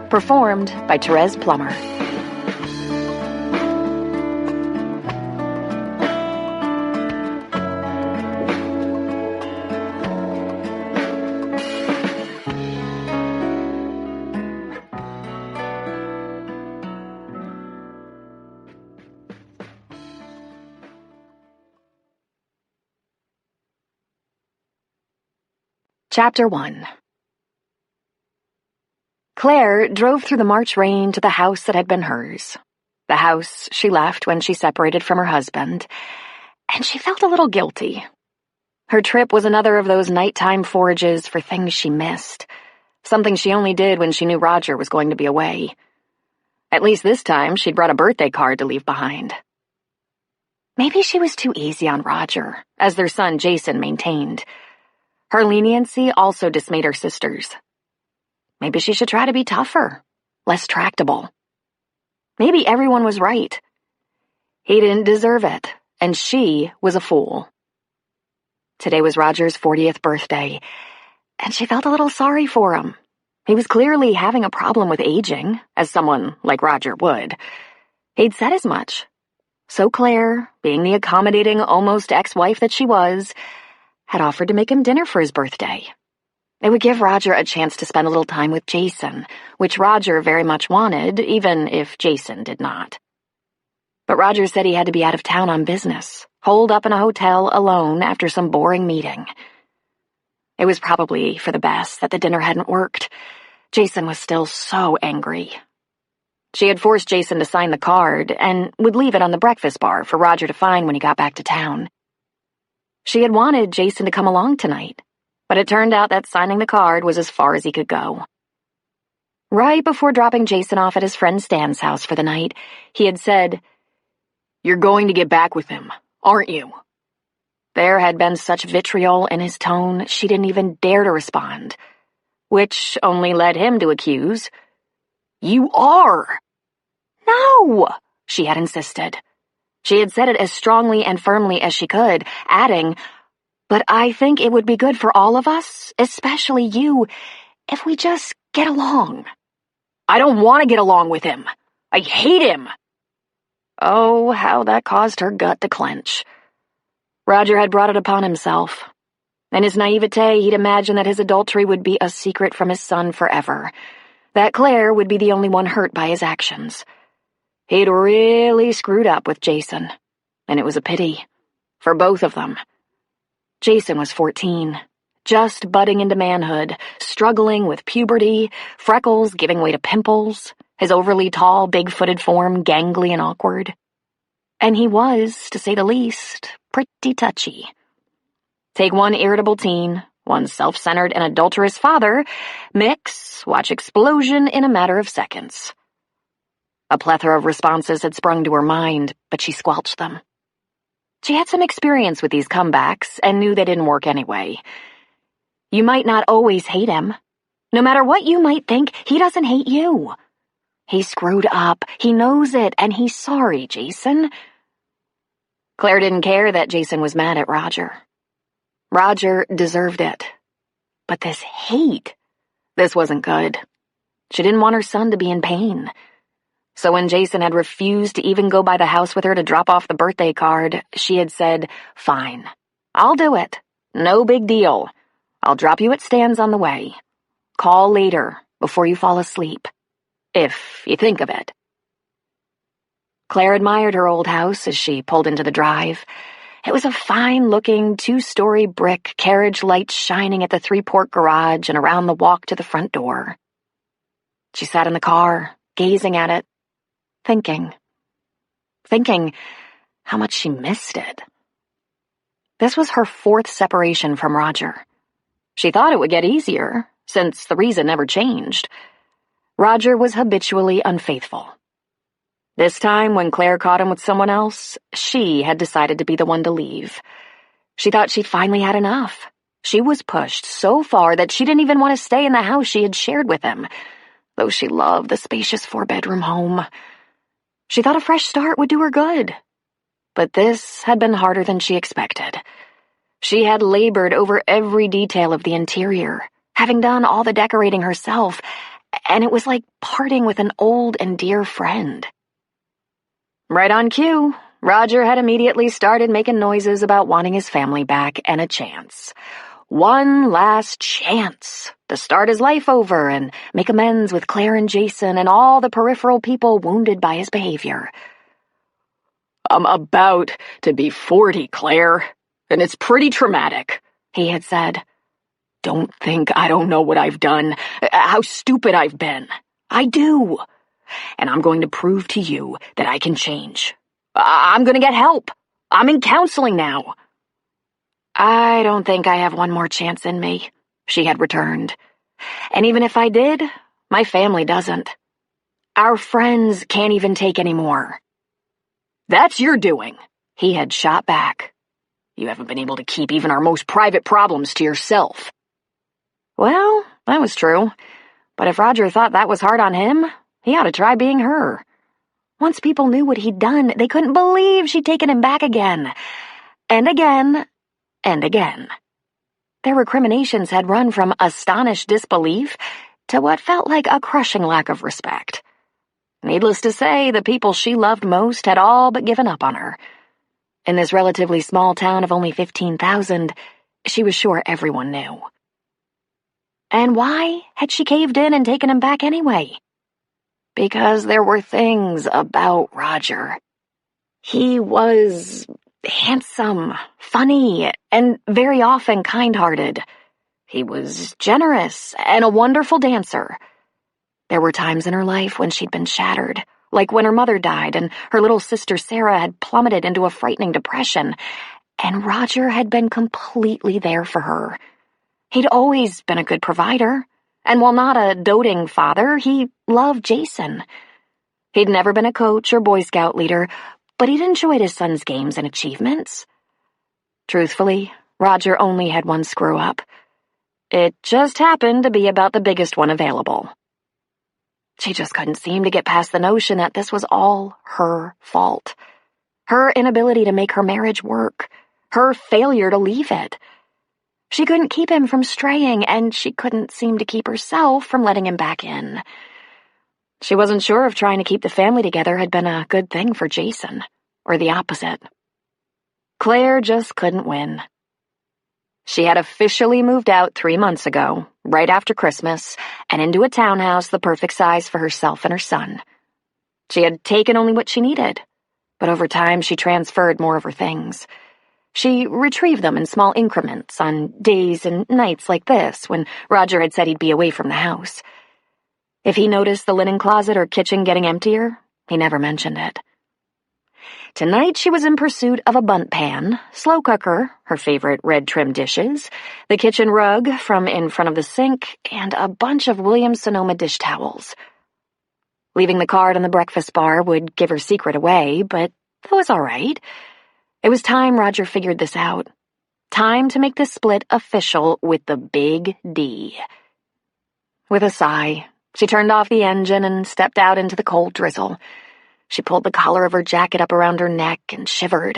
Performed by Therese Plummer. Chapter 1. Claire drove through the March rain to the house that had been hers. The house she left when she separated from her husband, and she felt a little guilty. Her trip was another of those nighttime forages for things she missed, something she only did when she knew Roger was going to be away. At least this time she'd brought a birthday card to leave behind. Maybe she was too easy on Roger, as their son Jason maintained. Her leniency also dismayed her sisters. Maybe she should try to be tougher, less tractable. Maybe everyone was right. He didn't deserve it, and she was a fool. Today was Roger's 40th birthday, and she felt a little sorry for him. He was clearly having a problem with aging, as someone like Roger would. He'd said as much. So Claire, being the accommodating, almost ex-wife that she was, had offered to make him dinner for his birthday. It would give Roger a chance to spend a little time with Jason, which Roger very much wanted, even if Jason did not. But Roger said he had to be out of town on business, holed up in a hotel alone after some boring meeting. It was probably for the best that the dinner hadn't worked. Jason was still so angry. She had forced Jason to sign the card and would leave it on the breakfast bar for Roger to find when he got back to town. She had wanted Jason to come along tonight, but it turned out that signing the card was as far as he could go. Right before dropping Jason off at his friend Stan's house for the night, he had said, "You're going to get back with him, aren't you?" There had been such vitriol in his tone she didn't even dare to respond, which only led him to accuse, "You are!" "No," she had insisted. She had said it as strongly and firmly as she could, adding, "But I think it would be good for all of us, especially you, if we just get along." "I don't want to get along with him. I hate him." Oh, how that caused her gut to clench. Roger had brought it upon himself. In his naivete, he'd imagined that his adultery would be a secret from his son forever, that Claire would be the only one hurt by his actions. He'd really screwed up with Jason, and it was a pity, for both of them. Jason was 14, just budding into manhood, struggling with puberty, freckles giving way to pimples, his overly tall, big-footed form gangly and awkward. And he was, to say the least, pretty touchy. Take one irritable teen, one self-centered and adulterous father, mix, watch explosion in a matter of seconds. A plethora of responses had sprung to her mind, but she squelched them. She had some experience with these comebacks and knew they didn't work anyway. You might not always hate him. No matter what you might think, he doesn't hate you. He screwed up, he knows it, and he's sorry, Jason. Claire didn't care that Jason was mad at Roger. Roger deserved it. But this hate, this wasn't good. She didn't want her son to be in pain. So when Jason had refused to even go by the house with her to drop off the birthday card, she had said, "Fine, I'll do it. No big deal. I'll drop you at Stan's on the way. Call later, before you fall asleep. If you think of it." Claire admired her old house as she pulled into the drive. It was a fine-looking 2-story brick, carriage lights shining at the 3-port garage and around the walk to the front door. She sat in the car, gazing at it, thinking how much she missed it. This was her 4th separation from Roger. She thought it would get easier, since the reason never changed. Roger was habitually unfaithful. This time, when Claire caught him with someone else, she had decided to be the one to leave. She thought she'd finally had enough. She was pushed so far that she didn't even want to stay in the house she had shared with him, though she loved the spacious 4-bedroom home. She thought a fresh start would do her good. But this had been harder than she expected. She had labored over every detail of the interior, having done all the decorating herself, and it was like parting with an old and dear friend. Right on cue, Roger had immediately started making noises about wanting his family back and a chance. One last chance to start his life over and make amends with Claire and Jason and all the peripheral people wounded by his behavior. "I'm about to be 40, Claire, and it's pretty traumatic," he had said. "Don't think I don't know what I've done, how stupid I've been. I do. And I'm going to prove to you that I can change. I'm going to get help. I'm in counseling now." "I don't think I have one more chance in me," she had returned. "And even if I did, my family doesn't. Our friends can't even take any more." "That's your doing," he had shot back. "You haven't been able to keep even our most private problems to yourself." Well, that was true. But if Roger thought that was hard on him, he ought to try being her. Once people knew what he'd done, they couldn't believe she'd taken him back again. And again. And again. Their recriminations had run from astonished disbelief to what felt like a crushing lack of respect. Needless to say, the people she loved most had all but given up on her. In this relatively small town of only 15,000, she was sure everyone knew. And why had she caved in and taken him back anyway? Because there were things about Roger. He was handsome, funny, and very often kind-hearted. He was generous and a wonderful dancer. There were times in her life when she'd been shattered, like when her mother died and her little sister Sarah had plummeted into a frightening depression, and Roger had been completely there for her. He'd always been a good provider, and while not a doting father, he loved Jason. He'd never been a coach or Boy Scout leader, but he'd enjoyed his son's games and achievements. Truthfully, Roger only had one screw-up. It just happened to be about the biggest one available. She just couldn't seem to get past the notion that this was all her fault. Her inability to make her marriage work. Her failure to leave it. She couldn't keep him from straying, and she couldn't seem to keep herself from letting him back in. She wasn't sure if trying to keep the family together had been a good thing for Jason, or the opposite. Claire just couldn't win. She had officially moved out 3 months ago, right after Christmas, and into a townhouse the perfect size for herself and her son. She had taken only what she needed, but over time she transferred more of her things. She retrieved them in small increments on days and nights like this when Roger had said he'd be away from the house. If he noticed the linen closet or kitchen getting emptier, he never mentioned it. Tonight she was in pursuit of a bundt pan, slow cooker, her favorite red-trimmed dishes, the kitchen rug from in front of the sink, and a bunch of Williams-Sonoma dish towels. Leaving the card on the breakfast bar would give her secret away, but that was all right. It was time Roger figured this out. Time to make the split official with the big D. With a sigh, she turned off the engine and stepped out into the cold drizzle. She pulled the collar of her jacket up around her neck and shivered,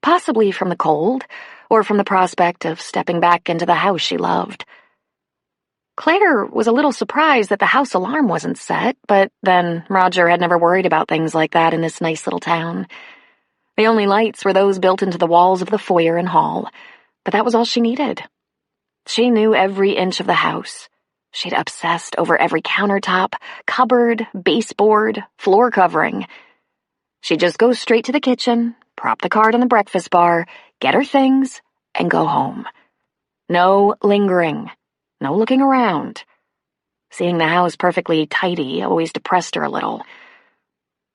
possibly from the cold, or from the prospect of stepping back into the house she loved. Claire was a little surprised that the house alarm wasn't set, but then Roger had never worried about things like that in this nice little town. The only lights were those built into the walls of the foyer and hall, but that was all she needed. She knew every inch of the house. She'd obsessed over every countertop, cupboard, baseboard, floor covering. She'd just go straight to the kitchen, prop the card on the breakfast bar, get her things, and go home. No lingering. No looking around. Seeing the house perfectly tidy always depressed her a little.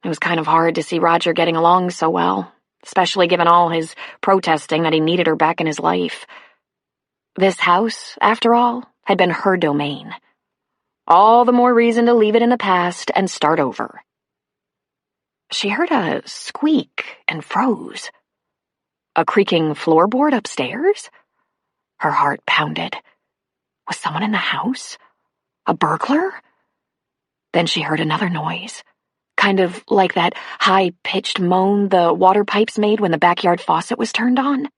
It was kind of hard to see Roger getting along so well, especially given all his protesting that he needed her back in his life. This house, after all, had been her domain. All the more reason to leave it in the past and start over. She heard a squeak and froze. A creaking floorboard upstairs? Her heart pounded. Was someone in the house? A burglar? Then she heard another noise. Kind of like that high-pitched moan the water pipes made when the backyard faucet was turned on.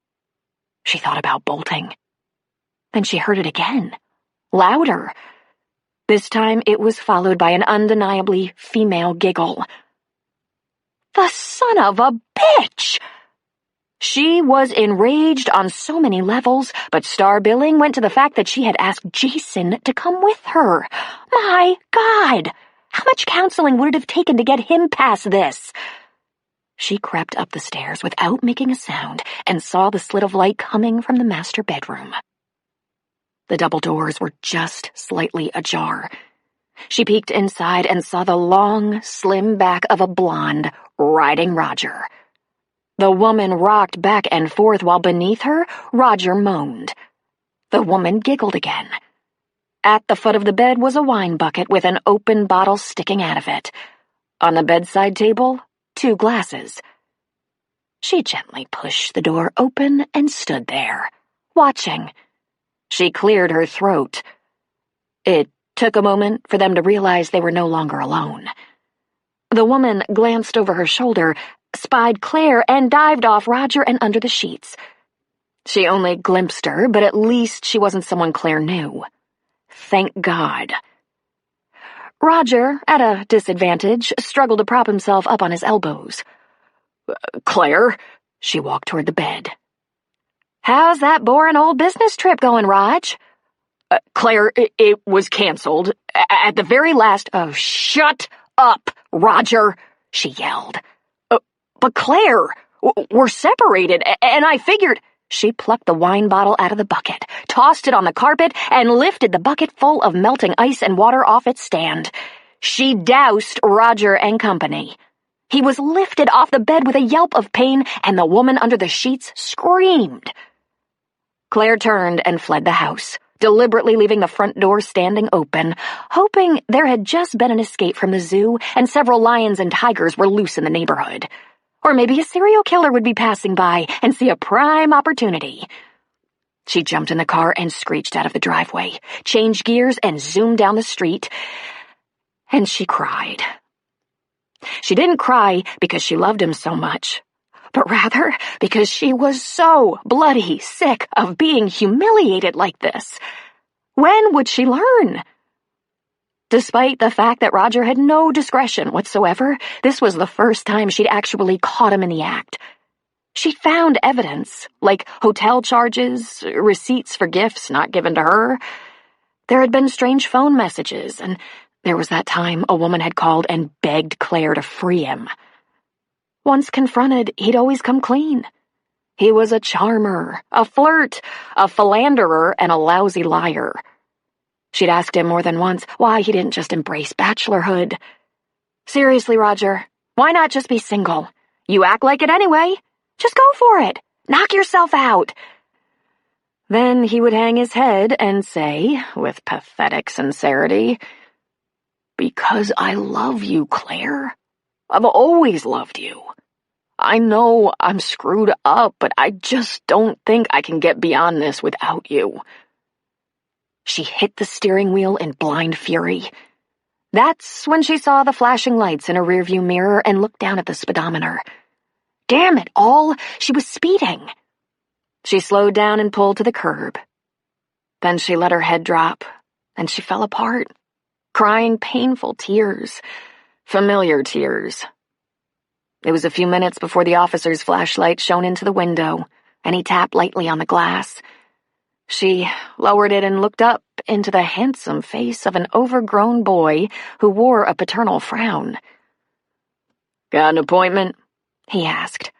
She thought about bolting. Then she heard it again, louder. This time it was followed by an undeniably female giggle. The son of a bitch! She was enraged on so many levels, but star billing went to the fact that she had asked Jason to come with her. My God! How much counseling would it have taken to get him past this? She crept up the stairs without making a sound and saw the slit of light coming from the master bedroom. The double doors were just slightly ajar. She peeked inside and saw the long, slim back of a blonde riding Roger. The woman rocked back and forth while beneath her, Roger moaned. The woman giggled again. At the foot of the bed was a wine bucket with an open bottle sticking out of it. On the bedside table, 2 glasses. She gently pushed the door open and stood there, watching. She cleared her throat. It took a moment for them to realize they were no longer alone. The woman glanced over her shoulder, spied Claire, and dived off Roger and under the sheets. She only glimpsed her, but at least she wasn't someone Claire knew. Thank God. Roger, at a disadvantage, struggled to prop himself up on his elbows. Claire? She walked toward the bed. How's that boring old business trip going, Raj? Claire, it was canceled. At the very last— Oh, shut up, Roger, she yelled. But Claire, we're separated, and I figured— She plucked the wine bottle out of the bucket, tossed it on the carpet, and lifted the bucket full of melting ice and water off its stand. She doused Roger and company. He was lifted off the bed with a yelp of pain, and the woman under the sheets screamed. Claire turned and fled the house, deliberately leaving the front door standing open, hoping there had just been an escape from the zoo and several lions and tigers were loose in the neighborhood. Or maybe a serial killer would be passing by and see a prime opportunity. She jumped in the car and screeched out of the driveway, changed gears and zoomed down the street, and she cried. She didn't cry because she loved him so much, but rather because she was so bloody sick of being humiliated like this. When would she learn? Despite the fact that Roger had no discretion whatsoever, this was the first time she'd actually caught him in the act. She'd found evidence, like hotel charges, receipts for gifts not given to her. There had been strange phone messages, and there was that time a woman had called and begged Claire to free him. Once confronted, he'd always come clean. He was a charmer, a flirt, a philanderer, and a lousy liar. She'd asked him more than once why he didn't just embrace bachelorhood. Seriously, Roger, why not just be single? You act like it anyway. Just go for it. Knock yourself out. Then he would hang his head and say, with pathetic sincerity, "Because I love you, Claire. I've always loved you. I know I'm screwed up, but I just don't think I can get beyond this without you." She hit the steering wheel in blind fury. That's when she saw the flashing lights in a rearview mirror and looked down at the speedometer. Damn it all, she was speeding. She slowed down and pulled to the curb. Then she let her head drop, and she fell apart, crying painful tears, familiar tears. It was a few minutes before the officer's flashlight shone into the window, and he tapped lightly on the glass. She lowered it and looked up into the handsome face of an overgrown boy who wore a paternal frown. "Got an appointment?" he asked.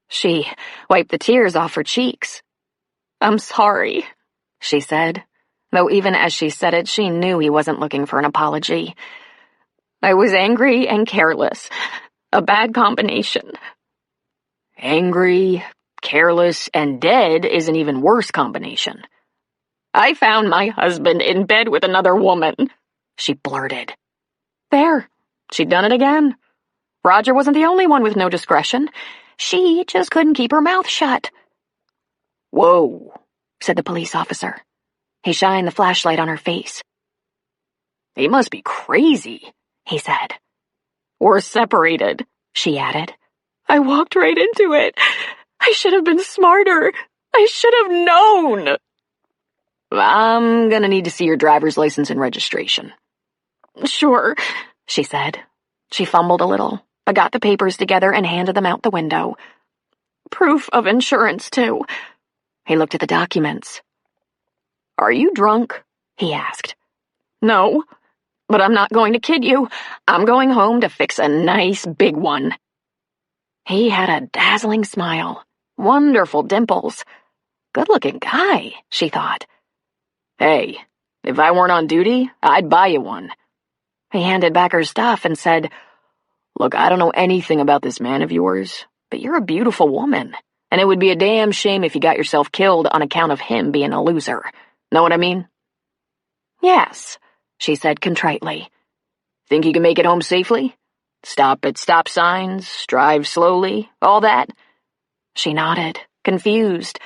She wiped the tears off her cheeks. "I'm sorry," she said, though even as she said it, she knew he wasn't looking for an apology. "I was angry and careless. A bad combination." Angry, careless, and dead is an even worse combination. "I found my husband in bed with another woman," she blurted. There, she'd done it again. Roger wasn't the only one with no discretion. She just couldn't keep her mouth shut. "Whoa," said the police officer. He shined the flashlight on her face. "He must be crazy," he said. "We're separated," she added. "I walked right into it. I should have been smarter. I should have known." I'm gonna need to see your driver's license and registration. Sure, she said. She fumbled a little, but got the papers together and handed them out the window. Proof of insurance, too. He looked at the documents. Are you drunk? He asked. No, but I'm not going to kid you. I'm going home to fix a nice big one. He had a dazzling smile, wonderful dimples. Good-looking guy, she thought. Hey, if I weren't on duty, I'd buy you one. He handed back her stuff and said, Look, I don't know anything about this man of yours, but you're a beautiful woman, and it would be a damn shame if you got yourself killed on account of him being a loser. Know what I mean? Yes, she said contritely. Think you can make it home safely? Stop at stop signs, drive slowly, all that? She nodded, confused.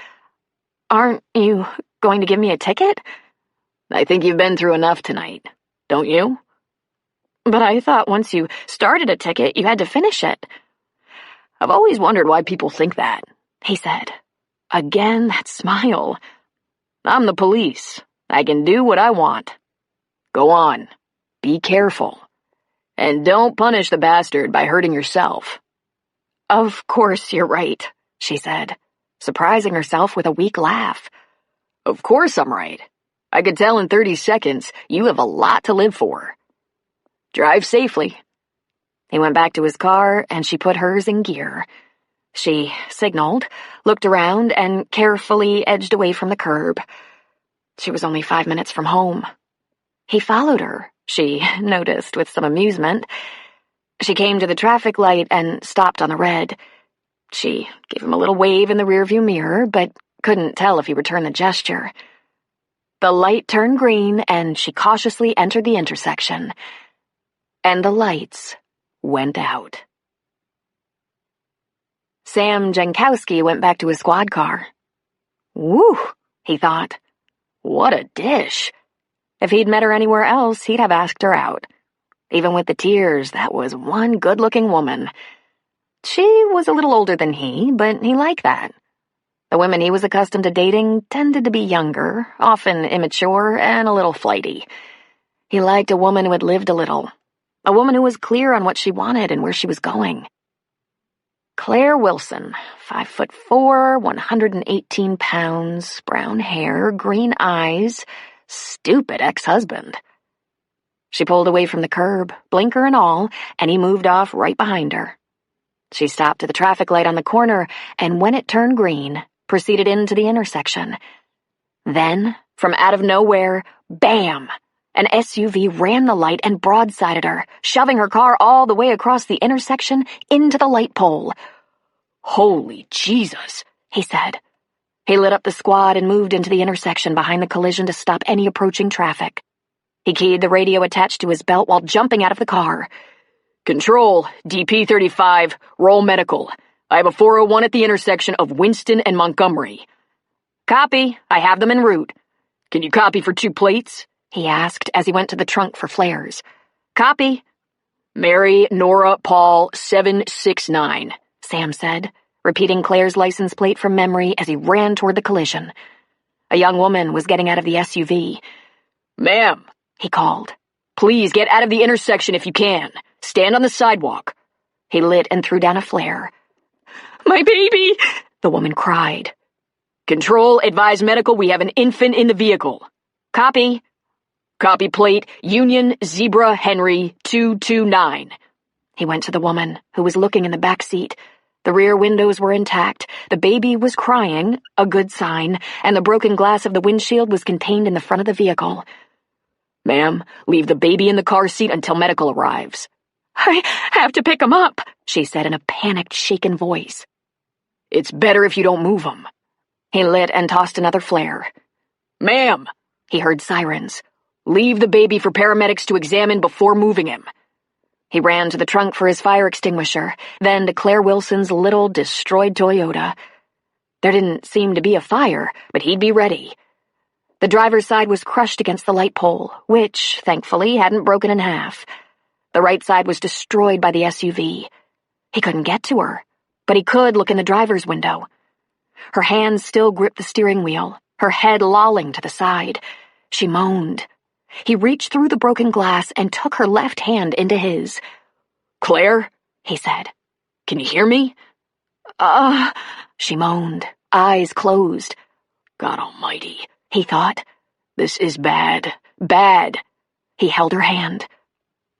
Aren't you going to give me a ticket? I think you've been through enough tonight, don't you? But I thought once you started a ticket, you had to finish it. I've always wondered why people think that, he said. Again, that smile. I'm the police. I can do what I want. Go on. Be careful. And don't punish the bastard by hurting yourself. Of course you're right, she said, surprising herself with a weak laugh. Of course I'm right. I could tell in 30 seconds you have a lot to live for. Drive safely. He went back to his car, and she put hers in gear. She signaled, looked around, and carefully edged away from the curb. She was only 5 minutes from home. He followed her, she noticed with some amusement. She came to the traffic light and stopped on the red. She gave him a little wave in the rearview mirror, but couldn't tell if he returned the gesture. The light turned green, and she cautiously entered the intersection. And the lights went out. Sam Jankowski went back to his squad car. Whew, he thought. What a dish. If he'd met her anywhere else, he'd have asked her out. Even with the tears, that was one good-looking woman. She was a little older than he, but he liked that. The women he was accustomed to dating tended to be younger, often immature, and a little flighty. He liked a woman who had lived a little. A woman who was clear on what she wanted and where she was going. Claire Wilson, 5'4", 118 pounds, brown hair, green eyes, stupid ex-husband. She pulled away from the curb, blinker and all, and he moved off right behind her. She stopped at the traffic light on the corner, and when it turned green, proceeded into the intersection. Then, from out of nowhere, bam! An SUV ran the light and broadsided her, shoving her car all the way across the intersection into the light pole. Holy Jesus, he said. He lit up the squad and moved into the intersection behind the collision to stop any approaching traffic. He keyed the radio attached to his belt while jumping out of the car. Control, DP-35, roll medical. I have a 401 at the intersection of Winston and Montgomery. Copy, I have them en route. Can you copy for 2 plates? He asked as he went to the trunk for flares. Copy. Mary Nora Paul 769, Sam said, repeating Claire's license plate from memory as he ran toward the collision. A young woman was getting out of the SUV. Ma'am, he called. Please get out of the intersection if you can. Stand on the sidewalk. He lit and threw down a flare. My baby, the woman cried. Control, advise medical, we have an infant in the vehicle. Copy. Copy plate, Union Zebra Henry 229. He went to the woman, who was looking in the back seat. The rear windows were intact, the baby was crying, a good sign, and the broken glass of the windshield was contained in the front of the vehicle. Ma'am, leave the baby in the car seat until medical arrives. I have to pick him up, she said in a panicked, shaken voice. It's better if you don't move him. He lit and tossed another flare. Ma'am, he heard sirens. Leave the baby for paramedics to examine before moving him. He ran to the trunk for his fire extinguisher, then to Claire Wilson's little, destroyed Toyota. There didn't seem to be a fire, but he'd be ready. The driver's side was crushed against the light pole, which, thankfully, hadn't broken in half. The right side was destroyed by the SUV. He couldn't get to her, but he could look in the driver's window. Her hands still gripped the steering wheel. her head lolling to the side. She moaned. He reached through the broken glass and took her left hand into his. "Claire," he said. "Can you hear me?" She moaned, eyes closed. God almighty, he thought. This is bad, bad. He held her hand.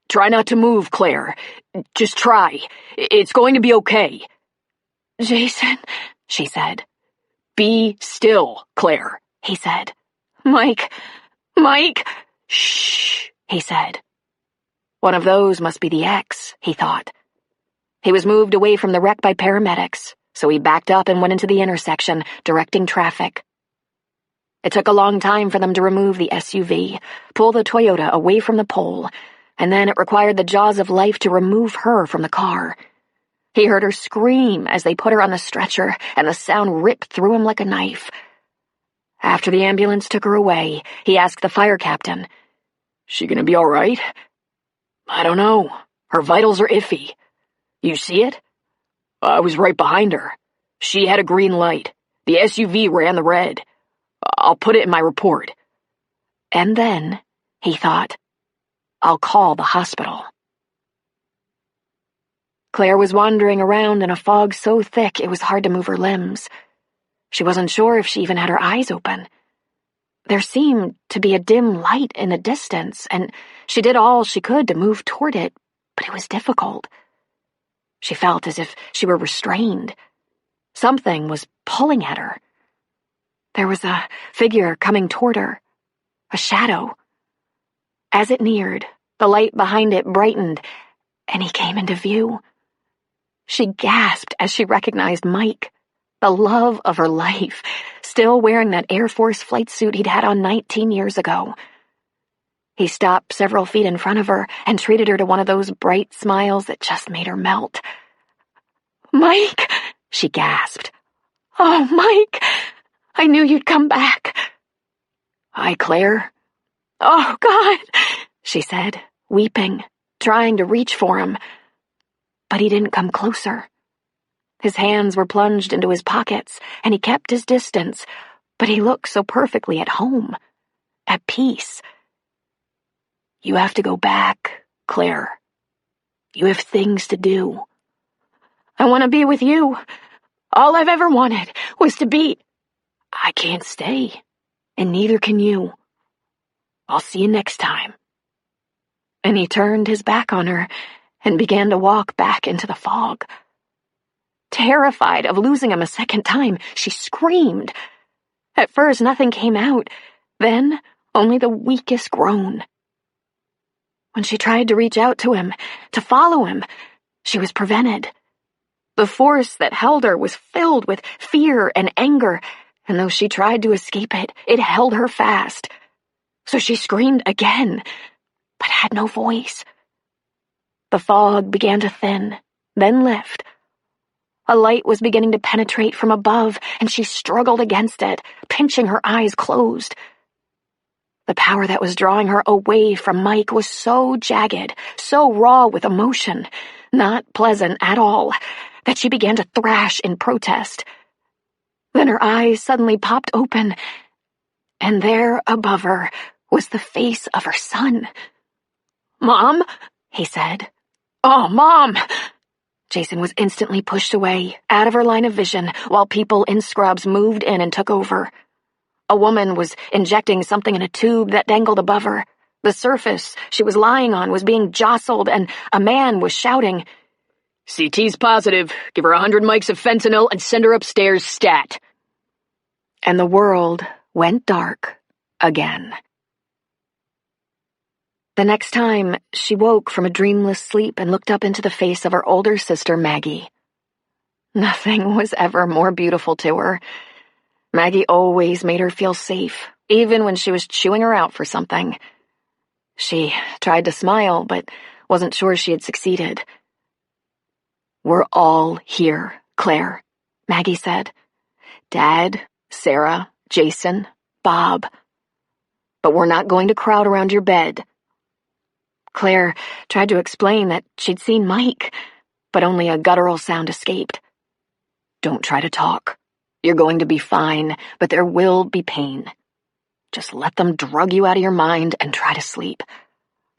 "Try not to move, Claire. Just try. It's going to be okay." "Jason," she said. "Be still, Claire," he said. Mike. "Shh," he said. One of those must be the ex, he thought. He was moved away from the wreck by paramedics, so he backed up and went into the intersection, directing traffic. It took a long time for them to remove the SUV, pull the Toyota away from the pole, and then it required the jaws of life to remove her from the car. He heard her scream as they put her on the stretcher, and the sound ripped through him like a knife. After the ambulance took her away, he asked the fire captain, "She gonna be all right?" "I don't know. Her vitals are iffy. You see it?" "I was right behind her. She had a green light. The SUV ran the red. I'll put it in my report." And then, he thought, I'll call the hospital. Claire was wandering around in a fog so thick it was hard to move her limbs. She wasn't sure if she even had her eyes open. There seemed to be a dim light in the distance, and she did all she could to move toward it, but it was difficult. She felt as if she were restrained. Something was pulling at her. There was a figure coming toward her, a shadow. As it neared, the light behind it brightened, and he came into view. She gasped as she recognized Mike, the love of her life, still wearing that Air Force flight suit he'd had on 19 years ago. He stopped several feet in front of her and treated her to one of those bright smiles that just made her melt. "Mike," she gasped. "Oh, Mike, I knew you'd come back." "Hi, Claire." "Oh, God," she said, weeping, trying to reach for him. But he didn't come closer. His hands were plunged into his pockets, and he kept his distance, but he looked so perfectly at home, at peace. "You have to go back, Claire. You have things to do." "I want to be with you. All I've ever wanted was to be—" "I can't stay, and neither can you. I'll see you next time." And he turned his back on her and began to walk back into the fog. Terrified of losing him a second time, she screamed. At first, nothing came out, then only the weakest groan. When she tried to reach out to him, to follow him, she was prevented. The force that held her was filled with fear and anger, and though she tried to escape it, it held her fast. So she screamed again, but had no voice. The fog began to thin, then lift. A light was beginning to penetrate from above, and she struggled against it, pinching her eyes closed. The power that was drawing her away from Mike was so jagged, so raw with emotion, not pleasant at all, that she began to thrash in protest. Then her eyes suddenly popped open, and there above her was the face of her son. "Mom," he said. "Oh, Mom!" Jason was instantly pushed away, out of her line of vision, while people in scrubs moved in and took over. A woman was injecting something in a tube that dangled above her. The surface she was lying on was being jostled, and a man was shouting, "CT's positive. Give her 100 mics of fentanyl and send her upstairs stat." And the world went dark again. The next time, she woke from a dreamless sleep and looked up into the face of her older sister, Maggie. Nothing was ever more beautiful to her. Maggie always made her feel safe, even when she was chewing her out for something. She tried to smile, but wasn't sure she had succeeded. "We're all here, Claire," Maggie said. "Dad, Sarah, Jason, Bob. But we're not going to crowd around your bed." Claire tried to explain that she'd seen Mike, but only a guttural sound escaped. "Don't try to talk. You're going to be fine, but there will be pain. Just let them drug you out of your mind and try to sleep.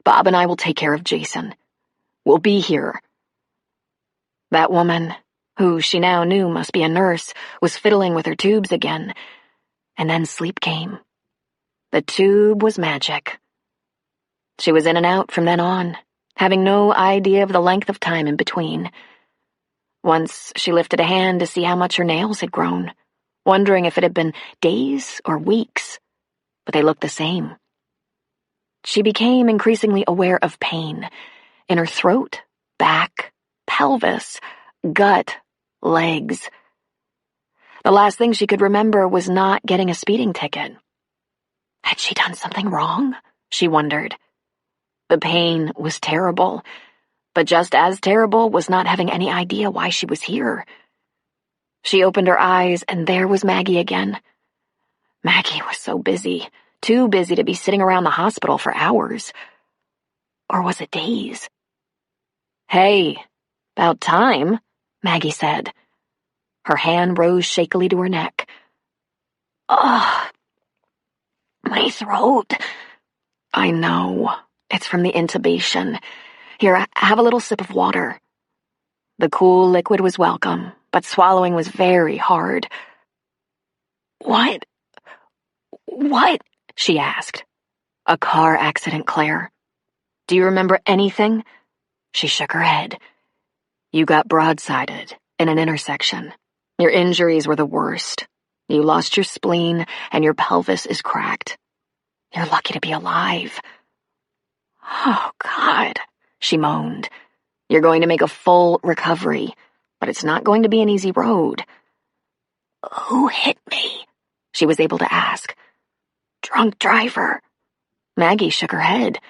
Bob and I will take care of Jason. We'll be here." That woman, who she now knew must be a nurse, was fiddling with her tubes again, and then sleep came. The tube was magic. She was in and out from then on, having no idea of the length of time in between. Once she lifted a hand to see how much her nails had grown, wondering if it had been days or weeks, but they looked the same. She became increasingly aware of pain in her throat, back, pelvis, gut, legs. The last thing she could remember was not getting a speeding ticket. Had she done something wrong? She wondered. The pain was terrible, but just as terrible was not having any idea why she was here. She opened her eyes, and there was Maggie again. Maggie was so busy, too busy to be sitting around the hospital for hours. Or was it days? "Hey, about time," Maggie said. Her hand rose shakily to her neck. "Ugh, my throat." "I know. It's from the intubation. Here, have a little sip of water." The cool liquid was welcome, but swallowing was very hard. What, she asked. "A car accident, Claire. Do you remember anything?" She shook her head. "You got broadsided in an intersection. Your injuries were the worst. You lost your spleen, and your pelvis is cracked. You're lucky to be alive." "Oh, God," she moaned. "You're going to make a full recovery, but it's not going to be an easy road." "Who hit me?" she was able to ask. "Drunk driver." Maggie shook her head.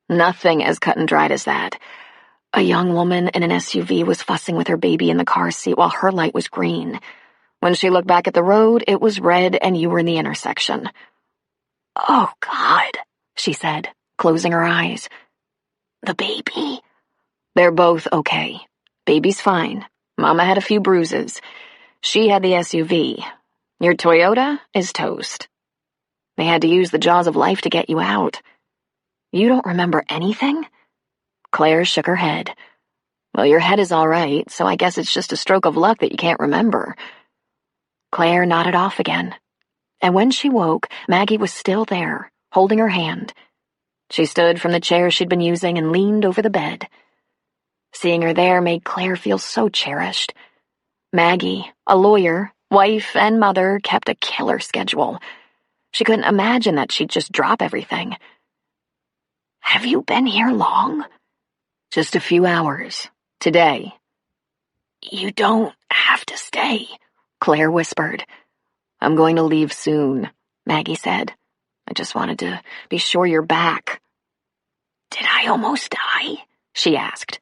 "Nothing as cut and dried as that. A young woman in an SUV was fussing with her baby in the car seat while her light was green. When she looked back at the road, it was red and you were in the intersection." "Oh, God," she said, closing her eyes. "The baby?" "They're both okay. Baby's fine. Mama had a few bruises. She had the SUV. Your Toyota is toast. They had to use the jaws of life to get you out. You don't remember anything?" Claire shook her head. "Well, your head is all right, so I guess it's just a stroke of luck that you can't remember." Claire nodded off again. And when she woke, Maggie was still there, holding her hand. She stood from the chair she'd been using and leaned over the bed. Seeing her there made Claire feel so cherished. Maggie, a lawyer, wife, and mother, kept a killer schedule. She couldn't imagine that she'd just drop everything. "Have you been here long?" "Just a few hours. Today." "You don't have to stay," Claire whispered. "I'm going to leave soon," Maggie said. "I just wanted to be sure you're back." "Did I almost die?" she asked.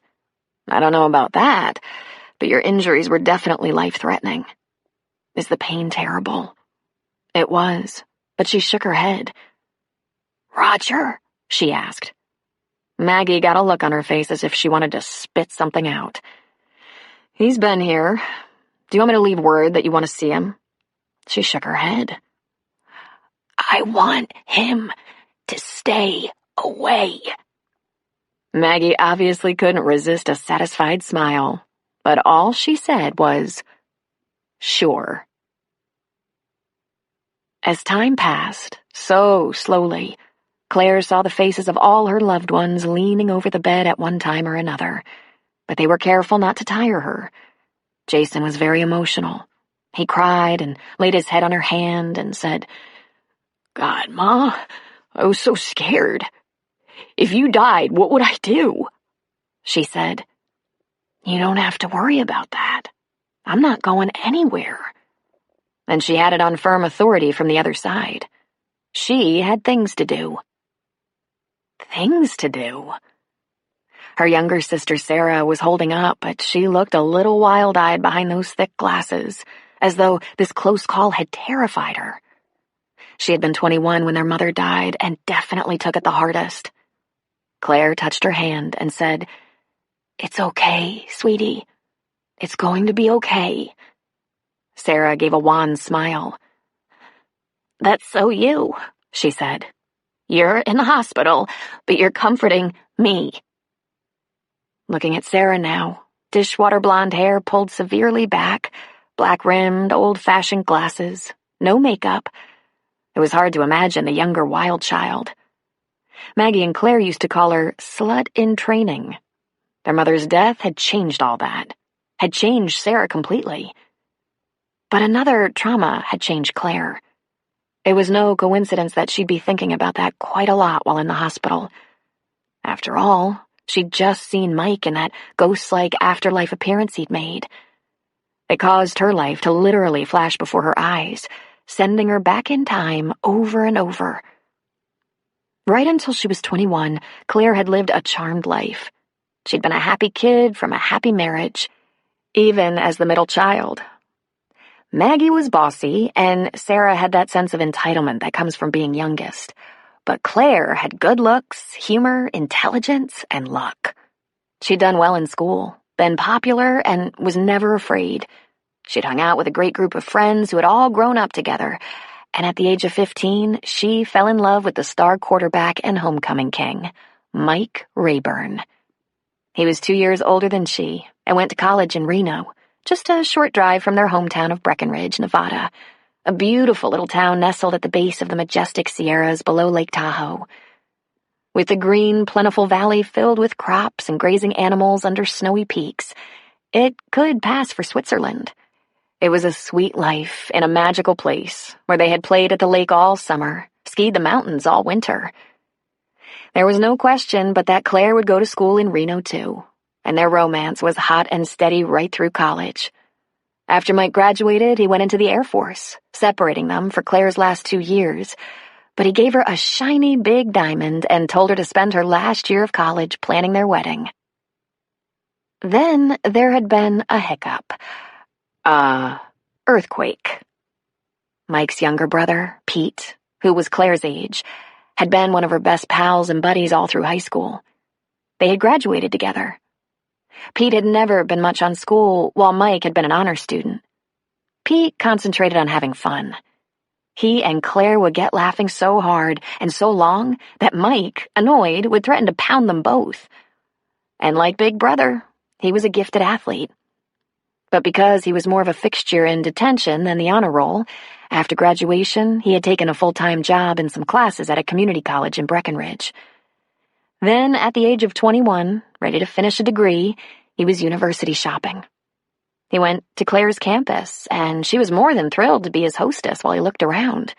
"I don't know about that, but your injuries were definitely life-threatening." "Is the pain terrible?" It was, but she shook her head. "Roger?" she asked. Maggie got a look on her face as if she wanted to spit something out. "He's been here. Do you want me to leave word that you want to see him?" She shook her head. "I want him to stay away." Maggie obviously couldn't resist a satisfied smile, but all she said was, "Sure." As time passed, so slowly, Claire saw the faces of all her loved ones leaning over the bed at one time or another, but they were careful not to tire her. Jason was very emotional. He cried and laid his head on her hand and said, "God, Ma, I was so scared. If you died, what would I do?" She said, "You don't have to worry about that. I'm not going anywhere." And she had it on firm authority from the other side. She had things to do. Things to do. Her younger sister Sarah was holding up, but she looked a little wild-eyed behind those thick glasses, as though this close call had terrified her. She had been 21 when their mother died and definitely took it the hardest. Claire touched her hand and said, "It's okay, sweetie. It's going to be okay." Sarah gave a wan smile. "That's so you," she said. "You're in the hospital, but you're comforting me." Looking at Sarah now, dishwater blonde hair pulled severely back, black-rimmed, old-fashioned glasses, no makeup. It was hard to imagine the younger wild child. Maggie and Claire used to call her slut in training. Their mother's death had changed all that, had changed Sarah completely. But another trauma had changed Claire. It was no coincidence that she'd be thinking about that quite a lot while in the hospital. After all, she'd just seen Mike in that ghost-like afterlife appearance he'd made. It caused her life to literally flash before her eyes, sending her back in time over and over. Right until she was 21, Claire had lived a charmed life. She'd been a happy kid from a happy marriage, even as the middle child. Maggie was bossy, and Sarah had that sense of entitlement that comes from being youngest. But Claire had good looks, humor, intelligence, and luck. She'd done well in school, been popular, and was never afraid. She'd hung out with a great group of friends who had all grown up together, and at the age of 15, she fell in love with the star quarterback and homecoming king, Mike Rayburn. He was 2 years older than she and went to college in Reno, just a short drive from their hometown of Breckenridge, Nevada, a beautiful little town nestled at the base of the majestic Sierras below Lake Tahoe. With the green, plentiful valley filled with crops and grazing animals under snowy peaks, it could pass for Switzerland. It was a sweet life in a magical place where they had played at the lake all summer, skied the mountains all winter. There was no question but that Claire would go to school in Reno too, and their romance was hot and steady right through college. After Mike graduated, he went into the Air Force, separating them for Claire's last 2 years, but he gave her a shiny big diamond and told her to spend her last year of college planning their wedding. Then there had been a hiccup. Earthquake. Mike's younger brother, Pete, who was Claire's age, had been one of her best pals and buddies all through high school. They had graduated together. Pete had never been much on school, while Mike had been an honor student. Pete concentrated on having fun. He and Claire would get laughing so hard and so long that Mike, annoyed, would threaten to pound them both. And like Big Brother, he was a gifted athlete. But because he was more of a fixture in detention than the honor roll, after graduation, he had taken a full-time job in some classes at a community college in Breckenridge. Then, at the age of 21, ready to finish a degree, he was university shopping. He went to Claire's campus, and she was more than thrilled to be his hostess while he looked around.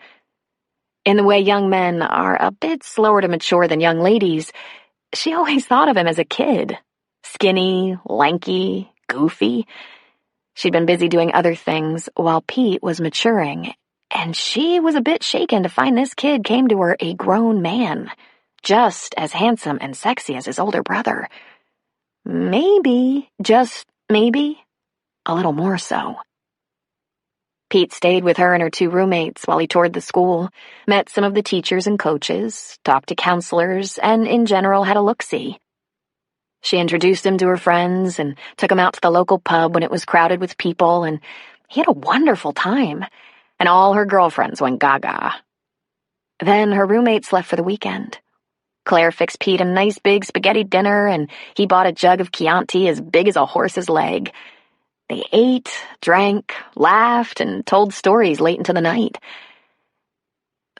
In the way young men are a bit slower to mature than young ladies, she always thought of him as a kid. Skinny, lanky, goofy. She'd been busy doing other things while Pete was maturing, and she was a bit shaken to find this kid came to her a grown man, just as handsome and sexy as his older brother. Maybe, just maybe, a little more so. Pete stayed with her and her 2 roommates while he toured the school, met some of the teachers and coaches, talked to counselors, and in general had a look-see. She introduced him to her friends and took him out to the local pub when it was crowded with people, and he had a wonderful time, and all her girlfriends went gaga. Then her roommates left for the weekend. Claire fixed Pete a nice big spaghetti dinner, and he bought a jug of Chianti as big as a horse's leg. They ate, drank, laughed, and told stories late into the night.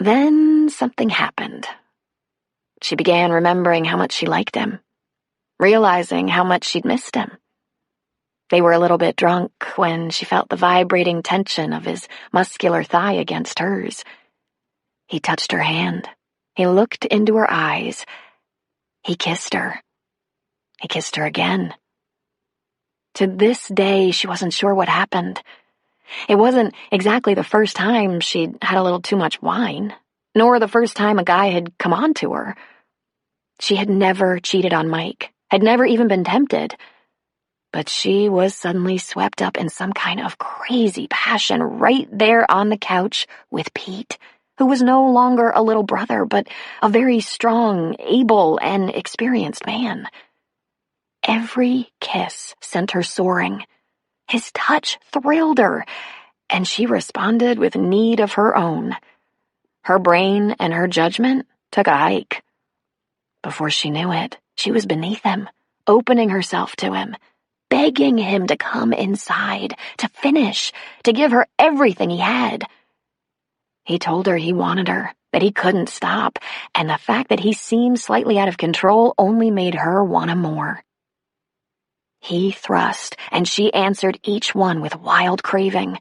Then something happened. She began remembering how much she liked him, realizing how much she'd missed him. They were a little bit drunk when she felt the vibrating tension of his muscular thigh against hers. He touched her hand. He looked into her eyes. He kissed her. He kissed her again. To this day, she wasn't sure what happened. It wasn't exactly the first time she'd had a little too much wine, nor the first time a guy had come on to her. She had never cheated on Mike, had never even been tempted. But she was suddenly swept up in some kind of crazy passion right there on the couch with Pete, who was no longer a little brother, but a very strong, able, and experienced man. Every kiss sent her soaring. His touch thrilled her, and she responded with need of her own. Her brain and her judgment took a hike. Before she knew it, she was beneath him, opening herself to him, begging him to come inside, to finish, to give her everything he had. He told her he wanted her, that he couldn't stop, and the fact that he seemed slightly out of control only made her want him more. He thrust, and she answered each one with wild craving.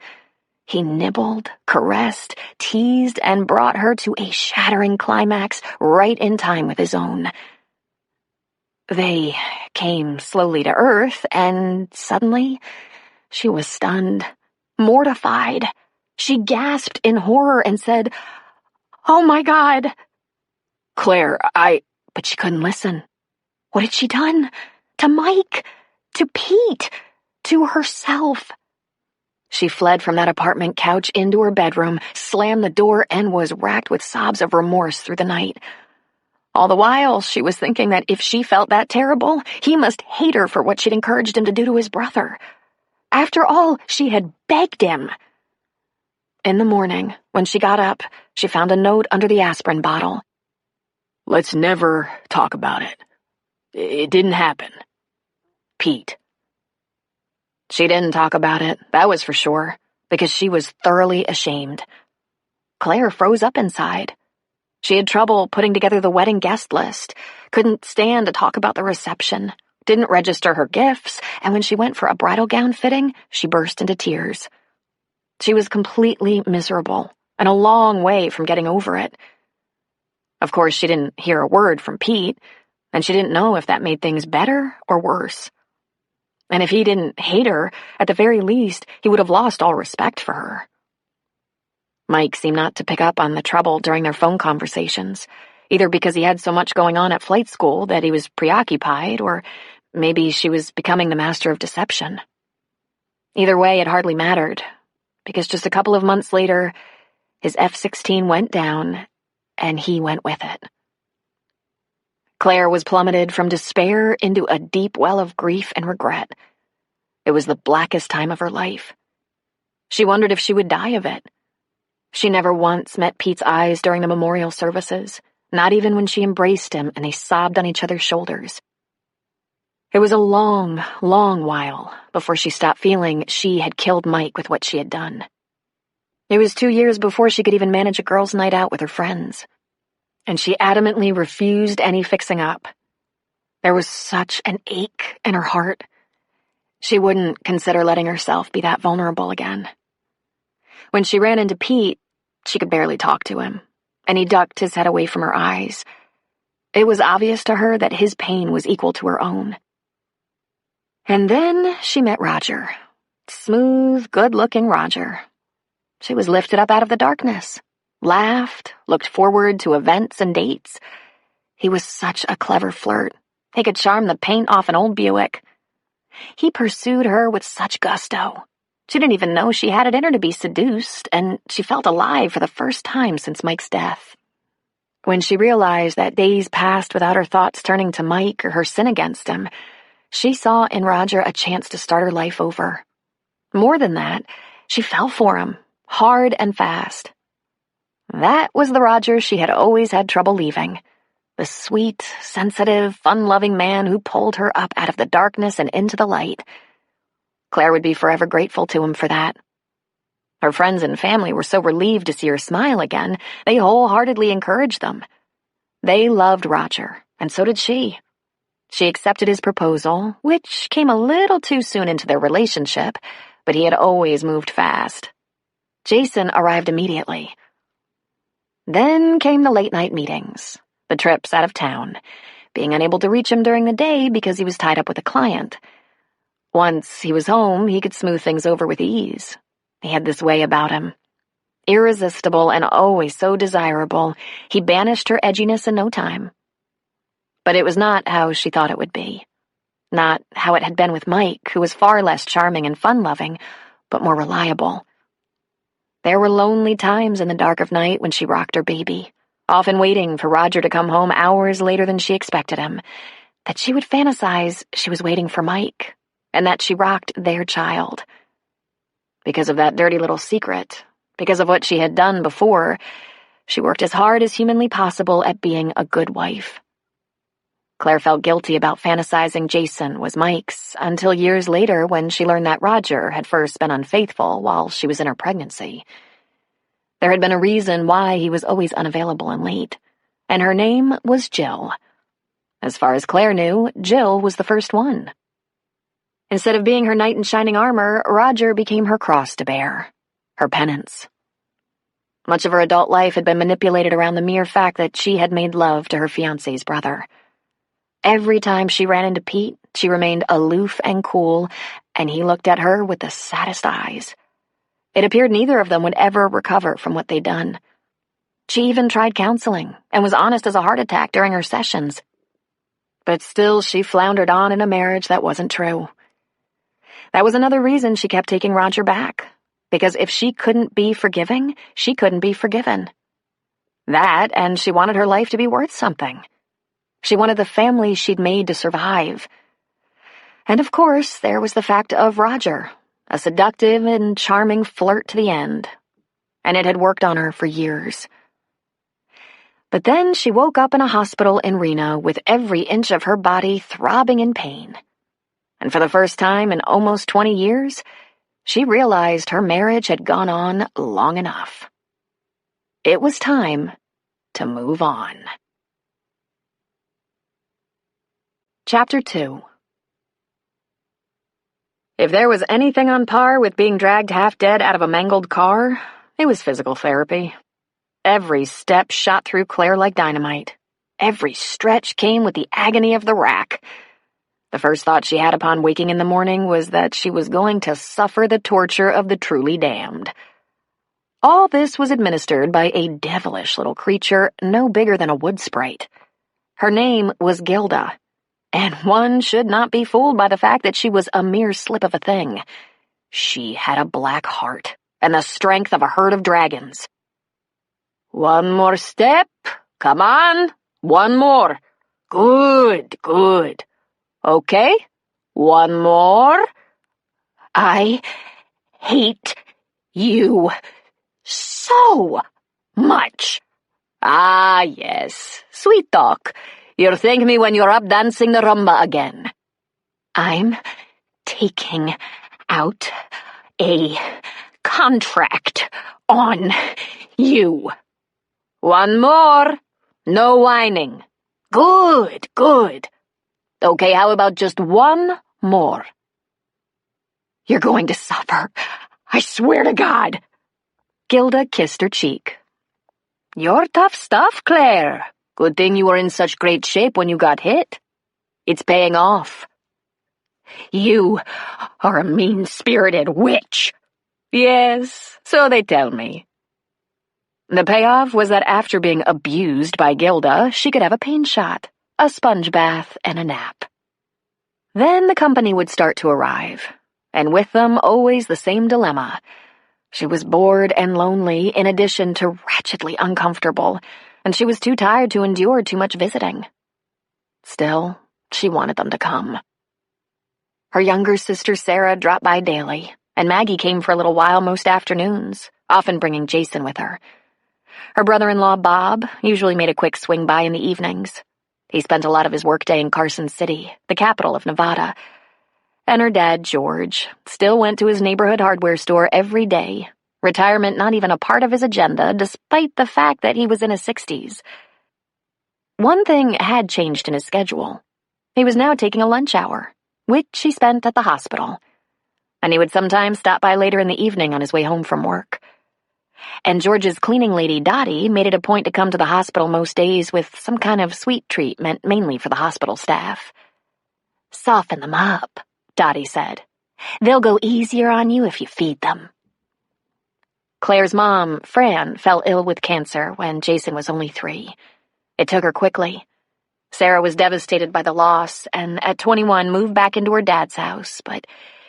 He nibbled, caressed, teased, and brought her to a shattering climax right in time with his own. They came slowly to earth, and suddenly she was stunned, mortified. She gasped in horror and said, "Oh my God!" Claire, But she couldn't listen. What had she done? To Mike? To Pete? To herself? She fled from that apartment couch into her bedroom, slammed the door, and was racked with sobs of remorse through the night. All the while, she was thinking that if she felt that terrible, he must hate her for what she'd encouraged him to do to his brother. After all, she had begged him. In the morning, when she got up, she found a note under the aspirin bottle. "Let's never talk about it. It didn't happen. Pete." She didn't talk about it, that was for sure, because she was thoroughly ashamed. Claire froze up inside. She had trouble putting together the wedding guest list, couldn't stand to talk about the reception, didn't register her gifts, and when she went for a bridal gown fitting, she burst into tears. She was completely miserable, and a long way from getting over it. Of course, she didn't hear a word from Pete, and she didn't know if that made things better or worse. And if he didn't hate her, at the very least, he would have lost all respect for her. Mike seemed not to pick up on the trouble during their phone conversations, either because he had so much going on at flight school that he was preoccupied, or maybe she was becoming the master of deception. Either way, it hardly mattered, because just a couple of months later, his F-16 went down, and he went with it. Claire was plummeted from despair into a deep well of grief and regret. It was the blackest time of her life. She wondered if she would die of it. She never once met Pete's eyes during the memorial services, not even when she embraced him and they sobbed on each other's shoulders. It was a long, long while before she stopped feeling she had killed Mike with what she had done. It was 2 years before she could even manage a girls' night out with her friends. And she adamantly refused any fixing up. There was such an ache in her heart. She wouldn't consider letting herself be that vulnerable again. When she ran into Pete, she could barely talk to him, and he ducked his head away from her eyes. It was obvious to her that his pain was equal to her own. And then she met Roger. Smooth, good-looking Roger. She was lifted up out of the darkness, laughed, looked forward to events and dates. He was such a clever flirt. He could charm the paint off an old Buick. He pursued her with such gusto. She didn't even know she had it in her to be seduced, and she felt alive for the first time since Mike's death. When she realized that days passed without her thoughts turning to Mike or her sin against him, she saw in Roger a chance to start her life over. More than that, she fell for him, hard and fast. That was the Roger she had always had trouble leaving. The sweet, sensitive, fun-loving man who pulled her up out of the darkness and into the light. Claire would be forever grateful to him for that. Her friends and family were so relieved to see her smile again, they wholeheartedly encouraged them. They loved Roger, and so did she. She accepted his proposal, which came a little too soon into their relationship, but he had always moved fast. Jason arrived immediately. Then came the late-night meetings, the trips out of town, being unable to reach him during the day because he was tied up with a client. Once he was home, he could smooth things over with ease. He had this way about him. Irresistible and always so desirable, he banished her edginess in no time. But it was not how she thought it would be. Not how it had been with Mike, who was far less charming and fun-loving, but more reliable. There were lonely times in the dark of night when she rocked her baby, often waiting for Roger to come home hours later than she expected him, that she would fantasize she was waiting for Mike, and that she rocked their child. Because of that dirty little secret, because of what she had done before, she worked as hard as humanly possible at being a good wife. Claire felt guilty about fantasizing Jason was Mike's until years later when she learned that Roger had first been unfaithful while she was in her pregnancy. There had been a reason why he was always unavailable and late, and her name was Jill. As far as Claire knew, Jill was the first one. Instead of being her knight in shining armor, Roger became her cross to bear, her penance. Much of her adult life had been manipulated around the mere fact that she had made love to her fiancé's brother. Every time she ran into Pete, she remained aloof and cool, and he looked at her with the saddest eyes. It appeared neither of them would ever recover from what they'd done. She even tried counseling, and was honest as a heart attack during her sessions. But still she floundered on in a marriage that wasn't true. That was another reason she kept taking Roger back, because if she couldn't be forgiving, she couldn't be forgiven. That, and she wanted her life to be worth something. She wanted the family she'd made to survive. And of course, there was the fact of Roger, a seductive and charming flirt to the end. And it had worked on her for years. But then she woke up in a hospital in Reno with every inch of her body throbbing in pain. And for the first time in almost 20 years, she realized her marriage had gone on long enough. It was time to move on. Chapter 2. If there was anything on par with being dragged half-dead out of a mangled car, it was physical therapy. Every step shot through Claire like dynamite. Every stretch came with the agony of the rack. The first thought she had upon waking in the morning was that she was going to suffer the torture of the truly damned. All this was administered by a devilish little creature no bigger than a wood sprite. Her name was Gilda. And one should not be fooled by the fact that she was a mere slip of a thing. She had a black heart and the strength of a herd of dragons. One more step. Come on. One more. Good, good. Okay. One more. I hate you so much. Ah, yes. Sweet talk. You'll thank me when you're up dancing the rumba again. I'm taking out a contract on you. One more. No whining. Good, good. Okay, how about just one more? You're going to suffer. I swear to God. Gilda kissed her cheek. You're tough stuff, Claire. Good thing you were in such great shape when you got hit. It's paying off. You are a mean-spirited witch. Yes, so they tell me. The payoff was that after being abused by Gilda, she could have a pain shot, a sponge bath, and a nap. Then the company would start to arrive, and with them always the same dilemma. She was bored and lonely in addition to wretchedly uncomfortable, and she was too tired to endure too much visiting. Still, she wanted them to come. Her younger sister Sarah dropped by daily, and Maggie came for a little while most afternoons, often bringing Jason with her. Her brother-in-law Bob usually made a quick swing by in the evenings. He spent a lot of his workday in Carson City, the capital of Nevada. And her dad, George, still went to his neighborhood hardware store every day, retirement not even a part of his agenda, despite the fact that he was in his 60s. One thing had changed in his schedule. He was now taking a lunch hour, which he spent at the hospital. And he would sometimes stop by later in the evening on his way home from work. And George's cleaning lady, Dottie, made it a point to come to the hospital most days with some kind of sweet treat meant mainly for the hospital staff. Soften them up, Dottie said. They'll go easier on you if you feed them. Claire's mom, Fran, fell ill with cancer when Jason was only 3. It took her quickly. Sarah was devastated by the loss, and at 21 moved back into her dad's house, but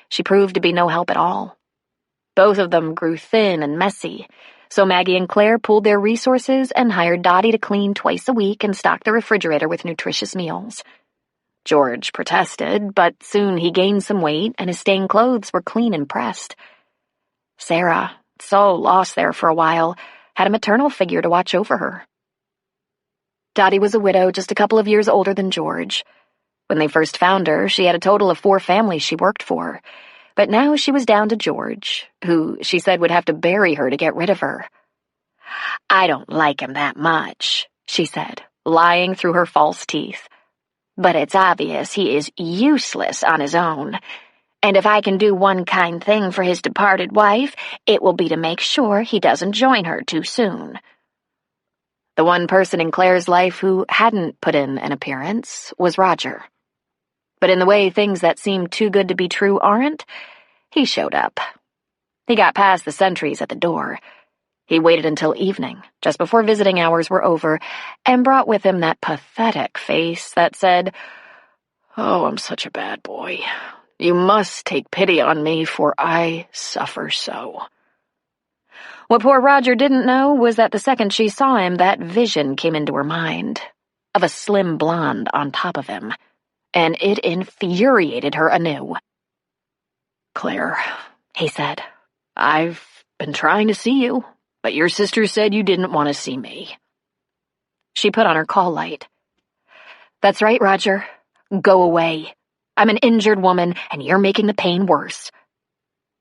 she proved to be no help at all. Both of them grew thin and messy, so Maggie and Claire pooled their resources and hired Dottie to clean twice a week and stock the refrigerator with nutritious meals. George protested, but soon he gained some weight and his stained clothes were clean and pressed. Sarah, so lost there for a while, had a maternal figure to watch over her. Dottie was a widow just a couple of years older than George. When they first found her, she had a total of 4 families she worked for, but now she was down to George, who she said would have to bury her to get rid of her. "I don't like him that much," she said, lying through her false teeth. "But it's obvious he is useless on his own. And if I can do one kind thing for his departed wife, it will be to make sure he doesn't join her too soon." The one person in Claire's life who hadn't put in an appearance was Roger. But in the way things that seem too good to be true aren't, he showed up. He got past the sentries at the door. He waited until evening, just before visiting hours were over, and brought with him that pathetic face that said, "Oh, I'm such a bad boy. You must take pity on me, for I suffer so." What poor Roger didn't know was that the second she saw him, that vision came into her mind, of a slim blonde on top of him, and it infuriated her anew. "Claire," he said, "I've been trying to see you, but your sister said you didn't want to see me." She put on her call light. "That's right, Roger. Go away. I'm an injured woman, and you're making the pain worse."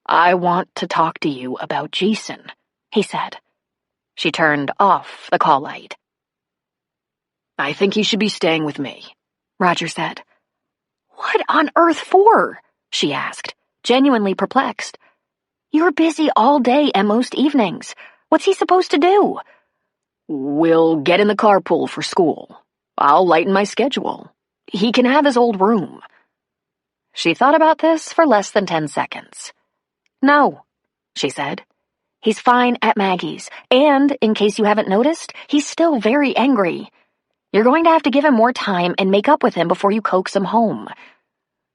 "I want to talk to you about Jason," he said. She turned off the call light. "I think he should be staying with me," Roger said. "What on earth for?" she asked, genuinely perplexed. "You're busy all day and most evenings. What's he supposed to do?" "We'll get in the carpool for school. I'll lighten my schedule. He can have his old room." She thought about this for less than 10 seconds. "No," she said. "He's fine at Maggie's, and, in case you haven't noticed, he's still very angry. You're going to have to give him more time and make up with him before you coax him home."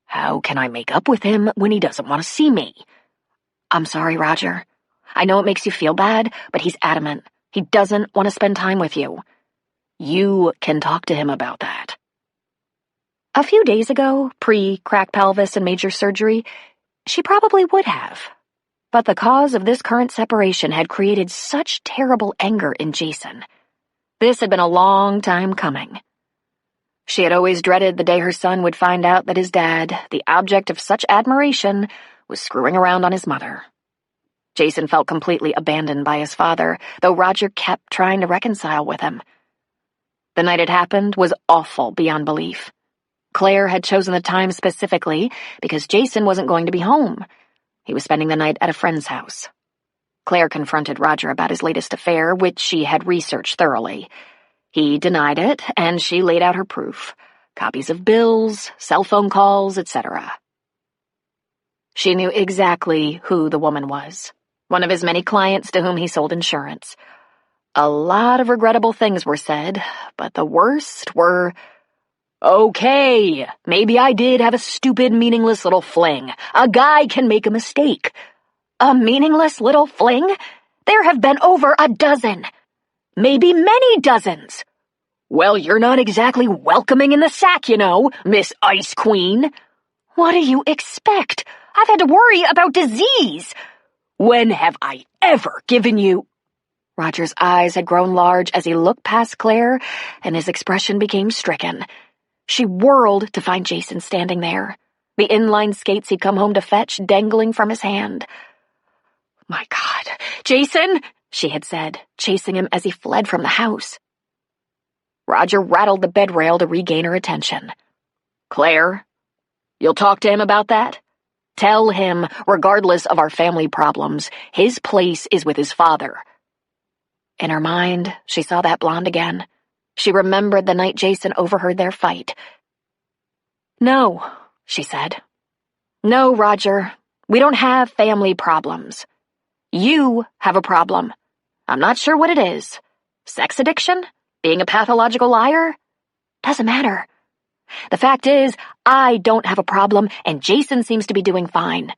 "How can I make up with him when he doesn't want to see me?" "I'm sorry, Roger. I know it makes you feel bad, but he's adamant. He doesn't want to spend time with you. You can talk to him about that." A few days ago, pre-cracked pelvis and major surgery, she probably would have. But the cause of this current separation had created such terrible anger in Jason. This had been a long time coming. She had always dreaded the day her son would find out that his dad, the object of such admiration, was screwing around on his mother. Jason felt completely abandoned by his father, though Roger kept trying to reconcile with him. The night it happened was awful beyond belief. Claire had chosen the time specifically because Jason wasn't going to be home. He was spending the night at a friend's house. Claire confronted Roger about his latest affair, which she had researched thoroughly. He denied it, and she laid out her proof. Copies of bills, cell phone calls, etc. She knew exactly who the woman was. One of his many clients to whom he sold insurance. A lot of regrettable things were said, but the worst were, "Okay, maybe I did have a stupid, meaningless little fling. A guy can make a mistake." "A meaningless little fling? There have been over a dozen. Maybe many dozens." "Well, you're not exactly welcoming in the sack, you know, Miss Ice Queen." "What do you expect? I've had to worry about disease." "When have I ever given you—" Roger's eyes had grown large as he looked past Claire, and his expression became stricken. She whirled to find Jason standing there, the inline skates he'd come home to fetch dangling from his hand. "My God, Jason," she had said, chasing him as he fled from the house. Roger rattled the bed rail to regain her attention. "Claire, you'll talk to him about that? Tell him, regardless of our family problems, his place is with his father." In her mind, she saw that blonde again. She remembered the night Jason overheard their fight. "No," she said. "No, Roger, we don't have family problems. You have a problem. I'm not sure what it is. Sex addiction? Being a pathological liar? Doesn't matter. The fact is, I don't have a problem, and Jason seems to be doing fine.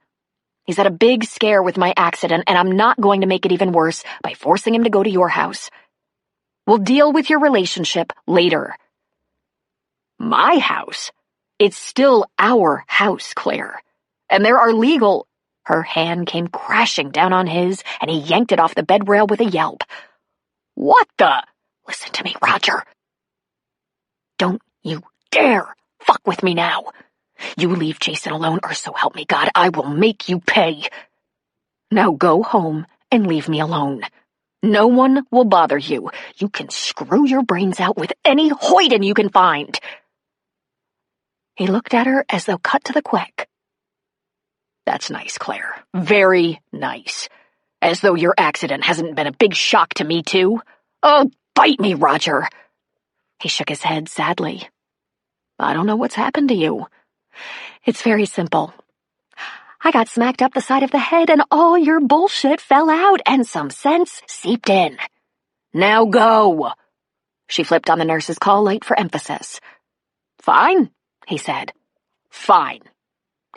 He's had a big scare with my accident, and I'm not going to make it even worse by forcing him to go to your house. We'll deal with your relationship later." "My house? It's still our house, Claire. And there are legal—" Her hand came crashing down on his, and he yanked it off the bed rail with a yelp. What the? Listen to me, Roger. Don't you dare fuck with me now. You leave Jason alone, or so help me God, I will make you pay. Now go home and leave me alone. No one will bother you. You can screw your brains out with any hoyden you can find. He looked at her as though cut to the quick. That's nice, Claire. Very nice. As though your accident hasn't been a big shock to me, too. Oh, bite me, Roger. He shook his head sadly. I don't know what's happened to you. It's very simple. I got smacked up the side of the head and all your bullshit fell out and some sense seeped in. Now go. She flipped on the nurse's call light for emphasis. Fine, he said. Fine.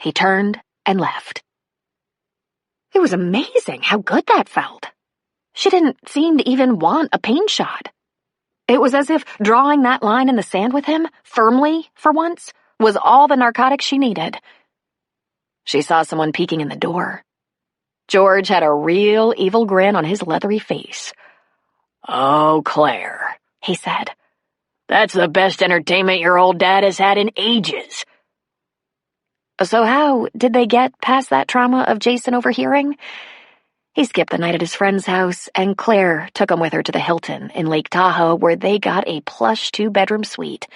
He turned and left. It was amazing how good that felt. She didn't seem to even want a pain shot. It was as if drawing that line in the sand with him, firmly for once, was all the narcotic she needed. She saw someone peeking in the door. George had a real evil grin on his leathery face. Oh, Claire, he said. That's the best entertainment your old dad has had in ages. So how did they get past that trauma of Jason overhearing? He skipped the night at his friend's house, and Claire took him with her to the Hilton in Lake Tahoe, where they got a plush 2-bedroom suite.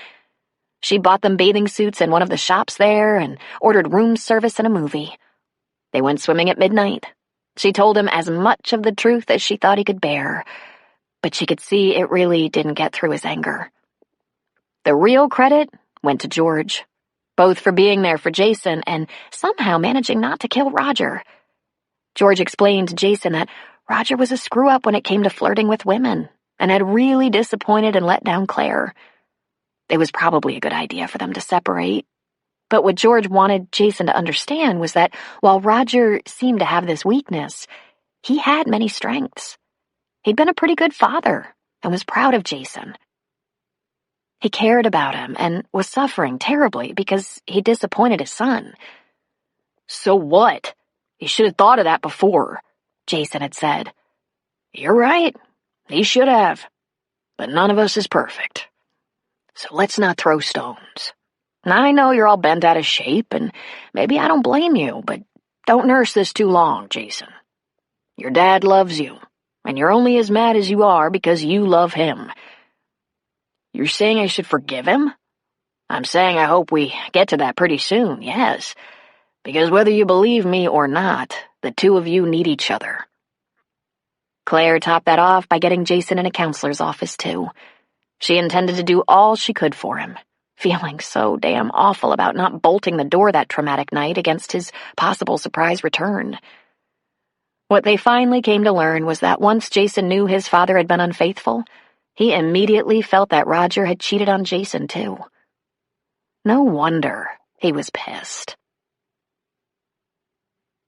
She bought them bathing suits in one of the shops there and ordered room service and a movie. They went swimming at midnight. She told him as much of the truth as she thought he could bear, but she could see it really didn't get through his anger. The real credit went to George, both for being there for Jason and somehow managing not to kill Roger. George explained to Jason that Roger was a screw-up when it came to flirting with women and had really disappointed and let down Claire. It was probably a good idea for them to separate. But what George wanted Jason to understand was that while Roger seemed to have this weakness, he had many strengths. He'd been a pretty good father and was proud of Jason. He cared about him and was suffering terribly because he disappointed his son. So what? You should have thought of that before, Jason had said. You're right. He should have. But none of us is perfect. So let's not throw stones. I know you're all bent out of shape, and maybe I don't blame you, but don't nurse this too long, Jason. Your dad loves you, and you're only as mad as you are because you love him. You're saying I should forgive him? I'm saying I hope we get to that pretty soon, yes. Because whether you believe me or not, the two of you need each other. Claire topped that off by getting Jason in a counselor's office, too. She intended to do all she could for him, feeling so damn awful about not bolting the door that traumatic night against his possible surprise return. What they finally came to learn was that once Jason knew his father had been unfaithful, he immediately felt that Roger had cheated on Jason, too. No wonder he was pissed.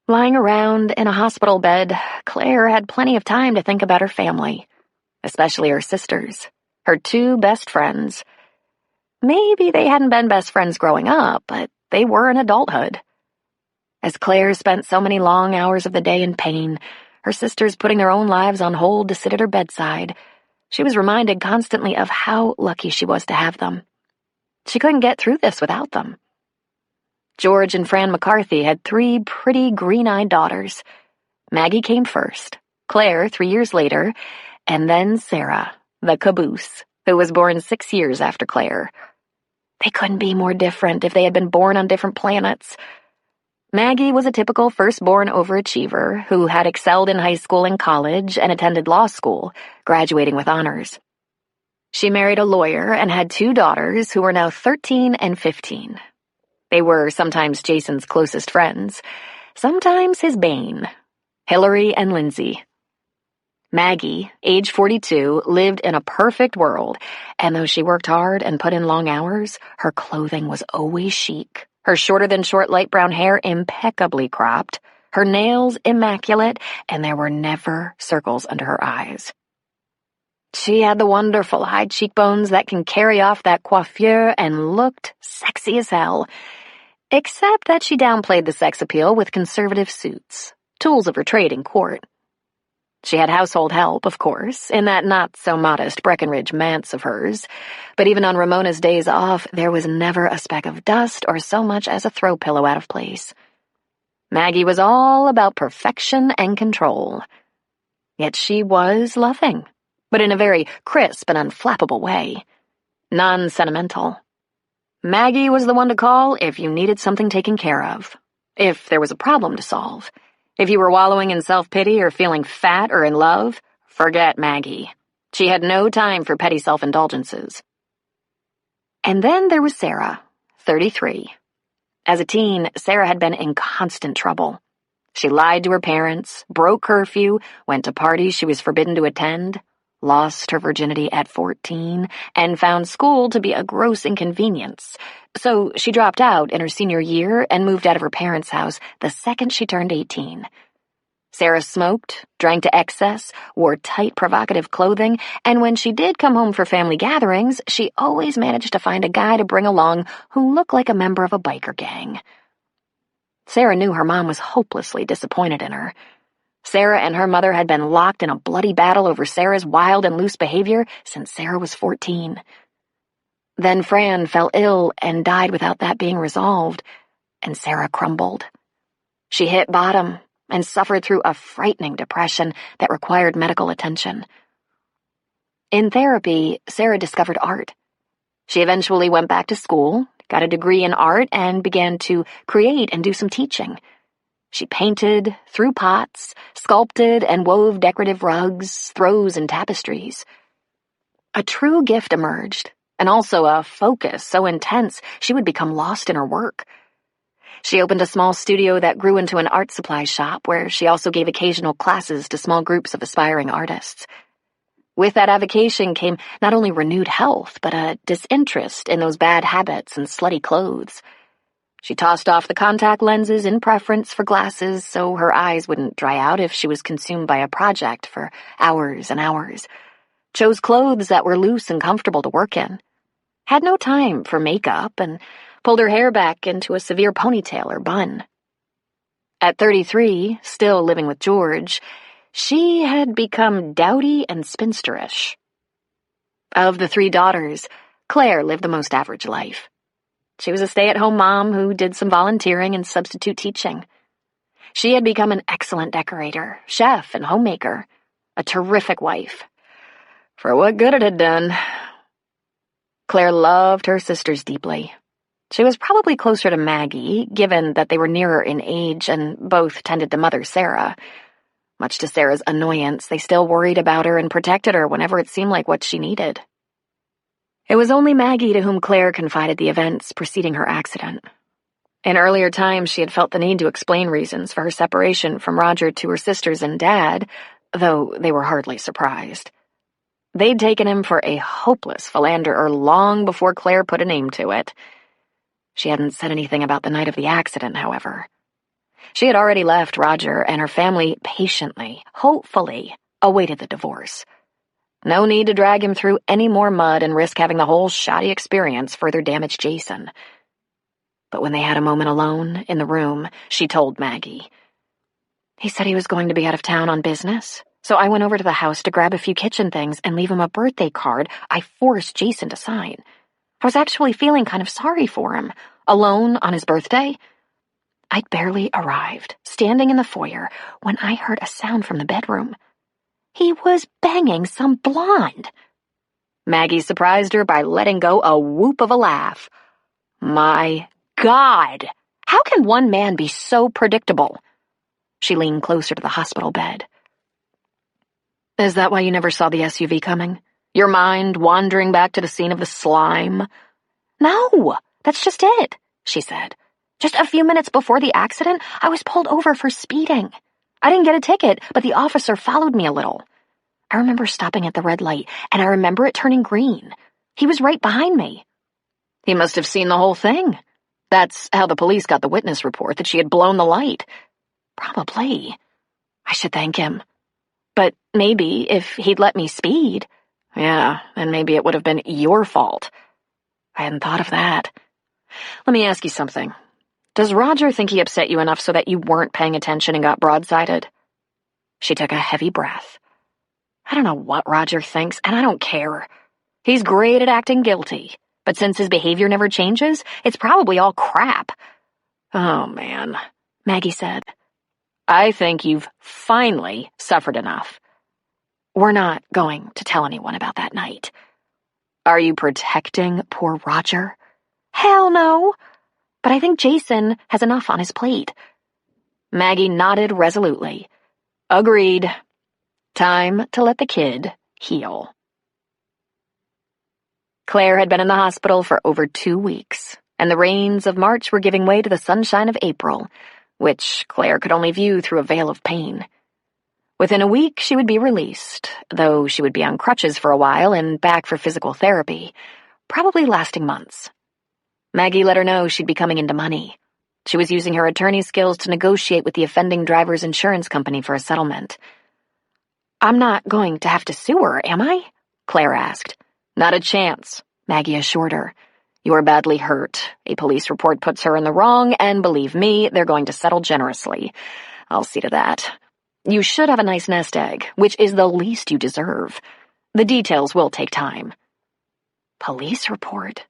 Lying around in a hospital bed, Claire had plenty of time to think about her family, especially her sisters, her 2 best friends. Maybe they hadn't been best friends growing up, but they were in adulthood. As Claire spent so many long hours of the day in pain, her sisters putting their own lives on hold to sit at her bedside, she was reminded constantly of how lucky she was to have them. She couldn't get through this without them. George and Fran McCarthy had 3 pretty green-eyed daughters. Maggie came first, Claire 3 years later, and then Sarah, the caboose, who was born 6 years after Claire. They couldn't be more different if they had been born on different planets. Maggie was a typical firstborn overachiever who had excelled in high school and college and attended law school, graduating with honors. She married a lawyer and had 2 daughters who were now 13 and 15. They were sometimes Jason's closest friends, sometimes his bane, Hillary and Lindsay. Maggie, age 42, lived in a perfect world, and though she worked hard and put in long hours, her clothing was always chic, her shorter-than-short light brown hair impeccably cropped, her nails immaculate, and there were never circles under her eyes. She had the wonderful high cheekbones that can carry off that coiffure and looked sexy as hell. Except that she downplayed the sex appeal with conservative suits, tools of her trade in court. She had household help, of course, in that not-so-modest Breckenridge manse of hers, but even on Ramona's days off, there was never a speck of dust or so much as a throw pillow out of place. Maggie was all about perfection and control. Yet she was loving, but in a very crisp and unflappable way. Non-sentimental. Maggie was the one to call if you needed something taken care of, if there was a problem to solve. If you were wallowing in self-pity or feeling fat or in love, forget Maggie. She had no time for petty self-indulgences. And then there was Sarah, 33. As a teen, Sarah had been in constant trouble. She lied to her parents, broke curfew, went to parties she was forbidden to attend, lost her virginity at 14, and found school to be a gross inconvenience. So she dropped out in her senior year and moved out of her parents' house the second she turned 18. Sarah smoked, drank to excess, wore tight, provocative clothing, and when she did come home for family gatherings, she always managed to find a guy to bring along who looked like a member of a biker gang. Sarah knew her mom was hopelessly disappointed in her. Sarah and her mother had been locked in a bloody battle over Sarah's wild and loose behavior since Sarah was 14. Then Fran fell ill and died without that being resolved, and Sarah crumbled. She hit bottom and suffered through a frightening depression that required medical attention. In therapy, Sarah discovered art. She eventually went back to school, got a degree in art, and began to create and do some teaching. She painted, threw pots, sculpted, and wove decorative rugs, throws, and tapestries. A true gift emerged, and also a focus so intense she would become lost in her work. She opened a small studio that grew into an art supply shop where she also gave occasional classes to small groups of aspiring artists. With that avocation came not only renewed health, but a disinterest in those bad habits and slutty clothes. She tossed off the contact lenses in preference for glasses so her eyes wouldn't dry out if she was consumed by a project for hours and hours. Chose clothes that were loose and comfortable to work in. Had no time for makeup and pulled her hair back into a severe ponytail or bun. At 33, still living with George, she had become dowdy and spinsterish. Of the 3 daughters, Claire lived the most average life. She was a stay-at-home mom who did some volunteering and substitute teaching. She had become an excellent decorator, chef, and homemaker, a terrific wife. For what good it had done. Claire loved her sisters deeply. She was probably closer to Maggie, given that they were nearer in age and both tended to mother Sarah. Much to Sarah's annoyance, they still worried about her and protected her whenever it seemed like what she needed. It was only Maggie to whom Claire confided the events preceding her accident. In earlier times, she had felt the need to explain reasons for her separation from Roger to her sisters and Dad, though they were hardly surprised. They'd taken him for a hopeless philanderer long before Claire put a name to it. She hadn't said anything about the night of the accident, however. She had already left Roger, and her family patiently, hopefully, awaited the divorce. No need to drag him through any more mud and risk having the whole shoddy experience further damage Jason. But when they had a moment alone in the room, she told Maggie. He said he was going to be out of town on business, so I went over to the house to grab a few kitchen things and leave him a birthday card I forced Jason to sign. I was actually feeling kind of sorry for him, alone on his birthday. I'd barely arrived, standing in the foyer, when I heard a sound from the bedroom. He was banging some blonde. Maggie surprised her by letting go a whoop of a laugh. My God! How can one man be so predictable? She leaned closer to the hospital bed. Is that why you never saw the SUV coming? Your mind wandering back to the scene of the slime? No, that's just it, she said. Just a few minutes before the accident, I was pulled over for speeding. I didn't get a ticket, but the officer followed me a little. I remember stopping at the red light, and I remember it turning green. He was right behind me. He must have seen the whole thing. That's how the police got the witness report that she had blown the light. Probably. I should thank him. But maybe if he'd let me speed, then maybe it would have been your fault. I hadn't thought of that. Let me ask you something. Does Roger think he upset you enough so that you weren't paying attention and got broadsided? She took a heavy breath. I don't know what Roger thinks, and I don't care. He's great at acting guilty, but since his behavior never changes, it's probably all crap. Oh, man, Maggie said. I think you've finally suffered enough. We're not going to tell anyone about that night. Are you protecting poor Roger? Hell no. But I think Jason has enough on his plate. Maggie nodded resolutely. Agreed. Time to let the kid heal. Claire had been in the hospital for over 2 weeks, and the rains of March were giving way to the sunshine of April, which Claire could only view through a veil of pain. Within a week, she would be released, though she would be on crutches for a while and back for physical therapy, probably lasting months. Maggie let her know she'd be coming into money. She was using her attorney skills to negotiate with the offending driver's insurance company for a settlement. I'm not going to have to sue her, am I? Claire asked. Not a chance, Maggie assured her. You're badly hurt. A police report puts her in the wrong, and believe me, they're going to settle generously. I'll see to that. You should have a nice nest egg, which is the least you deserve. The details will take time. Police report?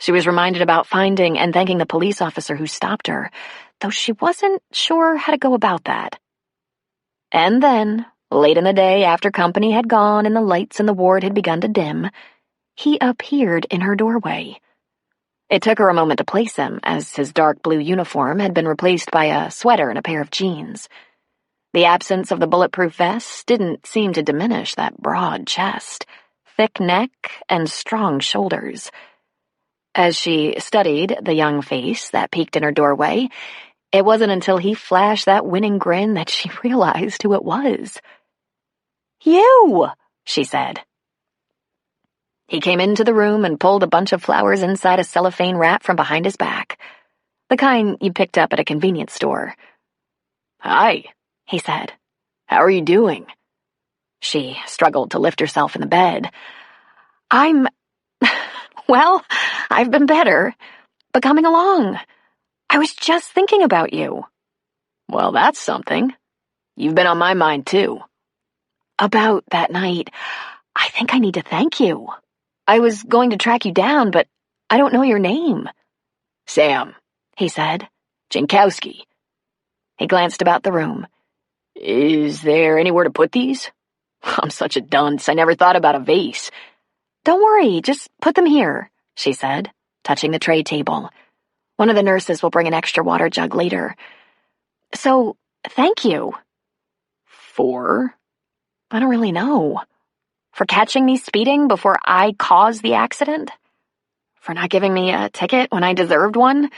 She was reminded about finding and thanking the police officer who stopped her, though she wasn't sure how to go about that. And then, late in the day after company had gone and the lights in the ward had begun to dim, he appeared in her doorway. It took her a moment to place him, as his dark blue uniform had been replaced by a sweater and a pair of jeans. The absence of the bulletproof vest didn't seem to diminish that broad chest, thick neck, and strong shoulders. As she studied the young face that peeked in her doorway, it wasn't until he flashed that winning grin that she realized who it was. You, she said. He came into the room and pulled a bunch of flowers inside a cellophane wrap from behind his back, the kind you picked up at a convenience store. Hi, he said. How are you doing? She struggled to lift herself in the bed. Well, I've been better, but coming along. I was just thinking about you. Well, that's something. You've been on my mind, too. About that night, I think I need to thank you. I was going to track you down, but I don't know your name. Sam, he said. Jankowski. He glanced about the room. Is there anywhere to put these? I'm such a dunce, I never thought about a vase. Don't worry, just put them here, she said, touching the tray table. One of the nurses will bring an extra water jug later. So, thank you. For? I don't really know. For catching me speeding before I caused the accident? For not giving me a ticket when I deserved one?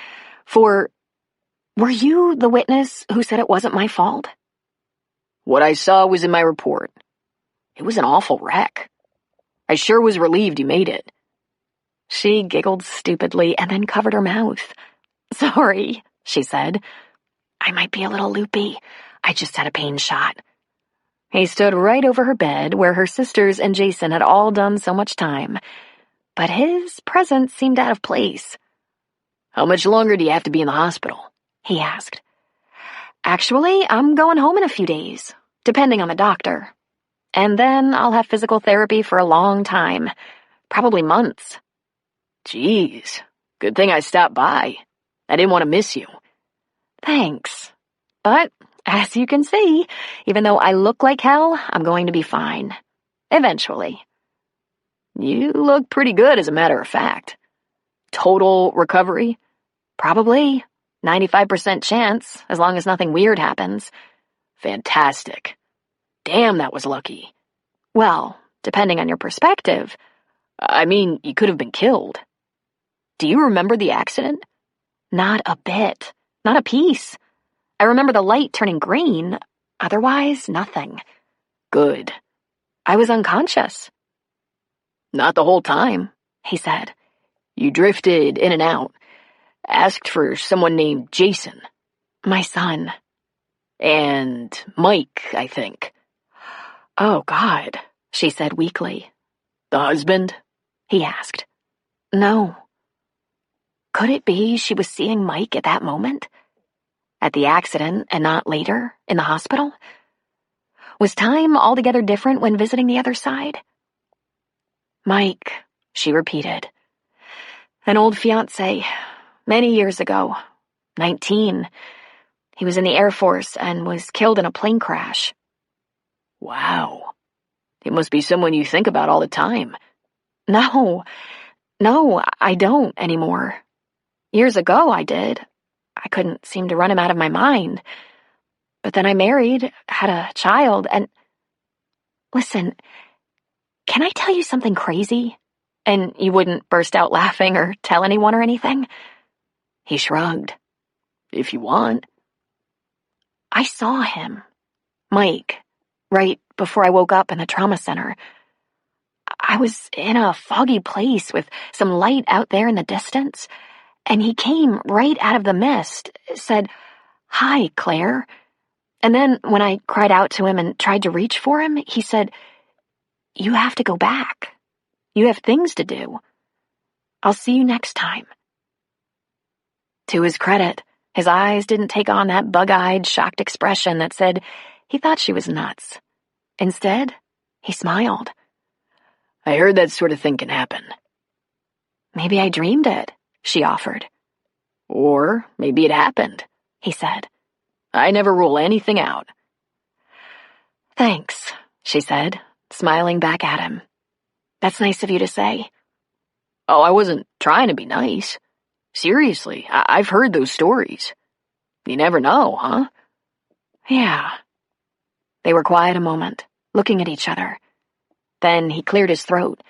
Were you the witness who said it wasn't my fault? What I saw was in my report. It was an awful wreck. I sure was relieved you made it. She giggled stupidly and then covered her mouth. Sorry, she said. I might be a little loopy. I just had a pain shot. He stood right over her bed where her sisters and Jason had all done so much time, but his presence seemed out of place. How much longer do you have to be in the hospital? He asked. Actually, I'm going home in a few days, depending on the doctor. And then I'll have physical therapy for a long time, probably months. Jeez, good thing I stopped by. I didn't want to miss you. Thanks. But, as you can see, even though I look like hell, I'm going to be fine. Eventually. You look pretty good, as a matter of fact. Total recovery? Probably. 95% chance, as long as nothing weird happens. Fantastic. Damn, that was lucky. Well, depending on your perspective. I mean, you could have been killed. Do you remember the accident? Not a bit. Not a piece. I remember the light turning green. Otherwise, nothing. Good. I was unconscious. Not the whole time, he said. You drifted in and out. Asked for someone named Jason. My son. And Mike, I think. Oh, God, she said weakly. The husband? He asked. No. Could it be she was seeing Mike at that moment? At the accident and not later, in the hospital? Was time altogether different when visiting the other side? Mike, she repeated. An old fiancé, many years ago, 19. He was in the Air Force and was killed in a plane crash. Wow. It must be someone you think about all the time. No, I don't anymore. Years ago I did. I couldn't seem to run him out of my mind. But then I married, had a child, and... Listen, can I tell you something crazy? And you wouldn't burst out laughing or tell anyone or anything? He shrugged. If you want. I saw him, Mike, right before I woke up in the trauma center. I was in a foggy place with some light out there in the distance, and he came right out of the mist, said, "Hi, Claire." And then when I cried out to him and tried to reach for him, he said, "You have to go back. You have things to do. I'll see you next time." To his credit, his eyes didn't take on that bug-eyed, shocked expression that said he thought she was nuts. Instead, he smiled. I heard that sort of thing can happen. Maybe I dreamed it, she offered. Or maybe it happened, he said. I never rule anything out. Thanks, she said, smiling back at him. That's nice of you to say. Oh, I wasn't trying to be nice. Seriously, I've heard those stories. You never know, huh? Yeah. They were quiet a moment, looking at each other. Then he cleared his throat.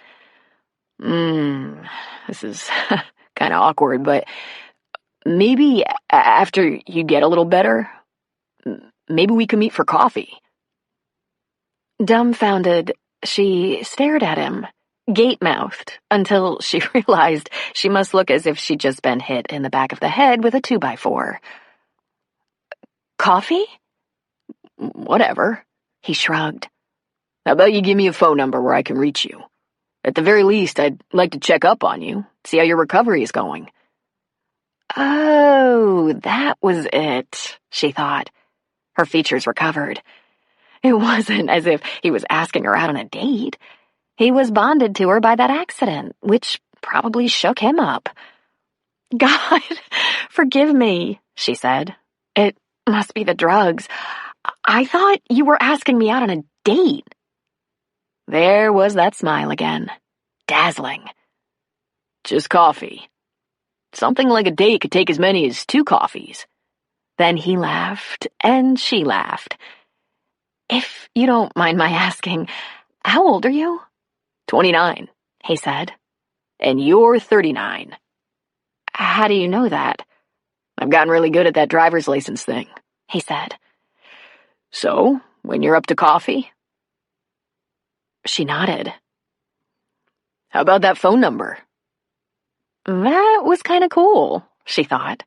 This is kind of awkward, but maybe after you get a little better, maybe we can meet for coffee. Dumbfounded, she stared at him, gate-mouthed, until she realized she must look as if she'd just been hit in the back of the head with a 2x4. Coffee? Whatever, he shrugged. How about you give me a phone number where I can reach you? At the very least, I'd like to check up on you, see how your recovery is going. Oh, that was it, she thought. Her features recovered. It wasn't as if he was asking her out on a date. He was bonded to her by that accident, which probably shook him up. God, forgive me, she said. It must be the drugs. I thought you were asking me out on a date. There was that smile again. Dazzling. Just coffee. Something like a date could take as many as 2 coffees. Then he laughed, and she laughed. If you don't mind my asking, how old are you? 29, he said. And you're 39. How do you know that? I've gotten really good at that driver's license thing, he said. So, when you're up to coffee? She nodded. How about that phone number? That was kind of cool, she thought.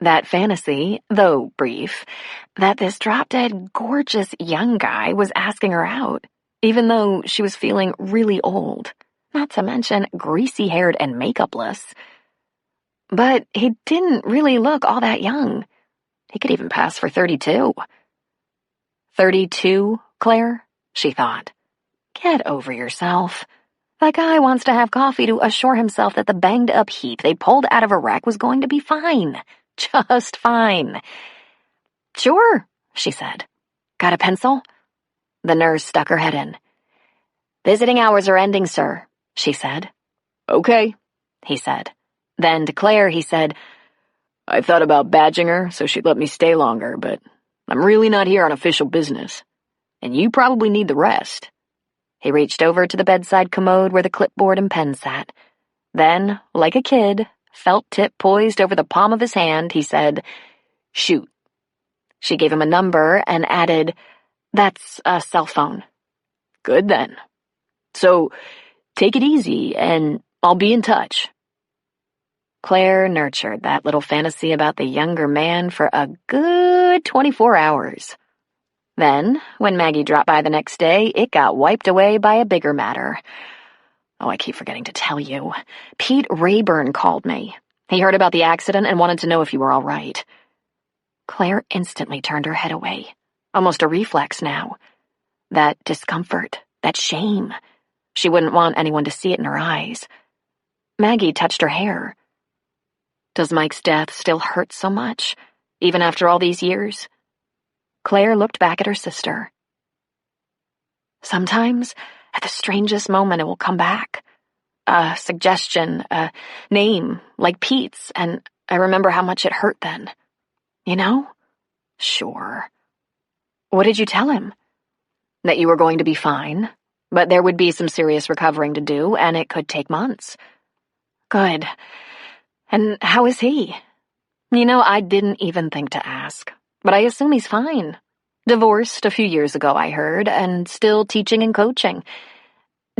That fantasy, though brief, that this drop-dead gorgeous young guy was asking her out, even though she was feeling really old, not to mention greasy-haired and makeupless. But he didn't really look all that young. He could even pass for 32. 32, Claire? She thought. Get over yourself. That guy wants to have coffee to assure himself that the banged-up heap they pulled out of a wreck was going to be fine. Just fine. Sure, she said. Got a pencil? The nurse stuck her head in. Visiting hours are ending, sir, she said. Okay, he said. Then to Claire, he said, I thought about badging her so she'd let me stay longer, but I'm really not here on official business. And you probably need the rest. He reached over to the bedside commode where the clipboard and pen sat. Then, like a kid, felt tip poised over the palm of his hand, he said, Shoot. She gave him a number and added, That's a cell phone. Good then. So, take it easy and I'll be in touch. Claire nurtured that little fantasy about the younger man for a good 24 hours. Then, when Maggie dropped by the next day, it got wiped away by a bigger matter. Oh, I keep forgetting to tell you. Pete Rayburn called me. He heard about the accident and wanted to know if you were all right." Claire instantly turned her head away, almost a reflex now. That discomfort, that shame. She wouldn't want anyone to see it in her eyes. Maggie touched her hair. "Does Mike's death still hurt so much, even after all these years?" Claire looked back at her sister. "Sometimes, at the strangest moment, it will come back. A suggestion, a name, like Pete's, and I remember how much it hurt then. You know?" "Sure." "What did you tell him?" "That you were going to be fine, but there would be some serious recovering to do, and it could take months." "Good. And how is he?" I didn't even think to ask, but I assume he's fine. Divorced a few years ago, I heard, and still teaching and coaching.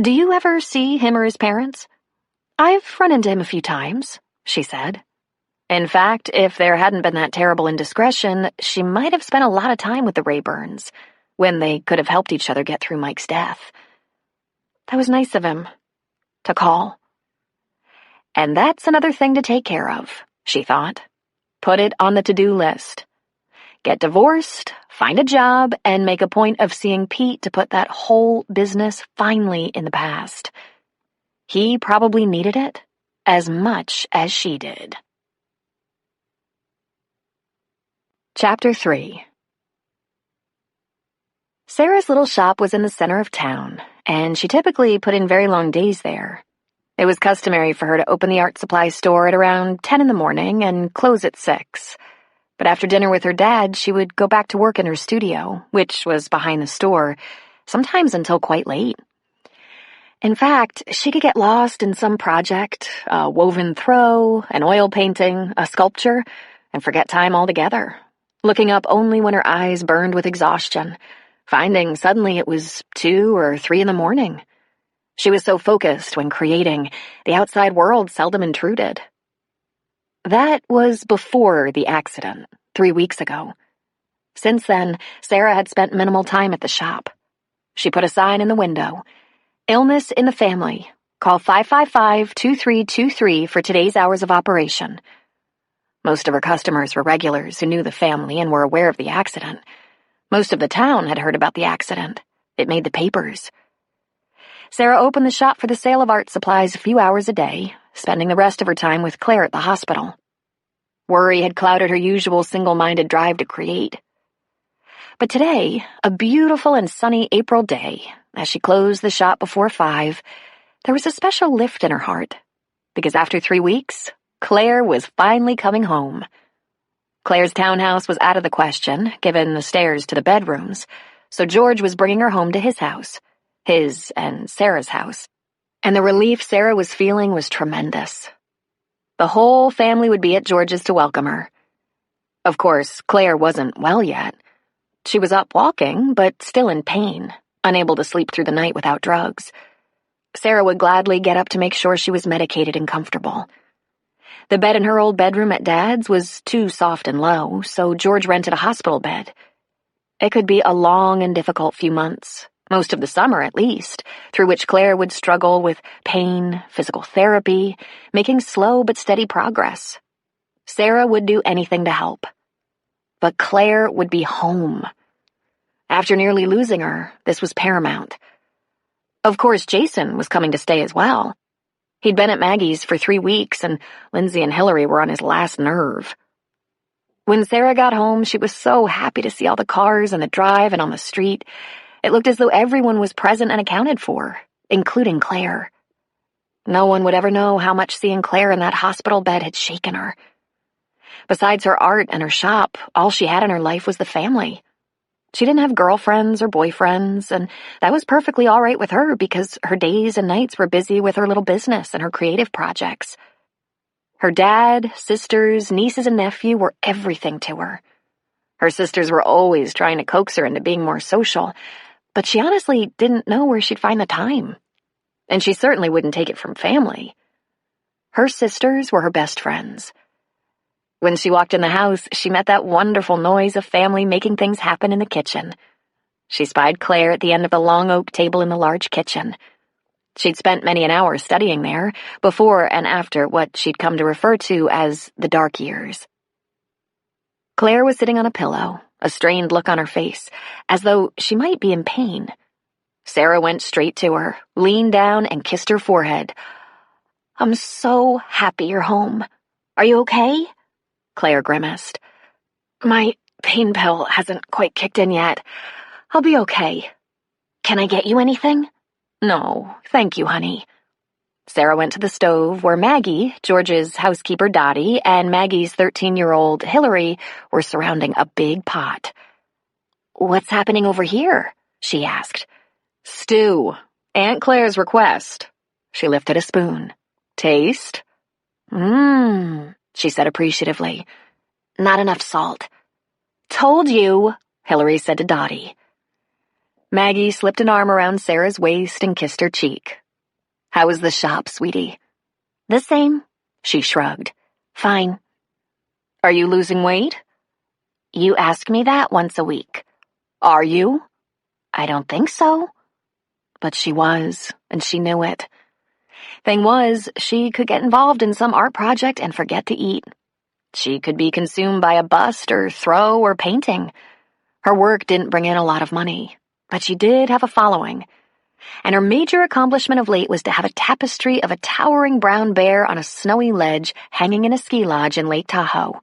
Do you ever see him or his parents?" "I've run into him a few times," she said. In fact, if there hadn't been that terrible indiscretion, she might have spent a lot of time with the Rayburns, when they could have helped each other get through Mike's death. That was nice of him, to call. And that's another thing to take care of, she thought. Put it on the to-do list. Get divorced, find a job, and make a point of seeing Pete to put that whole business finally in the past. He probably needed it as much as she did. Chapter 3. Sarah's little shop was in the center of town, and she typically put in very long days there. It was customary for her to open the art supply store at around 10 in the morning and close at 6. But after dinner with her dad, she would go back to work in her studio, which was behind the store, sometimes until quite late. In fact, she could get lost in some project, a woven throw, an oil painting, a sculpture, and forget time altogether, looking up only when her eyes burned with exhaustion, finding suddenly it was 2 or 3 in the morning. She was so focused when creating, the outside world seldom intruded. That was before the accident, 3 weeks ago. Since then, Sarah had spent minimal time at the shop. She put a sign in the window, "Illness in the family. Call 555-2323 for today's hours of operation." Most of her customers were regulars who knew the family and were aware of the accident. Most of the town had heard about the accident. It made the papers. Sarah opened the shop for the sale of art supplies a few hours a day, spending the rest of her time with Claire at the hospital. Worry had clouded her usual single-minded drive to create. But today, a beautiful and sunny April day, as she closed the shop before 5, there was a special lift in her heart, because after 3 weeks, Claire was finally coming home. Claire's townhouse was out of the question, given the stairs to the bedrooms, so George was bringing her home to his house, his and Sarah's house, and the relief Sarah was feeling was tremendous. The whole family would be at George's to welcome her. Of course, Claire wasn't well yet. She was up walking, but still in pain, unable to sleep through the night without drugs. Sarah would gladly get up to make sure she was medicated and comfortable. The bed in her old bedroom at Dad's was too soft and low, so George rented a hospital bed. It could be a long and difficult few months, most of the summer at least, through which Claire would struggle with pain, physical therapy, making slow but steady progress. Sarah would do anything to help. But Claire would be home. After nearly losing her, this was paramount. Of course, Jason was coming to stay as well. He'd been at Maggie's for 3 weeks, and Lindsay and Hillary were on his last nerve. When Sarah got home, she was so happy to see all the cars in the drive and on the street. It looked as though everyone was present and accounted for, including Claire. No one would ever know how much seeing Claire in that hospital bed had shaken her. Besides her art and her shop, all she had in her life was the family. She didn't have girlfriends or boyfriends, and that was perfectly all right with her because her days and nights were busy with her little business and her creative projects. Her dad, sisters, nieces, and nephew were everything to her. Her sisters were always trying to coax her into being more social, but she honestly didn't know where she'd find the time. And she certainly wouldn't take it from family. Her sisters were her best friends. When she walked in the house, she met that wonderful noise of family making things happen in the kitchen. She spied Claire at the end of the long oak table in the large kitchen. She'd spent many an hour studying there, before and after what she'd come to refer to as the dark years. Claire was sitting on a pillow, a strained look on her face, as though she might be in pain. Sarah went straight to her, leaned down, and kissed her forehead. "I'm so happy you're home. Are you okay?" Claire grimaced. "My pain pill hasn't quite kicked in yet. I'll be okay. Can I get you anything?" "No, thank you, honey." Sarah went to the stove where Maggie, George's housekeeper Dottie, and Maggie's 13-year-old Hillary were surrounding a big pot. "What's happening over here?" she asked. "Stew. Aunt Claire's request." She lifted a spoon. "Taste?" She said appreciatively. "Not enough salt." "Told you," Hillary said to Dottie. Maggie slipped an arm around Sarah's waist and kissed her cheek. "How was the shop, sweetie?" "The same," she shrugged. "Fine." "Are you losing weight?" "You ask me that once a week." "Are you?" "I don't think so." But she was, and she knew it. Thing was, she could get involved in some art project and forget to eat. She could be consumed by a bust or throw or painting. Her work didn't bring in a lot of money, but she did have a following. And her major accomplishment of late was to have a tapestry of a towering brown bear on a snowy ledge hanging in a ski lodge in Lake Tahoe.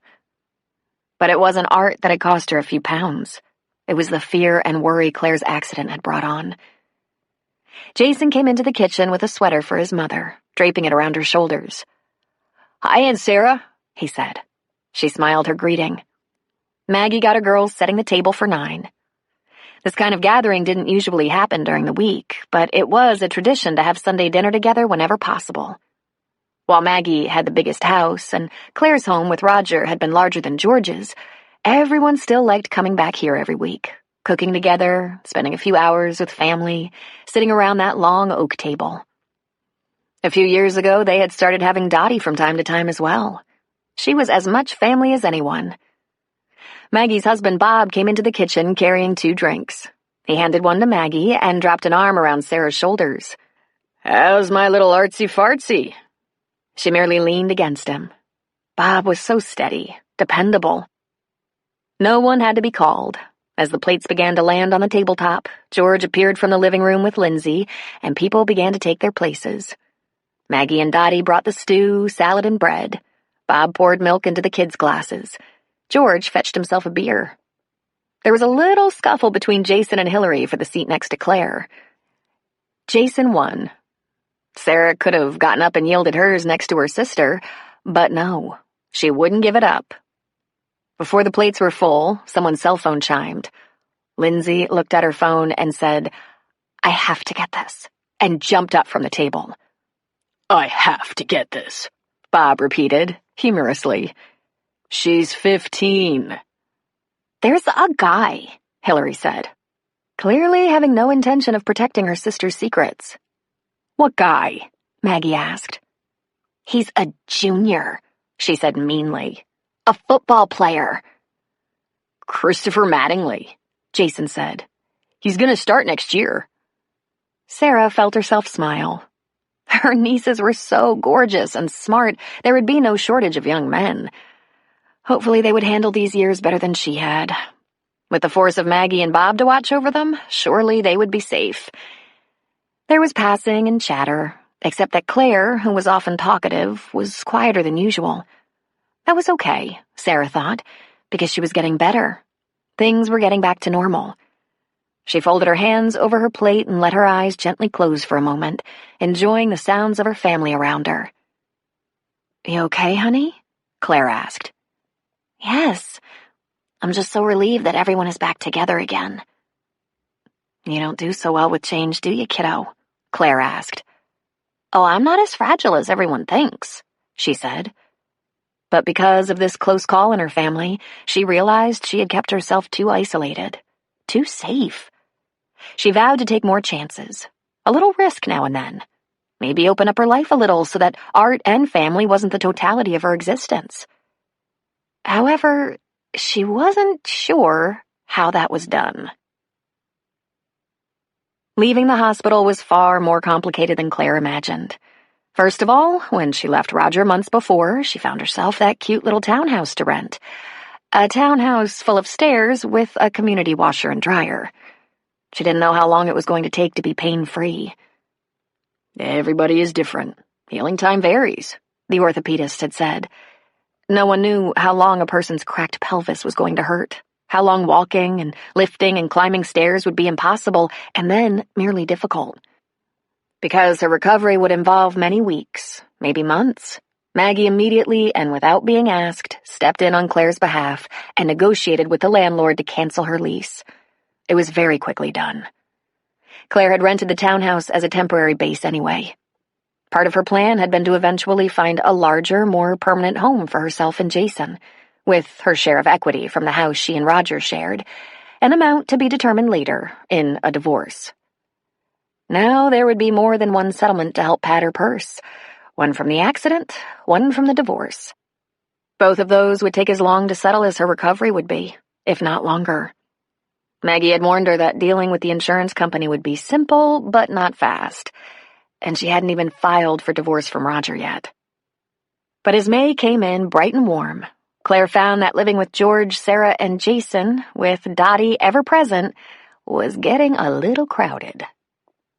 But it wasn't art that had cost her a few pounds. It was the fear and worry Claire's accident had brought on. Jason came into the kitchen with a sweater for his mother, draping it around her shoulders. "Hi, Aunt Sarah," he said. She smiled her greeting. Maggie got her girls setting the table for 9. This kind of gathering didn't usually happen during the week, but it was a tradition to have Sunday dinner together whenever possible. While Maggie had the biggest house, and Claire's home with Roger had been larger than George's, everyone still liked coming back here every week, cooking together, spending a few hours with family, sitting around that long oak table. A few years ago, they had started having Dottie from time to time as well. She was as much family as anyone. Maggie's husband Bob came into the kitchen carrying 2 drinks. He handed one to Maggie and dropped an arm around Sarah's shoulders. "How's my little artsy-fartsy?" She merely leaned against him. Bob was so steady, dependable. No one had to be called. As the plates began to land on the tabletop, George appeared from the living room with Lindsay, and people began to take their places. Maggie and Dottie brought the stew, salad, and bread. Bob poured milk into the kids' glasses. George fetched himself a beer. There was a little scuffle between Jason and Hillary for the seat next to Claire. Jason won. Sarah could have gotten up and yielded hers next to her sister, but no, she wouldn't give it up. Before the plates were full, someone's cell phone chimed. Lindsay looked at her phone and said, "I have to get this," and jumped up from the table. "I have to get this," Bob repeated, humorously. "She's 15. "There's a guy," Hillary said, clearly having no intention of protecting her sister's secrets. "What guy?" Maggie asked. "He's a junior," she said meanly. "A football player." "Christopher Mattingly," Jason said. "He's gonna start next year." Sarah felt herself smile. Her nieces were so gorgeous and smart, there would be no shortage of young men. Hopefully they would handle these years better than she had. With the force of Maggie and Bob to watch over them, surely they would be safe. There was passing and chatter, except that Claire, who was often talkative, was quieter than usual. That was okay, Sarah thought, because she was getting better. Things were getting back to normal. She folded her hands over her plate and let her eyes gently close for a moment, enjoying the sounds of her family around her. "You okay, honey?" Claire asked. "Yes. I'm just so relieved that everyone is back together again." "You don't do so well with change, do you, kiddo?" Claire asked. "Oh, I'm not as fragile as everyone thinks," she said. But because of this close call in her family, she realized she had kept herself too isolated, too safe. She vowed to take more chances, a little risk now and then. Maybe open up her life a little so that art and family wasn't the totality of her existence. However, she wasn't sure how that was done. Leaving the hospital was far more complicated than Claire imagined. First of all, when she left Roger months before, she found herself that cute little townhouse to rent. A townhouse full of stairs with a community washer and dryer. She didn't know how long it was going to take to be pain-free. Everybody is different. Healing time varies, the orthopedist had said. No one knew how long a person's cracked pelvis was going to hurt, how long walking and lifting and climbing stairs would be impossible and then merely difficult. Because her recovery would involve many weeks, maybe months, Maggie immediately and without being asked stepped in on Claire's behalf and negotiated with the landlord to cancel her lease. It was very quickly done. Claire had rented the townhouse as a temporary base anyway. Part of her plan had been to eventually find a larger, more permanent home for herself and Jason, with her share of equity from the house she and Roger shared, an amount to be determined later in a divorce. Now there would be more than one settlement to help pad her purse, one from the accident, one from the divorce. Both of those would take as long to settle as her recovery would be, if not longer. Maggie had warned her that dealing with the insurance company would be simple, but not fast, and she hadn't even filed for divorce from Roger yet. But as May came in bright and warm, Claire found that living with George, Sarah, and Jason, with Dottie ever present, was getting a little crowded.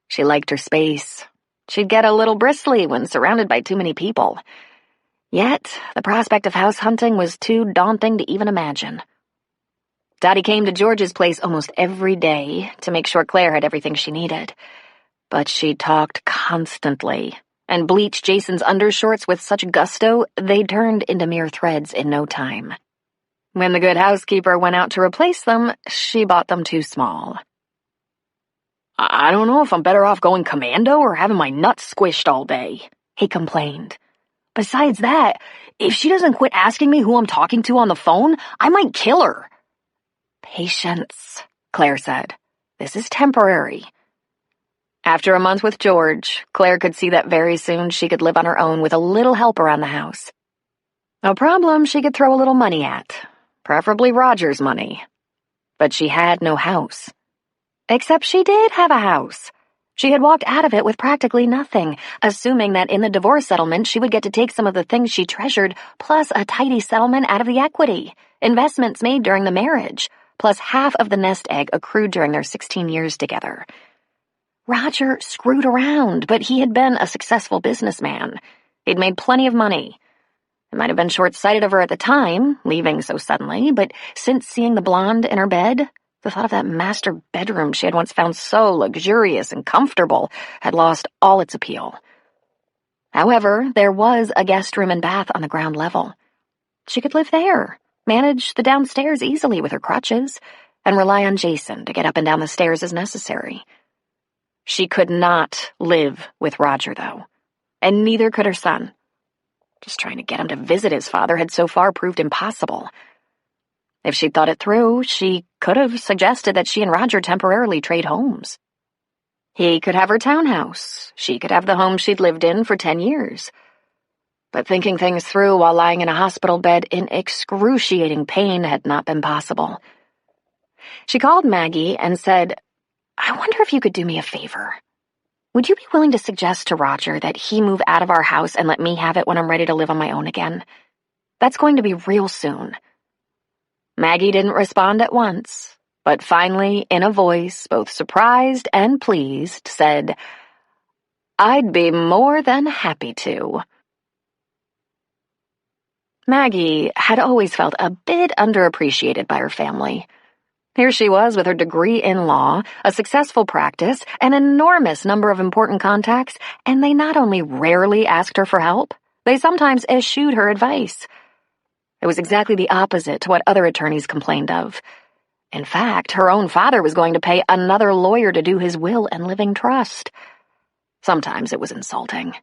She liked her space. She'd get a little bristly when surrounded by too many people. Yet, the prospect of house hunting was too daunting to even imagine. Dottie came to George's place almost every day to make sure Claire had everything she needed. But she talked constantly and bleached Jason's undershorts with such gusto they turned into mere threads in no time. When the good housekeeper went out to replace them, she bought them too small. I don't know if I'm better off going commando or having my nuts squished all day, he complained. Besides that, if she doesn't quit asking me who I'm talking to on the phone, I might kill her. Patience, Claire said. This is temporary. After a month with George, Claire could see that very soon she could live on her own with a little help around the house. A problem she could throw a little money at, preferably Roger's money. But she had no house. Except she did have a house. She had walked out of it with practically nothing, assuming that in the divorce settlement she would get to take some of the things she treasured, plus a tidy settlement out of the equity, investments made during the marriage, plus half of the nest egg accrued during their 16 years together. Roger screwed around, but he had been a successful businessman. He'd made plenty of money. It might have been short-sighted of her at the time, leaving so suddenly, but since seeing the blonde in her bed, the thought of that master bedroom she had once found so luxurious and comfortable had lost all its appeal. However, there was a guest room and bath on the ground level. She could live there, manage the downstairs easily with her crutches, and rely on Jason to get up and down the stairs as necessary. She could not live with Roger, though, and neither could her son. Just trying to get him to visit his father had so far proved impossible. If she'd thought it through, she could have suggested that she and Roger temporarily trade homes. He could have her townhouse. She could have the home she'd lived in for 10 years. But thinking things through while lying in a hospital bed in excruciating pain had not been possible. She called Maggie and said, "I wonder if you could do me a favor. Would you be willing to suggest to Roger that he move out of our house and let me have it when I'm ready to live on my own again? That's going to be real soon." Maggie didn't respond at once, but finally, in a voice both surprised and pleased, said, "I'd be more than happy to." Maggie had always felt a bit underappreciated by her family. Here she was with her degree in law, a successful practice, an enormous number of important contacts, and they not only rarely asked her for help, they sometimes eschewed her advice. It was exactly the opposite to what other attorneys complained of. In fact, her own father was going to pay another lawyer to do his will and living trust. Sometimes it was insulting.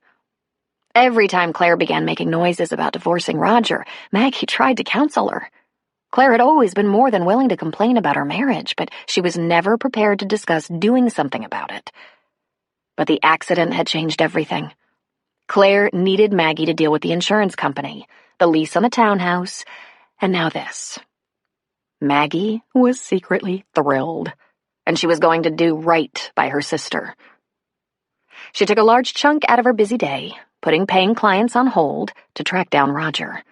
Every time Claire began making noises about divorcing Roger, Maggie tried to counsel her. Claire had always been more than willing to complain about her marriage, but she was never prepared to discuss doing something about it. But the accident had changed everything. Claire needed Maggie to deal with the insurance company, the lease on the townhouse, and now this. Maggie was secretly thrilled. and she was going to do right by her sister. She took a large chunk out of her busy day, putting paying clients on hold, to track down Roger.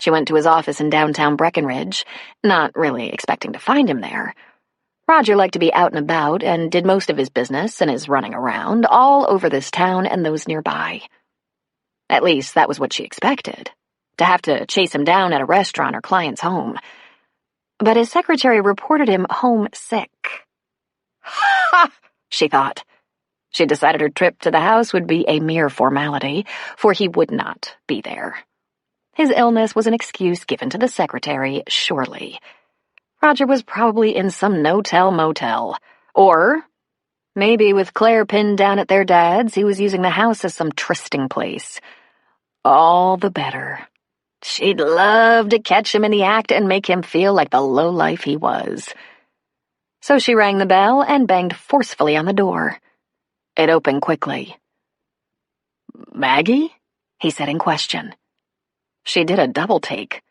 She went to his office in downtown Breckenridge, not really expecting to find him there. Roger liked to be out and about and did most of his business and his running around all over this town and those nearby. At least that was what she expected, to have to chase him down at a restaurant or client's home. But his secretary reported him home sick. Ha! She thought. She decided her trip to the house would be a mere formality, for he would not be there. His illness was an excuse given to the secretary, surely. Roger was probably in some no-tell motel. Or, maybe with Claire pinned down at their dad's, he was using the house as some trysting place. All the better. She'd love to catch him in the act and make him feel like the lowlife he was. So she rang the bell and banged forcefully on the door. It opened quickly. "Maggie?" he said in question. She did a double take.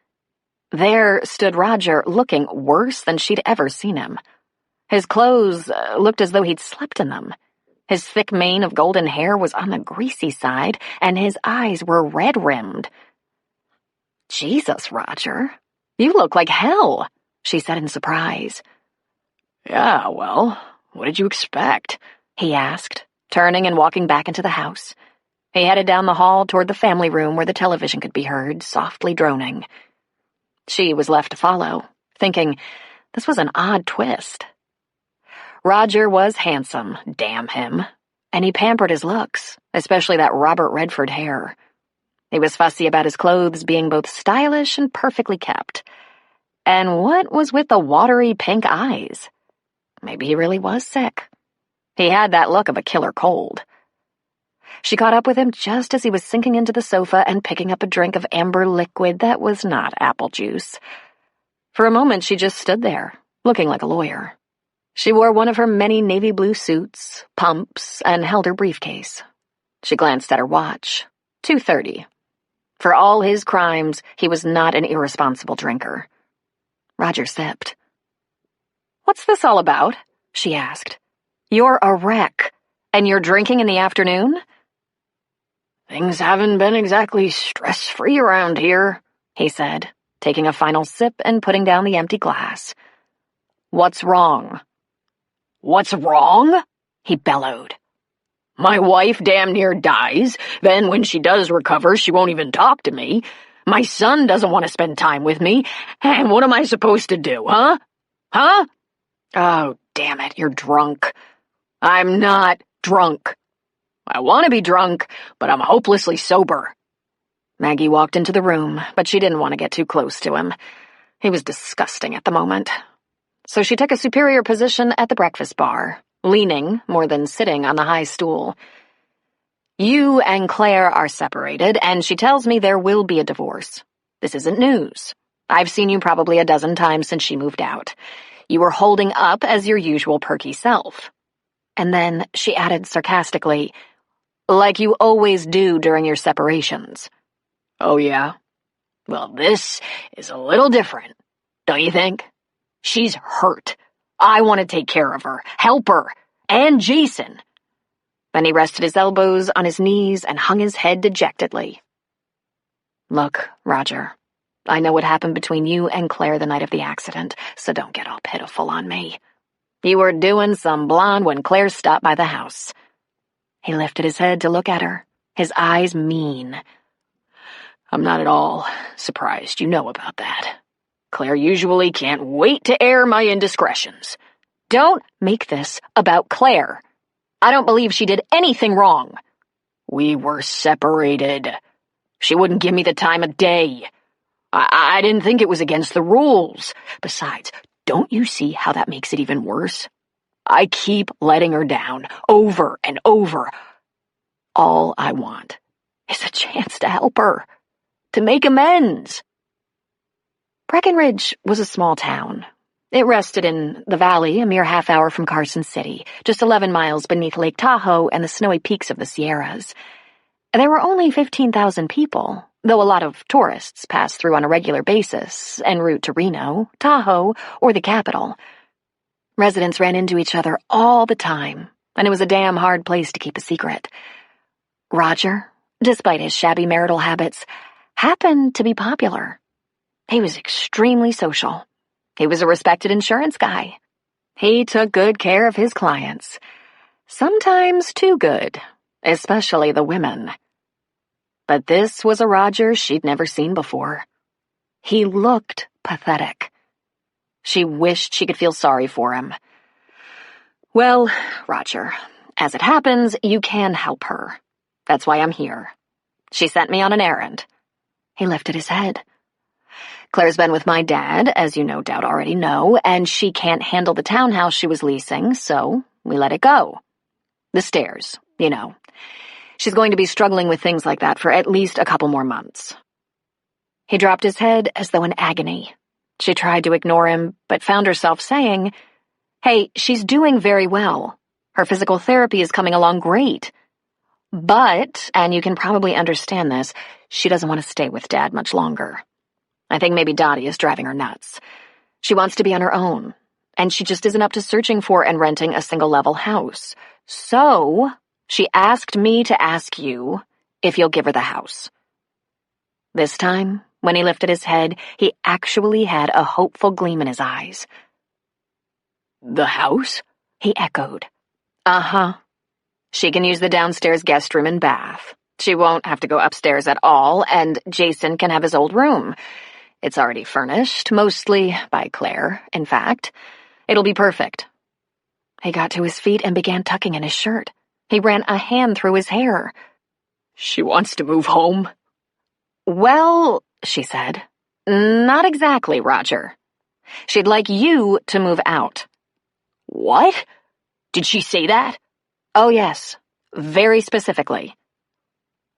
There stood Roger, looking worse than she'd ever seen him. His clothes looked as though he'd slept in them. His thick mane of golden hair was on the greasy side, and his eyes were red-rimmed. "Jesus, Roger, you look like hell," she said in surprise. "Yeah, well, what did you expect?" he asked, turning and walking back into the house. He headed down the hall toward the family room where the television could be heard, softly droning. She was left to follow, thinking this was an odd twist. Roger was handsome, damn him, and he pampered his looks, especially that Robert Redford hair. He was fussy about his clothes being both stylish and perfectly kept. And what was with the watery pink eyes? Maybe he really was sick. He had that look of a killer cold. She caught up with him just as he was sinking into the sofa and picking up a drink of amber liquid that was not apple juice. For a moment, she just stood there, looking like a lawyer. She wore one of her many navy blue suits, pumps, and held her briefcase. She glanced at her watch. 2:30. For all his crimes, he was not an irresponsible drinker. Roger sipped. "What's this all about?" she asked. "You're a wreck, and you're drinking in the afternoon?" "Things haven't been exactly stress-free around here," he said, taking a final sip and putting down the empty glass. "What's wrong?" "What's wrong?" he bellowed. "My wife damn near dies, then when she does recover, she won't even talk to me. My son doesn't want to spend time with me, and what am I supposed to do, huh? Huh? Oh, damn it, you're drunk. I'm not drunk. I want to be drunk, but I'm hopelessly sober." Maggie walked into the room, but she didn't want to get too close to him. He was disgusting at the moment. So she took a superior position at the breakfast bar, leaning more than sitting on the high stool. "You and Claire are separated, and she tells me there will be a divorce. This isn't news. I've seen you probably a dozen times since she moved out. You were holding up as your usual perky self." And then she added sarcastically, "Like you always do during your separations." "Oh, yeah? Well, this is a little different, don't you think? She's hurt. I want to take care of her, help her, and Jason." Then he rested his elbows on his knees and hung his head dejectedly. "Look, Roger, I know what happened between you and Claire the night of the accident, so don't get all pitiful on me. You were doing some blonde when Claire stopped by the house." He lifted his head to look at her, his eyes mean. "I'm not at all surprised you know about that. Claire usually can't wait to air my indiscretions. Don't make this about Claire. I don't believe she did anything wrong. We were separated. She wouldn't give me the time of day. I didn't think it was against the rules. Besides, don't you see how that makes it even worse? I keep letting her down, over and over. All I want is a chance to help her, to make amends." Breckenridge was a small town. It rested in the valley, a mere half-hour from Carson City, just 11 miles beneath Lake Tahoe and the snowy peaks of the Sierras. There were only 15,000 people, though a lot of tourists passed through on a regular basis en route to Reno, Tahoe, or the capital. Residents ran into each other all the time, and it was a damn hard place to keep a secret. Roger, despite his shabby marital habits, happened to be popular. He was extremely social. He was a respected insurance guy. He took good care of his clients. Sometimes too good, especially the women. But this was a Roger she'd never seen before. He looked pathetic. She wished she could feel sorry for him. Well, Roger, as it happens, you can help her. That's why I'm here. She sent me on an errand. He lifted his head. Claire's been with my dad, as you no doubt already know, and she can't handle the townhouse she was leasing, so we let it go. The stairs, you know. She's going to be struggling with things like that for at least a couple more months. He dropped his head as though in agony. She tried to ignore him, but found herself saying, "Hey, she's doing very well. Her physical therapy is coming along great. But, and you can probably understand this, she doesn't want to stay with Dad much longer. I think maybe Dottie is driving her nuts. She wants to be on her own, and she just isn't up to searching for and renting a single-level house. So, she asked me to ask you if you'll give her the house." This time, when he lifted his head, he actually had a hopeful gleam in his eyes. "The house?" he echoed. "Uh-huh. She can use the downstairs guest room and bath. She won't have to go upstairs at all, and Jason can have his old room. It's already furnished, mostly by Claire, in fact. It'll be perfect." He got to his feet and began tucking in his shirt. He ran a hand through his hair. "She wants to move home?" "Well," she said, "not exactly, Roger. She'd like you to move out." "What? Did she say that?" "Oh, yes. Very specifically."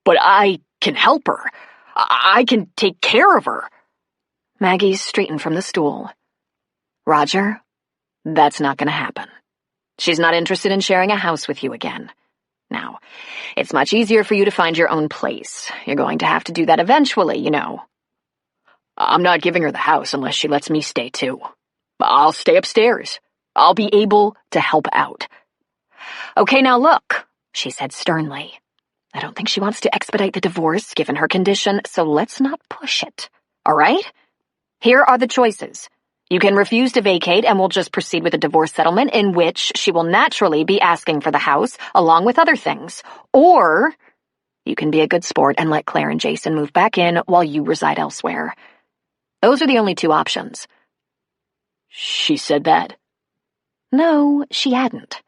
"But I can help her. I can take care of her." Maggie straightened from the stool. "Roger, that's not going to happen. She's not interested in sharing a house with you again. Now, it's much easier for you to find your own place. You're going to have to do that eventually, you know." "I'm not giving her the house unless she lets me stay too. I'll stay upstairs. I'll be able to help out." "Okay, now look," she said sternly. "I don't think she wants to expedite the divorce, given her condition, so let's not push it. All right? Here are the choices. You can refuse to vacate and we'll just proceed with a divorce settlement in which she will naturally be asking for the house, along with other things. Or you can be a good sport and let Claire and Jason move back in while you reside elsewhere. Those are the only two options." "She said that?" No, she hadn't.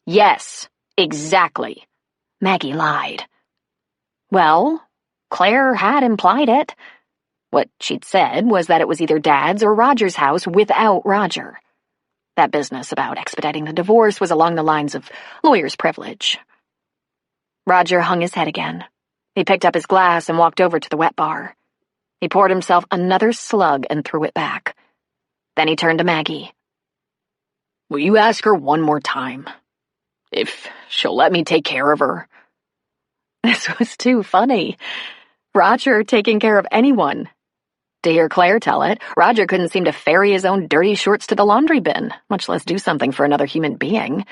"Yes, exactly." Maggie lied. Well, Claire had implied it. What she'd said was that it was either Dad's or Roger's house without Roger. That business about expediting the divorce was along the lines of lawyer's privilege. Roger hung his head again. He picked up his glass and walked over to the wet bar. He poured himself another slug and threw it back. Then he turned to Maggie. "Will you ask her one more time? If she'll let me take care of her?" This was too funny. Roger taking care of anyone. To hear Claire tell it, Roger couldn't seem to ferry his own dirty shorts to the laundry bin, much less do something for another human being.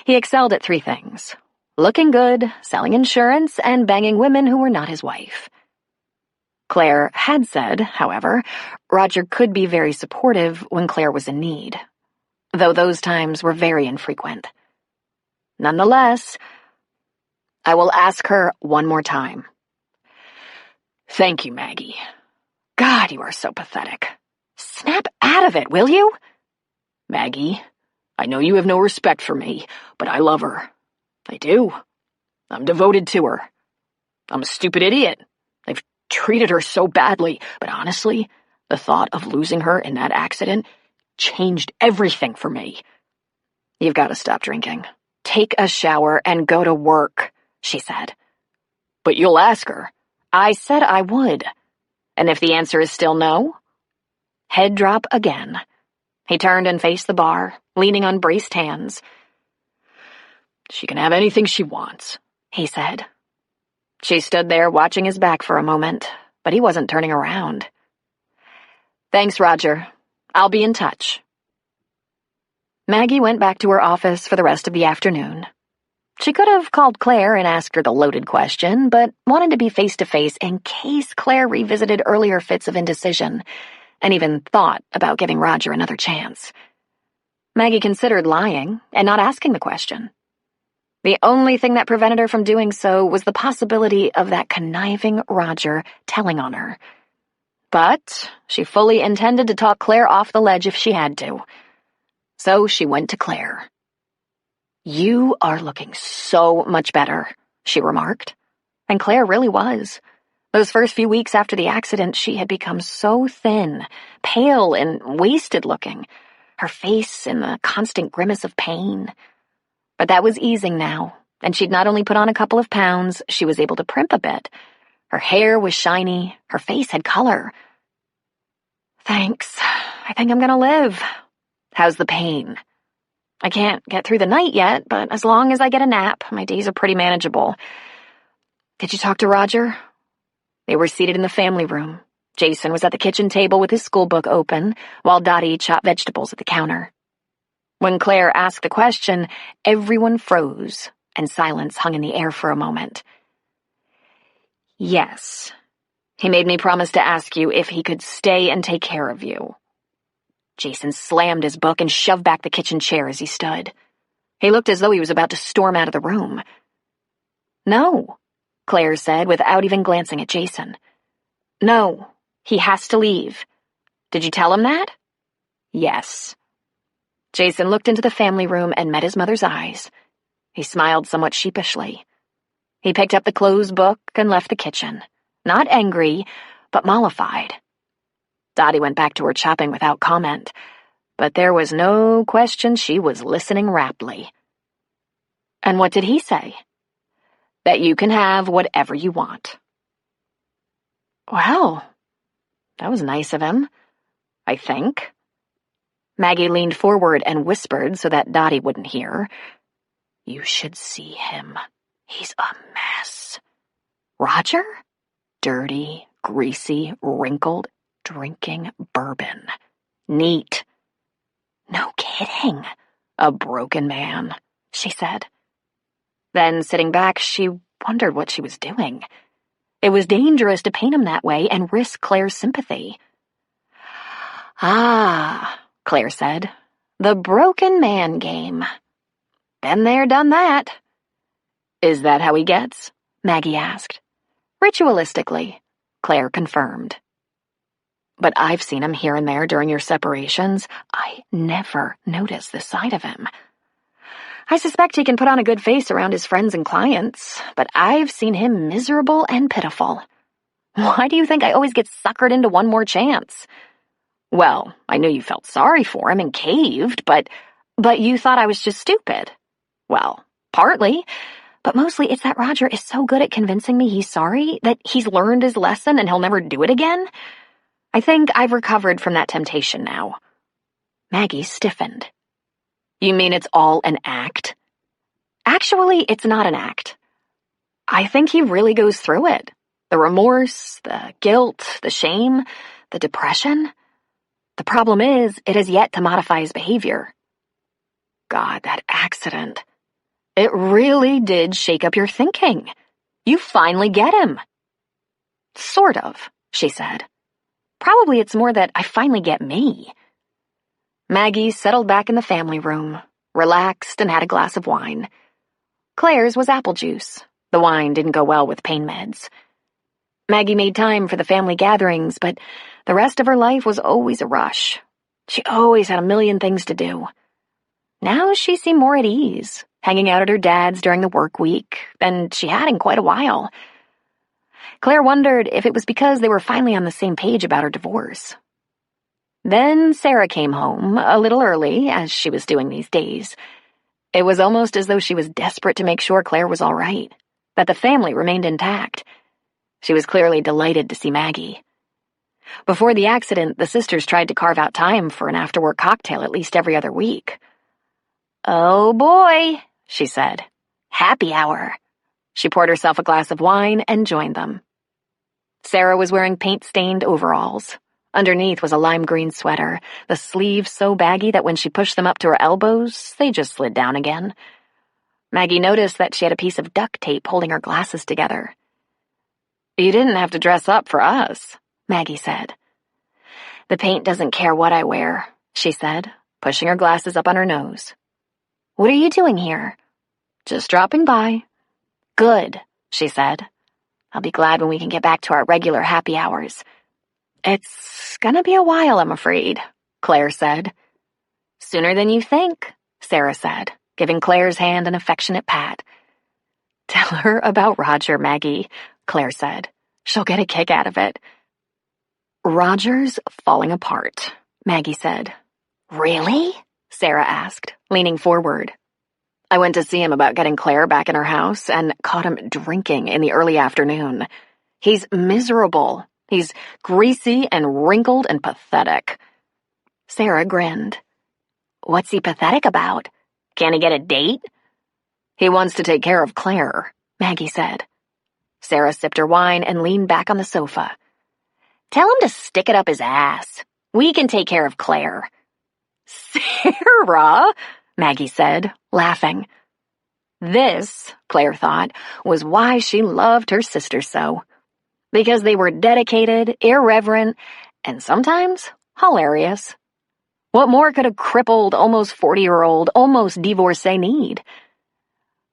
He excelled at three things: looking good, selling insurance, and banging women who were not his wife. Claire had said, however, Roger could be very supportive when Claire was in need, though those times were very infrequent. Nonetheless, "I will ask her one more time." "Thank you, Maggie." God, you are so pathetic. Snap out of it, will you? "Maggie, I know you have no respect for me, but I love her. I do. I'm devoted to her. I'm a stupid idiot. I've treated her so badly, but honestly, the thought of losing her in that accident changed everything for me." "You've got to stop drinking. Take a shower and go to work," she said. "But you'll ask her." "I said I would. And if the answer is still no?" Head drop again. He turned and faced the bar, leaning on braced hands. "She can have anything she wants," he said. She stood there watching his back for a moment, but he wasn't turning around. "Thanks, Roger. I'll be in touch." Maggie went back to her office for the rest of the afternoon. She could have called Claire and asked her the loaded question, but wanted to be face-to-face in case Claire revisited earlier fits of indecision and even thought about giving Roger another chance. Maggie considered lying and not asking the question. The only thing that prevented her from doing so was the possibility of that conniving Roger telling on her. But she fully intended to talk Claire off the ledge if she had to. So she went to Claire. "You are looking so much better," she remarked. And Claire really was. Those first few weeks after the accident, she had become so thin, pale, and wasted-looking, her face in the constant grimace of pain. But that was easing now, and she'd not only put on a couple of pounds, she was able to primp a bit. Her hair was shiny, her face had color. "Thanks. I think I'm gonna live. How's the pain?" "I can't get through the night yet, but as long as I get a nap, my days are pretty manageable." "Did you talk to Roger?" They were seated in the family room. Jason was at the kitchen table with his school book open, while Dottie chopped vegetables at the counter. When Claire asked the question, everyone froze, and silence hung in the air for a moment. "Yes. He made me promise to ask you if he could stay and take care of you." Jason slammed his book and shoved back the kitchen chair as he stood. He looked as though he was about to storm out of the room. "No," Claire said without even glancing at Jason. "No, he has to leave. Did you tell him that?" "Yes." Jason looked into the family room and met his mother's eyes. He smiled somewhat sheepishly. He picked up the closed book and left the kitchen, not angry, but mollified. Dottie went back to her chopping without comment, but there was no question she was listening raptly. "And what did he say?" "That you can have whatever you want." "Well, that was nice of him, I think." Maggie leaned forward and whispered so that Dottie wouldn't hear. "You should see him. He's a mess." "Roger?" "Dirty, greasy, wrinkled, drinking bourbon. Neat." "No kidding. A broken man," she said. Then, sitting back, she wondered what she was doing. It was dangerous to paint him that way and risk Claire's sympathy. "Ah," Claire said. "The broken man game. Been there, done that." "Is that how he gets?" Maggie asked. "Ritualistically," Claire confirmed. "But I've seen him here and there during your separations. I never notice this side of him. I suspect he can put on a good face around his friends and clients, but I've seen him miserable and pitiful. Why do you think I always get suckered into one more chance?" "Well, I knew you felt sorry for him and caved, but you thought I was just stupid." "Well, partly, but mostly it's that Roger is so good at convincing me he's sorry, that he's learned his lesson and he'll never do it again. I think I've recovered from that temptation now." Maggie stiffened. "You mean it's all an act?" "Actually, it's not an act. I think he really goes through it. The remorse, the guilt, the shame, the depression. The problem is, it has yet to modify his behavior." "God, that accident. It really did shake up your thinking. You finally get him." "Sort of," she said. "Probably it's more that I finally get me." Maggie settled back in the family room, relaxed and had a glass of wine. Claire's was apple juice. The wine didn't go well with pain meds. Maggie made time for the family gatherings, but the rest of her life was always a rush. She always had a million things to do. Now she seemed more at ease, hanging out at her dad's during the work week than she had in quite a while. Claire wondered if it was because they were finally on the same page about her divorce. Then Sarah came home, a little early, as she was doing these days. It was almost as though she was desperate to make sure Claire was all right, that the family remained intact. She was clearly delighted to see Maggie. Before the accident, the sisters tried to carve out time for an after-work cocktail at least every other week. "Oh boy," she said. "Happy hour." She poured herself a glass of wine and joined them. Sarah was wearing paint-stained overalls. Underneath was a lime green sweater, the sleeves so baggy that when she pushed them up to her elbows, they just slid down again. Maggie noticed that she had a piece of duct tape holding her glasses together. "You didn't have to dress up for us," Maggie said. "The paint doesn't care what I wear," she said, pushing her glasses up on her nose. "What are you doing here?" "Just dropping by." "Good," she said. "I'll be glad when we can get back to our regular happy hours." "It's gonna be a while, I'm afraid," Claire said. "Sooner than you think," Sarah said, giving Claire's hand an affectionate pat. "Tell her about Roger, Maggie," Claire said. "She'll get a kick out of it." "Roger's falling apart," Maggie said. "Really?" Sarah asked, leaning forward. "I went to see him about getting Claire back in her house and caught him drinking in the early afternoon. He's miserable. He's greasy and wrinkled and pathetic." Sarah grinned. "What's he pathetic about? Can't he get a date?" "He wants to take care of Claire," Maggie said. Sarah sipped her wine and leaned back on the sofa. "Tell him to stick it up his ass. We can take care of Claire." "Sarah," Maggie said, laughing. This, Claire thought, was why she loved her sisters so. Because they were dedicated, irreverent, and sometimes hilarious. What more could a crippled, almost 40-year-old, almost divorcee need?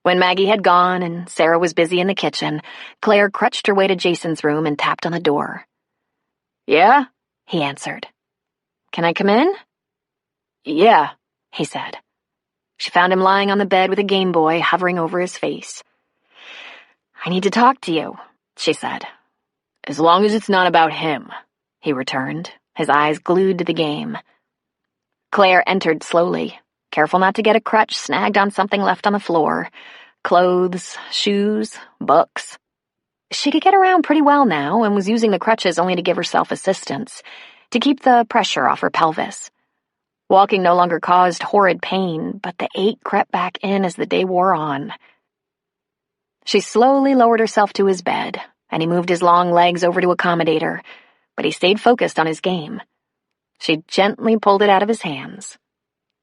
When Maggie had gone and Sarah was busy in the kitchen, Claire crutched her way to Jason's room and tapped on the door. "Yeah?" he answered. "Can I come in?" "Yeah," he said. She found him lying on the bed with a Game Boy hovering over his face. "I need to talk to you," she said. "As long as it's not about him," he returned, his eyes glued to the game. Claire entered slowly, careful not to get a crutch snagged on something left on the floor. Clothes, shoes, books. She could get around pretty well now and was using the crutches only to give herself assistance, to keep the pressure off her pelvis. Walking no longer caused horrid pain, but the ache crept back in as the day wore on. She slowly lowered herself to his bed, and he moved his long legs over to accommodate her, but he stayed focused on his game. She gently pulled it out of his hands.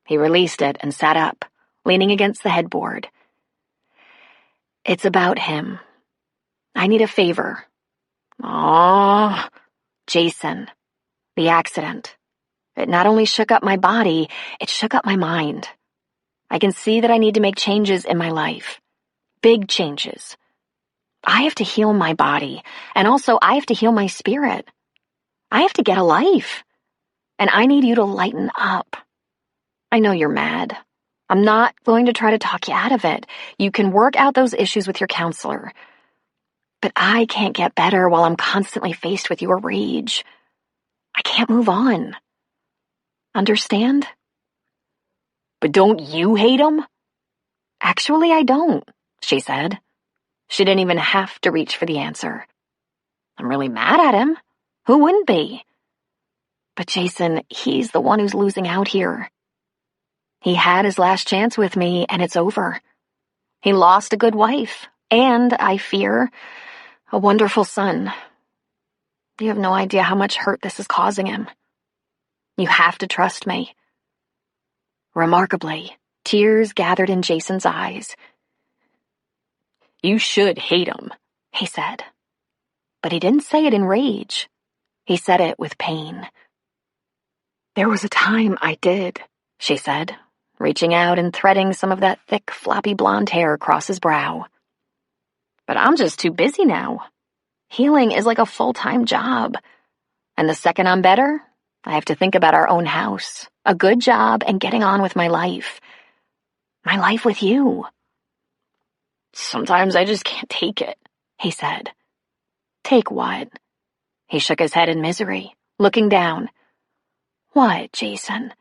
He released it and sat up, leaning against the headboard. "It's about him. I need a favor." "Aww." "Jason. The accident. It not only shook up my body, it shook up my mind. I can see that I need to make changes in my life. Big changes. I have to heal my body, and also I have to heal my spirit. I have to get a life. And I need you to lighten up. I know you're mad. I'm not going to try to talk you out of it. You can work out those issues with your counselor. But I can't get better while I'm constantly faced with your rage. I can't move on. Understand?" "But don't you hate him?" "Actually, I don't," she said. She didn't even have to reach for the answer. "I'm really mad at him. Who wouldn't be? But Jason, he's the one who's losing out here. He had his last chance with me, and it's over. He lost a good wife, and, I fear, a wonderful son. You have no idea how much hurt this is causing him. You have to trust me." Remarkably, tears gathered in Jason's eyes. "You should hate him," he said. But he didn't say it in rage. He said it with pain. "There was a time I did," she said, reaching out and threading some of that thick, floppy blonde hair across his brow. "But I'm just too busy now. Healing is like a full-time job. And the second I'm better, I have to think about our own house, a good job, and getting on with my life. My life with you." "Sometimes I just can't take it," he said. "Take what?" He shook his head in misery, looking down. "What, Jason?"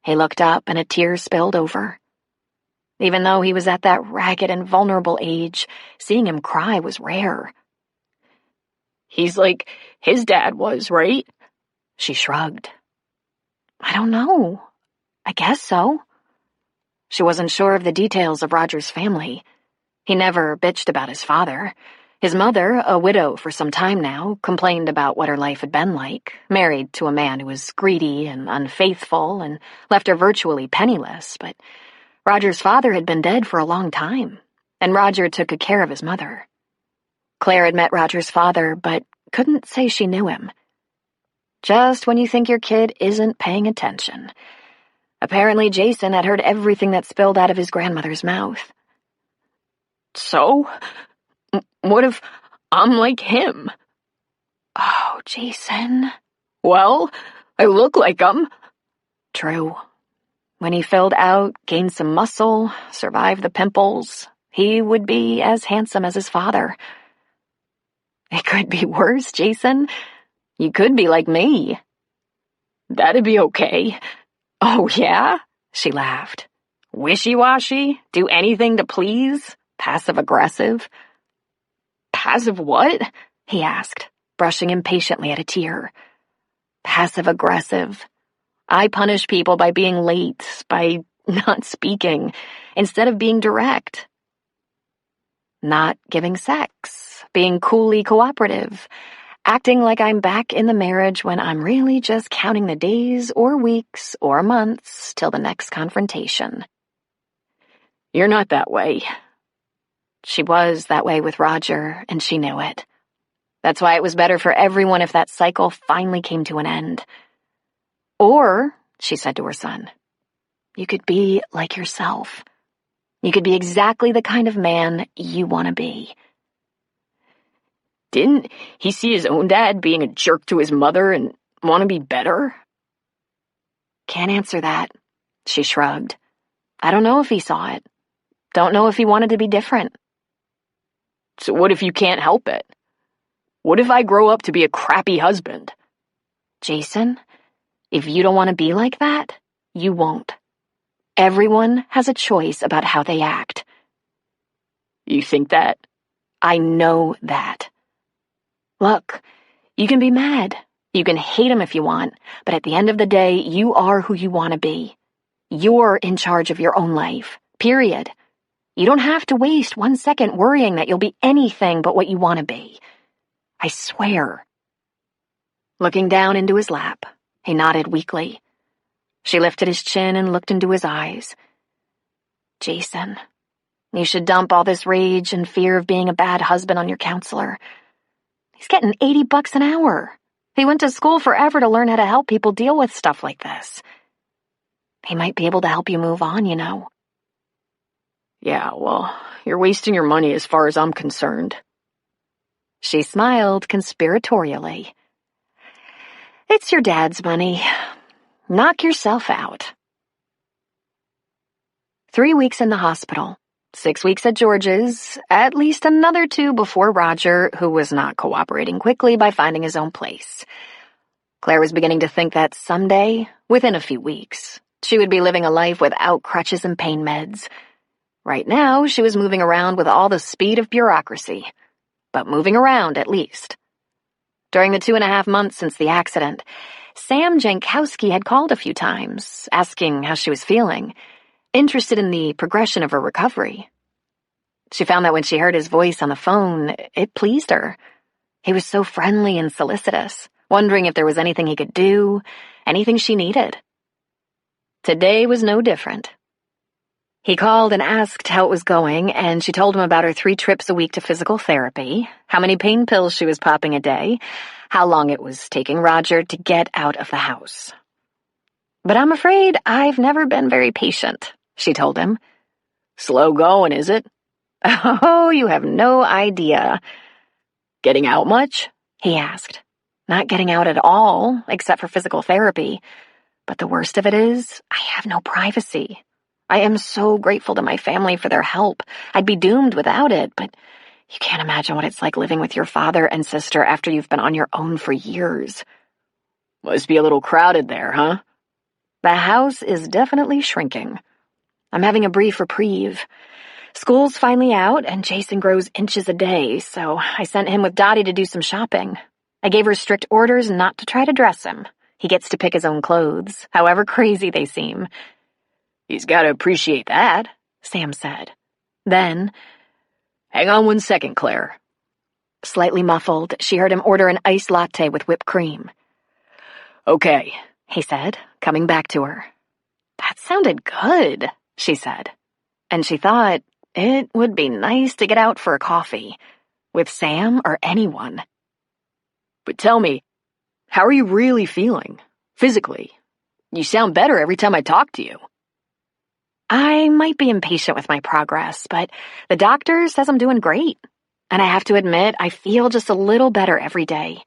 He looked up and a tear spilled over. Even though he was at that ragged and vulnerable age, seeing him cry was rare. "He's like his dad was, right?" She shrugged. "I don't know. I guess so." She wasn't sure of the details of Roger's family. He never bitched about his father. His mother, a widow for some time now, complained about what her life had been like, married to a man who was greedy and unfaithful and left her virtually penniless, but Roger's father had been dead for a long time, and Roger took good care of his mother. Claire had met Roger's father, but couldn't say she knew him. Just when you think your kid isn't paying attention. Apparently Jason had heard everything that spilled out of his grandmother's mouth. So? What if I'm like him? Oh, Jason. Well, I look like him. True. When he filled out, gained some muscle, survived the pimples, he would be as handsome as his father. It could be worse, Jason. You could be like me. That'd be okay. Oh, yeah? She laughed. Wishy-washy? Do anything to please? Passive-aggressive? Passive what? He asked, brushing impatiently at a tear. Passive-aggressive. I punish people by being late, by not speaking, instead of being direct. Not giving sex, being coolly cooperative, acting like I'm back in the marriage when I'm really just counting the days or weeks or months till the next confrontation. You're not that way. She was that way with Roger, and she knew it. That's why it was better for everyone if that cycle finally came to an end. Or, she said to her son, you could be like yourself. You could be exactly the kind of man you want to be. Didn't he see his own dad being a jerk to his mother and want to be better? Can't answer that, she shrugged. I don't know if he saw it. Don't know if he wanted to be different. So what if you can't help it? What if I grow up to be a crappy husband? Jason, if you don't want to be like that, you won't. Everyone has a choice about how they act. You think that? I know that. Look, you can be mad. You can hate him if you want, but at the end of the day, you are who you want to be. You're in charge of your own life, period. You don't have to waste 1 second worrying that you'll be anything but what you want to be. I swear. Looking down into his lap, he nodded weakly. She lifted his chin and looked into his eyes. Jason, you should dump all this rage and fear of being a bad husband on your counselor. He's getting $80 an hour. He went to school forever to learn how to help people deal with stuff like this. He might be able to help you move on, you know. Yeah, well, you're wasting your money as far as I'm concerned. She smiled conspiratorially. It's your dad's money. Knock yourself out. 3 weeks in the hospital, 6 weeks at George's, at least another 2 before Roger, who was not cooperating quickly by finding his own place. Claire was beginning to think that someday, within a few weeks, she would be living a life without crutches and pain meds. Right now, she was moving around with all the speed of bureaucracy, but moving around at least. During the 2.5 months since the accident, Sam Jankowski had called a few times, asking how she was feeling, interested in the progression of her recovery. She found that when she heard his voice on the phone, it pleased her. He was so friendly and solicitous, wondering if there was anything he could do, anything she needed. Today was no different. He called and asked how it was going, and she told him about her 3 trips a week to physical therapy, how many pain pills she was popping a day, how long it was taking Roger to get out of the house. But I'm afraid I've never been very patient, she told him. Slow going, is it? Oh, you have no idea. Getting out much? He asked. Not getting out at all, except for physical therapy. But the worst of it is, I have no privacy. I am so grateful to my family for their help. I'd be doomed without it, but you can't imagine what it's like living with your father and sister after you've been on your own for years. Must be a little crowded there, huh? The house is definitely shrinking. I'm having a brief reprieve. School's finally out, and Jason grows inches a day, so I sent him with Dottie to do some shopping. I gave her strict orders not to try to dress him. He gets to pick his own clothes, however crazy they seem. He's got to appreciate that, Sam said. Then, hang on 1 second, Claire. Slightly muffled, she heard him order an iced latte with whipped cream. Okay, he said, coming back to her. That sounded good, she said. And she thought it would be nice to get out for a coffee, with Sam or anyone. But tell me, how are you really feeling, physically? You sound better every time I talk to you. I might be impatient with my progress, but the doctor says I'm doing great. And I have to admit, I feel just a little better every day.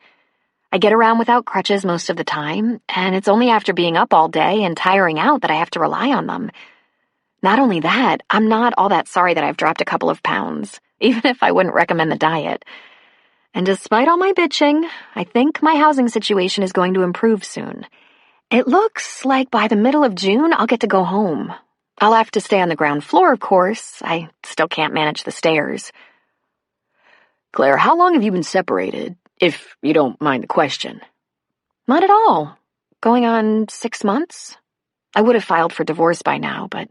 I get around without crutches most of the time, and it's only after being up all day and tiring out that I have to rely on them. Not only that, I'm not all that sorry that I've dropped a couple of pounds, even if I wouldn't recommend the diet. And despite all my bitching, I think my housing situation is going to improve soon. It looks like by the middle of June I'll get to go home. I'll have to stay on the ground floor, of course. I still can't manage the stairs. Claire, how long have you been separated, if you don't mind the question? Not at all. Going on 6 months? I would have filed for divorce by now, but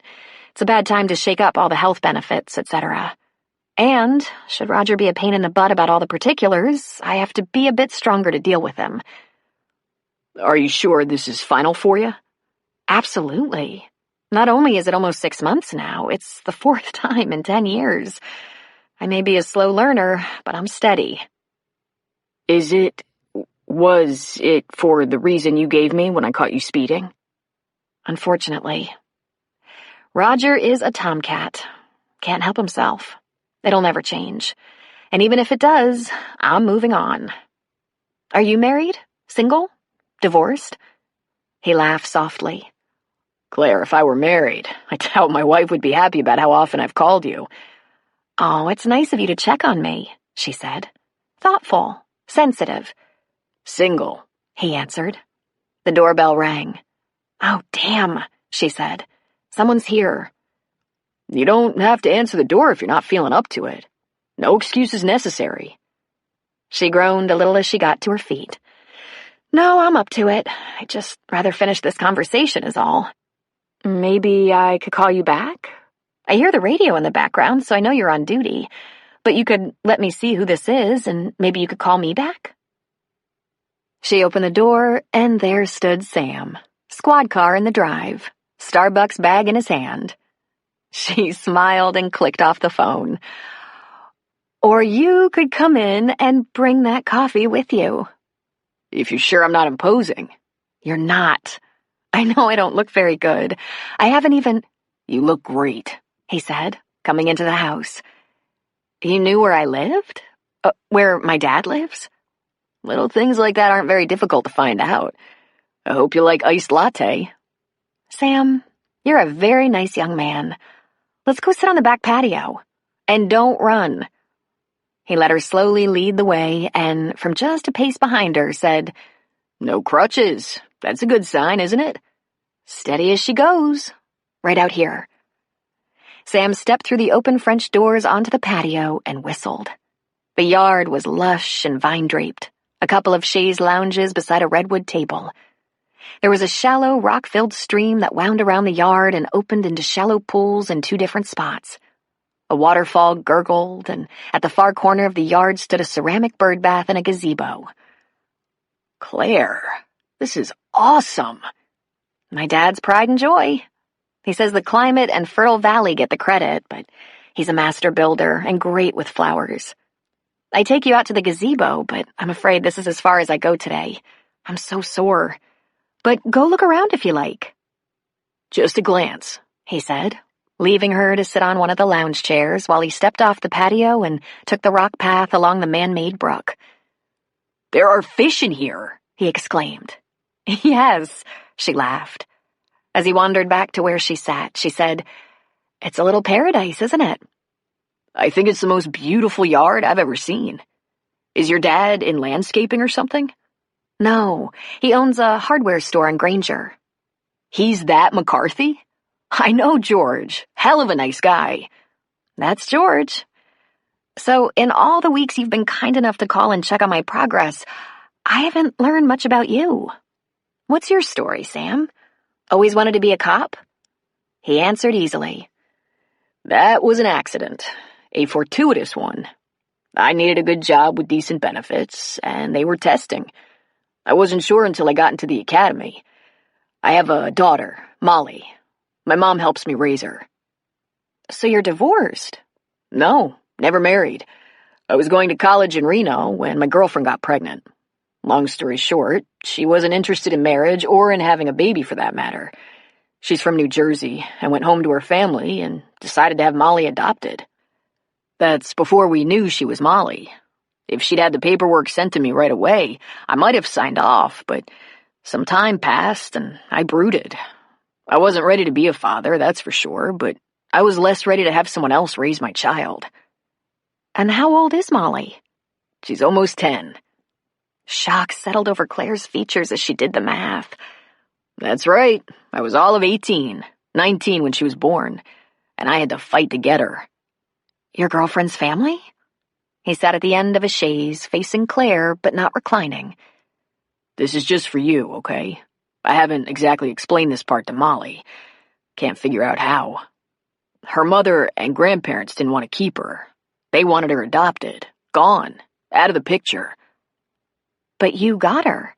it's a bad time to shake up all the health benefits, etc. And, should Roger be a pain in the butt about all the particulars, I have to be a bit stronger to deal with him. Are you sure this is final for you? Absolutely. Not only is it almost 6 months now, it's the 4th time in 10 years. I may be a slow learner, but I'm steady. Was it for the reason you gave me when I caught you speeding? Unfortunately. Roger is a tomcat. Can't help himself. It'll never change. And even if it does, I'm moving on. Are you married? Single? Divorced? He laughed softly. Claire, if I were married, I doubt my wife would be happy about how often I've called you. Oh, it's nice of you to check on me, she said. Thoughtful, sensitive. Single, he answered. The doorbell rang. Oh, damn, she said. Someone's here. You don't have to answer the door if you're not feeling up to it. No excuses necessary. She groaned a little as she got to her feet. No, I'm up to it. I'd just rather finish this conversation is all. Maybe I could call you back? I hear the radio in the background, so I know you're on duty. But you could let me see who this is, and maybe you could call me back? She opened the door, and there stood Sam, squad car in the drive, Starbucks bag in his hand. She smiled and clicked off the phone. Or you could come in and bring that coffee with you. If you're sure I'm not imposing. You're not. I know I don't look very good. I haven't even... You look great, he said, coming into the house. You knew where I lived? Where my dad lives? Little things like that aren't very difficult to find out. I hope you like iced latte. Sam, you're a very nice young man. Let's go sit on the back patio. And don't run. He let her slowly lead the way and, from just a pace behind her, said, No crutches. That's a good sign, isn't it? Steady as she goes. Right out here. Sam stepped through the open French doors onto the patio and whistled. The yard was lush and vine-draped, a couple of chaise lounges beside a redwood table. There was a shallow, rock-filled stream that wound around the yard and opened into shallow pools in 2 different spots. A waterfall gurgled, and at the far corner of the yard stood a ceramic bird bath and a gazebo. Claire, this is awesome. My dad's pride and joy. He says the climate and fertile valley get the credit, but he's a master builder and great with flowers. I take you out to the gazebo, but I'm afraid this is as far as I go today. I'm so sore. But go look around if you like. Just a glance, he said, leaving her to sit on one of the lounge chairs while he stepped off the patio and took the rock path along the man-made brook. There are fish in here, he exclaimed. Yes, she laughed. As he wandered back to where she sat, she said, It's a little paradise, isn't it? I think it's the most beautiful yard I've ever seen. Is your dad in landscaping or something? No, he owns a hardware store in Granger. He's that McCarthy? I know George. Hell of a nice guy. That's George. So, in all the weeks you've been kind enough to call and check on my progress, I haven't learned much about you. What's your story, Sam? Always wanted to be a cop? He answered easily. That was an accident. A fortuitous one. I needed a good job with decent benefits, and they were testing. I wasn't sure until I got into the academy. I have a daughter, Molly. My mom helps me raise her. So you're divorced? No, never married. I was going to college in Reno when my girlfriend got pregnant. Long story short, she wasn't interested in marriage or in having a baby for that matter. She's from New Jersey and went home to her family and decided to have Molly adopted. That's before we knew she was Molly. If she'd had the paperwork sent to me right away, I might have signed off, but some time passed and I brooded. I wasn't ready to be a father, that's for sure, but I was less ready to have someone else raise my child. And how old is Molly? She's almost 10. Shock settled over Claire's features as she did the math. That's right. I was all of 18, 19 when she was born, and I had to fight to get her. Your girlfriend's family? He sat at the end of a chaise, facing Claire, but not reclining. This is just for you, okay? I haven't exactly explained this part to Molly. Can't figure out how. Her mother and grandparents didn't want to keep her. They wanted her adopted, gone, out of the picture. But you got her.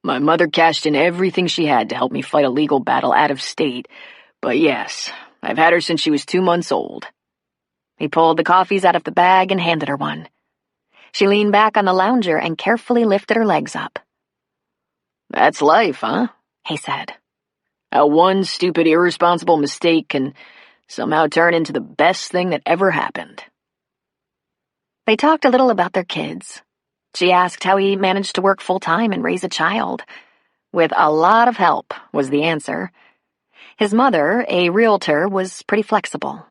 My mother cashed in everything she had to help me fight a legal battle out of state, but yes, I've had her since she was 2 months old. He pulled the coffees out of the bag and handed her one. She leaned back on the lounger and carefully lifted her legs up. That's life, huh? He said. How one stupid, irresponsible mistake can somehow turn into the best thing that ever happened. They talked a little about their kids. She asked how he managed to work full-time and raise a child. With a lot of help, was the answer. His mother, a realtor, was pretty flexible.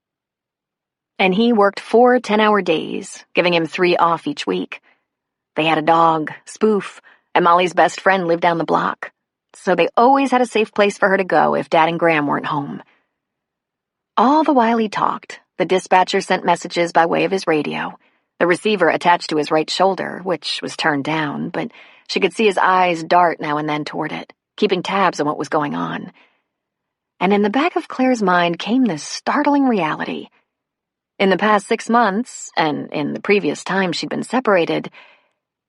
And he worked 4 10-hour days, giving him 3 off each week. They had a dog, Spoof, and Molly's best friend lived down the block, so they always had a safe place for her to go if Dad and Graham weren't home. All the while he talked, the dispatcher sent messages by way of his radio, the receiver attached to his right shoulder, which was turned down, but she could see his eyes dart now and then toward it, keeping tabs on what was going on. And in the back of Claire's mind came this startling reality. In the past 6 months, and in the previous time she'd been separated,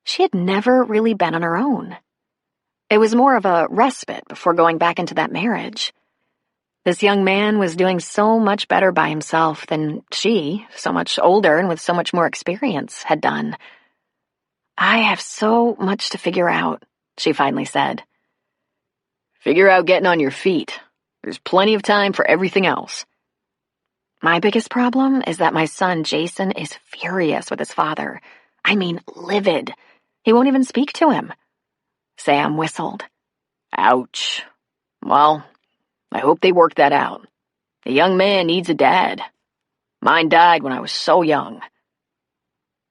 she had never really been on her own. It was more of a respite before going back into that marriage. This young man was doing so much better by himself than she, so much older and with so much more experience, had done. I have so much to figure out, she finally said. Figure out getting on your feet. There's plenty of time for everything else. My biggest problem is that my son, Jason, is furious with his father. I mean, livid. He won't even speak to him. Sam whistled. Ouch. Well, I hope they work that out. A young man needs a dad. Mine died when I was so young.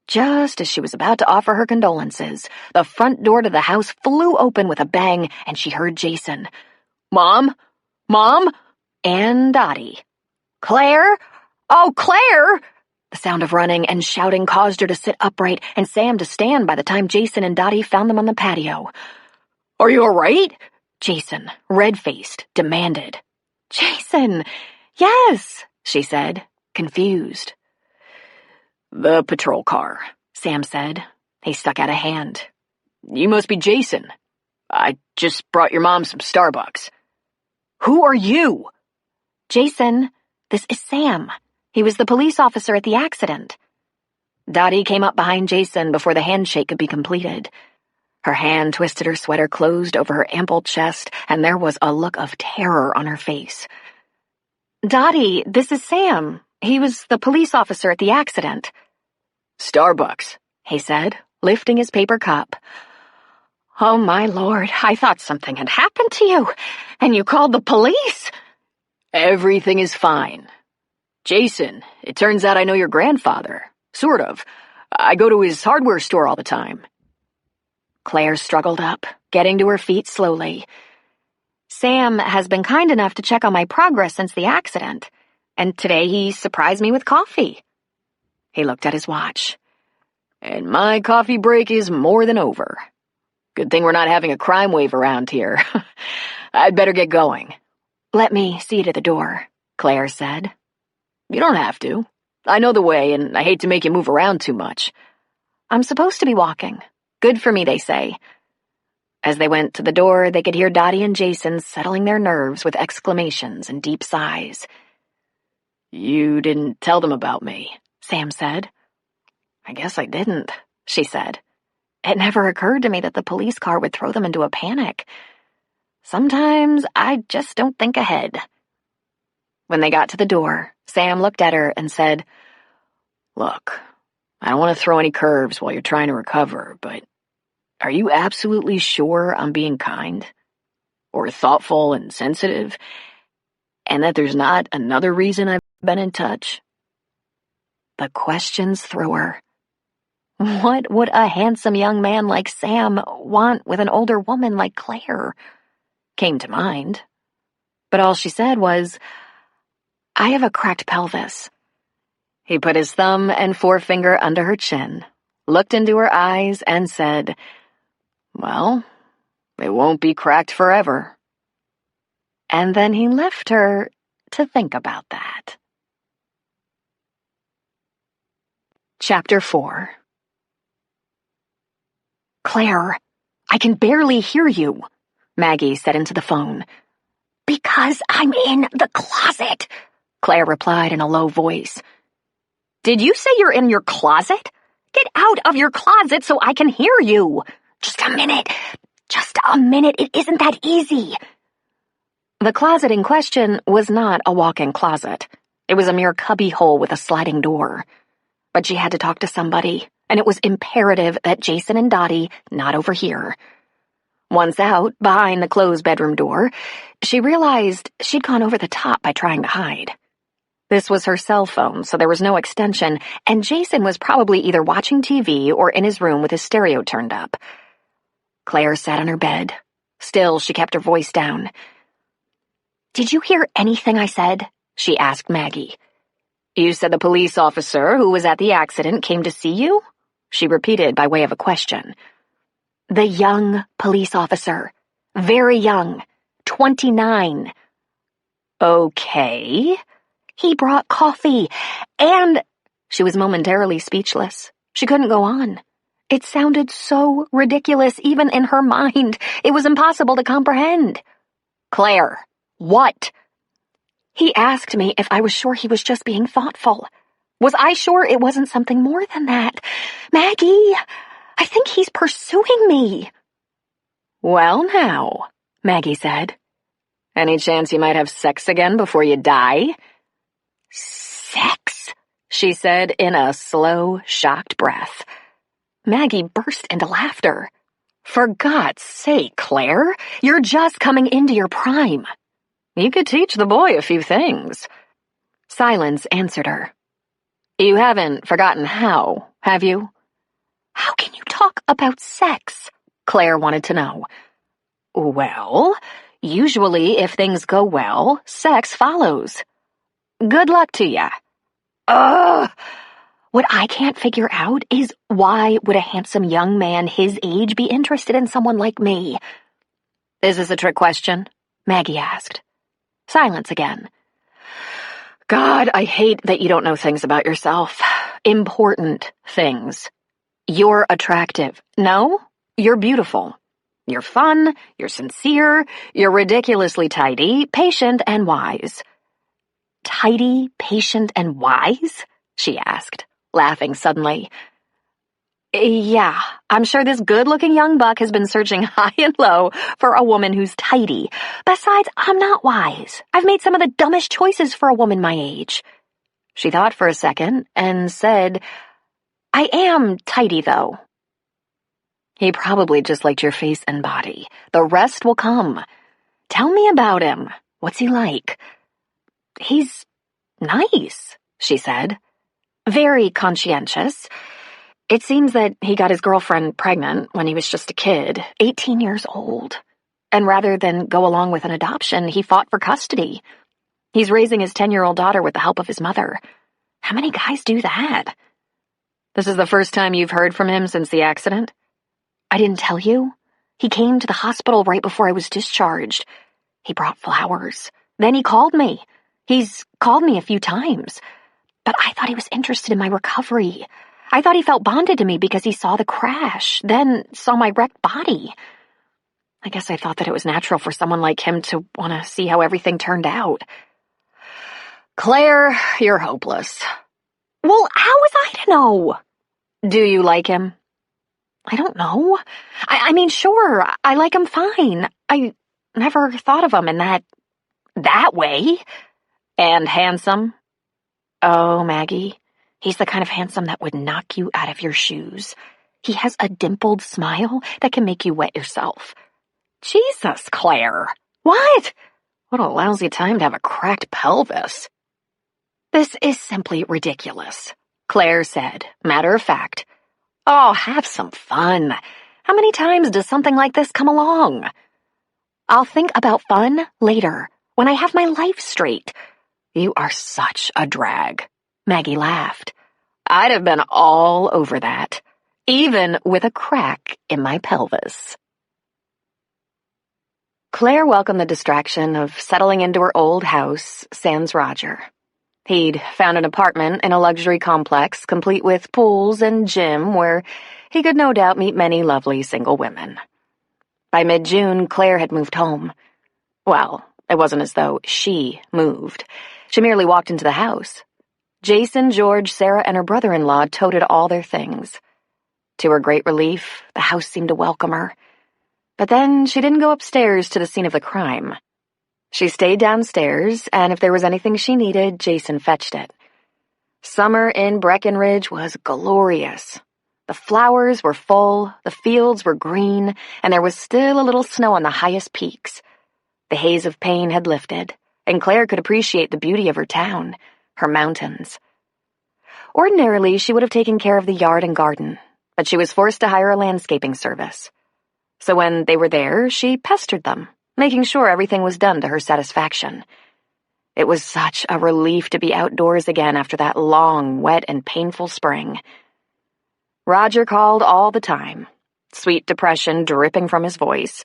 Just as she was about to offer her condolences, the front door to the house flew open with a bang, and she heard Jason. Mom? Mom? And Dottie. Claire? Oh, Claire! The sound of running and shouting caused her to sit upright and Sam to stand by the time Jason and Dottie found them on the patio. Are you all right? Jason, red-faced, demanded. Jason! Yes, she said, confused. The patrol car, Sam said. He stuck out a hand. You must be Jason. I just brought your mom some Starbucks. Who are you? Jason, this is Sam. He was the police officer at the accident. Dottie came up behind Jason before the handshake could be completed. Her hand twisted her sweater closed over her ample chest, and there was a look of terror on her face. Dottie, this is Sam. He was the police officer at the accident. Starbucks, he said, lifting his paper cup. Oh, my Lord, I thought something had happened to you, and you called the police? Everything is fine. Jason, it turns out I know your grandfather. Sort of. I go to his hardware store all the time. Claire struggled up, getting to her feet slowly. Sam has been kind enough to check on my progress since the accident, and today he surprised me with coffee. He looked at his watch. And my coffee break is more than over. Good thing we're not having a crime wave around here. I'd better get going. Let me see you to the door, Claire said. You don't have to. I know the way, and I hate to make you move around too much." "I'm supposed to be walking. Good for me, they say." As they went to the door, they could hear Dottie and Jason settling their nerves with exclamations and deep sighs. "You didn't tell them about me," Sam said. "I guess I didn't," she said. "It never occurred to me that the police car would throw them into a panic. Sometimes I just don't think ahead." When they got to the door, Sam looked at her and said, "Look, I don't want to throw any curves while you're trying to recover, but are you absolutely sure I'm being kind? Or thoughtful and sensitive? And that there's not another reason I've been in touch?" The questions threw her. What would a handsome young man like Sam want with an older woman like Claire? Came to mind. But all she said was, "I have a cracked pelvis." He put his thumb and forefinger under her chin, looked into her eyes, and said, "Well, it won't be cracked forever." And then he left her to think about that. Chapter 4. "Claire, I can barely hear you," Maggie said into the phone. "Because I'm in the closet," Claire replied in a low voice. "Did you say you're in your closet? Get out of your closet so I can hear you." Just a minute. It isn't that easy." The closet in question was not a walk-in closet. It was a mere cubbyhole with a sliding door. But she had to talk to somebody, and it was imperative that Jason and Dottie not overhear. Once out, behind the closed bedroom door, she realized she'd gone over the top by trying to hide. This was her cell phone, so there was no extension, and Jason was probably either watching TV or in his room with his stereo turned up. Claire sat on her bed. Still, she kept her voice down. "Did you hear anything I said?" she asked Maggie. "You said the police officer who was at the accident came to see you?" she repeated by way of a question. "The young police officer. Very young. 29. "Okay." "He brought coffee, and—" She was momentarily speechless. She couldn't go on. It sounded so ridiculous, even in her mind. It was impossible to comprehend. "Claire, what?" "He asked me if I was sure he was just being thoughtful. Was I sure it wasn't something more than that? Maggie, I think he's pursuing me." "Well now," Maggie said. "Any chance you might have sex again before you die?" "Sex?" she said in a slow, shocked breath. Maggie burst into laughter. "For God's sake, Claire, you're just coming into your prime." "You could teach the boy a few things." Silence answered her. "You haven't forgotten how, have you?" "How can you talk about sex?" Claire wanted to know. "Well, usually if things go well, sex follows. Good luck to ya." Ugh! What I can't figure out is why would a handsome young man his age be interested in someone like me? "Is this a trick question?" Maggie asked. Silence again. God, I hate that you don't know things about yourself. Important things. You're attractive. No, you're beautiful. You're fun, you're sincere, you're ridiculously tidy, patient, and wise. Tidy, patient, and wise? She asked, laughing suddenly. Yeah, I'm sure this good-looking young buck has been searching high and low for a woman who's tidy. Besides, I'm not wise. I've made some of the dumbest choices for a woman my age. She thought for a second and said, I am tidy, though. He probably just liked your face and body. The rest will come. Tell me about him. What's he like? He's nice, she said. Very conscientious. It seems that he got his girlfriend pregnant when he was just a kid, 18 years old. And rather than go along with an adoption, he fought for custody. He's raising his 10-year-old daughter with the help of his mother. How many guys do that? This is the first time you've heard from him since the accident? I didn't tell you. He came to the hospital right before I was discharged. He brought flowers. Then he called me. He's called me a few times. but I thought he was interested in my recovery. I thought he felt bonded to me because he saw the crash, then saw my wrecked body. I guess I thought that it was natural for someone like him to want to see how everything turned out. Claire, you're hopeless. Well, how was I to know? Do you like him? I don't know. I mean, sure, I like him fine. I never thought of him in that way. And handsome? Oh, Maggie, he's the kind of handsome that would knock you out of your shoes. He has a dimpled smile that can make you wet yourself. Jesus, Claire. What? What a lousy time to have a cracked pelvis. This is simply ridiculous, Claire said, matter of fact. Oh, have some fun. How many times does something like this come along? I'll think about fun later, when I have my life straight. You are such a drag. Maggie laughed. I'd have been all over that, even with a crack in my pelvis. Claire welcomed the distraction of settling into her old house, sans Roger. He'd found an apartment in a luxury complex complete with pools and gym where he could no doubt meet many lovely single women. By mid-June, Claire had moved home. Well, it wasn't as though she moved. She merely walked into the house. Jason, George, Sarah, and her brother-in-law toted all their things. To her great relief, the house seemed to welcome her. But then she didn't go upstairs to the scene of the crime. She stayed downstairs, and if there was anything she needed, Jason fetched it. Summer in Breckenridge was glorious. The flowers were full, the fields were green, and there was still a little snow on the highest peaks. The haze of pain had lifted, and Claire could appreciate the beauty of her town, her mountains. Ordinarily, she would have taken care of the yard and garden, but she was forced to hire a landscaping service. So when they were there, she pestered them, making sure everything was done to her satisfaction. It was such a relief to be outdoors again after that long, wet, and painful spring. Roger called all the time, sweet depression dripping from his voice.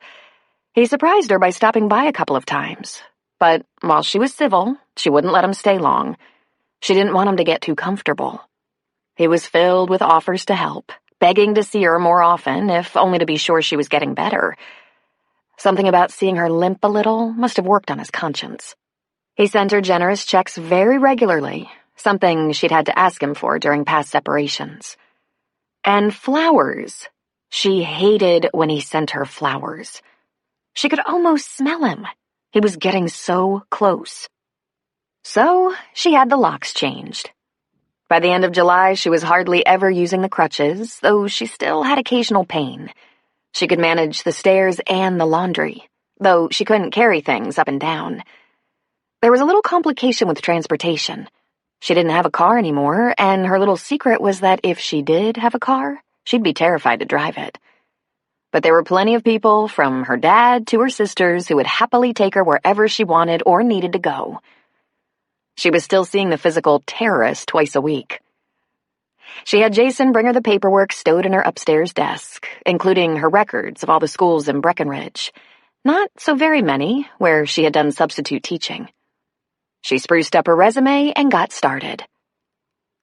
He surprised her by stopping by a couple of times, but while she was civil, she wouldn't let him stay long. She didn't want him to get too comfortable. He was filled with offers to help, begging to see her more often, if only to be sure she was getting better. Something about seeing her limp a little must have worked on his conscience. He sent her generous checks very regularly, something she'd had to ask him for during past separations. And flowers. She hated when he sent her flowers. She could almost smell him. He was getting so close. So she had the locks changed. By the end of July, she was hardly ever using the crutches, though she still had occasional pain. She could manage the stairs and the laundry, though she couldn't carry things up and down. There was a little complication with transportation. She didn't have a car anymore, and her little secret was that if she did have a car, she'd be terrified to drive it. But there were plenty of people, from her dad to her sisters, who would happily take her wherever she wanted or needed to go. She was still seeing the physical terrorist twice a week. She had Jason bring her the paperwork stowed in her upstairs desk, including her records of all the schools in Breckenridge. Not so very many, where she had done substitute teaching. She spruced up her resume and got started.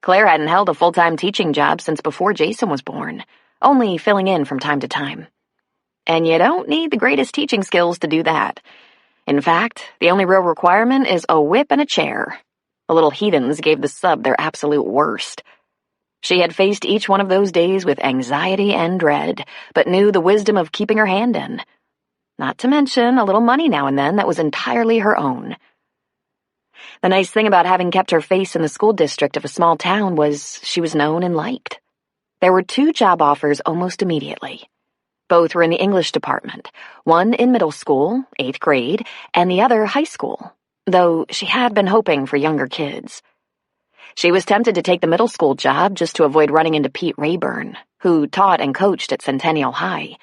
Claire hadn't held a full-time teaching job since before Jason was born, only filling in from time to time. And you don't need the greatest teaching skills to do that. In fact, the only real requirement is a whip and a chair. The little heathens gave the sub their absolute worst. She had faced each one of those days with anxiety and dread, but knew the wisdom of keeping her hand in. Not to mention a little money now and then that was entirely her own. The nice thing about having kept her face in the school district of a small town was she was known and liked. There were 2 job offers almost immediately. Both were in the English department, one in middle school, 8th grade, and the other high school, though she had been hoping for younger kids. She was tempted to take the middle school job just to avoid running into Pete Rayburn, who taught and coached at Centennial High.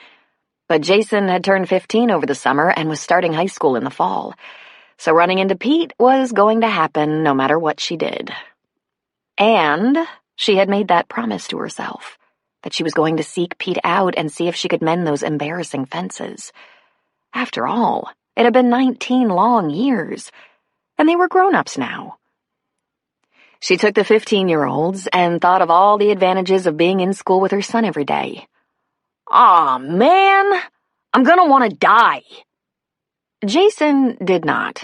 But Jason had turned 15 over the summer and was starting high school in the fall, so running into Pete was going to happen no matter what she did. And she had made that promise to herself, that she was going to seek Pete out and see if she could mend those embarrassing fences. After all, it had been 19 long years, and they were grown-ups now. She took the 15-year-olds and thought of all the advantages of being in school with her son every day. Aw, man! I'm gonna want to die. Jason did not.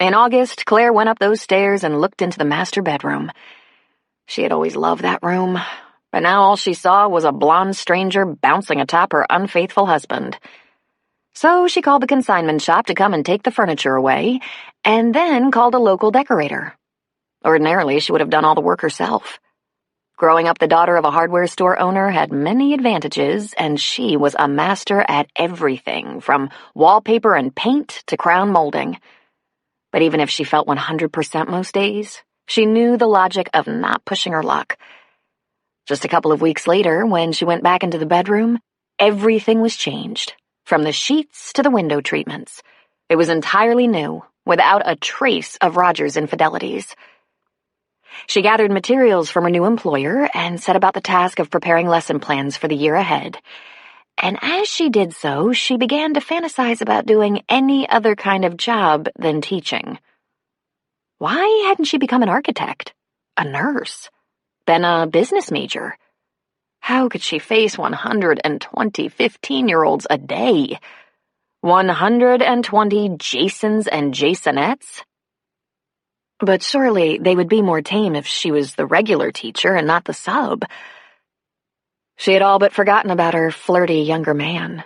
In August, Claire went up those stairs and looked into the master bedroom. She had always loved that room, but now all she saw was a blonde stranger bouncing atop her unfaithful husband. So she called the consignment shop to come and take the furniture away, and then called a local decorator. Ordinarily, she would have done all the work herself. Growing up the daughter of a hardware store owner had many advantages, and she was a master at everything, from wallpaper and paint to crown molding. But even if she felt 100% most days, she knew the logic of not pushing her luck. Just a couple of weeks later, when she went back into the bedroom, everything was changed, from the sheets to the window treatments. It was entirely new, without a trace of Roger's infidelities. She gathered materials from her new employer and set about the task of preparing lesson plans for the year ahead. And as she did so, she began to fantasize about doing any other kind of job than teaching. Why hadn't she become an architect, a nurse, been a business major? How could she face 120 15-year-olds a day? 120 Jasons and Jasonettes? But surely they would be more tame if she was the regular teacher and not the sub. She had all but forgotten about her flirty younger man.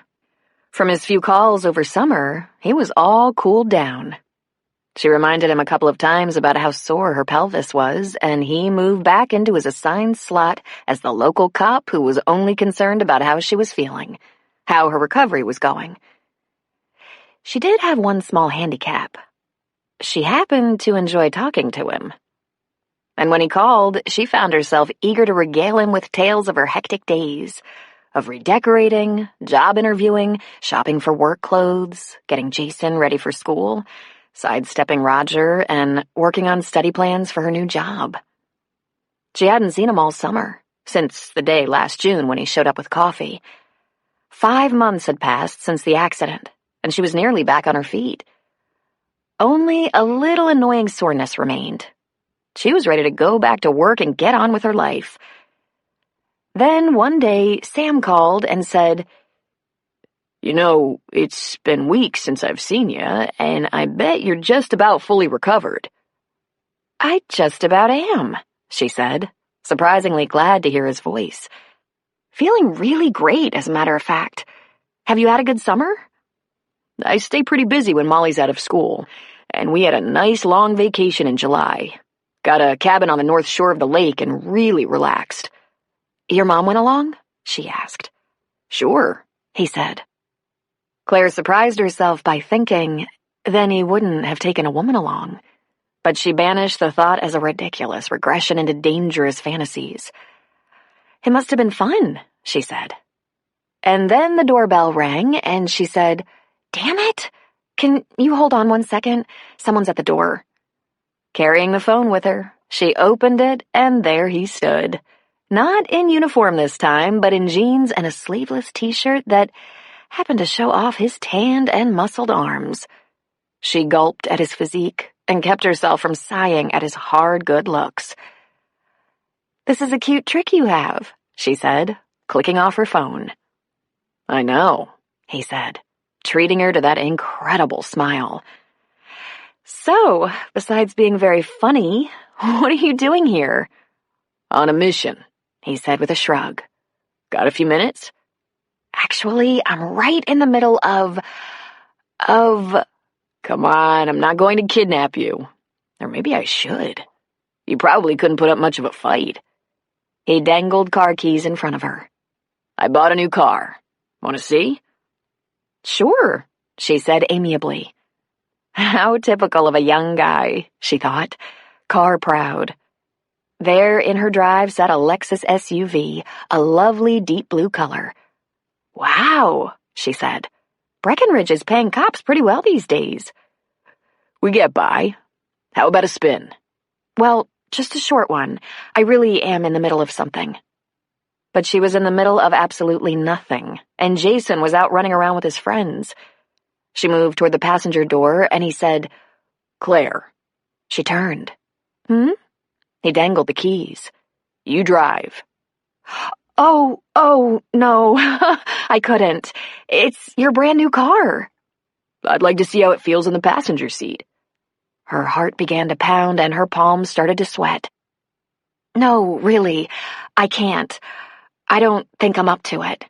From his few calls over summer, he was all cooled down. She reminded him a couple of times about how sore her pelvis was, and he moved back into his assigned slot as the local cop who was only concerned about how she was feeling, how her recovery was going. She did have one small handicap. She happened to enjoy talking to him. And when he called, she found herself eager to regale him with tales of her hectic days, of redecorating, job interviewing, shopping for work clothes, getting Jason ready for school, sidestepping Roger, and working on study plans for her new job. She hadn't seen him all summer, since the day last June when he showed up with coffee. 5 months had passed since the accident, and she was nearly back on her feet. Only a little annoying soreness remained. She was ready to go back to work and get on with her life. Then one day, Sam called and said, You know, it's been weeks since I've seen you, and I bet you're just about fully recovered. I just about am, she said, surprisingly glad to hear his voice. Feeling really great, as a matter of fact. Have you had a good summer? I stay pretty busy when Molly's out of school, and we had a nice long vacation in July. Got a cabin on the north shore of the lake and really relaxed. Your mom went along? She asked. Sure, he said. Claire surprised herself by thinking, then he wouldn't have taken a woman along. But she banished the thought as a ridiculous regression into dangerous fantasies. It must have been fun, she said. And then the doorbell rang, and she said, Damn it! Can you hold on 1 second? Someone's at the door. Carrying the phone with her, she opened it, and there he stood. Not in uniform this time, but in jeans and a sleeveless t-shirt that happened to show off his tanned and muscled arms. She gulped at his physique and kept herself from sighing at his hard good looks. This is a cute trick you have, she said, clicking off her phone. I know, he said, treating her to that incredible smile. So, besides being very funny, what are you doing here? On a mission, he said with a shrug. Got a few minutes? Actually, I'm right in the middle of... Come on, I'm not going to kidnap you. Or maybe I should. You probably couldn't put up much of a fight. He dangled car keys in front of her. I bought a new car. Want to see? Sure, she said amiably. How typical of a young guy, she thought, car proud. There in her drive sat a Lexus SUV, a lovely deep blue color. Wow, she said. Breckenridge is paying cops pretty well these days. We get by. How about a spin? Well, just a short one. I really am in the middle of something. But she was in the middle of absolutely nothing, and Jason was out running around with his friends. She moved toward the passenger door, and he said, Claire. She turned. Hmm? He dangled the keys. You drive. Oh, no, I couldn't. It's your brand new car. I'd like to see how it feels in the passenger seat. Her heart began to pound and her palms started to sweat. No, really, I can't. I don't think I'm up to it.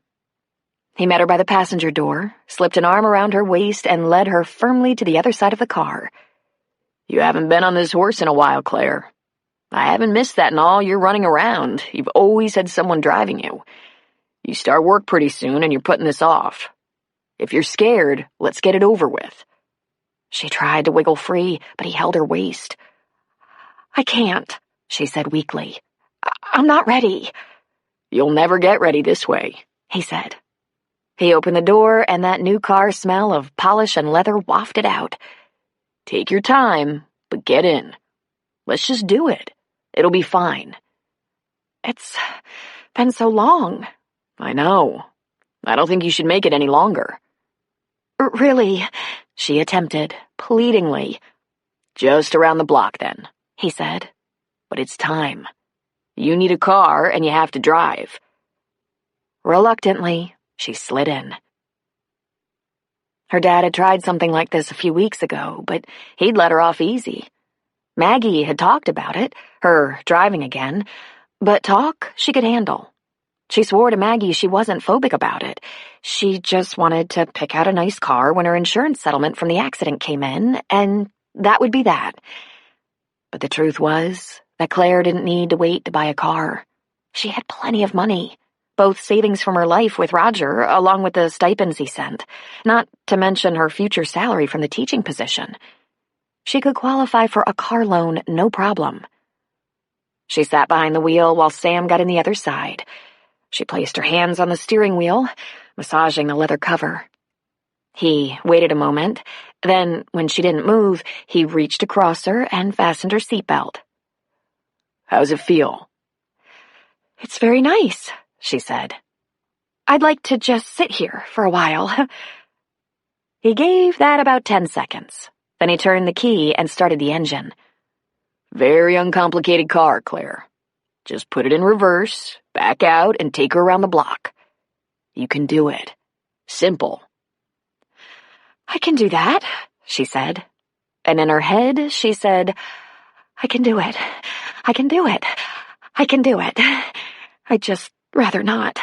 He met her by the passenger door, slipped an arm around her waist, and led her firmly to the other side of the car. You haven't been on this horse in a while, Claire. I haven't missed that in all your running around. You've always had someone driving you. You start work pretty soon and you're putting this off. If you're scared, let's get it over with. She tried to wiggle free, but he held her waist. I can't, she said weakly. I'm not ready. You'll never get ready this way, he said. He opened the door and that new car smell of polish and leather wafted out. Take your time, but get in. Let's just do it. It'll be fine. It's been so long. I know. I don't think you should make it any longer. Really, she attempted, pleadingly. Just around the block, then, he said. But it's time. You need a car and you have to drive. Reluctantly, she slid in. Her dad had tried something like this a few weeks ago, but he'd let her off easy. Maggie had talked about it, her driving again, but talk she could handle. She swore to Maggie she wasn't phobic about it. She just wanted to pick out a nice car when her insurance settlement from the accident came in, and that would be that. But the truth was that Claire didn't need to wait to buy a car. She had plenty of money, both savings from her life with Roger, along with the stipends he sent, not to mention her future salary from the teaching position. She could qualify for a car loan, no problem. She sat behind the wheel while Sam got in the other side. She placed her hands on the steering wheel, massaging the leather cover. He waited a moment, then, when she didn't move, he reached across her and fastened her seatbelt. How's it feel? It's very nice, she said. I'd like to just sit here for a while. He gave that about 10 seconds. Then he turned the key and started the engine. Very uncomplicated car, Claire. Just put it in reverse, back out, and take her around the block. You can do it. Simple. I can do that, she said. And in her head, she said, I can do it. I can do it. I can do it. I'd just rather not.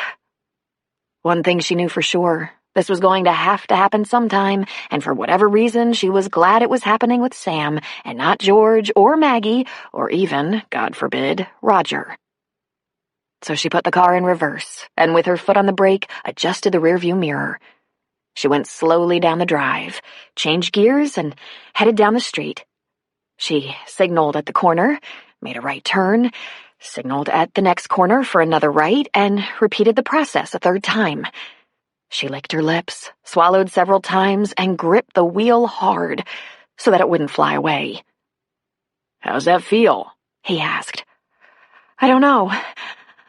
One thing she knew for sure. This was going to have to happen sometime, and for whatever reason, she was glad it was happening with Sam, and not George or Maggie, or even, God forbid, Roger. So she put the car in reverse, and with her foot on the brake, adjusted the rearview mirror. She went slowly down the drive, changed gears, and headed down the street. She signaled at the corner, made a right turn, signaled at the next corner for another right, and repeated the process a third time. She licked her lips, swallowed several times, and gripped the wheel hard so that it wouldn't fly away. How's that feel? He asked. I don't know.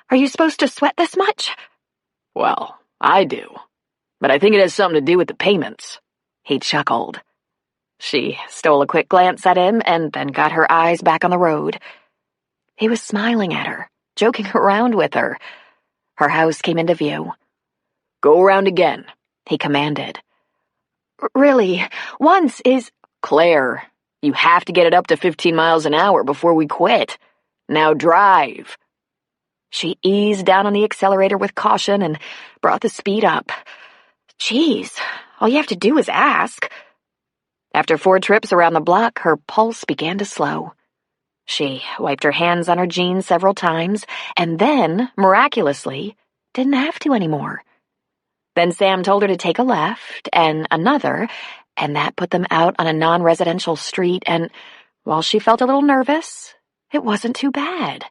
Are you supposed to sweat this much? Well, I do. But I think it has something to do with the payments. He chuckled. She stole a quick glance at him and then got her eyes back on the road. He was smiling at her, joking around with her. Her house came into view. Go around again, he commanded. Really, once is... Claire, you have to get it up to 15 miles an hour before we quit. Now drive. She eased down on the accelerator with caution and brought the speed up. Geez, all you have to do is ask. After 4 trips around the block, her pulse began to slow. She wiped her hands on her jeans several times, and then, miraculously, didn't have to anymore. Then Sam told her to take a left, and another, and that put them out on a non-residential street, and while she felt a little nervous, it wasn't too bad.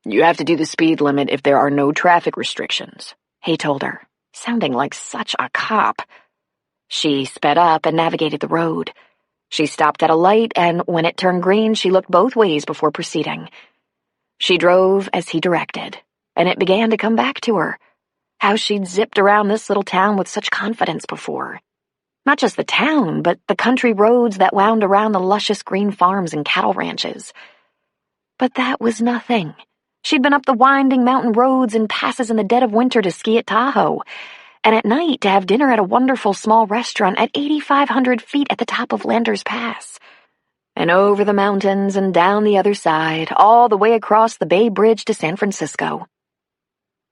You have to do the speed limit if there are no traffic restrictions, he told her, sounding like such a cop. She sped up and navigated the road. She stopped at a light, and when it turned green, she looked both ways before proceeding. She drove as he directed, and it began to come back to her. How she'd zipped around this little town with such confidence before. Not just the town, but the country roads that wound around the luscious green farms and cattle ranches. But that was nothing. She'd been up the winding mountain roads and passes in the dead of winter to ski at Tahoe, and at night to have dinner at a wonderful small restaurant at 8,500 feet at the top of Landers Pass. And over the mountains and down the other side, all the way across the Bay Bridge to San Francisco.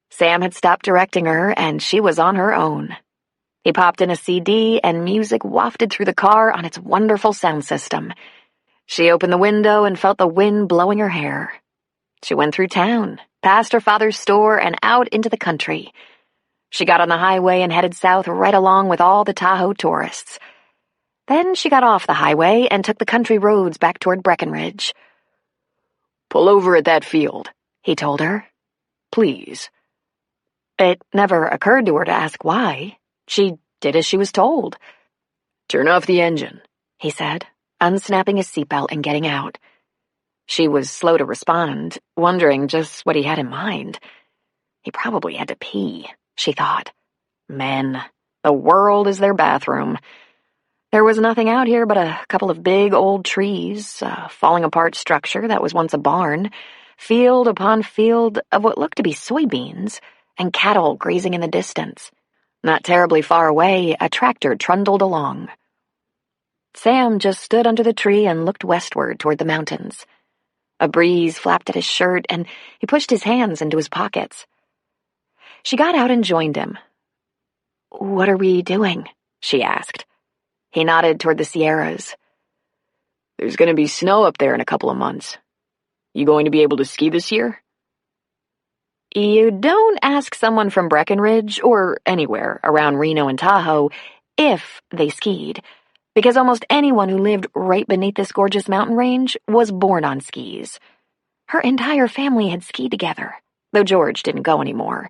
Sam had stopped directing her, and she was on her own. He popped in a CD, and music wafted through the car on its wonderful sound system. She opened the window and felt the wind blowing her hair. She went through town, past her father's store, and out into the country. She got on the highway and headed south right along with all the Tahoe tourists. Then she got off the highway and took the country roads back toward Breckenridge. "Pull over at that field," he told her. "Please." It never occurred to her to ask why. She did as she was told. "Turn off the engine," he said, unsnapping his seatbelt and getting out. She was slow to respond, wondering just what he had in mind. He probably had to pee, she thought. Men, the world is their bathroom. There was nothing out here but a couple of big old trees, a falling apart structure that was once a barn, field upon field of what looked to be soybeans, and cattle grazing in the distance. Not terribly far away, a tractor trundled along. Sam just stood under the tree and looked westward toward the mountains. A breeze flapped at his shirt, and he pushed his hands into his pockets. She got out and joined him. "What are we doing?" she asked. He nodded toward the Sierras. "There's going to be snow up there in a couple of months. You going to be able to ski this year?" You don't ask someone from Breckenridge, or anywhere around Reno and Tahoe, if they skied, because almost anyone who lived right beneath this gorgeous mountain range was born on skis. Her entire family had skied together, though George didn't go anymore.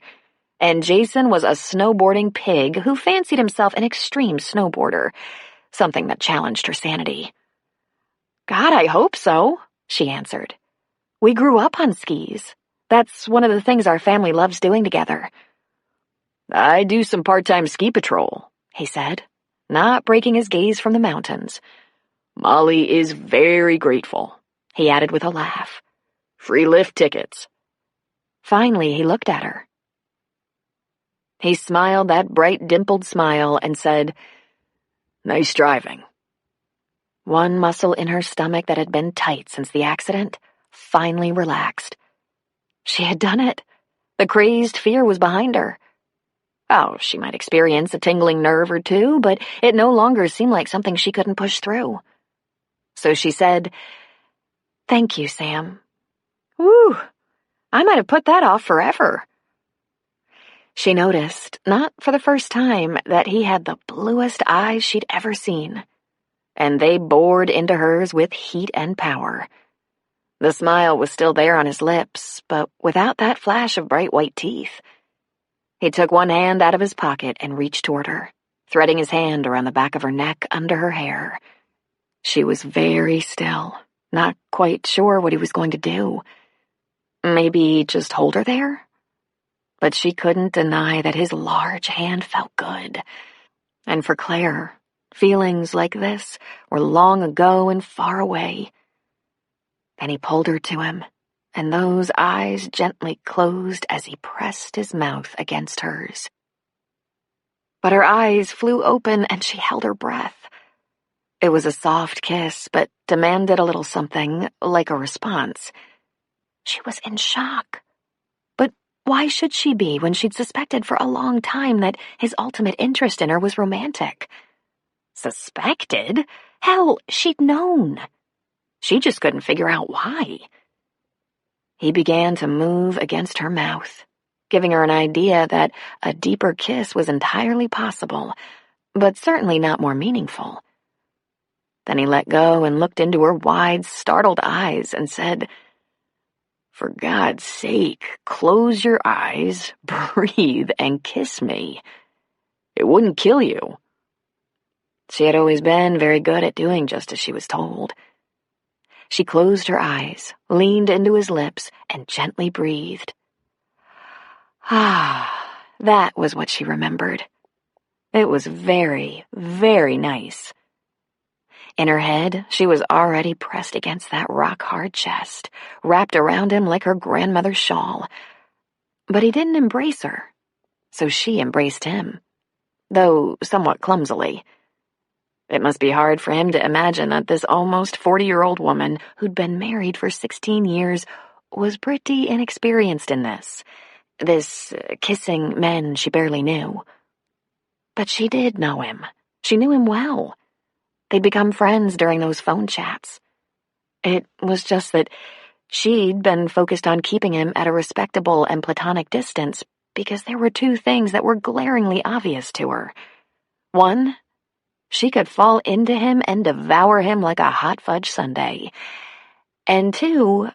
And Jason was a snowboarding pig who fancied himself an extreme snowboarder, something that challenged her sanity. "God, I hope so," she answered. "We grew up on skis. That's one of the things our family loves doing together." "I do some part-time ski patrol," he said, not breaking his gaze from the mountains. "Molly is very grateful," he added with a laugh. "Free lift tickets." Finally, he looked at her. He smiled that bright, dimpled smile and said, "Nice driving." One muscle in her stomach that had been tight since the accident finally relaxed. She had done it. The crazed fear was behind her. Oh, she might experience a tingling nerve or two, but it no longer seemed like something she couldn't push through. So she said, "Thank you, Sam." "Whew, I might have put that off forever." She noticed, not for the first time, that he had the bluest eyes she'd ever seen, and they bored into hers with heat and power. The smile was still there on his lips, but without that flash of bright white teeth. He took one hand out of his pocket and reached toward her, threading his hand around the back of her neck under her hair. She was very still, not quite sure what he was going to do. Maybe just hold her there? But she couldn't deny that his large hand felt good. And for Claire, feelings like this were long ago and far away. And he pulled her to him, and those eyes gently closed as he pressed his mouth against hers. But her eyes flew open and she held her breath. It was a soft kiss, but demanded a little something like a response. She was in shock. But why should she be when she'd suspected for a long time that his ultimate interest in her was romantic? Suspected? Hell, she'd known. She just couldn't figure out why. He began to move against her mouth, giving her an idea that a deeper kiss was entirely possible, but certainly not more meaningful. Then he let go and looked into her wide, startled eyes and said, "For God's sake, close your eyes, breathe, and kiss me. It wouldn't kill you." She had always been very good at doing just as she was told. She closed her eyes, leaned into his lips, and gently breathed. Ah, that was what she remembered. It was very, very nice. In her head, she was already pressed against that rock-hard chest, wrapped around him like her grandmother's shawl. But he didn't embrace her, so she embraced him, though somewhat clumsily. It must be hard for him to imagine that this almost 40-year-old woman who'd been married for 16 years was pretty inexperienced in this kissing men she barely knew. But she did know him. She knew him well. They'd become friends during those phone chats. It was just that she'd been focused on keeping him at a respectable and platonic distance because there were two things that were glaringly obvious to her. One, she could fall into him and devour him like a hot fudge sundae. And two,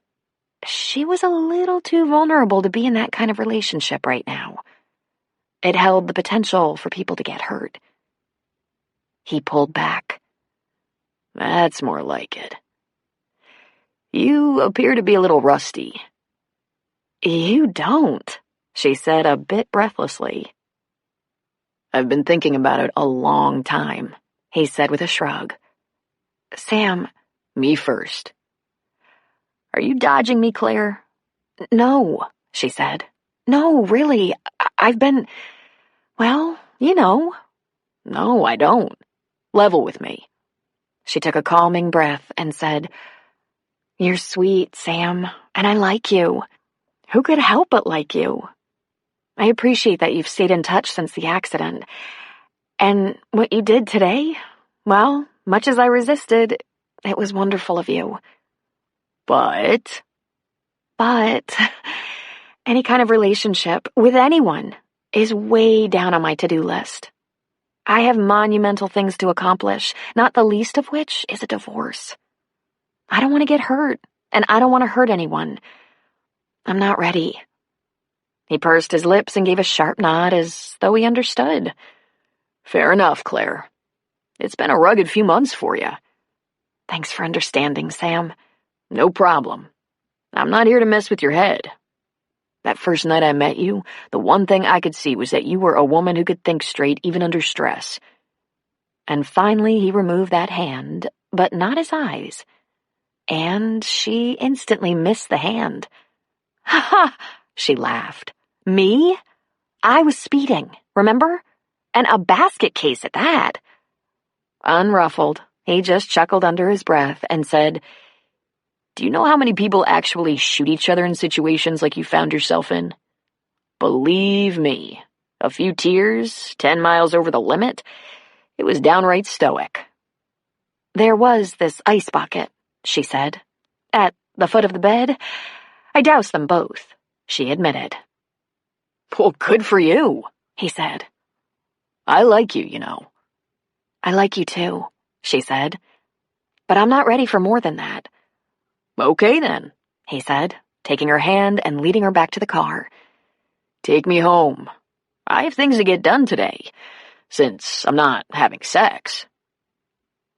she was a little too vulnerable to be in that kind of relationship right now. It held the potential for people to get hurt. He pulled back. That's more like it. You appear to be a little rusty. You don't, she said a bit breathlessly. I've been thinking about it a long time, he said with a shrug. Sam. Me first. Are you dodging me, Claire? No, she said. No, really, I've been, well, you know. No, I don't. Level with me. She took a calming breath and said, You're sweet, Sam, and I like you. Who could help but like you? I appreciate that you've stayed in touch since the accident. And what you did today, well, much as I resisted, it was wonderful of you. But any kind of relationship with anyone is way down on my to-do list. I have monumental things to accomplish, not the least of which is a divorce. I don't want to get hurt, and I don't want to hurt anyone. I'm not ready. He pursed his lips and gave a sharp nod as though he understood. Fair enough, Claire. It's been a rugged few months for you. Thanks for understanding, Sam. No problem. I'm not here to mess with your head. That first night I met you, the one thing I could see was that you were a woman who could think straight even under stress. And finally he removed that hand, but not his eyes. And she instantly missed the hand. Ha ha! She laughed. Me? I was speeding, remember? And a basket case at that. Unruffled, he just chuckled under his breath and said, Do you know how many people actually shoot each other in situations like you found yourself in? Believe me, a few tears, 10 miles over the limit, it was downright stoic. There was this ice bucket, she said. At the foot of the bed. I doused them both, she admitted. Well, good for you, he said. I like you, you know. I like you too, she said. But I'm not ready for more than that. Okay then, he said, taking her hand and leading her back to the car. Take me home. I have things to get done today, since I'm not having sex.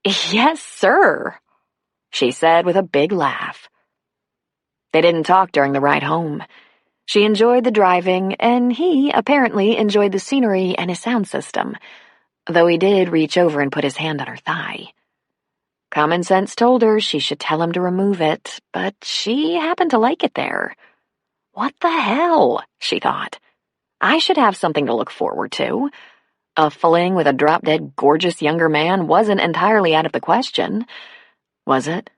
Yes, sir, she said with a big laugh. They didn't talk during the ride home. She enjoyed the driving, and he apparently enjoyed the scenery and his sound system, though he did reach over and put his hand on her thigh. Common sense told her she should tell him to remove it, but she happened to like it there. What the hell, she thought. I should have something to look forward to. A fling with a drop-dead gorgeous younger man wasn't entirely out of the question, was it?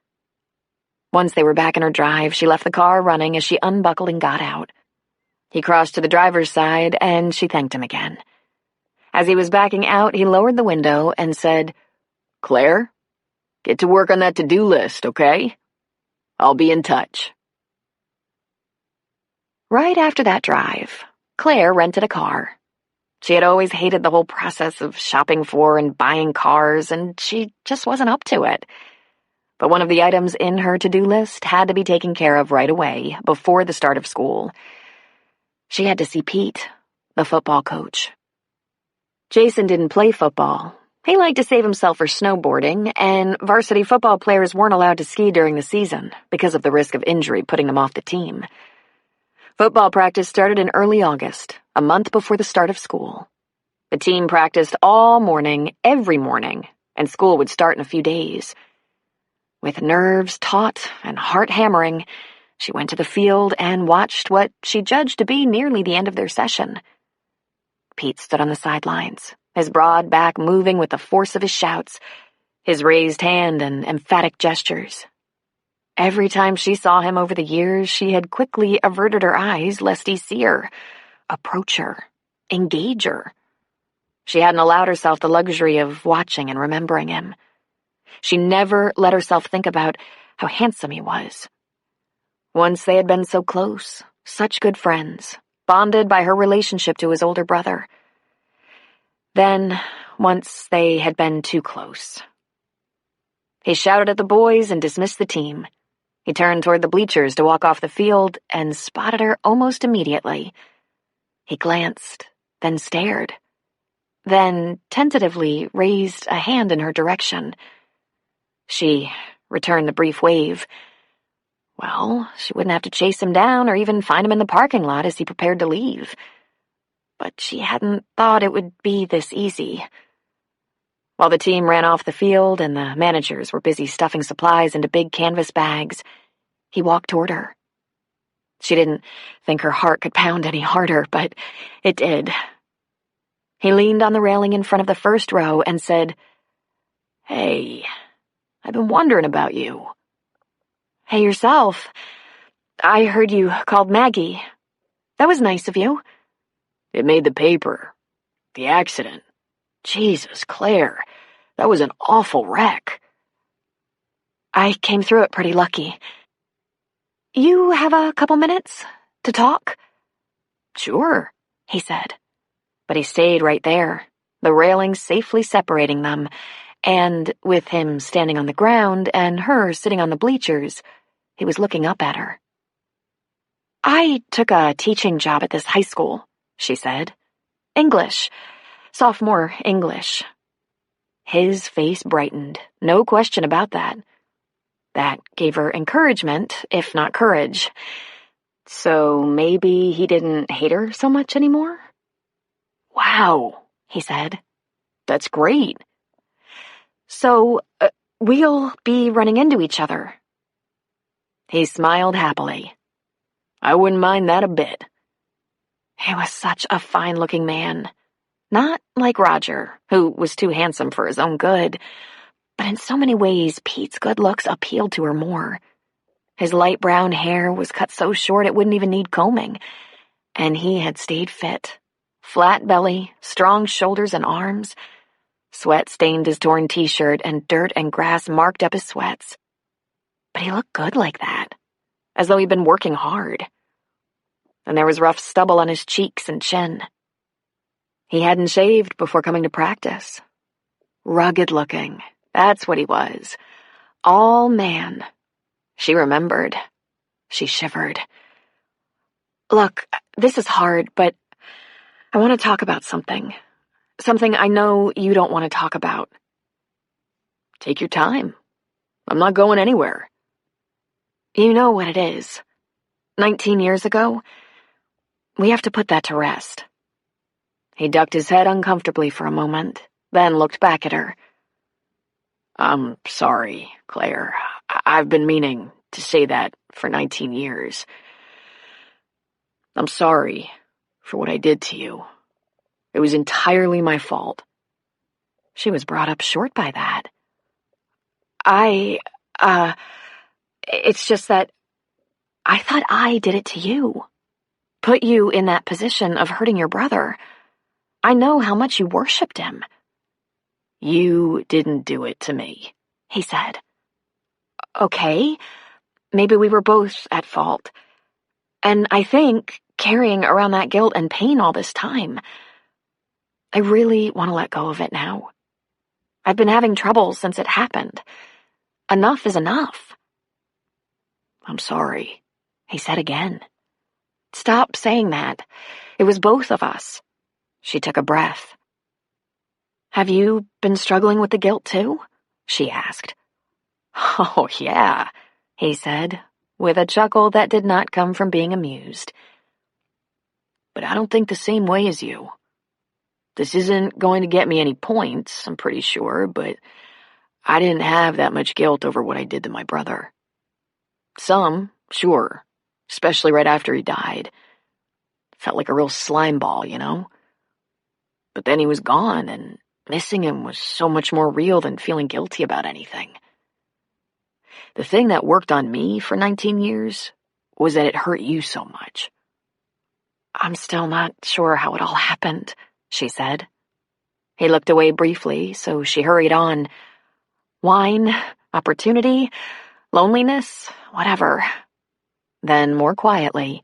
Once they were back in her drive, she left the car running as she unbuckled and got out. He crossed to the driver's side, and she thanked him again. As he was backing out, he lowered the window and said, Claire, get to work on that to-do list, okay? I'll be in touch. Right after that drive, Claire rented a car. She had always hated the whole process of shopping for and buying cars, and she just wasn't up to it. But one of the items in her to-do list had to be taken care of right away, before the start of school. She had to see Pete, the football coach. Jason didn't play football. He liked to save himself for snowboarding, and varsity football players weren't allowed to ski during the season because of the risk of injury putting them off the team. Football practice started in early August, a month before the start of school. The team practiced all morning, every morning, and school would start in a few days. With nerves taut and heart hammering, she went to the field and watched what she judged to be nearly the end of their session. Pete stood on the sidelines, his broad back moving with the force of his shouts, his raised hand and emphatic gestures. Every time she saw him over the years, she had quickly averted her eyes lest he see her, approach her, engage her. She hadn't allowed herself the luxury of watching and remembering him. She never let herself think about how handsome he was. Once they had been so close, such good friends, bonded by her relationship to his older brother. Then, once they had been too close. He shouted at the boys and dismissed the team. He turned toward the bleachers to walk off the field and spotted her almost immediately. He glanced, then stared, then tentatively raised a hand in her direction. She returned the brief wave. Well, she wouldn't have to chase him down or even find him in the parking lot as he prepared to leave. But she hadn't thought it would be this easy. While the team ran off the field and the managers were busy stuffing supplies into big canvas bags, he walked toward her. She didn't think her heart could pound any harder, but it did. He leaned on the railing in front of the first row and said, "Hey, I've been wondering about you." "Hey, yourself. I heard you called Maggie. That was nice of you." "It made the paper. The accident. Jesus, Claire, that was an awful wreck." "I came through it pretty lucky. You have a couple minutes to talk?" "Sure," he said. But he stayed right there, the railing safely separating them, and with him standing on the ground and her sitting on the bleachers, he was looking up at her. "I took a teaching job at this high school," she said. "English. Sophomore English." His face brightened, no question about that. That gave her encouragement, if not courage. So maybe he didn't hate her so much anymore? "Wow," he said. "That's great." "So, we'll be running into each other." He smiled happily. "I wouldn't mind that a bit." He was such a fine-looking man. Not like Roger, who was too handsome for his own good, but in so many ways Pete's good looks appealed to her more. His light brown hair was cut so short it wouldn't even need combing, and he had stayed fit. Flat belly, strong shoulders and arms. Sweat stained his torn t-shirt, and dirt and grass marked up his sweats. But he looked good like that, as though he'd been working hard. And there was rough stubble on his cheeks and chin. He hadn't shaved before coming to practice. Rugged looking, that's what he was. All man. She remembered. She shivered. "Look, this is hard, but I want to talk about something. Something I know you don't want to talk about." "Take your time. I'm not going anywhere." "You know what it is. 19 years ago, we have to put that to rest." He ducked his head uncomfortably for a moment, then looked back at her. "I'm sorry, Claire. I've been meaning to say that for 19 years. I'm sorry for what I did to you. It was entirely my fault." She was brought up short by that. It's just that I thought I did it to you. Put you in that position of hurting your brother. I know how much you worshipped him." "You didn't do it to me," he said. "Okay, maybe we were both at fault. And I think carrying around that guilt and pain all this time, I really want to let go of it now. I've been having trouble since it happened. Enough is enough." "I'm sorry," he said again. "Stop saying that. It was both of us." She took a breath. "Have you been struggling with the guilt too?" she asked. "Oh, yeah," he said, with a chuckle that did not come from being amused. "But I don't think the same way as you. This isn't going to get me any points, I'm pretty sure, but I didn't have that much guilt over what I did to my brother. Some, sure, especially right after he died. Felt like a real slime ball, you know? But then he was gone, and missing him was so much more real than feeling guilty about anything. The thing that worked on me for 19 years was that it hurt you so much. I'm still not sure how it all happened, she said. He looked away briefly, so she hurried on. Wine, opportunity, loneliness, whatever. Then, more quietly,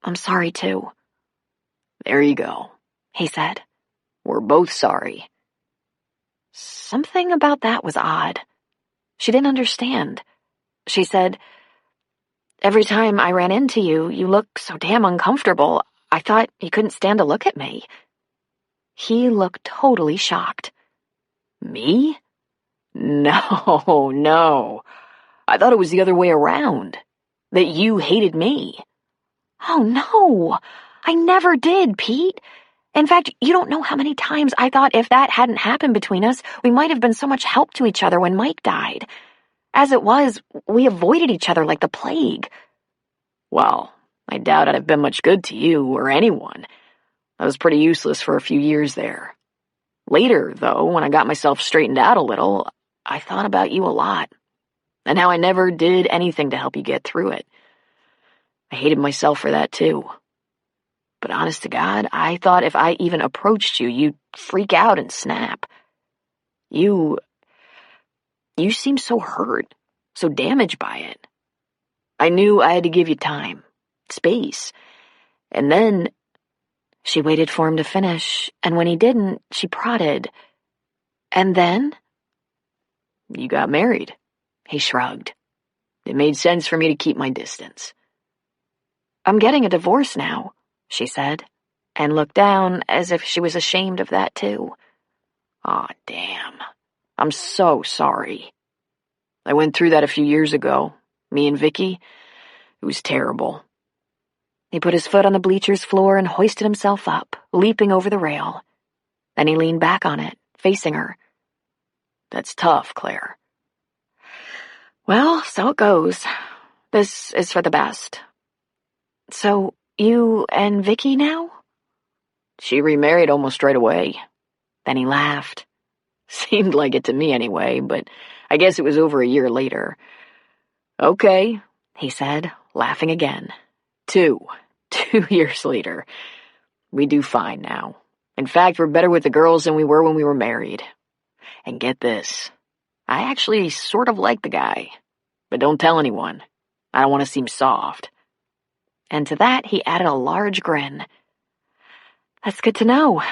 I'm sorry, too. There you go, he said. We're both sorry. Something about that was odd. She didn't understand. She said, every time I ran into you, you looked so damn uncomfortable. I thought you couldn't stand to look at me. He looked totally shocked. Me? No, no. I thought it was the other way around. That you hated me. Oh, no. I never did, Pete. In fact, you don't know how many times I thought if that hadn't happened between us, we might have been so much help to each other when Mike died. As it was, we avoided each other like the plague. Well, I doubt I'd have been much good to you or anyone. I was pretty useless for a few years there. Later, though, when I got myself straightened out a little, I thought about you a lot, and how I never did anything to help you get through it. I hated myself for that, too. But honest to God, I thought if I even approached you, you'd freak out and snap. You seemed so hurt, so damaged by it. I knew I had to give you time, space, and then... She waited for him to finish, and when he didn't, she prodded. And then? You got married, he shrugged. It made sense for me to keep my distance. I'm getting a divorce now, she said, and looked down as if she was ashamed of that too. Aw, damn. I'm so sorry. I went through that a few years ago. Me and Vicky. It was terrible. He put his foot on the bleacher's floor and hoisted himself up, leaping over the rail. Then he leaned back on it, facing her. That's tough, Claire. Well, so it goes. This is for the best. So, you and Vicky now? She remarried almost right away. Then he laughed. Seemed like it to me anyway, but I guess it was over a year later. Okay, he said, laughing again. 2 years later. We do fine now. In fact, we're better with the girls than we were when we were married. And get this. I actually sort of like the guy. But don't tell anyone. I don't want to seem soft. And to that, he added a large grin. That's good to know.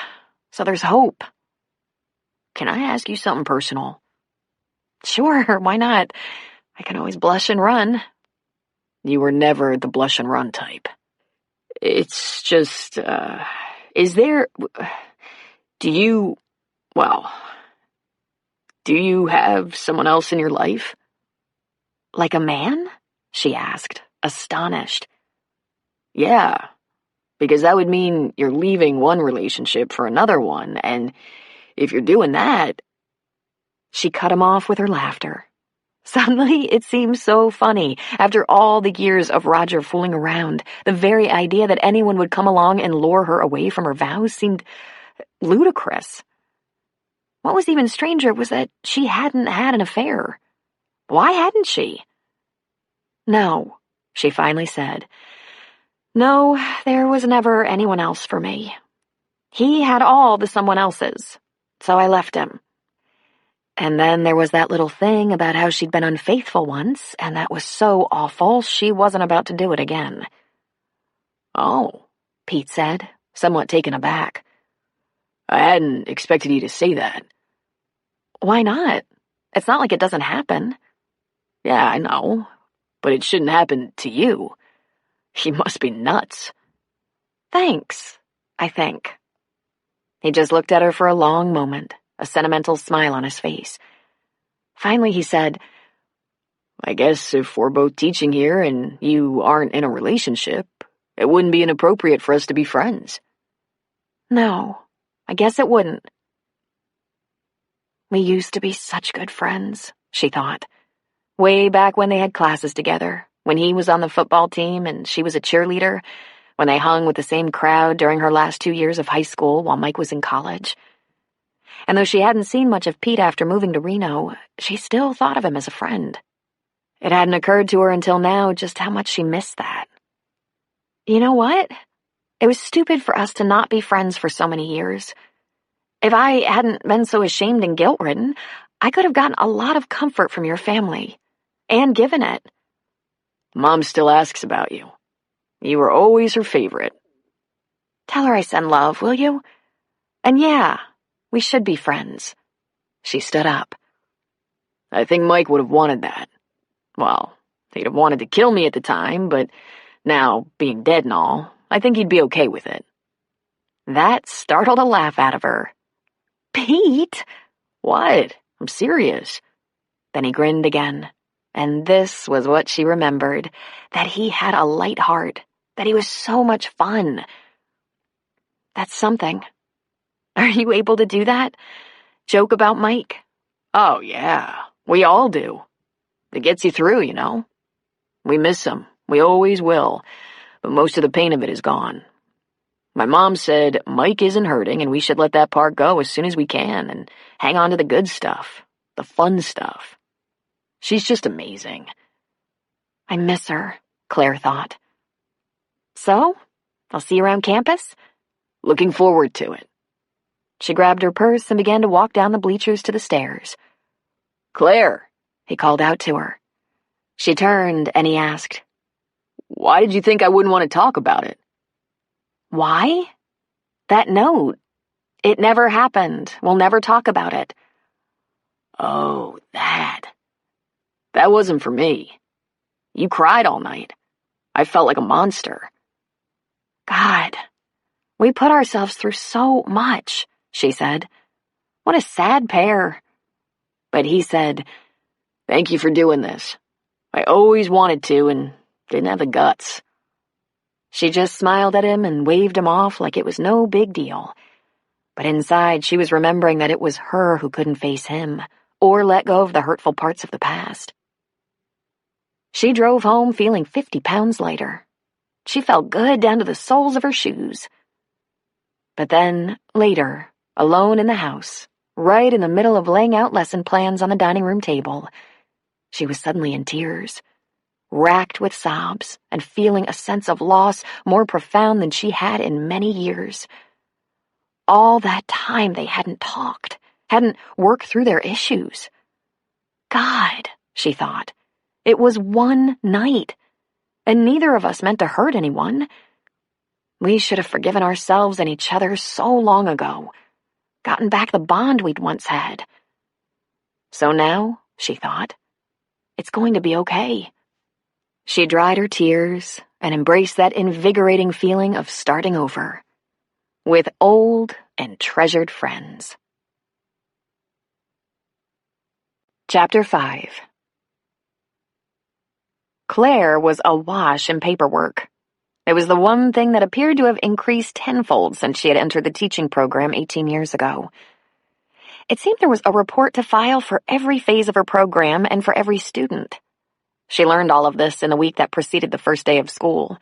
So there's hope. Can I ask you something personal? Sure, why not? I can always blush and run. You were never the blush and run type. It's just, is there... Do you have someone else in your life? Like a man? She asked, astonished. Yeah, because that would mean you're leaving one relationship for another one, and if you're doing that... She cut him off with her laughter. Suddenly, it seemed so funny. After all the years of Roger fooling around, the very idea that anyone would come along and lure her away from her vows seemed ludicrous. What was even stranger was that she hadn't had an affair. Why hadn't she? No, she finally said. No, there was never anyone else for me. He had all the someone else's, so I left him. And then there was that little thing about how she'd been unfaithful once, and that was so awful she wasn't about to do it again. Oh, Pete said, somewhat taken aback. I hadn't expected you to say that. Why not? It's not like it doesn't happen. Yeah, I know, but it shouldn't happen to you. He must be nuts. Thanks, I think. He just looked at her for a long moment, a sentimental smile on his face. Finally, he said, I guess if we're both teaching here and you aren't in a relationship, it wouldn't be inappropriate for us to be friends. No, I guess it wouldn't. We used to be such good friends, she thought. Way back when they had classes together, when he was on the football team and she was a cheerleader, when they hung with the same crowd during her last 2 years of high school while Mike was in college. And though she hadn't seen much of Pete after moving to Reno, she still thought of him as a friend. It hadn't occurred to her until now just how much she missed that. You know what? It was stupid for us to not be friends for so many years. If I hadn't been so ashamed and guilt-ridden, I could have gotten a lot of comfort from your family, and given it. Mom still asks about you. You were always her favorite. Tell her I send love, will you? And yeah, we should be friends. She stood up. I think Mike would have wanted that. Well, he'd have wanted to kill me at the time, but now, being dead and all, I think he'd be okay with it. That startled a laugh out of her. Pete? What? I'm serious. Then he grinned again, and this was what she remembered, that he had a light heart, that he was so much fun. That's something. Are you able to do that? Joke about Mike? Oh, yeah. We all do. It gets you through, you know. We miss him. We always will. But most of the pain of it is gone. My mom said Mike isn't hurting and we should let that part go as soon as we can and hang on to the good stuff, the fun stuff. She's just amazing. I miss her, Claire thought. So, I'll see you around campus? Looking forward to it. She grabbed her purse and began to walk down the bleachers to the stairs. Claire, he called out to her. She turned and he asked, why did you think I wouldn't want to talk about it? Why? That note. It never happened. We'll never talk about it. Oh, that. That wasn't for me. You cried all night. I felt like a monster. God, we put ourselves through so much, she said. What a sad pair. But he said, thank you for doing this. I always wanted to and didn't have the guts. She just smiled at him and waved him off like it was no big deal. But inside, she was remembering that it was her who couldn't face him or let go of the hurtful parts of the past. She drove home feeling 50 pounds lighter. She felt good down to the soles of her shoes. But then, later, alone in the house, right in the middle of laying out lesson plans on the dining room table, she was suddenly in tears, racked with sobs and feeling a sense of loss more profound than she had in many years. All that time they hadn't talked, hadn't worked through their issues. God, she thought, it was one night, and neither of us meant to hurt anyone. We should have forgiven ourselves and each other so long ago, gotten back the bond we'd once had. So now, she thought, it's going to be okay. She dried her tears and embraced that invigorating feeling of starting over, with old and treasured friends. Chapter 5. Claire was awash in paperwork. It was the one thing that appeared to have increased tenfold since she had entered the teaching program 18 years ago. It seemed there was a report to file for every phase of her program and for every student. She learned all of this in the week that preceded the first day of school.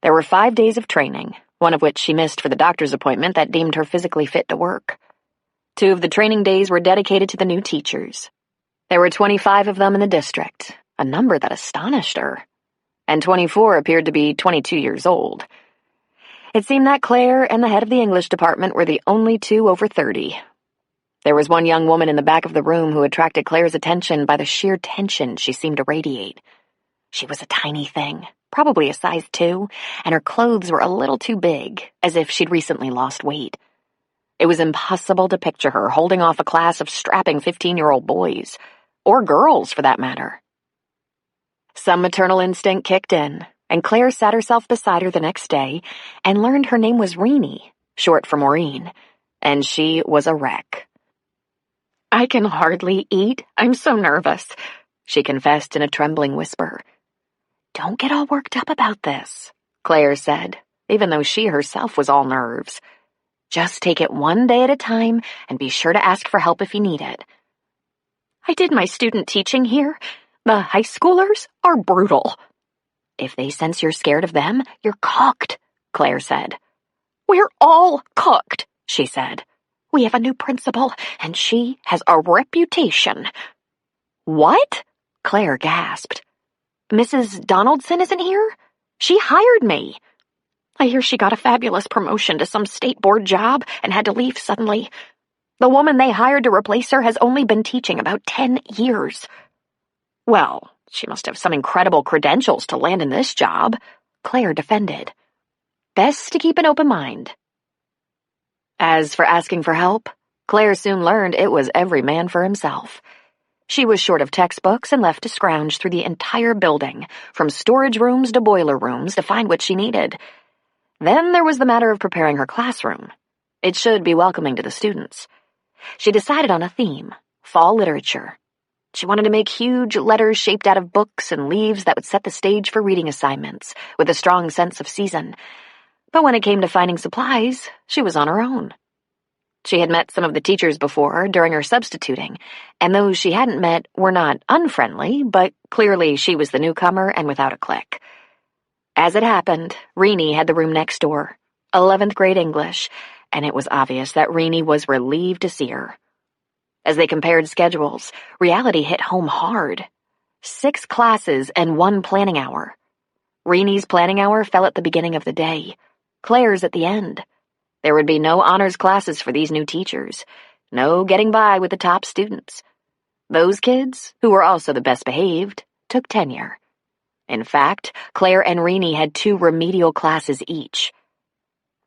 There were 5 days of training, one of which she missed for the doctor's appointment that deemed her physically fit to work. 2 of the training days were dedicated to the new teachers. There were 25 of them in the district, a number that astonished her. And 24 appeared to be 22 years old. It seemed that Claire and the head of the English department were the only 2 over 30. There was one young woman in the back of the room who attracted Claire's attention by the sheer tension she seemed to radiate. She was a tiny thing, probably a size 2, and her clothes were a little too big, as if she'd recently lost weight. It was impossible to picture her holding off a class of strapping 15-year-old boys, or girls for that matter. Some maternal instinct kicked in, and Claire sat herself beside her the next day and learned her name was Reenie, short for Maureen, and she was a wreck. I can hardly eat. I'm so nervous, she confessed in a trembling whisper. Don't get all worked up about this, Claire said, even though she herself was all nerves. Just take it one day at a time and be sure to ask for help if you need it. I did my student teaching here. The high schoolers are brutal. If they sense you're scared of them, you're cooked, Claire said. We're all cooked, she said. We have a new principal, and she has a reputation. What? Claire gasped. Mrs. Donaldson isn't here? She hired me. I hear she got a fabulous promotion to some state board job and had to leave suddenly. The woman they hired to replace her has only been teaching about 10 years. Well, she must have some incredible credentials to land in this job, Claire defended. Best to keep an open mind. As for asking for help, Claire soon learned it was every man for himself. She was short of textbooks and left to scrounge through the entire building, from storage rooms to boiler rooms, to find what she needed. Then there was the matter of preparing her classroom. It should be welcoming to the students. She decided on a theme, fall literature. She wanted to make huge letters shaped out of books and leaves that would set the stage for reading assignments, with a strong sense of season. But when it came to finding supplies, she was on her own. She had met some of the teachers before during her substituting, and those she hadn't met were not unfriendly, but clearly she was the newcomer and without a clique. As it happened, Renee had the room next door, 11th grade English, and it was obvious that Renee was relieved to see her. As they compared schedules, reality hit home hard. 6 classes and 1 planning hour. Renee's planning hour fell at the beginning of the day, Claire's at the end. There would be no honors classes for these new teachers, no getting by with the top students. Those kids, who were also the best behaved, took tenure. In fact, Claire and Renee had 2 remedial classes each.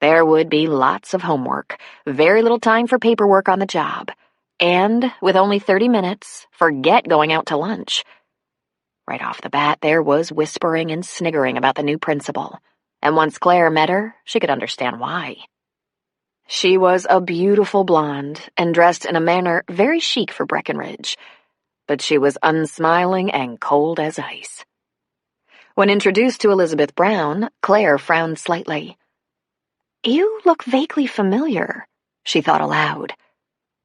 There would be lots of homework, very little time for paperwork on the job, and, with only 30 minutes, forget going out to lunch. Right off the bat, there was whispering and sniggering about the new principal, and once Claire met her, she could understand why. She was a beautiful blonde and dressed in a manner very chic for Breckenridge, but she was unsmiling and cold as ice. When introduced to Elizabeth Brown, Claire frowned slightly. You look vaguely familiar, she thought aloud.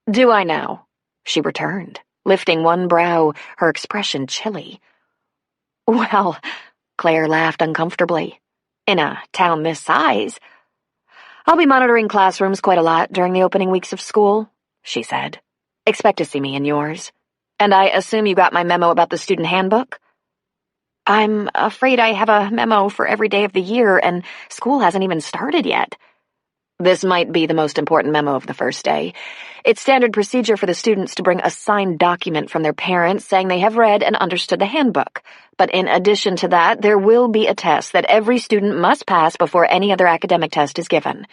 Do I now? She returned, lifting one brow, her expression chilly. Well, Claire laughed uncomfortably. In a town this size, I'll be monitoring classrooms quite a lot during the opening weeks of school, she said. Expect to see me in yours. And I assume you got my memo about the student handbook? I'm afraid I have a memo for every day of the year, and school hasn't even started yet. This might be the most important memo of the first day. It's standard procedure for the students to bring a signed document from their parents saying they have read and understood the handbook. But in addition to that, there will be a test that every student must pass before any other academic test is given.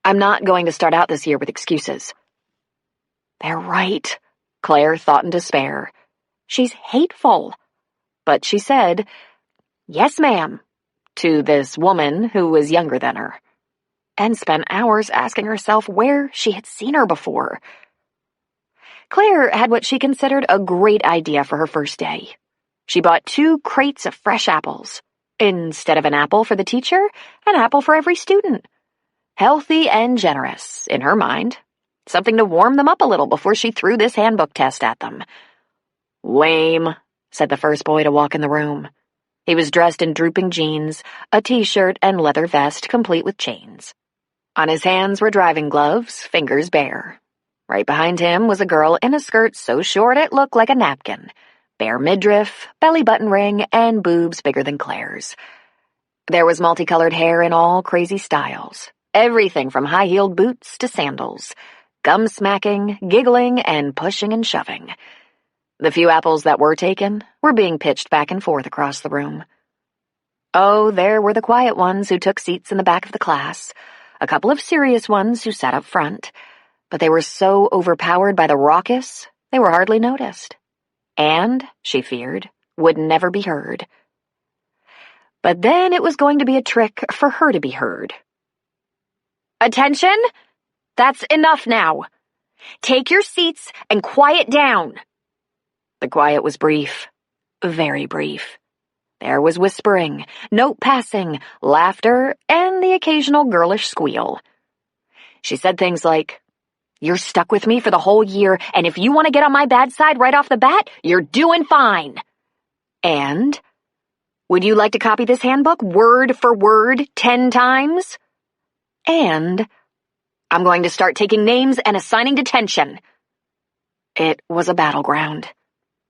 I'm not going to start out this year with excuses. They're right, Claire thought in despair. She's hateful. But she said, yes, ma'am, to this woman who was younger than her, and spent hours asking herself where she had seen her before. Claire had what she considered a great idea for her first day. She bought 2 crates of fresh apples. Instead of an apple for the teacher, an apple for every student. Healthy and generous, in her mind. Something to warm them up a little before she threw this handbook test at them. Lame, said the first boy to walk in the room. He was dressed in drooping jeans, a t-shirt, and leather vest complete with chains. On his hands were driving gloves, fingers bare. Right behind him was a girl in a skirt so short it looked like a napkin, bare midriff, belly button ring, and boobs bigger than Claire's. There was multicolored hair in all crazy styles, everything from high-heeled boots to sandals, gum-smacking, giggling, and pushing and shoving. The few apples that were taken were being pitched back and forth across the room. Oh, there were the quiet ones who took seats in the back of the class, a couple of serious ones who sat up front, but they were so overpowered by the raucous, they were hardly noticed. And, she feared, would never be heard. But then it was going to be a trick for her to be heard. Attention! That's enough now. Take your seats and quiet down. The quiet was brief, very brief. There was whispering, note passing, laughter, and the occasional girlish squeal. She said things like, "You're stuck with me for the whole year, and if you want to get on my bad side right off the bat, you're doing fine." And, "Would you like to copy this handbook word for word 10 times? And, I'm going to start taking names and assigning detention." It was a battleground.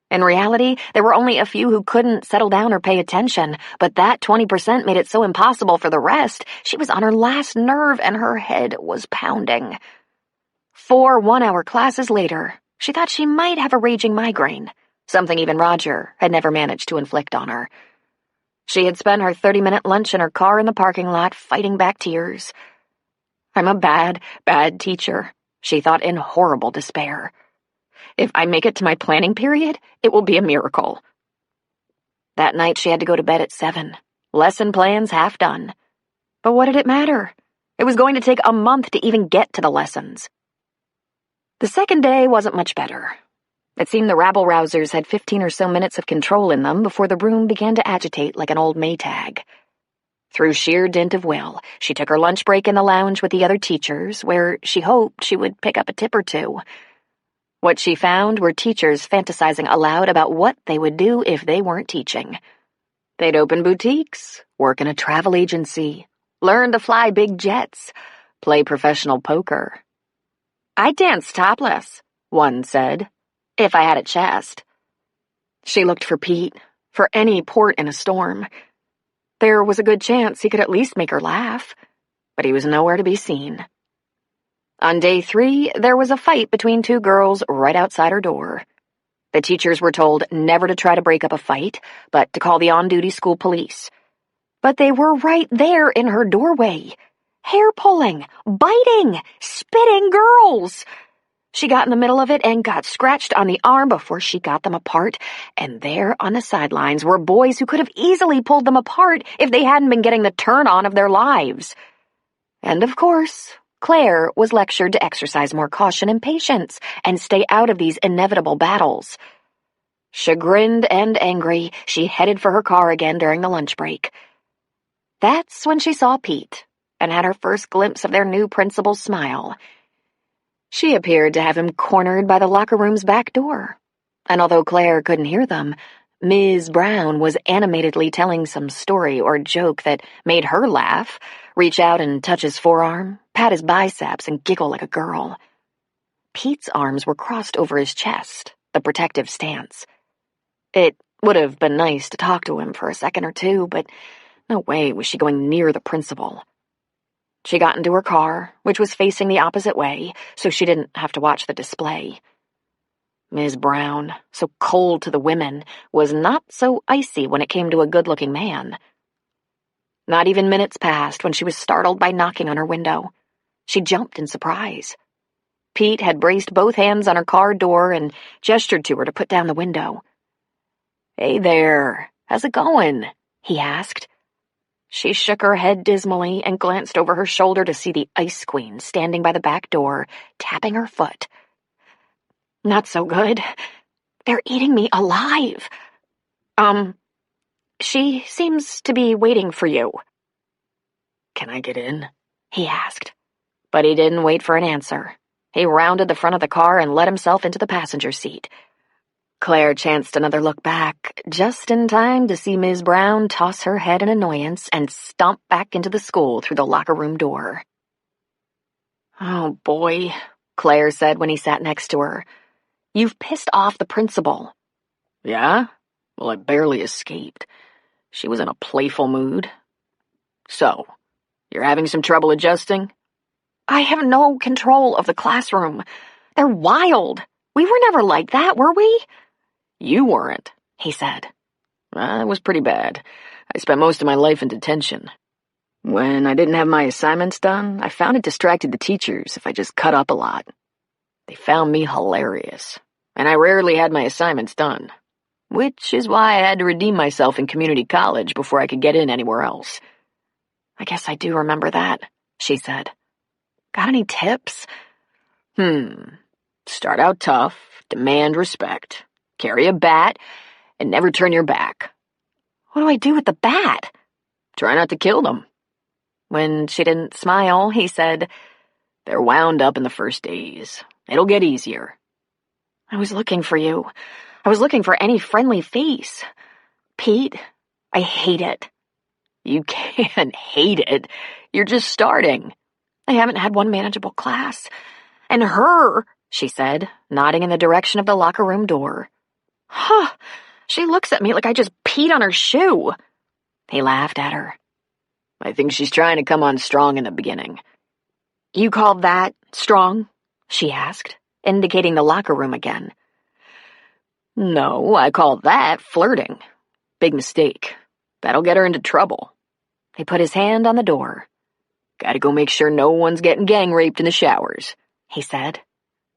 In reality, there were only a few who couldn't settle down or pay attention, but that 20% made it so impossible for the rest. She was on her last nerve and her head was pounding. 4 one-hour classes later, she thought she might have a raging migraine, something even Roger had never managed to inflict on her. She had spent her 30-minute lunch in her car in the parking lot fighting back tears. "I'm a bad, bad teacher," she thought in horrible despair. "If I make it to my planning period, it will be a miracle." That night she had to go to bed at 7, lesson plans half done. But what did it matter? It was going to take a month to even get to the lessons. The second day wasn't much better. It seemed the rabble-rousers had 15 or so minutes of control in them before the room began to agitate like an old Maytag. Through sheer dint of will, she took her lunch break in the lounge with the other teachers, where she hoped she would pick up a tip or two. What she found were teachers fantasizing aloud about what they would do if they weren't teaching. They'd open boutiques, work in a travel agency, learn to fly big jets, play professional poker. "I'd dance topless," one said, "if I had a chest." She looked for Pete, for any port in a storm. There was a good chance he could at least make her laugh, but he was nowhere to be seen. On day 3, there was a fight between 2 girls right outside her door. The teachers were told never to try to break up a fight, but to call the on-duty school police. But they were right there in her doorway. Hair-pulling, biting, spitting girls. She got in the middle of it and got scratched on the arm before she got them apart, and there on the sidelines were boys who could have easily pulled them apart if they hadn't been getting the turn-on of their lives. And of course, Claire was lectured to exercise more caution and patience and stay out of these inevitable battles. Chagrined and angry, she headed for her car again during the lunch break. That's when she saw Pete and had her first glimpse of their new principal's smile. She appeared to have him cornered by the locker room's back door, and although Claire couldn't hear them, Ms. Brown was animatedly telling some story or joke that made her laugh, reach out and touch his forearm, pat his biceps, and giggle like a girl. Pete's arms were crossed over his chest, the protective stance. It would have been nice to talk to him for a second or two, but no way was she going near the principal. She got into her car, which was facing the opposite way, so she didn't have to watch the display. Ms. Brown, so cold to the women, was not so icy when it came to a good-looking man. Not even minutes passed when she was startled by knocking on her window. She jumped in surprise. Pete had braced both hands on her car door and gestured to her to put down the window. "Hey there, how's it going?" he asked. She shook her head dismally and glanced over her shoulder to see the Ice Queen standing by the back door, tapping her foot. "Not so good. They're eating me alive. She seems to be waiting for you." "Can I get in?" he asked. But he didn't wait for an answer. He rounded the front of the car and let himself into the passenger seat. Claire chanced another look back, just in time to see Ms. Brown toss her head in annoyance and stomp back into the school through the locker room door. "Oh, boy," Claire said when he sat next to her. "You've pissed off the principal." "Yeah? Well, I barely escaped. She was in a playful mood." "So, you're having some trouble adjusting?" "I have no control of the classroom. They're wild. We were never like that, were we?" "You weren't," he said. "It was pretty bad. I spent most of my life in detention. When I didn't have my assignments done, I found it distracted the teachers if I just cut up a lot. They found me hilarious, and I rarely had my assignments done, which is why I had to redeem myself in community college before I could get in anywhere else." "I guess I do remember that," she said. "Got any tips?" Start out tough, demand respect, carry a bat, and never turn your back." "What do I do with the bat?" "Try not to kill them." When she didn't smile, he said, They're wound up in the first days. It'll get easier. I was looking for you. I was looking for any friendly face. Pete, I hate it. You can't hate it. You're just starting. I haven't had one manageable class. And her, she said, nodding in the direction of the locker room door. Huh, she looks at me like I just peed on her shoe. He laughed at her. I think she's trying to come on strong in the beginning. You call that strong? She asked, indicating the locker room again. No, I call that flirting. Big mistake. That'll get her into trouble. He put his hand on the door. Gotta go make sure no one's getting gang raped in the showers, he said.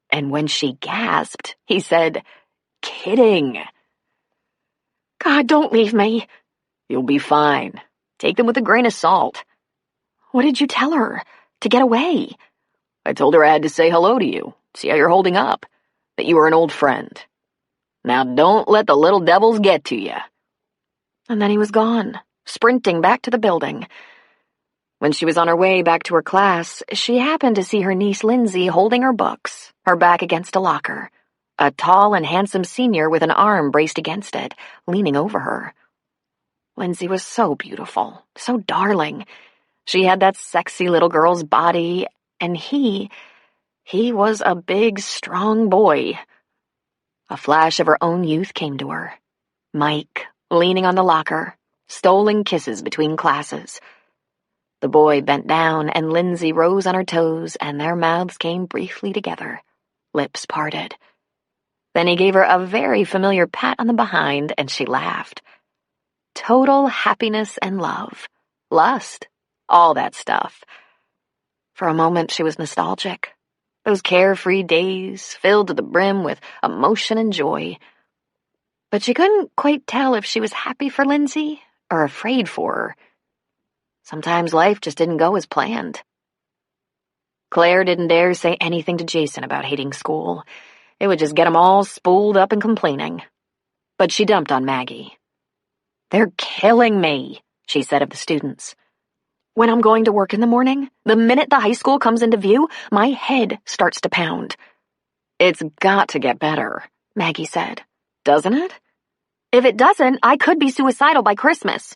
And when she gasped, he said, kidding. God, don't leave me. You'll be fine. Take them with a grain of salt. What did you tell her? To get away? I told her I had to say hello to you, see how you're holding up, that you were an old friend. Now don't let the little devils get to you. And then he was gone, sprinting back to the building. When she was on her way back to her class, she happened to see her niece Lindsay holding her books, her back against a locker, a tall and handsome senior with an arm braced against it, leaning over her. Lindsay was so beautiful, so darling. She had that sexy little girl's body, and he was a big, strong boy. A flash of her own youth came to her. Mike, leaning on the locker, stolen kisses between classes. The boy bent down, and Lindsay rose on her toes, and their mouths came briefly together, lips parted. Then he gave her a very familiar pat on the behind, and she laughed. Total happiness and love, lust, all that stuff. For a moment she was nostalgic. Those carefree days, filled to the brim with emotion and joy. But she couldn't quite tell if she was happy for Lindsay or afraid for her. Sometimes life just didn't go as planned. Claire didn't dare say anything to Jason about hating school. It would just get him all spooled up and complaining. But she dumped on Maggie. They're killing me, she said of the students. When I'm going to work in the morning, the minute the high school comes into view, my head starts to pound. It's got to get better, Maggie said. Doesn't it? If it doesn't, I could be suicidal by Christmas.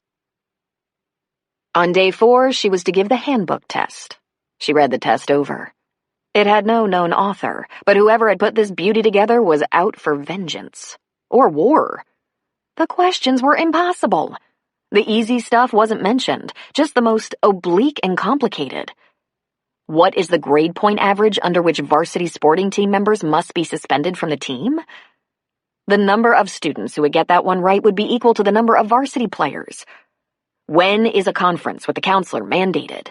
On day 4, she was to give the handbook test. She read the test over. It had no known author, but whoever had put this beauty together was out for vengeance. Or war. The questions were impossible. The easy stuff wasn't mentioned, just the most oblique and complicated. What is the grade point average under which varsity sporting team members must be suspended from the team? The number of students who would get that one right would be equal to the number of varsity players. When is a conference with the counselor mandated?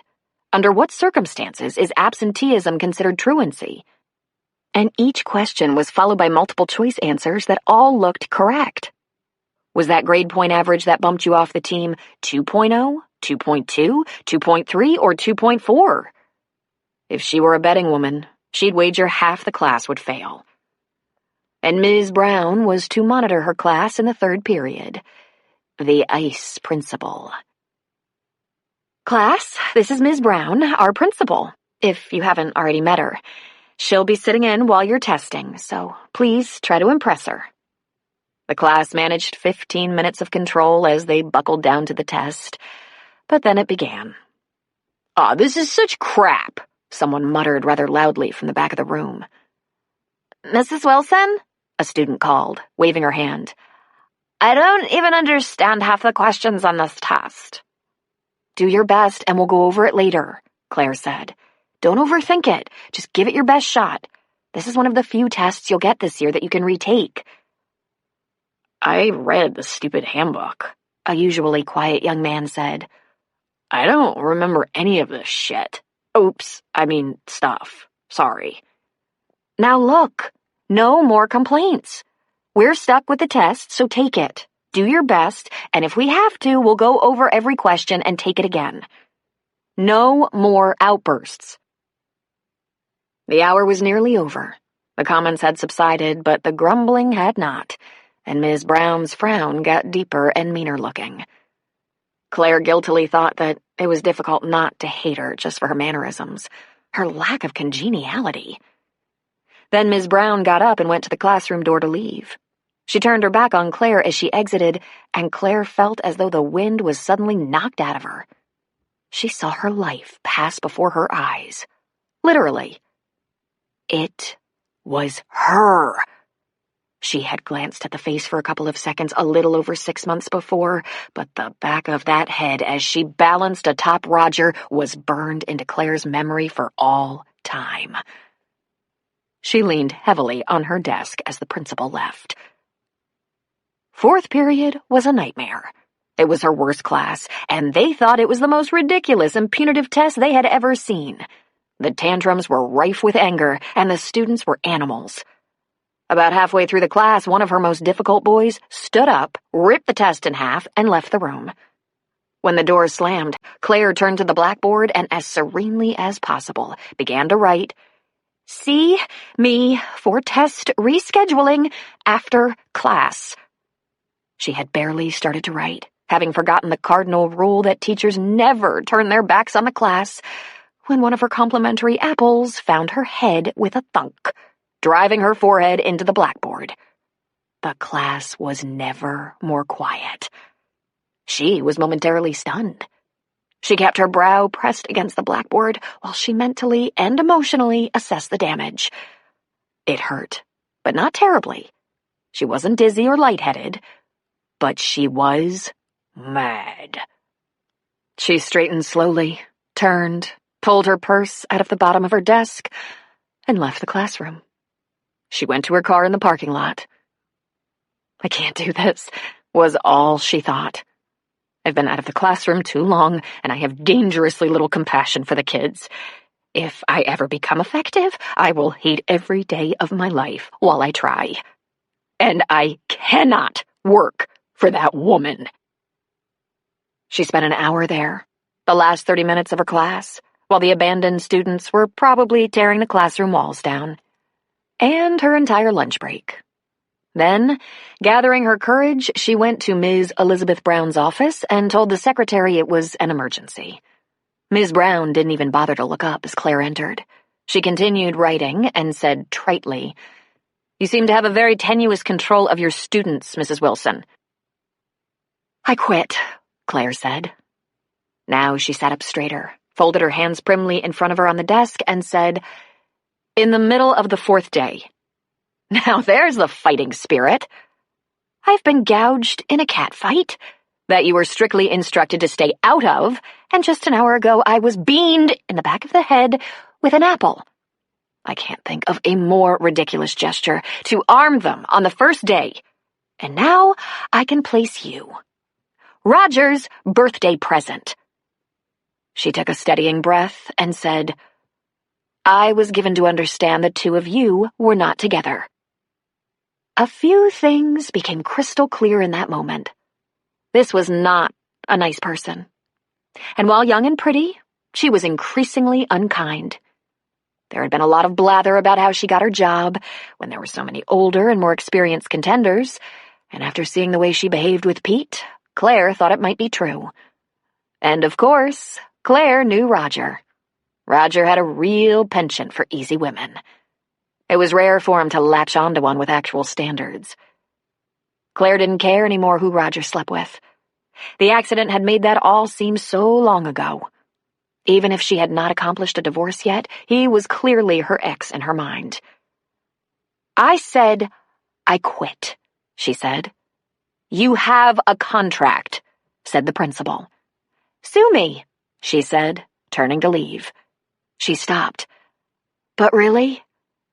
Under what circumstances is absenteeism considered truancy? And each question was followed by multiple choice answers that all looked correct. Was that grade point average that bumped you off the team 2.0, 2.2, 2.3, or 2.4? If she were a betting woman, she'd wager half the class would fail. And Ms. Brown was to monitor her class in the 3rd period. The ice principal. Class, this is Ms. Brown, our principal, if you haven't already met her. She'll be sitting in while you're testing, so please try to impress her. The class managed 15 minutes of control as they buckled down to the test, but then it began. "Aw, this is such crap," someone muttered rather loudly from the back of the room. Mrs. Wilson? A student called, waving her hand. I don't even understand half the questions on this test. Do your best and we'll go over it later, Claire said. Don't overthink it. Just give it your best shot. This is one of the few tests you'll get this year that you can retake. I read the stupid handbook, a usually quiet young man said. I don't remember any of this shit. Stuff. Sorry. Now look, no more complaints. We're stuck with the test, so take it. Do your best, and if we have to, we'll go over every question and take it again. No more outbursts. The hour was nearly over. The comments had subsided, but the grumbling had not, and Ms. Brown's frown got deeper and meaner looking. Claire guiltily thought that it was difficult not to hate her just for her mannerisms, Her lack of congeniality. Then Ms. Brown got up and went to the classroom door to leave. She turned her back on Claire as she exited, and Claire felt as though the wind was suddenly knocked out of her. She saw her life pass before her eyes. Literally. It was her. She had glanced at the face for a couple of seconds a little over 6 months before, but the back of that head as she balanced atop Roger was burned into Claire's memory for all time. She leaned heavily on her desk as the principal left. Fourth period was a nightmare. It was her worst class, and they thought it was the most ridiculous and punitive test they had ever seen. The tantrums were rife with anger, and the students were animals. About halfway through the class, one of her most difficult boys stood up, ripped the test in half, and left the room. When the door slammed, Claire turned to the blackboard and, as serenely as possible, began to write, "See me for test rescheduling after class." She had barely started to write, having forgotten the cardinal rule that teachers never turn their backs on the class, when one of her complimentary apples found her head with a thunk, driving her forehead into the blackboard. The class was never more quiet. She was momentarily stunned. She kept her brow pressed against the blackboard while she mentally and emotionally assessed the damage. It hurt, but not terribly. She wasn't dizzy or lightheaded, but she was mad. She straightened slowly, turned, pulled her purse out of the bottom of her desk, and left the classroom. She went to her car in the parking lot. "I can't do this," was all she thought. "I've been out of the classroom too long, and I have dangerously little compassion for the kids. If I ever become effective, I will hate every day of my life while I try. And I cannot work for that woman." She spent an hour there, the last 30 minutes of her class, while the abandoned students were probably tearing the classroom walls down, and her entire lunch break. Then, gathering her courage, she went to Ms. Elizabeth Brown's office and told the secretary it was an emergency. Ms. Brown didn't even bother to look up as Claire entered. She continued writing and said tritely, "You seem to have a very tenuous control of your students, Mrs. Wilson." "I quit," Claire said. Now she sat up straighter, folded her hands primly in front of her on the desk, and said, "In the middle of the 4th day. Now there's the fighting spirit. I've been gouged in a cat fight that you were strictly instructed to stay out of, and just an hour ago I was beamed in the back of the head with an apple. I can't think of a more ridiculous gesture to arm them on the first day. And now I can place you. Roger's birthday present." She took a steadying breath and said, "I was given to understand the two of you were not together." A few things became crystal clear in that moment. This was not a nice person. And while young and pretty, she was increasingly unkind. There had been a lot of blather about how she got her job when there were so many older and more experienced contenders, and after seeing the way she behaved with Pete, Claire thought it might be true. And of course, Claire knew Roger. Roger had a real penchant for easy women. It was rare for him to latch onto one with actual standards. Claire didn't care anymore who Roger slept with. The accident had made that all seem so long ago. Even if she had not accomplished a divorce yet, he was clearly her ex in her mind. "I said I quit," she said. "You have a contract," said the principal. "Sue me," she said, turning to leave. She stopped. "But really?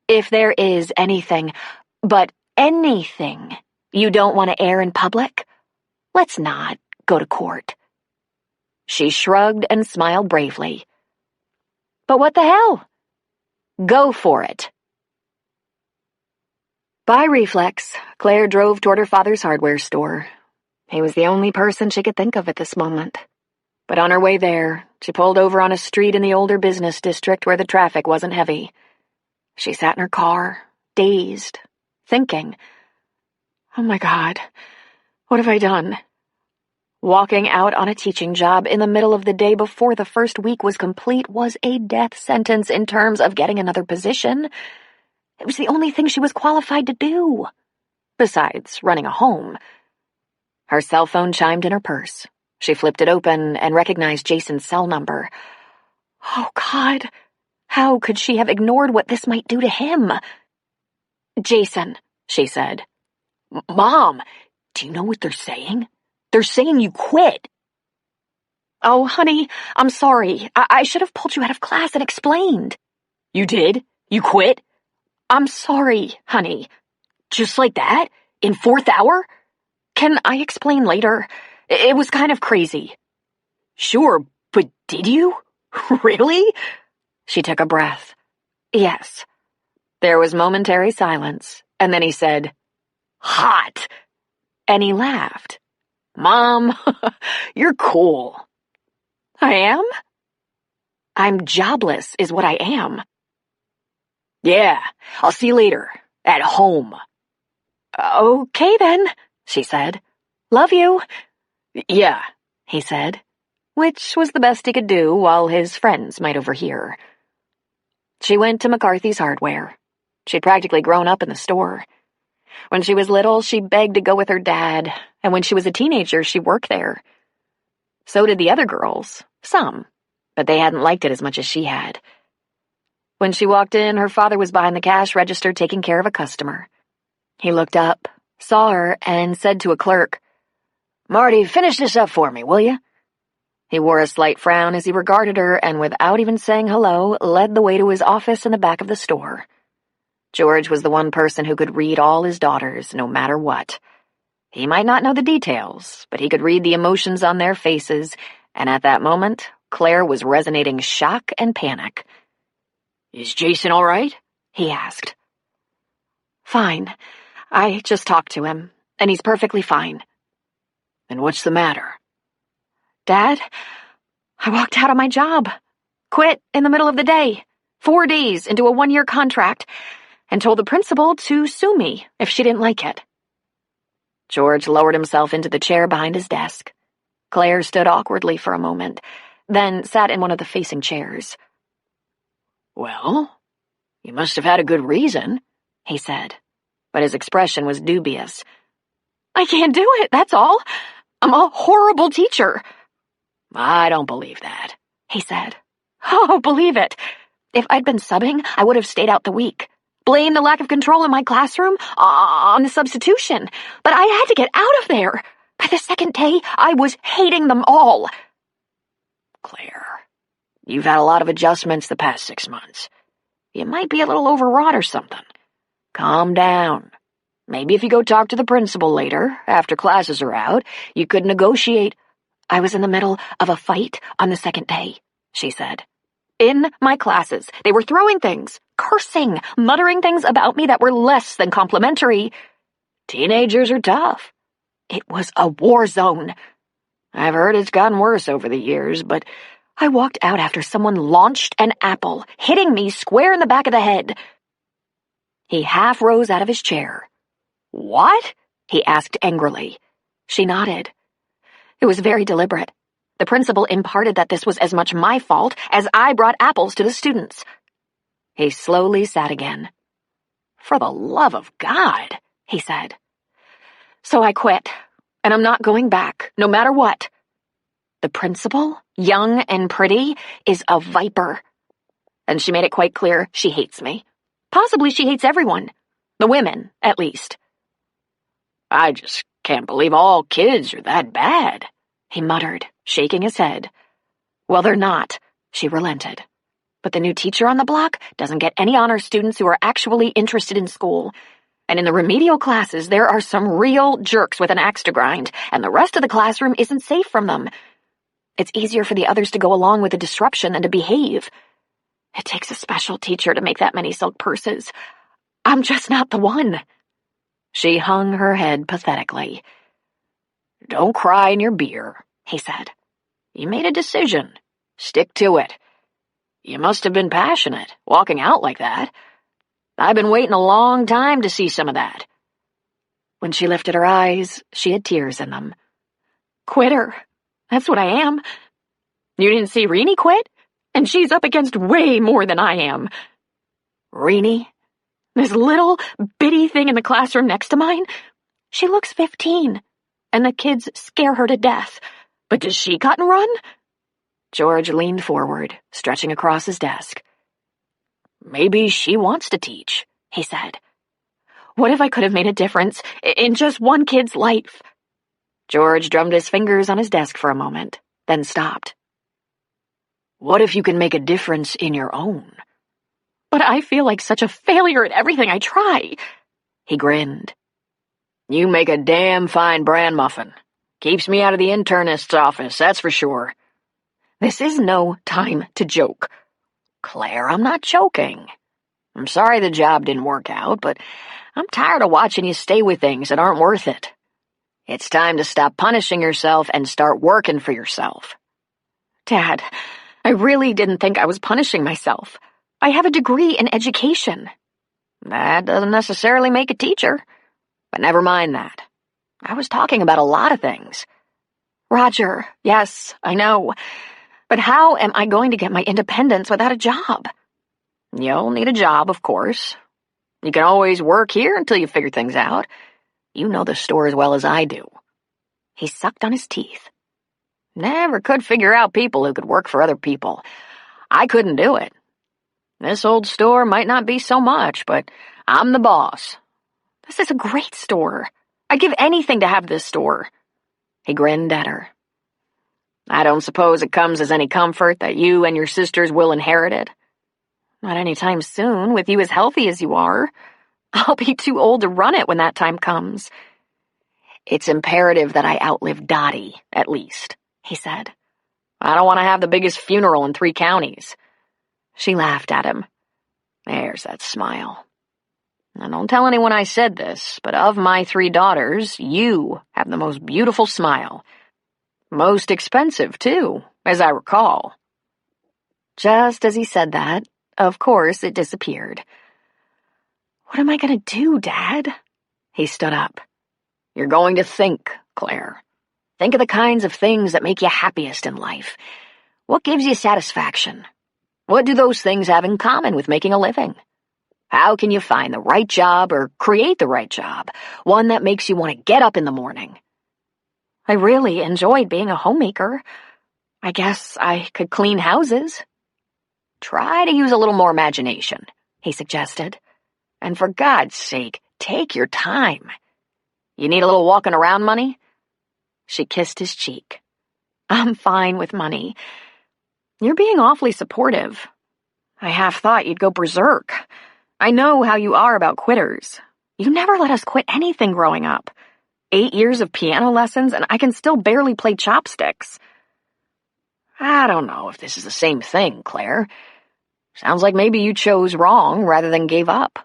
If there is anything, but anything, you don't want to air in public, let's not go to court." She shrugged and smiled bravely. "But what the hell? Go for it." By reflex, Claire drove toward her father's hardware store. He was the only person she could think of at this moment. But on her way there, she pulled over on a street in the older business district where the traffic wasn't heavy. She sat in her car, dazed, thinking, "Oh my God, what have I done? Walking out on a teaching job in the middle of the day before the first week was complete was a death sentence in terms of getting another position. It was the only thing she was qualified to do, besides running a home. Her cell phone chimed in her purse. She flipped it open and recognized Jason's cell number. Oh, God. How could she have ignored what this might do to him? "Jason," she said. "Mom, do you know what they're saying? They're saying you quit." "Oh, honey, I'm sorry. I should have pulled you out of class and explained." "You did? You quit?" "I'm sorry, honey." "Just like that? In fourth hour?" "Can I explain later? It was kind of crazy." "Sure, but did you? Really?" She took a breath. "Yes." There was momentary silence, and then he said, "Hot." And he laughed. "Mom, you're cool." "I am?" "I'm jobless is what I am." "Yeah, I'll see you later. At home." "Okay then," she said. "Love you." "Yeah," he said, which was the best he could do while his friends might overhear. She went to McCarthy's Hardware. She'd practically grown up in the store. When she was little, she begged to go with her dad, and when she was a teenager, she worked there. So did the other girls, some, but they hadn't liked it as much as she had. When she walked in, her father was behind the cash register taking care of a customer. He looked up, saw her, and said to a clerk, "Marty, finish this up for me, will you?" He wore a slight frown as he regarded her and, without even saying hello, led the way to his office in the back of the store. George was the one person who could read all his daughters, no matter what. He might not know the details, but he could read the emotions on their faces, and at that moment, Claire was resonating shock and panic. "Is Jason all right?" he asked. "Fine. I just talked to him, and he's perfectly fine." "And what's the matter?" "Dad, I walked out on my job. Quit in the middle of the day, 4 days into a 1-year contract, and told the principal to sue me if she didn't like it." George lowered himself into the chair behind his desk. Claire stood awkwardly for a moment, then sat in one of the facing chairs. "Well, you must have had a good reason," he said, but his expression was dubious. "I can't do it, that's all. I'm a horrible teacher." "I don't believe that," he said. "Oh, believe it. If I'd been subbing, I would have stayed out the week. Blame the lack of control in my classroom on the substitution, but I had to get out of there. By the second day, I was hating them all." "Claire, you've had a lot of adjustments the past 6 months. You might be a little overwrought or something. Calm down. Maybe if you go talk to the principal later, after classes are out, you could negotiate." "I was in the middle of a fight on the second day," she said. "In my classes, they were throwing things, cursing, muttering things about me that were less than complimentary." "Teenagers are tough." "It was a war zone." "I've heard it's gotten worse over the years, but..." "I walked out after someone launched an apple, hitting me square in the back of the head." He half rose out of his chair. "What?" he asked angrily. She nodded. "It was very deliberate. The principal imparted that this was as much my fault as I brought apples to the students." He slowly sat again. "For the love of God," he said. "So I quit, and I'm not going back, no matter what. The principal, young and pretty, is a viper. And she made it quite clear she hates me. Possibly she hates everyone. The women, at least." "I just can't believe all kids are that bad," he muttered, shaking his head. "Well, they're not," she relented. "But the new teacher on the block doesn't get any honor students who are actually interested in school. And in the remedial classes, there are some real jerks with an axe to grind, and the rest of the classroom isn't safe from them. It's easier for the others to go along with the disruption than to behave. It takes a special teacher to make that many silk purses. I'm just not the one." She hung her head pathetically. "Don't cry in your beer," he said. "You made a decision. Stick to it. You must have been passionate, walking out like that. I've been waiting a long time to see some of that." When she lifted her eyes, she had tears in them. Quitter. That's what I am. You didn't see Renee quit? And she's up against way more than I am. Renee? This little bitty thing in the classroom next to mine? She looks 15, and the kids scare her to death. But does she cut and run? George leaned forward, stretching across his desk. Maybe she wants to teach, he said. What if I could have made a difference in just one kid's life? George drummed his fingers on his desk for a moment, then stopped. What if you can make a difference in your own? But I feel like such a failure at everything I try. He grinned. You make a damn fine bran muffin. Keeps me out of the internist's office, that's for sure. This is no time to joke. Claire, I'm not joking. I'm sorry the job didn't work out, but I'm tired of watching you stay with things that aren't worth it. It's time to stop punishing yourself and start working for yourself. Dad, I really didn't think I was punishing myself. I have a degree in education. That doesn't necessarily make a teacher. But never mind that. I was talking about a lot of things. Roger, yes, I know. But how am I going to get my independence without a job? You'll need a job, of course. You can always work here until you figure things out. You know the store as well as I do. He sucked on his teeth. Never could figure out people who could work for other people. I couldn't do it. This old store might not be so much, but I'm the boss. This is a great store. I'd give anything to have this store. He grinned at her. I don't suppose it comes as any comfort that you and your sisters will inherit it. Not anytime soon, with you as healthy as you are. I'll be too old to run it when that time comes. It's imperative that I outlive Dottie, at least, he said. I don't want to have the biggest funeral in 3 counties. She laughed at him. There's that smile. Now, don't tell anyone I said this, but of my 3 daughters, you have the most beautiful smile. Most expensive, too, as I recall. Just as he said that, of course, it disappeared. What am I going to do, Dad? He stood up. You're going to think, Claire. Think of the kinds of things that make you happiest in life. What gives you satisfaction? What do those things have in common with making a living? How can you find the right job or create the right job, one that makes you want to get up in the morning? I really enjoyed being a homemaker. I guess I could clean houses. Try to use a little more imagination, he suggested. And for God's sake, take your time. You need a little walking around money? She kissed his cheek. I'm fine with money. You're being awfully supportive. I half thought you'd go berserk. I know how you are about quitters. You never let us quit anything growing up. 8 years of piano lessons, and I can still barely play chopsticks. I don't know if this is the same thing, Claire. Sounds like maybe you chose wrong rather than gave up.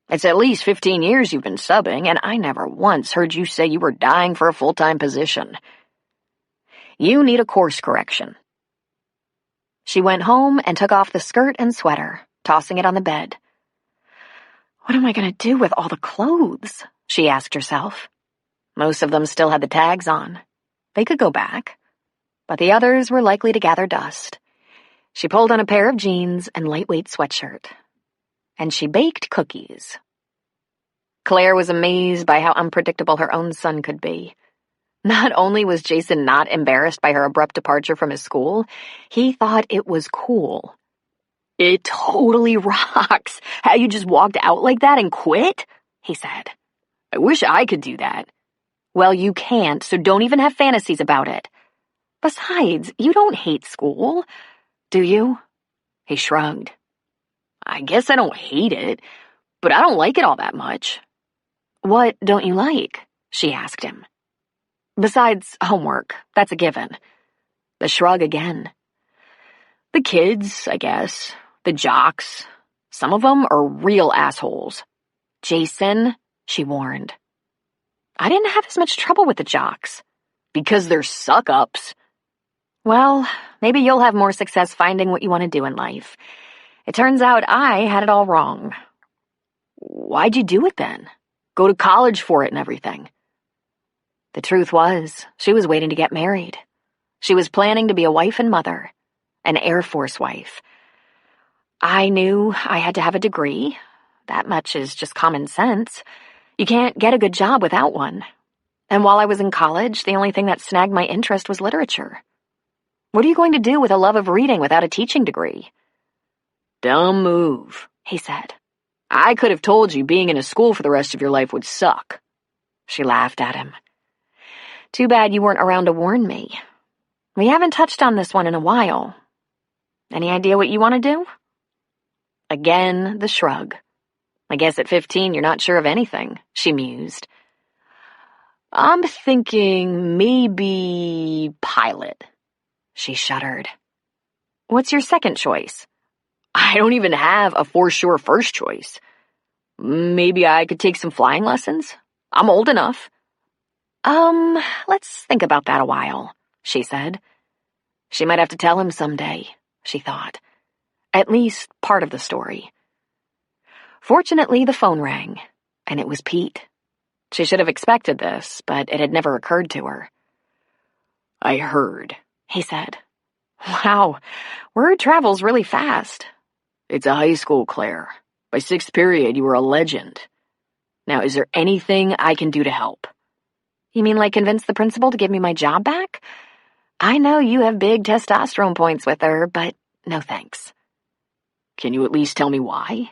It's at least 15 years you've been subbing, and I never once heard you say you were dying for a full-time position. You need a course correction. She went home and took off the skirt and sweater, tossing it on the bed. What am I going to do with all the clothes? She asked herself. Most of them still had the tags on. They could go back. But the others were likely to gather dust. She pulled on a pair of jeans and lightweight sweatshirt. And she baked cookies. Claire was amazed by how unpredictable her own son could be. Not only was Jason not embarrassed by her abrupt departure from his school, he thought it was cool. It totally rocks how you just walked out like that and quit, he said. I wish I could do that. Well, you can't, so don't even have fantasies about it. Besides, you don't hate school, do you? He shrugged. I guess I don't hate it, but I don't like it all that much. What don't you like? She asked him. Besides homework, that's a given. The shrug again. The kids, I guess. The jocks. Some of them are real assholes. Jason, she warned. I didn't have as much trouble with the jocks. Because they're suck-ups. Well, maybe you'll have more success finding what you want to do in life. It turns out I had it all wrong. Why'd you do it then? Go to college for it and everything. The truth was, she was waiting to get married. She was planning to be a wife and mother, an Air Force wife. I knew I had to have a degree. That much is just common sense. You can't get a good job without one. And while I was in college, the only thing that snagged my interest was literature. What are you going to do with a love of reading without a teaching degree? Dumb move, he said. I could have told you being in a school for the rest of your life would suck. She laughed at him. Too bad you weren't around to warn me. We haven't touched on this one in a while. Any idea what you want to do? Again, the shrug. I guess at 15 you're not sure of anything, she mused. I'm thinking maybe pilot. She shuddered. What's your second choice? I don't even have a for sure first choice. Maybe I could take some flying lessons. I'm old enough. Let's think about that a while, she said. She might have to tell him someday, she thought. At least part of the story. Fortunately, the phone rang, and it was Pete. She should have expected this, but it had never occurred to her. I heard, he said. Wow, word travels really fast. It's a high school, Claire. By sixth period, you were a legend. Now, is there anything I can do to help? You mean like convince the principal to give me my job back? I know you have big testosterone points with her, but no thanks. Can you at least tell me why?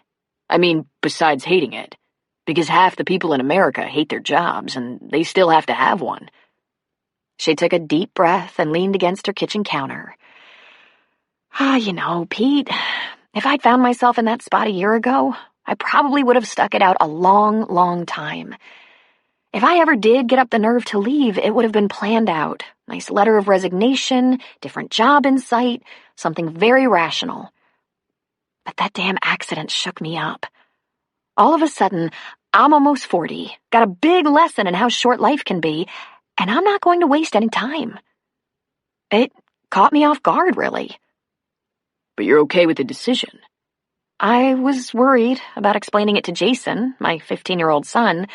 I mean, besides hating it. Because half the people in America hate their jobs, and they still have to have one. She took a deep breath and leaned against her kitchen counter. You know, Pete, if I'd found myself in that spot a year ago, I probably would have stuck it out a long, long time. If I ever did get up the nerve to leave, it would have been planned out. Nice letter of resignation, different job in sight, something very rational. But that damn accident shook me up. All of a sudden, I'm almost 40, got a big lesson in how short life can be, and I'm not going to waste any time. It caught me off guard, really. But you're okay with the decision? I was worried about explaining it to Jason, my 15-year-old son,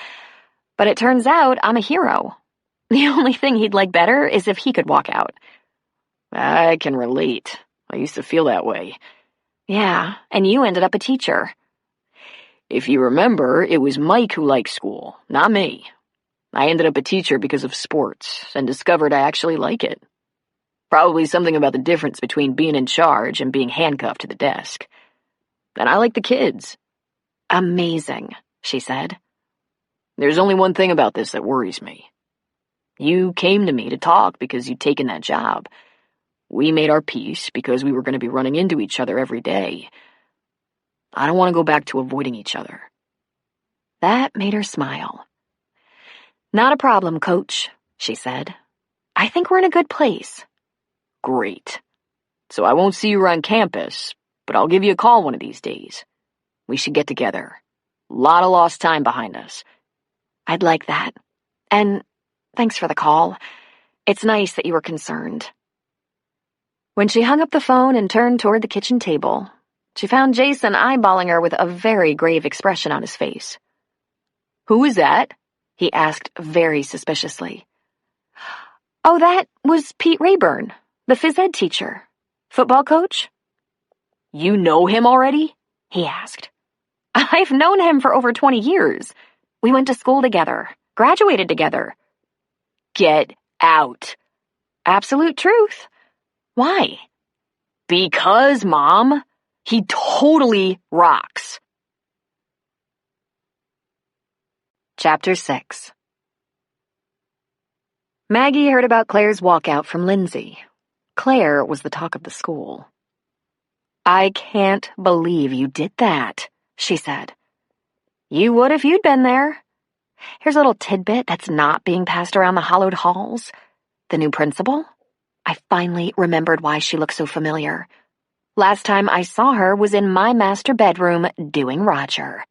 but it turns out I'm a hero. The only thing he'd like better is if he could walk out. I can relate. I used to feel that way. Yeah, and you ended up a teacher. If you remember, it was Mike who liked school, not me. I ended up a teacher because of sports, and discovered I actually like it. Probably something about the difference between being in charge and being handcuffed to the desk. And I like the kids. Amazing, she said. There's only one thing about this that worries me. You came to me to talk because you'd taken that job. We made our peace because we were going to be running into each other every day. I don't want to go back to avoiding each other. That made her smile. Not a problem, Coach, she said. I think we're in a good place. Great. So I won't see you around campus, but I'll give you a call one of these days. We should get together. A lot of lost time behind us. I'd like that. And thanks for the call. It's nice that you were concerned. When she hung up the phone and turned toward the kitchen table, she found Jason eyeballing her with a very grave expression on his face. Who is that? He asked very suspiciously. Oh, that was Pete Rayburn, the phys ed teacher. Football coach? You know him already? He asked. I've known him for over 20 years. We went to school together, graduated together. Get out. Absolute truth. Why? Because, Mom, he totally rocks. Chapter 6. Maggie heard about Claire's walkout from Lindsay. Claire was the talk of the school. I can't believe you did that, she said. You would if you'd been there. Here's a little tidbit that's not being passed around the hallowed halls. The new principal? I finally remembered why she looked so familiar. Last time I saw her was in my master bedroom doing Roger.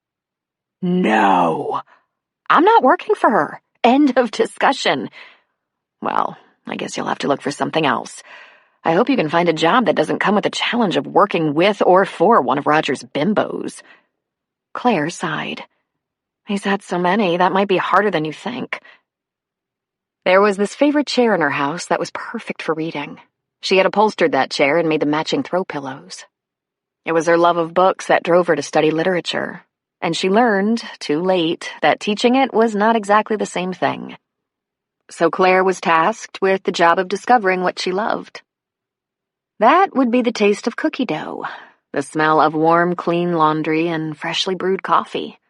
No. I'm not working for her. End of discussion. Well, I guess you'll have to look for something else. I hope you can find a job that doesn't come with the challenge of working with or for one of Roger's bimbos. Claire sighed. He's had so many, that might be harder than you think. There was this favorite chair in her house that was perfect for reading. She had upholstered that chair and made the matching throw pillows. It was her love of books that drove her to study literature, and she learned, too late, that teaching it was not exactly the same thing. So Claire was tasked with the job of discovering what she loved. That would be the taste of cookie dough, the smell of warm, clean laundry, and freshly brewed coffee.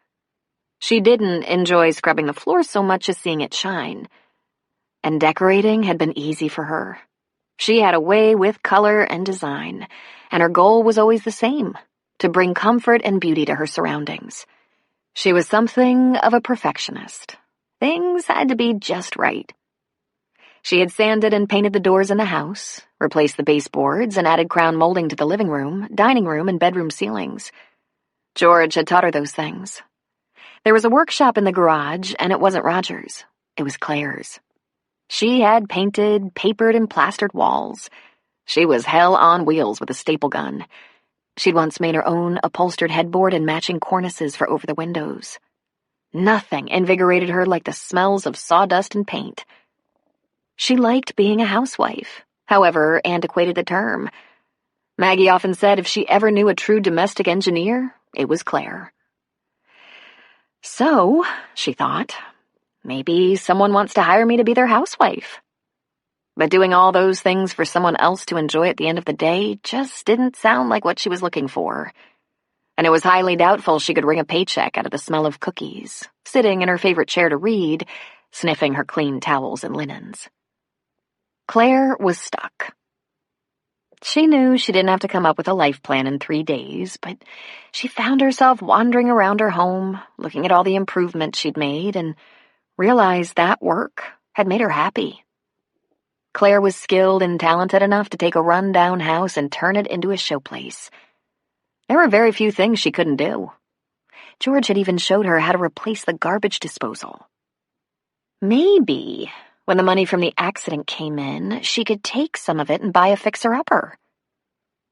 She didn't enjoy scrubbing the floor so much as seeing it shine, and decorating had been easy for her. She had a way with color and design, and her goal was always the same, to bring comfort and beauty to her surroundings. She was something of a perfectionist. Things had to be just right. She had sanded and painted the doors in the house, replaced the baseboards, and added crown molding to the living room, dining room, and bedroom ceilings. George had taught her those things. There was a workshop in the garage, and it wasn't Roger's. It was Claire's. She had painted, papered, and plastered walls. She was hell on wheels with a staple gun. She'd once made her own upholstered headboard and matching cornices for over the windows. Nothing invigorated her like the smells of sawdust and paint. She liked being a housewife, however antiquated the term. Maggie often said if she ever knew a true domestic engineer, it was Claire. So, she thought, maybe someone wants to hire me to be their housewife. But doing all those things for someone else to enjoy at the end of the day just didn't sound like what she was looking for. And it was highly doubtful she could wring a paycheck out of the smell of cookies, sitting in her favorite chair to read, sniffing her clean towels and linens. Claire was stuck. She knew she didn't have to come up with a life plan in 3 days, but she found herself wandering around her home, looking at all the improvements she'd made, and realized that work had made her happy. Claire was skilled and talented enough to take a run-down house and turn it into a showplace. There were very few things she couldn't do. George had even showed her how to replace the garbage disposal. Maybe, when the money from the accident came in, she could take some of it and buy a fixer-upper.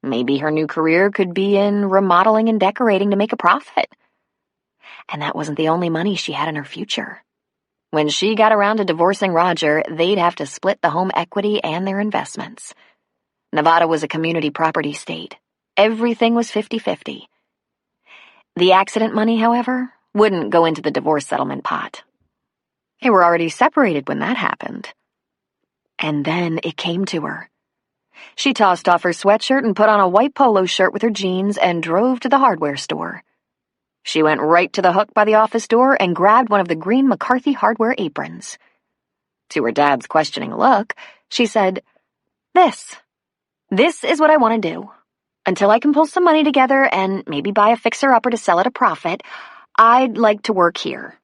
Maybe her new career could be in remodeling and decorating to make a profit. And that wasn't the only money she had in her future. When she got around to divorcing Roger, they'd have to split the home equity and their investments. Nevada was a community property state. Everything was 50-50. The accident money, however, wouldn't go into the divorce settlement pot. They were already separated when that happened. And then it came to her. She tossed off her sweatshirt and put on a white polo shirt with her jeans and drove to the hardware store. She went right to the hook by the office door and grabbed one of the green McCarthy hardware aprons. To her dad's questioning look, she said, This is what I want to do. Until I can pull some money together and maybe buy a fixer-upper to sell at a profit, I'd like to work here.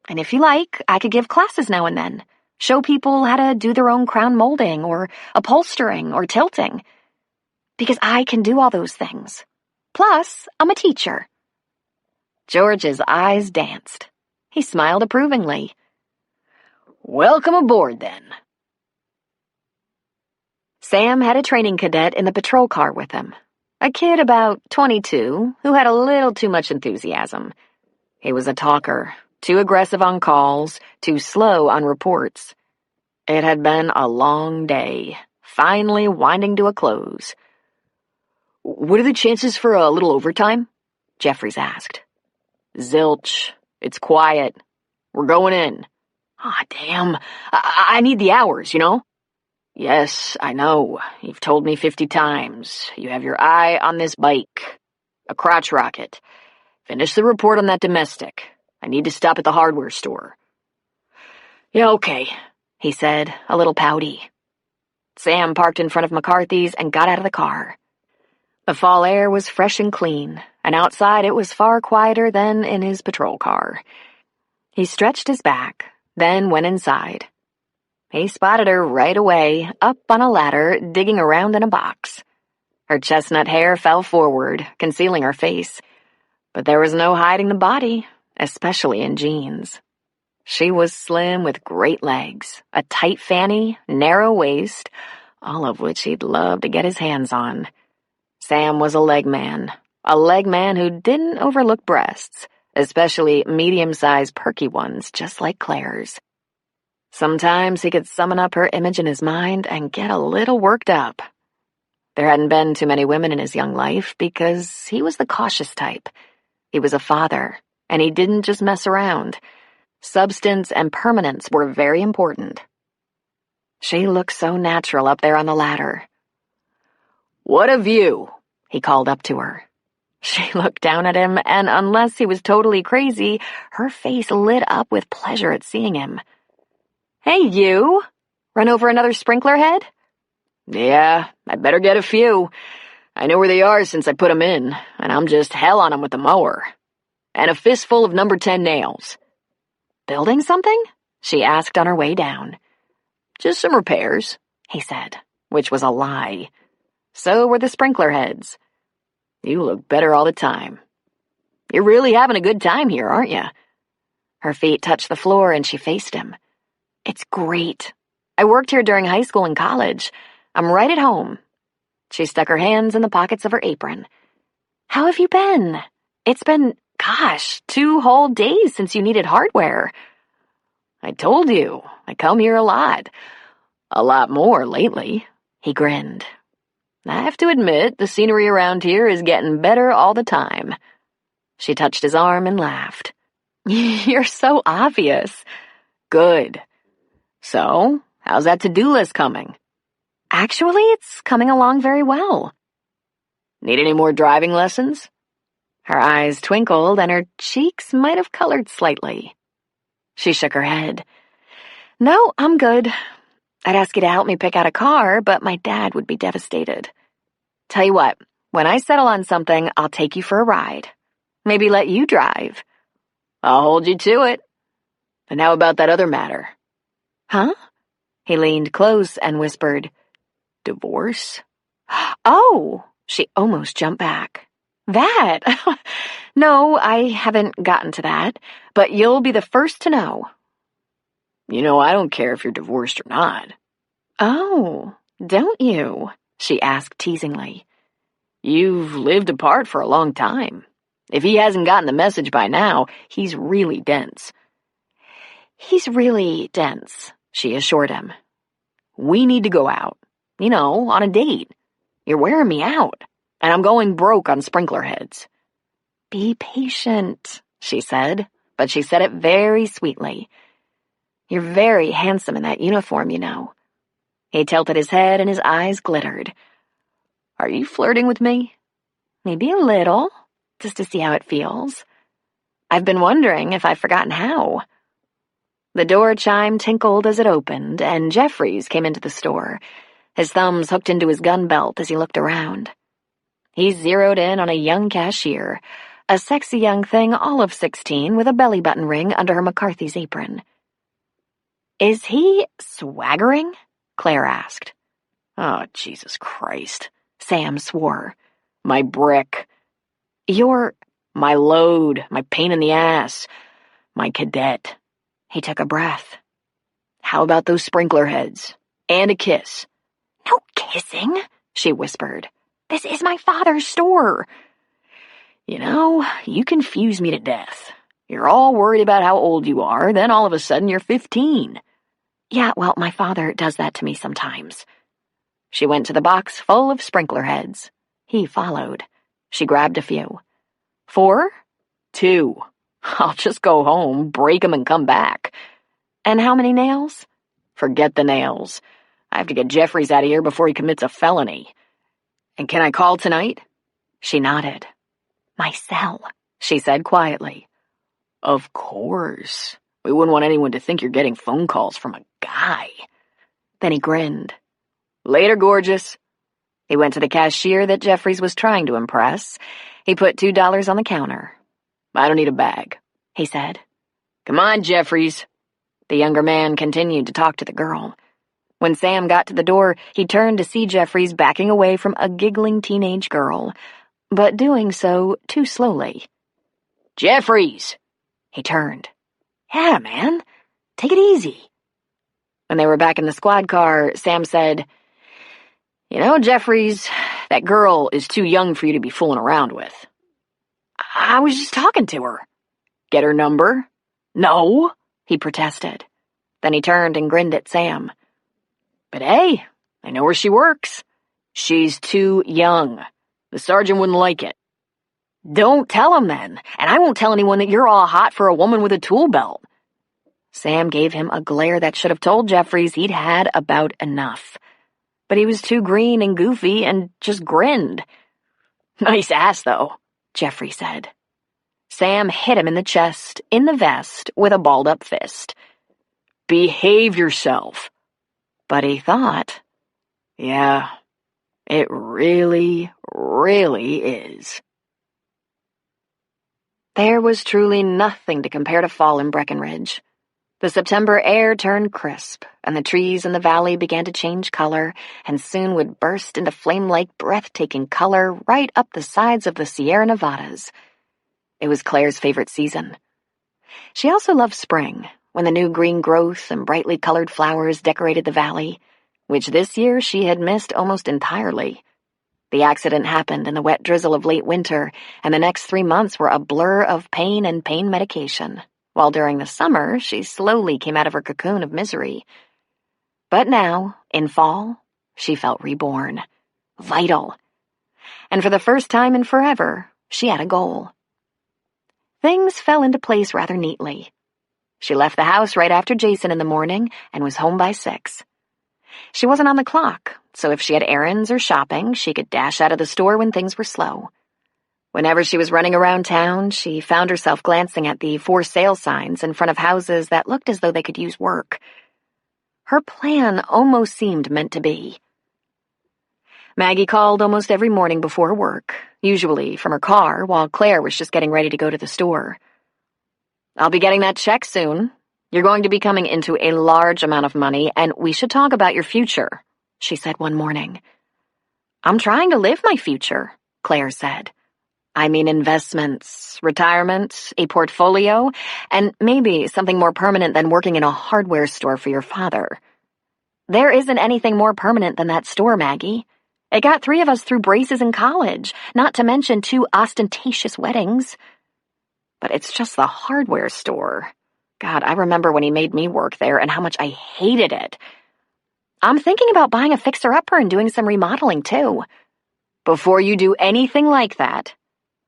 And if you like, I could give classes now and then, show people how to do their own crown molding or upholstering or tilting. Because I can do all those things. Plus, I'm a teacher. George's eyes danced. He smiled approvingly. Welcome aboard, then. Sam had a training cadet in the patrol car with him. A kid about 22 who had a little too much enthusiasm. He was a talker, too aggressive on calls, too slow on reports. It had been a long day, finally winding to a close. What are the chances for a little overtime? Jeffries asked. Zilch. It's quiet. We're going in. Ah, damn. I need the hours, you know? Yes, I know. You've told me 50 times. You have your eye on this bike. A crotch rocket. Finish the report on that domestic. I need to stop at the hardware store. Yeah, okay, he said, a little pouty. Sam parked in front of McCarthy's and got out of the car. The fall air was fresh and clean, and outside it was far quieter than in his patrol car. He stretched his back, then went inside. He spotted her right away, up on a ladder, digging around in a box. Her chestnut hair fell forward, concealing her face. But there was no hiding the body, especially in jeans. She was slim with great legs, a tight fanny, narrow waist, all of which he'd love to get his hands on. Sam was a leg man who didn't overlook breasts, especially medium-sized perky ones just like Claire's. Sometimes he could summon up her image in his mind and get a little worked up. There hadn't been too many women in his young life because he was the cautious type. He was a father, and he didn't just mess around. Substance and permanence were very important. She looked so natural up there on the ladder. "What a view," he called up to her. She looked down at him, and unless he was totally crazy, her face lit up with pleasure at seeing him. "Hey, you! Run over another sprinkler head?" "Yeah, I better get a few. I know where they are since I put 'em in, and I'm just hell on 'em with the mower. And a fistful of number 10 nails." "Building something?" she asked on her way down. "Just some repairs," he said, which was a lie. So were the sprinkler heads. "You look better all the time. You're really having a good time here, aren't you?" Her feet touched the floor and she faced him. "It's great. I worked here during high school and college. I'm right at home." She stuck her hands in the pockets of her apron. "How have you been? It's been, 2 whole days since you needed hardware." "I told you, I come here a lot. A lot more lately," he grinned. "I have to admit, the scenery around here is getting better all the time." She touched his arm and laughed. "You're so obvious." "Good. So, how's that to-do list coming?" "Actually, it's coming along very well." "Need any more driving lessons?" Her eyes twinkled and her cheeks might have colored slightly. She shook her head. "No, I'm good. I'd ask you to help me pick out a car, but my dad would be devastated. Tell you what, when I settle on something, I'll take you for a ride. Maybe let you drive." "I'll hold you to it. And how about that other matter?" "Huh?" He leaned close and whispered, "Divorce?" "Oh!" She almost jumped back. "That? No, I haven't gotten to that, but you'll be the first to know." "You know, I don't care if you're divorced or not." "Oh, don't you?" she asked teasingly. "You've lived apart for a long time. If he hasn't gotten the message by now, he's really dense." "He's really dense," she assured him. "We need to go out. You know, on a date. You're wearing me out, and I'm going broke on sprinkler heads." "Be patient," she said, but she said it very sweetly. "You're very handsome in that uniform, you know." He tilted his head and his eyes glittered. "Are you flirting with me?" "Maybe a little, just to see how it feels. I've been wondering if I've forgotten how." The door chime tinkled as it opened, and Jeffries came into the store, his thumbs hooked into his gun belt as he looked around. He zeroed in on a young cashier, a sexy young thing all of 16 with a belly button ring under her McCarthy's apron. "Is he swaggering?" Claire asked. "Oh, Jesus Christ," Sam swore. "My brick. Your—" "My load, my pain in the ass, my cadet." He took a breath. "How about those sprinkler heads? And a kiss?" "No kissing," she whispered. "This is my father's store." "You know, you confuse me to death. You're all worried about how old you are, then all of a sudden you're 15. "Yeah, well, my father does that to me sometimes." She went to the box full of sprinkler heads. He followed. She grabbed a few. 4? 2. I'll just go home, break 'em, and come back." "And how many nails?" "Forget the nails. I have to get Jeffries out of here before he commits a felony. And can I call tonight?" She nodded. "My cell," she said quietly. "Of course. We wouldn't want anyone to think you're getting phone calls from a guy." Then he grinned. "Later, gorgeous." He went to the cashier that Jeffries was trying to impress. He put $2 on the counter. "I don't need a bag," he said. "Come on, Jeffries." The younger man continued to talk to the girl. When Sam got to the door, he turned to see Jeffries backing away from a giggling teenage girl, but doing so too slowly. "Jeffries!" He turned. "Yeah, man. Take it easy." When they were back in the squad car, Sam said, "You know, Jeffries, that girl is too young for you to be fooling around with." "I was just talking to her." "Get her number?" "No," he protested. Then he turned and grinned at Sam. But hey, I know where she works. She's too young. The sergeant wouldn't like it. Don't tell him then, and I won't tell anyone that you're all hot for a woman with a tool belt. Sam gave him a glare that should have told Jeffries he'd had about enough. But he was too green and goofy and just grinned. Nice ass, though, Jeffrey said. Sam hit him in the chest, in the vest, with a balled-up fist. Behave yourself. But he thought, yeah, it really, really is. There was truly nothing to compare to fall in Breckenridge. The September air turned crisp, and the trees in the valley began to change color, and soon would burst into flame-like, breathtaking color right up the sides of the Sierra Nevadas. It was Claire's favorite season. She also loved spring, when the new green growth and brightly colored flowers decorated the valley, which this year she had missed almost entirely. The accident happened in the wet drizzle of late winter, and the next 3 months were a blur of pain and pain medication, while during the summer she slowly came out of her cocoon of misery. But now, in fall, she felt reborn, vital. And for the first time in forever, she had a goal. Things fell into place rather neatly. She left the house right after Jason in the morning and was home by 6. She wasn't on the clock, so if she had errands or shopping, she could dash out of the store when things were slow. Whenever she was running around town, she found herself glancing at the for sale signs in front of houses that looked as though they could use work. Her plan almost seemed meant to be. Maggie called almost every morning before work, usually from her car, while Claire was just getting ready to go to the store. I'll be getting that check soon. You're going to be coming into a large amount of money, and we should talk about your future, she said one morning. I'm trying to live my future, Claire said. I mean investments, retirement, a portfolio, and maybe something more permanent than working in a hardware store for your father. There isn't anything more permanent than that store, Maggie. It got 3 of us through braces in college, not to mention 2 ostentatious weddings. But it's just the hardware store. God, I remember when he made me work there and how much I hated it. I'm thinking about buying a fixer-upper and doing some remodeling, too. Before you do anything like that,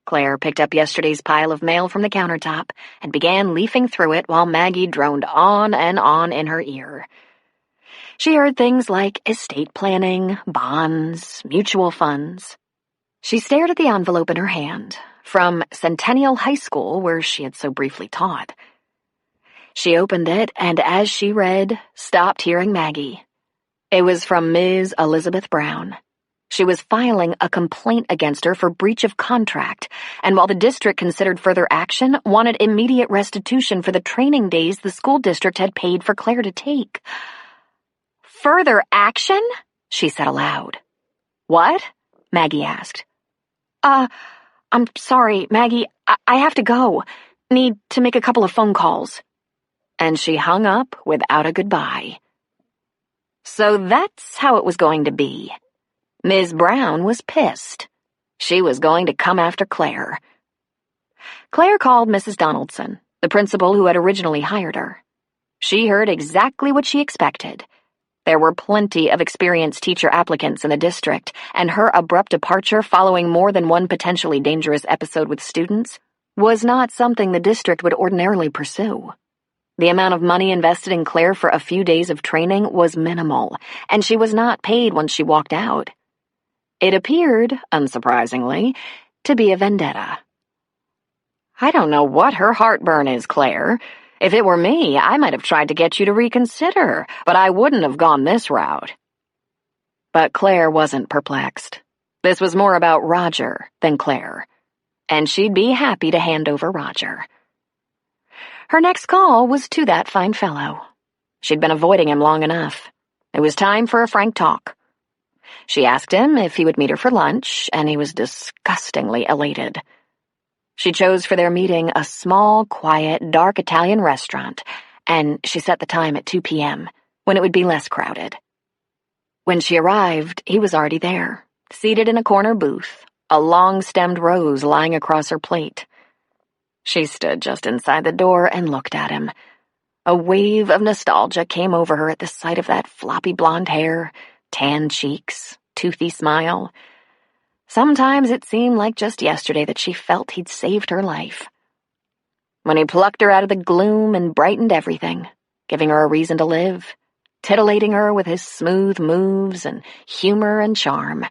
Claire picked up yesterday's pile of mail from the countertop and began leafing through it while Maggie droned on and on in her ear. She heard things like estate planning, bonds, mutual funds. She stared at the envelope in her hand, from Centennial High School, where she had so briefly taught. She opened it, and as she read, stopped hearing Maggie. It was from Ms. Elizabeth Brown. She was filing a complaint against her for breach of contract, and while the district considered further action, wanted immediate restitution for the training days the school district had paid for Claire to take. Further action? She said aloud. What? Maggie asked. I'm sorry, Maggie. I have to go. Need to make a couple of phone calls. And she hung up without a goodbye. So that's how it was going to be. Ms. Brown was pissed. She was going to come after Claire. Claire called Mrs. Donaldson, the principal who had originally hired her. She heard exactly what she expected. There were plenty of experienced teacher applicants in the district, and her abrupt departure following more than one potentially dangerous episode with students was not something the district would ordinarily pursue. The amount of money invested in Claire for a few days of training was minimal, and she was not paid once she walked out. It appeared, unsurprisingly, to be a vendetta. I don't know what her heartburn is, Claire. If it were me, I might have tried to get you to reconsider, but I wouldn't have gone this route. But Claire wasn't perplexed. This was more about Roger than Claire, and she'd be happy to hand over Roger. Her next call was to that fine fellow. She'd been avoiding him long enough. It was time for a frank talk. She asked him if he would meet her for lunch, and he was disgustingly elated. She chose for their meeting a small, quiet, dark Italian restaurant, and she set the time at 2 p.m., when it would be less crowded. When she arrived, he was already there, seated in a corner booth, a long-stemmed rose lying across her plate. She stood just inside the door and looked at him. A wave of nostalgia came over her at the sight of that floppy blonde hair, tan cheeks, toothy smile. Sometimes it seemed like just yesterday that she felt he'd saved her life. When he plucked her out of the gloom and brightened everything, giving her a reason to live, titillating her with his smooth moves and humor and charm.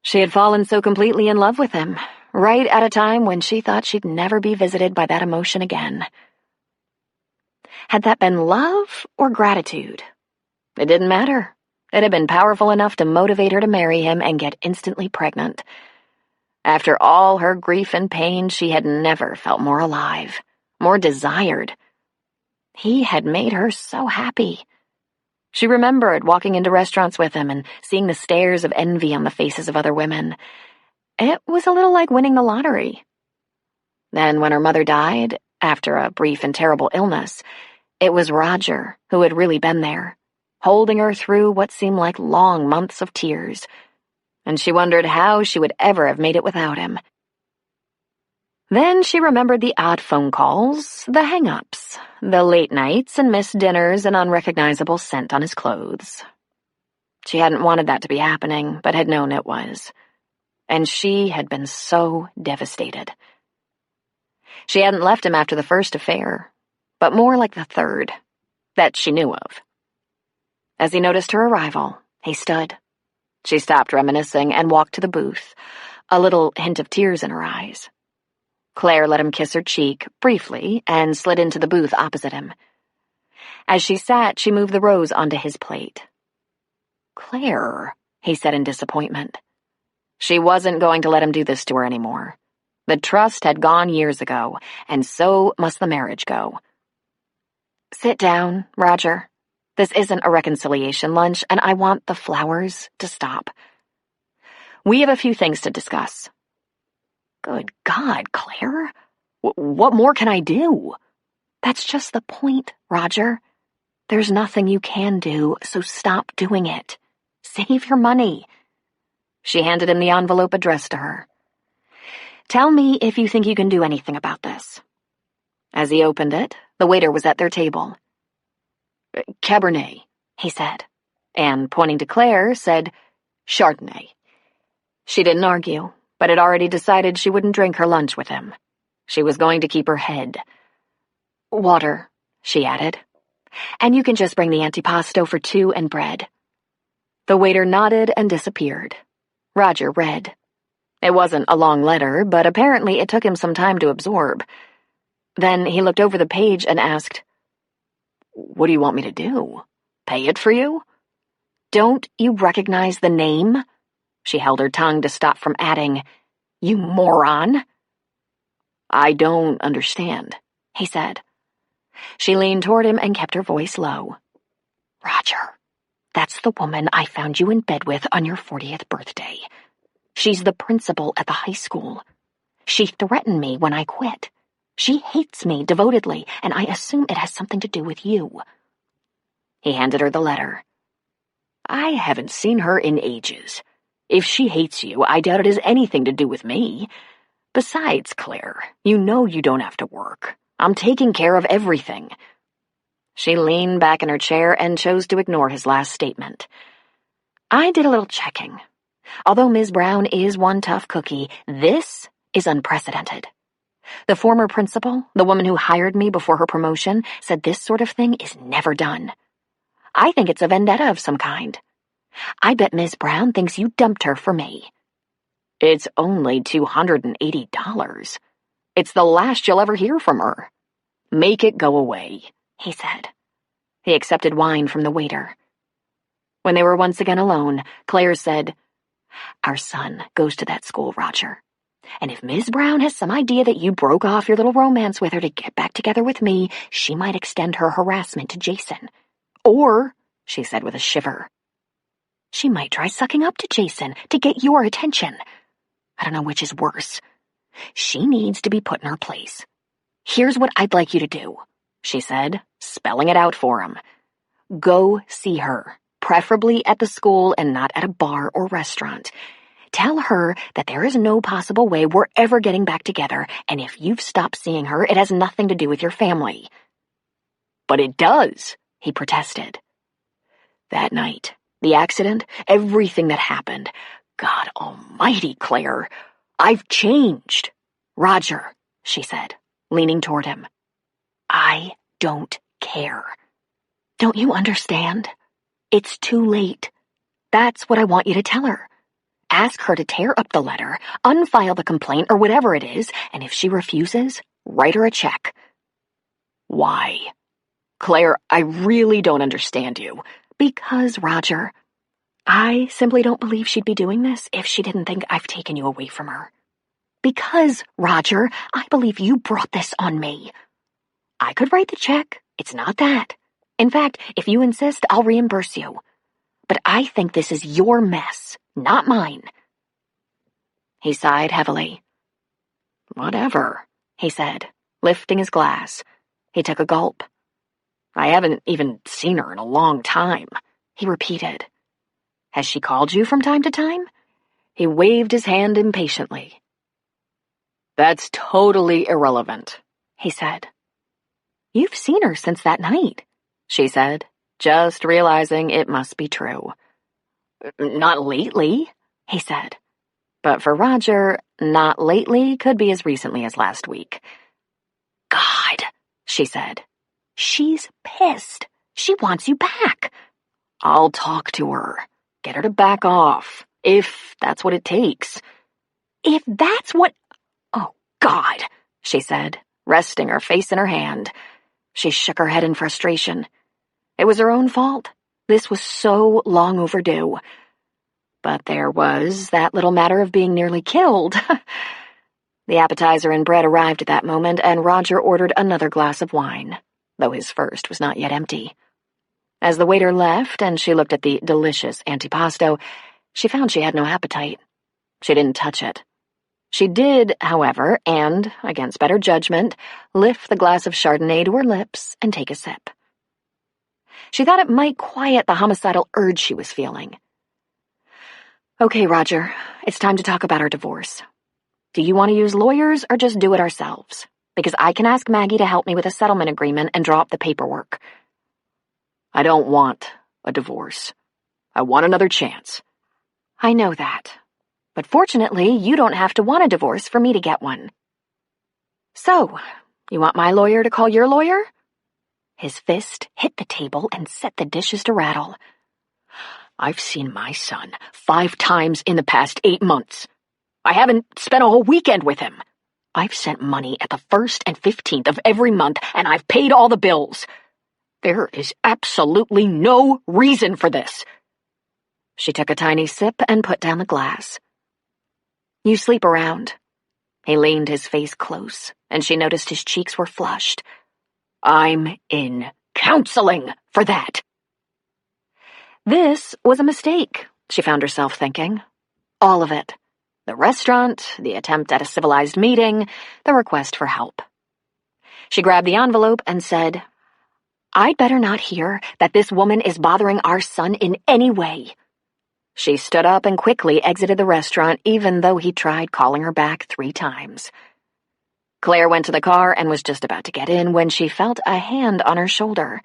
She had fallen so completely in love with him, right at a time when she thought she'd never be visited by that emotion again. Had that been love or gratitude? It didn't matter. It had been powerful enough to motivate her to marry him and get instantly pregnant. After all her grief and pain, she had never felt more alive, more desired. He had made her so happy. She remembered walking into restaurants with him and seeing the stares of envy on the faces of other women. It was a little like winning the lottery. Then when her mother died, after a brief and terrible illness, it was Roger who had really been there, holding her through what seemed like long months of tears, and she wondered how she would ever have made it without him. Then she remembered the odd phone calls, the hang-ups, the late nights and missed dinners and unrecognizable scent on his clothes. She hadn't wanted that to be happening, but had known it was. And she had been so devastated. She hadn't left him after the first affair, but more like the third, that she knew of. As he noticed her arrival, he stood. She stopped reminiscing and walked to the booth, a little hint of tears in her eyes. Claire let him kiss her cheek, briefly, and slid into the booth opposite him. As she sat, she moved the rose onto his plate. "Claire," he said in disappointment. She wasn't going to let him do this to her anymore. The trust had gone years ago, and so must the marriage go. "Sit down, Roger. This isn't a reconciliation lunch, and I want the flowers to stop. We have a few things to discuss." "Good God, Claire. What more can I do?" "That's just the point, Roger. There's nothing you can do, so stop doing it. Save your money." She handed him the envelope addressed to her. "Tell me if you think you can do anything about this." As he opened it, the waiter was at their table. "Cabernet," he said, and, pointing to Claire, said, "Chardonnay." She didn't argue, but had already decided she wouldn't drink her lunch with him. She was going to keep her head. "Water," she added. "And you can just bring the antipasto for 2 and bread." The waiter nodded and disappeared. Roger read. It wasn't a long letter, but apparently it took him some time to absorb. Then he looked over the page and asked, "What do you want me to do? Pay it for you?" "Don't you recognize the name?" She held her tongue to stop from adding, "You moron." "I don't understand," he said. She leaned toward him and kept her voice low. "Roger, that's the woman I found you in bed with on your 40th birthday. She's the principal at the high school. She threatened me when I quit. She hates me devotedly, and I assume it has something to do with you." He handed her the letter. "I haven't seen her in ages. If she hates you, I doubt it has anything to do with me. Besides, Claire, you know you don't have to work. I'm taking care of everything." She leaned back in her chair and chose to ignore his last statement. "I did a little checking. Although Ms. Brown is one tough cookie, this is unprecedented. The former principal, the woman who hired me before her promotion, said this sort of thing is never done. I think it's a vendetta of some kind. I bet Ms. Brown thinks you dumped her for me." "It's only $280. It's the last you'll ever hear from her. Make it go away," he said. He accepted wine from the waiter. When they were once again alone, Claire said, "Our son goes to that school, Roger. And if Ms. Brown has some idea that you broke off your little romance with her to get back together with me, she might extend her harassment to Jason. Or," she said with a shiver, "she might try sucking up to Jason to get your attention. I don't know which is worse. She needs to be put in her place. Here's what I'd like you to do," she said, spelling it out for him. "Go see her, preferably at the school and not at a bar or restaurant. Tell her that there is no possible way we're ever getting back together, and if you've stopped seeing her, it has nothing to do with your family." But it does, he protested. That night, the accident, everything that happened. God almighty, Claire, I've changed. Roger, she said, leaning toward him. I don't care. Don't you understand? It's too late. That's what I want you to tell her. Ask her to tear up the letter, unfile the complaint or whatever it is, and if she refuses, write her a check. Why? Claire, I really don't understand you. Because, Roger, I simply don't believe she'd be doing this if she didn't think I've taken you away from her. Because, Roger, I believe you brought this on me. I could write the check. It's not that. In fact, if you insist, I'll reimburse you. But I think this is your mess, not mine. He sighed heavily. Whatever, he said, lifting his glass. He took a gulp. I haven't even seen her in a long time, he repeated. Has she called you from time to time? He waved his hand impatiently. That's totally irrelevant, he said. You've seen her since that night, she said, just realizing it must be true. Not lately, he said. But for Roger, not lately could be as recently as last week. God, she said. She's pissed. She wants you back. I'll talk to her. Get her to back off, if that's what it takes. If that's what... Oh, God, she said, resting her face in her hand. She shook her head in frustration. It was her own fault. This was so long overdue. But there was that little matter of being nearly killed. The appetizer and bread arrived at that moment, and Roger ordered another glass of wine, though his first was not yet empty. As the waiter left and she looked at the delicious antipasto, she found she had no appetite. She didn't touch it. She did, however, and, against better judgment, lift the glass of Chardonnay to her lips and take a sip. She thought it might quiet the homicidal urge she was feeling. Okay, Roger, it's time to talk about our divorce. Do you want to use lawyers or just do it ourselves? Because I can ask Maggie to help me with a settlement agreement and draw up the paperwork. I don't want a divorce. I want another chance. I know that. But fortunately, you don't have to want a divorce for me to get one. So, you want my lawyer to call your lawyer? His fist hit the table and set the dishes to rattle. I've seen my son 5 times in the past 8 months. I haven't spent a whole weekend with him. I've sent money at the 1st and 15th of every month, and I've paid all the bills. There is absolutely no reason for this. She took a tiny sip and put down the glass. You sleep around. He leaned his face close, and she noticed his cheeks were flushed. I'm in counseling for that. This was a mistake, she found herself thinking. All of it. The restaurant, the attempt at a civilized meeting, the request for help. She grabbed the envelope and said, I'd better not hear that this woman is bothering our son in any way. She stood up and quickly exited the restaurant, even though he tried calling her back 3 times. Claire went to the car and was just about to get in when she felt a hand on her shoulder.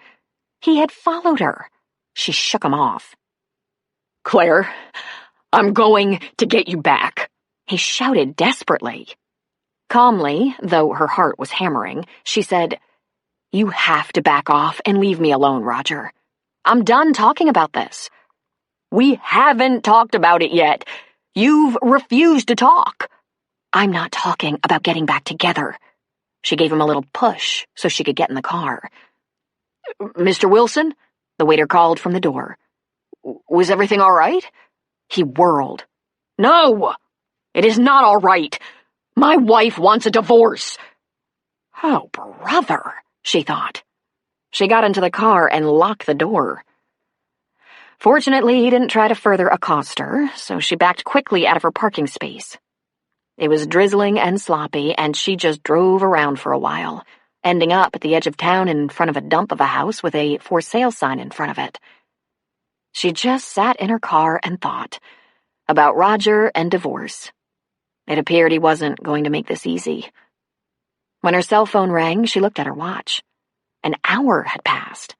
He had followed her. She shook him off. Claire, I'm going to get you back, he shouted desperately. Calmly, though her heart was hammering, she said, You have to back off and leave me alone, Roger. I'm done talking about this. We haven't talked about it yet. You've refused to talk. I'm not talking about getting back together. She gave him a little push so she could get in the car. Mr. Wilson? The waiter called from the door. Was everything all right? He whirled. No! It is not all right. My wife wants a divorce. Oh, brother, she thought. She got into the car and locked the door. Fortunately, he didn't try to further accost her, so she backed quickly out of her parking space. It was drizzling and sloppy, and she just drove around for a while, ending up at the edge of town in front of a dump of a house with a for sale sign in front of it. She just sat in her car and thought about Roger and divorce. It appeared he wasn't going to make this easy. When her cell phone rang, she looked at her watch. An hour had passed.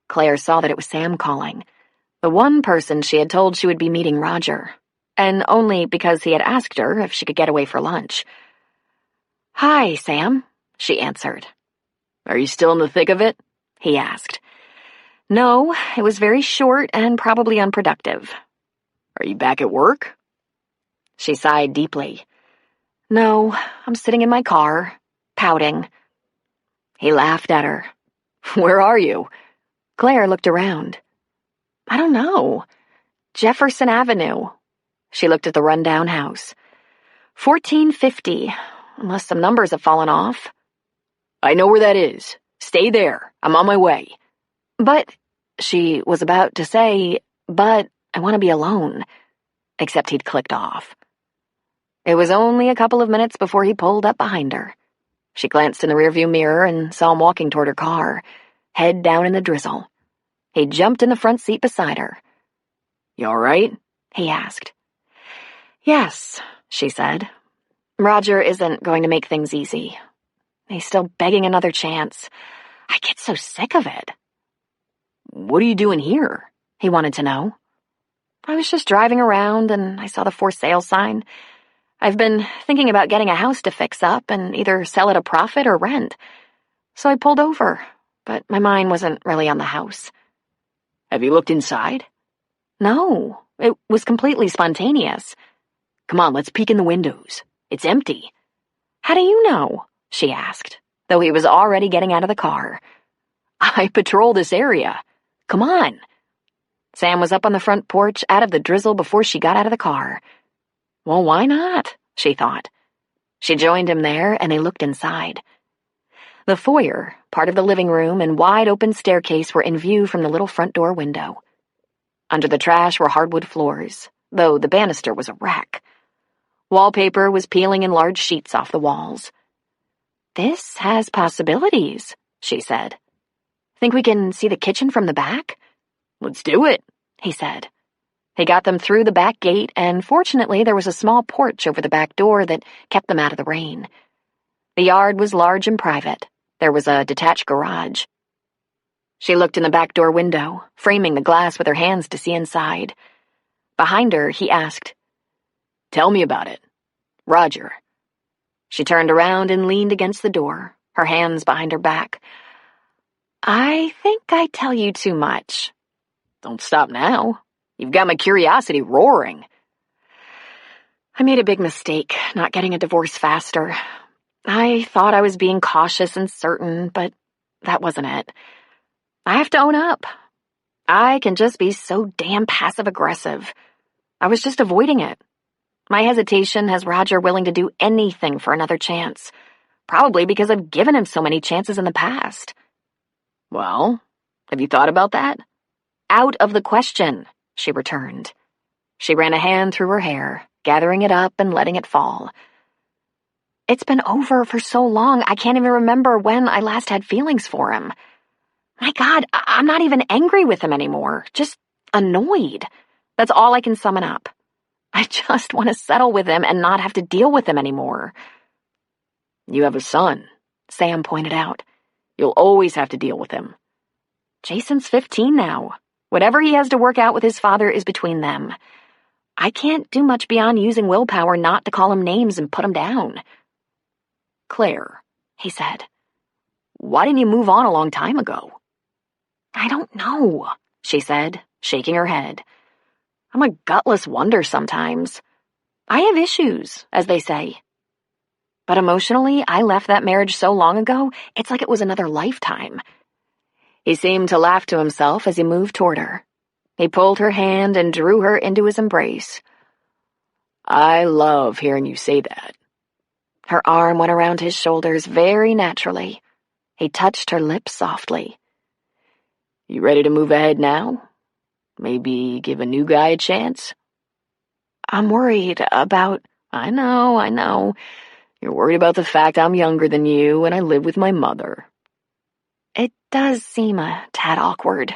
Claire saw that it was Sam calling, the one person she had told she would be meeting Roger, and only because he had asked her if she could get away for lunch. "Hi, Sam," she answered. Are you still in the thick of it? He asked. No, it was very short and probably unproductive. Are you back at work? She sighed deeply. No, I'm sitting in my car, pouting. He laughed at her. Where are you? Claire looked around. I don't know. Jefferson Avenue. She looked at the rundown house. 1450, unless some numbers have fallen off. I know where that is. Stay there. I'm on my way. But, she was about to say, but I want to be alone. Except he'd clicked off. It was only a couple of minutes before he pulled up behind her. She glanced in the rearview mirror and saw him walking toward her car, head down in the drizzle. He jumped in the front seat beside her. You all right? He asked. Yes, she said. Roger isn't going to make things easy. He's still begging another chance. I get so sick of it. What are you doing here? He wanted to know. I was just driving around and I saw the for sale sign. I've been thinking about getting a house to fix up and either sell at a profit or rent. So I pulled over, but my mind wasn't really on the house. Have you looked inside? No, it was completely spontaneous. Come on, let's peek in the windows. It's empty. How do you know? She asked, though he was already getting out of the car. I patrol this area. Come on. Sam was up on the front porch out of the drizzle before she got out of the car. Well, why not? She thought. She joined him there, and they looked inside. The foyer, part of the living room, and wide-open staircase were in view from the little front door window. Under the trash were hardwood floors, though the banister was a wreck. Wallpaper was peeling in large sheets off the walls. This has possibilities, she said. Think we can see the kitchen from the back? Let's do it, he said. He got them through the back gate, and fortunately there was a small porch over the back door that kept them out of the rain. The yard was large and private. There was a detached garage. She looked in the back door window, framing the glass with her hands to see inside. Behind her, he asked, Tell me about it. Roger. She turned around and leaned against the door, her hands behind her back. I think I tell you too much. Don't stop now. You've got my curiosity roaring. I made a big mistake not getting a divorce faster. I thought I was being cautious and certain, but that wasn't it. I have to own up. I can just be so damn passive-aggressive. I was just avoiding it. My hesitation has Roger willing to do anything for another chance, probably because I've given him so many chances in the past. Well, have you thought about that? Out of the question, she returned. She ran a hand through her hair, gathering it up and letting it fall. It's been over for so long, I can't even remember when I last had feelings for him. My God, I'm not even angry with him anymore, just annoyed. That's all I can summon up. I just want to settle with him and not have to deal with him anymore. You have a son, Sam pointed out. You'll always have to deal with him. Jason's 15 now. Whatever he has to work out with his father is between them. I can't do much beyond using willpower not to call him names and put him down. Claire, he said. Why didn't you move on a long time ago? I don't know, she said, shaking her head. I'm a gutless wonder sometimes. I have issues, as they say. But emotionally, I left that marriage so long ago, it's like it was another lifetime. He seemed to laugh to himself as he moved toward her. He pulled her hand and drew her into his embrace. I love hearing you say that. Her arm went around his shoulders very naturally. He touched her lips softly. You ready to move ahead now? Maybe give a new guy a chance? I'm worried about... I know. You're worried about the fact I'm younger than you and I live with my mother. It does seem a tad awkward.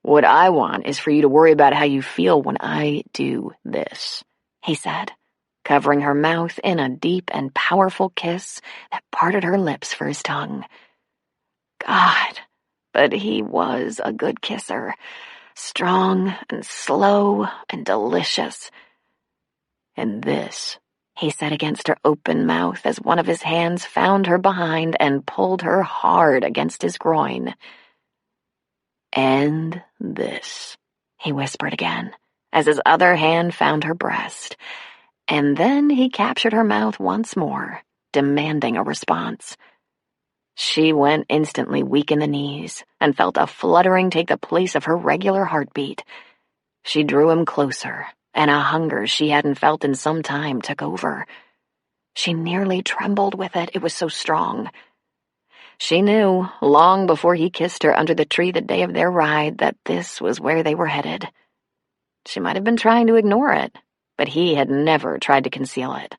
What I want is for you to worry about how you feel when I do this, he said, covering her mouth in a deep and powerful kiss that parted her lips for his tongue. God, but he was a good kisser. Strong and slow and delicious. "And this," he said against her open mouth as one of his hands found her behind and pulled her hard against his groin. "And this," he whispered again, as his other hand found her breast. And then he captured her mouth once more, demanding a response. She went instantly weak in the knees and felt a fluttering take the place of her regular heartbeat. She drew him closer, and a hunger she hadn't felt in some time took over. She nearly trembled with it, it was so strong. She knew, long before he kissed her under the tree the day of their ride, that this was where they were headed. She might have been trying to ignore it, but he had never tried to conceal it.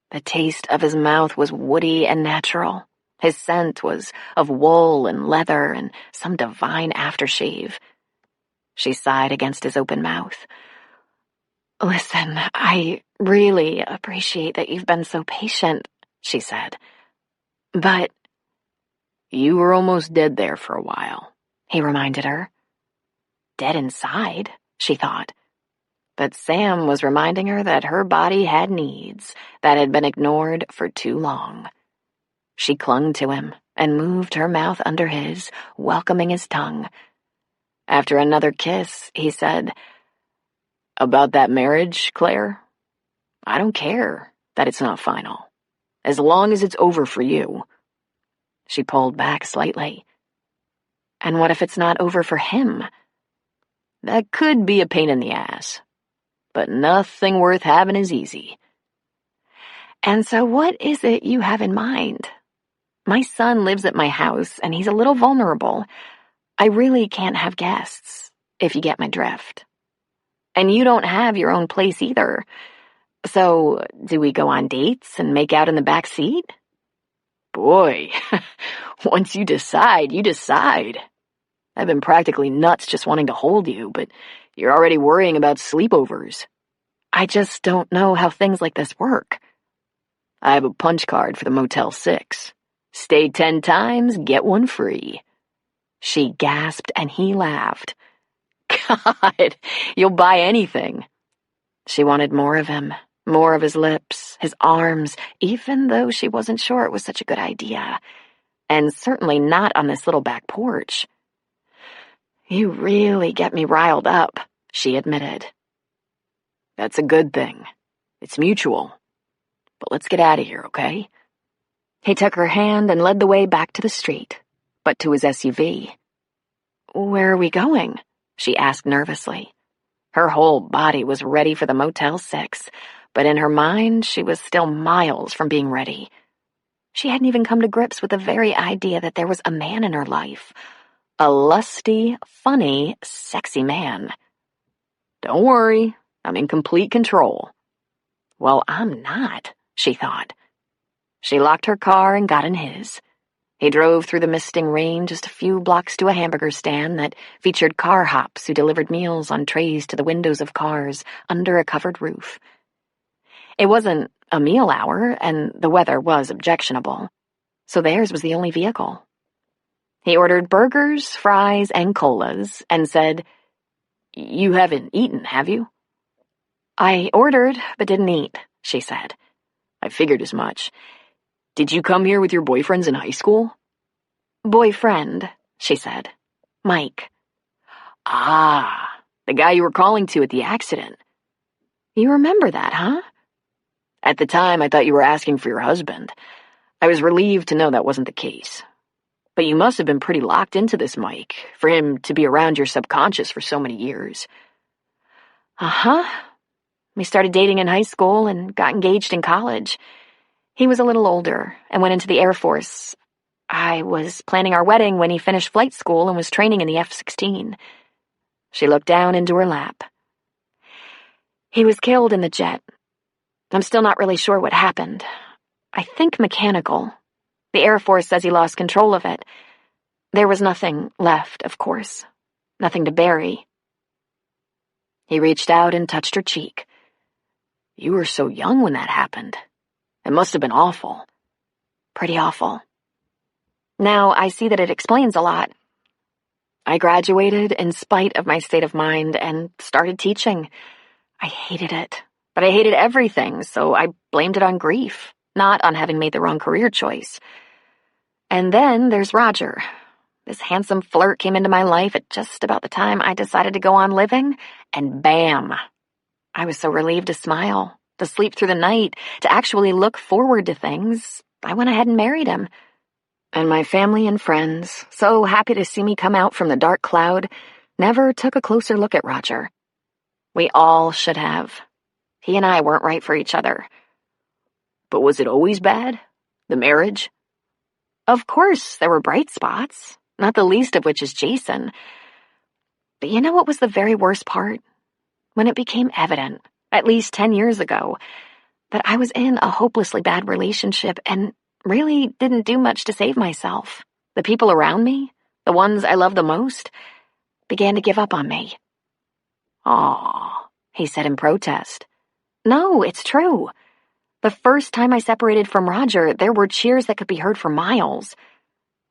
The taste of his mouth was woody and natural. His scent was of wool and leather and some divine aftershave. She sighed against his open mouth. "Listen, I really appreciate that you've been so patient," she said. "But—" "You were almost dead there for a while," he reminded her. Dead inside, she thought. But Sam was reminding her that her body had needs that had been ignored for too long. She clung to him and moved her mouth under his, welcoming his tongue. After another kiss, he said, "About that marriage, Claire? I don't care that it's not final, as long as it's over for you." She pulled back slightly. "And what if it's not over for him?" "That could be a pain in the ass. But nothing worth having is easy." "And so what is it you have in mind? My son lives at my house, and he's a little vulnerable. I really can't have guests, if you get my drift. And you don't have your own place either. So, do we go on dates and make out in the back seat?" "Boy, once you decide, you decide. I've been practically nuts just wanting to hold you, but you're already worrying about sleepovers." "I just don't know how things like this work." "I have a punch card for the Motel 6. Stay 10 times, get one free." She gasped and he laughed. "God, you'll buy anything." She wanted more of him, more of his lips, his arms, even though she wasn't sure it was such a good idea. And certainly not on this little back porch. "You really get me riled up," she admitted. "That's a good thing. It's mutual. But let's get out of here, okay?" He took her hand and led the way back to the street, but to his SUV. "Where are we going?" she asked nervously. Her whole body was ready for the Motel 6, but in her mind she was still miles from being ready. She hadn't even come to grips with the very idea that there was a man in her life. A lusty, funny, sexy man. "Don't worry, I'm in complete control." "Well, I'm not," she thought. She locked her car and got in his. He drove through the misting rain just a few blocks to a hamburger stand that featured car hops who delivered meals on trays to the windows of cars under a covered roof. It wasn't a meal hour, and the weather was objectionable, so theirs was the only vehicle. He ordered burgers, fries, and colas, and said, "You haven't eaten, have you?" "I ordered, but didn't eat," she said. "I figured as much. Did you come here with your boyfriends in high school?" "Boyfriend," she said. "Mike." "Ah, the guy you were calling to at the accident." "You remember that, huh?" "At the time, I thought you were asking for your husband. I was relieved to know that wasn't the case. But you must have been pretty locked into this Mike, for him to be around your subconscious for so many years." "Uh-huh. We started dating in high school and got engaged in college. He was a little older and went into the Air Force. I was planning our wedding when he finished flight school and was training in the F-16. She looked down into her lap. "He was killed in the jet. I'm still not really sure what happened. I think mechanical. The Air Force says he lost control of it. There was nothing left, of course. Nothing to bury." He reached out and touched her cheek. "You were so young when that happened. It must have been awful." "Pretty awful." Now I see that it explains a lot. I graduated in spite of my state of mind and started teaching. I hated it, but I hated everything, so I blamed it on grief, not on having made the wrong career choice. And then there's Roger. This handsome flirt came into my life at just about the time I decided to go on living, and bam! I was so relieved to smile, to sleep through the night, to actually look forward to things. I went ahead and married him. And my family and friends, so happy to see me come out from the dark cloud, never took a closer look at Roger. We all should have. He and I weren't right for each other. But was it always bad? The marriage? Of course, there were bright spots, not the least of which is Jason. But you know what was the very worst part? When it became evident, at least 10 years ago, that I was in a hopelessly bad relationship and really didn't do much to save myself. The people around me, the ones I loved the most, began to give up on me. Aw, he said in protest. No, it's true. The first time I separated from Roger, there were cheers that could be heard for miles.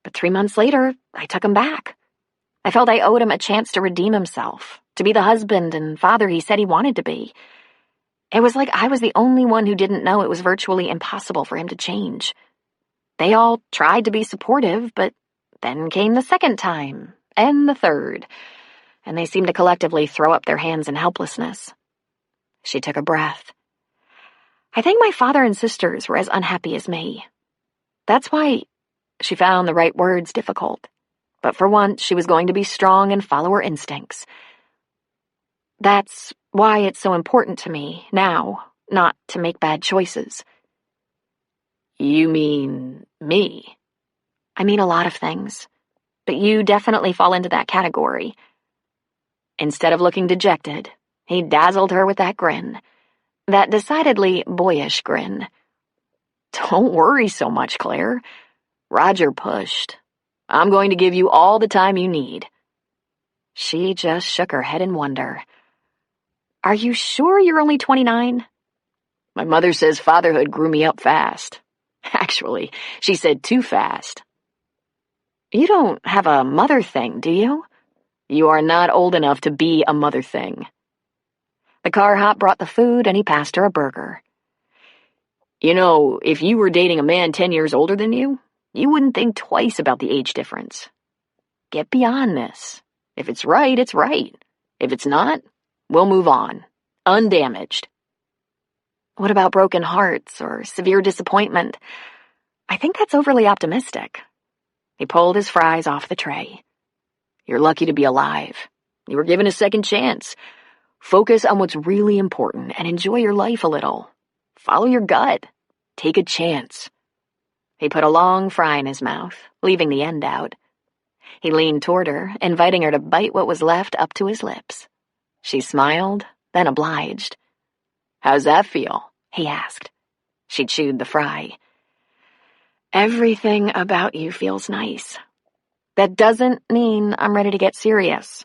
But 3 months later, I took him back. I felt I owed him a chance to redeem himself, to be the husband and father he said he wanted to be. It was like I was the only one who didn't know it was virtually impossible for him to change. They all tried to be supportive, but then came the second time, and the third, and they seemed to collectively throw up their hands in helplessness. She took a breath. I think my father and sisters were as unhappy as me. That's why she found the right words difficult. But for once, she was going to be strong and follow her instincts. That's why it's so important to me, now, not to make bad choices. You mean me? I mean a lot of things, but you definitely fall into that category. Instead of looking dejected, he dazzled her with that grin. That decidedly boyish grin. Don't worry so much, Claire. Roger pushed. I'm going to give you all the time you need. She just shook her head in wonder. Are you sure you're only 29? My mother says fatherhood grew me up fast. Actually, she said too fast. You don't have a mother thing, do you? You are not old enough to be a mother thing. The car hop brought the food, and he passed her a burger. You know, if you were dating a man 10 years older than you wouldn't think twice about the age difference. Get beyond this. If it's right, it's right. If it's not, we'll move on. Undamaged. What about broken hearts or severe disappointment? I think that's overly optimistic. He pulled his fries off the tray. You're lucky to be alive. You were given a second chance. Focus on what's really important and enjoy your life a little. Follow your gut. Take a chance. He put a long fry in his mouth, leaving the end out. He leaned toward her, inviting her to bite what was left up to his lips. She smiled, then obliged. How's that feel? He asked. She chewed the fry. Everything about you feels nice. That doesn't mean I'm ready to get serious.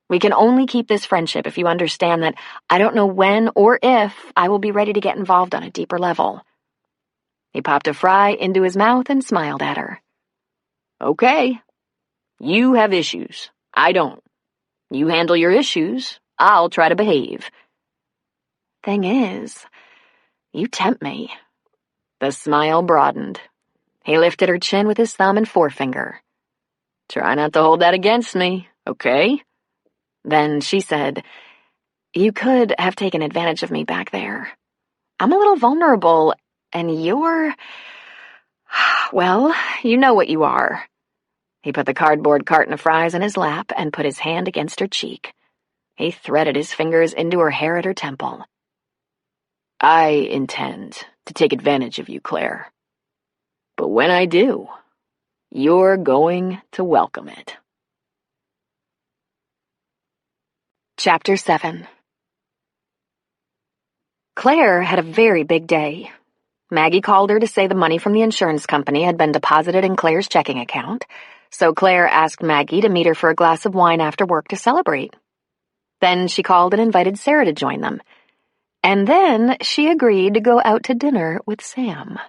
We can only keep this friendship if you understand that I don't know when or if I will be ready to get involved on a deeper level. He popped a fry into his mouth and smiled at her. Okay. You have issues. I don't. You handle your issues. I'll try to behave. Thing is, you tempt me. The smile broadened. He lifted her chin with his thumb and forefinger. Try not to hold that against me, okay? Then she said, You could have taken advantage of me back there. I'm a little vulnerable, and you're... Well, you know what you are. He put the cardboard carton of fries in his lap and put his hand against her cheek. He threaded his fingers into her hair at her temple. I intend to take advantage of you, Claire. But when I do, you're going to welcome it. Chapter 7. Claire had a very big day. Maggie called her to say the money from the insurance company had been deposited in Claire's checking account, so Claire asked Maggie to meet her for a glass of wine after work to celebrate. Then she called and invited Sarah to join them. And then she agreed to go out to dinner with Sam.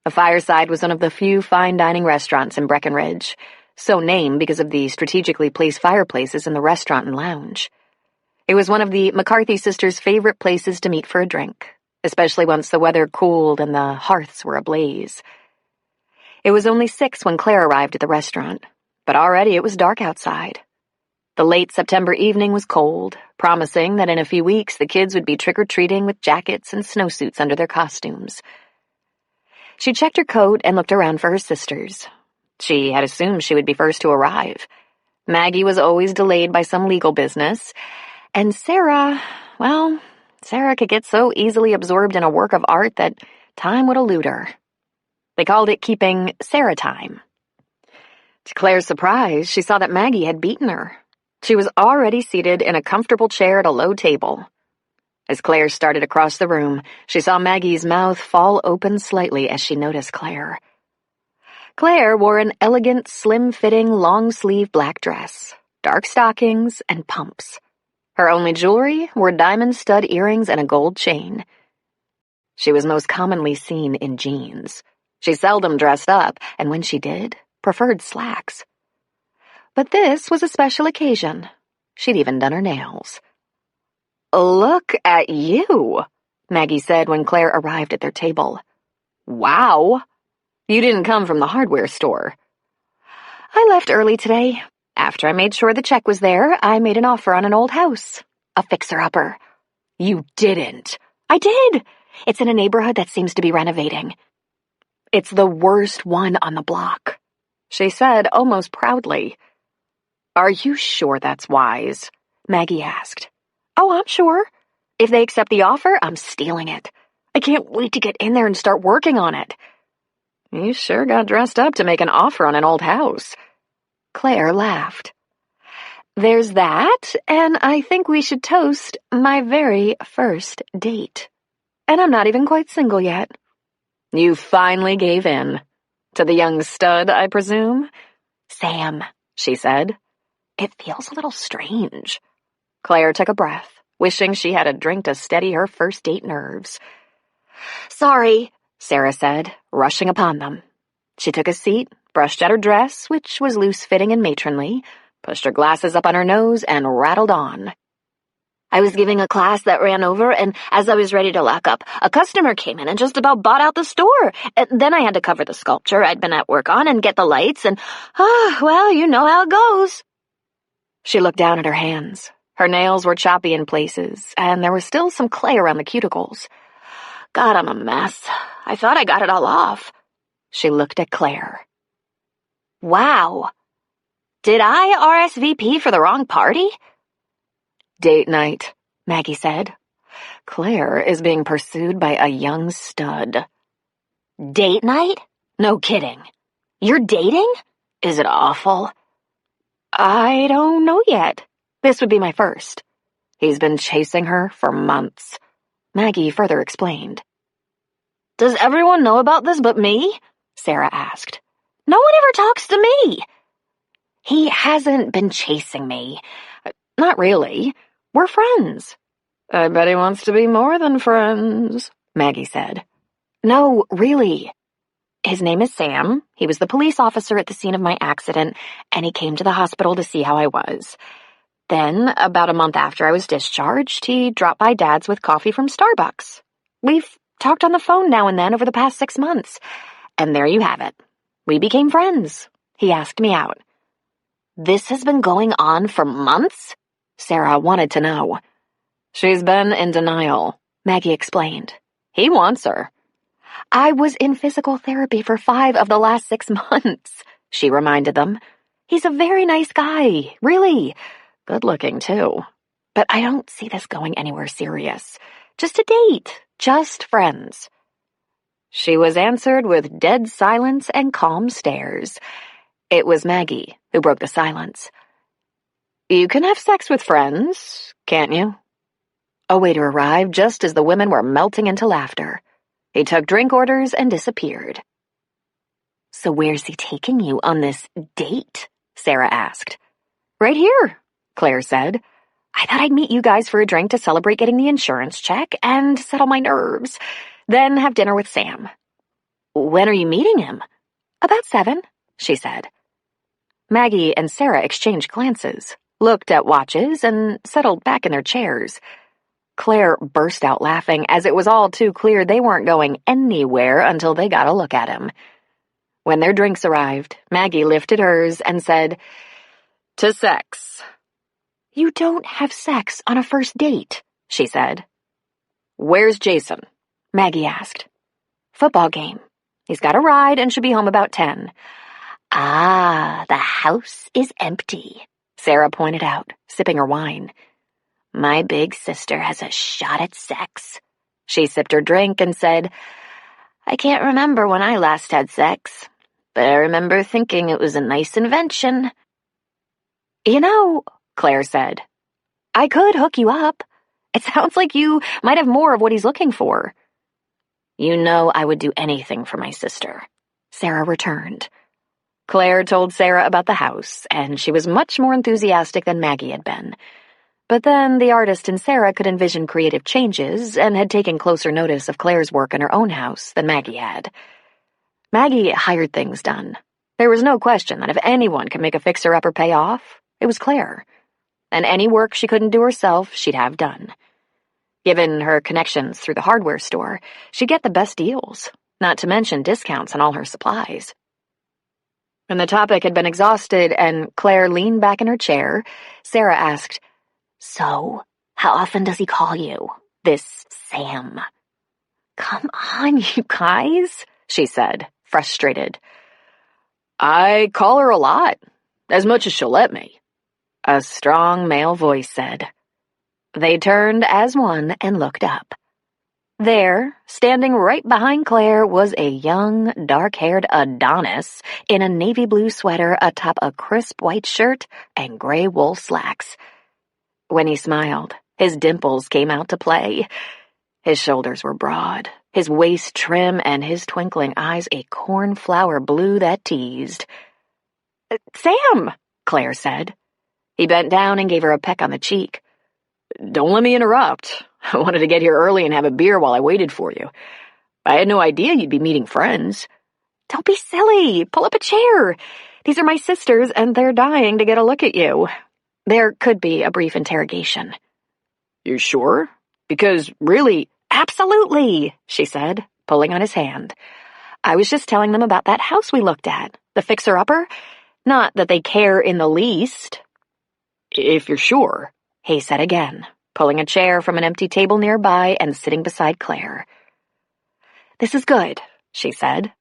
The Fireside was one of the few fine dining restaurants in Breckenridge, so named because of the strategically placed fireplaces in the restaurant and lounge. It was one of the McCarthy sisters' favorite places to meet for a drink, especially once the weather cooled and the hearths were ablaze. It was only 6 when Claire arrived at the restaurant, but already it was dark outside. The late September evening was cold, promising that in a few weeks the kids would be trick-or-treating with jackets and snowsuits under their costumes. She checked her coat and looked around for her sisters. She had assumed she would be first to arrive. Maggie was always delayed by some legal business, and Sarah could get so easily absorbed in a work of art that time would elude her. They called it keeping Sarah time. To Claire's surprise, she saw that Maggie had beaten her. She was already seated in a comfortable chair at a low table. As Claire started across the room, she saw Maggie's mouth fall open slightly as she noticed Claire. Claire wore an elegant, slim-fitting, long-sleeve black dress, dark stockings, and pumps. Her only jewelry were diamond stud earrings and a gold chain. She was most commonly seen in jeans. She seldom dressed up, and when she did, preferred slacks. But this was a special occasion. She'd even done her nails. "Look at you," Maggie said when Claire arrived at their table. "Wow. You didn't come from the hardware store." "I left early today. After I made sure the check was there, I made an offer on an old house. A fixer-upper." "You didn't." "I did. It's in a neighborhood that seems to be renovating. It's the worst one on the block," she said almost proudly. "Are you sure that's wise?" Maggie asked. "Oh, I'm sure. If they accept the offer, I'm stealing it. I can't wait to get in there and start working on it." "You sure got dressed up to make an offer on an old house." Claire laughed. "There's that, and I think we should toast my very first date. And I'm not even quite single yet." "You finally gave in. To the young stud, I presume?" "Sam," she said. "It feels a little strange." Claire took a breath, wishing she had a drink to steady her first date nerves. "Sorry," Sarah said, rushing upon them. She took a seat, brushed at her dress, which was loose-fitting and matronly, pushed her glasses up on her nose, and rattled on. "I was giving a class that ran over, and as I was ready to lock up, a customer came in and just about bought out the store. Then I had to cover the sculpture I'd been at work on and get the lights, and, well, you know how it goes." She looked down at her hands. Her nails were choppy in places, and there was still some clay around the cuticles. "God, I'm a mess. I thought I got it all off." She looked at Claire. "Wow. Did I RSVP for the wrong party?" "Date night," Maggie said. "Claire is being pursued by a young stud." "Date night? No kidding. You're dating? Is it awful?" "I don't know yet. This would be my first. He's been chasing her for months," Maggie further explained. "Does everyone know about this but me?" Sarah asked. "No one ever talks to me." "He hasn't been chasing me. Not really. We're friends." "I bet he wants to be more than friends," Maggie said. "No, really. His name is Sam. He was the police officer at the scene of my accident, and he came to the hospital to see how I was. Then, about a month after I was discharged, he dropped by Dad's with coffee from Starbucks. We've talked on the phone now and then over the past 6 months. And there you have it. We became friends. He asked me out." "This has been going on for months?" Sarah wanted to know. "She's been in denial," Maggie explained. "He wants her." "I was in physical therapy for 5 of the last 6 months, she reminded them. "He's a very nice guy, really. Good looking, too. But I don't see this going anywhere serious. Just a date. Just friends." She was answered with dead silence and calm stares. It was Maggie who broke the silence. "You can have sex with friends, can't you?" A waiter arrived just as the women were melting into laughter. He took drink orders and disappeared. "So where's he taking you on this date?" Sarah asked. "Right here," Claire said. "I thought I'd meet you guys for a drink to celebrate getting the insurance check and settle my nerves, then have dinner with Sam." When are you meeting him? About 7, she said. Maggie and Sarah exchanged glances, looked at watches, and settled back in their chairs. Claire burst out laughing, as it was all too clear they weren't going anywhere until they got a look at him. When their drinks arrived, Maggie lifted hers and said, "To sex." You don't have sex on a first date, she said. Where's Jason? Maggie asked. Football game. He's got a ride and should be home about 10. Ah, the house is empty, Sarah pointed out, sipping her wine. My big sister has a shot at sex. She sipped her drink and said, I can't remember when I last had sex, but I remember thinking it was a nice invention. You know, Claire said, I could hook you up. It sounds like you might have more of what he's looking for. You know I would do anything for my sister, Sarah returned. Claire told Sarah about the house, and she was much more enthusiastic than Maggie had been. But then the artist in Sarah could envision creative changes and had taken closer notice of Claire's work in her own house than Maggie had. Maggie hired things done. There was no question that if anyone could make a fixer-upper pay off, it was Claire. And any work she couldn't do herself, she'd have done. Given her connections through the hardware store, she'd get the best deals, not to mention discounts on all her supplies. When the topic had been exhausted and Claire leaned back in her chair, Sarah asked, So, how often does he call you, this Sam? Come on, you guys, she said, frustrated. I call her a lot, as much as she'll let me, a strong male voice said. They turned as one and looked up. There, standing right behind Claire, was a young, dark-haired Adonis in a navy blue sweater atop a crisp white shirt and gray wool slacks. When he smiled, his dimples came out to play. His shoulders were broad, his waist trim, and his twinkling eyes a cornflower blue that teased. Sam, Claire said. He bent down and gave her a peck on the cheek. Don't let me interrupt. I wanted to get here early and have a beer while I waited for you. I had no idea you'd be meeting friends. Don't be silly. Pull up a chair. These are my sisters, and they're dying to get a look at you. There could be a brief interrogation. You sure? Because really... Absolutely, she said, pulling on his hand. I was just telling them about that house we looked at, the fixer-upper. Not that they care in the least. If you're sure, he said again, pulling a chair from an empty table nearby and sitting beside Claire. This is good, she said.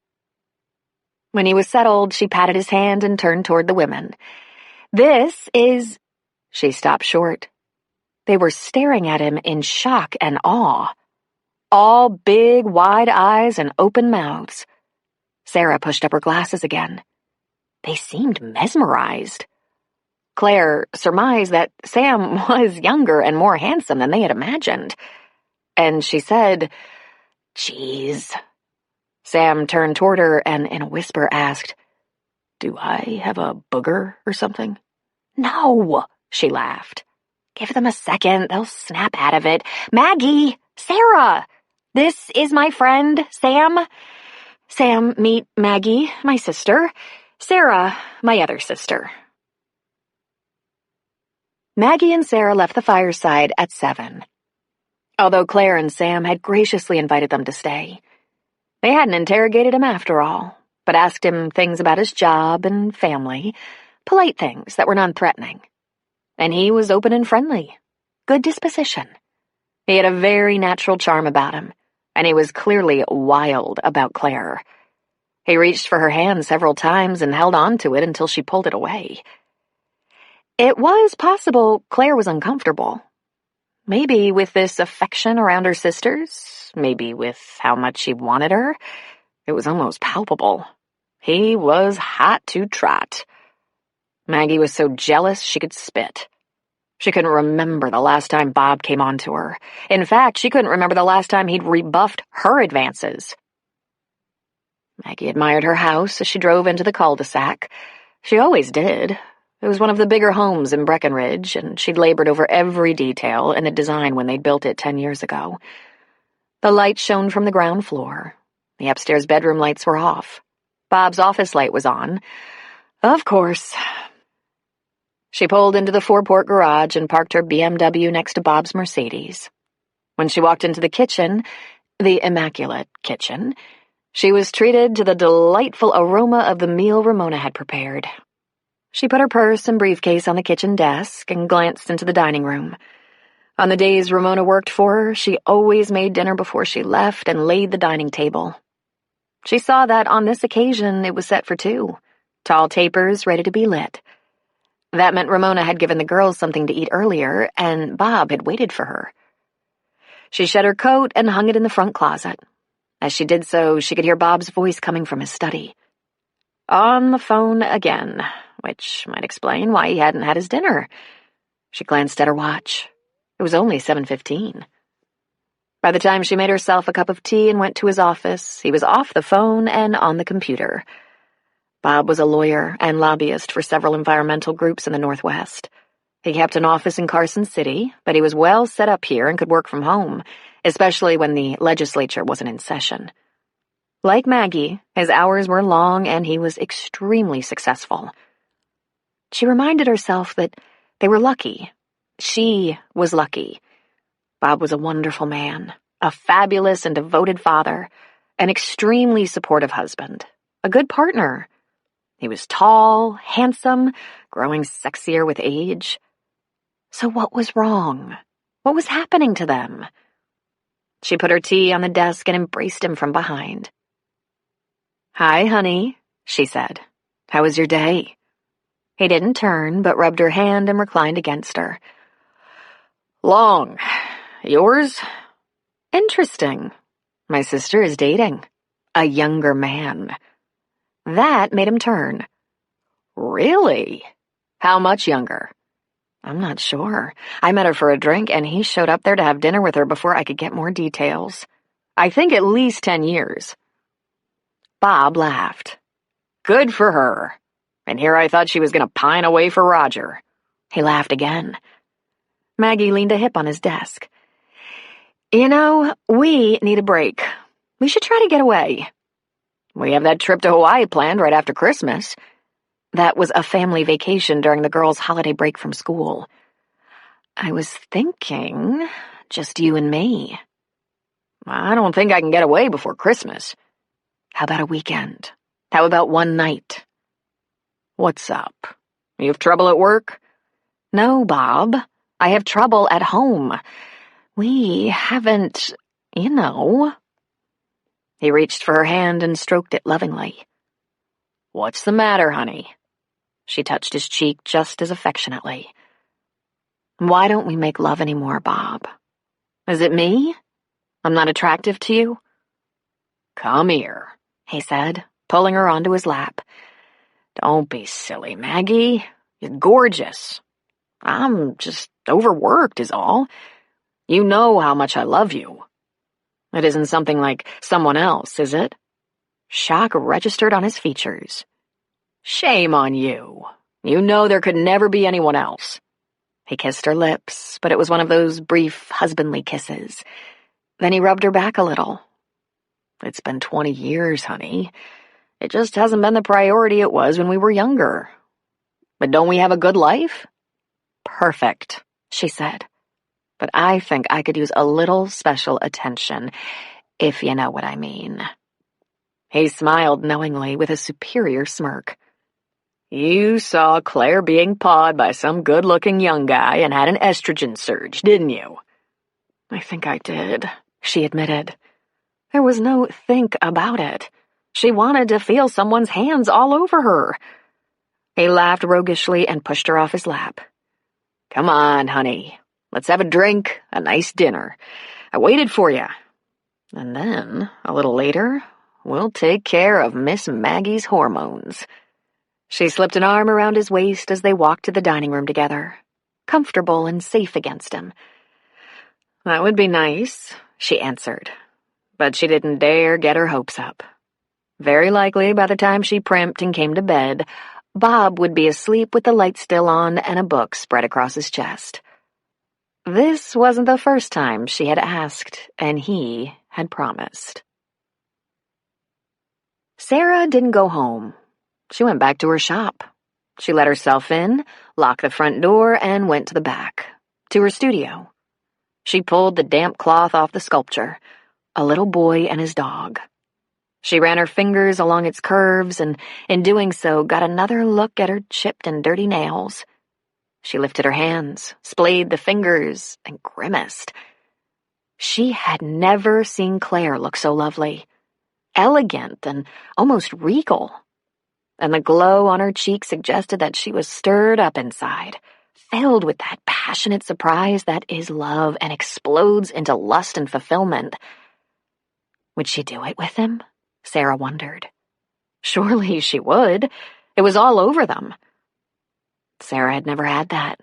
When he was settled, she patted his hand and turned toward the women. This is... She stopped short. They were staring at him in shock and awe. All big, wide eyes and open mouths. Sarah pushed up her glasses again. They seemed mesmerized. Claire surmised that Sam was younger and more handsome than they had imagined. And she said, Geez. Sam turned toward her and in a whisper asked, Do I have a booger or something? No, she laughed. Give them a second, they'll snap out of it. Maggie! Sarah! This is my friend, Sam. Sam, meet Maggie, my sister. Sarah, my other sister. Maggie and Sarah left the fireside at 7. Although Claire and Sam had graciously invited them to stay. They hadn't interrogated him after all, but asked him things about his job and family, polite things that were non-threatening. And he was open and friendly. Good disposition. He had a very natural charm about him, and he was clearly wild about Claire. He reached for her hand several times and held on to it until she pulled it away. It was possible Claire was uncomfortable. Maybe with this affection around her sisters, maybe with how much he wanted her. It was almost palpable. He was hot to trot. Maggie was so jealous she could spit. She couldn't remember the last time Bob came on to her. In fact, she couldn't remember the last time he'd rebuffed her advances. Maggie admired her house as she drove into the cul-de-sac. She always did. It was one of the bigger homes in Breckenridge, and she'd labored over every detail in the design when they'd built it 10 years ago. The light shone from the ground floor. The upstairs bedroom lights were off. Bob's office light was on. Of course. She pulled into the forecourt garage and parked her BMW next to Bob's Mercedes. When she walked into the kitchen, the immaculate kitchen, she was treated to the delightful aroma of the meal Ramona had prepared. She put her purse and briefcase on the kitchen desk and glanced into the dining room. On the days Ramona worked for her, she always made dinner before she left and laid the dining table. She saw that on this occasion it was set for 2, tall tapers ready to be lit. That meant Ramona had given the girls something to eat earlier, and Bob had waited for her. She shed her coat and hung it in the front closet. As she did so, she could hear Bob's voice coming from his study. On the phone again, which might explain why he hadn't had his dinner. She glanced at her watch. It was only 7:15. By the time she made herself a cup of tea and went to his office, he was off the phone and on the computer. Bob was a lawyer and lobbyist for several environmental groups in the Northwest. He kept an office in Carson City, but he was well set up here and could work from home, especially when the legislature wasn't in session. Like Maggie, his hours were long and he was extremely successful. She reminded herself that they were lucky. She was lucky. Bob was a wonderful man, a fabulous and devoted father, an extremely supportive husband, a good partner. He was tall, handsome, growing sexier with age. So what was wrong? What was happening to them? She put her tea on the desk and embraced him from behind. "Hi, honey," she said. "How was your day?" He didn't turn, but rubbed her hand and reclined against her. "Long. Yours?" "Interesting. My sister is dating a younger man." That made him turn. "Really? How much younger?" "I'm not sure. I met her for a drink, and he showed up there to have dinner with her before I could get more details. I think at least 10 years. Bob laughed. "Good for her. And here I thought she was going to pine away for Roger." He laughed again. Maggie leaned a hip on his desk. "You know, we need a break. We should try to get away. We have that trip to Hawaii planned right after Christmas." That was a family vacation during the girls' holiday break from school. "I was thinking, just you and me." "I don't think I can get away before Christmas." "How about a weekend? How about one night?" "What's up? You have trouble at work?" "No, Bob. I have trouble at home. We haven't, you know." He reached for her hand and stroked it lovingly. "What's the matter, honey?" She touched his cheek just as affectionately. "Why don't we make love anymore, Bob? Is it me? I'm not attractive to you?" "Come here," he said, pulling her onto his lap. "Don't be silly, Maggie. You're gorgeous. I'm just overworked is all. You know how much I love you. It isn't something like someone else, is it?" Shock registered on his features. "Shame on you. You know there could never be anyone else." He kissed her lips, but it was one of those brief, husbandly kisses. Then he rubbed her back a little. "It's been 20 years, honey. It just hasn't been the priority it was when we were younger. But don't we have a good life?" "Perfect," she said. "But I think I could use a little special attention, if you know what I mean." He smiled knowingly with a superior smirk. "You saw Claire being pawed by some good-looking young guy and had an estrogen surge, didn't you?" "I think I did," she admitted. There was no think about it. She wanted to feel someone's hands all over her. He laughed roguishly and pushed her off his lap. "Come on, honey. Let's have a drink, a nice dinner. I waited for you. And then, a little later, we'll take care of Miss Maggie's hormones." She slipped an arm around his waist as they walked to the dining room together, comfortable and safe against him. "That would be nice," she answered. But she didn't dare get her hopes up. Very likely by the time she primped and came to bed, Bob would be asleep with the light still on and a book spread across his chest. This wasn't the first time she had asked, and he had promised. Sarah didn't go home. She went back to her shop. She let herself in, locked the front door, and went to the back, to her studio. She pulled the damp cloth off the sculpture, a little boy and his dog. She ran her fingers along its curves and, in doing so, got another look at her chipped and dirty nails. She lifted her hands, splayed the fingers, and grimaced. She had never seen Claire look so lovely, elegant and almost regal. And the glow on her cheek suggested that she was stirred up inside, filled with that passionate surprise that is love and explodes into lust and fulfillment. Would she do it with him? Sarah wondered. Surely she would. It was all over them. Sarah had never had that.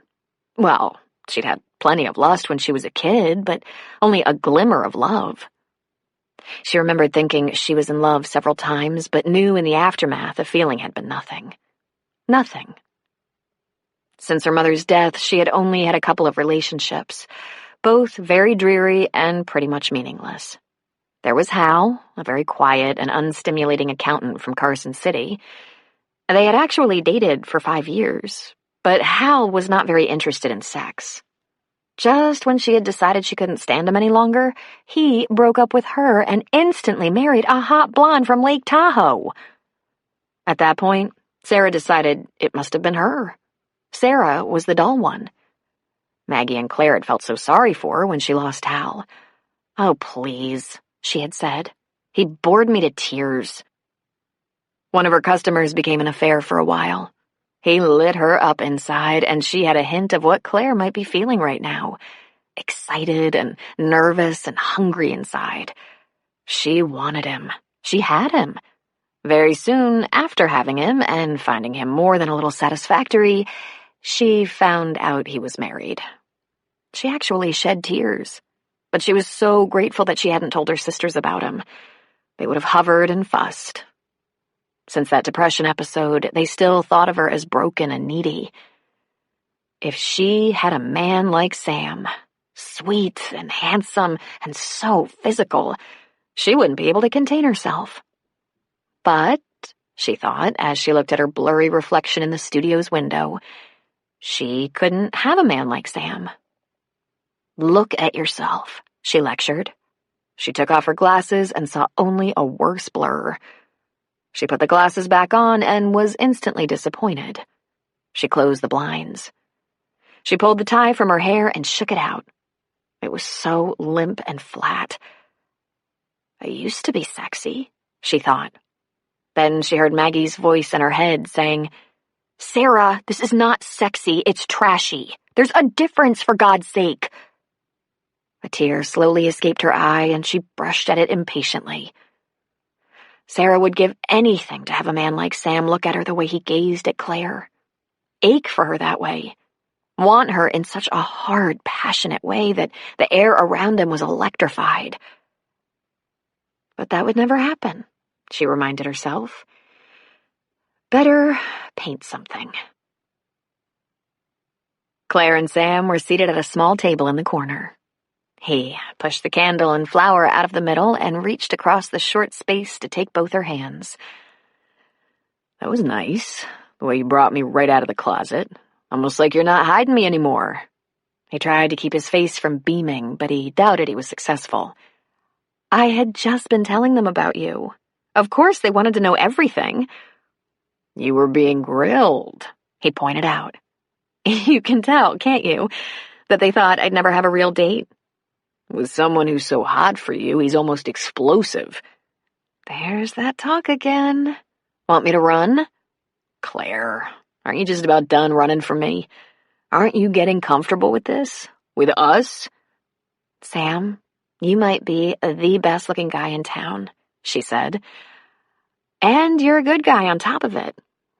Well, she'd had plenty of lust when she was a kid, but only a glimmer of love. She remembered thinking she was in love several times, but knew in the aftermath the feeling had been nothing. Nothing. Since her mother's death, she had only had a couple of relationships, both very dreary and pretty much meaningless. There was Hal, a very quiet and unstimulating accountant from Carson City. They had actually dated for 5 years, but Hal was not very interested in sex. Just when she had decided she couldn't stand him any longer, he broke up with her and instantly married a hot blonde from Lake Tahoe. At that point, Sarah decided it must have been her. Sarah was the dull one. Maggie and Claire had felt so sorry for her when she lost Hal. "Oh, please," she had said. "He bored me to tears." One of her customers became an affair for a while. He lit her up inside, and she had a hint of what Claire might be feeling right now. Excited and nervous and hungry inside. She wanted him. She had him. Very soon after having him and finding him more than a little satisfactory, she found out he was married. She actually shed tears, but she was so grateful that she hadn't told her sisters about him. They would have hovered and fussed. Since that depression episode, they still thought of her as broken and needy. If she had a man like Sam, sweet and handsome and so physical, she wouldn't be able to contain herself. But, she thought, as she looked at her blurry reflection in the studio's window, she couldn't have a man like Sam. "Look at yourself," she lectured. She took off her glasses and saw only a worse blur. She put the glasses back on and was instantly disappointed. She closed the blinds. She pulled the tie from her hair and shook it out. It was so limp and flat. I used to be sexy, she thought. Then she heard Maggie's voice in her head saying, "Sarah, this is not sexy, it's trashy. There's a difference, for God's sake." A tear slowly escaped her eye, and she brushed at it impatiently. Sarah would give anything to have a man like Sam look at her the way he gazed at Claire. Ache for her that way. Want her in such a hard, passionate way that the air around him was electrified. But that would never happen, she reminded herself. Better paint something. Claire and Sam were seated at a small table in the corner. He pushed the candle and flower out of the middle and reached across the short space to take both her hands. "That was nice, the way you brought me right out of the closet. Almost like you're not hiding me anymore." He tried to keep his face from beaming, but he doubted he was successful. "I had just been telling them about you. Of course they wanted to know everything." "You were being grilled," he pointed out. "You can tell, can't you, that they thought I'd never have a real date? With someone who's so hot for you, he's almost explosive." "There's that talk again. Want me to run?" "Claire, aren't you just about done running from me? Aren't you getting comfortable with this? With us?" "Sam, you might be the best-looking guy in town," she said. "And you're a good guy on top of it.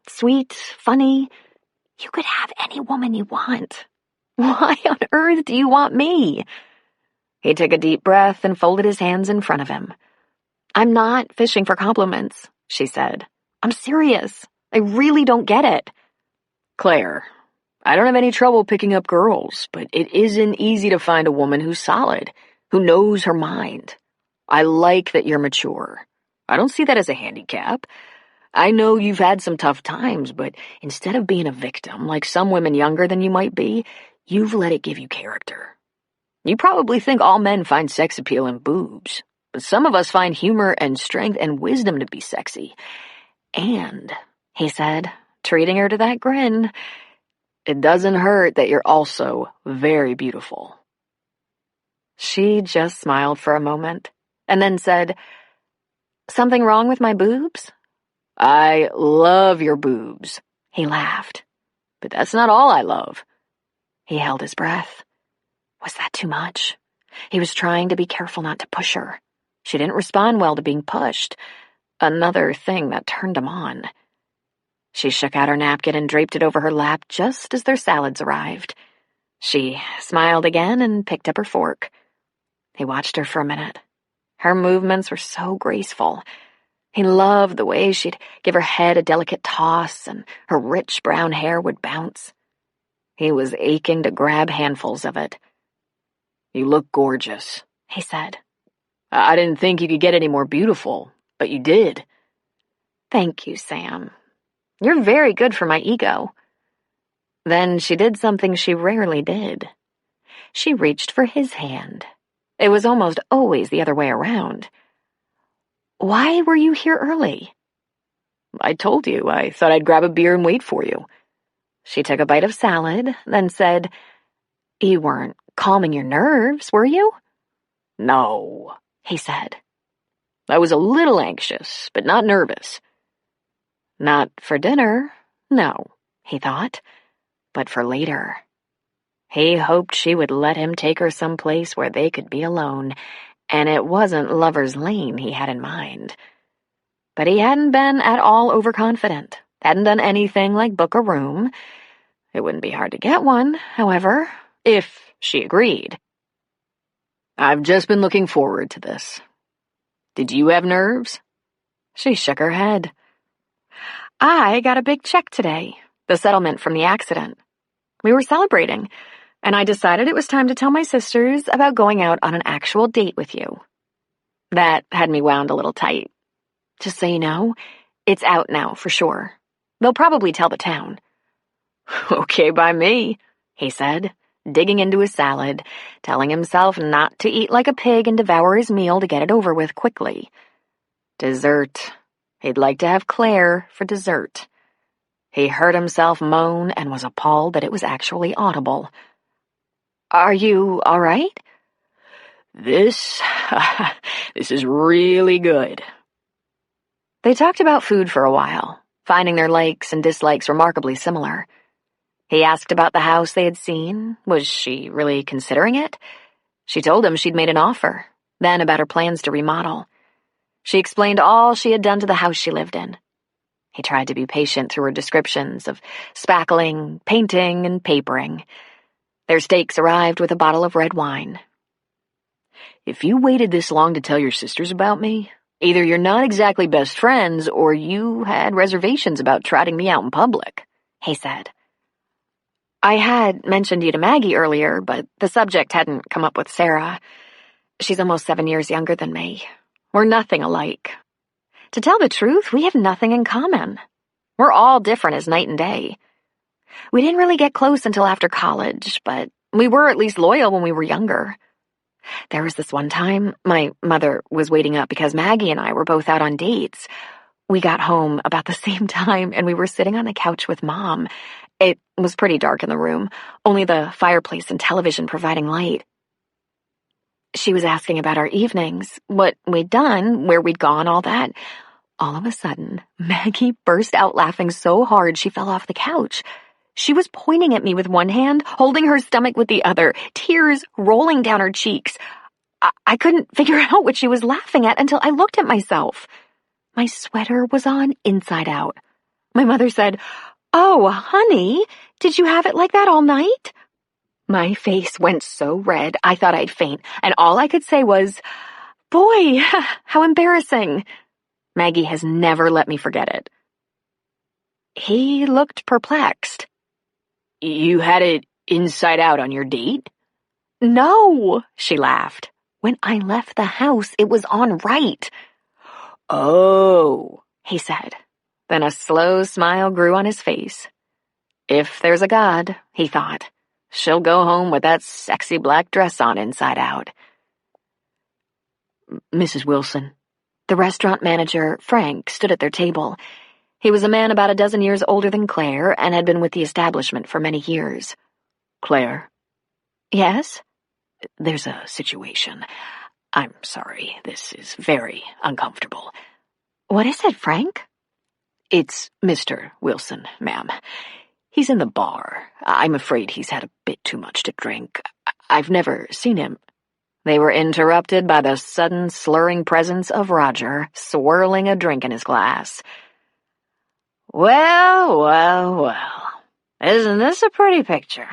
Sweet, funny. You could have any woman you want. Why on earth do you want me?" He took a deep breath and folded his hands in front of him. "I'm not fishing for compliments," she said. "I'm serious. I really don't get it." "Claire, I don't have any trouble picking up girls, but it isn't easy to find a woman who's solid, who knows her mind. I like that you're mature. I don't see that as a handicap. I know you've had some tough times, but instead of being a victim, like some women younger than you might be, you've let it give you character. You probably think all men find sex appeal in boobs, but some of us find humor and strength and wisdom to be sexy. And, he said, treating her to that grin, it doesn't hurt that you're also very beautiful. She just smiled for a moment, and then said, "Something wrong with my boobs?" "I love your boobs," he laughed. "But that's not all I love." He held his breath. Was that too much? He was trying to be careful not to push her. She didn't respond well to being pushed. Another thing that turned him on. She shook out her napkin and draped it over her lap just as their salads arrived. She smiled again and picked up her fork. He watched her for a minute. Her movements were so graceful. He loved the way she'd give her head a delicate toss and her rich brown hair would bounce. He was aching to grab handfuls of it. "You look gorgeous," he said. "I didn't think you could get any more beautiful, but you did." "Thank you, Sam. You're very good for my ego." Then she did something she rarely did. She reached for his hand. It was almost always the other way around. "Why were you here early?" "I told you. I thought I'd grab a beer and wait for you." She took a bite of salad, then said, "You weren't calming your nerves, were you?" "No," he said. "I was a little anxious, but not nervous." Not for dinner, no, he thought, but for later. He hoped she would let him take her someplace where they could be alone, and it wasn't Lover's Lane he had in mind. But he hadn't been at all overconfident, hadn't done anything like book a room. It wouldn't be hard to get one, however, if she agreed. "I've just been looking forward to this. Did you have nerves?" She shook her head. "I got a big check today, the settlement from the accident. We were celebrating, and I decided it was time to tell my sisters about going out on an actual date with you. That had me wound a little tight. Just so you know, it's out now for sure. They'll probably tell the town." "Okay by me," he said, digging into his salad, telling himself not to eat like a pig and devour his meal to get it over with quickly. Dessert. He'd like to have Claire for dessert. He heard himself moan and was appalled that it was actually audible. "Are you all right?" This is really good." They talked about food for a while, finding their likes and dislikes remarkably similar. He asked about the house they had seen. Was she really considering it? She told him she'd made an offer, then about her plans to remodel. She explained all she had done to the house she lived in. He tried to be patient through her descriptions of spackling, painting, and papering. Their steaks arrived with a bottle of red wine. "If you waited this long to tell your sisters about me, either you're not exactly best friends or you had reservations about trotting me out in public," he said. "I had mentioned you to Maggie earlier, but the subject hadn't come up with Sarah. She's almost 7 years younger than me. We're nothing alike. To tell the truth, we have nothing in common. We're all different as night and day. We didn't really get close until after college, but we were at least loyal when we were younger. There was this one time my mother was waiting up because Maggie and I were both out on dates. We got home about the same time, and we were sitting on the couch with Mom. It was pretty dark in the room, only the fireplace and television providing light. She was asking about our evenings, what we'd done, where we'd gone, all that. All of a sudden, Maggie burst out laughing so hard she fell off the couch. She was pointing at me with one hand, holding her stomach with the other, tears rolling down her cheeks. I couldn't figure out what she was laughing at until I looked at myself. My sweater was on inside out. My mother said, "Oh, honey, did you have it like that all night?" My face went so red I thought I'd faint, and all I could say was, "Boy, how embarrassing." Maggie has never let me forget it. He looked perplexed. "You had it inside out on your date?" "No," she laughed. "When I left the house, it was on right." "Oh," he said. Then a slow smile grew on his face. If there's a God, he thought, she'll go home with that sexy black dress on inside out. Mrs. Wilson. The restaurant manager, Frank, stood at their table. He was a man about a dozen years older than Claire and had been with the establishment for many years. Claire? Yes? There's a situation. I'm sorry, this is very uncomfortable. What is it, Frank? It's Mr. Wilson, ma'am. He's in the bar. I'm afraid he's had a bit too much to drink. I've never seen him. They were interrupted by the sudden slurring presence of Roger, swirling a drink in his glass. Well, well, well. Isn't this a pretty picture?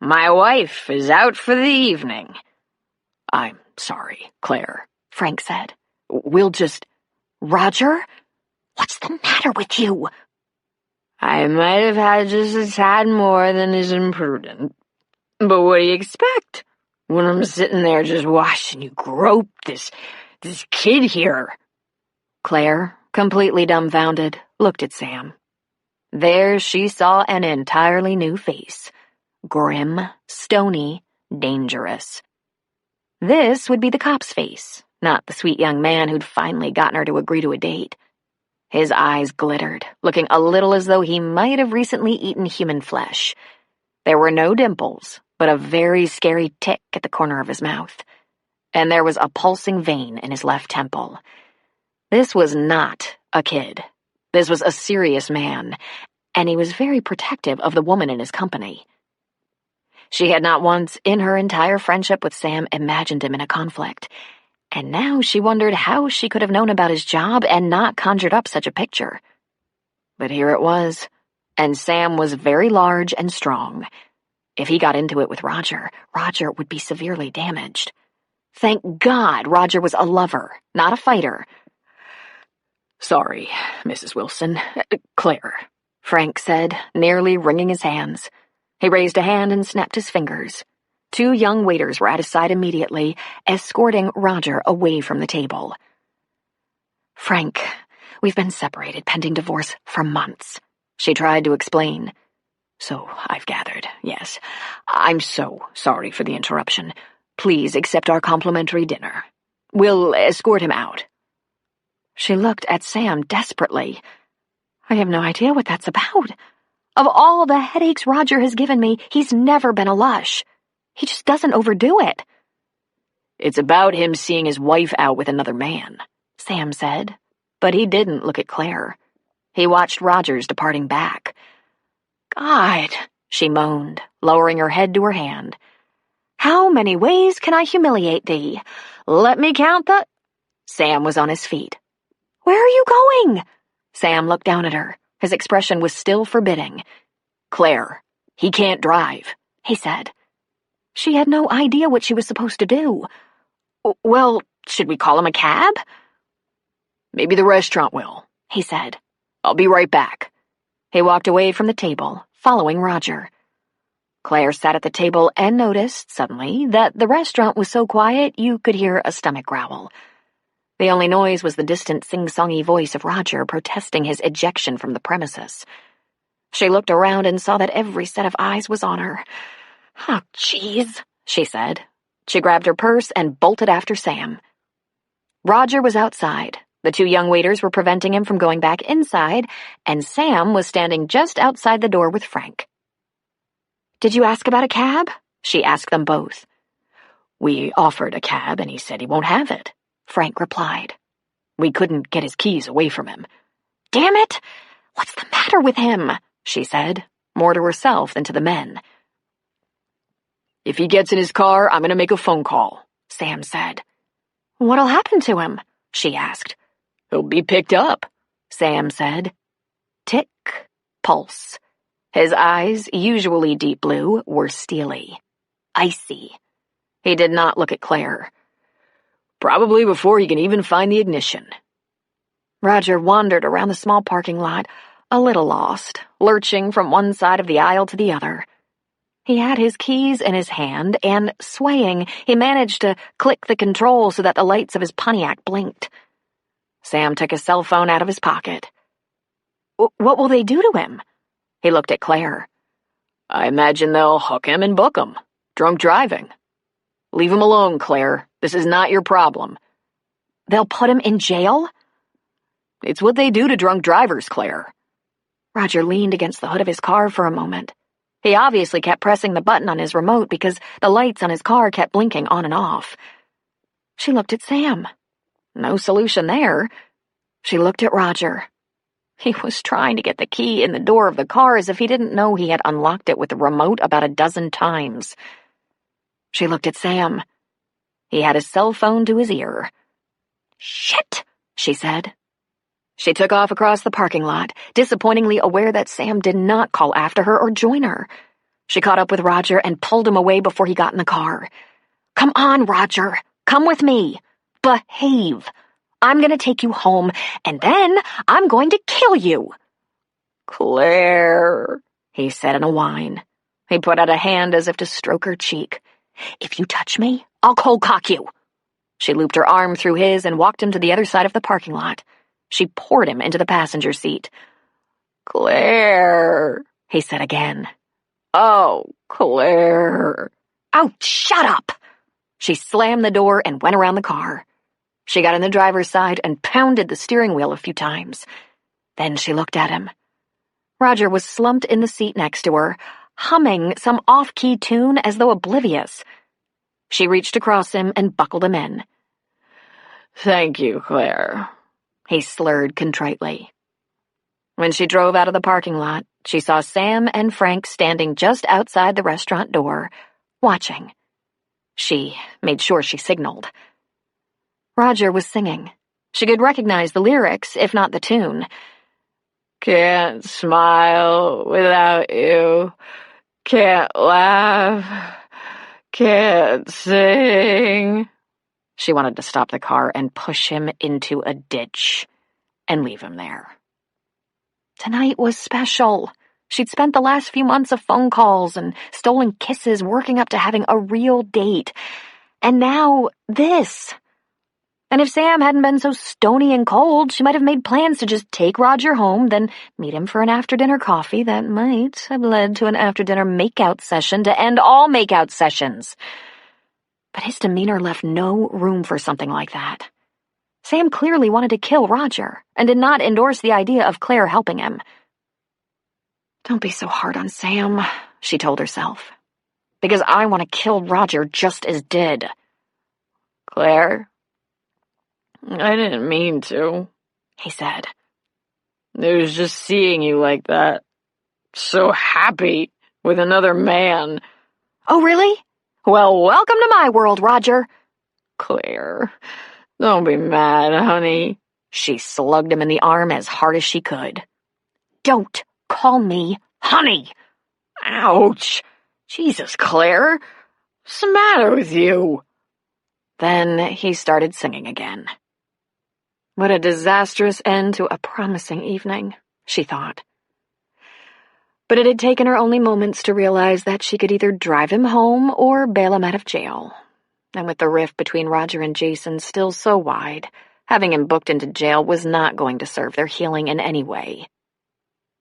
My wife is out for the evening. I'm sorry, Claire, Frank said. We'll just... Roger? What's the matter with you? I might have had just a tad more than is imprudent. But what do you expect? When I'm sitting there just watching you grope this kid here. Claire, completely dumbfounded, looked at Sam. There she saw an entirely new face. Grim, stony, dangerous. This would be the cop's face, not the sweet young man who'd finally gotten her to agree to a date. His eyes glittered, looking a little as though he might have recently eaten human flesh. There were no dimples, but a very scary tick at the corner of his mouth. And there was a pulsing vein in his left temple. This was not a kid. This was a serious man, and he was very protective of the woman in his company. She had not once in her entire friendship with Sam imagined him in a conflict, and now she wondered how she could have known about his job and not conjured up such a picture. But here it was, and Sam was very large and strong. If he got into it with Roger, Roger would be severely damaged. Thank God Roger was a lover, not a fighter. Sorry, Mrs. Wilson. Claire, Frank said, nearly wringing his hands. He raised a hand and snapped his fingers. 2 young waiters were at his side immediately, escorting Roger away from the table. Frank, we've been separated pending divorce for months, she tried to explain. So I've gathered, yes. I'm so sorry for the interruption. Please accept our complimentary dinner. We'll escort him out. She looked at Sam desperately. I have no idea what that's about. Of all the headaches Roger has given me, he's never been a lush. He just doesn't overdo it. It's about him seeing his wife out with another man, Sam said, but he didn't look at Claire. He watched Roger's departing back. God, she moaned, lowering her head to her hand. How many ways can I humiliate thee? Let me count the... Sam was on his feet. Where are you going? Sam looked down at her. His expression was still forbidding. Claire, he can't drive, he said. She had no idea what she was supposed to do. Well, should we call him a cab? Maybe the restaurant will, he said. I'll be right back. He walked away from the table, following Roger. Claire sat at the table and noticed, suddenly, that the restaurant was so quiet you could hear a stomach growl. The only noise was the distant sing-songy voice of Roger protesting his ejection from the premises. She looked around and saw that every set of eyes was on her. Oh, jeez, she said. She grabbed her purse and bolted after Sam. Roger was outside. The 2 young waiters were preventing him from going back inside, and Sam was standing just outside the door with Frank. Did you ask about a cab? She asked them both. We offered a cab, and he said he won't have it, Frank replied. We couldn't get his keys away from him. Damn it! What's the matter with him? She said, more to herself than to the men. If he gets in his car, I'm going to make a phone call, Sam said. What'll happen to him? She asked. He'll be picked up, Sam said. Tick, pulse. His eyes, usually deep blue, were steely, icy. He did not look at Claire. Probably before he can even find the ignition. Roger wandered around the small parking lot, a little lost, lurching from one side of the aisle to the other. He had his keys in his hand, and, swaying, he managed to click the control so that the lights of his Pontiac blinked. Sam took his cell phone out of his pocket. What will they do to him? He looked at Claire. I imagine they'll hook him and book him. Drunk driving. Leave him alone, Claire. This is not your problem. They'll put him in jail? It's what they do to drunk drivers, Claire. Roger leaned against the hood of his car for a moment. He obviously kept pressing the button on his remote because the lights on his car kept blinking on and off. She looked at Sam. No solution there. She looked at Roger. He was trying to get the key in the door of the car as if he didn't know he had unlocked it with the remote about a dozen times. She looked at Sam. He had his cell phone to his ear. "Shit," she said. She took off across the parking lot, disappointingly aware that Sam did not call after her or join her. She caught up with Roger and pulled him away before he got in the car. "Come on, Roger. Come with me. Behave. I'm going to take you home, and then I'm going to kill you." "Claire," he said in a whine. He put out a hand as if to stroke her cheek. "If you touch me, I'll cold cock you." She looped her arm through his and walked him to the other side of the parking lot. She poured him into the passenger seat. "Claire," he said again. "Oh, Claire." "Oh, shut up!" She slammed the door and went around the car. She got in the driver's side and pounded the steering wheel a few times. Then she looked at him. Roger was slumped in the seat next to her, humming some off-key tune as though oblivious. She reached across him and buckled him in. "Thank you, Claire," he slurred contritely. When she drove out of the parking lot, she saw Sam and Frank standing just outside the restaurant door, watching. She made sure she signaled. Roger was singing. She could recognize the lyrics, if not the tune. "Can't smile without you. Can't laugh. Can't sing." She wanted to stop the car and push him into a ditch and leave him there. Tonight was special. She'd spent the last few months of phone calls and stolen kisses working up to having a real date. And now this. And if Sam hadn't been so stony and cold, she might have made plans to just take Roger home, then meet him for an after-dinner coffee that might have led to an after-dinner makeout session to end all makeout sessions. But his demeanor left no room for something like that. Sam clearly wanted to kill Roger and did not endorse the idea of Claire helping him. "Don't be so hard on Sam," she told herself, "because I want to kill Roger just as dead." "Claire, I didn't mean to," he said. "It was just seeing you like that. So happy with another man." "Oh, really? Well, welcome to my world, Roger." "Claire, don't be mad, honey." She slugged him in the arm as hard as she could. "Don't call me honey." "Ouch. Jesus, Claire. What's the matter with you?" Then he started singing again. What a disastrous end to a promising evening, she thought. But it had taken her only moments to realize that she could either drive him home or bail him out of jail. And with the rift between Roger and Jason still so wide, having him booked into jail was not going to serve their healing in any way.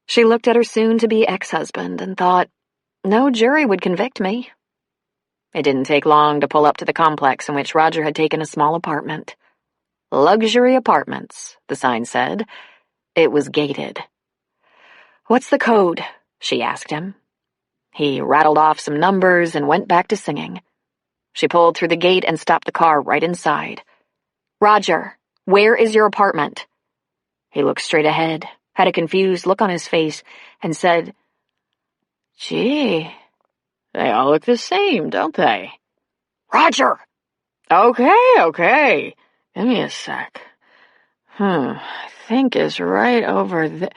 She looked at her soon-to-be ex-husband and thought, no jury would convict me. It didn't take long to pull up to the complex in which Roger had taken a small apartment. Luxury apartments, the sign said. It was gated. "What's the code?" she asked him. He rattled off some numbers and went back to singing. She pulled through the gate and stopped the car right inside. "Roger, where is your apartment?" He looked straight ahead, had a confused look on his face, and said, "Gee, they all look the same, don't they?" "Roger!" Okay. Give me a sec. I think it's right over there.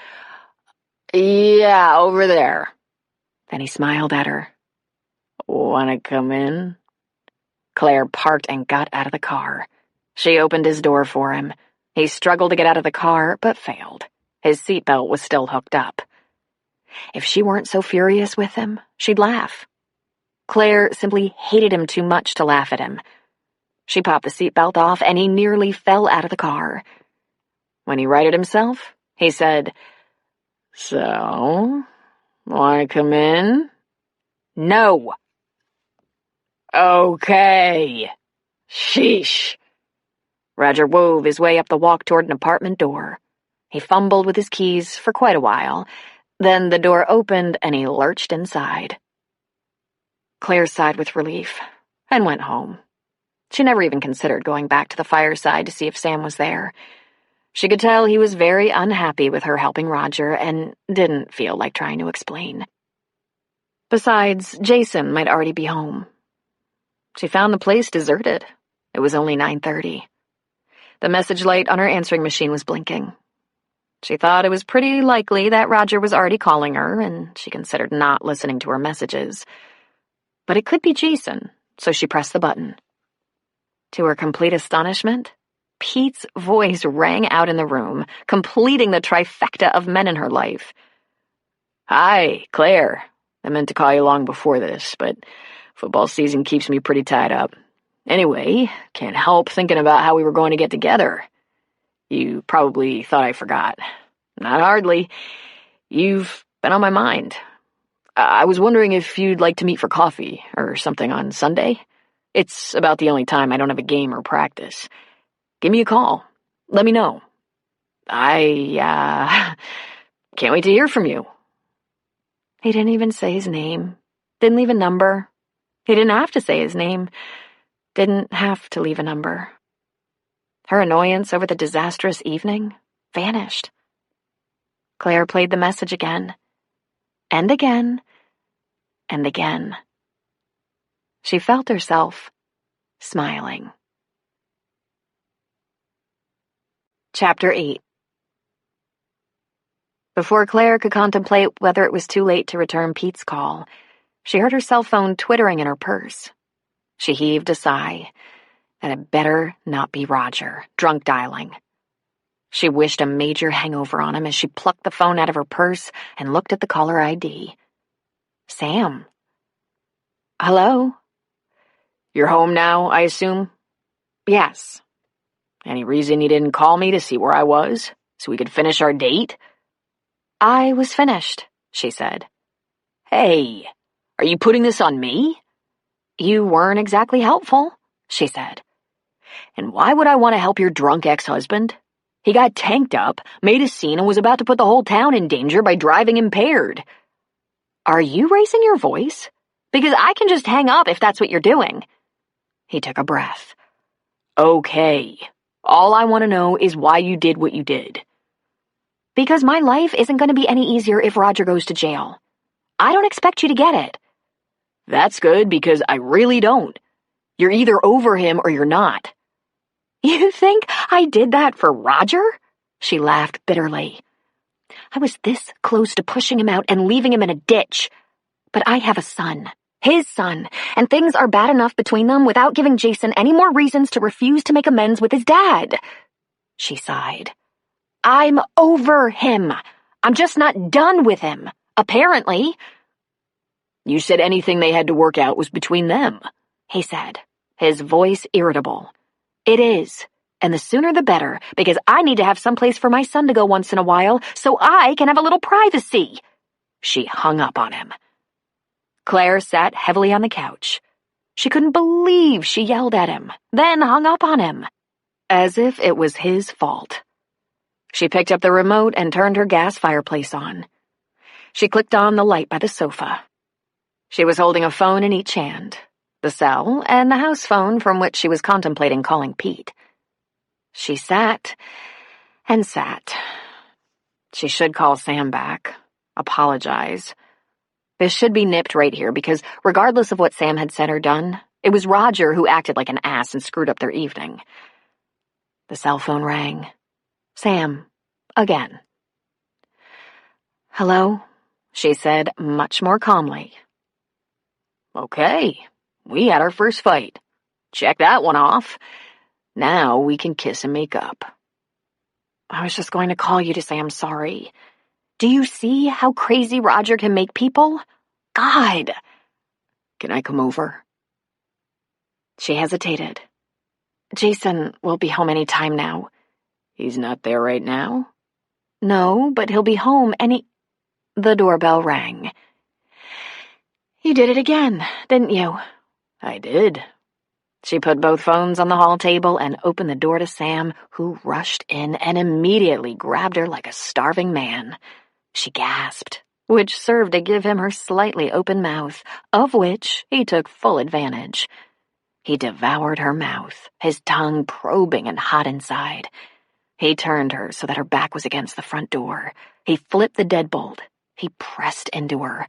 Yeah, over there. Then he smiled at her. "Wanna come in?" Claire parked and got out of the car. She opened his door for him. He struggled to get out of the car, but failed. His seatbelt was still hooked up. If she weren't so furious with him, she'd laugh. Claire simply hated him too much to laugh at him. She popped the seatbelt off, and he nearly fell out of the car. When he righted himself, he said, "So, wanna come in?" "No." "Okay." "Sheesh." Roger wove his way up the walk toward an apartment door. He fumbled with his keys for quite a while. Then the door opened and he lurched inside. Claire sighed with relief and went home. She never even considered going back to the fireside to see if Sam was there. She could tell he was very unhappy with her helping Roger and didn't feel like trying to explain. Besides, Jason might already be home. She found the place deserted. It was only 9:30. The message light on her answering machine was blinking. She thought it was pretty likely that Roger was already calling her, and she considered not listening to her messages. But it could be Jason, so she pressed the button. To her complete astonishment, Pete's voice rang out in the room, completing the trifecta of men in her life. "Hi, Claire. I meant to call you long before this, but football season keeps me pretty tied up. Anyway, can't help thinking about how we were going to get together. You probably thought I forgot. Not hardly. You've been on my mind. I was wondering if you'd like to meet for coffee or something on Sunday. It's about the only time I don't have a game or practice. Give me a call. Let me know. I can't wait to hear from you." He didn't even say his name. Didn't leave a number. He didn't have to say his name. Didn't have to leave a number. Her annoyance over the disastrous evening vanished. Claire played the message again, and again, and again. She felt herself smiling. Chapter 8. Before Claire could contemplate whether it was too late to return Pete's call, she heard her cell phone twittering in her purse. She heaved a sigh. That had better not be Roger, drunk dialing. She wished a major hangover on him as she plucked the phone out of her purse and looked at the caller ID. Sam. "Hello?" "You're home now, I assume?" "Yes." "Any reason you didn't call me to see where I was, so we could finish our date?" "I was finished," she said. "Hey, are you putting this on me?" "You weren't exactly helpful," she said. "And why would I want to help your drunk ex-husband? He got tanked up, made a scene, and was about to put the whole town in danger by driving impaired." "Are you raising your voice? Because I can just hang up if that's what you're doing." He took a breath. "Okay. All I want to know is why you did what you did." "Because my life isn't going to be any easier if Roger goes to jail. I don't expect you to get it." "That's good, because I really don't. You're either over him or you're not." "You think I did that for Roger?" She laughed bitterly. "I was this close to pushing him out and leaving him in a ditch. But I have a son, his son, and things are bad enough between them without giving Jason any more reasons to refuse to make amends with his dad." She sighed. "I'm over him. I'm just not done with him, apparently." "You said anything they had to work out was between them," he said, his voice irritable. "It is, and the sooner the better, because I need to have someplace for my son to go once in a while so I can have a little privacy." She hung up on him. Claire sat heavily on the couch. She couldn't believe she yelled at him, then hung up on him, as if it was his fault. She picked up the remote and turned her gas fireplace on. She clicked on the light by the sofa. She was holding a phone in each hand, the cell and the house phone from which she was contemplating calling Pete. She sat and sat. She should call Sam back, apologize. This should be nipped right here because regardless of what Sam had said or done, it was Roger who acted like an ass and screwed up their evening. The cell phone rang. Sam, again. "Hello?" she said much more calmly. "Okay, we had our first fight. Check that one off. Now we can kiss and make up." "I was just going to call you to say I'm sorry. Do you see how crazy Roger can make people? God!" "Can I come over?" She hesitated. "Jason will be home any time now. He's not there right now? No, but he'll be home any— The doorbell rang. You did it again, didn't you? I did. She put both phones on the hall table and opened the door to Sam, who rushed in and immediately grabbed her like a starving man. She gasped, which served to give him her slightly open mouth, of which he took full advantage. He devoured her mouth, his tongue probing and hot inside. He turned her so that her back was against the front door. He flipped the deadbolt. He pressed into her.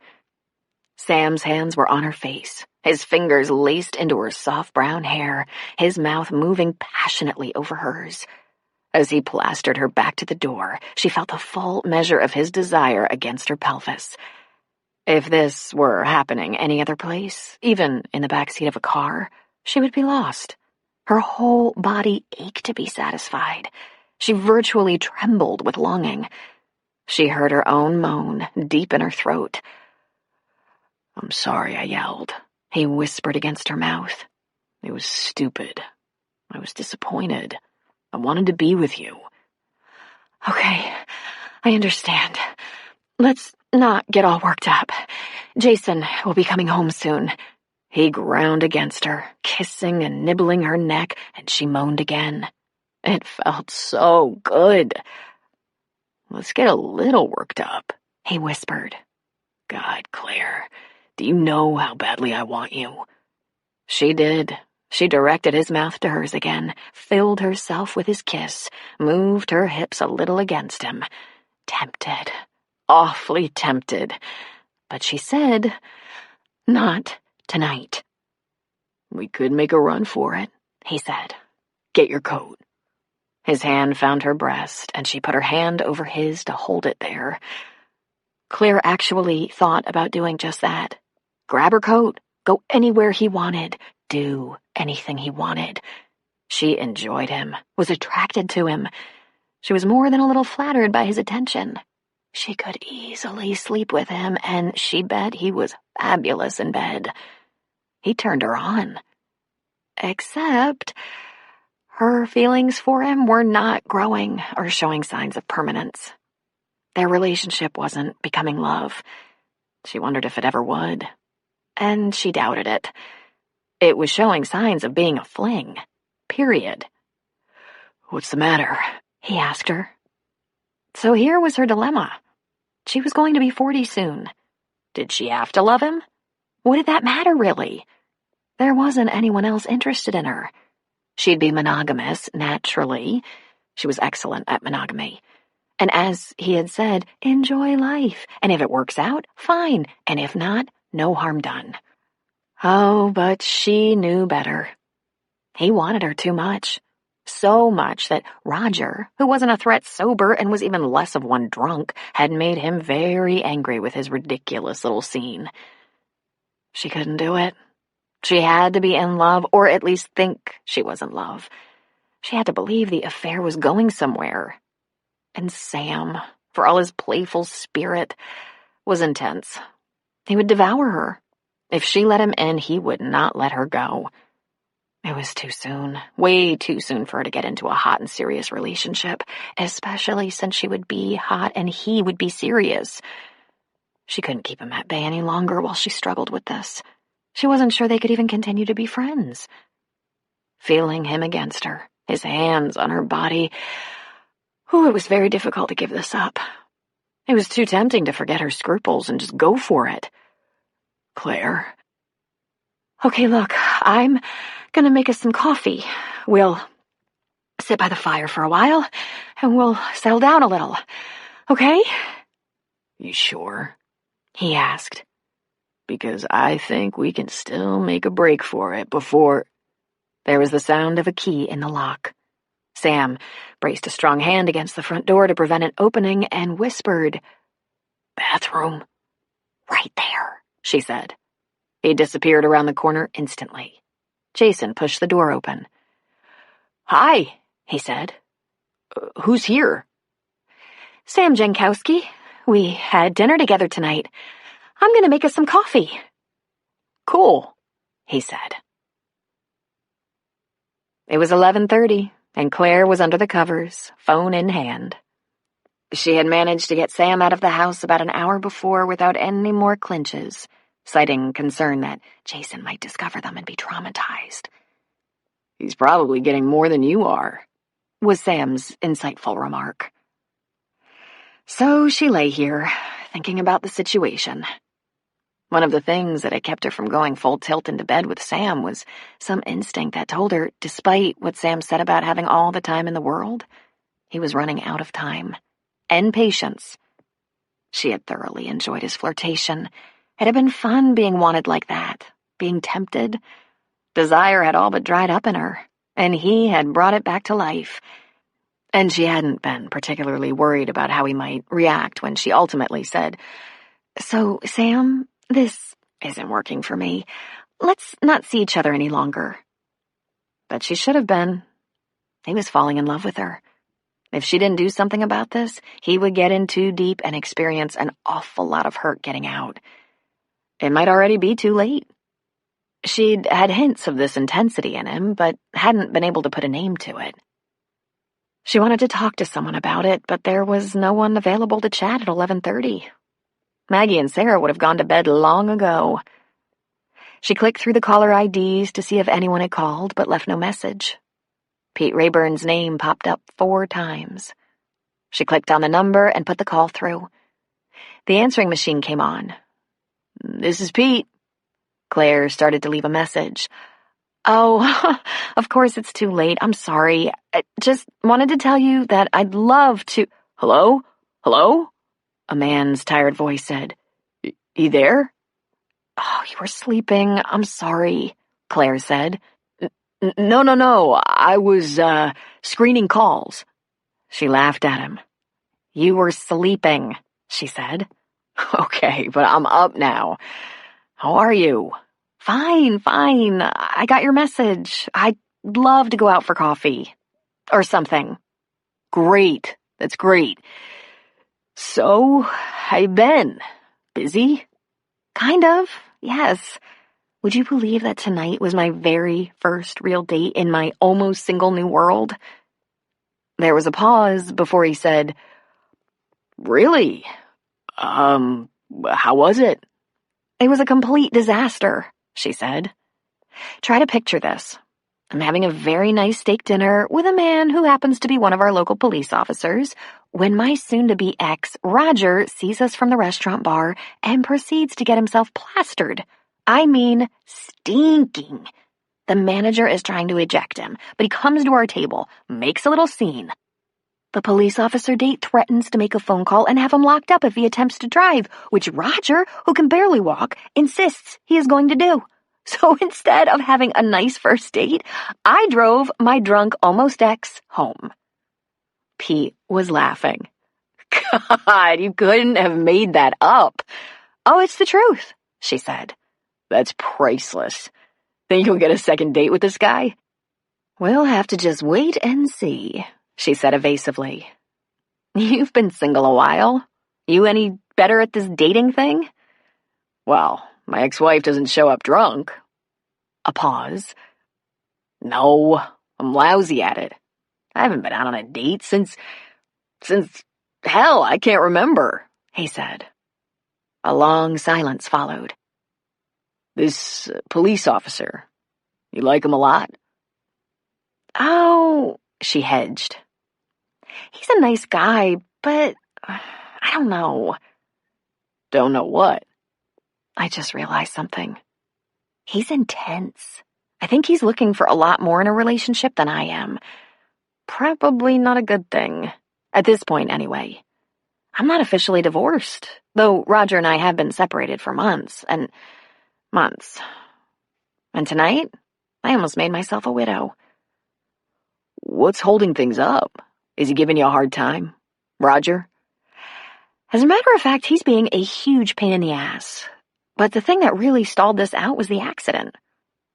Sam's hands were on her face, his fingers laced into her soft brown hair, his mouth moving passionately over hers. As he plastered her back to the door, she felt the full measure of his desire against her pelvis. If this were happening any other place, even in the backseat of a car, she would be lost. Her whole body ached to be satisfied. She virtually trembled with longing. She heard her own moan deep in her throat. I'm sorry I yelled, he whispered against her mouth. It was stupid. I was disappointed. I wanted to be with you. Okay, I understand. Let's not get all worked up. Jason will be coming home soon. He ground against her, kissing and nibbling her neck, and she moaned again. It felt so good. Let's get a little worked up, he whispered. God, Claire, do you know how badly I want you? She did. She directed his mouth to hers again, filled herself with his kiss, moved her hips a little against him. Tempted. Awfully tempted. But she said, not tonight. We could make a run for it, he said. Get your coat. His hand found her breast, and she put her hand over his to hold it there. Claire actually thought about doing just that. Grab her coat, go anywhere he wanted, do anything he wanted. She enjoyed him, was attracted to him. She was more than a little flattered by his attention. She could easily sleep with him, and she bet he was fabulous in bed. He turned her on. Except her feelings for him were not growing or showing signs of permanence. Their relationship wasn't becoming love. She wondered if it ever would. And she doubted it. It was showing signs of being a fling. Period. What's the matter? He asked her. So here was her dilemma. She was going to be 40 soon. Did she have to love him? What did that matter, really? There wasn't anyone else interested in her. She'd be monogamous, naturally. She was excellent at monogamy. And as he had said, enjoy life. And if it works out, fine. And if not, no harm done. Oh, but she knew better. He wanted her too much. So much that Roger, who wasn't a threat sober and was even less of one drunk, had made him very angry with his ridiculous little scene. She couldn't do it. She had to be in love, or at least think she was in love. She had to believe the affair was going somewhere. And Sam, for all his playful spirit, was intense. He would devour her. If she let him in, he would not let her go. It was too soon, way too soon for her to get into a hot and serious relationship, especially since she would be hot and he would be serious. She couldn't keep him at bay any longer while she struggled with this. She wasn't sure they could even continue to be friends. Feeling him against her, his hands on her body, it was very difficult to give this up. It was too tempting to forget her scruples and just go for it. Claire. Okay, look, I'm gonna make us some coffee. We'll sit by the fire for a while, and we'll settle down a little. Okay? You sure? He asked. Because I think we can still make a break for it before— There was the sound of a key in the lock. Sam braced a strong hand against the front door to prevent it opening and whispered, Bathroom? Right there, she said. He disappeared around the corner instantly. Jason pushed the door open. Hi, he said. Who's here? Sam Jankowski. We had dinner together tonight. I'm going to make us some coffee. Cool, he said. It was 11:30. and Claire was under the covers, phone in hand. She had managed to get Sam out of the house about an hour before without any more clinches, citing concern that Jason might discover them and be traumatized. "He's probably getting more than you are," was Sam's insightful remark. So she lay here, thinking about the situation. One of the things that had kept her from going full tilt into bed with Sam was some instinct that told her, despite what Sam said about having all the time in the world, he was running out of time and patience. She had thoroughly enjoyed his flirtation. It had been fun being wanted like that, being tempted. Desire had all but dried up in her, and he had brought it back to life. And she hadn't been particularly worried about how he might react when she ultimately said, "So, Sam, this isn't working for me. Let's not see each other any longer." But she should have been. He was falling in love with her. If she didn't do something about this, he would get in too deep and experience an awful lot of hurt getting out. It might already be too late. She'd had hints of this intensity in him, but hadn't been able to put a name to it. She wanted to talk to someone about it, but there was no one available to chat at 11:30. Maggie and Sarah would have gone to bed long ago. She clicked through the caller IDs to see if anyone had called, but left no message. Pete Rayburn's name popped up 4 times. She clicked on the number and put the call through. The answering machine came on. "This is Pete." Claire started to leave a message. "Oh, of course it's too late. I'm sorry. I just wanted to tell you that I'd love to—" "Hello? Hello?" a man's tired voice said. You there?" "Oh, you were sleeping. I'm sorry," Claire said. No. I was, screening calls." She laughed at him. "You were sleeping," she said. "Okay, but I'm up now. How are you?" Fine. I got your message. I'd love to go out for coffee. Or something." "Great. That's great. So, how you been? Busy?" "Kind of, yes. Would you believe that tonight was my very first real date in my almost single new world?" There was a pause before he said, "Really? How was it?" "It was a complete disaster," she said. "Try to picture this. I'm having a very nice steak dinner with a man who happens to be one of our local police officers when my soon-to-be ex, Roger, sees us from the restaurant bar and proceeds to get himself plastered. I mean, stinking. The manager is trying to eject him, but he comes to our table, makes a little scene. The police officer date threatens to make a phone call and have him locked up if he attempts to drive, which Roger, who can barely walk, insists he is going to do. So instead of having a nice first date, I drove my drunk almost ex home." Pete was laughing. "God, you couldn't have made that up." "Oh, it's the truth," she said. "That's priceless. Think you'll get a second date with this guy?" "We'll have to just wait and see," she said evasively. "You've been single a while. You any better at this dating thing?" "Well, my ex-wife doesn't show up drunk." A pause. "No, I'm lousy at it. I haven't been out on a date since hell, I can't remember," he said. A long silence followed. "This police officer, you like him a lot?" "Oh," she hedged. "He's a nice guy, but I don't know." "Don't know what?" I just realized something. He's intense. I think he's looking for a lot more in a relationship than I am. Probably not a good thing. At this point, anyway. I'm not officially divorced, though Roger and I have been separated for months. And tonight, I almost made myself a widow. "What's holding things up? Is he giving you a hard time? Roger?" As a matter of fact, he's being a huge pain in the ass. But the thing that really stalled this out was the accident.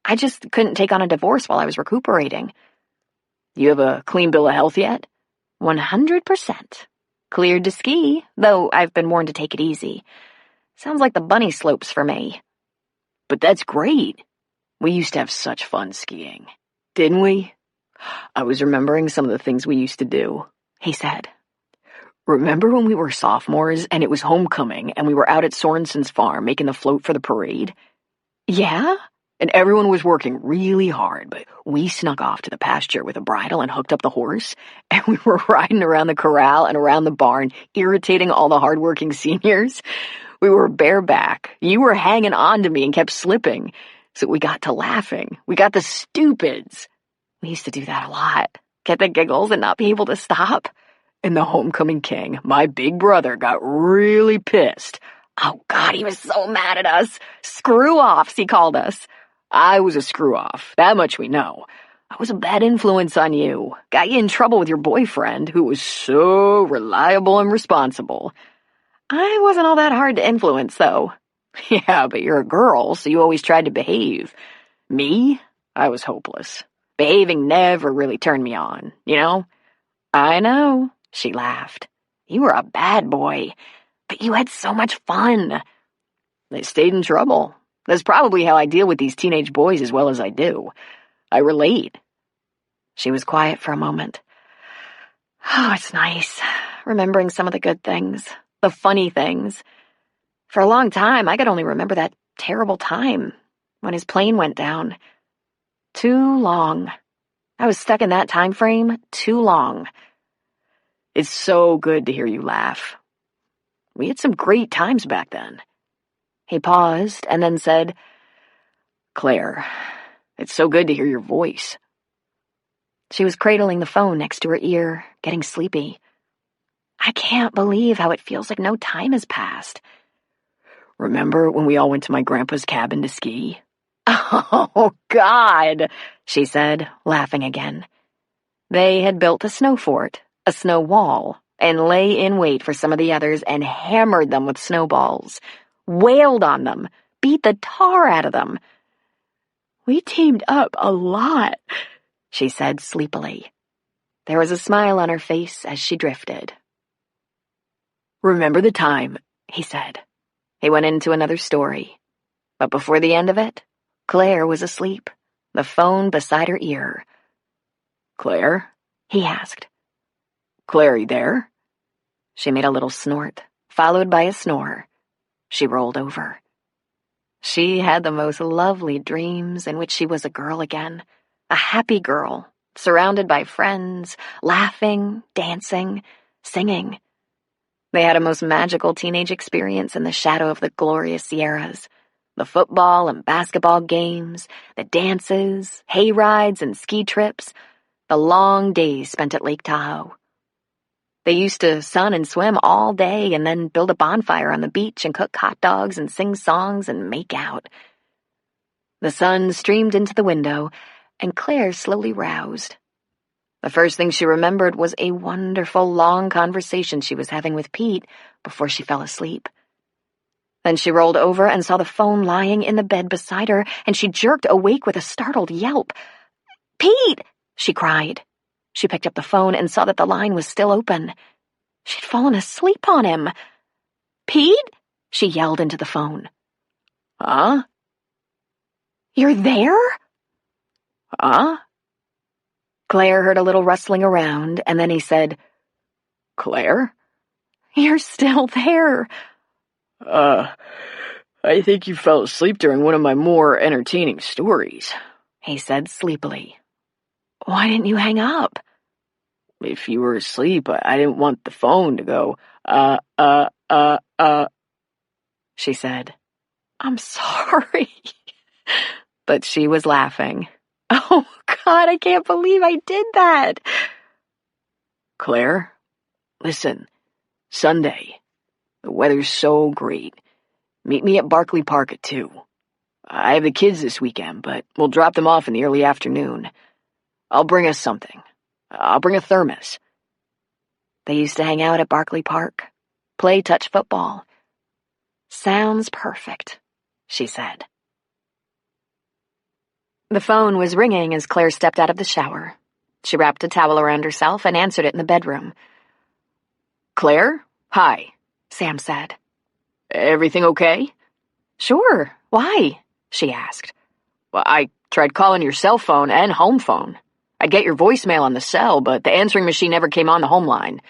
I just couldn't take on a divorce while I was recuperating. "You have a clean bill of health yet?" 100%. Cleared to ski, though I've been warned to take it easy. Sounds like the bunny slopes for me. "But that's great. We used to have such fun skiing. Didn't we?" I was remembering some of the things we used to do, he said. Remember when we were sophomores and it was homecoming and we were out at Sorensen's farm making the float for the parade? Yeah? And everyone was working really hard, but we snuck off to the pasture with a bridle and hooked up the horse, and we were riding around the corral and around the barn, irritating all the hardworking seniors. We were bareback. You were hanging on to me and kept slipping. So we got to laughing. We got the stupids. We used to do that a lot. Get the giggles and not be able to stop. And the homecoming king, my big brother, got really pissed. Oh, God, he was so mad at us. Screw-offs, he called us. I was a screw-off. That much we know. I was a bad influence on you. Got you in trouble with your boyfriend, who was so reliable and responsible. I wasn't all that hard to influence, though. Yeah, but you're a girl, so you always tried to behave. Me? I was hopeless. Behaving never really turned me on, you know? I know, she laughed. You were a bad boy, but you had so much fun. They stayed in trouble. That's probably how I deal with these teenage boys as well as I do. I relate. She was quiet for a moment. Oh, it's nice, remembering some of the good things, the funny things. For a long time, I could only remember that terrible time when his plane went down. Too long. I was stuck in that time frame too long. It's so good to hear you laugh. We had some great times back then. He paused and then said, Claire, it's so good to hear your voice. She was cradling the phone next to her ear, getting sleepy. I can't believe how it feels like no time has passed. Remember when we all went to my grandpa's cabin to ski? Oh, God, she said, laughing again. They had built a snow fort, a snow wall, and lay in wait for some of the others and hammered them with snowballs, wailed on them, beat the tar out of them. We teamed up a lot, she said sleepily. There was a smile on her face as she drifted. Remember the time, he said. He went into another story. But before the end of it, Claire was asleep, the phone beside her ear. Claire? He asked. Claire, you there? She made a little snort, followed by a snore. She rolled over. She had the most lovely dreams in which she was a girl again, a happy girl, surrounded by friends, laughing, dancing, singing. They had a most magical teenage experience in the shadow of the glorious Sierras. The football and basketball games, the dances, hay rides and ski trips, the long days spent at Lake Tahoe. They used to sun and swim all day and then build a bonfire on the beach and cook hot dogs and sing songs and make out. The sun streamed into the window, and Claire slowly roused. The first thing she remembered was a wonderful long conversation she was having with Pete before she fell asleep. Then she rolled over and saw the phone lying in the bed beside her, and she jerked awake with a startled yelp. "Pete!" she cried. She picked up the phone and saw that the line was still open. She'd fallen asleep on him. "Pete?" she yelled into the phone. Huh? You're there? Huh? Claire heard a little rustling around, and then he said, Claire? You're still there. I think you fell asleep during one of my more entertaining stories, he said sleepily. Why didn't you hang up? If you were asleep, I didn't want the phone to go, she said. I'm sorry. But she was laughing. Oh, God, I can't believe I did that. Claire, listen, Sunday. The weather's so great. Meet me at Barkley Park at 2. I have the kids this weekend, but we'll drop them off in the early afternoon. I'll bring us something. I'll bring a thermos. They used to hang out at Barkley Park, play touch football. Sounds perfect, she said. The phone was ringing as Claire stepped out of the shower. She wrapped a towel around herself and answered it in the bedroom. Claire? Hi, Sam said. Everything okay? Sure. Why? She asked. Well, I tried calling your cell phone and home phone. I'd get your voicemail on the cell, but the answering machine never came on the home line."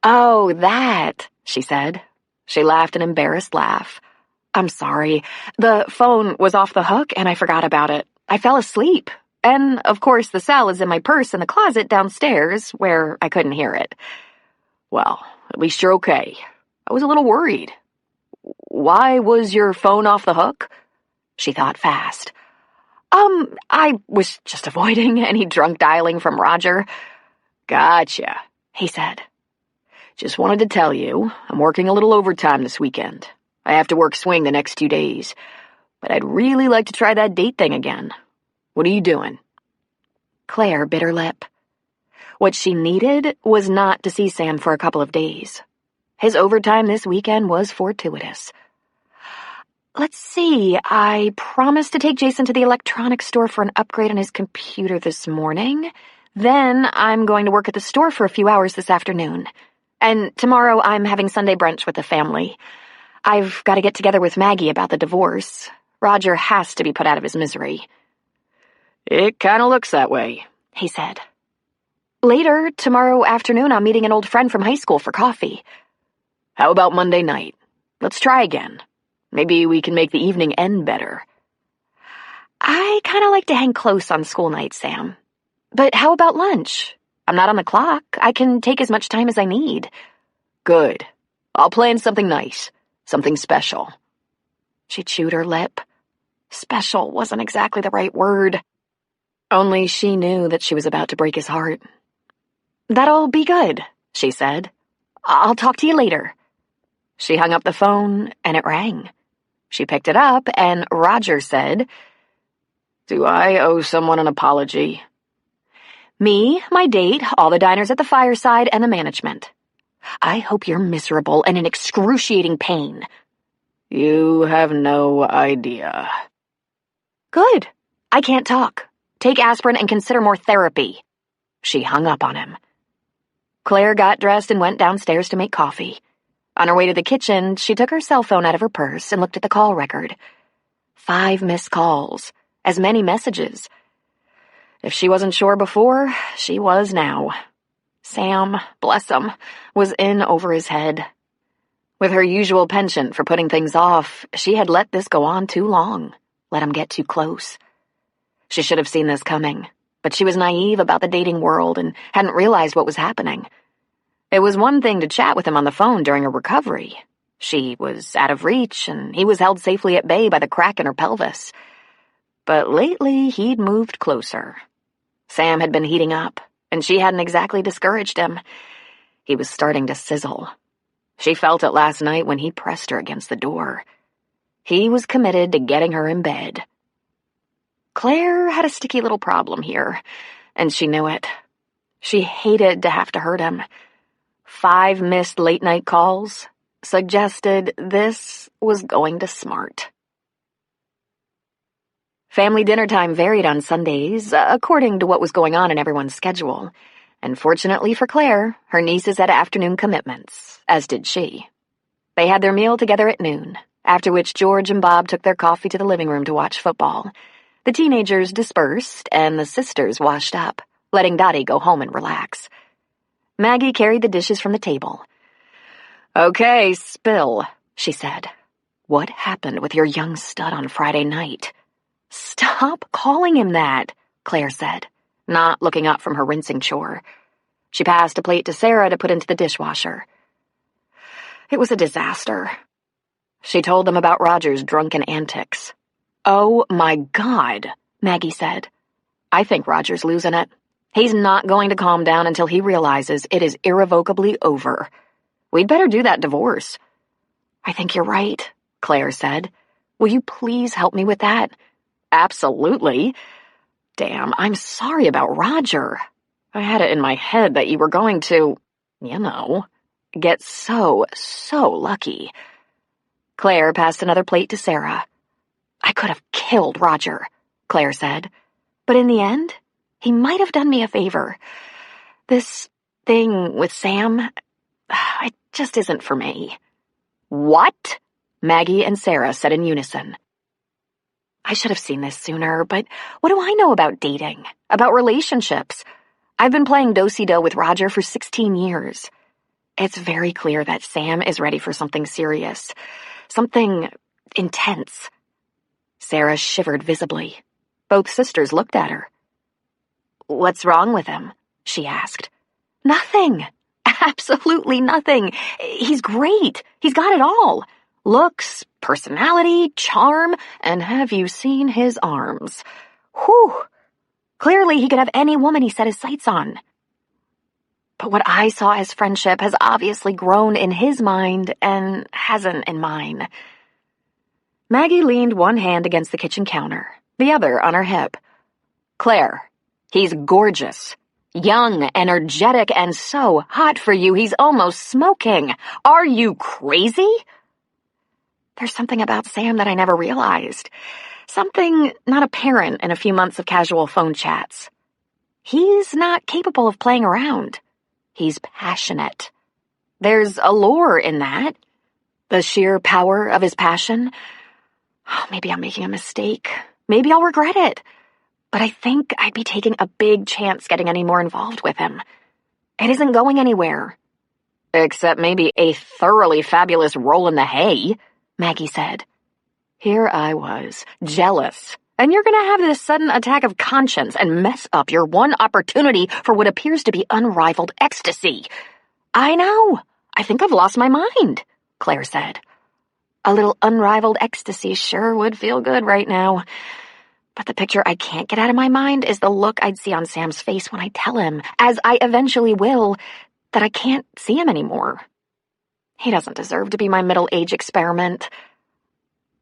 "Oh, that," she said. She laughed an embarrassed laugh. "I'm sorry. The phone was off the hook and I forgot about it. I fell asleep. And, of course, the cell is in my purse in the closet downstairs, where I couldn't hear it." "Well, at least you're okay. I was a little worried. Why was your phone off the hook?" She thought fast. I was just avoiding any drunk dialing from Roger." "Gotcha," he said. "Just wanted to tell you, I'm working a little overtime this weekend. I have to work swing the next 2 days. But I'd really like to try that date thing again. What are you doing?" Claire bit her lip. What she needed was not to see Sam for a couple of days. His overtime this weekend was fortuitous. "Let's see, I promised to take Jason to the electronics store for an upgrade on his computer this morning. Then I'm going to work at the store for a few hours this afternoon. And tomorrow I'm having Sunday brunch with the family. I've got to get together with Maggie about the divorce. Roger has to be put out of his misery." "It kind of looks that way," he said. "Later, tomorrow afternoon, I'm meeting an old friend from high school for coffee." "How about Monday night? Let's try again. Maybe we can make the evening end better." "I kind of like to hang close on school nights, Sam. But how about lunch? I'm not on the clock. I can take as much time as I need." "Good. I'll plan something nice. Something special." She chewed her lip. Special wasn't exactly the right word. Only she knew that she was about to break his heart. "That'll be good," she said. "I'll talk to you later." She hung up the phone, and it rang. She picked it up, and Roger said, "Do I owe someone an apology?" "Me, my date, all the diners at the fireside, and the management. I hope you're miserable and in excruciating pain." "You have no idea." "Good. I can't talk. Take aspirin and consider more therapy." She hung up on him. Claire got dressed and went downstairs to make coffee. On her way to the kitchen, she took her cell phone out of her purse and looked at the call record. 5 missed calls. As many messages. If she wasn't sure before, she was now. Sam, bless him, was in over his head. With her usual penchant for putting things off, she had let this go on too long, let him get too close. She should have seen this coming, but she was naive about the dating world and hadn't realized what was happening. It was one thing to chat with him on the phone during her recovery. She was out of reach, and he was held safely at bay by the crack in her pelvis. But lately, he'd moved closer. Sam had been heating up, and she hadn't exactly discouraged him. He was starting to sizzle. She felt it last night when he pressed her against the door. He was committed to getting her in bed. Claire had a sticky little problem here, and she knew it. She hated to have to hurt him. 5 missed late-night calls suggested this was going to smart. Family dinner time varied on Sundays, according to what was going on in everyone's schedule. And fortunately for Claire, her nieces had afternoon commitments, as did she. They had their meal together at noon, after which George and Bob took their coffee to the living room to watch football. The teenagers dispersed, and the sisters washed up, letting Dottie go home and relax. Maggie carried the dishes from the table. "Okay, spill," she said. "What happened with your young stud on Friday night?" "Stop calling him that," Claire said, not looking up from her rinsing chore. She passed a plate to Sarah to put into the dishwasher. "It was a disaster." She told them about Roger's drunken antics. "Oh my God," Maggie said. "I think Roger's losing it. He's not going to calm down until he realizes it is irrevocably over. We'd better do that divorce." "I think you're right," Claire said. "Will you please help me with that?" "Absolutely. Damn, I'm sorry about Roger. I had it in my head that you were going to, get so lucky." Claire passed another plate to Sarah. "I could have killed Roger," Claire said. "But in the end, he might have done me a favor. This thing with Sam, it just isn't for me." "What?" Maggie and Sarah said in unison. I should have seen this sooner, but what do I know about dating? About relationships? I've been playing do-si-do with Roger for 16 years. It's very clear that Sam is ready for something serious. Something intense. Sarah shivered visibly. Both sisters looked at her. "What's wrong with him?" she asked. "Nothing. Absolutely nothing. He's great. He's got it all. Looks, personality, charm, and have you seen his arms? Whew! Clearly he could have any woman he set his sights on. But what I saw as friendship has obviously grown in his mind and hasn't in mine." Maggie leaned one hand against the kitchen counter, the other on her hip. "Claire, he's gorgeous. Young, energetic, and so hot for you he's almost smoking. Are you crazy?" There's something about Sam that I never realized. Something not apparent in a few months of casual phone chats. He's not capable of playing around. He's passionate. There's allure in that. The sheer power of his passion. Oh, maybe I'm making a mistake. Maybe I'll regret it. But I think I'd be taking a big chance getting any more involved with him. It isn't going anywhere. Except maybe a thoroughly fabulous roll in the hay, Maggie said. Here I was, jealous. And you're going to have this sudden attack of conscience and mess up your one opportunity for what appears to be unrivaled ecstasy. I know. I think I've lost my mind, Claire said. A little unrivaled ecstasy sure would feel good right now. But the picture I can't get out of my mind is the look I'd see on Sam's face when I tell him, as I eventually will, that I can't see him anymore. He doesn't deserve to be my middle-age experiment.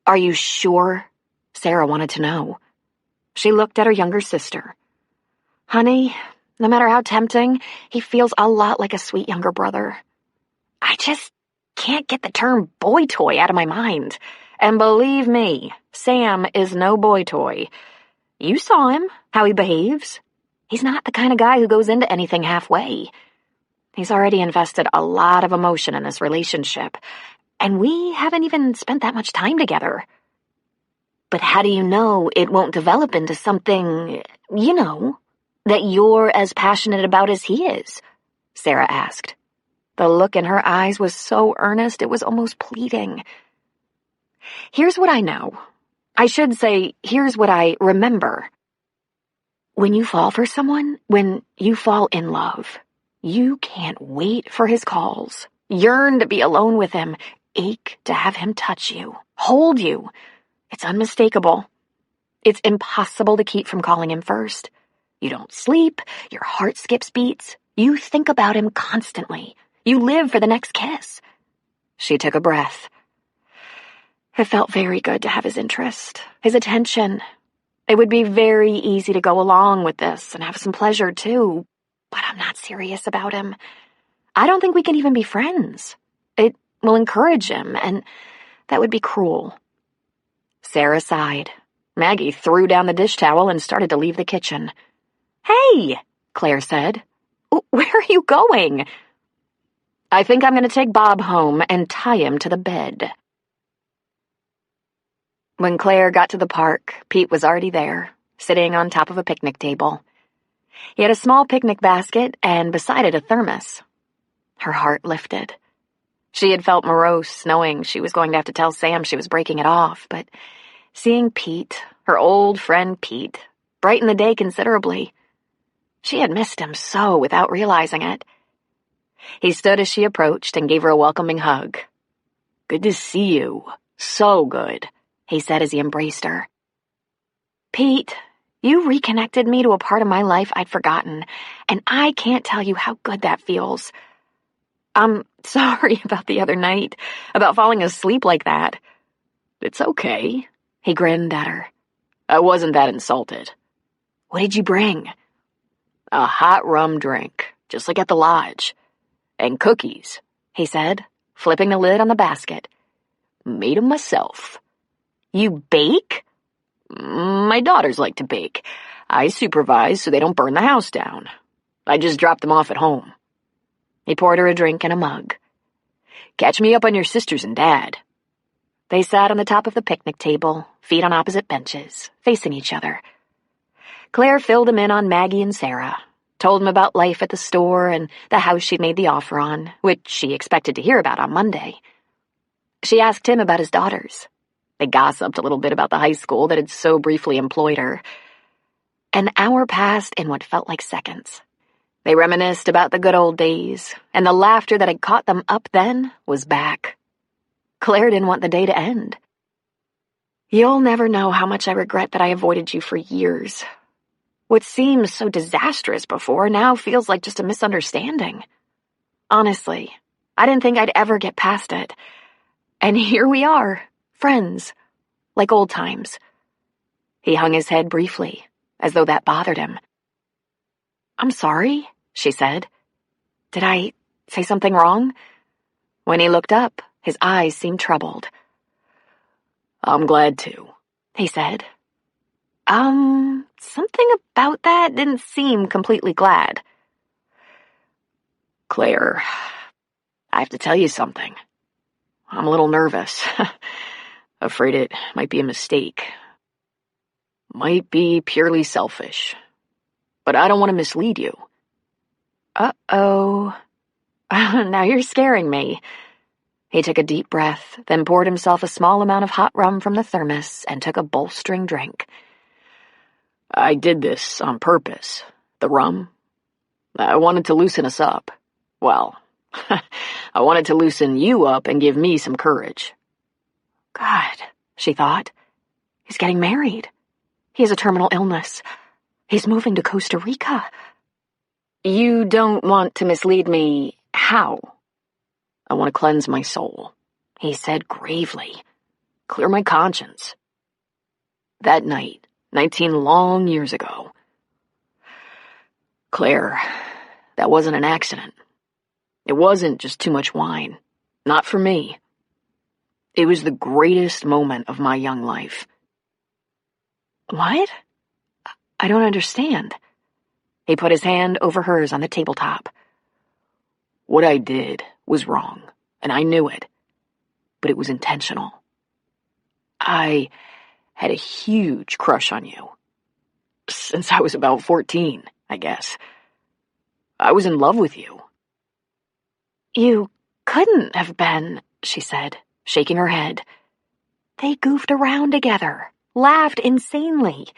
Are you sure? Sarah wanted to know. She looked at her younger sister. Honey, no matter how tempting, he feels a lot like a sweet younger brother. I just can't get the term boy toy out of my mind. And believe me, Sam is no boy toy. You saw him, how he behaves. He's not the kind of guy who goes into anything halfway. He's already invested a lot of emotion in this relationship, and we haven't even spent that much time together. But how do you know it won't develop into something, that you're as passionate about as he is? Sarah asked. The look in her eyes was so earnest it was almost pleading. Here's what I know. I should say, here's what I remember. When you fall for someone, when you fall in love, you can't wait for his calls, yearn to be alone with him, ache to have him touch you, hold you. It's unmistakable. It's impossible to keep from calling him first. You don't sleep, your heart skips beats, you think about him constantly. You live for the next kiss. She took a breath. It felt very good to have his interest, his attention. It would be very easy to go along with this and have some pleasure too, but I'm not serious about him. I don't think we can even be friends. It will encourage him, and that would be cruel. Sarah sighed. Maggie threw down the dish towel and started to leave the kitchen. Hey, Claire said. Where are you going? I think I'm going to take Bob home and tie him to the bed. When Claire got to the park, Pete was already there, sitting on top of a picnic table. He had a small picnic basket and beside it a thermos. Her heart lifted. She had felt morose, knowing she was going to have to tell Sam she was breaking it off, but seeing Pete, her old friend Pete, brightened the day considerably. She had missed him so without realizing it. He stood as she approached and gave her a welcoming hug. Good to see you. So good, he said as he embraced her. Pete, you reconnected me to a part of my life I'd forgotten, and I can't tell you how good that feels. I'm sorry about the other night, about falling asleep like that. It's okay, he grinned at her. I wasn't that insulted. What did you bring? A hot rum drink, just like at the lodge. And cookies, he said, flipping the lid on the basket. Made 'em myself. You bake? My daughters like to bake. I supervise so they don't burn the house down. I just dropped them off at home. He poured her a drink in a mug. Catch me up on your sisters and Dad. They sat on the top of the picnic table, feet on opposite benches, facing each other. Claire filled him in on Maggie and Sarah, told him about life at the store and the house she'd made the offer on, which she expected to hear about on Monday. She asked him about his daughters. They gossiped a little bit about the high school that had so briefly employed her. An hour passed in what felt like seconds. They reminisced about the good old days, and the laughter that had caught them up then was back. Claire didn't want the day to end. "You'll never know how much I regret that I avoided you for years. What seemed so disastrous before now feels like just a misunderstanding. Honestly, I didn't think I'd ever get past it. And here we are, friends, like old times." He hung his head briefly, as though that bothered him. "I'm sorry," she said. "Did I say something wrong?" When he looked up, his eyes seemed troubled. "I'm glad to," he said. Something about that didn't seem completely glad. "Claire, I have to tell you something. I'm a little nervous. Afraid it might be a mistake. Might be purely selfish. But I don't want to mislead you." "Uh-oh. Now you're scaring me." He took a deep breath, then poured himself a small amount of hot rum from the thermos and took a bolstering drink. "I did this on purpose. The rum. I wanted to loosen us up. Well, I wanted to loosen you up and give me some courage." God, she thought. He's getting married. He has a terminal illness. He's moving to Costa Rica. "You don't want to mislead me. How?" "I want to cleanse my soul," he said gravely. "Clear my conscience. That night, 19 long years ago. Claire, that wasn't an accident. It wasn't just too much wine. Not for me. It was the greatest moment of my young life." "What? I don't understand." He put his hand over hers on the tabletop. "What I did was wrong, and I knew it. But it was intentional. I had a huge crush on you. Since I was about 14, I guess. I was in love with you." "You couldn't have been," she said, shaking her head. They goofed around together, laughed insanely.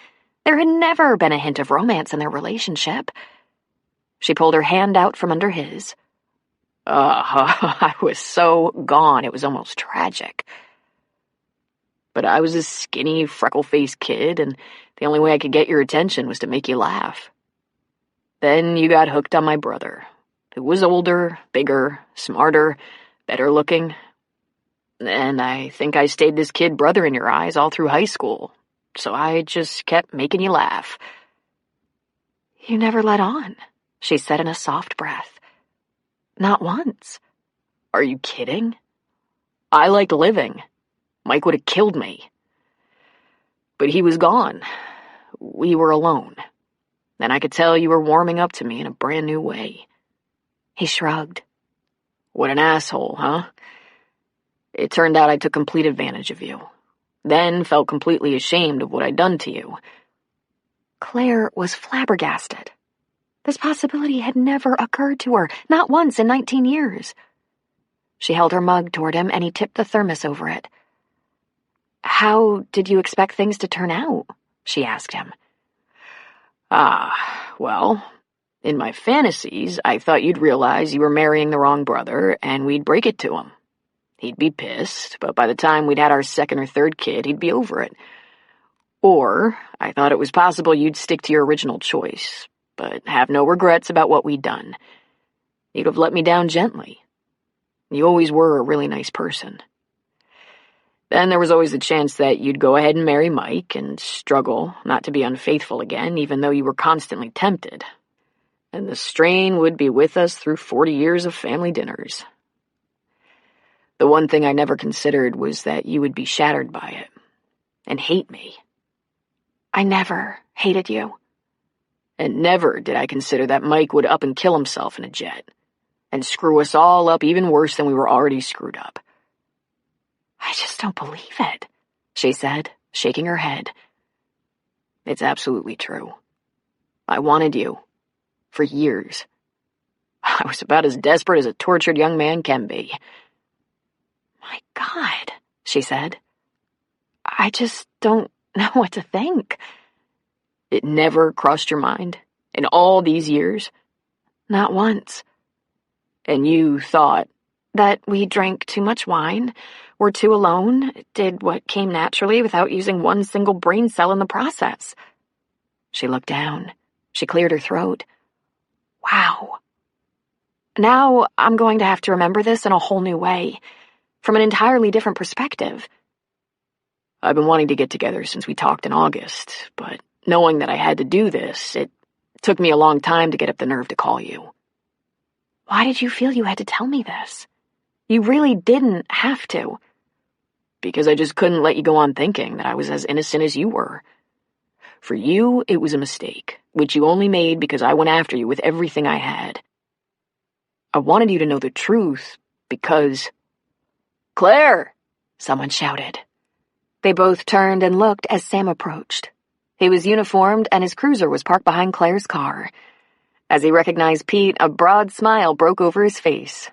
There had never been a hint of romance in their relationship. She pulled her hand out from under his. I was so gone it was almost tragic. But I was a skinny, freckle-faced kid, and the only way I could get your attention was to make you laugh. Then you got hooked on my brother, who was older, bigger, smarter, better looking. And I think I stayed this kid brother in your eyes all through high school, so I just kept making you laugh." "You never let on," she said in a soft breath. "Not once." "Are you kidding? I liked living. Mike would have killed me. But he was gone. We were alone. And I could tell you were warming up to me in a brand new way." He shrugged. "What an asshole, huh? It turned out I took complete advantage of you. Then felt completely ashamed of what I'd done to you." Claire was flabbergasted. This possibility had never occurred to her, not once in 19 years. She held her mug toward him, and he tipped the thermos over it. "How did you expect things to turn out?" she asked him. Well, in my fantasies, I thought you'd realize you were marrying the wrong brother, and we'd break it to him. He'd be pissed, but by the time we'd had our second or third kid, he'd be over it. Or I thought it was possible you'd stick to your original choice, but have no regrets about what we'd done. You'd have let me down gently. You always were a really nice person. Then there was always the chance that you'd go ahead and marry Mike and struggle not to be unfaithful again, even though you were constantly tempted. And the strain would be with us through 40 years of family dinners. The one thing I never considered was that you would be shattered by it and hate me. I never hated you. And never did I consider that Mike would up and kill himself in a jet and screw us all up even worse than we were already screwed up. I just don't believe it, she said, shaking her head. It's absolutely true. I wanted you. For years. I was about as desperate as a tortured young man can be. My God, she said. I just don't know what to think. It never crossed your mind? In all these years? Not once. And you thought? That we drank too much wine, were too alone, did what came naturally without using one single brain cell in the process. She looked down. She cleared her throat. Wow. Now I'm going to have to remember this in a whole new way, from an entirely different perspective. I've been wanting to get together since we talked in August, but knowing that I had to do this, it took me a long time to get up the nerve to call you. Why did you feel you had to tell me this? You really didn't have to. Because I just couldn't let you go on thinking that I was as innocent as you were. For you, it was a mistake, which you only made because I went after you with everything I had. I wanted you to know the truth because... Claire! Someone shouted. They both turned and looked as Sam approached. He was uniformed and his cruiser was parked behind Claire's car. As he recognized Pete, a broad smile broke over his face.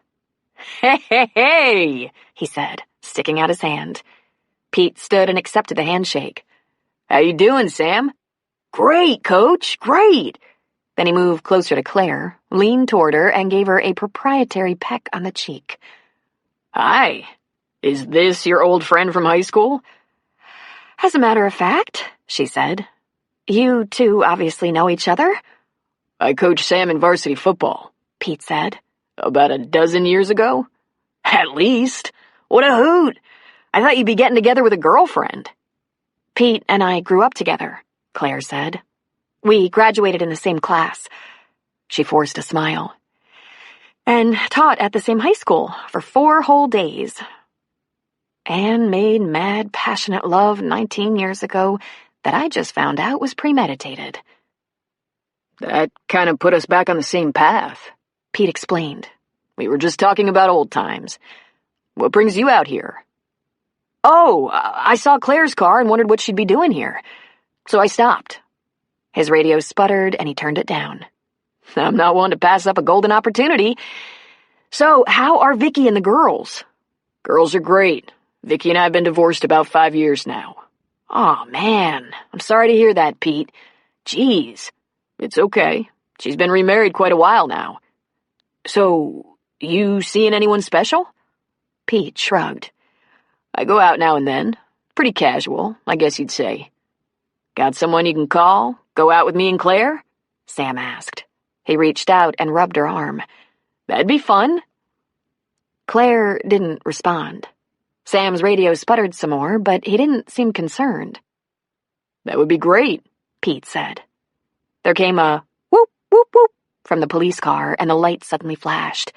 Hey, he said, sticking out his hand. Pete stood and accepted the handshake. How you doing, Sam? Great, Coach, great. Then he moved closer to Claire, leaned toward her, and gave her a proprietary peck on the cheek. Hi. Is this your old friend from high school? As a matter of fact, she said. You two obviously know each other. I coached Sam in varsity football, Pete said. About a dozen years ago? At least. What a hoot. I thought you'd be getting together with a girlfriend. Pete and I grew up together, Claire said. We graduated in the same class. She forced a smile. And taught at the same high school for 4 whole days. And made mad, passionate love 19 years ago that I just found out was premeditated. That kind of put us back on the same path, Pete explained. We were just talking about old times. What brings you out here? Oh, I saw Claire's car and wondered what she'd be doing here. So I stopped. His radio sputtered and he turned it down. I'm not one to pass up a golden opportunity. So, how are Vicky and the girls? Girls are great. Vicky and I have been divorced about 5 years now. Aw, man. I'm sorry to hear that, Pete. Jeez. It's okay. She's been remarried quite a while now. So, you seeing anyone special? Pete shrugged. I go out now and then. Pretty casual, I guess you'd say. Got someone you can call? Go out with me and Claire? Sam asked. He reached out and rubbed her arm. That'd be fun. Claire didn't respond. Sam's radio sputtered some more, but he didn't seem concerned. That would be great, Pete said. There came a whoop, whoop, whoop from the police car, and the light suddenly flashed.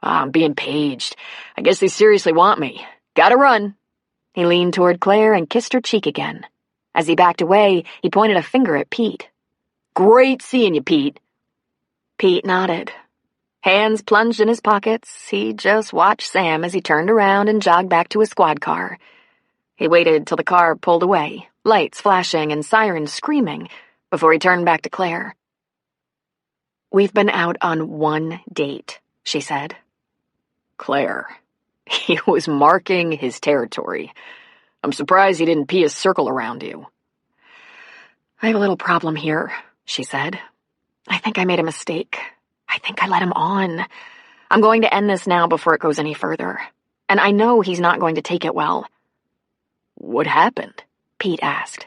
I'm being paged. I guess they seriously want me. Gotta run. He leaned toward Claire and kissed her cheek again. As he backed away, he pointed a finger at Pete. Great seeing you, Pete. Pete nodded. Hands plunged in his pockets, he just watched Sam as he turned around and jogged back to his squad car. He waited till the car pulled away, lights flashing and sirens screaming, before he turned back to Claire. We've been out on 1 date, she said. Claire. He was marking his territory. I'm surprised he didn't pee a circle around you. I have a little problem here, she said. I think I made a mistake. I think I let him on. I'm going to end this now before it goes any further. And I know he's not going to take it well. What happened? Pete asked.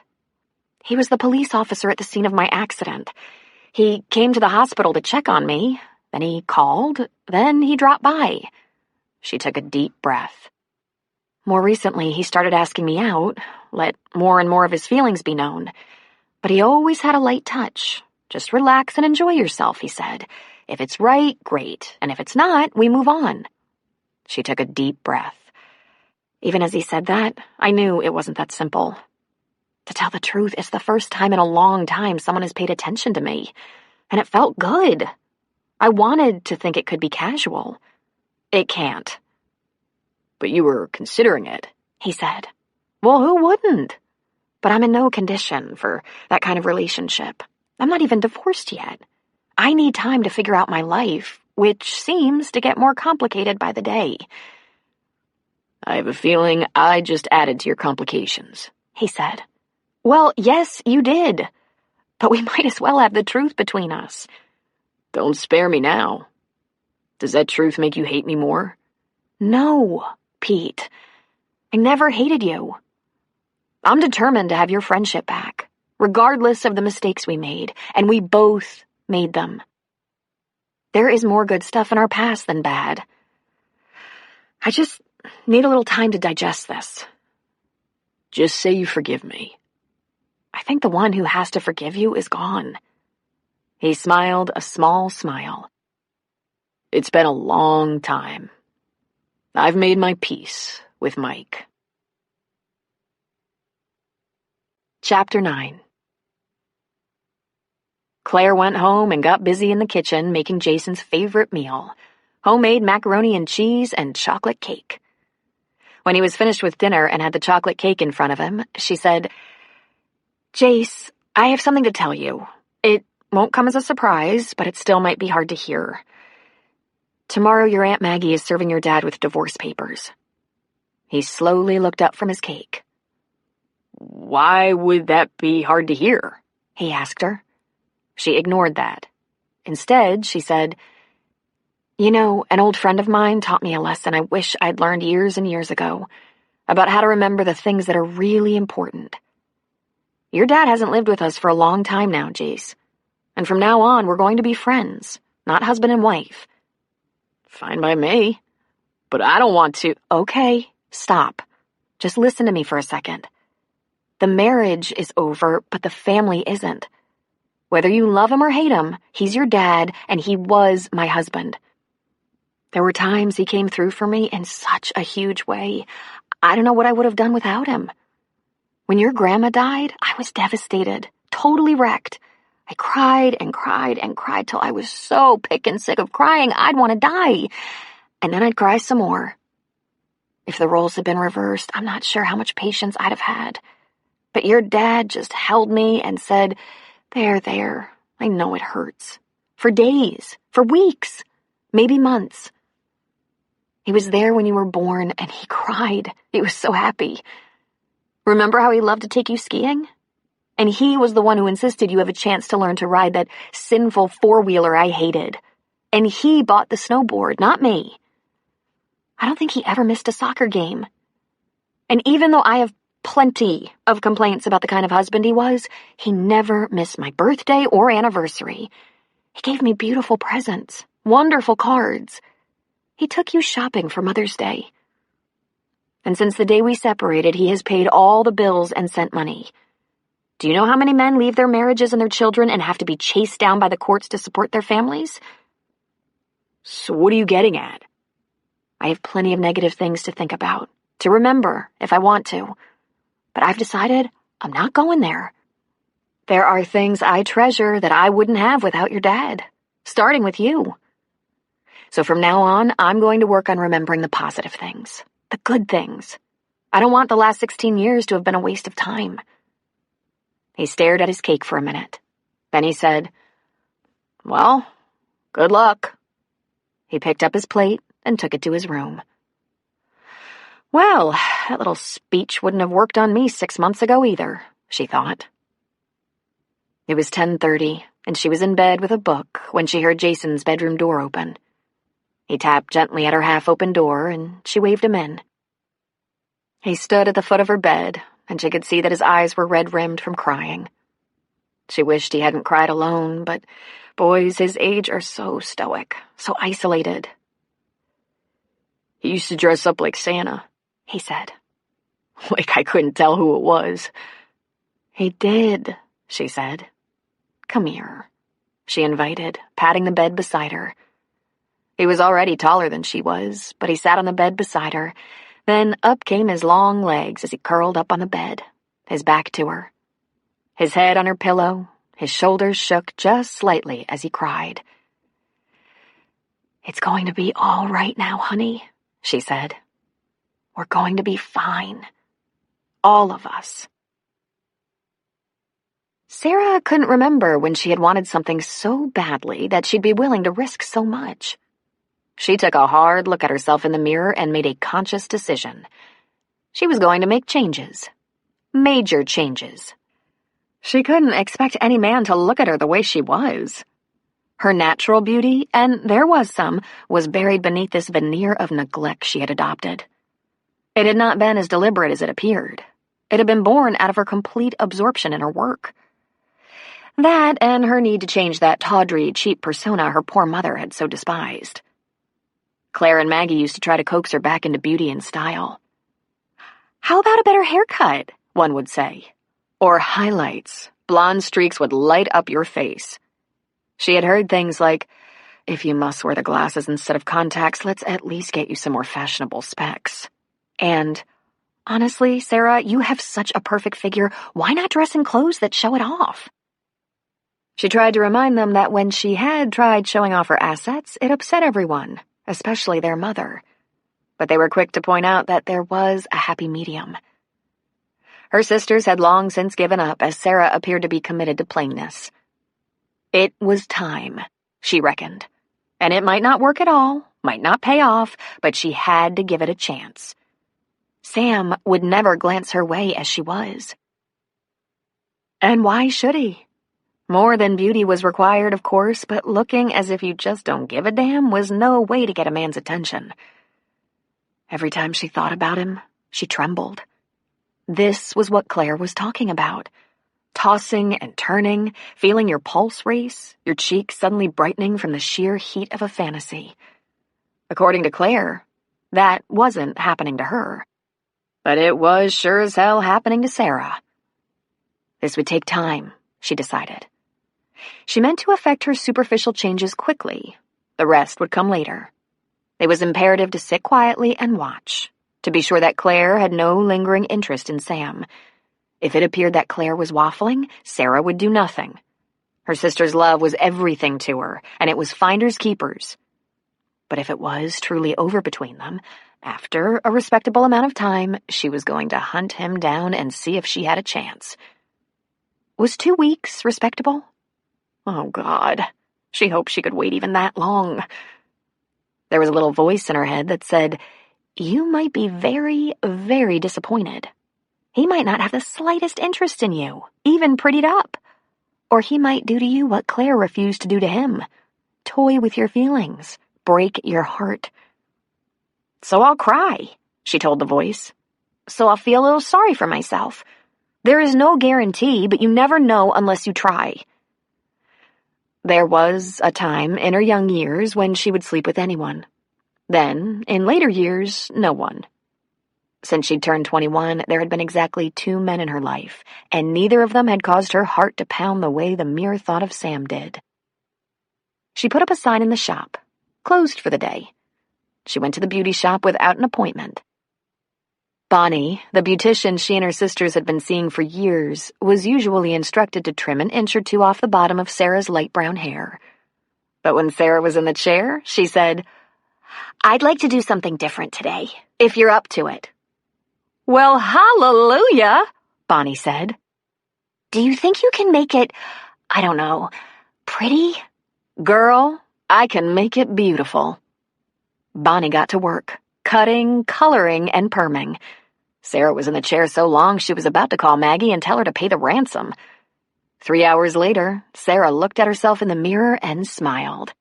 He was the police officer at the scene of my accident. He came to the hospital to check on me. Then he called. Then he dropped by. She took a deep breath. More recently, he started asking me out, let more and more of his feelings be known. But he always had a light touch. Just relax and enjoy yourself, he said. If it's right, great. And if it's not, we move on. She took a deep breath. Even as he said that, I knew it wasn't that simple. To tell the truth, it's the first time in a long time someone has paid attention to me. And it felt good. I wanted to think it could be casual. It can't. But you were considering it, he said. Well, who wouldn't? But I'm in no condition for that kind of relationship. I'm not even divorced yet. I need time to figure out my life, which seems to get more complicated by the day. I have a feeling I just added to your complications, he said. Well, yes, you did. But we might as well have the truth between us. Don't spare me now. Does that truth make you hate me more? No, Pete. I never hated you. I'm determined to have your friendship back, regardless of the mistakes we made, and we both made them. There is more good stuff in our past than bad. I just need a little time to digest this. Just say you forgive me. I think the one who has to forgive you is gone. He smiled a small smile. It's been a long time. I've made my peace with Mike. Chapter 9. Claire went home and got busy in the kitchen making Jason's favorite meal, homemade macaroni and cheese and chocolate cake. When he was finished with dinner and had the chocolate cake in front of him, she said, Jace, I have something to tell you. It won't come as a surprise, but it still might be hard to hear. Tomorrow your Aunt Maggie is serving your dad with divorce papers. He slowly looked up from his cake. Why would that be hard to hear? He asked her. She ignored that. Instead, she said, You know, an old friend of mine taught me a lesson I wish I'd learned years and years ago about how to remember the things that are really important. Your dad hasn't lived with us for a long time now, Jace. And from now on, we're going to be friends, not husband and wife. Fine by me. But I don't want to. Okay, stop. Just listen to me for a second. The marriage is over, but the family isn't. Whether you love him or hate him, he's your dad, and he was my husband. There were times he came through for me in such a huge way. I don't know what I would have done without him. When your grandma died, I was devastated, totally wrecked. I cried and cried and cried till I was so sick and sick of crying I'd want to die. And then I'd cry some more. If the roles had been reversed, I'm not sure how much patience I'd have had. But your dad just held me and said, There, I know it hurts. For days, for weeks, maybe months. He was there when you were born, and he cried. He was so happy. Remember how he loved to take you skiing? And he was the one who insisted you have a chance to learn to ride that sinful four-wheeler I hated. And he bought the snowboard, not me. I don't think he ever missed a soccer game. And even though I have plenty of complaints about the kind of husband he was, he never missed my birthday or anniversary. He gave me beautiful presents, wonderful cards. He took you shopping for Mother's Day. And since the day we separated, he has paid all the bills and sent money. Do you know how many men leave their marriages and their children and have to be chased down by the courts to support their families? So what are you getting at? I have plenty of negative things to think about, to remember if I want to. But I've decided I'm not going there. There are things I treasure that I wouldn't have without your dad, starting with you. So from now on, I'm going to work on remembering the positive things, the good things. I don't want the last 16 years to have been a waste of time. He stared at his cake for a minute. Then he said, Well, good luck. He picked up his plate and took it to his room. Well, that little speech wouldn't have worked on me 6 months ago either, she thought. It was 10:30, and she was in bed with a book when she heard Jason's bedroom door open. He tapped gently at her half-open door, and she waved him in. He stood at the foot of her bed, and she could see that his eyes were red-rimmed from crying. She wished he hadn't cried alone, but boys his age are so stoic, so isolated. He used to dress up like Santa, he said. Like I couldn't tell who it was. He did, she said. Come here, she invited, patting the bed beside her. He was already taller than she was, but he sat on the bed beside her. Then up came his long legs as he curled up on the bed, his back to her. His head on her pillow, his shoulders shook just slightly as he cried. It's going to be all right now, honey, she said. We're going to be fine. All of us. Sarah couldn't remember when she had wanted something so badly that she'd be willing to risk so much. She took a hard look at herself in the mirror and made a conscious decision. She was going to make changes. Major changes. She couldn't expect any man to look at her the way she was. Her natural beauty, and there was some, was buried beneath this veneer of neglect she had adopted. It had not been as deliberate as it appeared. It had been born out of her complete absorption in her work. That and her need to change that tawdry, cheap persona her poor mother had so despised. Claire and Maggie used to try to coax her back into beauty and style. "How about a better haircut?" one would say. Or highlights. Blonde streaks would light up your face. She had heard things like, "If you must wear the glasses instead of contacts, let's at least get you some more fashionable specs." And, "Honestly, Sarah, you have such a perfect figure. Why not dress in clothes that show it off?" She tried to remind them that when she had tried showing off her assets, it upset everyone, especially their mother. But they were quick to point out that there was a happy medium. Her sisters had long since given up, as Sarah appeared to be committed to plainness. It was time, she reckoned. And it might not work at all, might not pay off, but she had to give it a chance. Sam would never glance her way as she was. And why should he? More than beauty was required, of course, but looking as if you just don't give a damn was no way to get a man's attention. Every time she thought about him, she trembled. This was what Claire was talking about. Tossing and turning, feeling your pulse race, your cheeks suddenly brightening from the sheer heat of a fantasy. According to Claire, that wasn't happening to her. But it was sure as hell happening to Sarah. This would take time, she decided. She meant to effect her superficial changes quickly. The rest would come later. It was imperative to sit quietly and watch, to be sure that Claire had no lingering interest in Sam. If it appeared that Claire was waffling, Sarah would do nothing. Her sister's love was everything to her, and it was finders keepers. But if it was truly over between them, after a respectable amount of time, she was going to hunt him down and see if she had a chance. Was 2 weeks respectable? Oh, God. She hoped she could wait even that long. There was a little voice in her head that said, "You might be very, very disappointed. He might not have the slightest interest in you, even prettied up. Or he might do to you what Claire refused to do to him. Toy with your feelings. Break your heart." "So I'll cry," she told the voice. "So I'll feel a little sorry for myself. There is no guarantee, but you never know unless you try." There was a time in her young years when she would sleep with anyone. Then, in later years, no one. Since she'd turned 21, there had been exactly 2 men in her life, and neither of them had caused her heart to pound the way the mere thought of Sam did. She put up a sign in the shop, closed for the day. She went to the beauty shop without an appointment. Bonnie, the beautician she and her sisters had been seeing for years, was usually instructed to trim an inch or 2 off the bottom of Sarah's light brown hair. But when Sarah was in the chair, she said, "I'd like to do something different today, if you're up to it." "Well, hallelujah," Bonnie said. "Do you think you can make it, I don't know, pretty?" "Girl, I can make it beautiful." Bonnie got to work, cutting, coloring, and perming. Sarah was in the chair so long she was about to call Maggie and tell her to pay the ransom. 3 hours later, Sarah looked at herself in the mirror and smiled.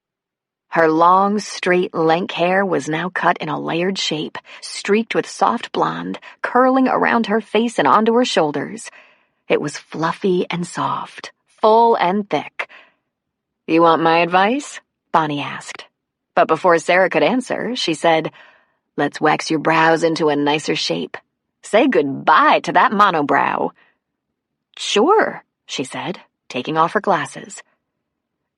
Her long, straight, lank hair was now cut in a layered shape, streaked with soft blonde, curling around her face and onto her shoulders. It was fluffy and soft, full and thick. "You want my advice?" Bonnie asked. But before Sarah could answer, she said, "Let's wax your brows into a nicer shape. Say goodbye to that monobrow." "Sure," she said, taking off her glasses.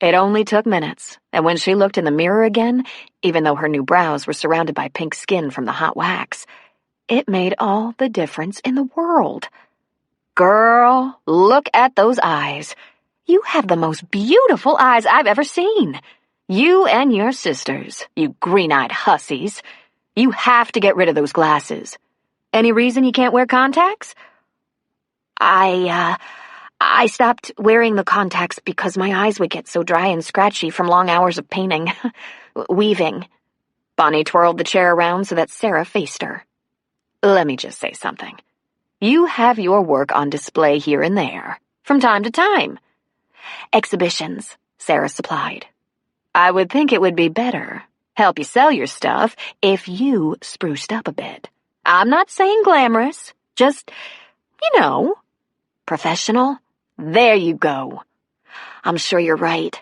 It only took minutes, and when she looked in the mirror again, even though her new brows were surrounded by pink skin from the hot wax, it made all the difference in the world. "Girl, look at those eyes. You have the most beautiful eyes I've ever seen. You and your sisters, you green-eyed hussies. You have to get rid of those glasses. Any reason you can't wear contacts? I stopped wearing the contacts because my eyes would get so dry and scratchy from long hours of painting. Weaving. Bonnie twirled the chair around so that Sarah faced her. Let me just say something. You have your work on display here and there, from time to time. Exhibitions, Sarah supplied. I would think it would be better, help you sell your stuff, if you spruced up a bit. I'm not saying glamorous, just, professional. There you go. I'm sure you're right.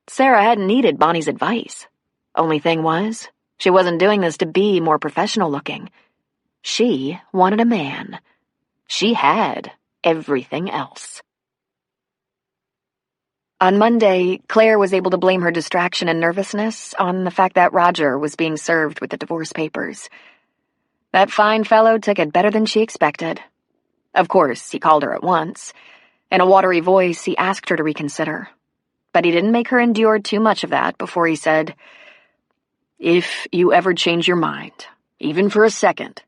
Sarah hadn't needed Bonnie's advice. Only thing was, she wasn't doing this to be more professional looking. She wanted a man. She had everything else. On Monday, Claire was able to blame her distraction and nervousness on the fact that Roger was being served with the divorce papers. That fine fellow took it better than she expected. Of course, he called her at once. In a watery voice, he asked her to reconsider. But he didn't make her endure too much of that before he said, "If you ever change your mind, even for a second."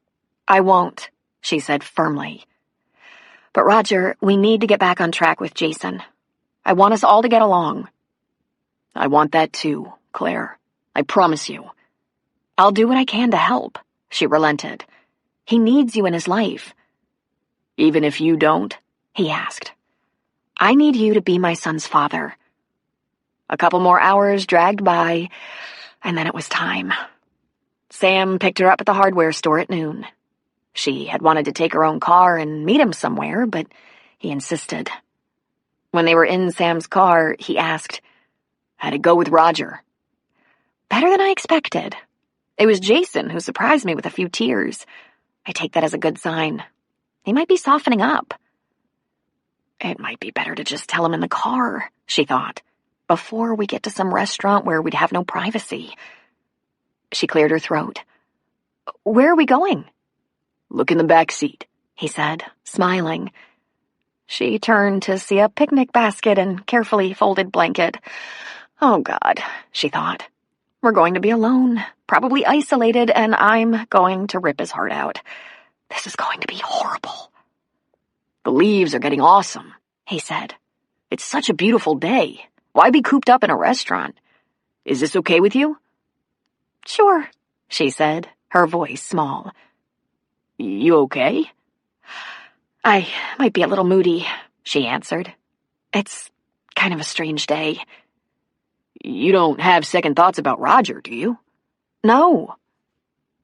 "I won't," she said firmly. "But Roger, we need to get back on track with Jason. I want us all to get along." "I want that too, Claire. I promise you." "I'll do what I can to help," she relented. "He needs you in his life." "Even if you don't?" he asked. "I need you to be my son's father." A couple more hours dragged by, and then it was time. Sam picked her up at the hardware store at noon. She had wanted to take her own car and meet him somewhere, but he insisted. When they were in Sam's car, he asked, "How'd it go with Roger?" "Better than I expected. It was Jason who surprised me with a few tears. I take that as a good sign. He might be softening up." It might be better to just tell him in the car, she thought, before we get to some restaurant where we'd have no privacy. She cleared her throat. "Where are we going?" "Look in the back seat," he said, smiling. She turned to see a picnic basket and carefully folded blanket. Oh, God, she thought. We're going to be alone, probably isolated, and I'm going to rip his heart out. This is going to be horrible. "The leaves are getting awesome," he said. "It's such a beautiful day. Why be cooped up in a restaurant? Is this okay with you?" "Sure," she said, her voice small. "You okay?" "I might be a little moody," she answered. "It's kind of a strange day." "You don't have second thoughts about Roger, do you?" "No.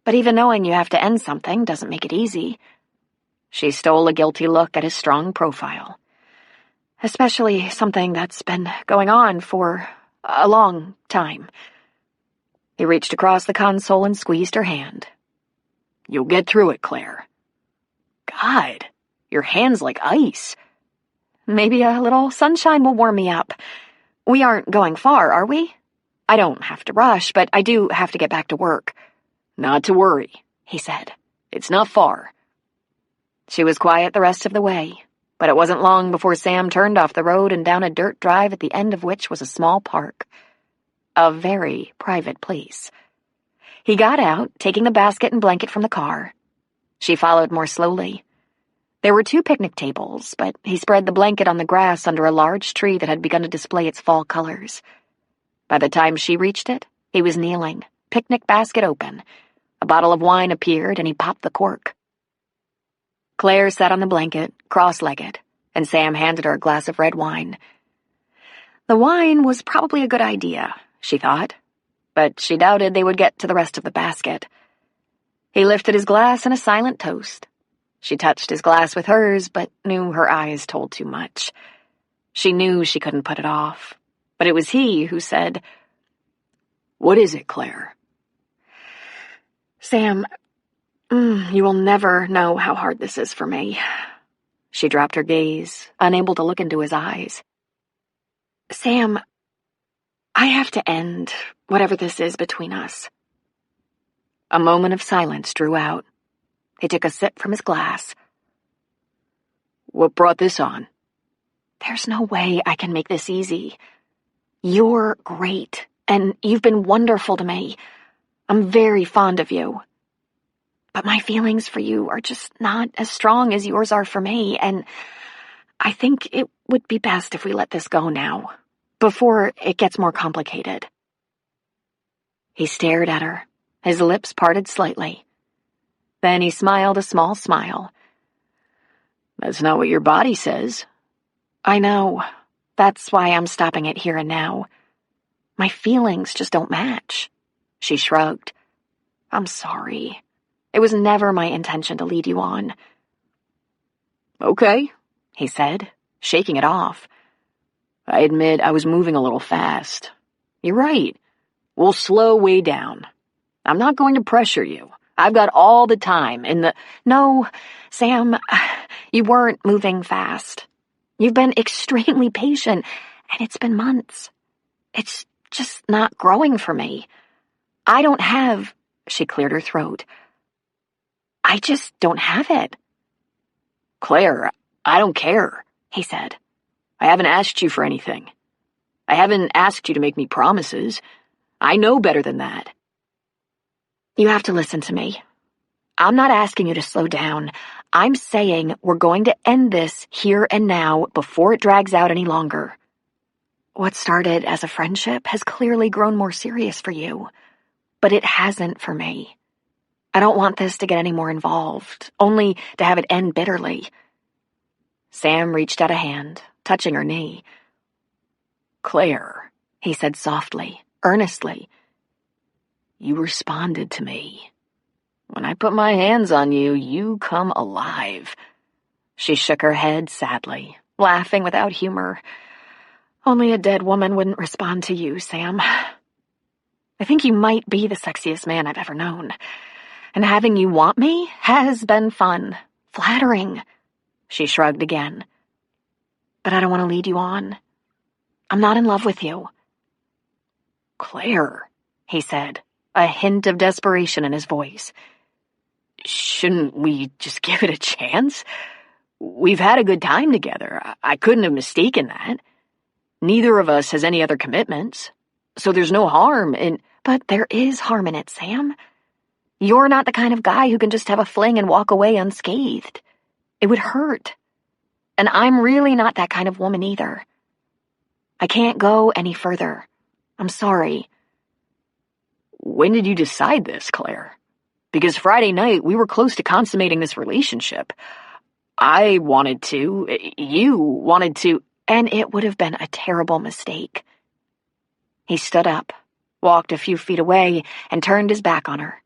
But even knowing you have to end something doesn't make it easy." She stole a guilty look at his strong profile. "Especially something that's been going on for a long time." He reached across the console and squeezed her hand. "You'll get through it, Claire." "God, your hand's like ice." "Maybe a little sunshine will warm me up. We aren't going far, are we? I don't have to rush, but I do have to get back to work." "Not to worry," he said. "It's not far." She was quiet the rest of the way, but it wasn't long before Sam turned off the road and down a dirt drive at the end of which was a small park. A very private place. He got out, taking the basket and blanket from the car. She followed more slowly. There were 2 picnic tables, but he spread the blanket on the grass under a large tree that had begun to display its fall colors. By the time she reached it, he was kneeling, picnic basket open. A bottle of wine appeared, and he popped the cork. Claire sat on the blanket, cross-legged, and Sam handed her a glass of red wine. The wine was probably a good idea, she thought, but she doubted they would get to the rest of the basket. He lifted his glass in a silent toast. She touched his glass with hers, but knew her eyes told too much. She knew she couldn't put it off, but it was he who said, "What is it, Claire?" "Sam, you will never know how hard this is for me." She dropped her gaze, unable to look into his eyes. "Sam, I have to end whatever this is between us." A moment of silence drew out. He took a sip from his glass. "What brought this on?" "There's no way I can make this easy. You're great, and you've been wonderful to me. I'm very fond of you." But my feelings for you are just not as strong as yours are for me, and I think it would be best if we let this go now, before it gets more complicated." He stared at her, his lips parted slightly. Then he smiled a small smile. "That's not what your body says." "I know. That's why I'm stopping it here and now. My feelings just don't match." She shrugged. "I'm sorry. It was never my intention to lead you on." "Okay," he said, shaking it off. "I admit I was moving a little fast. You're right. We'll slow way down. I'm not going to pressure you. I've got all the time in the—" "No, Sam, you weren't moving fast. You've been extremely patient, and it's been months. It's just not growing for me. I don't have—" She cleared her throat. "I just don't have it." "Claire, I don't care," he said. "I haven't asked you for anything. I haven't asked you to make me promises. I know better than that." "You have to listen to me. I'm not asking you to slow down. I'm saying we're going to end this here and now before it drags out any longer. What started as a friendship has clearly grown more serious for you, but it hasn't for me. I don't want this to get any more involved, only to have it end bitterly." Sam reached out a hand, touching her knee. "Claire," he said softly, earnestly, "you responded to me. When I put my hands on you, you come alive." She shook her head sadly, laughing without humor. "Only a dead woman wouldn't respond to you, Sam. I think you might be the sexiest man I've ever known. And having you want me has been fun, flattering." She shrugged again. "But I don't want to lead you on. I'm not in love with you." "Claire," he said, a hint of desperation in his voice. "Shouldn't we just give it a chance? We've had a good time together. I couldn't have mistaken that. Neither of us has any other commitments, so there's no harm in—" "But there is harm in it, Sam. You're not the kind of guy who can just have a fling and walk away unscathed. It would hurt. And I'm really not that kind of woman either. I can't go any further. I'm sorry." "When did you decide this, Claire? Because Friday night we were close to consummating this relationship. I wanted to, you wanted to—" "And it would have been a terrible mistake." He stood up, walked a few feet away, and turned his back on her.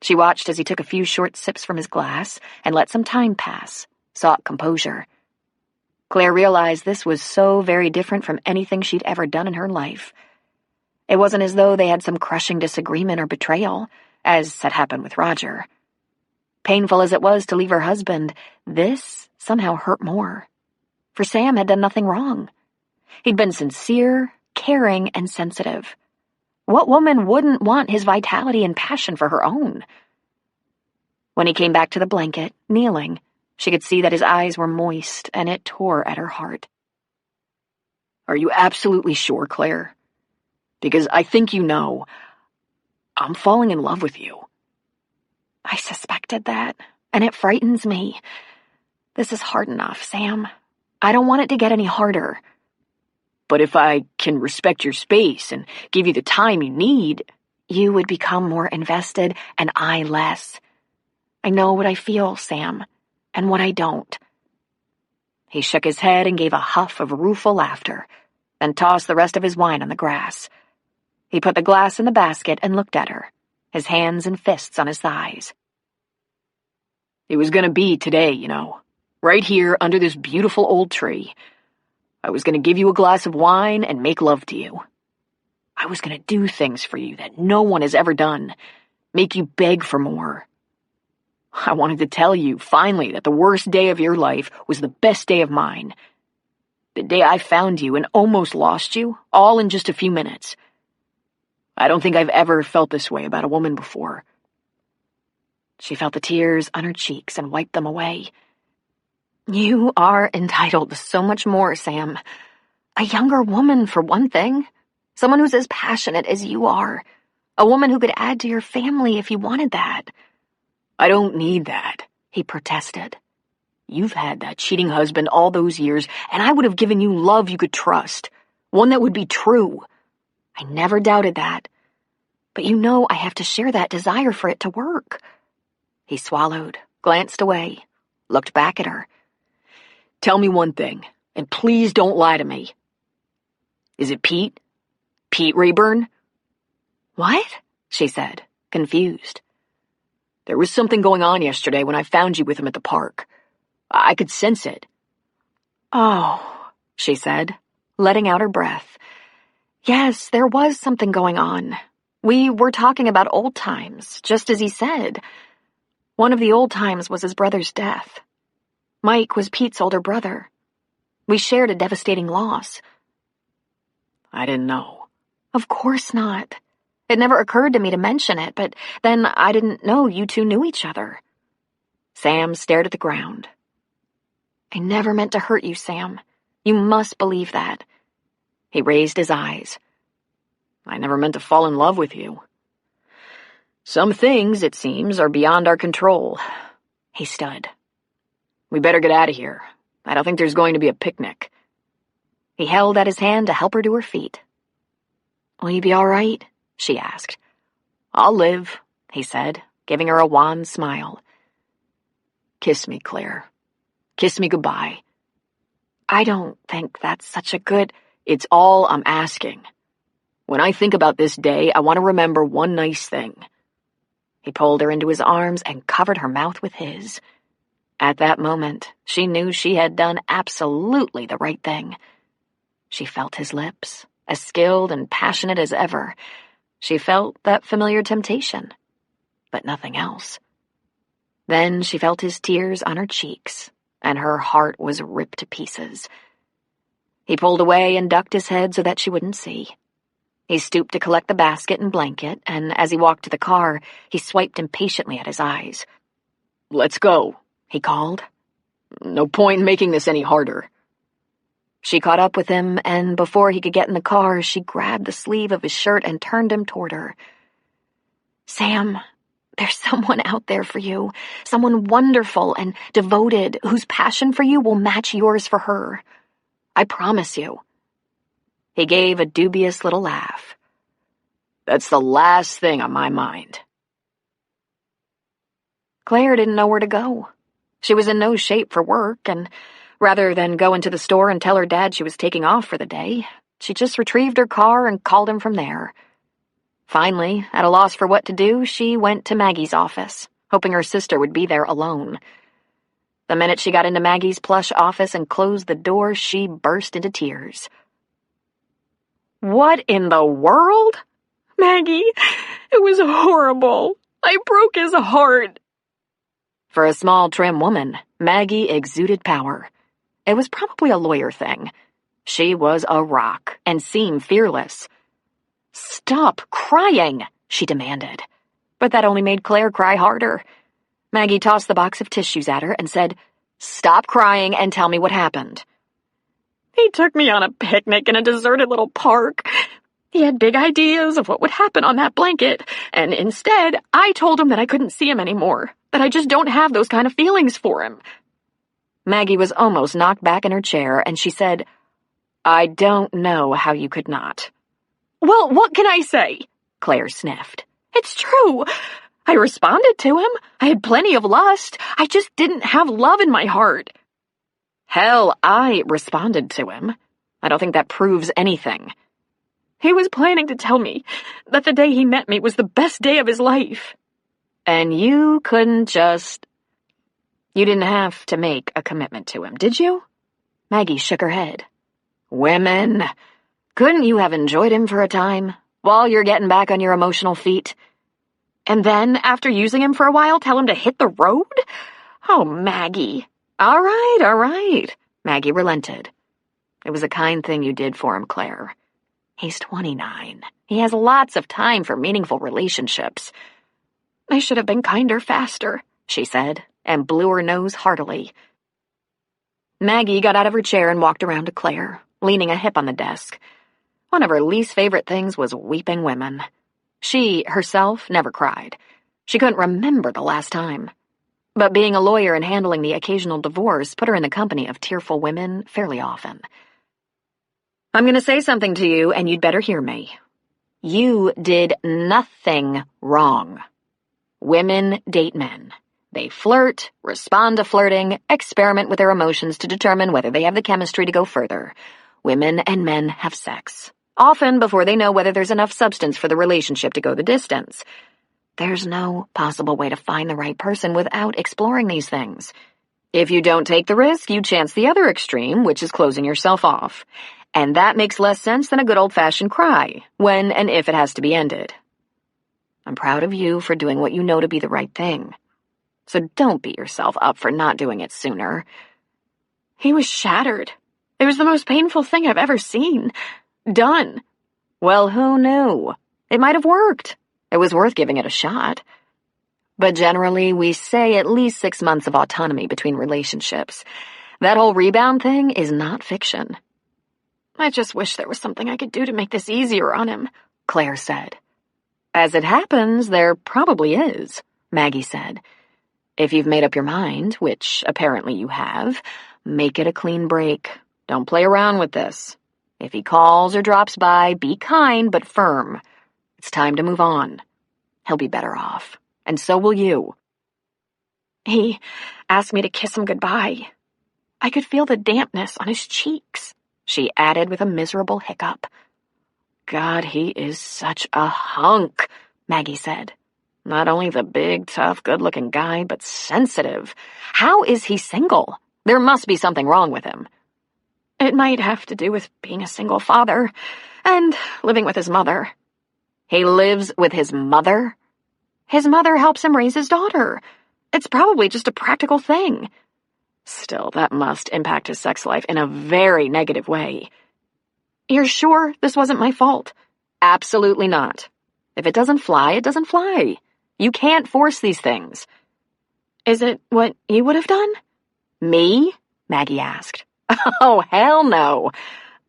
She watched as he took a few short sips from his glass and let some time pass, sought composure. Claire realized this was so very different from anything she'd ever done in her life. It wasn't as though they had some crushing disagreement or betrayal, as had happened with Roger. Painful as it was to leave her husband, this somehow hurt more. For Sam had done nothing wrong. He'd been sincere, caring, and sensitive. What woman wouldn't want his vitality and passion for her own? When he came back to the blanket, kneeling, she could see that his eyes were moist, and it tore at her heart. "Are you absolutely sure, Claire? Because I think you know. I'm falling in love with you." "I suspected that, and it frightens me. This is hard enough, Sam. I don't want it to get any harder." "But if I can respect your space and give you the time you need—" "You would become more invested, and I less. I know what I feel, Sam, and what I don't." He shook his head and gave a huff of rueful laughter, then tossed the rest of his wine on the grass. He put the glass in the basket and looked at her, his hands and fists on his thighs. "It was gonna be today, you know, right here under this beautiful old tree. I was gonna give you a glass of wine and make love to you. I was gonna do things for you that no one has ever done, make you beg for more. I wanted to tell you, finally, that the worst day of your life was the best day of mine. The day I found you and almost lost you, all in just a few minutes. I don't think I've ever felt this way about a woman before." She felt the tears on her cheeks and wiped them away. "You are entitled to so much more, Sam. A younger woman, for one thing. Someone who's as passionate as you are. A woman who could add to your family if you wanted that. I don't need that, he protested. You've had that cheating husband all those years, and I would have given you love you could trust. One that would be true. I never doubted that. But you know I have to share that desire for it to work. He swallowed, glanced away, looked back at her. Tell me one thing, and please don't lie to me. Is it Pete? Pete Rayburn? What? She said, confused. There was something going on yesterday when I found you with him at the park. I could sense it. Oh, she said, letting out her breath. Yes, there was something going on. We were talking about old times, just as he said. One of the old times was his brother's death. Mike was Pete's older brother. We shared a devastating loss. I didn't know. Of course not. It never occurred to me to mention it, but then I didn't know you two knew each other. Sam stared at the ground. I never meant to hurt you, Sam. You must believe that. He raised his eyes. I never meant to fall in love with you. Some things, it seems, are beyond our control. He stood. We better get out of here. I don't think there's going to be a picnic. He held out his hand to help her to her feet. Will you be all right? She asked. I'll live, he said, giving her a wan smile. Kiss me, Claire. Kiss me goodbye. I don't think that's such a good... It's all I'm asking. When I think about this day, I want to remember one nice thing. He pulled her into his arms and covered her mouth with his. At that moment, she knew she had done absolutely the right thing. She felt his lips, as skilled and passionate as ever. She felt that familiar temptation, but nothing else. Then she felt his tears on her cheeks, and her heart was ripped to pieces. He pulled away and ducked his head so that she wouldn't see. He stooped to collect the basket and blanket, and as he walked to the car, he swiped impatiently at his eyes. Let's go, he called. No point in making this any harder. She caught up with him, and before he could get in the car, she grabbed the sleeve of his shirt and turned him toward her. Sam, there's someone out there for you, someone wonderful and devoted whose passion for you will match yours for her. I promise you. He gave a dubious little laugh. That's the last thing on my mind. Claire didn't know where to go. She was in no shape for work, and rather than go into the store and tell her dad she was taking off for the day, she just retrieved her car and called him from there. Finally, at a loss for what to do, she went to Maggie's office, hoping her sister would be there alone. The minute she got into Maggie's plush office and closed the door, she burst into tears. What in the world? Maggie, it was horrible. I broke his heart. For a small, trim woman, Maggie exuded power. It was probably a lawyer thing. She was a rock and seemed fearless. Stop crying, she demanded. But that only made Claire cry harder. Maggie tossed the box of tissues at her and said, Stop crying and tell me what happened. He took me on a picnic in a deserted little park. He had big ideas of what would happen on that blanket, and instead, I told him that I couldn't see him anymore, that I just don't have those kind of feelings for him. Maggie was almost knocked back in her chair, and she said, I don't know how you could not. Well, what can I say? Claire sniffed. It's true. I responded to him. I had plenty of lust. I just didn't have love in my heart. Hell, I responded to him. I don't think that proves anything. He was planning to tell me that the day he met me was the best day of his life. And you couldn't just... You didn't have to make a commitment to him, did you? Maggie shook her head. Women, couldn't you have enjoyed him for a time, while you're getting back on your emotional feet? And then, after using him for a while, tell him to hit the road? Oh, Maggie. All right, Maggie relented. It was a kind thing you did for him, Claire. He's 29. He has lots of time for meaningful relationships. I should have been kinder faster, she said, and blew her nose heartily. Maggie got out of her chair and walked around to Claire, leaning a hip on the desk. One of her least favorite things was weeping women. She, herself, never cried. She couldn't remember the last time. But being a lawyer and handling the occasional divorce put her in the company of tearful women fairly often. I'm going to say something to you, and you'd better hear me. You did nothing wrong. Women date men. They flirt, respond to flirting, experiment with their emotions to determine whether they have the chemistry to go further. Women and men have sex, often before they know whether there's enough substance for the relationship to go the distance. There's no possible way to find the right person without exploring these things. If you don't take the risk, you chance the other extreme, which is closing yourself off. And that makes less sense than a good old-fashioned cry, when and if it has to be ended. I'm proud of you for doing what you know to be the right thing. So don't beat yourself up for not doing it sooner. He was shattered. It was the most painful thing I've ever seen. Done. Well, who knew? It might have worked. It was worth giving it a shot. But generally, we say at least 6 months of autonomy between relationships. That whole rebound thing is not fiction. I just wish there was something I could do to make this easier on him, Claire said. As it happens, there probably is, Maggie said. If you've made up your mind, which apparently you have, make it a clean break. Don't play around with this. If he calls or drops by, be kind but firm. It's time to move on. He'll be better off, and so will you. He asked me to kiss him goodbye. I could feel the dampness on his cheeks, she added with a miserable hiccup. God, he is such a hunk, Maggie said. Not only the big, tough, good-looking guy, but sensitive. How is he single? There must be something wrong with him. It might have to do with being a single father and living with his mother. He lives with his mother? His mother helps him raise his daughter. It's probably just a practical thing. Still, that must impact his sex life in a very negative way. You're sure this wasn't my fault? Absolutely not. If it doesn't fly, it doesn't fly. You can't force these things. Is it what you would have done? Me? Maggie asked. Oh, hell no.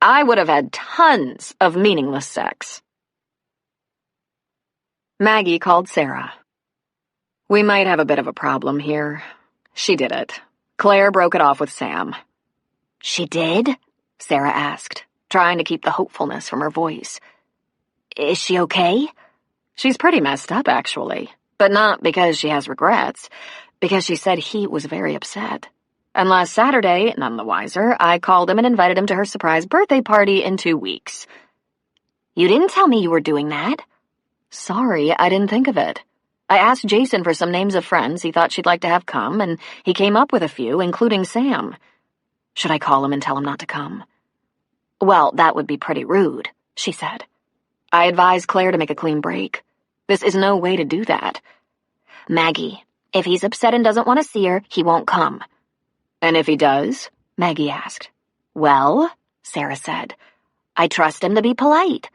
I would have had tons of meaningless sex. Maggie called Sarah. We might have a bit of a problem here. She did it. Claire broke it off with Sam. She did? Sarah asked, trying to keep the hopefulness from her voice. Is she okay? She's pretty messed up, actually. But not because she has regrets, because she said he was very upset. And last Saturday, none the wiser, I called him and invited him to her surprise birthday party in 2 weeks. You didn't tell me you were doing that. Sorry, I didn't think of it. I asked Jason for some names of friends he thought she'd like to have come, and he came up with a few, including Sam. Should I call him and tell him not to come? Well, that would be pretty rude, she said. I advised Claire to make a clean break. This is no way to do that. Maggie, if he's upset and doesn't want to see her, he won't come. And if he does? Maggie asked. Well, Sarah said, I trust him to be polite.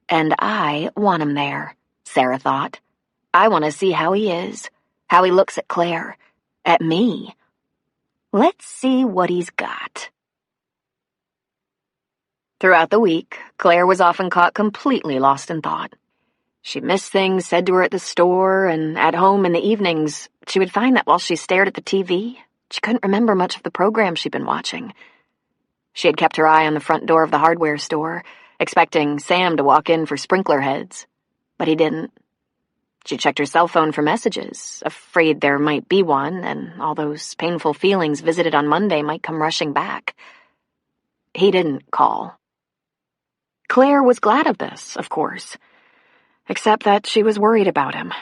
And I want him there, Sarah thought. I want to see how he is, how he looks at Claire, at me. Let's see what he's got. Throughout the week, Claire was often caught completely lost in thought. She missed things said to her at the store, and at home in the evenings, she would find that while she stared at the TV, she couldn't remember much of the program she'd been watching. She had kept her eye on the front door of the hardware store, expecting Sam to walk in for sprinkler heads, but he didn't. She checked her cell phone for messages, afraid there might be one, and all those painful feelings visited on Monday might come rushing back. He didn't call. Claire was glad of this, of course, except that she was worried about him.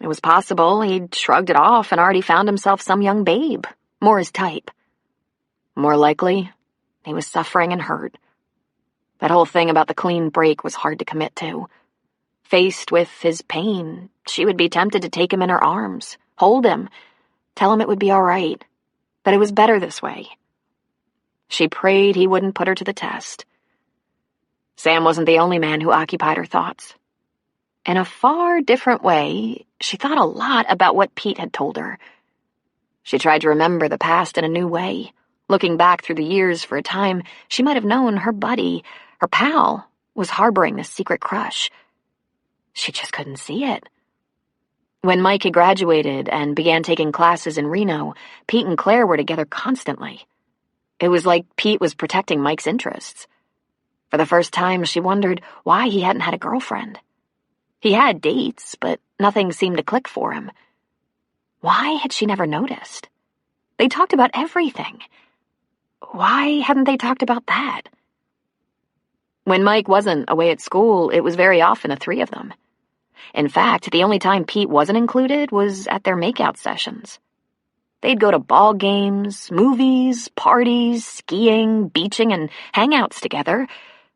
It was possible he'd shrugged it off and already found himself some young babe, more his type. More likely, he was suffering and hurt. That whole thing about the clean break was hard to commit to. Faced with his pain, she would be tempted to take him in her arms, hold him, tell him it would be all right, that it was better this way. She prayed he wouldn't put her to the test. Sam wasn't the only man who occupied her thoughts. In a far different way, she thought a lot about what Pete had told her. She tried to remember the past in a new way, looking back through the years for a time she might have known her buddy, her pal, was harboring this secret crush. She just couldn't see it. When Mike had graduated and began taking classes in Reno, Pete and Claire were together constantly. It was like Pete was protecting Mike's interests. For the first time, she wondered why he hadn't had a girlfriend. He had dates, but nothing seemed to click for him. Why had she never noticed? They talked about everything. Why hadn't they talked about that? When Mike wasn't away at school, it was very often the three of them. In fact, the only time Pete wasn't included was at their makeout sessions. They'd go to ball games, movies, parties, skiing, beaching, and hangouts together,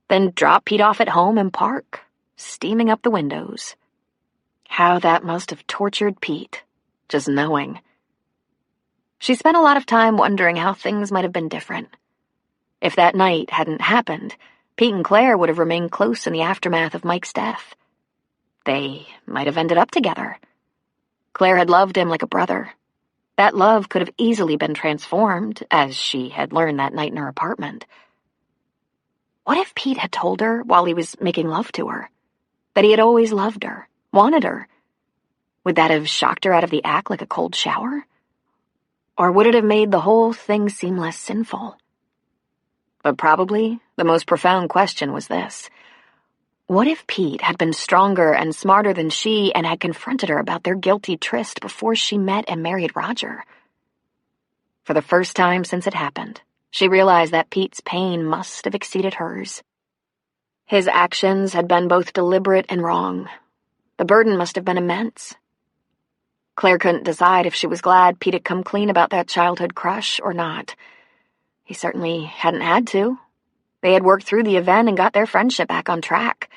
then drop Pete off at home and park, steaming up the windows. How that must have tortured Pete, just knowing. She spent a lot of time wondering how things might have been different. If that night hadn't happened, Pete and Claire would have remained close in the aftermath of Mike's death. They might have ended up together. Claire had loved him like a brother. That love could have easily been transformed, as she had learned that night in her apartment. What if Pete had told her while he was making love to her? That he had always loved her, wanted her? Would that have shocked her out of the act like a cold shower? Or would it have made the whole thing seem less sinful? But probably the most profound question was this. What if Pete had been stronger and smarter than she and had confronted her about their guilty tryst before she met and married Roger? For the first time since it happened, she realized that Pete's pain must have exceeded hers. His actions had been both deliberate and wrong. The burden must have been immense. Claire couldn't decide if she was glad Pete had come clean about that childhood crush or not. He certainly hadn't had to. They had worked through the event and got their friendship back on track.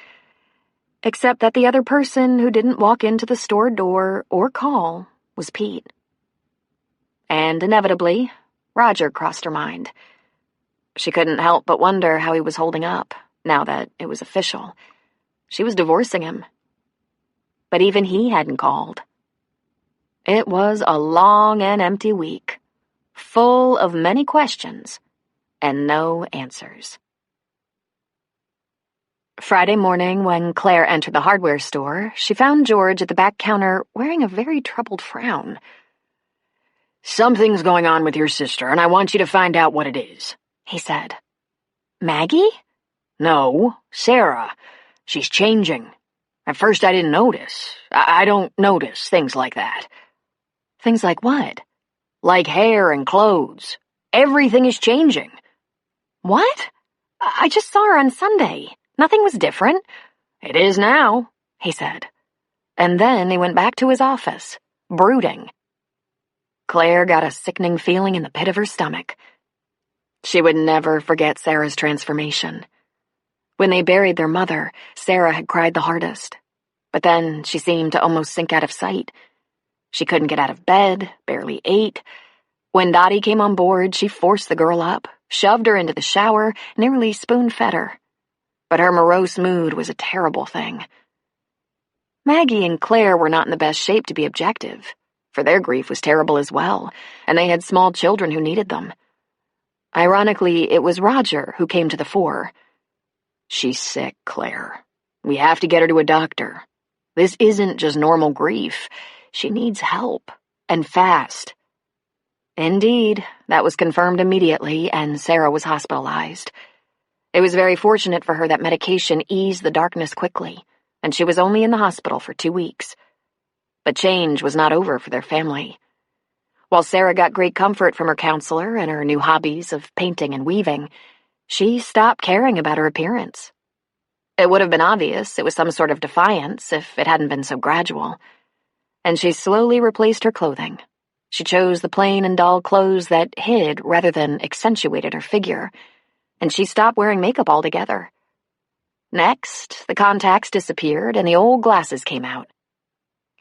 Except that the other person who didn't walk into the store door or call was Pete. And inevitably, Roger crossed her mind. She couldn't help but wonder how he was holding up, now that it was official. She was divorcing him. But even he hadn't called. It was a long and empty week, full of many questions and no answers. Friday morning, when Claire entered the hardware store, she found George at the back counter wearing a very troubled frown. "Something's going on with your sister, and I want you to find out what it is," he said. Maggie? "No, Sarah. She's changing. At first I didn't notice. I don't notice things like that." Things like what? "Like hair and clothes. Everything is changing." What? I just saw her on Sunday. Nothing was different. "It is now," he said. And then he went back to his office, brooding. Claire got a sickening feeling in the pit of her stomach. She would never forget Sarah's transformation. When they buried their mother, Sarah had cried the hardest. But then she seemed to almost sink out of sight. She couldn't get out of bed, barely ate. When Dottie came on board, she forced the girl up, shoved her into the shower, nearly spoon-fed her. But her morose mood was a terrible thing. Maggie and Claire were not in the best shape to be objective, for their grief was terrible as well, and they had small children who needed them. Ironically, it was Roger who came to the fore. "She's sick, Claire. We have to get her to a doctor. This isn't just normal grief. She needs help, and fast." Indeed, that was confirmed immediately, and Sarah was hospitalized. It was very fortunate for her that medication eased the darkness quickly, and she was only in the hospital for 2 weeks. But change was not over for their family. While Sarah got great comfort from her counselor and her new hobbies of painting and weaving, she stopped caring about her appearance. It would have been obvious it was some sort of defiance if it hadn't been so gradual. And she slowly replaced her clothing. She chose the plain and dull clothes that hid rather than accentuated her figure, and she stopped wearing makeup altogether. Next, the contacts disappeared and the old glasses came out.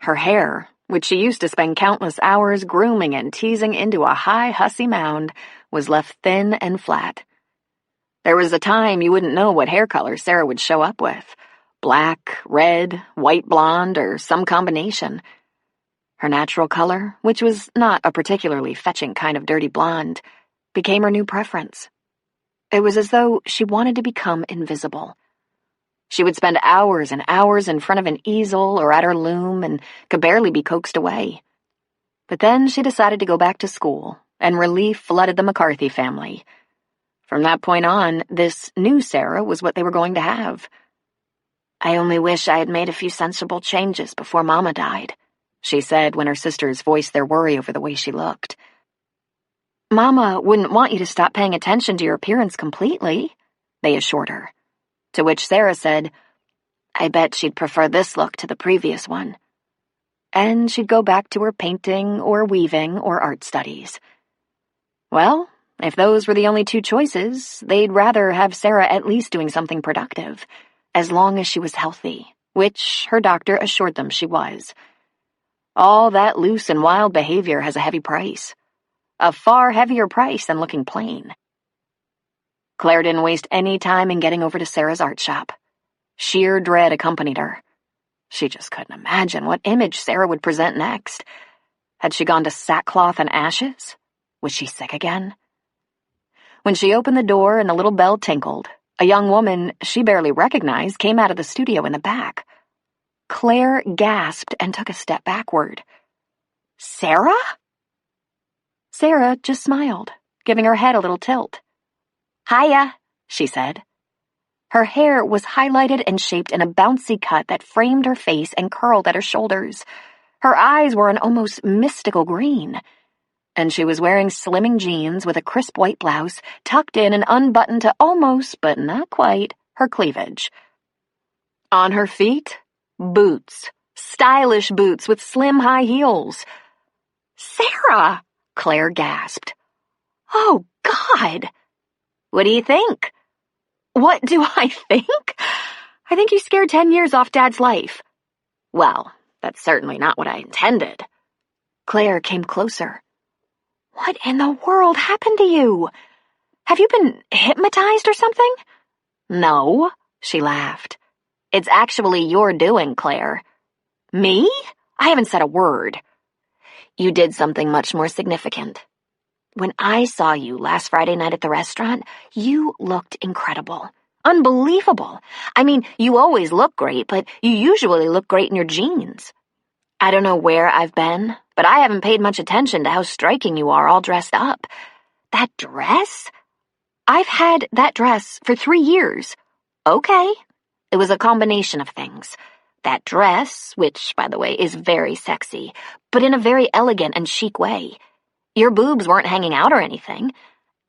Her hair, which she used to spend countless hours grooming and teasing into a high, hussy mound, was left thin and flat. There was a time you wouldn't know what hair color Sarah would show up with. Black, red, white blonde, or some combination. Her natural color, which was not a particularly fetching kind of dirty blonde, became her new preference. It was as though she wanted to become invisible. She would spend hours and hours in front of an easel or at her loom and could barely be coaxed away. But then she decided to go back to school, and relief flooded the McCarthy family. From that point on, this new Sarah was what they were going to have. "I only wish I had made a few sensible changes before Mama died," she said when her sisters voiced their worry over the way she looked. "Mama wouldn't want you to stop paying attention to your appearance completely," they assured her. To which Sarah said, "I bet she'd prefer this look to the previous one." And she'd go back to her painting or weaving or art studies. Well, if those were the only two choices, they'd rather have Sarah at least doing something productive, as long as she was healthy, which her doctor assured them she was. All that loose and wild behavior has a heavy price. A far heavier price than looking plain. Claire didn't waste any time in getting over to Sarah's art shop. Sheer dread accompanied her. She just couldn't imagine what image Sarah would present next. Had she gone to sackcloth and ashes? Was she sick again? When she opened the door and the little bell tinkled, a young woman she barely recognized came out of the studio in the back. Claire gasped and took a step backward. "Sarah?" Sarah just smiled, giving her head a little tilt. "Hiya," she said. Her hair was highlighted and shaped in a bouncy cut that framed her face and curled at her shoulders. Her eyes were an almost mystical green. And she was wearing slimming jeans with a crisp white blouse tucked in and unbuttoned to almost, but not quite, her cleavage. On her feet, boots. Stylish boots with slim high heels. "Sarah!" Claire gasped. "Oh, God! What do you think?" "What do I think? I think you scared 10 years off Dad's life." "Well, that's certainly not what I intended." Claire came closer. "What in the world happened to you? Have you been hypnotized or something?" "No," she laughed. "It's actually your doing, Claire." "Me? I haven't said a word." "You did something much more significant. When I saw you last Friday night at the restaurant, you looked incredible. Unbelievable. I mean, you always look great, but you usually look great in your jeans. I don't know where I've been, but I haven't paid much attention to how striking you are all dressed up. That dress? I've had that dress for 3 years. Okay. It was a combination of things. That dress, which, by the way, is very sexy, but in a very elegant and chic way. Your boobs weren't hanging out or anything,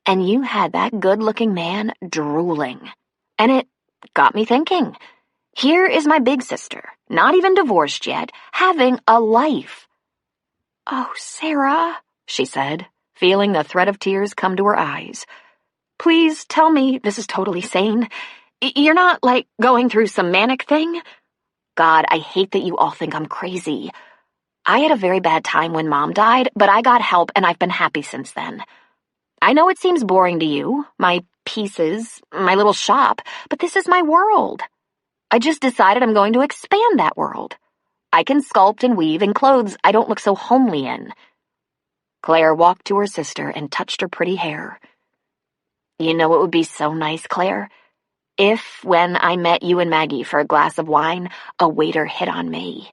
and you had that good-looking man drooling. And it got me thinking. Here is my big sister, not even divorced yet, having a life." "Oh, Sarah," she said, feeling the threat of tears come to her eyes. "Please tell me this is totally sane. You're not, like, going through some manic thing? God, I hate that you all think I'm crazy. I had a very bad time when Mom died, but I got help and I've been happy since then. I know it seems boring to you, my pieces, my little shop, but this is my world. I just decided I'm going to expand that world. I can sculpt and weave in clothes I don't look so homely in." Claire walked to her sister and touched her pretty hair. "You know what would be so nice, Claire? If, when I met you and Maggie for a glass of wine, a waiter hit on me."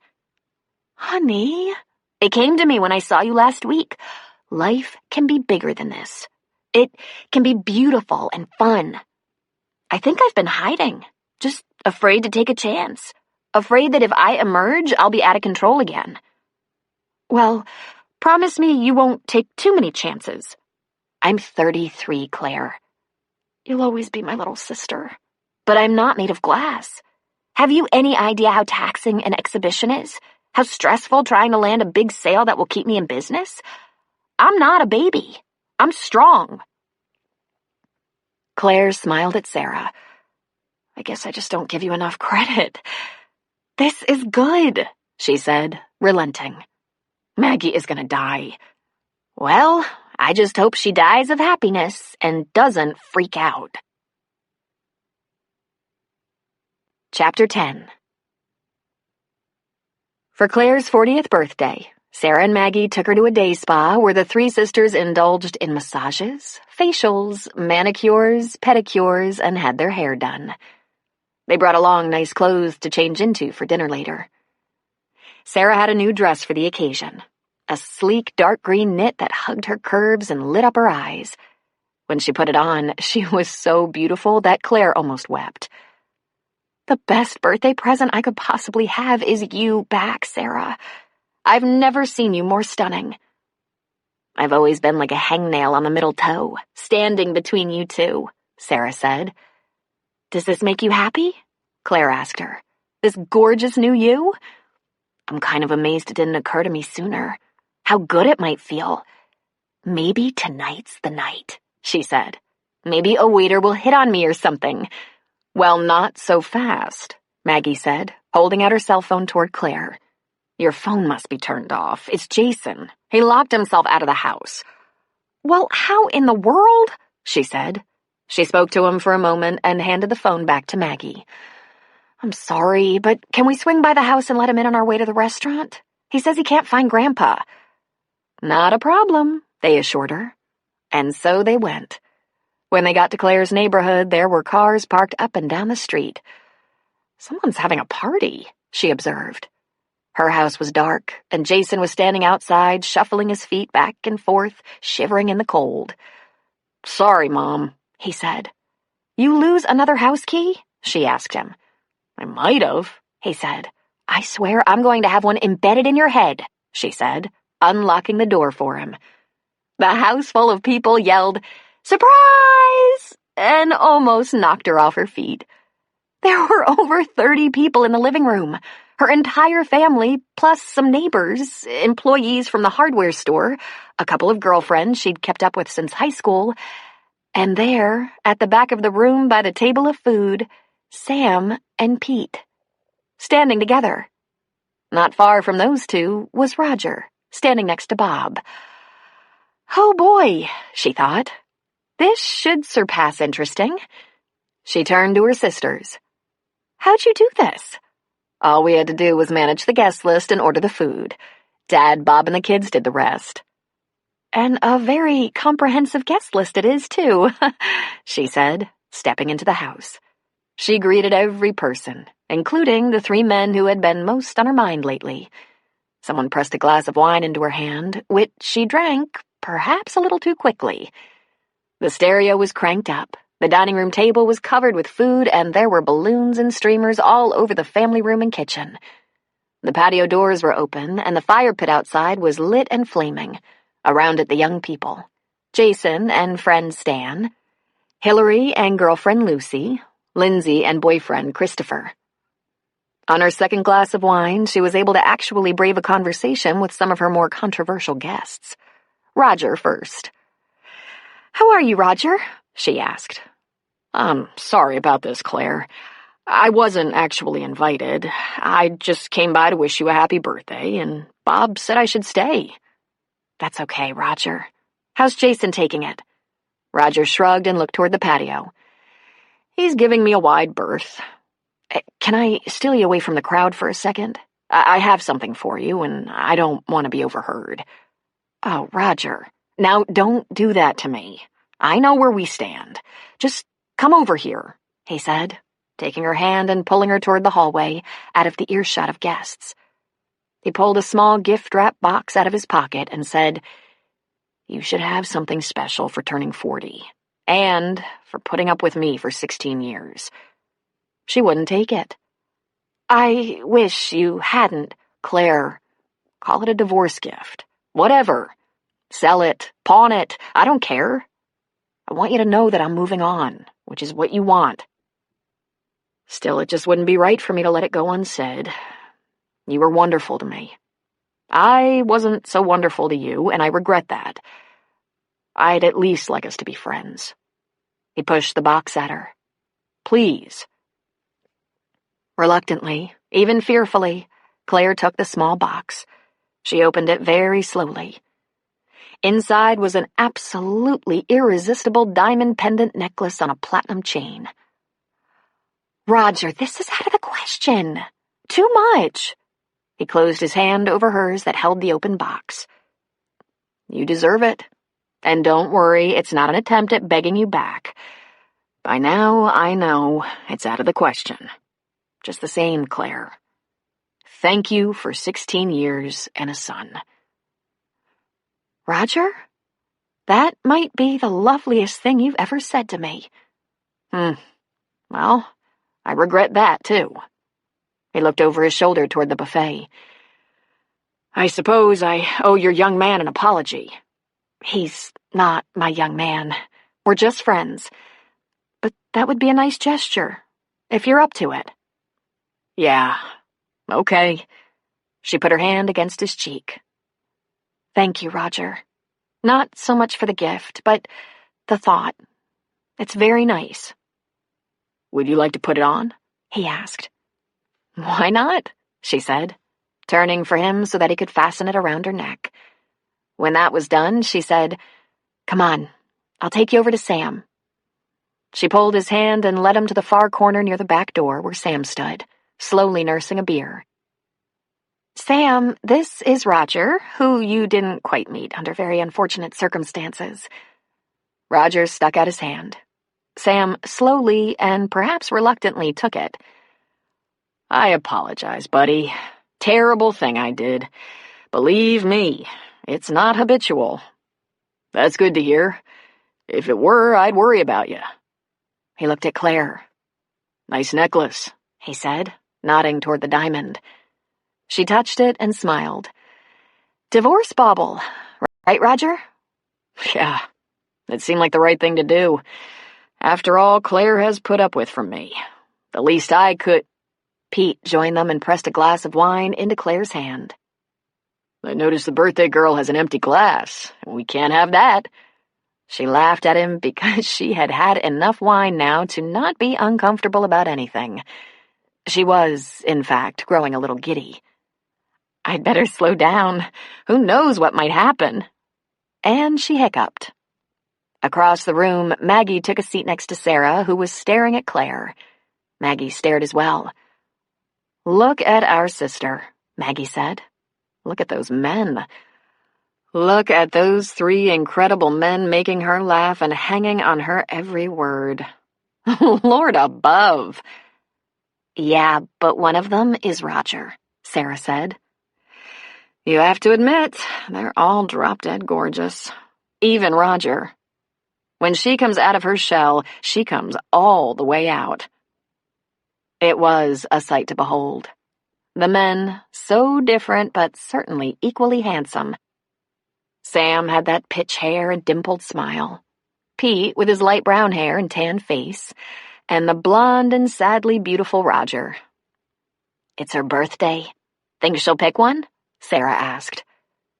"Honey," it came to me when I saw you last week. Life can be bigger than this. It can be beautiful and fun. I think I've been hiding, just afraid to take a chance. Afraid that if I emerge, I'll be out of control again." "Well, promise me you won't take too many chances." "I'm 33, Claire." "You'll always be my little sister." "But I'm not made of glass. Have you any idea how taxing an exhibition is? How stressful trying to land a big sale that will keep me in business? I'm not a baby. I'm strong." Claire smiled at Sarah. "I guess I just don't give you enough credit." "This is good," she said, relenting. "Maggie is going to die." "Well, I just hope she dies of happiness and doesn't freak out." Chapter 10. For Claire's 40th birthday, Sarah and Maggie took her to a day spa where the three sisters indulged in massages, facials, manicures, pedicures, and had their hair done. They brought along nice clothes to change into for dinner later. Sarah had a new dress for the occasion, a sleek dark green knit that hugged her curves and lit up her eyes. When she put it on, she was so beautiful that Claire almost wept. "The best birthday present I could possibly have is you back, Sarah. I've never seen you more stunning." "I've always been like a hangnail on the middle toe, standing between you two," Sarah said. "Does this make you happy?" Claire asked her. "This gorgeous new you?" "I'm kind of amazed it didn't occur to me sooner. How good it might feel." "Maybe tonight's the night," she said. "Maybe a waiter will hit on me or something." "Well, not so fast," Maggie said, holding out her cell phone toward Claire. "Your phone must be turned off. It's Jason. He locked himself out of the house." "Well, how in the world?" she said. She spoke to him for a moment and handed the phone back to Maggie. "I'm sorry, but can we swing by the house and let him in on our way to the restaurant? He says he can't find Grandpa." "Not a problem," they assured her. And so they went. When they got to Claire's neighborhood, there were cars parked up and down the street. "Someone's having a party," she observed. Her house was dark, and Jason was standing outside, shuffling his feet back and forth, shivering in the cold. "Sorry, Mom," he said. "You lose another house key?" she asked him. "I might have," he said. "I swear I'm going to have one embedded in your head," she said, unlocking the door for him. The house full of people yelled, "Surprise!" and almost knocked her off her feet. There were over 30 people in the living room, her entire family, plus some neighbors, employees from the hardware store, a couple of girlfriends she'd kept up with since high school, and there, at the back of the room by the table of food, Sam and Pete, standing together. Not far from those two was Roger, standing next to Bob. "Oh boy," she thought. "This should surpass interesting." She turned to her sisters. "How'd you do this?" "All we had to do was manage the guest list and order the food. Dad, Bob, and the kids did the rest." "And a very comprehensive guest list it is, too," she said, stepping into the house. She greeted every person, including the 3 men who had been most on her mind lately. Someone pressed a glass of wine into her hand, which she drank, perhaps a little too quickly. The stereo was cranked up, the dining room table was covered with food, and there were balloons and streamers all over the family room and kitchen. The patio doors were open, and the fire pit outside was lit and flaming. Around it the young people, Jason and friend Stan, Hillary and girlfriend Lucy, Lindsay and boyfriend Christopher. On her second glass of wine, she was able to actually brave a conversation with some of her more controversial guests. Roger first. "How are you, Roger?" she asked. "I'm sorry about this, Claire. I wasn't actually invited. I just came by to wish you a happy birthday, and Bob said I should stay." "That's okay, Roger. How's Jason taking it?" Roger shrugged and looked toward the patio. "He's giving me a wide berth. Can I steal you away from the crowd for a second? I have something for you, and I don't want to be overheard." "Oh, Roger. Now don't do that to me. I know where we stand. Just come over here," he said, taking her hand and pulling her toward the hallway, out of the earshot of guests. He pulled a small gift-wrap box out of his pocket and said, "You should have something special for turning 40, and for putting up with me for 16 years. She wouldn't take it. "I wish you hadn't, Claire. Call it a divorce gift. Whatever. Sell it, pawn it, I don't care. I want you to know that I'm moving on, which is what you want. Still, it just wouldn't be right for me to let it go unsaid. You were wonderful to me. I wasn't so wonderful to you, and I regret that. I'd at least like us to be friends." He pushed the box at her. "Please." Reluctantly, even fearfully, Claire took the small box. She opened it very slowly. Inside was an absolutely irresistible diamond pendant necklace on a platinum chain. "Roger, this is out of the question. Too much." He closed his hand over hers that held the open box. "You deserve it. And don't worry, it's not an attempt at begging you back. By now, I know it's out of the question." Just the same, Claire. Thank you for 16 years and a son. Roger? That might be the loveliest thing you've ever said to me. Well, I regret that, too. He looked over his shoulder toward the buffet. I suppose I owe your young man an apology. He's not my young man. We're just friends. But that would be a nice gesture, if you're up to it. Yeah, okay. She put her hand against his cheek. Thank you, Roger. Not so much for the gift, but the thought. It's very nice. Would you like to put it on? He asked. Why not? She said, turning for him so that he could fasten it around her neck. When that was done, she said, Come on, I'll take you over to Sam. She pulled his hand and led him to the far corner near the back door where Sam stood, slowly nursing a beer. Sam, this is Roger, who you didn't quite meet under very unfortunate circumstances. Roger stuck out his hand. Sam slowly and perhaps reluctantly took it. I apologize, buddy. Terrible thing I did. Believe me, it's not habitual. That's good to hear. If it were, I'd worry about you. He looked at Claire. Nice necklace, he said, nodding toward the diamond. She touched it and smiled. Divorce bauble, right, Roger? Yeah, it seemed like the right thing to do. After all Claire has put up with from me. The least I could... Pete joined them and pressed a glass of wine into Claire's hand. I noticed the birthday girl has an empty glass. We can't have that. She laughed at him because she had had enough wine now to not be uncomfortable about anything. She was, in fact, growing a little giddy. I'd better slow down. Who knows what might happen? And she hiccuped. Across the room, Maggie took a seat next to Sarah, who was staring at Claire. Maggie stared as well. Look at our sister, Maggie said. Look at those men. Look at those 3 incredible men making her laugh and hanging on her every word. Lord above. Yeah, but one of them is Roger, Sarah said. You have to admit, they're all drop-dead gorgeous. Even Roger. When she comes out of her shell, she comes all the way out. It was a sight to behold. The men, so different but certainly equally handsome. Sam had that pitch hair and dimpled smile. Pete with his light brown hair and tan face. And the blonde and sadly beautiful Roger. It's her birthday. Think she'll pick one? Sarah asked.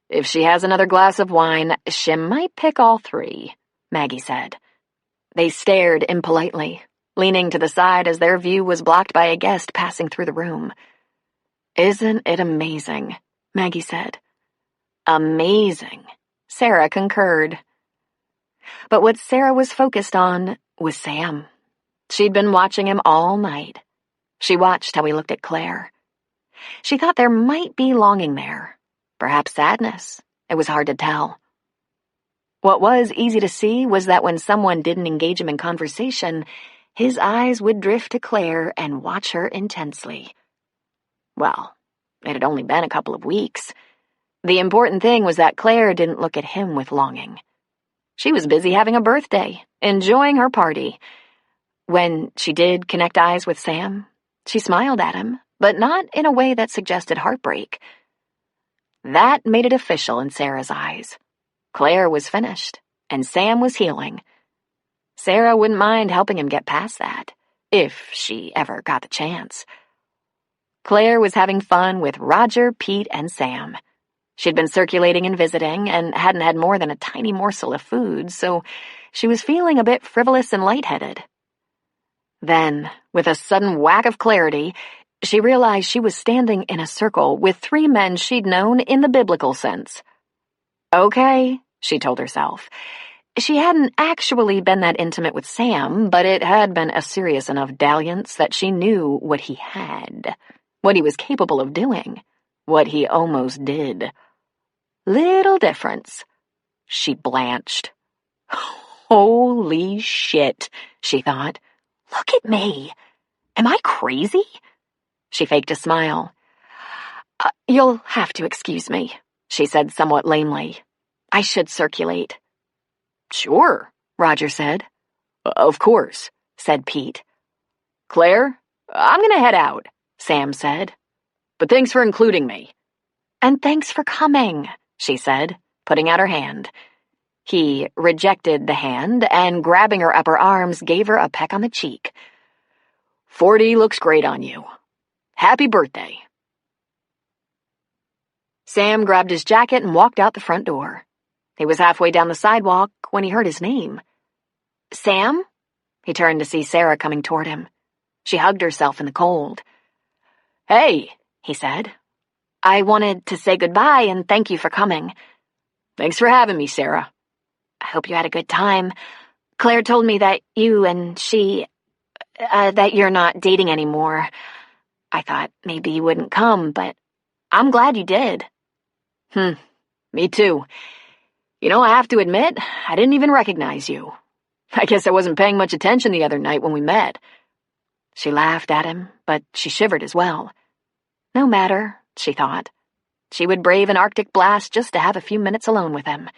If she has another glass of wine, she might pick all 3, Maggie said. They stared impolitely, leaning to the side as their view was blocked by a guest passing through the room. Isn't it amazing? Maggie said. Amazing, Sarah concurred. But what Sarah was focused on was Sam. She'd been watching him all night. She watched how he looked at Claire. She thought there might be longing there, perhaps sadness. It was hard to tell. What was easy to see was that when someone didn't engage him in conversation, his eyes would drift to Claire and watch her intensely. Well, it had only been a couple of weeks. The important thing was that Claire didn't look at him with longing. She was busy having a birthday, enjoying her party. When she did connect eyes with Sam, she smiled at him, but not in a way that suggested heartbreak. That made it official in Sarah's eyes. Claire was finished, and Sam was healing. Sarah wouldn't mind helping him get past that, if she ever got the chance. Claire was having fun with Roger, Pete, and Sam. She'd been circulating and visiting, and hadn't had more than a tiny morsel of food, so she was feeling a bit frivolous and lightheaded. Then, with a sudden whack of clarity, she realized she was standing in a circle with 3 men she'd known in the biblical sense. Okay, she told herself. She hadn't actually been that intimate with Sam, but it had been a serious enough dalliance that she knew what he had, what he was capable of doing, what he almost did. Little difference. She blanched. Holy shit, she thought. Look at me. Am I crazy? She faked a smile. You'll have to excuse me, she said somewhat lamely. I should circulate. Sure, Roger said. Of course, said Pete. Claire, I'm gonna head out, Sam said. But thanks for including me. And thanks for coming, she said, putting out her hand. He rejected the hand and, grabbing her upper arms, gave her a peck on the cheek. 40 looks great on you. Happy birthday. Sam grabbed his jacket and walked out the front door. He was halfway down the sidewalk when he heard his name. Sam? He turned to see Sarah coming toward him. She hugged herself in the cold. Hey, he said. I wanted to say goodbye and thank you for coming. Thanks for having me, Sarah. I hope you had a good time. Claire told me that you and she, that you're not dating anymore. I thought maybe you wouldn't come, but I'm glad you did. Me too. You know, I have to admit, I didn't even recognize you. I guess I wasn't paying much attention the other night when we met. She laughed at him, but she shivered as well. No matter, she thought. She would brave an Arctic blast just to have a few minutes alone with him,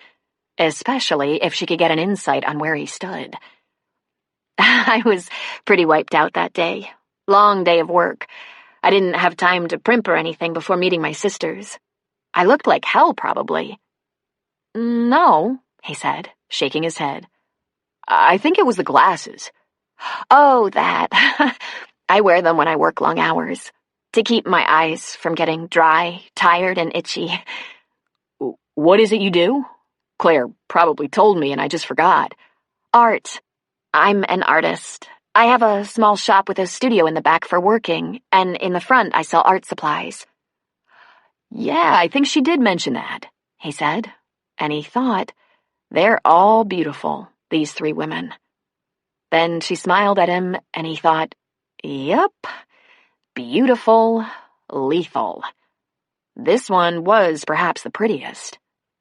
especially if she could get an insight on where he stood. I was pretty wiped out that day. Long day of work. I didn't have time to primp or anything before meeting my sisters. I looked like hell, probably. No, he said, shaking his head. I think it was the glasses. Oh, that. I wear them when I work long hours, to keep my eyes from getting dry, tired, and itchy. What is it you do? Claire probably told me and I just forgot. Art. I'm an artist. I have a small shop with a studio in the back for working, and in the front I sell art supplies. Yeah, I think she did mention that, he said, and he thought, they're all beautiful, these three women. Then she smiled at him, and he thought, yep, beautiful, lethal. This one was perhaps the prettiest.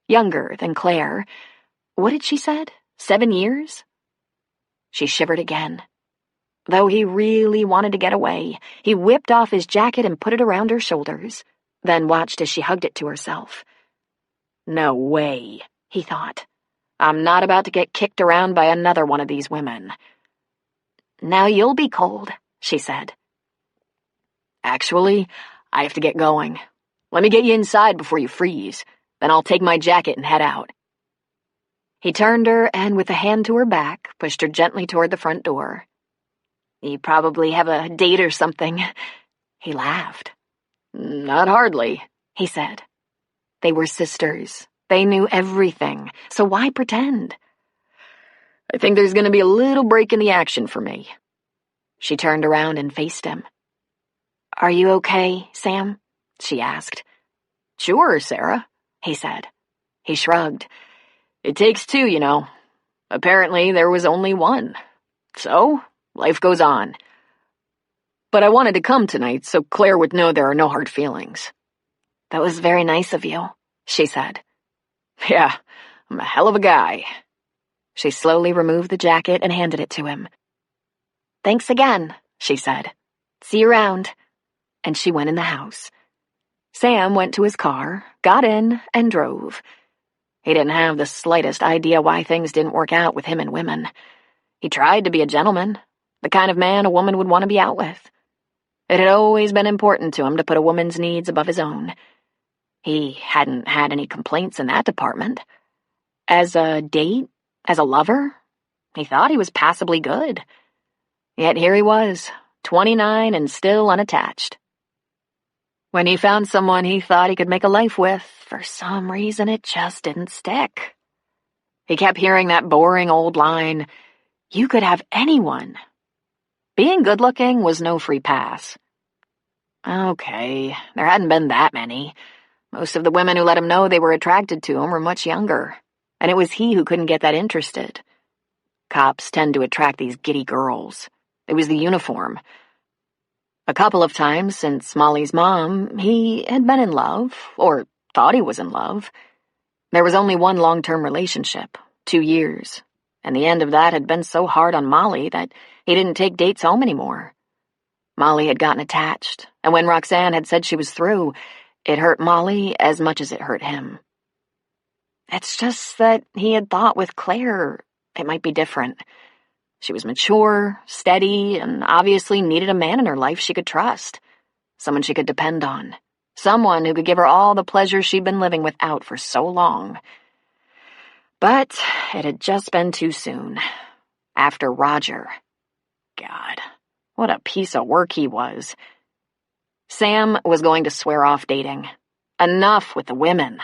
Younger than Claire. What had she said? 7 years? She shivered again. Though he really wanted to get away, he whipped off his jacket and put it around her shoulders, then watched as she hugged it to herself. No way, he thought. I'm not about to get kicked around by another one of these women. Now you'll be cold, she said. Actually, I have to get going. Let me get you inside before you freeze. Then I'll take my jacket and head out. He turned her and, with a hand to her back, pushed her gently toward the front door. You probably have a date or something. He laughed. Not hardly, he said. They were sisters. They knew everything, so why pretend? I think there's going to be a little break in the action for me. She turned around and faced him. Are you okay, Sam? She asked. Sure, Sarah, he said. He shrugged. It takes two, you know. Apparently there was only one. So, life goes on. But I wanted to come tonight so Claire would know there are no hard feelings. That was very nice of you, she said. Yeah, I'm a hell of a guy. She slowly removed the jacket and handed it to him. Thanks again, she said. See you around. And she went in the house. Sam went to his car, got in, and drove. He didn't have the slightest idea why things didn't work out with him and women. He tried to be a gentleman, the kind of man a woman would want to be out with. It had always been important to him to put a woman's needs above his own. He hadn't had any complaints in that department. As a date, as a lover, he thought he was passably good. Yet here he was, 29 and still unattached. When he found someone he thought he could make a life with, for some reason it just didn't stick. He kept hearing that boring old line, you could have anyone. Being good-looking was no free pass. Okay, there hadn't been that many. Most of the women who let him know they were attracted to him were much younger, and it was he who couldn't get that interested. Cops tend to attract these giddy girls. It was the uniform. A couple of times since Molly's mom, he had been in love, or thought he was in love. There was only one long-term relationship, 2 years, and the end of that had been so hard on Molly that he didn't take dates home anymore. Molly had gotten attached, and when Roxanne had said she was through, it hurt Molly as much as it hurt him. It's just that he had thought with Claire it might be different. She was mature, steady, and obviously needed a man in her life she could trust. Someone she could depend on. Someone who could give her all the pleasure she'd been living without for so long. But it had just been too soon. After Roger. God, what a piece of work he was. Sam was going to swear off dating. Enough with the women.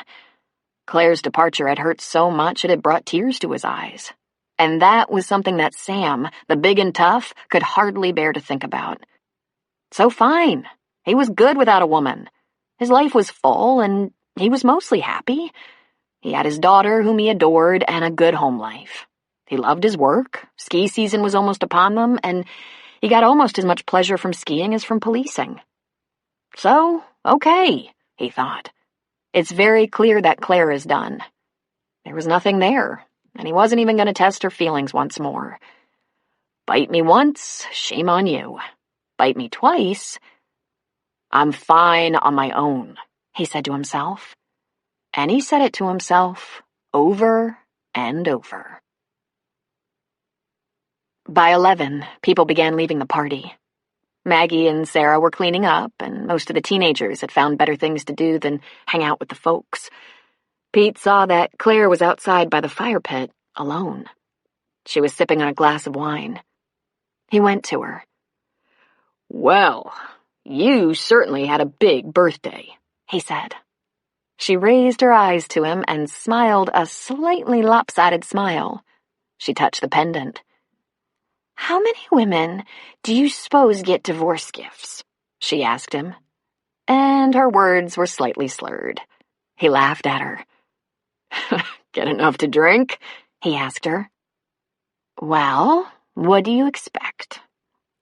Claire's departure had hurt so much it had brought tears to his eyes. And that was something that Sam, the big and tough, could hardly bear to think about. So fine. He was good without a woman. His life was full, and he was mostly happy. He had his daughter, whom he adored, and a good home life. He loved his work. Ski season was almost upon them, and he got almost as much pleasure from skiing as from policing. So, okay, he thought. It's very clear that Claire is done. There was nothing there, and he wasn't even going to test her feelings once more. Bite me once, shame on you. Bite me twice, I'm fine on my own, he said to himself. And he said it to himself over and over. By 11, people began leaving the party. Maggie and Sarah were cleaning up, and most of the teenagers had found better things to do than hang out with the folks. Pete saw that Claire was outside by the fire pit, alone. She was sipping on a glass of wine. He went to her. Well, you certainly had a big birthday, he said. She raised her eyes to him and smiled a slightly lopsided smile. She touched the pendant. How many women do you suppose get divorce gifts? She asked him. And her words were slightly slurred. He laughed at her. Get enough to drink? He asked her. Well, what do you expect?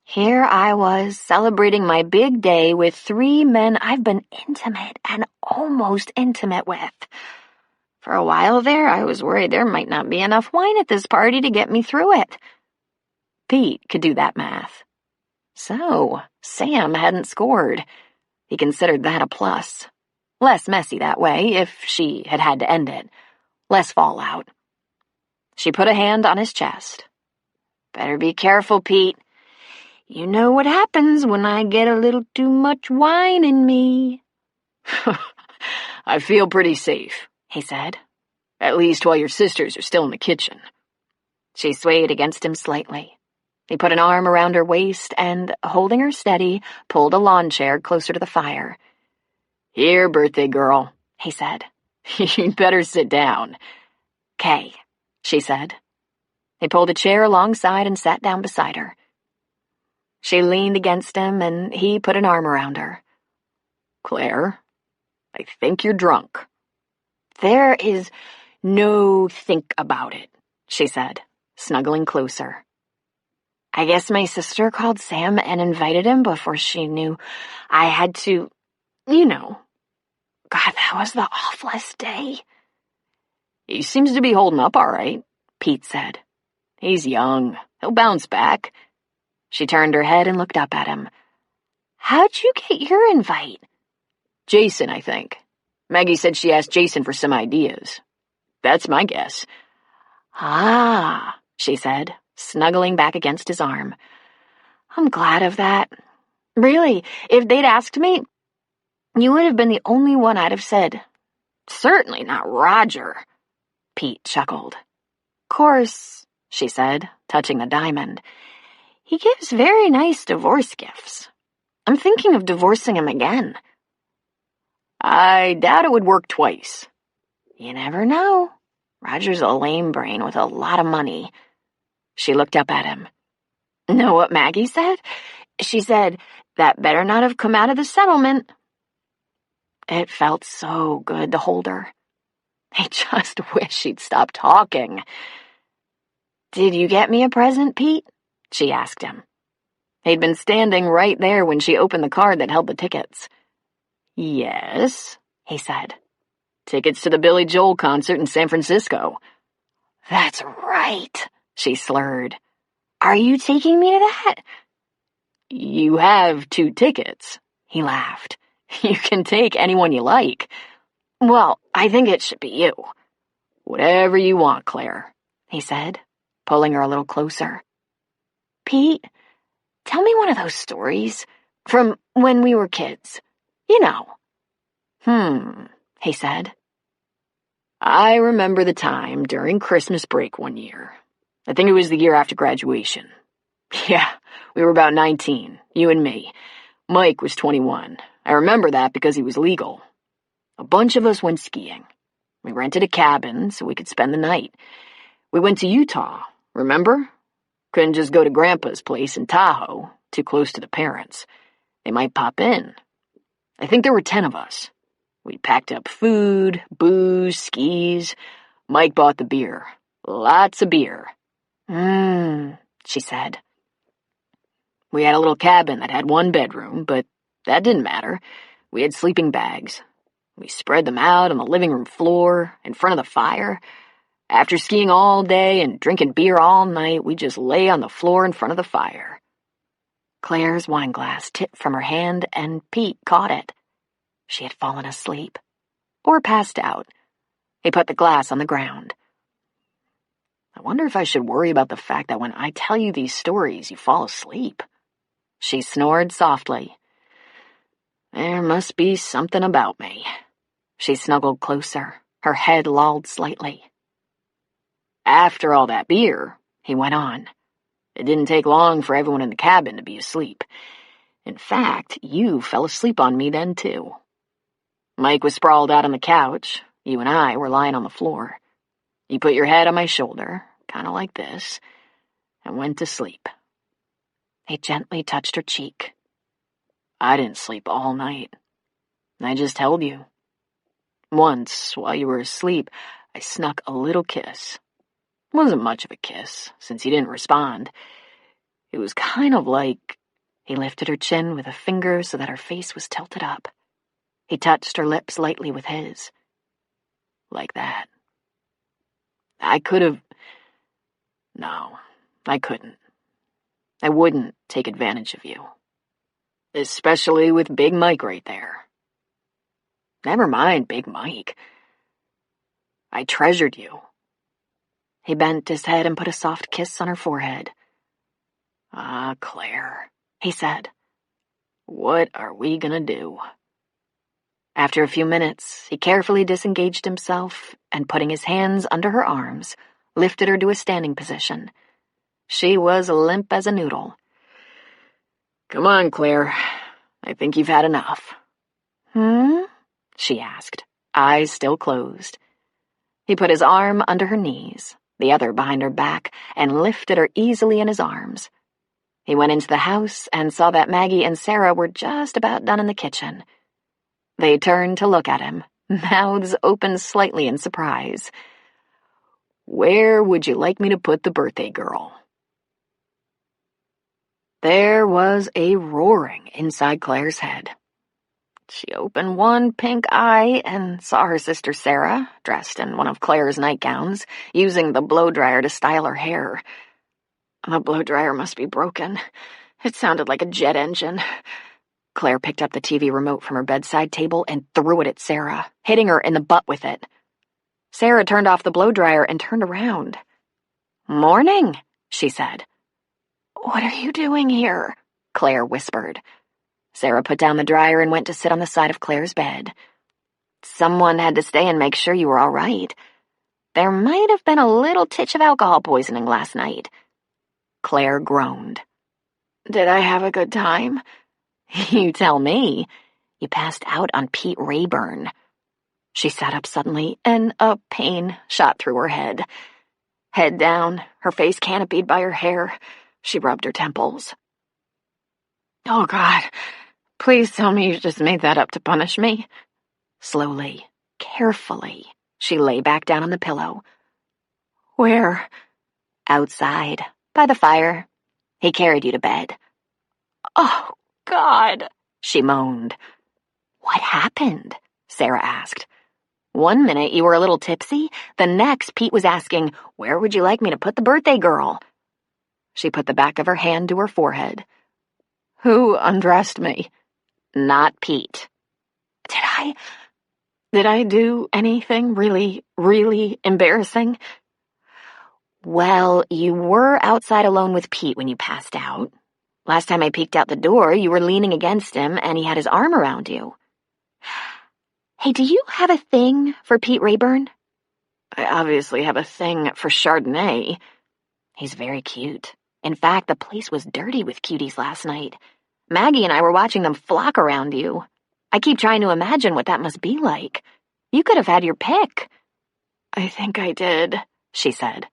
Here I was, celebrating my big day with 3 men I've been intimate and almost intimate with. For a while there, I was worried there might not be enough wine at this party to get me through it. Pete could do that math. So, Sam hadn't scored. He considered that a plus. Less messy that way, if she had had to end it. Less fallout. She put a hand on his chest. Better be careful, Pete. You know what happens when I get a little too much wine in me. I feel pretty safe, he said. At least while your sisters are still in the kitchen. She swayed against him slightly. He put an arm around her waist and, holding her steady, pulled a lawn chair closer to the fire. Here, birthday girl, he said. You'd better sit down. "'Kay," she said. He pulled a chair alongside and sat down beside her. She leaned against him, and he put an arm around her. Claire, I think you're drunk. There is no think about it, she said, snuggling closer. I guess my sister called Sam and invited him before she knew I had to, you know. God, that was the awfulest day. He seems to be holding up all right, Pete said. He's young. He'll bounce back. She turned her head and looked up at him. How'd you get your invite? Jason, I think. Maggie said she asked Jason for some ideas. That's my guess. Ah, she said, snuggling back against his arm. I'm glad of that. Really, if they'd asked me, you would have been the only one I'd have said. Certainly not Roger, Pete chuckled. Course, she said, touching the diamond. He gives very nice divorce gifts. I'm thinking of divorcing him again. I doubt it would work twice. You never know. Roger's a lame brain with a lot of money. She looked up at him. Know what Maggie said? She said, that better not have come out of the settlement. It felt so good to hold her. I just wish she'd stop talking. Did you get me a present, Pete? She asked him. He'd been standing right there when she opened the card that held the tickets. Yes, he said. Tickets to the Billy Joel concert in San Francisco. That's right, she slurred. Are you taking me to that? You have 2 tickets, he laughed. You can take anyone you like. Well, I think it should be you. Whatever you want, Claire, he said, pulling her a little closer. Pete, tell me one of those stories from when we were kids. You know. He said. I remember the time during Christmas break one year. I think it was the year after graduation. Yeah, we were about 19, you and me. Mike was 21. I remember that because he was legal. A bunch of us went skiing. We rented a cabin so we could spend the night. We went to Utah, remember? Couldn't just go to Grandpa's place in Tahoe, too close to the parents. They might pop in. I think there were 10 of us. We packed up food, booze, skis. Mike bought the beer. Lots of beer. She said. We had a little cabin that had 1 bedroom, but that didn't matter. We had sleeping bags. We spread them out on the living room floor, in front of the fire. After skiing all day and drinking beer all night, we just lay on the floor in front of the fire. Claire's wine glass tipped from her hand, and Pete caught it. She had fallen asleep. Or passed out. He put the glass on the ground. I wonder if I should worry about the fact that when I tell you these stories, you fall asleep. She snored softly. There must be something about me. She snuggled closer, her head lolled slightly. After all that beer, he went on, it didn't take long for everyone in the cabin to be asleep. In fact, you fell asleep on me then too. Mike was sprawled out on the couch. You and I were lying on the floor. You put your head on my shoulder, kind of like this, and went to sleep. He gently touched her cheek. I didn't sleep all night. I just held you. Once, while you were asleep, I snuck a little kiss. It wasn't much of a kiss, since you didn't respond. It was kind of like... He lifted her chin with a finger so that her face was tilted up. He touched her lips lightly with his. Like that. I could have... No, I couldn't. I wouldn't take advantage of you. Especially with Big Mike right there. Never mind Big Mike. I treasured you. He bent his head and put a soft kiss on her forehead. Ah, Claire, he said. What are we gonna do? After a few minutes, he carefully disengaged himself and, putting his hands under her arms, lifted her to a standing position. She was limp as a noodle. Come on, Claire. I think you've had enough. She asked, eyes still closed. He put his arm under her knees, the other behind her back, and lifted her easily in his arms. He went into the house and saw that Maggie and Sarah were just about done in the kitchen. They turned to look at him, mouths open slightly in surprise. Where would you like me to put the birthday girl? There was a roaring inside Claire's head. She opened one pink eye and saw her sister Sarah, dressed in one of Claire's nightgowns, using the blow-dryer to style her hair. The blow-dryer must be broken. It sounded like a jet engine. Claire picked up the TV remote from her bedside table and threw it at Sarah, hitting her in the butt with it. Sarah turned off the blow-dryer and turned around. "Morning," she said. "What are you doing here?" Claire whispered. Sarah put down the dryer and went to sit on the side of Claire's bed. "Someone had to stay and make sure you were all right. There might have been a little titch of alcohol poisoning last night." Claire groaned. "Did I have a good time?" "You tell me. You passed out on Pete Rayburn." She sat up suddenly, and a pain shot through her head. Head down, her face canopied by her hair, she rubbed her temples. "Oh, God, please tell me you just made that up to punish me." Slowly, carefully, she lay back down on the pillow. "Where?" "Outside, by the fire. He carried you to bed." "Oh, God," she moaned. "What happened?" Sarah asked. "One minute you were a little tipsy, the next Pete was asking, 'Where would you like me to put the birthday girl?'" She put the back of her hand to her forehead. Who undressed me? Not Pete. Did I do anything really, really embarrassing? Well, you were outside alone with Pete when you passed out. Last time I peeked out the door, you were leaning against him and he had his arm around you. Hey, do you have a thing for Pete Rayburn? I obviously have a thing for Chardonnay. He's very cute. In fact, the place was dirty with cuties last night. Maggie and I were watching them flock around you. I keep trying to imagine what that must be like. You could have had your pick. I think I did, she said.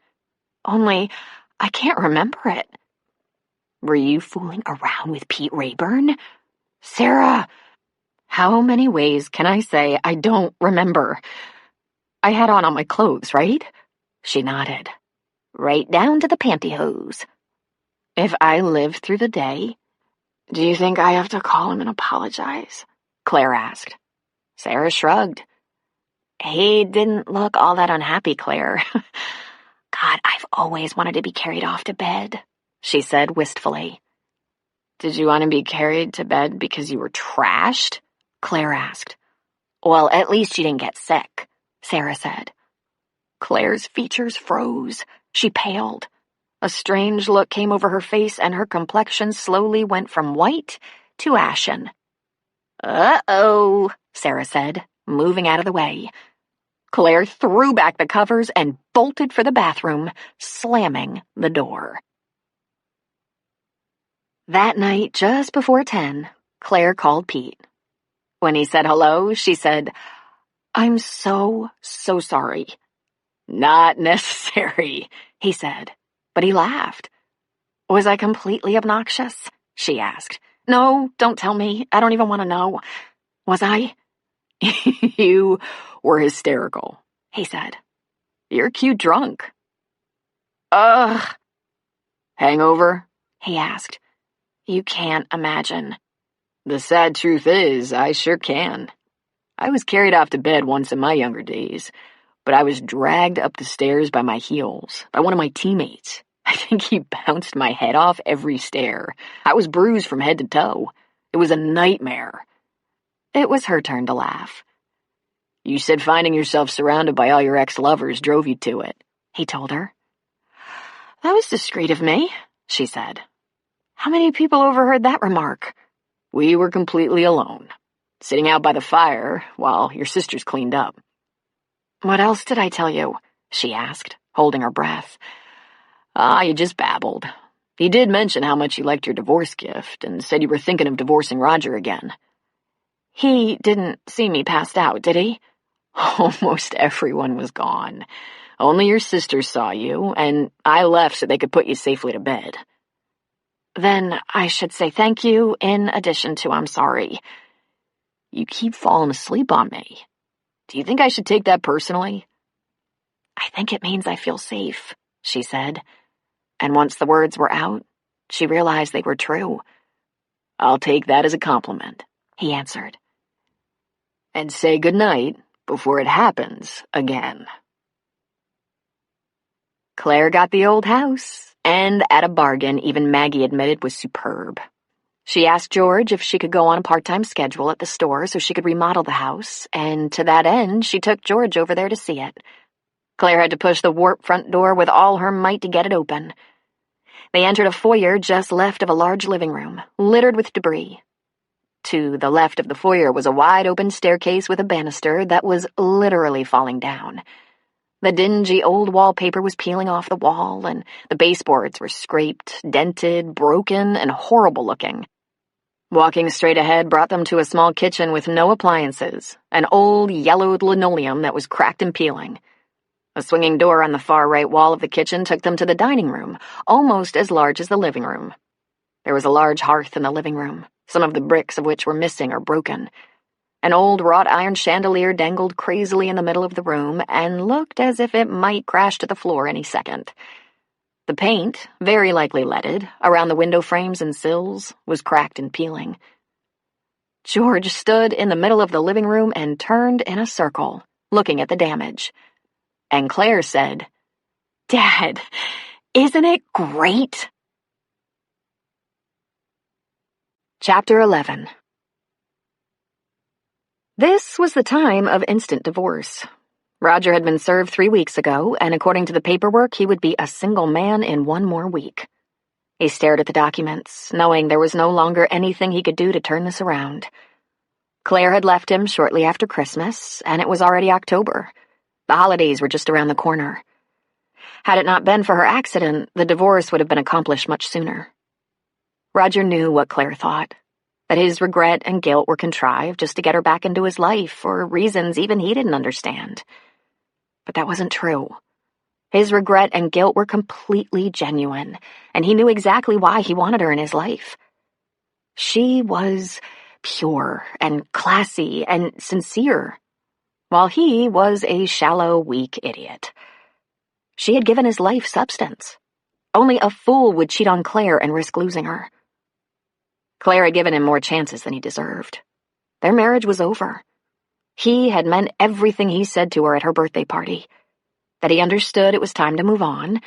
Only, I can't remember it. Were you fooling around with Pete Rayburn? Sarah, how many ways can I say I don't remember? I had on all my clothes, right? She nodded. Right down to the pantyhose. If I live through the day, do you think I have to call him and apologize? Claire asked. Sarah shrugged. He didn't look all that unhappy, Claire. God, I've always wanted to be carried off to bed, she said wistfully. Did you want to be carried to bed because you were trashed? Claire asked. Well, at least you didn't get sick, Sarah said. Claire's features froze. She paled. A strange look came over her face and her complexion slowly went from white to ashen. Uh-oh, Sarah said, moving out of the way. Claire threw back the covers and bolted for the bathroom, slamming the door. That night, just before 10, Claire called Pete. When he said hello, she said, "I'm so sorry." "Not necessary," he said, but he laughed. Was I completely obnoxious? She asked. No, don't tell me. I don't even want to know. Was I? You were hysterical, he said. You're cute drunk. Ugh. Hangover? He asked. You can't imagine. The sad truth is, I sure can. I was carried off to bed once in my younger days, but I was dragged up the stairs by my heels, by one of my teammates. I think he bounced my head off every stair. I was bruised from head to toe. It was a nightmare. It was her turn to laugh. You said finding yourself surrounded by all your ex-lovers drove you to it, he told her. That was discreet of me, she said. How many people overheard that remark? We were completely alone, sitting out by the fire while your sisters cleaned up. What else did I tell you? She asked, holding her breath. You just babbled. You did mention how much you liked your divorce gift and said you were thinking of divorcing Roger again. He didn't see me passed out, did he? Almost everyone was gone. Only your sisters saw you, and I left so they could put you safely to bed. Then I should say thank you in addition to I'm sorry. You keep falling asleep on me. Do you think I should take that personally? I think it means I feel safe, she said. And once the words were out, she realized they were true. I'll take that as a compliment, he answered. And say goodnight before it happens again. Claire got the old house, and at a bargain even Maggie admitted was superb. She asked George if she could go on a part-time schedule at the store so she could remodel the house, and to that end, she took George over there to see it. Claire had to push the warped front door with all her might to get it open. They entered a foyer just left of a large living room, littered with debris. To the left of the foyer was a wide-open staircase with a banister that was literally falling down. The dingy old wallpaper was peeling off the wall, and the baseboards were scraped, dented, broken, and horrible-looking. Walking straight ahead brought them to a small kitchen with no appliances, an old, yellowed linoleum that was cracked and peeling. A swinging door on the far right wall of the kitchen took them to the dining room, almost as large as the living room. There was a large hearth in the living room, some of the bricks of which were missing or broken. An old wrought iron chandelier dangled crazily in the middle of the room and looked as if it might crash to the floor any second. The paint, very likely leaded, around the window frames and sills, was cracked and peeling. George stood in the middle of the living room and turned in a circle, looking at the damage. And Claire said, "Dad, isn't it great?" Chapter 11. This was the time of instant divorce. Roger had been served 3 weeks ago, and according to the paperwork, he would be a single man in 1 more week. He stared at the documents, knowing there was no longer anything he could do to turn this around. Claire had left him shortly after Christmas, and it was already October. The holidays were just around the corner. Had it not been for her accident, the divorce would have been accomplished much sooner. Roger knew what Claire thought, that his regret and guilt were contrived just to get her back into his life for reasons even he didn't understand. But that wasn't true. His regret and guilt were completely genuine, and he knew exactly why he wanted her in his life. She was pure and classy and sincere, while he was a shallow, weak idiot. She had given his life substance. Only a fool would cheat on Claire and risk losing her. Claire had given him more chances than he deserved. Their marriage was over. He had meant everything he said to her at her birthday party. That he understood it was time to move on,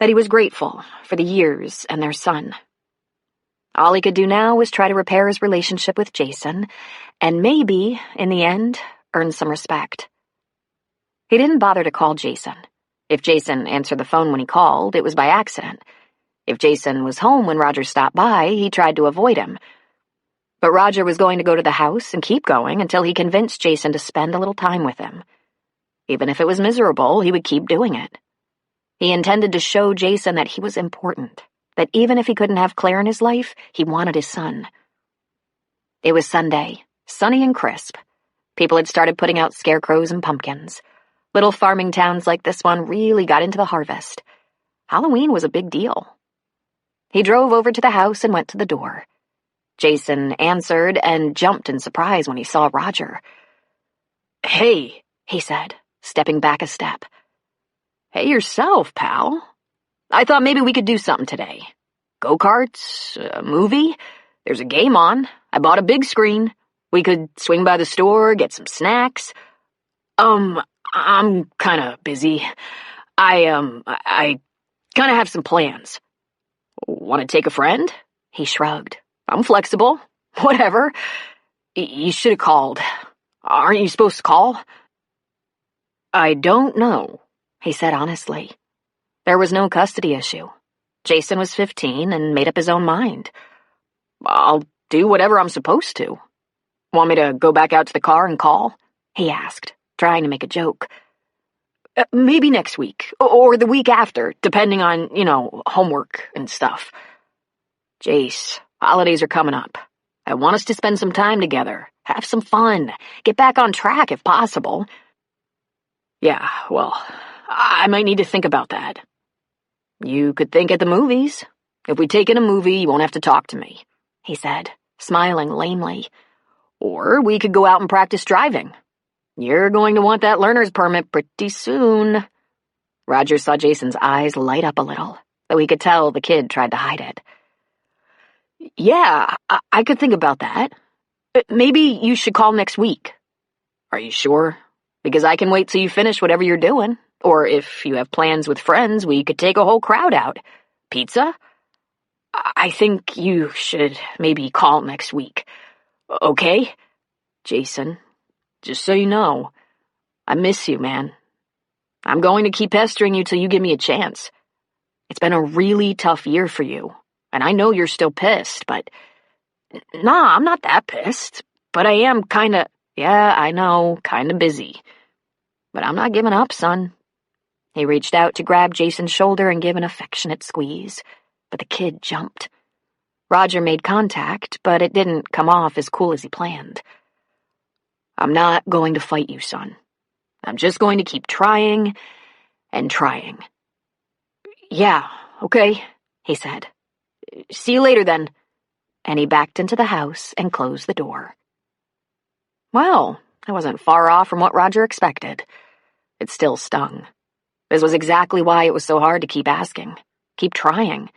that he was grateful for the years and their son. All he could do now was try to repair his relationship with Jason, and maybe, in the end, earn some respect. He didn't bother to call Jason. If Jason answered the phone when he called, it was by accident. If Jason was home when Roger stopped by, he tried to avoid him. But Roger was going to go to the house and keep going until he convinced Jason to spend a little time with him. Even if it was miserable, he would keep doing it. He intended to show Jason that he was important, that even if he couldn't have Claire in his life, he wanted his son. It was Sunday, sunny and crisp. People had started putting out scarecrows and pumpkins. Little farming towns like this one really got into the harvest. Halloween was a big deal. He drove over to the house and went to the door. Jason answered and jumped in surprise when he saw Roger. "Hey," he said, stepping back a step. "Hey yourself, pal. I thought maybe we could do something today. Go-karts, a movie. There's a game on. I bought a big screen. We could swing by the store, get some snacks. I'm kinda busy. I kinda have some plans. Want to take a friend?" He shrugged. "I'm flexible. Whatever. You should have called. Aren't you supposed to call?" "I don't know," he said honestly. There was no custody issue. Jason was 15 and made up his own mind. "I'll do whatever I'm supposed to. Want me to go back out to the car and call?" he asked, trying to make a joke. "Maybe next week, or the week after, depending on, homework and stuff. Jace, holidays are coming up. I want us to spend some time together, have some fun, get back on track if possible." "Yeah, well, I might need to think about that." "You could think at the movies. If we take in a movie, you won't have to talk to me," he said, smiling lamely. "Or we could go out and practice driving. You're going to want that learner's permit pretty soon." Roger saw Jason's eyes light up a little, though he could tell the kid tried to hide it. "Yeah, I could think about that. Maybe you should call next week." "Are you sure? Because I can wait till you finish whatever you're doing. Or if you have plans with friends, we could take a whole crowd out. Pizza? I think you should maybe call next week. Okay? Jason, just so you know, I miss you, man. I'm going to keep pestering you till you give me a chance. It's been a really tough year for you, and I know you're still pissed, but... Nah, I'm not that pissed, but I am kinda... Yeah, I know, kinda busy. But I'm not giving up, son." He reached out to grab Jason's shoulder and give an affectionate squeeze, but the kid jumped. Roger made contact, but it didn't come off as cool as he planned. "I'm not going to fight you, son. I'm just going to keep trying and trying." "Yeah, okay," he said. "See you later, then." And he backed into the house and closed the door. Well, I wasn't far off from what Roger expected. It still stung. This was exactly why it was so hard to keep asking, keep trying.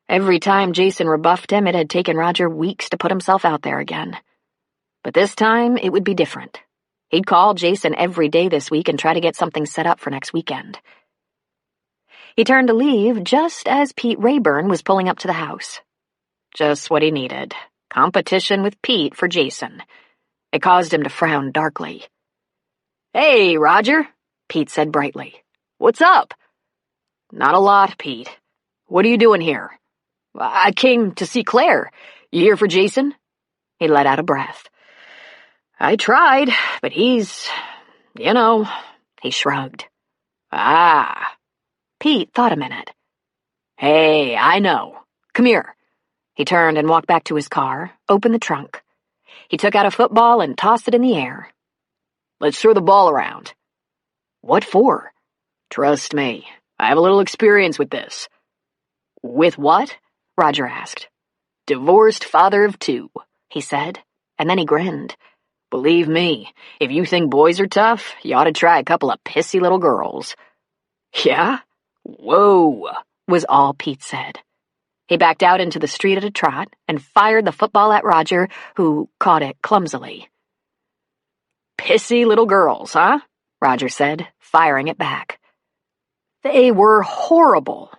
Every time Jason rebuffed him, it had taken Roger weeks to put himself out there again. But this time, it would be different. He'd call Jason every day this week and try to get something set up for next weekend. He turned to leave just as Pete Rayburn was pulling up to the house. Just what he needed. Competition with Pete for Jason. It caused him to frown darkly. "Hey, Roger," Pete said brightly. "What's up?" "Not a lot, Pete. What are you doing here?" "I came to see Claire. You here for Jason?" He let out a breath. "I tried, but he's... He shrugged. "Ah." Pete thought a minute. "Hey, I know. Come here." He turned and walked back to his car, opened the trunk. He took out a football and tossed it in the air. "Let's throw the ball around." "What for?" "Trust me, I have a little experience with this." "With what?" Roger asked. "Divorced father of 2, he said, and then he grinned. "Believe me, if you think boys are tough, you ought to try a couple of pissy little girls." "Yeah? Whoa," was all Pete said. He backed out into the street at a trot and fired the football at Roger, who caught it clumsily. "Pissy little girls, huh?" Roger said, firing it back. "They were horrible.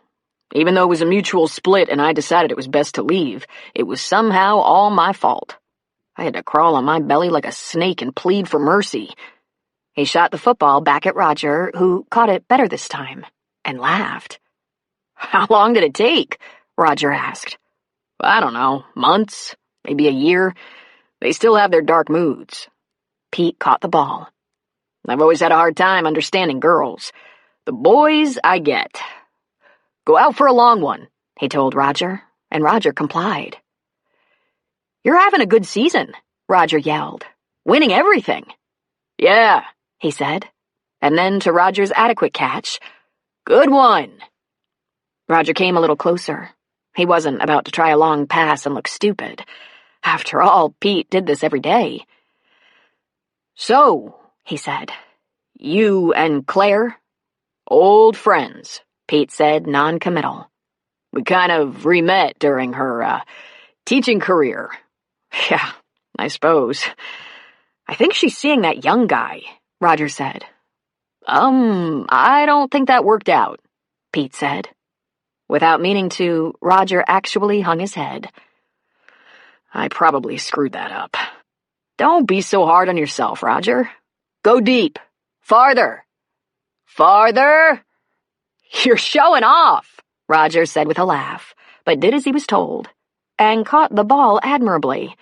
Even though it was a mutual split and I decided it was best to leave, it was somehow all my fault. I had to crawl on my belly like a snake and plead for mercy." He shot the football back at Roger, who caught it better this time, and laughed. "How long did it take?" Roger asked. "I don't know, months, maybe a year. They still have their dark moods." Pete caught the ball. "I've always had a hard time understanding girls. The boys, I get. Go out for a long one," he told Roger, and Roger complied. "You're having a good season," Roger yelled. "Winning everything." "Yeah," he said, and then to Roger's adequate catch, "Good one." Roger came a little closer. He wasn't about to try a long pass and look stupid. After all, Pete did this every day. "So," he said, "you and Claire?" "Old friends," Pete said, non-committal. "We kind of re-met during her, teaching career." "Yeah, I suppose. I think she's seeing that young guy," Roger said. I don't think that worked out," Pete said. Without meaning to, Roger actually hung his head. "I probably screwed that up." "Don't be so hard on yourself, Roger. Go deep. Farther. Farther!" "You're showing off," Roger said with a laugh, but did as he was told, and caught the ball admirably.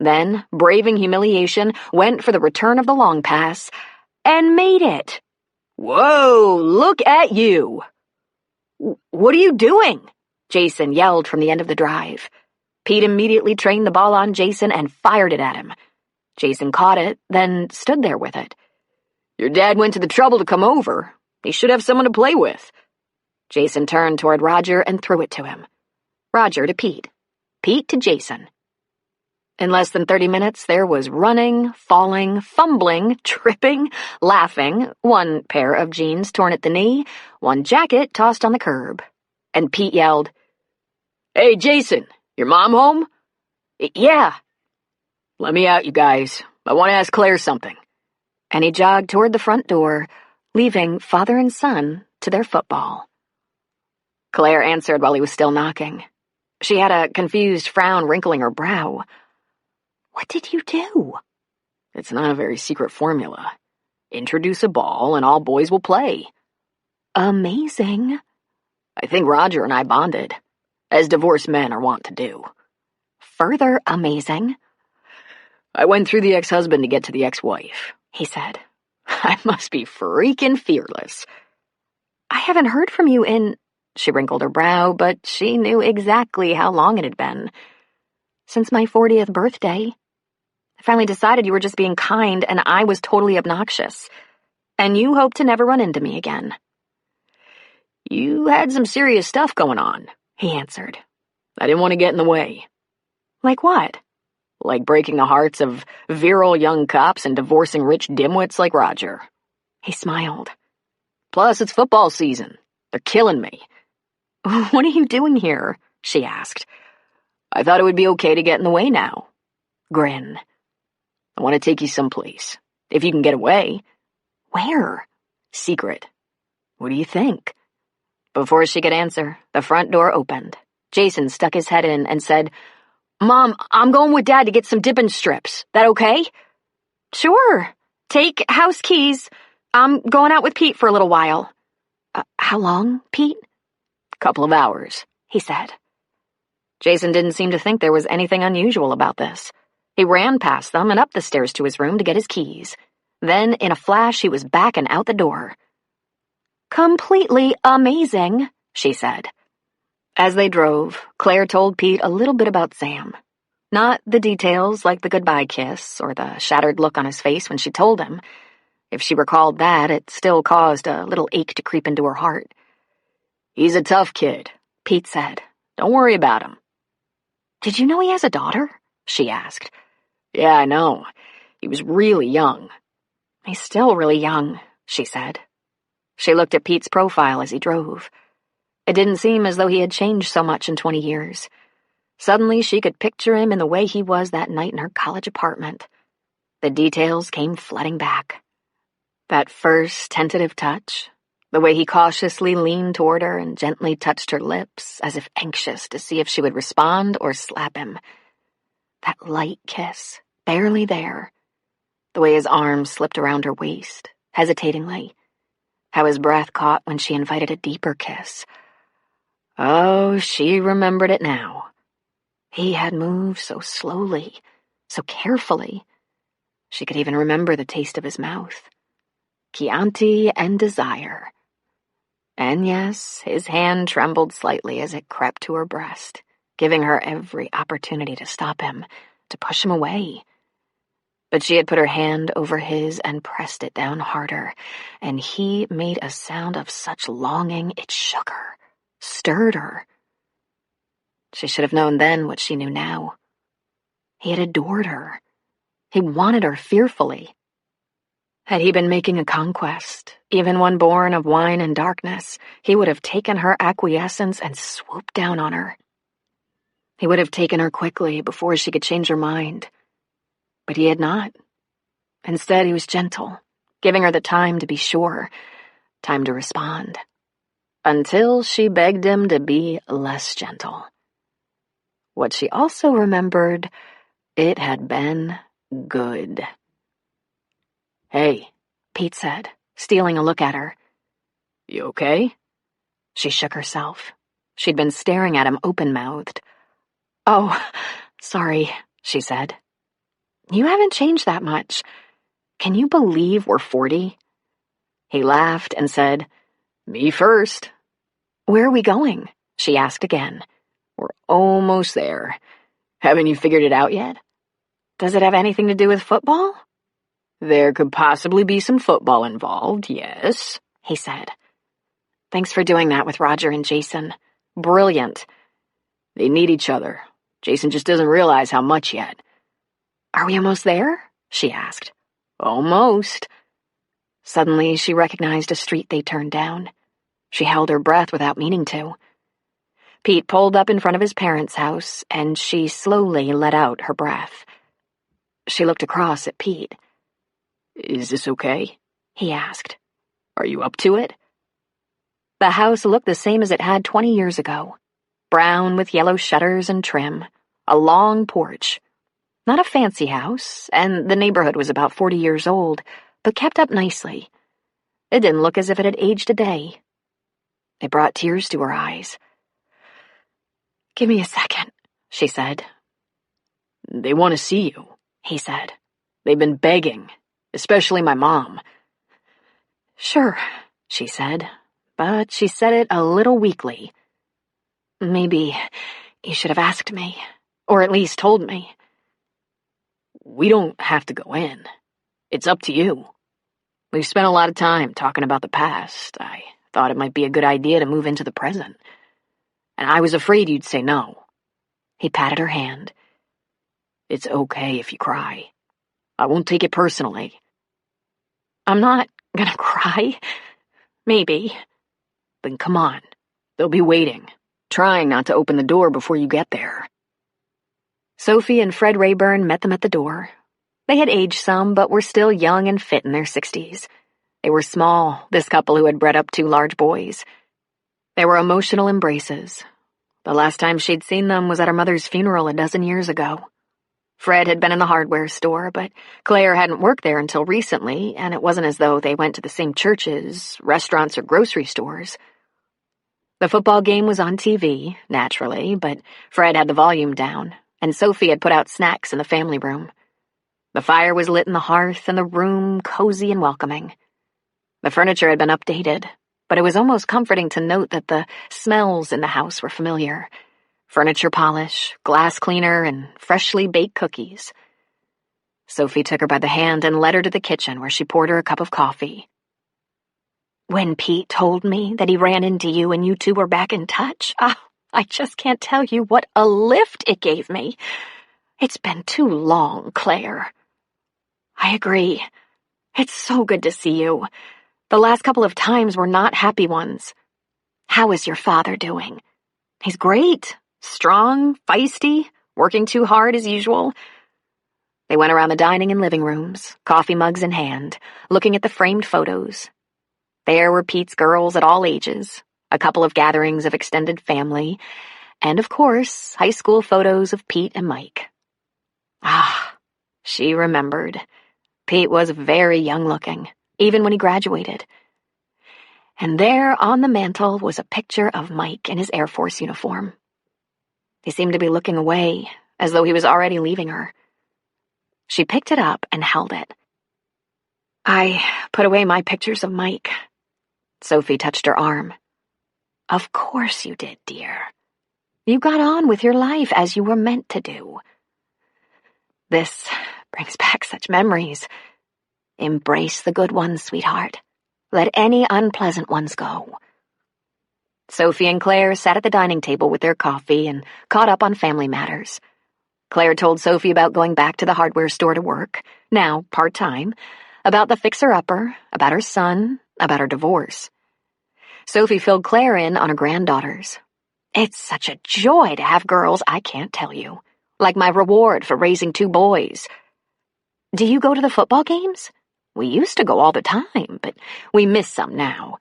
Then, braving humiliation, went for the return of the long pass, and made it. "Whoa, look at you!" "What are you doing?" Jason yelled from the end of the drive. Pete immediately trained the ball on Jason and fired it at him. Jason caught it, then stood there with it. "Your dad went to the trouble to come over. He should have someone to play with." Jason turned toward Roger and threw it to him. Roger to Pete. Pete to Jason. In less than 30 minutes, there was running, falling, fumbling, tripping, laughing, one pair of jeans torn at the knee, one jacket tossed on the curb. And Pete yelled, "Hey, Jason, your mom home?" "Yeah." "Let me out, you guys. I want to ask Claire something." And he jogged toward the front door, leaving father and son to their football. Claire answered while he was still knocking. She had a confused frown wrinkling her brow. "What did you do?" "It's not a very secret formula. Introduce a ball and all boys will play." "Amazing." "I think Roger and I bonded, as divorced men are wont to do." "Further amazing." "I went through the ex-husband to get to the ex-wife," he said. "I must be freaking fearless." "I haven't heard from you in..." She wrinkled her brow, but she knew exactly how long it had been. "Since my 40th birthday. I finally decided you were just being kind and I was totally obnoxious. And you hope to never run into me again." "You had some serious stuff going on," he answered. "I didn't want to get in the way." "Like what?" "Like breaking the hearts of virile young cops and divorcing rich dimwits like Roger." He smiled. "Plus, it's football season. They're killing me." "What are you doing here?" she asked. "I thought it would be okay to get in the way now." Grin. "I want to take you someplace. If you can get away." "Where?" "Secret." "What do you think?" Before she could answer, the front door opened. Jason stuck his head in and said, Mom, I'm going with Dad to get some dipping strips. That okay? Sure. Take house keys. I'm going out with Pete for a little while. How long, Pete? Couple of hours, he said. Jason didn't seem to think there was anything unusual about this. He ran past them and up the stairs to his room to get his keys. Then, in a flash, he was back and out the door. Completely amazing, she said. As they drove, Claire told Pete a little bit about Sam. Not the details like the goodbye kiss or the shattered look on his face when she told him. If she recalled that, it still caused a little ache to creep into her heart. He's a tough kid, Pete said. Don't worry about him. Did you know he has a daughter? She asked. Yeah, I know. He was really young. He's still really young, she said. She looked at Pete's profile as he drove. It didn't seem as though he had changed so much in 20 years. Suddenly, she could picture him in the way he was that night in her college apartment. The details came flooding back. That first tentative touch, the way he cautiously leaned toward her and gently touched her lips, as if anxious to see if she would respond or slap him. That light kiss, barely there. The way his arms slipped around her waist, hesitatingly. How his breath caught when she invited a deeper kiss. Oh, she remembered it now. He had moved so slowly, so carefully. She could even remember the taste of his mouth. Chianti and desire. And yes, his hand trembled slightly as it crept to her breast, giving her every opportunity to stop him, to push him away. But she had put her hand over his and pressed it down harder, and he made a sound of such longing it shook her, stirred her. She should have known then what she knew now. He had adored her. He wanted her fearfully. Had he been making a conquest, even one born of wine and darkness, he would have taken her acquiescence and swooped down on her. He would have taken her quickly before she could change her mind. But he had not. Instead, he was gentle, giving her the time to be sure, time to respond. Until she begged him to be less gentle. What she also remembered, it had been good. Hey, Pete said, stealing a look at her. You okay? She shook herself. She'd been staring at him open-mouthed. Oh, sorry, she said. You haven't changed that much. Can you believe we're 40? He laughed and said, Me first. Where are we going? She asked again. We're almost there. Haven't you figured it out yet? Does it have anything to do with football? There could possibly be some football involved, yes, he said. Thanks for doing that with Roger and Jason. Brilliant. They need each other. Jason just doesn't realize how much yet. Are we almost there? She asked. Almost. Suddenly, she recognized a street they turned down. She held her breath without meaning to. Pete pulled up in front of his parents' house, and she slowly let out her breath. She looked across at Pete. Is this okay? He asked. Are you up to it? The house looked the same as it had 20 years ago. Brown with yellow shutters and trim. A long porch. Not a fancy house, and the neighborhood was about 40 years old, but kept up nicely. It didn't look as if it had aged a day. It brought tears to her eyes. Give me a second, she said. They want to see you, he said. They've been begging, especially my mom. Sure, she said, but she said it a little weakly. Maybe you should have asked me, or at least told me. We don't have to go in. It's up to you. We've spent a lot of time talking about the past. I thought it might be a good idea to move into the present. And I was afraid you'd say no. He patted her hand. It's okay if you cry. I won't take it personally. I'm not gonna cry. Maybe. Then come on. They'll be waiting, trying not to open the door before you get there. Sophie and Fred Rayburn met them at the door. They had aged some, but were still young and fit in their 60s. They were small, this couple who had bred up 2 large boys. There were emotional embraces. The last time she'd seen them was at her mother's funeral a dozen years ago. Fred had been in the hardware store, but Claire hadn't worked there until recently, and it wasn't as though they went to the same churches, restaurants, or grocery stores. The football game was on TV, naturally, but Fred had the volume down, and Sophie had put out snacks in the family room. The fire was lit in the hearth, and the room cozy and welcoming. The furniture had been updated, but it was almost comforting to note that the smells in the house were familiar. Furniture polish, glass cleaner, and freshly baked cookies. Sophie took her by the hand and led her to the kitchen where she poured her a cup of coffee. When Pete told me that he ran into you and you two were back in touch, I just can't tell you what a lift it gave me. It's been too long, Claire. I agree. It's so good to see you. The last couple of times were not happy ones. How is your father doing? He's great. Strong, feisty, working too hard as usual. They went around the dining and living rooms, coffee mugs in hand, looking at the framed photos. There were Pete's girls at all ages, a couple of gatherings of extended family, and of course, high school photos of Pete and Mike. She remembered. Pete was very young-looking, even when he graduated. And there on the mantel was a picture of Mike in his Air Force uniform. He seemed to be looking away, as though he was already leaving her. She picked it up and held it. I put away my pictures of Mike. Sophie touched her arm. Of course you did, dear. You got on with your life as you were meant to do. This brings back such memories. Embrace the good ones, sweetheart. Let any unpleasant ones go. Sophie and Claire sat at the dining table with their coffee and caught up on family matters. Claire told Sophie about going back to the hardware store to work, now part-time, about the fixer-upper, about her son, about her divorce. Sophie filled Claire in on her granddaughters. It's such a joy to have girls, I can't tell you. Like my reward for raising 2 boys. Do you go to the football games? We used to go all the time, but we miss some now.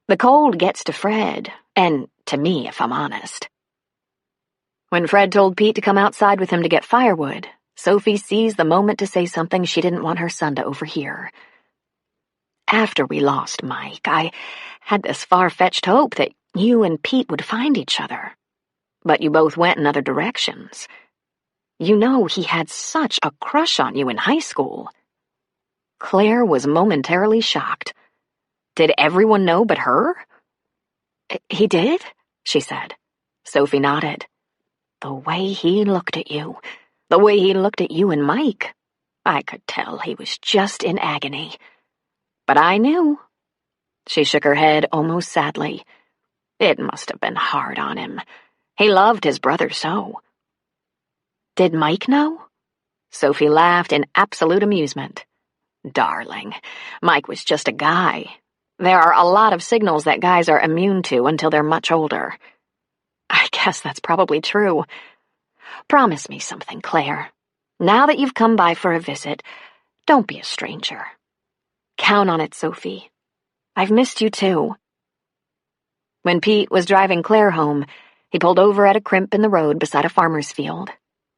The cold gets to Fred, and to me, if I'm honest. When Fred told Pete to come outside with him to get firewood, Sophie seized the moment to say something she didn't want her son to overhear. After we lost Mike, I had this far-fetched hope that you and Pete would find each other. But you both went in other directions. You know he had such a crush on you in high school. Claire was momentarily shocked. Did everyone know but her? He did, she said. Sophie nodded. The way he looked at you, the way he looked at you and Mike, I could tell he was just in agony. But I knew. She shook her head almost sadly. It must have been hard on him. He loved his brother so. Did Mike know? Sophie laughed in absolute amusement. Darling, Mike was just a guy. There are a lot of signals that guys are immune to until they're much older. I guess that's probably true. Promise me something, Claire. Now that you've come by for a visit, don't be a stranger. Count on it, Sophie. I've missed you too. When Pete was driving Claire home, he pulled over at a crimp in the road beside a farmer's field.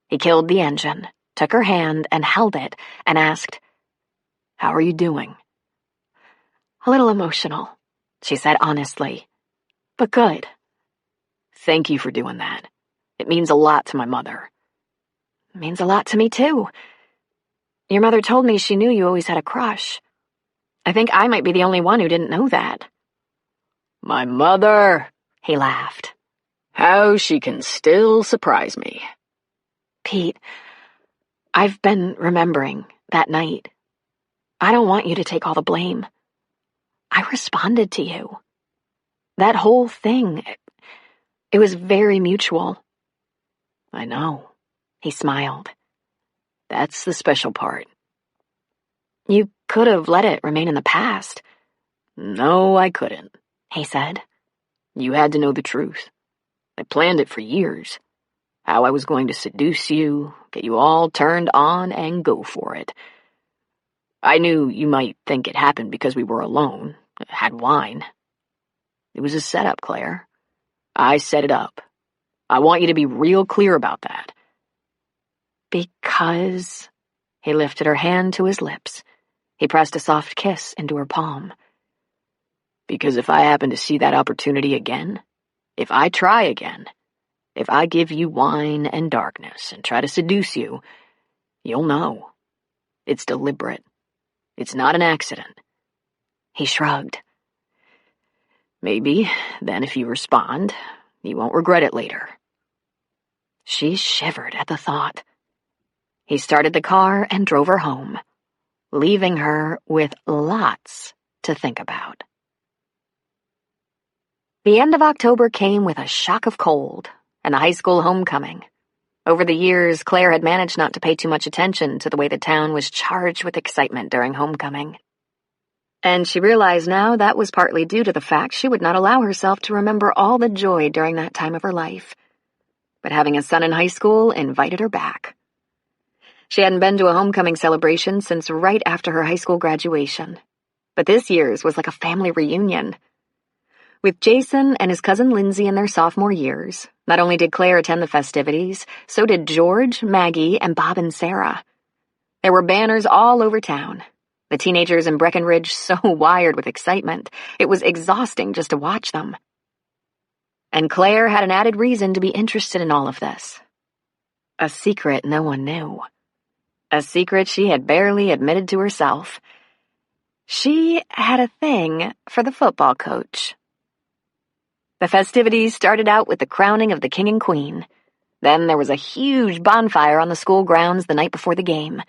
He killed the engine, took her hand and held it, and asked, How are you doing? A little emotional, she said honestly, but good. Thank you for doing that. It means a lot to my mother. It means a lot to me too. Your mother told me she knew you always had a crush. I think I might be the only one who didn't know that. My mother, he laughed. How she can still surprise me. Pete, I've been remembering that night. I don't want you to take all the blame. I responded to you. That whole thing, it was very mutual. I know, he smiled. That's the special part. You could have let it remain in the past. No, I couldn't, he said. You had to know the truth. I planned it for years. How I was going to seduce you, get you all turned on, and go for it. I knew you might think it happened because we were alone, had wine. It was a setup, Claire. I set it up. I want you to be real clear about that. Because... He lifted her hand to his lips. He pressed a soft kiss into her palm. Because if I happen to see that opportunity again, if I try again, if I give you wine and darkness and try to seduce you, you'll know. It's deliberate. It's not an accident. He shrugged. Maybe, then if you respond, you won't regret it later. She shivered at the thought. He started the car and drove her home, leaving her with lots to think about. The end of October came with a shock of cold and a high school homecoming. Over the years, Claire had managed not to pay too much attention to the way the town was charged with excitement during homecoming. And she realized now that was partly due to the fact she would not allow herself to remember all the joy during that time of her life. But having a son in high school invited her back. She hadn't been to a homecoming celebration since right after her high school graduation. But this year's was like a family reunion. With Jason and his cousin Lindsay in their sophomore years, not only did Claire attend the festivities, so did George, Maggie, and Bob and Sarah. There were banners all over town. The teenagers in Breckenridge so wired with excitement, it was exhausting just to watch them. And Claire had an added reason to be interested in all of this. A secret no one knew. A secret she had barely admitted to herself. She had a thing for the football coach. The festivities started out with the crowning of the king and queen. Then there was a huge bonfire on the school grounds the night before the game.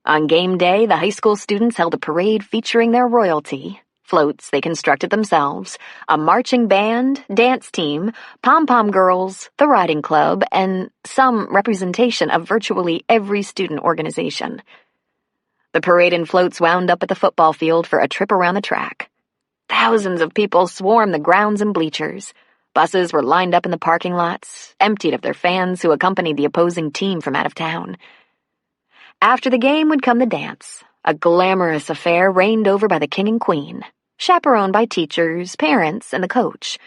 On game day, the high school students held a parade featuring their royalty, floats they constructed themselves, a marching band, dance team, pom-pom girls, the riding club, and some representation of virtually every student organization. The parade and floats wound up at the football field for a trip around the track. Thousands of people swarmed the grounds and bleachers. Buses were lined up in the parking lots, emptied of their fans who accompanied the opposing team from out of town. After the game would come the dance, a glamorous affair reigned over by the king and queen, chaperoned by teachers, parents, and the coach.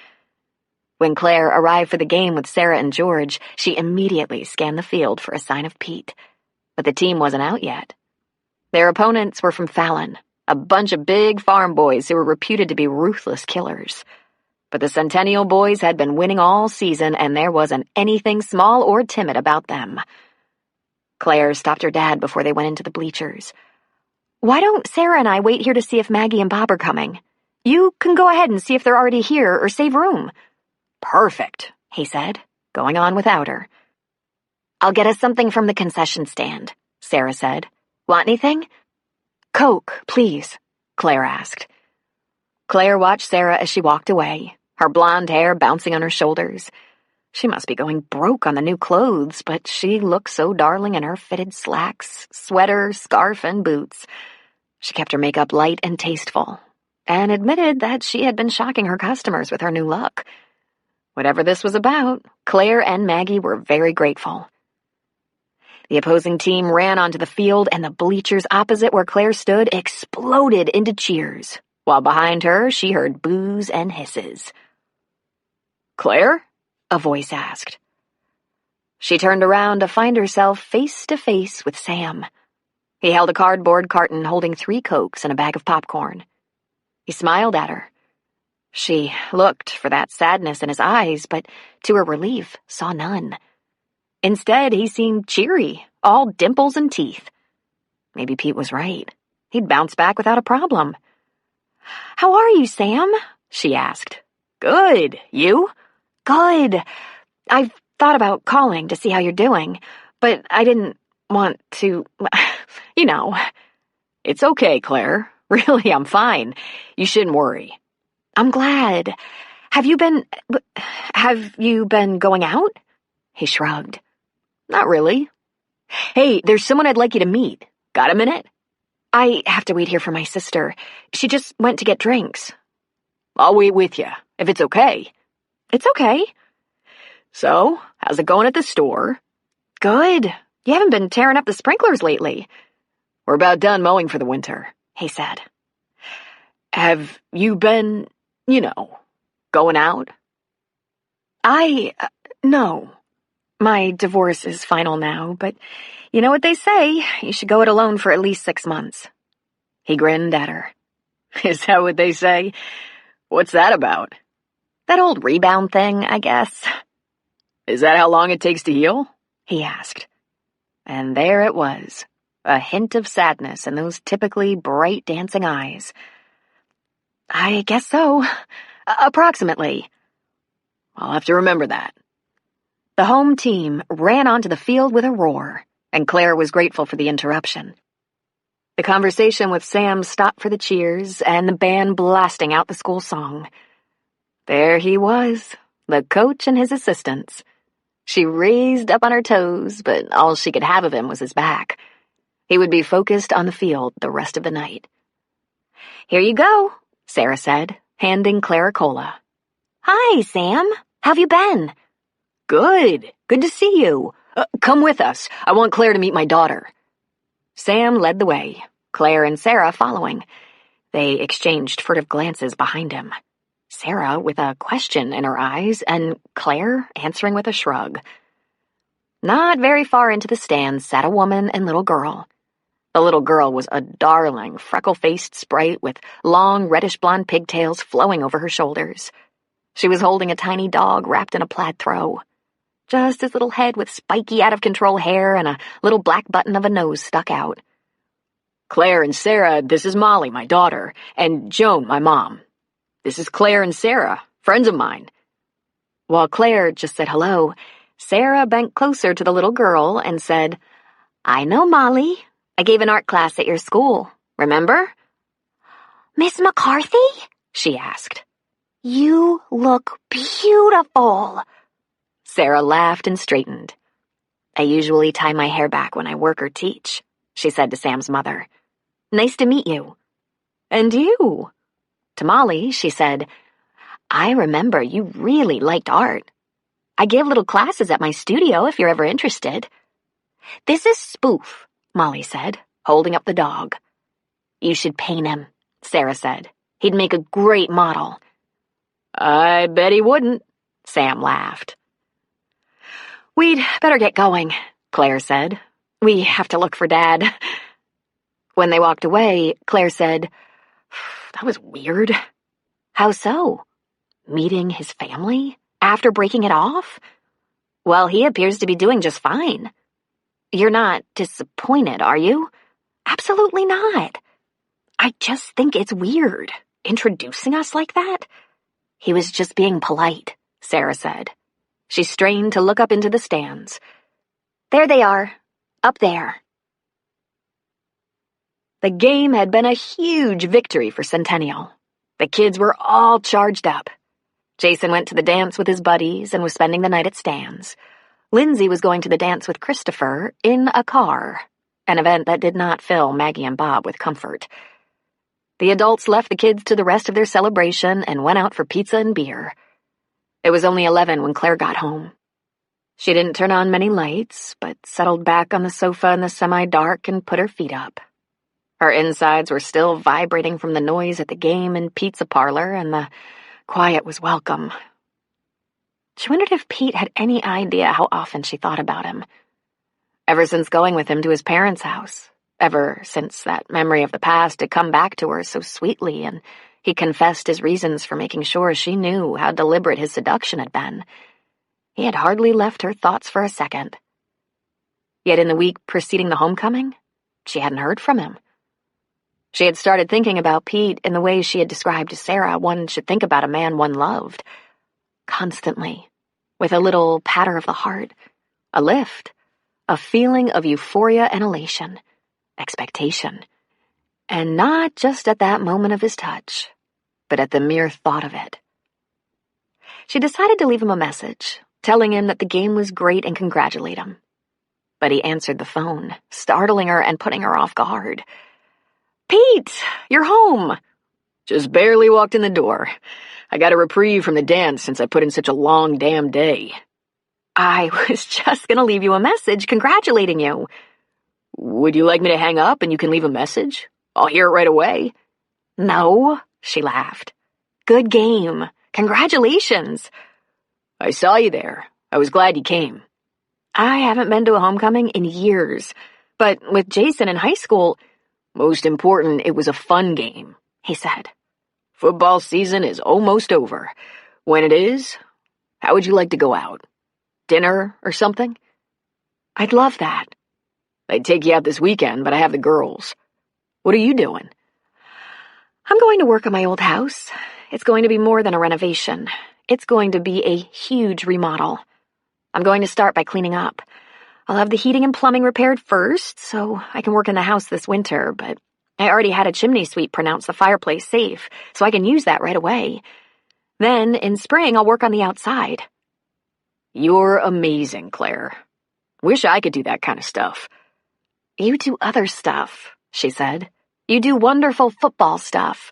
When Claire arrived for the game with Sarah and George, she immediately scanned the field for a sign of Pete. But the team wasn't out yet. Their opponents were from Fallon, a bunch of big farm boys who were reputed to be ruthless killers. But the Centennial boys had been winning all season, and there wasn't anything small or timid about them. Claire stopped her dad before they went into the bleachers. "Why don't Sarah and I wait here to see if Maggie and Bob are coming? You can go ahead and see if they're already here or save room." "Perfect," he said, going on without her. "I'll get us something from the concession stand," Sarah said. "Want anything?" "Coke, please," Claire asked. Claire watched Sarah as she walked away, her blonde hair bouncing on her shoulders. She must be going broke on the new clothes, but she looked so darling in her fitted slacks, sweater, scarf, and boots. She kept her makeup light and tasteful, and admitted that she had been shocking her customers with her new look. Whatever this was about, Claire and Maggie were very grateful. The opposing team ran onto the field, and the bleachers opposite where Claire stood exploded into cheers, while behind her she heard boos and hisses. "Claire?" a voice asked. She turned around to find herself face to face with Sam. He held a cardboard carton holding 3 Cokes and a bag of popcorn. He smiled at her. She looked for that sadness in his eyes, but to her relief, saw none. Instead, he seemed cheery, all dimples and teeth. Maybe Pete was right. He'd bounce back without a problem. "How are you, Sam?" she asked. "Good. You?" "Good. I've thought about calling to see how you're doing, but I didn't want to, you know." "It's okay, Claire. Really, I'm fine. You shouldn't worry." "I'm glad. Have you been going out?" He shrugged. "Not really. Hey, there's someone I'd like you to meet. Got a minute?" "I have to wait here for my sister. She just went to get drinks." "I'll wait with you, if it's okay." "It's okay." "So, how's it going at the store?" "Good. You haven't been tearing up the sprinklers lately." "We're about done mowing for the winter," he said. "Have you been, going out?" No. My divorce is final now, but you know what they say, you should go it alone for at least 6 months. He grinned at her. Is that what they say? What's that about? That old rebound thing, I guess. Is that how long it takes to heal? He asked. And there it was, a hint of sadness in those typically bright dancing eyes. I guess so. Approximately. I'll have to remember that. The home team ran onto the field with a roar, and Claire was grateful for the interruption. The conversation with Sam stopped for the cheers and the band blasting out the school song. There he was, the coach and his assistants. She raised up on her toes, but all she could have of him was his back. He would be focused on the field the rest of the night. "Here you go," Sarah said, handing Claire a cola. "Hi, Sam. How've you been?" Good. Good to see you. Come with us. I want Claire to meet my daughter. Sam led the way, Claire and Sarah following. They exchanged furtive glances behind him. Sarah with a question in her eyes, and Claire answering with a shrug. Not very far into the stands sat a woman and little girl. The little girl was a darling, freckle-faced sprite with long, reddish-blonde pigtails flowing over her shoulders. She was holding a tiny dog wrapped in a plaid throw. Just his little head with spiky, out-of-control hair and a little black button of a nose stuck out. Claire and Sarah, this is Molly, my daughter, and Joan, my mom. This is Claire and Sarah, friends of mine. While Claire just said hello, Sarah bent closer to the little girl and said, "I know Molly. I gave an art class at your school, remember?" "Miss McCarthy?" she asked. "You look beautiful." Sarah laughed and straightened. "I usually tie my hair back when I work or teach," she said to Sam's mother. "Nice to meet you." "And you?" To Molly, she said, "I remember you really liked art. I give little classes at my studio if you're ever interested." "This is Spoof," Molly said, holding up the dog. "You should paint him," Sarah said. "He'd make a great model." "I bet he wouldn't," Sam laughed. "We'd better get going," Claire said. "We have to look for Dad." When they walked away, Claire said, "That was weird." "How so? Meeting his family? After breaking it off? Well, he appears to be doing just fine. You're not disappointed, are you?" "Absolutely not. I just think it's weird, introducing us like that." "He was just being polite," Sarah said. She strained to look up into the stands. "There they are, up there." The game had been a huge victory for Centennial. The kids were all charged up. Jason went to the dance with his buddies and was spending the night at Stan's. Lindsay was going to the dance with Christopher in a car, an event that did not fill Maggie and Bob with comfort. The adults left the kids to the rest of their celebration and went out for pizza and beer. It was only 11 when Claire got home. She didn't turn on many lights, but settled back on the sofa in the semi-dark and put her feet up. Her insides were still vibrating from the noise at the game and pizza parlor, and the quiet was welcome. She wondered if Pete had any idea how often she thought about him. Ever since going with him to his parents' house, ever since that memory of the past had come back to her so sweetly, and he confessed his reasons for making sure she knew how deliberate his seduction had been, he had hardly left her thoughts for a second. Yet in the week preceding the homecoming, she hadn't heard from him. She had started thinking about Pete in the way she had described to Sarah one should think about a man one loved. Constantly, with a little patter of the heart, a lift, a feeling of euphoria and elation, expectation, and not just at that moment of his touch, but at the mere thought of it. She decided to leave him a message, telling him that the game was great and congratulate him. But he answered the phone, startling her and putting her off guard. "Pete, you're home." "Just barely walked in the door. I got a reprieve from the dance since I put in such a long damn day." "I was just gonna leave you a message congratulating you." "Would you like me to hang up and you can leave a message? I'll hear it right away." "No," she laughed. "Good game. Congratulations." "I saw you there. I was glad you came. I haven't been to a homecoming in years, but with Jason in high school, Most important, it was a fun game, he said. Football season is almost over. When it is, how would you like to go out? Dinner or something? I'd love that. I'd take you out this weekend, but I have the girls. What are you doing? I'm going to work on my old house. It's going to be more than a renovation. It's going to be a huge remodel. I'm going to start by cleaning up. I'll have the heating and plumbing repaired first, so I can work in the house this winter, but I already had a chimney sweep pronounce the fireplace safe, so I can use that right away. Then, in spring, I'll work on the outside. You're amazing, Claire. Wish I could do that kind of stuff. You do other stuff, she said. You do wonderful football stuff.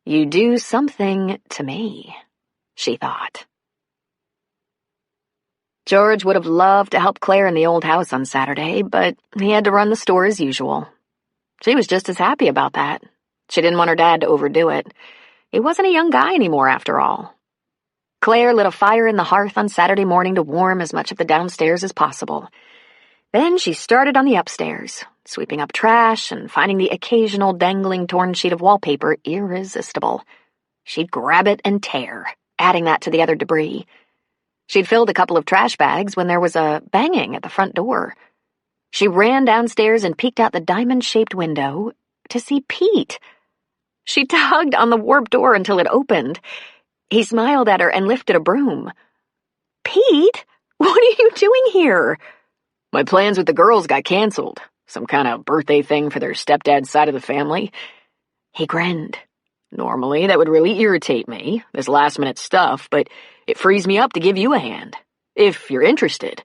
You do something to me, she thought. George would have loved to help Claire in the old house on Saturday, but he had to run the store as usual. She was just as happy about that. She didn't want her dad to overdo it. He wasn't a young guy anymore, after all. Claire lit a fire in the hearth on Saturday morning to warm as much of the downstairs as possible. Then she started on the upstairs, sweeping up trash and finding the occasional dangling torn sheet of wallpaper irresistible. She'd grab it and tear, adding that to the other debris. She'd filled a couple of trash bags when there was a banging at the front door. She ran downstairs and peeked out the diamond-shaped window to see Pete. She tugged on the warped door until it opened. He smiled at her and lifted a broom. "Pete, what are you doing here?" My plans with the girls got canceled. Some kind of birthday thing for their stepdad's side of the family. He grinned. Normally, that would really irritate me, this last-minute stuff, but it frees me up to give you a hand, if you're interested.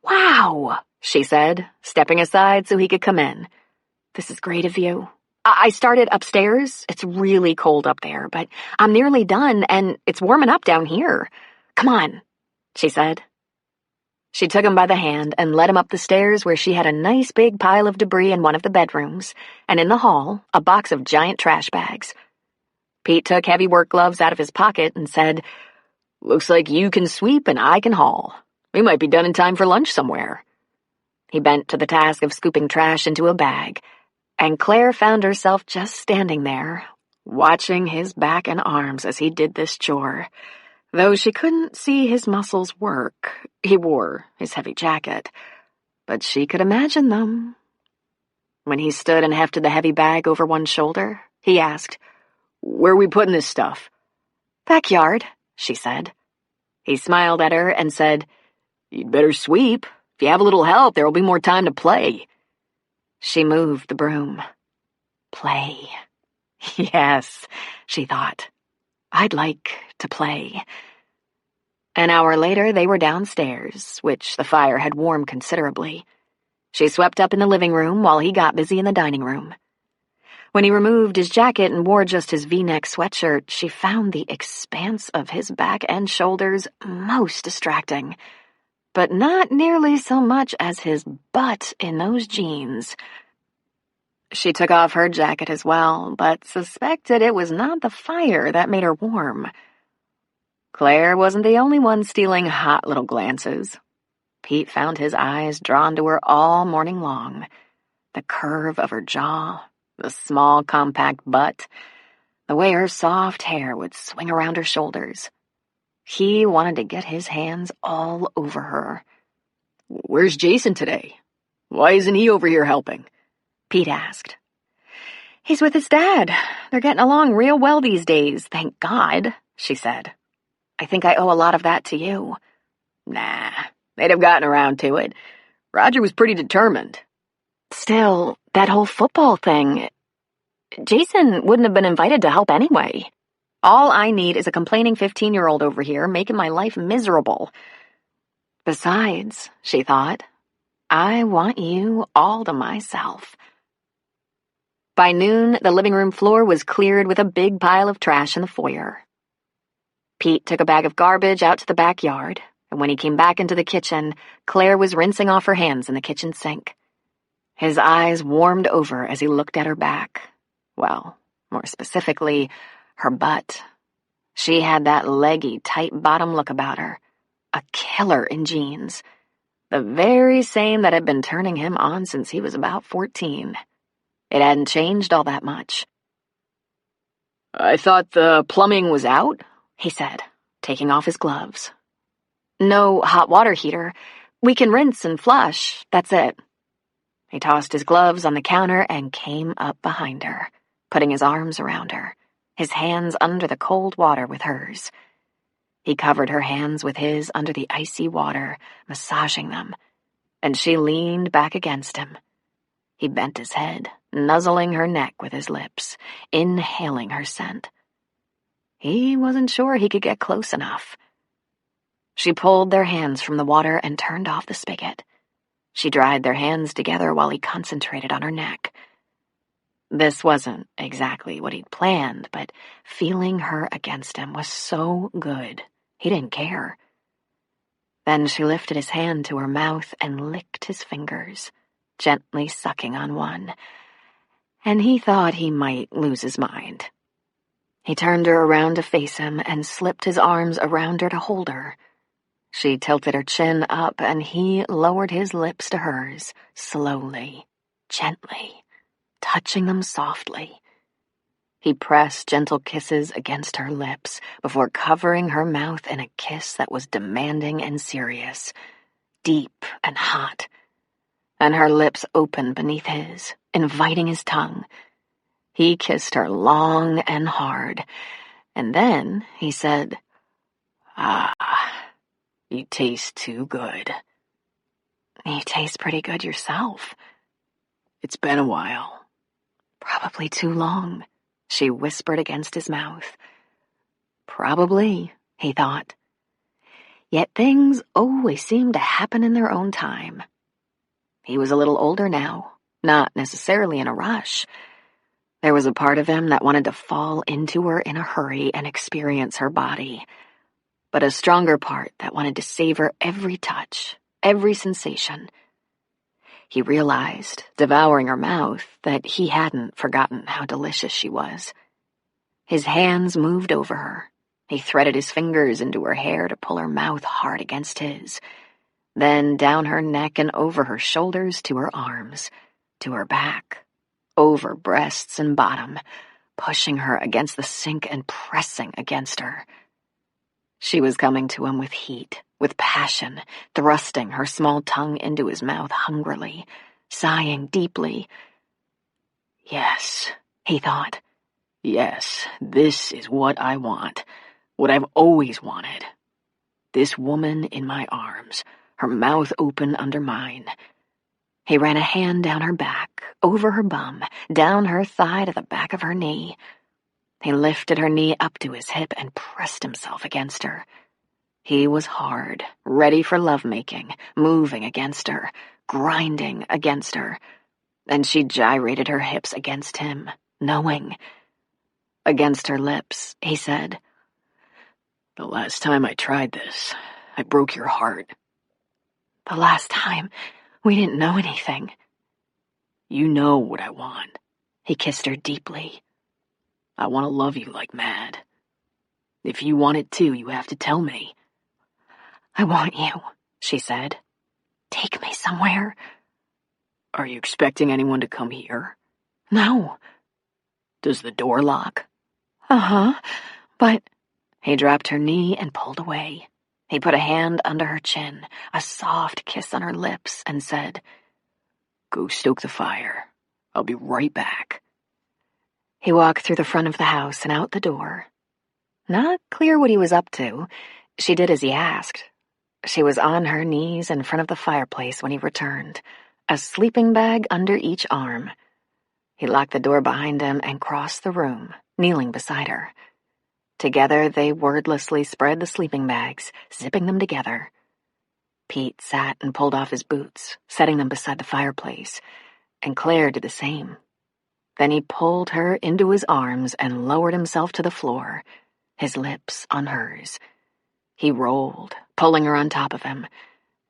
"Wow," she said, stepping aside so he could come in. "This is great of you. I started upstairs. It's really cold up there, but I'm nearly done, and it's warming up down here. Come on," she said. She took him by the hand and led him up the stairs where she had a nice big pile of debris in one of the bedrooms, and in the hall, a box of giant trash bags. Pete took heavy work gloves out of his pocket and said, "Looks like you can sweep and I can haul. We might be done in time for lunch somewhere." He bent to the task of scooping trash into a bag, and Claire found herself just standing there, watching his back and arms as he did this chore. Though she couldn't see his muscles work, he wore his heavy jacket, but she could imagine them. When he stood and hefted the heavy bag over one shoulder, he asked, "Where are we putting this stuff?" "Backyard," she said. He smiled at her and said, "You'd better sweep. If you have a little help, there will be more time to play." She moved the broom. Play. Yes, she thought. I'd like to play. An hour later, they were downstairs, which the fire had warmed considerably. She swept up in the living room while he got busy in the dining room. When he removed his jacket and wore just his V-neck sweatshirt, she found the expanse of his back and shoulders most distracting, but not nearly so much as his butt in those jeans. She took off her jacket as well, but suspected it was not the fire that made her warm. Claire wasn't the only one stealing hot little glances. Pete found his eyes drawn to her all morning long. The curve of her jaw, the small, compact butt, the way her soft hair would swing around her shoulders. He wanted to get his hands all over her. "Where's Jason today? Why isn't he over here helping?" Pete asked. "He's with his dad. They're getting along real well these days, thank God," she said. "I think I owe a lot of that to you." "Nah, they'd have gotten around to it. Roger was pretty determined." "Still, that whole football thing. Jason wouldn't have been invited to help anyway. All I need is a complaining 15-year-old over here making my life miserable. Besides," she thought, "I want you all to myself." By noon, the living room floor was cleared with a big pile of trash in the foyer. Pete took a bag of garbage out to the backyard, and when he came back into the kitchen, Claire was rinsing off her hands in the kitchen sink. His eyes warmed over as he looked at her back. Well, more specifically, her butt. She had that leggy, tight bottom look about her. a killer in jeans. The very same that had been turning him on since he was about 14. It hadn't changed all that much. "I thought the plumbing was out," he said, taking off his gloves. "No hot water heater. We can rinse and flush, that's it." He tossed his gloves on the counter and came up behind her, putting his arms around her, his hands under the cold water with hers. He covered her hands with his under the icy water, massaging them, and she leaned back against him. He bent his head, nuzzling her neck with his lips, inhaling her scent. He wasn't sure he could get close enough. She pulled their hands from the water and turned off the spigot. She dried their hands together while he concentrated on her neck. This wasn't exactly what he'd planned, but feeling her against him was so good, he didn't care. Then she lifted his hand to her mouth and licked his fingers, gently sucking on one, and he thought he might lose his mind. He turned her around to face him and slipped his arms around her to hold her. She tilted her chin up and he lowered his lips to hers, slowly, gently, touching them softly. He pressed gentle kisses against her lips before covering her mouth in a kiss that was demanding and serious, deep and hot, and her lips opened beneath his, inviting his tongue. He kissed her long and hard, and then he said, "Ah, you taste too good." "You taste pretty good yourself." "It's been a while." "Probably too long," she whispered against his mouth. Probably, he thought. Yet things always seemed to happen in their own time. He was a little older now, not necessarily in a rush. There was a part of him that wanted to fall into her in a hurry and experience her body, but a stronger part that wanted to savor every touch, every sensation. He realized, devouring her mouth, that he hadn't forgotten how delicious she was. His hands moved over her. He threaded his fingers into her hair to pull her mouth hard against his, then down her neck and over her shoulders to her arms, to her back, over breasts and bottom, pushing her against the sink and pressing against her. She was coming to him with heat, with passion, thrusting her small tongue into his mouth hungrily, sighing deeply. "Yes," he thought. "Yes, this is what I want, what I've always wanted. This woman in my arms, her mouth open under mine." He ran a hand down her back, over her bum, down her thigh to the back of her knee. He lifted her knee up to his hip and pressed himself against her. He was hard, ready for lovemaking, moving against her, grinding against her, and she gyrated her hips against him, knowing. Against her lips, he said, "The last time I tried this, I broke your heart." "The last time, we didn't know anything." "You know what I want." He kissed her deeply. "I want to love you like mad. If you want it too, you have to tell me." "I want you," she said. "Take me somewhere." "Are you expecting anyone to come here?" "No." "Does the door lock?" "Uh-huh, but—" He dropped her knee and pulled away. He put a hand under her chin, a soft kiss on her lips, and said, "Go stoke the fire. I'll be right back." He walked through the front of the house and out the door. Not clear what he was up to, she did as he asked. She was on her knees in front of the fireplace when he returned, a sleeping bag under each arm. He locked the door behind him and crossed the room, kneeling beside her. Together they wordlessly spread the sleeping bags, zipping them together. Pete sat and pulled off his boots, setting them beside the fireplace, and Claire did the same. Then he pulled her into his arms and lowered himself to the floor, his lips on hers. He rolled, pulling her on top of him.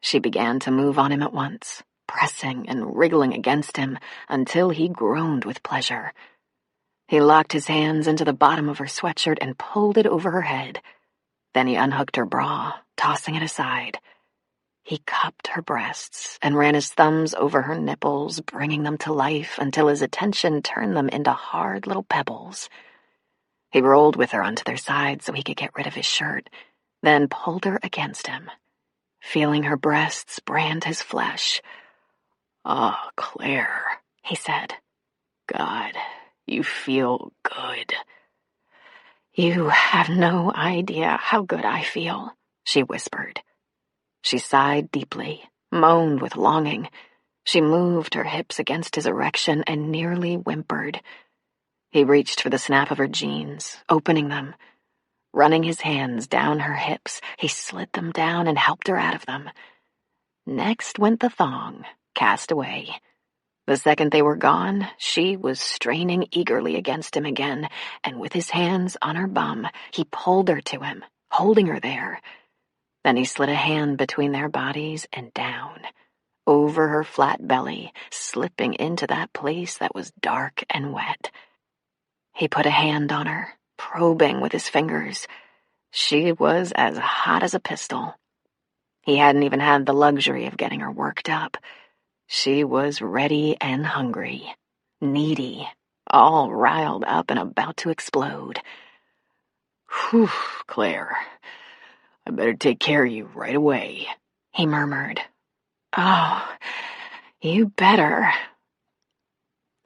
She began to move on him at once, pressing and wriggling against him until he groaned with pleasure. He locked his hands into the bottom of her sweatshirt and pulled it over her head. Then he unhooked her bra, tossing it aside. He cupped her breasts and ran his thumbs over her nipples, bringing them to life until his attention turned them into hard little pebbles. He rolled with her onto their sides so he could get rid of his shirt, then pulled her against him, feeling her breasts brand his flesh. "Oh, Claire," he said. "God, you feel good." "You have no idea how good I feel," she whispered. She sighed deeply, moaned with longing. She moved her hips against his erection and nearly whimpered. He reached for the snap of her jeans, opening them. Running his hands down her hips, he slid them down and helped her out of them. Next went the thong, cast away. The second they were gone, she was straining eagerly against him again, and with his hands on her bum, he pulled her to him, holding her there. Then he slid a hand between their bodies and down, over her flat belly, slipping into that place that was dark and wet. He put a hand on her, probing with his fingers. She was as hot as a pistol. He hadn't even had the luxury of getting her worked up. She was ready and hungry, needy, all riled up and about to explode. "Whew, Claire, I better take care of you right away," he murmured. "Oh, you better."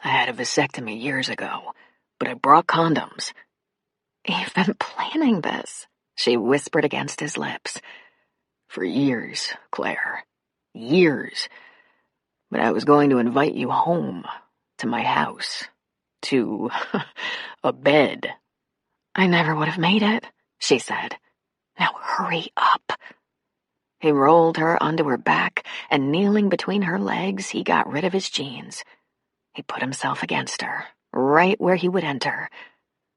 "I had a vasectomy years ago, but I brought condoms." "You've been planning this," she whispered against his lips. "For years, Claire. Years. But I was going to invite you home, to my house, to a bed." "I never would have made it," she said. "Now hurry up." He rolled her onto her back, and kneeling between her legs, he got rid of his jeans. He put himself against her, right where he would enter.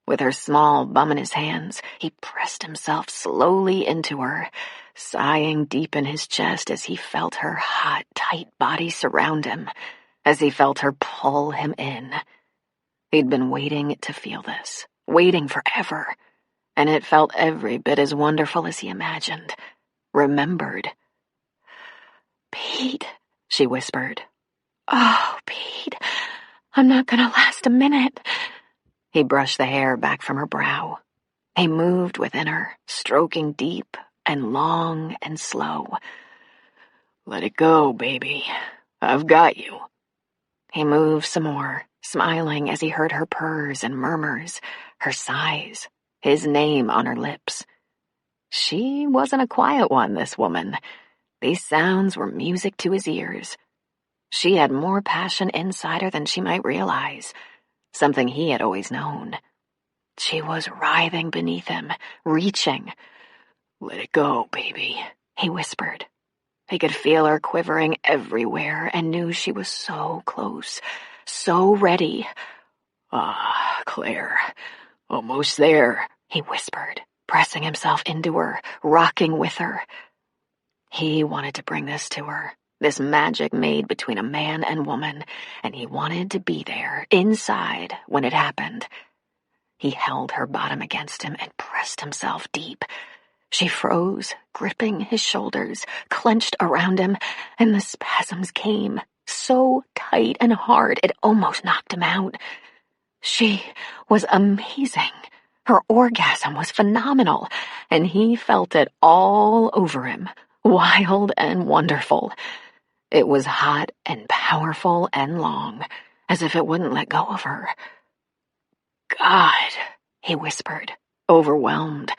With her small bum in his hands, he pressed himself slowly into her, sighing deep in his chest as he felt her hot, tight body surround him, as he felt her pull him in. He'd been waiting to feel this, waiting forever, and it felt every bit as wonderful as he imagined, remembered. "Pete," she whispered. "Oh, Pete, I'm not gonna last a minute." He brushed the hair back from her brow. He moved within her, stroking deep and long and slow. "Let it go, baby. I've got you." He moved some more, smiling as he heard her purrs and murmurs, her sighs, his name on her lips. She wasn't a quiet one, this woman. These sounds were music to his ears. She had more passion inside her than she might realize, something he had always known. She was writhing beneath him, reaching. "Let it go, baby," he whispered. He could feel her quivering everywhere and knew she was so close, so ready. "Ah, Claire, almost there," he whispered, pressing himself into her, rocking with her. He wanted to bring this to her, this magic made between a man and woman, and he wanted to be there, inside, when it happened. He held her bottom against him and pressed himself deep. She froze, gripping his shoulders, clenched around him, and the spasms came, so tight and hard it almost knocked him out. She was amazing. Her orgasm was phenomenal, and he felt it all over him, wild and wonderful. It was hot and powerful and long, as if it wouldn't let go of her. "God," he whispered, overwhelmed.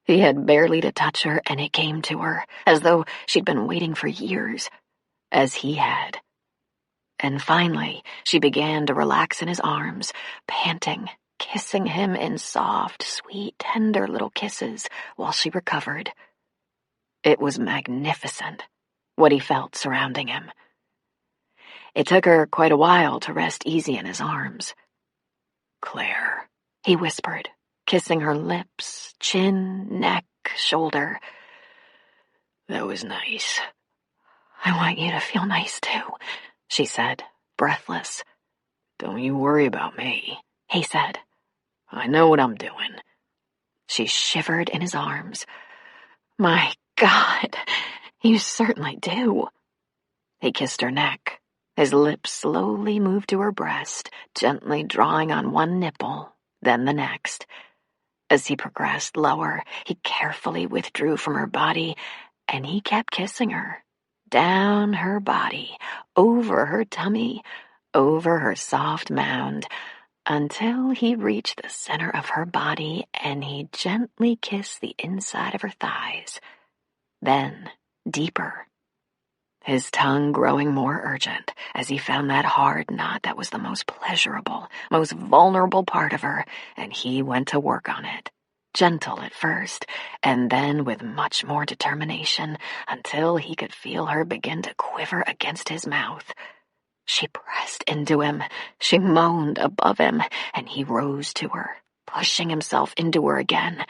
He had barely to touch her, and it came to her, as though she'd been waiting for years, as he had. And finally, she began to relax in his arms, panting, kissing him in soft, sweet, tender little kisses while she recovered. It was magnificent, what he felt surrounding him. It took her quite a while to rest easy in his arms. "Claire," he whispered, kissing her lips, chin, neck, shoulder. "That was nice." "I want you to feel nice too," she said, breathless. "Don't you worry about me," he said. "I know what I'm doing." She shivered in his arms. My God, you certainly do. He kissed her neck. His lips slowly moved to her breast, gently drawing on one nipple, then the next. As he progressed lower, he carefully withdrew from her body, and he kept kissing her. Down her body, over her tummy, over her soft mound, until he reached the center of her body and he gently kissed the inside of her thighs. Then, deeper. His tongue growing more urgent as he found that hard knot that was the most pleasurable, most vulnerable part of her, and he went to work on it. Gentle at first, and then with much more determination, until he could feel her begin to quiver against his mouth. She pressed into him, she moaned above him, and he rose to her, pushing himself into her again.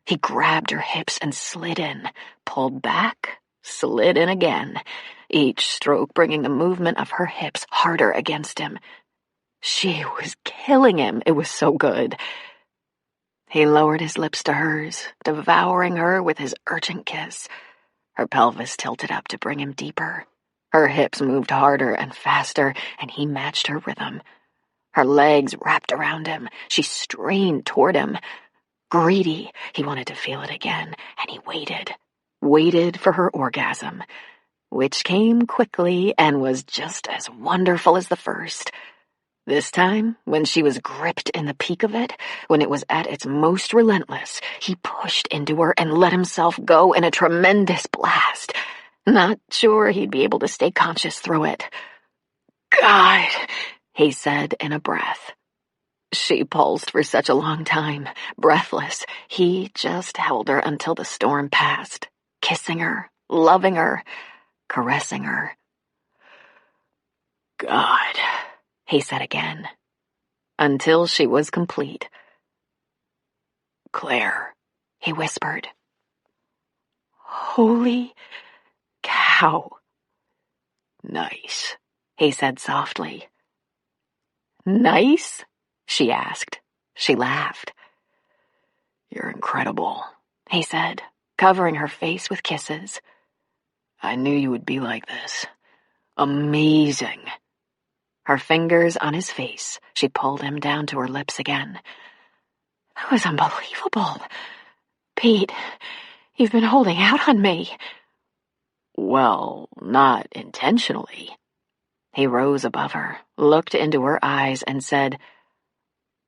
He grabbed her hips and slid in, pulled back, slid in again, each stroke bringing the movement of her hips harder against him. She was killing him. It was so good. He lowered his lips to hers, devouring her with his urgent kiss. Her pelvis tilted up to bring him deeper. Her hips moved harder and faster, and he matched her rhythm. Her legs wrapped around him. She strained toward him. Greedy, he wanted to feel it again, and he waited for her orgasm, which came quickly and was just as wonderful as the first. This time, when she was gripped in the peak of it, when it was at its most relentless, he pushed into her and let himself go in a tremendous blast. Not sure he'd be able to stay conscious through it. God, he said in a breath. She pulsed for such a long time, breathless. He just held her until the storm passed, kissing her, loving her, caressing her. God, he said again, until she was complete. Claire, he whispered. Holy cow. Nice, he said softly. Nice? She asked. She laughed. You're incredible, he said, covering her face with kisses. I knew you would be like this. Amazing. Her fingers on his face, she pulled him down to her lips again. That was unbelievable. Pete, you've been holding out on me. Well, not intentionally. He rose above her, looked into her eyes, and said,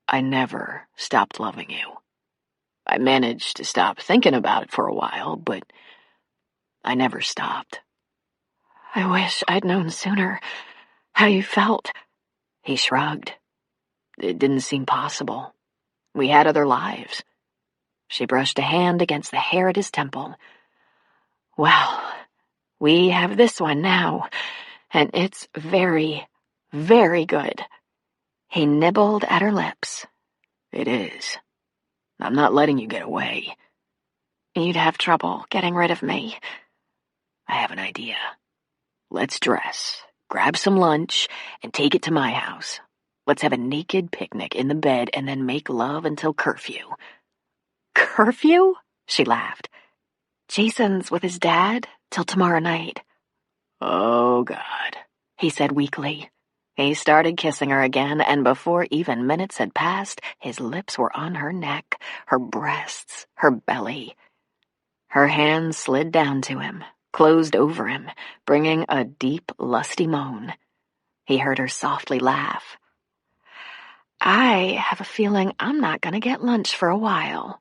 I never stopped loving you. I managed to stop thinking about it for a while, but I never stopped. I wish I'd known sooner how you felt. He shrugged. It didn't seem possible. We had other lives. She brushed a hand against the hair at his temple. Well, we have this one now, and it's very, very good. He nibbled at her lips. It is. I'm not letting you get away. You'd have trouble getting rid of me. I have an idea. Let's dress, grab some lunch, and take it to my house. Let's have a naked picnic in the bed and then make love until curfew. Curfew? She laughed. Jason's with his dad till tomorrow night. Oh, God, he said weakly. He started kissing her again, and before even minutes had passed, his lips were on her neck, her breasts, her belly. Her hands slid down to him, closed over him, bringing a deep, lusty moan. He heard her softly laugh. I have a feeling I'm not going to get lunch for a while.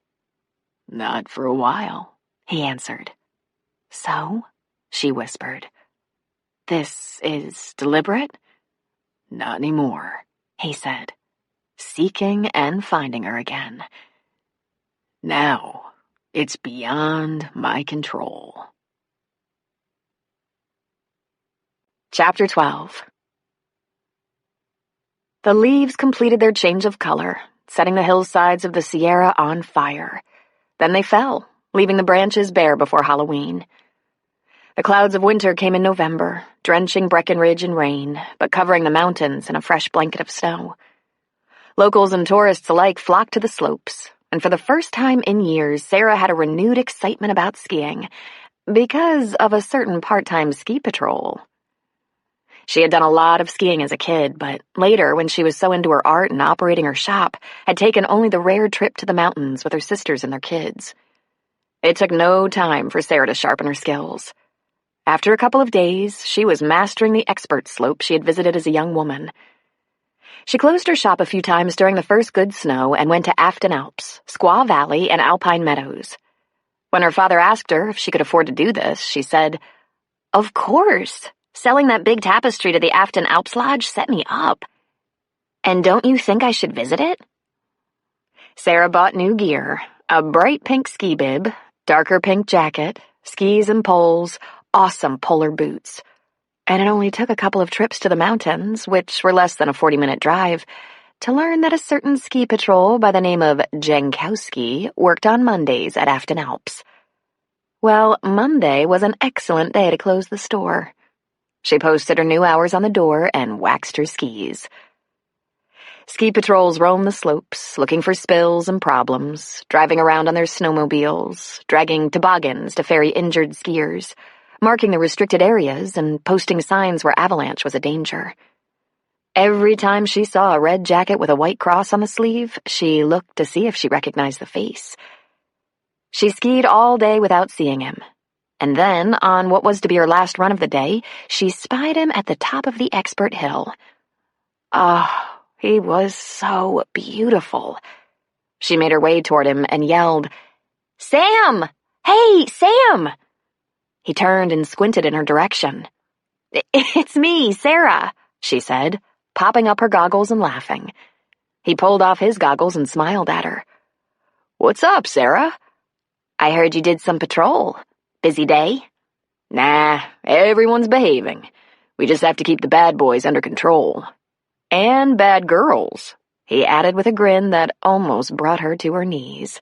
Not for a while, he answered. So? She whispered. This is deliberate? Not anymore, he said, seeking and finding her again. Now, it's beyond my control. Chapter 12. The leaves completed their change of color, setting the hillsides of the Sierra on fire. Then they fell, leaving the branches bare before Halloween. The clouds of winter came in November, drenching Breckenridge in rain, but covering the mountains in a fresh blanket of snow. Locals and tourists alike flocked to the slopes, and for the first time in years, Sarah had a renewed excitement about skiing because of a certain part-time ski patrol. She had done a lot of skiing as a kid, but later, when she was so into her art and operating her shop, had taken only the rare trip to the mountains with her sisters and their kids. It took no time for Sarah to sharpen her skills. After a couple of days, she was mastering the expert slope she had visited as a young woman. She closed her shop a few times during the first good snow and went to Afton Alps, Squaw Valley, and Alpine Meadows. When her father asked her if she could afford to do this, she said, "Of course. Selling that big tapestry to the Afton Alps Lodge set me up. And don't you think I should visit it?" Sarah bought new gear, a bright pink ski bib, darker pink jacket, skis and poles, awesome polar boots. And it only took a couple of trips to the mountains, which were less than a 40-minute drive, to learn that a certain ski patrol by the name of Jankowski worked on Mondays at Afton Alps. Well, Monday was an excellent day to close the store. She posted her new hours on the door and waxed her skis. Ski patrols roamed the slopes, looking for spills and problems, driving around on their snowmobiles, dragging toboggans to ferry injured skiers, marking the restricted areas and posting signs where avalanche was a danger. Every time she saw a red jacket with a white cross on the sleeve, she looked to see if she recognized the face. She skied all day without seeing him. And then, on what was to be her last run of the day, she spied him at the top of the expert hill. Oh, he was so beautiful. She made her way toward him and yelled, "Sam! Hey, Sam!" He turned and squinted in her direction. "It's me, Sarah," she said, popping up her goggles and laughing. He pulled off his goggles and smiled at her. "What's up, Sarah?" "I heard you did some patrol. Busy day?" "Nah, everyone's behaving. We just have to keep the bad boys under control. And bad girls," he added with a grin that almost brought her to her knees.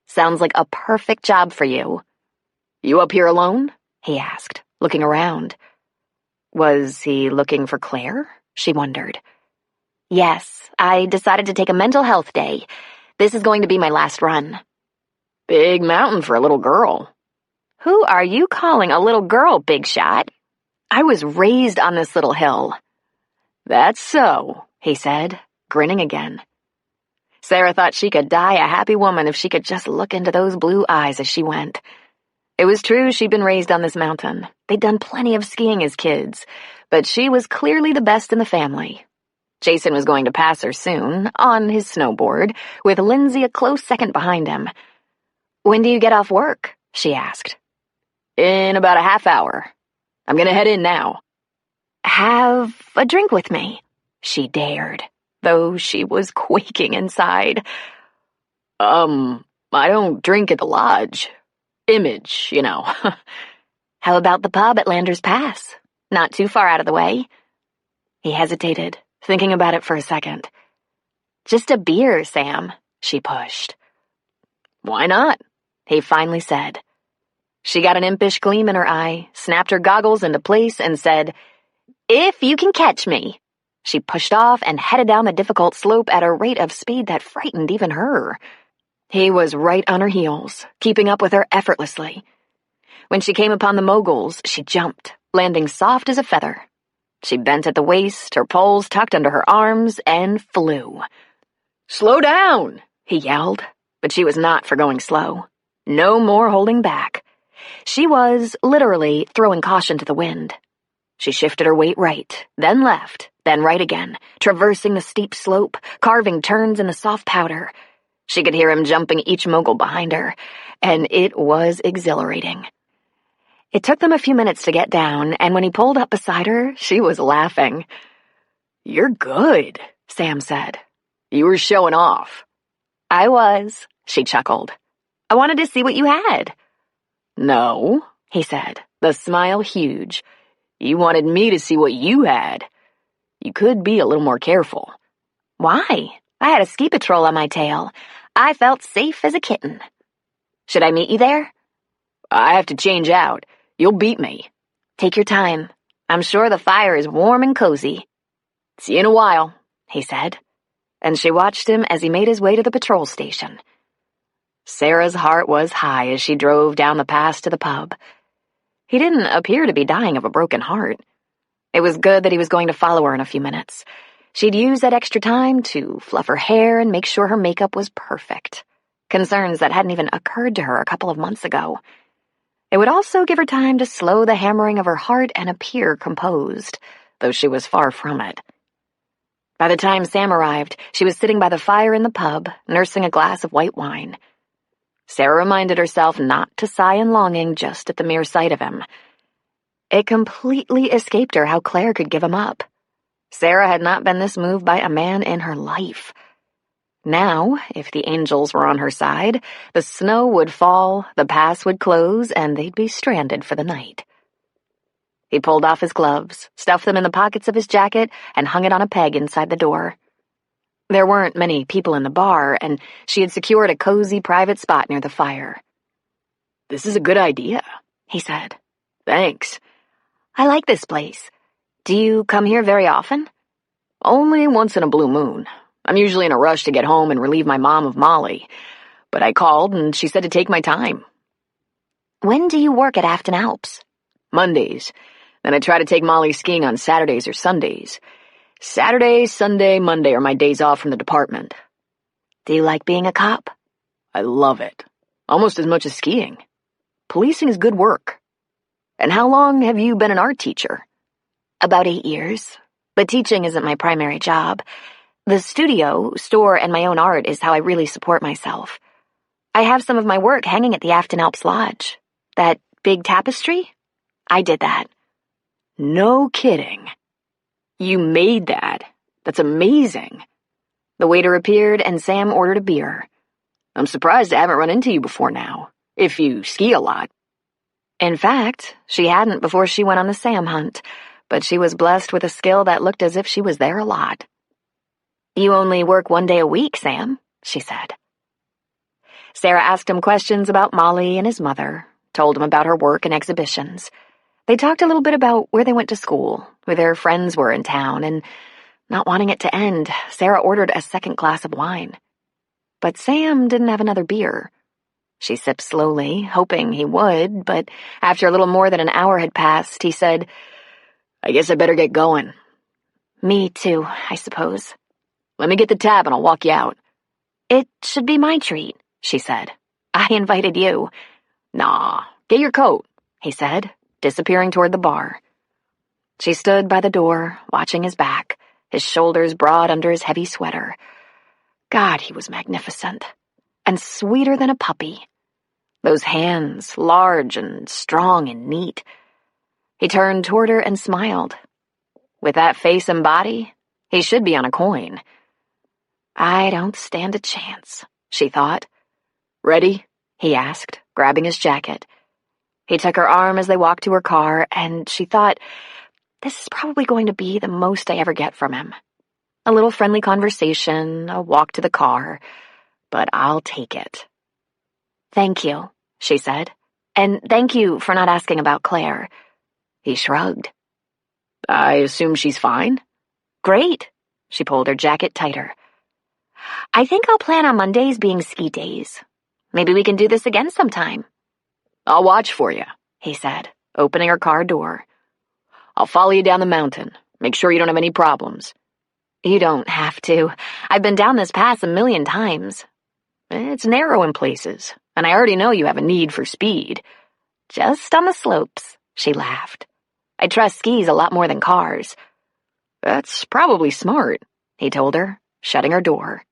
"Sounds like a perfect job for you." "You up here alone?" he asked, looking around. Was he looking for Claire? She wondered. "Yes, I decided to take a mental health day. This is going to be my last run." "Big mountain for a little girl." "Who are you calling a little girl, big shot? I was raised on this little hill." "That's so," he said, grinning again. Sarah thought she could die a happy woman if she could just look into those blue eyes as she went. It was true she'd been raised on this mountain. They'd done plenty of skiing as kids, but she was clearly the best in the family. Jason was going to pass her soon, on his snowboard, with Lindsay a close second behind him. "When do you get off work?" she asked. "In about a half hour. I'm gonna head in now." "Have a drink with me," she dared, though she was quaking inside. I don't drink at the lodge. Image, you know." "How about the pub at Landers Pass? Not too far out of the way." He hesitated, thinking about it for a second. "Just a beer, Sam," she pushed. "Why not?" he finally said. She got an impish gleam in her eye, snapped her goggles into place, and said, "If you can catch me." She pushed off and headed down the difficult slope at a rate of speed that frightened even her. He was right on her heels, keeping up with her effortlessly. When she came upon the moguls, she jumped, landing soft as a feather. She bent at the waist, her poles tucked under her arms, and flew. "Slow down!" he yelled, but she was not for going slow. No more holding back. She was, literally, throwing caution to the wind. She shifted her weight right, then left, then right again, traversing the steep slope, carving turns in the soft powder. She could hear him jumping each mogul behind her, and it was exhilarating. It took them a few minutes to get down, and when he pulled up beside her, she was laughing. "You're good," Sam said. "You were showing off." "I was," she chuckled. "I wanted to see what you had." "No," he said, the smile huge. "You wanted me to see what you had. You could be a little more careful." "Why? I had a ski patrol on my tail. I felt safe as a kitten." "Should I meet you there?" "I have to change out. You'll beat me." "Take your time. I'm sure the fire is warm and cozy." "See you in a while," he said, and she watched him as he made his way to the patrol station. Sarah's heart was high as she drove down the pass to the pub. He didn't appear to be dying of a broken heart. It was good that he was going to follow her in a few minutes. She'd use that extra time to fluff her hair and make sure her makeup was perfect. Concerns that hadn't even occurred to her a couple of months ago. It would also give her time to slow the hammering of her heart and appear composed, though she was far from it. By the time Sam arrived, she was sitting by the fire in the pub, nursing a glass of white wine. Sarah reminded herself not to sigh in longing just at the mere sight of him. It completely escaped her how Claire could give him up. Sarah had not been this moved by a man in her life. Now, if the angels were on her side, the snow would fall, the pass would close, and they'd be stranded for the night. He pulled off his gloves, stuffed them in the pockets of his jacket, and hung it on a peg inside the door. There weren't many people in the bar, and she had secured a cozy private spot near the fire. "This is a good idea," he said. "Thanks. I like this place. Do you come here very often?" "Only once in a blue moon. I'm usually in a rush to get home and relieve my mom of Molly. But I called, and she said to take my time." "When do you work at Afton Alps?" "Mondays. Then I try to take Molly skiing on Saturdays or Sundays. Saturday, Sunday, Monday are my days off from the department." "Do you like being a cop?" "I love it. Almost as much as skiing. Policing is good work. And how long have you been an art teacher?" "About 8 years. But teaching isn't my primary job. The studio, store, and my own art is how I really support myself. I have some of my work hanging at the Afton Alps Lodge. That big tapestry? I did that." "No kidding. You made that. That's amazing." The waiter appeared and Sam ordered a beer. "I'm surprised I haven't run into you before now, if you ski a lot." In fact, she hadn't before she went on the Sam hunt, but she was blessed with a skill that looked as if she was there a lot. "You only work 1 day a week, Sam," she said. Sarah asked him questions about Molly and his mother, told him about her work and exhibitions. They talked a little bit about where they went to school, who their friends were in town, and, not wanting it to end, Sarah ordered a second glass of wine. But Sam didn't have another beer. She sipped slowly, hoping he would, but after a little more than an hour had passed, he said, "I guess I better get going." "Me too, I suppose." "Let me get the tab and I'll walk you out." "It should be my treat," she said. "I invited you." "Nah, get your coat," he said, disappearing toward the bar. She stood by the door, watching his back, his shoulders broad under his heavy sweater. God, he was magnificent, and sweeter than a puppy. Those hands, large and strong and neat. He turned toward her and smiled. With that face and body, he should be on a coin. I don't stand a chance, she thought. "Ready?" he asked, grabbing his jacket. He took her arm as they walked to her car, and she thought, this is probably going to be the most I ever get from him. A little friendly conversation, a walk to the car, but I'll take it. "Thank you," she said, "and thank you for not asking about Claire." He shrugged. "I assume she's fine?" "Great." She pulled her jacket tighter. "I think I'll plan on Mondays being ski days. Maybe we can do this again sometime." "I'll watch for you," he said, opening her car door. "I'll follow you down the mountain. Make sure you don't have any problems." "You don't have to. I've been down this pass 1,000,000 times." "It's narrow in places, and I already know you have a need for speed." "Just on the slopes," she laughed. "I trust skis a lot more than cars." "That's probably smart," he told her, shutting her door.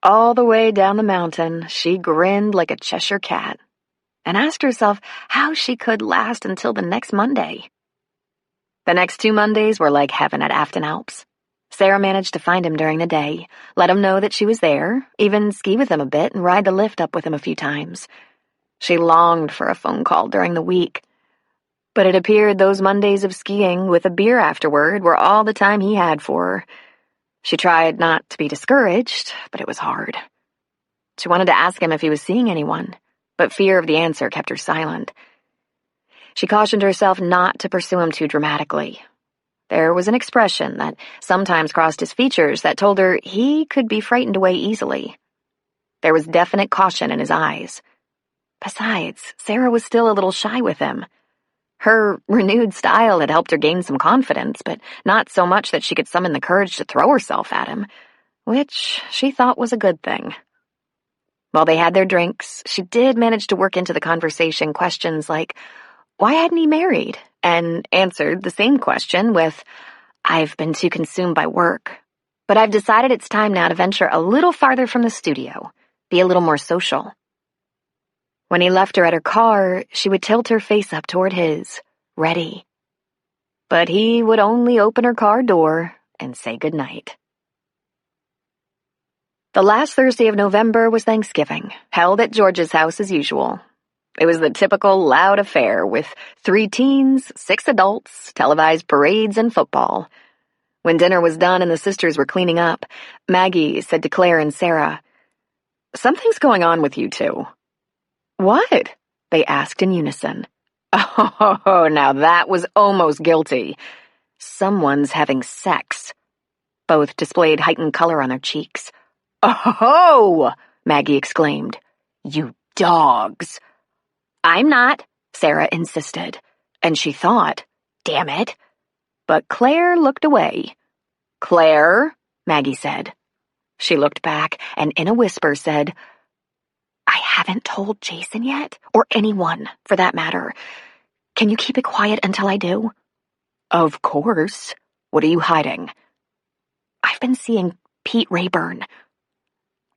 All the way down the mountain, she grinned like a Cheshire cat, and asked herself how she could last until the next Monday. The next 2 Mondays were like heaven at Afton Alps. Sarah managed to find him during the day, let him know that she was there, even ski with him a bit and ride the lift up with him a few times. She longed for a phone call during the week. But it appeared those Mondays of skiing with a beer afterward were all the time he had for her. She tried not to be discouraged, but it was hard. She wanted to ask him if he was seeing anyone, but fear of the answer kept her silent. She cautioned herself not to pursue him too dramatically. There was an expression that sometimes crossed his features that told her he could be frightened away easily. There was definite caution in his eyes. Besides, Sarah was still a little shy with him. Her renewed style had helped her gain some confidence, but not so much that she could summon the courage to throw herself at him, which she thought was a good thing. While they had their drinks, she did manage to work into the conversation questions like, why hadn't he married? And answered the same question with, I've been too consumed by work, but I've decided it's time now to venture a little farther from the studio, be a little more social. When he left her at her car, she would tilt her face up toward his, ready. But he would only open her car door and say goodnight. The last Thursday of November was Thanksgiving, held at George's house as usual. It was the typical loud affair with 3 teens, 6 adults, televised parades, and football. When dinner was done and the sisters were cleaning up, Maggie said to Claire and Sarah, "Something's going on with you two." "What?" they asked in unison. "Oh, now that was almost guilty. Someone's having sex." Both displayed heightened color on their cheeks. "Oh!" Maggie exclaimed. "You dogs." "I'm not," Sarah insisted, and she thought, damn it. But Claire looked away. "Claire," Maggie said. She looked back and in a whisper said, "I haven't told Jason yet, or anyone, for that matter. Can you keep it quiet until I do?" "Of course. What are you hiding?" "I've been seeing Pete Rayburn."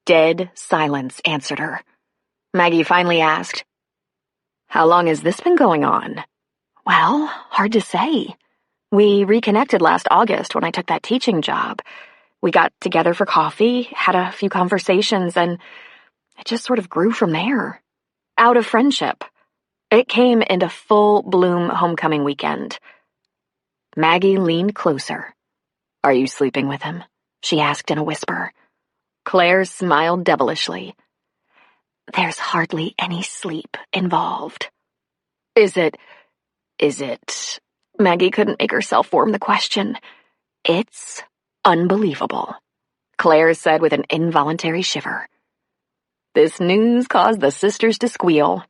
Dead silence answered her. Maggie finally asked, "How long has this been going on?" "Well, hard to say. We reconnected last August when I took that teaching job. We got together for coffee, had a few conversations, and it just sort of grew from there. Out of friendship. It came into full-bloom homecoming weekend." Maggie leaned closer. "Are you sleeping with him?" she asked in a whisper. Claire smiled devilishly. "There's hardly any sleep involved." Is it... Maggie couldn't make herself form the question. "It's unbelievable," Claire said with an involuntary shiver. This news caused the sisters to squeal.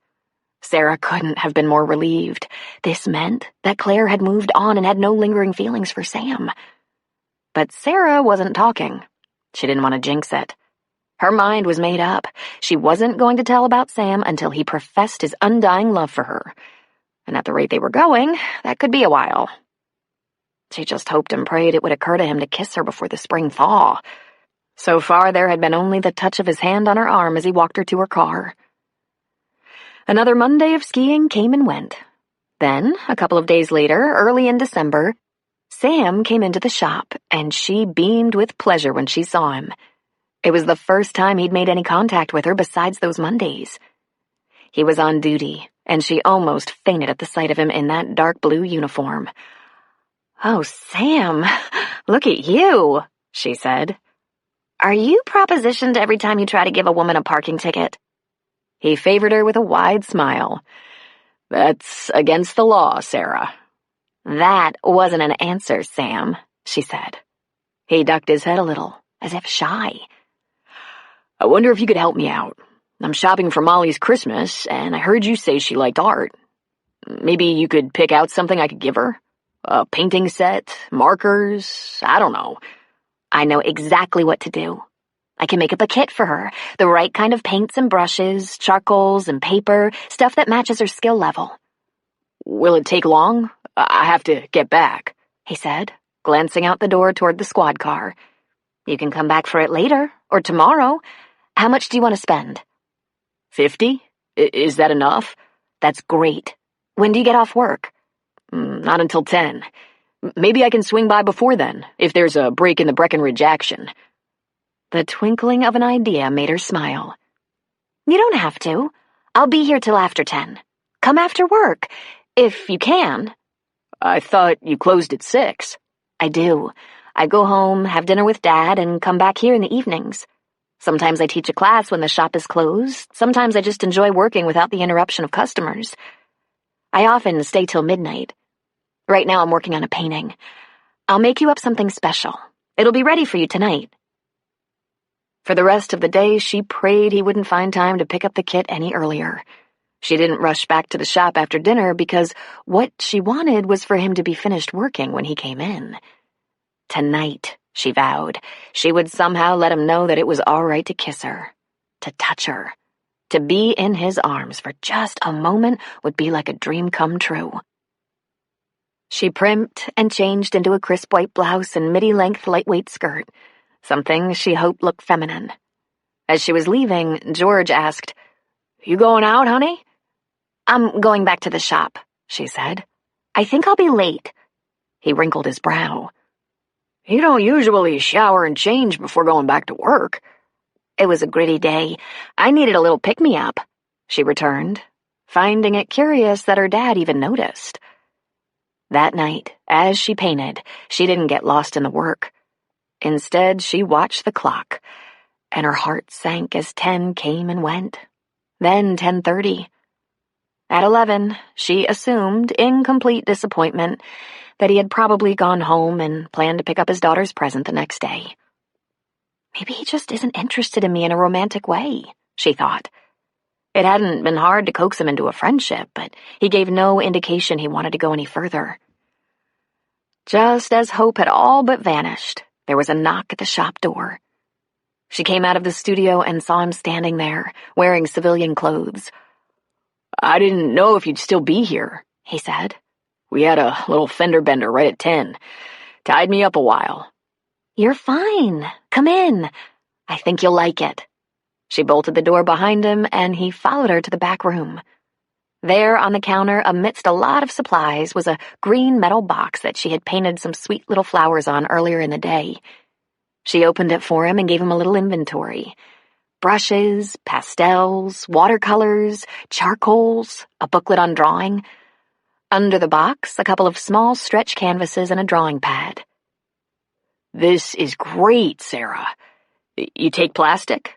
Sarah couldn't have been more relieved. This meant that Claire had moved on and had no lingering feelings for Sam. But Sarah wasn't talking. She didn't want to jinx it. Her mind was made up. She wasn't going to tell about Sam until he professed his undying love for her. And at the rate they were going, that could be a while. She just hoped and prayed it would occur to him to kiss her before the spring thaw. So far, there had been only the touch of his hand on her arm as he walked her to her car. Another Monday of skiing came and went. Then, a couple of days later, early in December, Sam came into the shop, and she beamed with pleasure when she saw him. It was the first time he'd made any contact with her besides those Mondays. He was on duty, and she almost fainted at the sight of him in that dark blue uniform. "Oh, Sam, look at you," she said. "Are you propositioned every time you try to give a woman a parking ticket?" He favored her with a wide smile. "That's against the law, Sarah." "That wasn't an answer, Sam," she said. He ducked his head a little, as if shy. "I wonder if you could help me out. I'm shopping for Molly's Christmas, and I heard you say she liked art. Maybe you could pick out something I could give her? A painting set, markers, I don't know." "I know exactly what to do. I can make up a kit for her, the right kind of paints and brushes, charcoals and paper, stuff that matches her skill level." "Will it take long? I have to get back," he said, glancing out the door toward the squad car. "You can come back for it later, or tomorrow. How much do you want to spend?" 50? Is that enough?" "That's great. When do you get off work?" Not until 10. Maybe I can swing by before then, if there's a break in the Breckenridge action." The twinkling of an idea made her smile. "You don't have to. I'll be here till after 10. Come after work, if you can." "I thought you closed at 6. "I do. I go home, have dinner with Dad, and come back here in the evenings. Sometimes I teach a class when the shop is closed. Sometimes I just enjoy working without the interruption of customers. I often stay till midnight. Right now I'm working on a painting. I'll make you up something special. It'll be ready for you tonight." For the rest of the day, she prayed he wouldn't find time to pick up the kit any earlier. She didn't rush back to the shop after dinner because what she wanted was for him to be finished working when he came in. Tonight, she vowed, she would somehow let him know that it was all right to kiss her, to touch her. To be in his arms for just a moment would be like a dream come true. She primped and changed into a crisp white blouse and midi-length lightweight skirt, something she hoped looked feminine. As she was leaving, George asked, "You going out, honey?" "I'm going back to the shop," she said. "I think I'll be late." He wrinkled his brow. "You don't usually shower and change before going back to work." "It was a gritty day. I needed a little pick-me-up," she returned, finding it curious that her dad even noticed. That night, as she painted, she didn't get lost in the work. Instead, she watched the clock, and her heart sank as 10 came and went. Then 10:30. At 11, she assumed, in complete disappointment, that he had probably gone home and planned to pick up his daughter's present the next day. Maybe he just isn't interested in me in a romantic way, she thought. It hadn't been hard to coax him into a friendship, but he gave no indication he wanted to go any further. Just as hope had all but vanished, there was a knock at the shop door. She came out of the studio and saw him standing there, wearing civilian clothes. "I didn't know if you'd still be here," he said. "We had a little fender bender right at 10. Tied me up a while." "You're fine. Come in. I think you'll like it." She bolted the door behind him, and he followed her to the back room. There on the counter, amidst a lot of supplies, was a green metal box that she had painted some sweet little flowers on earlier in the day. She opened it for him and gave him a little inventory. Brushes, pastels, watercolors, charcoals, a booklet on drawing. Under the box, a couple of small stretch canvases and a drawing pad. "This is great, Sarah. You take plastic?"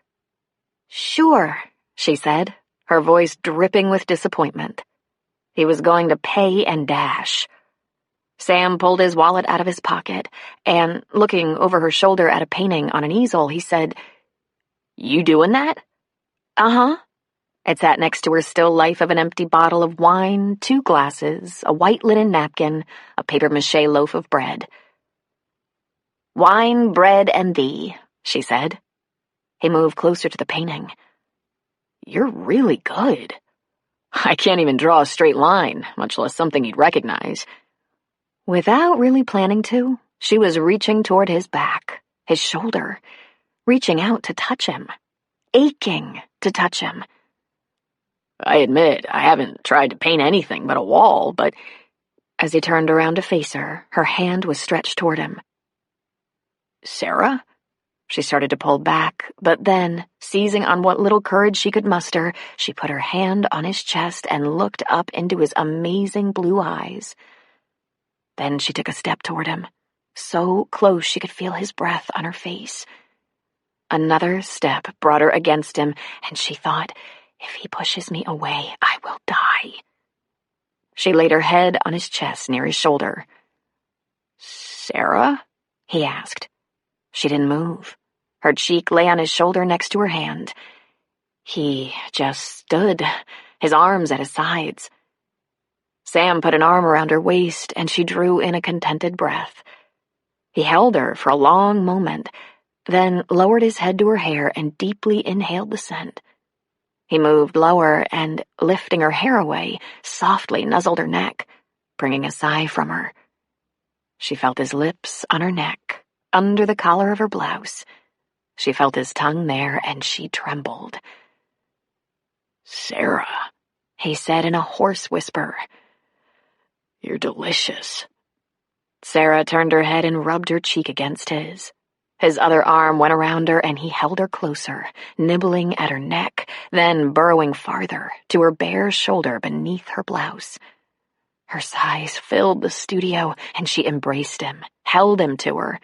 "Sure," she said, her voice dripping with disappointment. He was going to pay and dash. Sam pulled his wallet out of his pocket, and, looking over her shoulder at a painting on an easel, he said, "You doing that?" "Uh-huh." It sat next to her still life of an empty bottle of wine, 2 glasses, a white linen napkin, a papier-mâché loaf of bread. "Wine, bread, and thee," she said. He moved closer to the painting. "You're really good. I can't even draw a straight line, much less something you'd recognize." Without really planning to, she was reaching toward his back, his shoulder, reaching out to touch him, aching to touch him. "I admit, I haven't tried to paint anything but a wall, but—" As he turned around to face her, her hand was stretched toward him. "Sarah?" She started to pull back, but then, seizing on what little courage she could muster, she put her hand on his chest and looked up into his amazing blue eyes. Then she took a step toward him, so close she could feel his breath on her face. Another step brought her against him, and she thought, if he pushes me away, I will die. She laid her head on his chest near his shoulder. "Sarah?" he asked. She didn't move. Her cheek lay on his shoulder next to her hand. He just stood, his arms at his sides. Sam put an arm around her waist, and she drew in a contented breath. He held her for a long moment, then lowered his head to her hair and deeply inhaled the scent. He moved lower and, lifting her hair away, softly nuzzled her neck, bringing a sigh from her. She felt his lips on her neck, under the collar of her blouse. She felt his tongue there, and she trembled. "Sarah," he said in a hoarse whisper. "You're delicious." Sarah turned her head and rubbed her cheek against his. His other arm went around her, and he held her closer, nibbling at her neck, then burrowing farther, to her bare shoulder beneath her blouse. Her sighs filled the studio, and she embraced him, held him to her.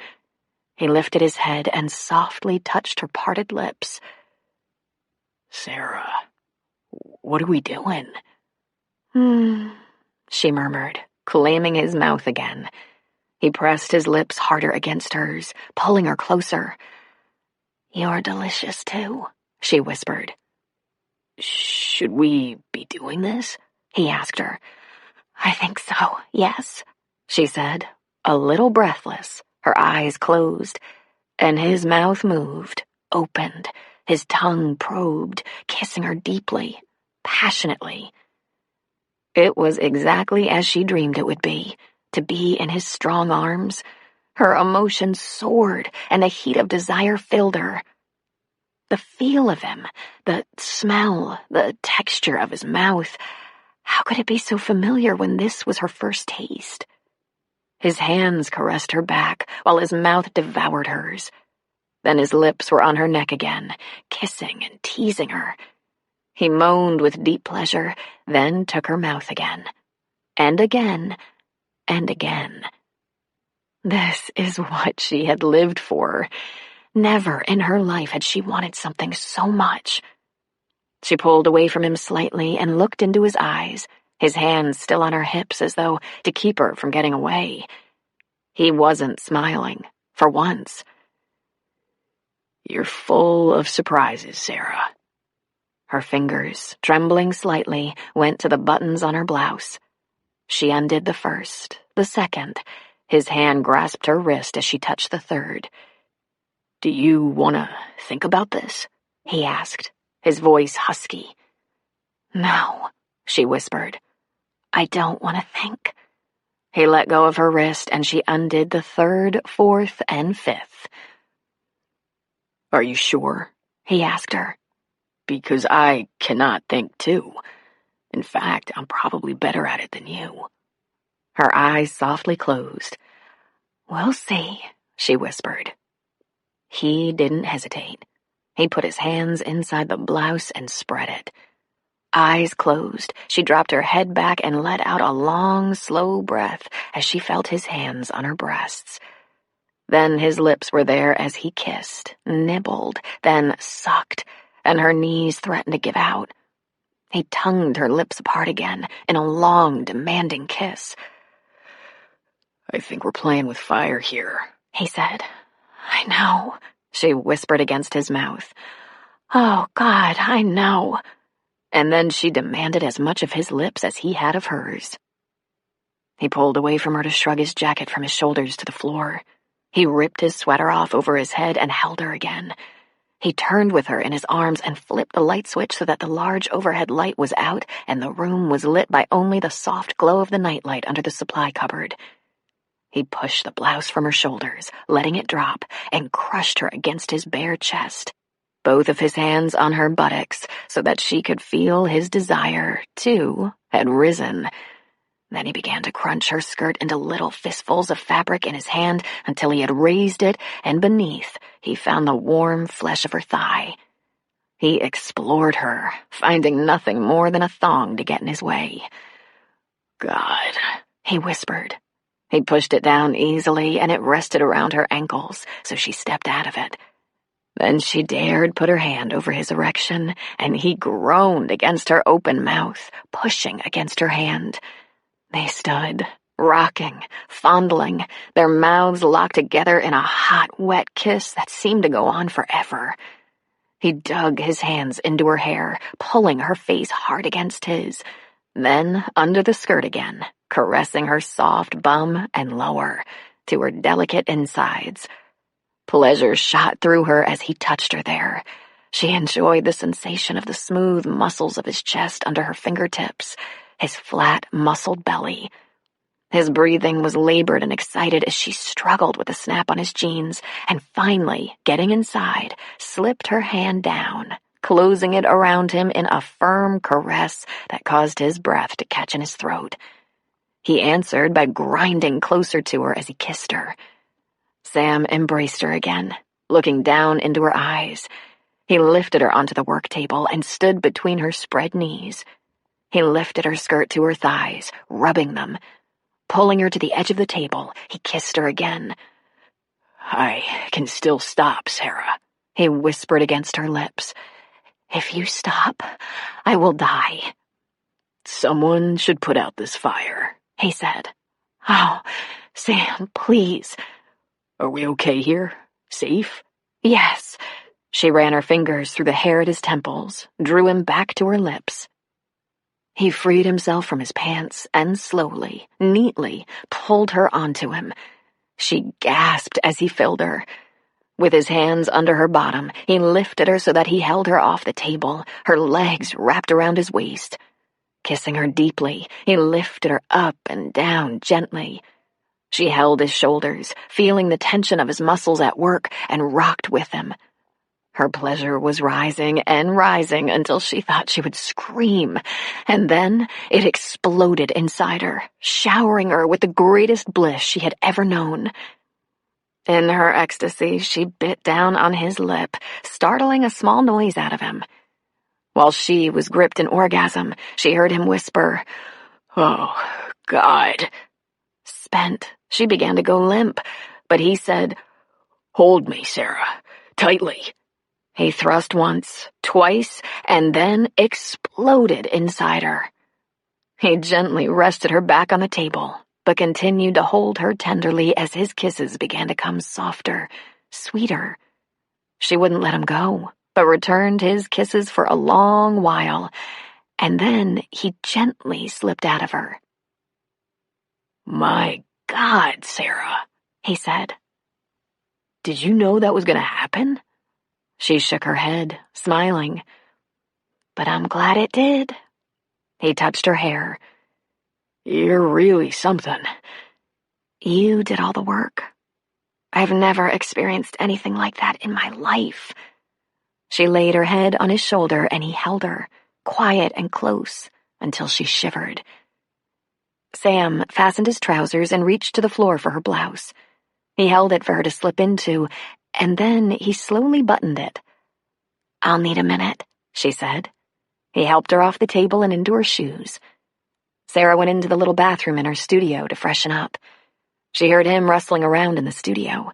He lifted his head and softly touched her parted lips. "Sarah, what are we doing?" She murmured, claiming his mouth again. He pressed his lips harder against hers, pulling her closer. "You're delicious, too," she whispered. "Should we be doing this?" he asked her. "I think so, yes," she said, a little breathless, her eyes closed, and his mouth moved, opened, his tongue probed, kissing her deeply, passionately. It was exactly as she dreamed it would be, to be in his strong arms. Her emotions soared, and the heat of desire filled her. The feel of him, the smell, the texture of his mouth. How could it be so familiar when this was her first taste? His hands caressed her back while his mouth devoured hers. Then his lips were on her neck again, kissing and teasing her. He moaned with deep pleasure, then took her mouth again. And again, and again. This is what she had lived for. Never in her life had she wanted something so much. She pulled away from him slightly and looked into his eyes, his hands still on her hips as though to keep her from getting away. He wasn't smiling, for once. "You're full of surprises, Sarah." Her fingers, trembling slightly, went to the buttons on her blouse. She undid the first, the second. His hand grasped her wrist as she touched the third. "Do you want to think about this?" he asked, his voice husky. "No," she whispered. "I don't want to think." He let go of her wrist, and she undid the third, fourth, and fifth. "Are you sure?" he asked her. "Because I cannot think, too. In fact, I'm probably better at it than you." Her eyes softly closed. "We'll see," she whispered. He didn't hesitate. He put his hands inside the blouse and spread it. Eyes closed, she dropped her head back and let out a long, slow breath as she felt his hands on her breasts. Then his lips were there as he kissed, nibbled, then sucked, and her knees threatened to give out. He tongued her lips apart again in a long, demanding kiss. "I think we're playing with fire here," he said. "I know," she whispered against his mouth. "Oh, God, I know." And then she demanded as much of his lips as he had of hers. He pulled away from her to shrug his jacket from his shoulders to the floor. He ripped his sweater off over his head and held her again. He turned with her in his arms and flipped the light switch so that the large overhead light was out and the room was lit by only the soft glow of the nightlight under the supply cupboard. He pushed the blouse from her shoulders, letting it drop, and crushed her against his bare chest, both of his hands on her buttocks so that she could feel his desire, too, had risen. Then he began to crunch her skirt into little fistfuls of fabric in his hand until he had raised it, and beneath he found the warm flesh of her thigh. He explored her, finding nothing more than a thong to get in his way. "God," he whispered. He pushed it down easily, and it rested around her ankles, so she stepped out of it. Then she dared put her hand over his erection, and he groaned against her open mouth, pushing against her hand. They stood, rocking, fondling, their mouths locked together in a hot, wet kiss that seemed to go on forever. He dug his hands into her hair, pulling her face hard against his, then under the skirt again, caressing her soft bum and lower, to her delicate insides. Pleasure shot through her as he touched her there. She enjoyed the sensation of the smooth muscles of his chest under her fingertips, his flat, muscled belly. His breathing was labored and excited as she struggled with the snap on his jeans and finally, getting inside, slipped her hand down, closing it around him in a firm caress that caused his breath to catch in his throat. He answered by grinding closer to her as he kissed her. Sam embraced her again, looking down into her eyes. He lifted her onto the work table and stood between her spread knees. He lifted her skirt to her thighs, rubbing them. Pulling her to the edge of the table, he kissed her again. "I can still stop, Sarah," he whispered against her lips. "If you stop, I will die." "Someone should put out this fire," he said. "Oh, Sam, please." "Are we okay here? Safe?" "Yes." She ran her fingers through the hair at his temples, drew him back to her lips. He freed himself from his pants and slowly, neatly, pulled her onto him. She gasped as he filled her. With his hands under her bottom, he lifted her so that he held her off the table, her legs wrapped around his waist. Kissing her deeply, he lifted her up and down gently. She held his shoulders, feeling the tension of his muscles at work, and rocked with him. Her pleasure was rising and rising until she thought she would scream, and then it exploded inside her, showering her with the greatest bliss she had ever known. In her ecstasy, she bit down on his lip, startling a small noise out of him. While she was gripped in orgasm, she heard him whisper, "Oh, God." Spent, she began to go limp, but he said, "Hold me, Sarah, tightly." He thrust once, twice, and then exploded inside her. He gently rested her back on the table, but continued to hold her tenderly as his kisses began to come softer, sweeter. She wouldn't let him go, but returned his kisses for a long while, and then he gently slipped out of her. "My God, Sarah," he said. "Did you know that was going to happen?" She shook her head, smiling. "But I'm glad it did." He touched her hair. "You're really something." "You did all the work. I've never experienced anything like that in my life." She laid her head on his shoulder and he held her, quiet and close, until she shivered. Sam fastened his trousers and reached to the floor for her blouse. He held it for her to slip into, and then he slowly buttoned it. "I'll need a minute," she said. He helped her off the table and into her shoes. Sarah went into the little bathroom in her studio to freshen up. She heard him rustling around in the studio.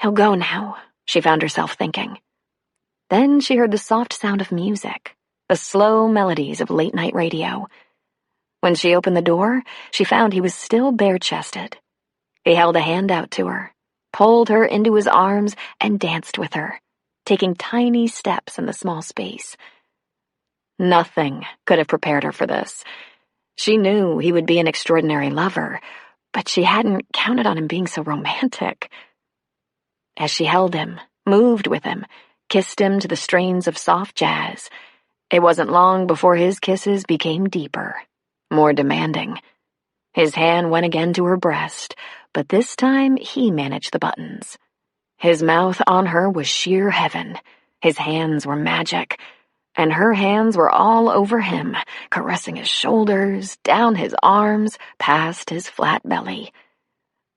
"He'll go now," she found herself thinking. Then she heard the soft sound of music, the slow melodies of late-night radio. When she opened the door, she found he was still bare-chested. He held a hand out to her, pulled her into his arms, and danced with her, taking tiny steps in the small space. Nothing could have prepared her for this. She knew he would be an extraordinary lover, but she hadn't counted on him being so romantic. As she held him, moved with him, kissed him to the strains of soft jazz, it wasn't long before his kisses became deeper, more demanding. His hand went again to her breast, but this time he managed the buttons. His mouth on her was sheer heaven. His hands were magic, and her hands were all over him, caressing his shoulders, down his arms, past his flat belly.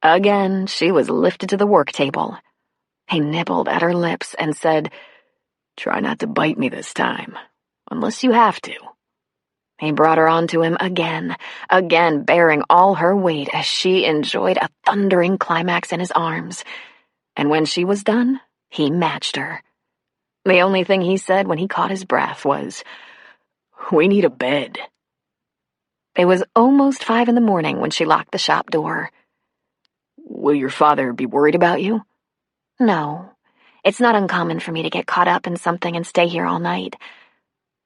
Again, she was lifted to the work table. He nibbled at her lips and said, "Try not to bite me this time, unless you have to." He brought her onto him again, bearing all her weight as she enjoyed a thundering climax in his arms. And when she was done, he matched her. The only thing he said when he caught his breath was, "We need a bed." It was almost 5 a.m. when she locked the shop door. "Will your father be worried about you?" "No. It's not uncommon for me to get caught up in something and stay here all night.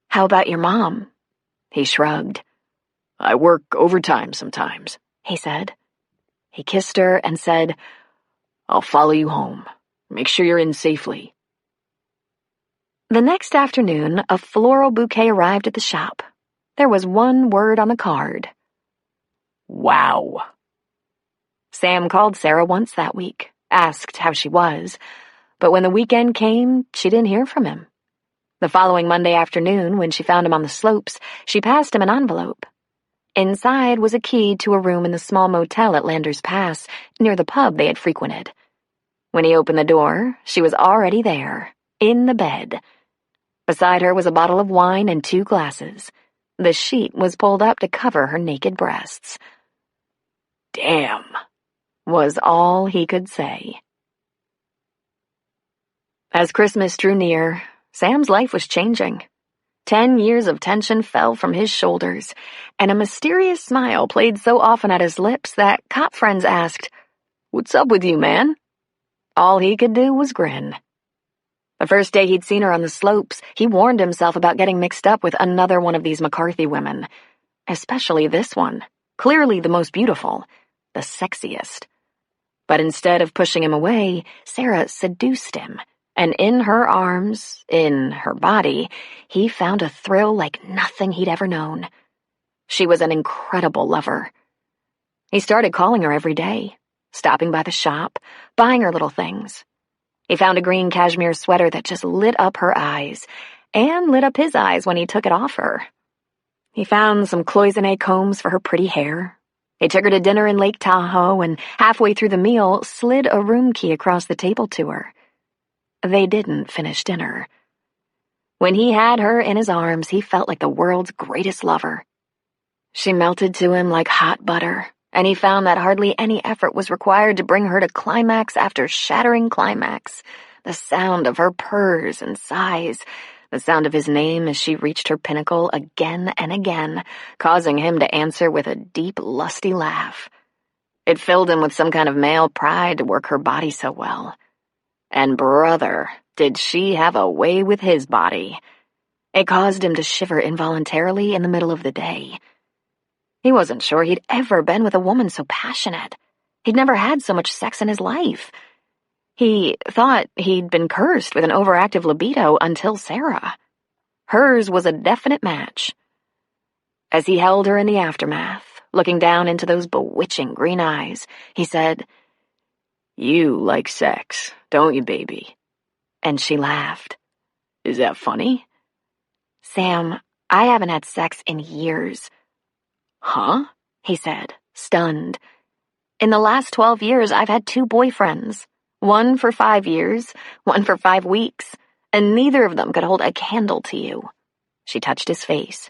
How about your mom?" He shrugged. "I work overtime sometimes," he said. He kissed her and said, "I'll follow you home. Make sure you're in safely." The next afternoon, a floral bouquet arrived at the shop. There was one word on the card. "Wow." Sam called Sarah once that week, asked how she was, but when the weekend came, she didn't hear from him. The following Monday afternoon, when she found him on the slopes, she passed him an envelope. Inside was a key to a room in the small motel at Landers Pass, near the pub they had frequented. When he opened the door, she was already there, in the bed. Beside her was a bottle of wine and 2 glasses. The sheet was pulled up to cover her naked breasts. "Damn," was all he could say. As Christmas drew near, Sam's life was changing. 10 years of tension fell from his shoulders, and a mysterious smile played so often at his lips that cop friends asked, "What's up with you, man?" All he could do was grin. The first day he'd seen her on the slopes, he warned himself about getting mixed up with another one of these McCarthy women. Especially this one, clearly the most beautiful, the sexiest. But instead of pushing him away, Sarah seduced him, and in her arms, in her body, he found a thrill like nothing he'd ever known. She was an incredible lover. He started calling her every day, stopping by the shop, buying her little things. He found a green cashmere sweater that just lit up her eyes, and lit up his eyes when he took it off her. He found some cloisonne combs for her pretty hair. He took her to dinner in Lake Tahoe, and halfway through the meal, slid a room key across the table to her. They didn't finish dinner. When he had her in his arms, he felt like the world's greatest lover. She melted to him like hot butter, and he found that hardly any effort was required to bring her to climax after shattering climax. The sound of her purrs and sighs, the sound of his name as she reached her pinnacle again and again, causing him to answer with a deep, lusty laugh. It filled him with some kind of male pride to work her body so well. And brother, did she have a way with his body. It caused him to shiver involuntarily in the middle of the day. He wasn't sure he'd ever been with a woman so passionate. He'd never had so much sex in his life. He thought he'd been cursed with an overactive libido until Sarah. Hers was a definite match. As he held her in the aftermath, looking down into those bewitching green eyes, he said, "You like sex, don't you, baby?" And she laughed. "Is that funny?" "Sam, I haven't had sex in years." "Huh?" he said, stunned. "In the last 12 years, I've had 2 boyfriends. One for 5 years, one for 5 weeks, and neither of them could hold a candle to you." She touched his face.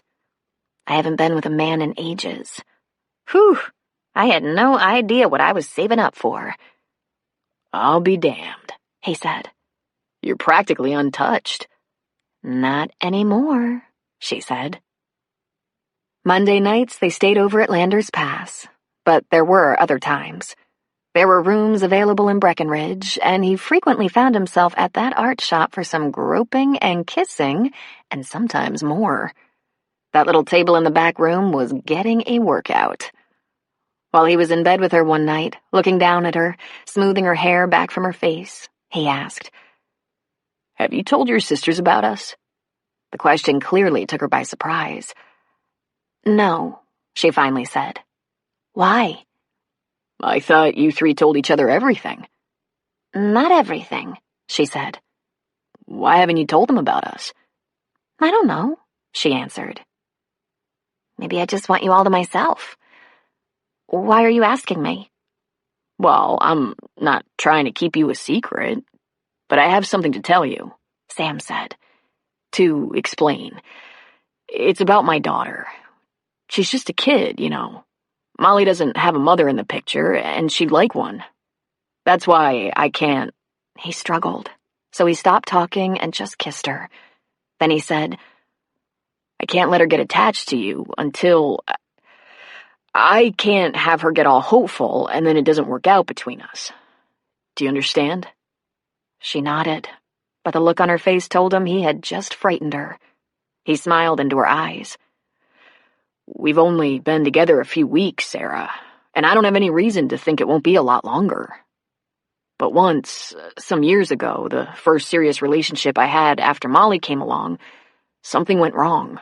"I haven't been with a man in ages." Whew! I had no idea what I was saving up for. "I'll be damned," he said. "You're practically untouched." "Not anymore," she said. Monday nights they stayed over at Landers Pass, but there were other times. There were rooms available in Breckenridge, and he frequently found himself at that art shop for some groping and kissing, and sometimes more. That little table in the back room was getting a workout. While he was in bed with her one night, looking down at her, smoothing her hair back from her face, he asked, "Have you told your sisters about us?" The question clearly took her by surprise. "No," she finally said. "Why?" "I thought you 3 told each other everything." "Not everything," she said. "Why haven't you told them about us?" "I don't know," she answered. "Maybe I just want you all to myself. Why are you asking me?" "Well, I'm not trying to keep you a secret, but I have something to tell you," Sam said. "To explain. It's about my daughter. She's just a kid, you know. Molly doesn't have a mother in the picture, and she'd like one. That's why I can't—" He struggled, so he stopped talking and just kissed her. Then he said, "I can't let her get attached to you until... I can't have her get all hopeful and then it doesn't work out between us. Do you understand?" She nodded, but the look on her face told him he had just frightened her. He smiled into her eyes. "We've only been together a few weeks, Sarah, and I don't have any reason to think it won't be a lot longer. But once, some years ago, the first serious relationship I had after Molly came along, something went wrong.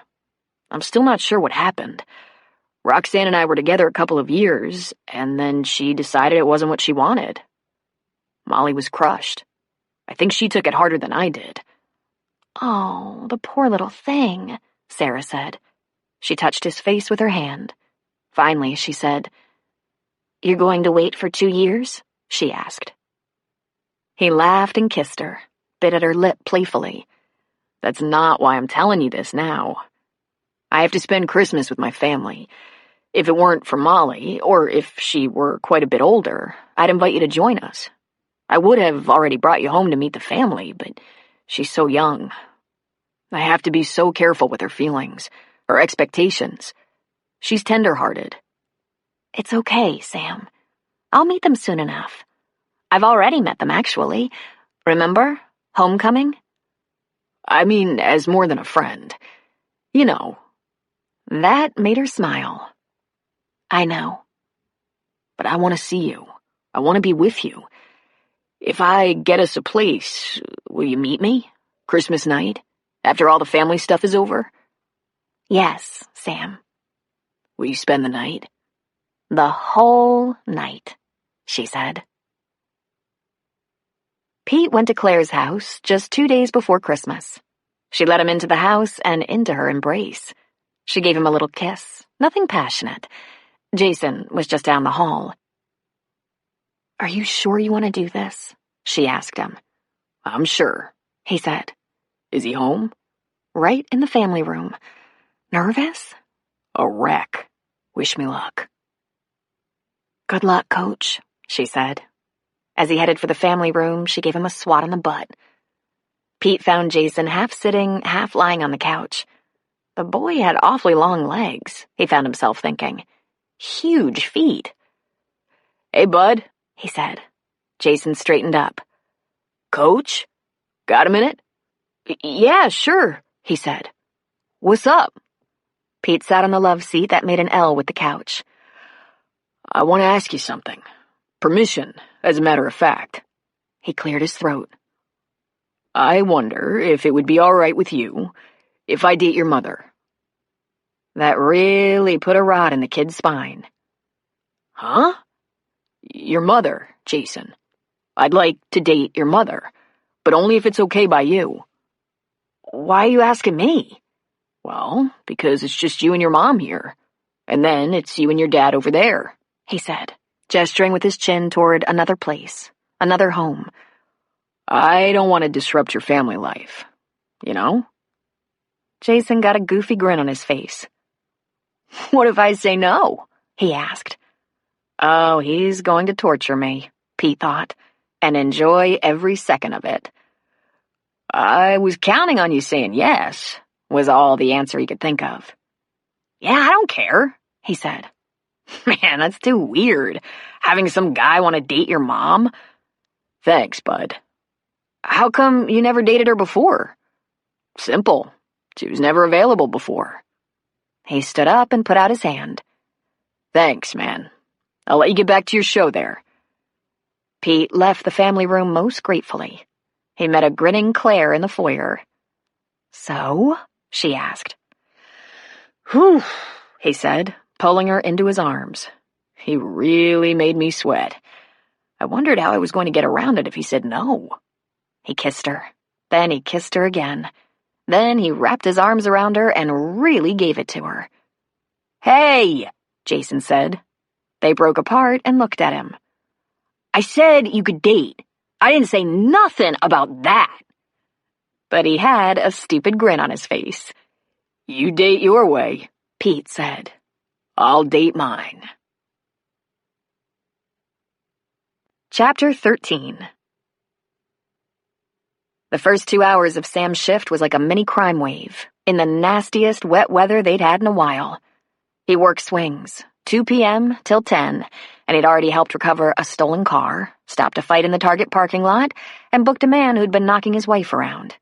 I'm still not sure what happened. Roxanne and I were together a couple of years, and then she decided it wasn't what she wanted. Molly was crushed. I think she took it harder than I did." "Oh, the poor little thing," Sarah said. She touched his face with her hand. Finally, she said, "You're going to wait for 2 years?" she asked. He laughed and kissed her, bit at her lip playfully. "That's not why I'm telling you this now. I have to spend Christmas with my family. If it weren't for Molly, or if she were quite a bit older, I'd invite you to join us. I would have already brought you home to meet the family, but she's so young. I have to be so careful with her feelings, her expectations. She's tender-hearted." "It's okay, Sam. I'll meet them soon enough. I've already met them, actually. Remember? Homecoming? I mean, as more than a friend. You know. That made her smile. I know. But I want to see you. I want to be with you. If I get us a place, will you meet me? Christmas night? After all the family stuff is over? Yes, Sam. Will you spend the night? The whole night, she said. Pete went to Claire's house just 2 days before Christmas. She let him into the house and into her embrace. She gave him a little kiss, nothing passionate. Jason was just down the hall. Are you sure you want to do this? She asked him. I'm sure, he said. Is he home? Right in the family room. Nervous? A wreck. Wish me luck. Good luck, Coach, she said. As he headed for the family room, she gave him a swat on the butt. Pete found Jason half sitting, half lying on the couch. The boy had awfully long legs, he found himself thinking. Huge feet. Hey, bud, he said. Jason straightened up. Coach? Got a minute? Yeah, sure, he said. What's up? Pete sat on the love seat that made an L with the couch. I want to ask you something. Permission, as a matter of fact. He cleared his throat. I wonder if it would be all right with you if I date your mother. That really put a rod in the kid's spine. Huh? Your mother, Jason. I'd like to date your mother, but only if it's okay by you. Why are you asking me? Well, because it's just you and your mom here. And then it's you and your dad over there, he said, gesturing with his chin toward another place, another home. I don't want to disrupt your family life, you know? Jason got a goofy grin on his face. What if I say no? He asked. Oh, he's going to torture me, Pete thought, and enjoy every second of it. I was counting on you saying yes, was all the answer he could think of. Yeah, I don't care, he said. Man, that's too weird, having some guy want to date your mom. Thanks, bud. How come you never dated her before? Simple. She was never available before. He stood up and put out his hand. Thanks, man. I'll let you get back to your show there. Pete left the family room most gratefully. He met a grinning Claire in the foyer. So? She asked. Whew, he said, pulling her into his arms. He really made me sweat. I wondered how I was going to get around it if he said no. He kissed her. Then he kissed her again. Then he wrapped his arms around her and really gave it to her. Hey, Jason said. They broke apart and looked at him. I said you could date. I didn't say nothing about that. But he had a stupid grin on his face. You date your way, Pete said. I'll date mine. Chapter 13. The first 2 hours of Sam's shift was like a mini crime wave, in the nastiest wet weather they'd had in a while. He worked swings, 2 p.m. till 10, and he'd already helped recover a stolen car, stopped a fight in the Target parking lot, and booked a man who'd been knocking his wife around.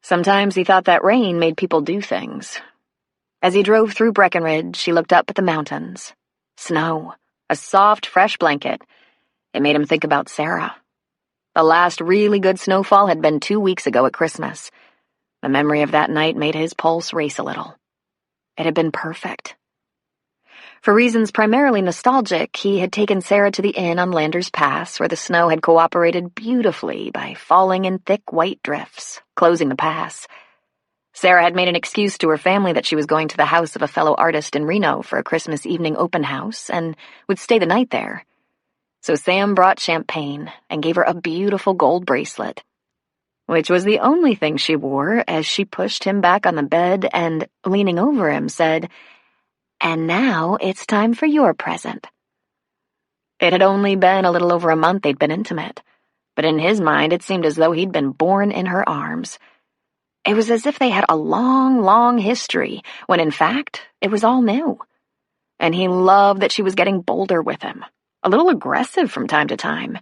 Sometimes he thought that rain made people do things. As he drove through Breckenridge, he looked up at the mountains. Snow, a soft, fresh blanket. It made him think about Sarah. The last really good snowfall had been 2 weeks ago at Christmas. The memory of that night made his pulse race a little. It had been perfect. For reasons primarily nostalgic, he had taken Sarah to the inn on Landers Pass, where the snow had cooperated beautifully by falling in thick white drifts, closing the pass. Sarah had made an excuse to her family that she was going to the house of a fellow artist in Reno for a Christmas evening open house and would stay the night there. So Sam brought champagne and gave her a beautiful gold bracelet, which was the only thing she wore as she pushed him back on the bed and, leaning over him, said, "And now it's time for your present." It had only been a little over a month they'd been intimate, but in his mind it seemed as though he'd been born in her arms. It was as if they had a long, long history, when in fact it was all new. And he loved that she was getting bolder with him, a little aggressive from time to time.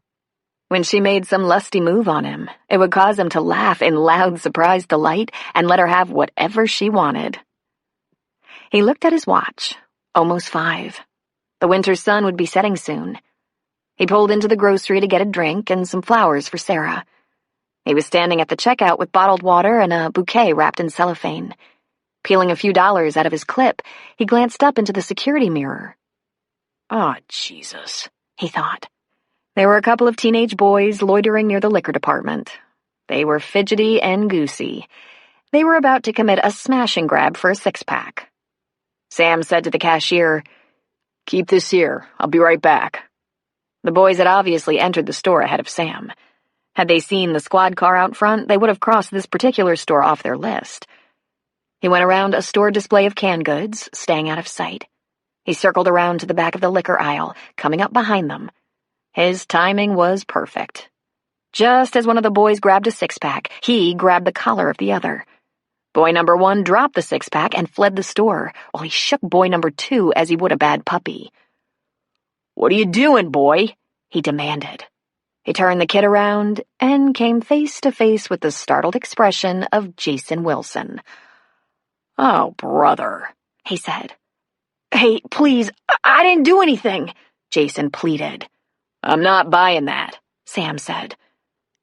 When she made some lusty move on him, it would cause him to laugh in loud surprised delight and let her have whatever she wanted. He looked at his watch. Almost 5. The winter sun would be setting soon. He pulled into the grocery to get a drink and some flowers for Sarah. He was standing at the checkout with bottled water and a bouquet wrapped in cellophane. Peeling a few dollars out of his clip, he glanced up into the security mirror. "Oh, Jesus," he thought. There were a couple of teenage boys loitering near the liquor department. They were fidgety and goosey. They were about to commit a smash and grab for a 6-pack. Sam said to the cashier, "Keep this here. I'll be right back." The boys had obviously entered the store ahead of Sam. Had they seen the squad car out front, they would have crossed this particular store off their list. He went around a store display of canned goods, staying out of sight. He circled around to the back of the liquor aisle, coming up behind them. His timing was perfect. Just as one of the boys grabbed a 6-pack, he grabbed the collar of the other. Boy number 1 dropped the 6-pack and fled the store, while he shook boy number 2 as he would a bad puppy. "What are you doing, boy?" he demanded. He turned the kid around and came face to face with the startled expression of Jason Wilson. "Oh, brother," he said. "Hey, please, I didn't do anything," Jason pleaded. "I'm not buying that," Sam said.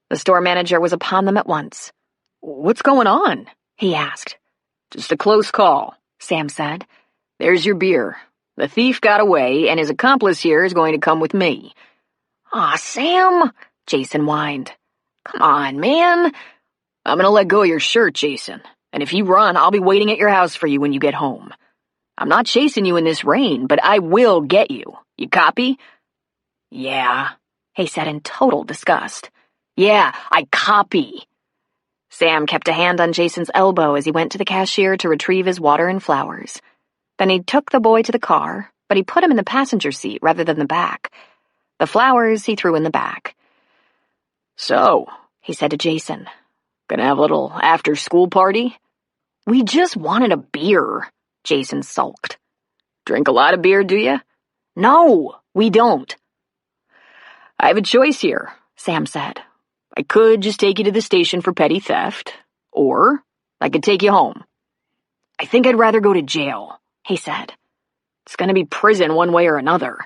The store manager was upon them at once. "What's going on?" he asked. "Just a close call," Sam said. "There's your beer. The thief got away, and his accomplice here is going to come with me." "Aw, Sam," Jason whined. "Come on, man." "I'm gonna let go of your shirt, Jason, and if you run, I'll be waiting at your house for you when you get home. I'm not chasing you in this rain, but I will get you. You copy?" "Yeah," he said in total disgust. "Yeah, I copy." Sam kept a hand on Jason's elbow as he went to the cashier to retrieve his water and flowers. Then he took the boy to the car, but he put him in the passenger seat rather than the back. The flowers he threw in the back. "So," he said to Jason, "gonna have a little after-school party?" "We just wanted a beer," Jason sulked. "Drink a lot of beer, do you?" "No, we don't." "I have a choice here," Sam said. "I could just take you to the station for petty theft, or I could take you home." "I think I'd rather go to jail," he said. "It's gonna be prison one way or another."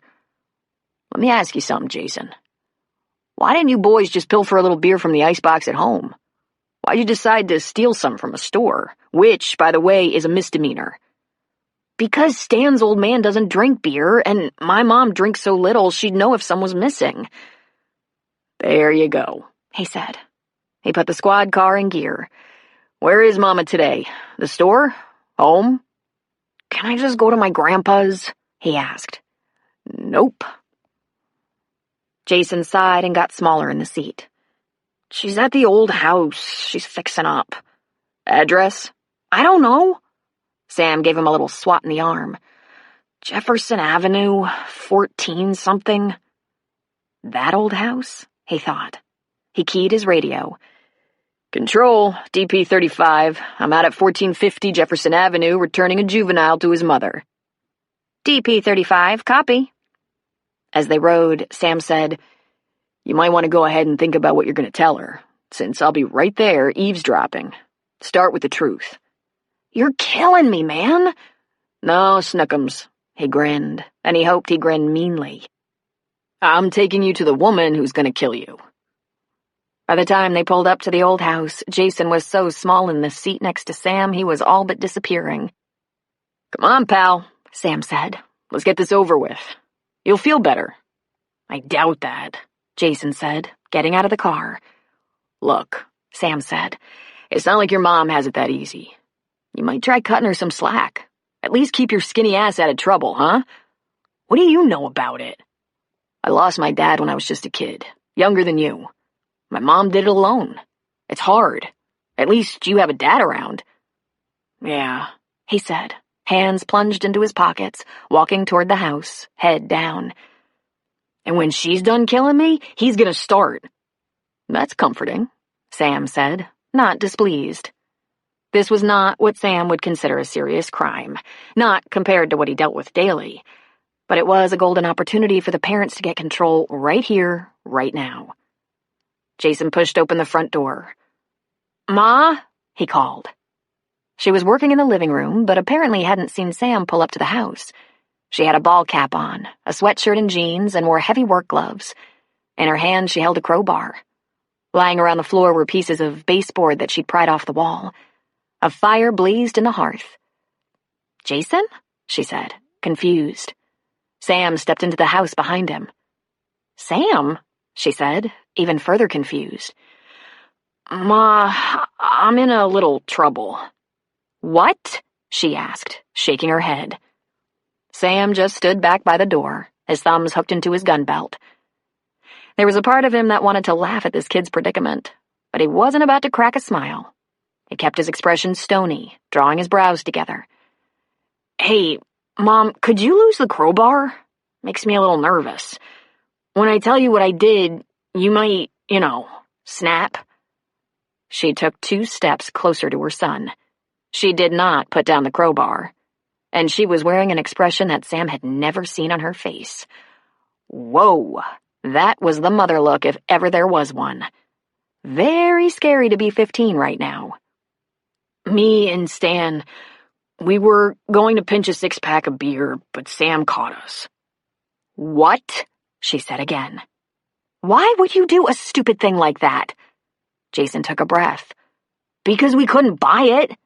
"Let me ask you something, Jason. Why didn't you boys just pilfer a little beer from the icebox at home? Why'd you decide to steal some from a store, which, by the way, is a misdemeanor?" "Because Stan's old man doesn't drink beer, and my mom drinks so little she'd know if some was missing." "There you go," he said. He put the squad car in gear. "Where is Mama today? The store? Home?" "Can I just go to my grandpa's?" he asked. "Nope." Jason sighed and got smaller in the seat. "She's at the old house. She's fixing up." "Address?" "I don't know." Sam gave him a little swat in the arm. "Jefferson Avenue, 14-something. That old house? He thought. He keyed his radio. "Control, DP-35. I'm out at 1450 Jefferson Avenue, returning a juvenile to his mother." "DP-35, copy." As they rode, Sam said, "You might want to go ahead and think about what you're going to tell her, since I'll be right there eavesdropping. Start with the truth." "You're killing me, man." "No, Snookums," he grinned, and he hoped he grinned meanly. "I'm taking you to the woman who's going to kill you." By the time they pulled up to the old house, Jason was so small in the seat next to Sam he was all but disappearing. "Come on, pal," Sam said. "Let's get this over with. You'll feel better." "I doubt that," Jason said, getting out of the car. "Look," Sam said, "it's not like your mom has it that easy. You might try cutting her some slack. At least keep your skinny ass out of trouble, huh? What do you know about it?" "I lost my dad when I was just a kid, younger than you. My mom did it alone. It's hard. At least you have a dad around." "Yeah," he said, hands plunged into his pockets, walking toward the house, head down. "And when she's done killing me, he's gonna start." "That's comforting," Sam said, not displeased. This was not what Sam would consider a serious crime, not compared to what he dealt with daily, but it was a golden opportunity for the parents to get control right here, right now. Jason pushed open the front door. "Ma?" he called. She was working in the living room, but apparently hadn't seen Sam pull up to the house. She had a ball cap on, a sweatshirt and jeans, and wore heavy work gloves. In her hand, she held a crowbar. Lying around the floor were pieces of baseboard that she'd pried off the wall. A fire blazed in the hearth. "Jason?" she said, confused. Sam stepped into the house behind him. "Sam?" she said, even further confused. "Ma, I'm in a little trouble." "What?" she asked, shaking her head. Sam just stood back by the door, his thumbs hooked into his gun belt. There was a part of him that wanted to laugh at this kid's predicament, but he wasn't about to crack a smile. He kept his expression stony, drawing his brows together. "Hey, Mom, could you lose the crowbar? Makes me a little nervous. When I tell you what I did, you might, snap." She took 2 steps closer to her son. She did not put down the crowbar, and she was wearing an expression that Sam had never seen on her face. Whoa, that was the mother look if ever there was one. Very scary to be 15 right now. "Me and Stan, we were going to pinch a 6-pack of beer, but Sam caught us." "What?" she said again. "Why would you do a stupid thing like that?" Jason took a breath. "Because we couldn't buy it,"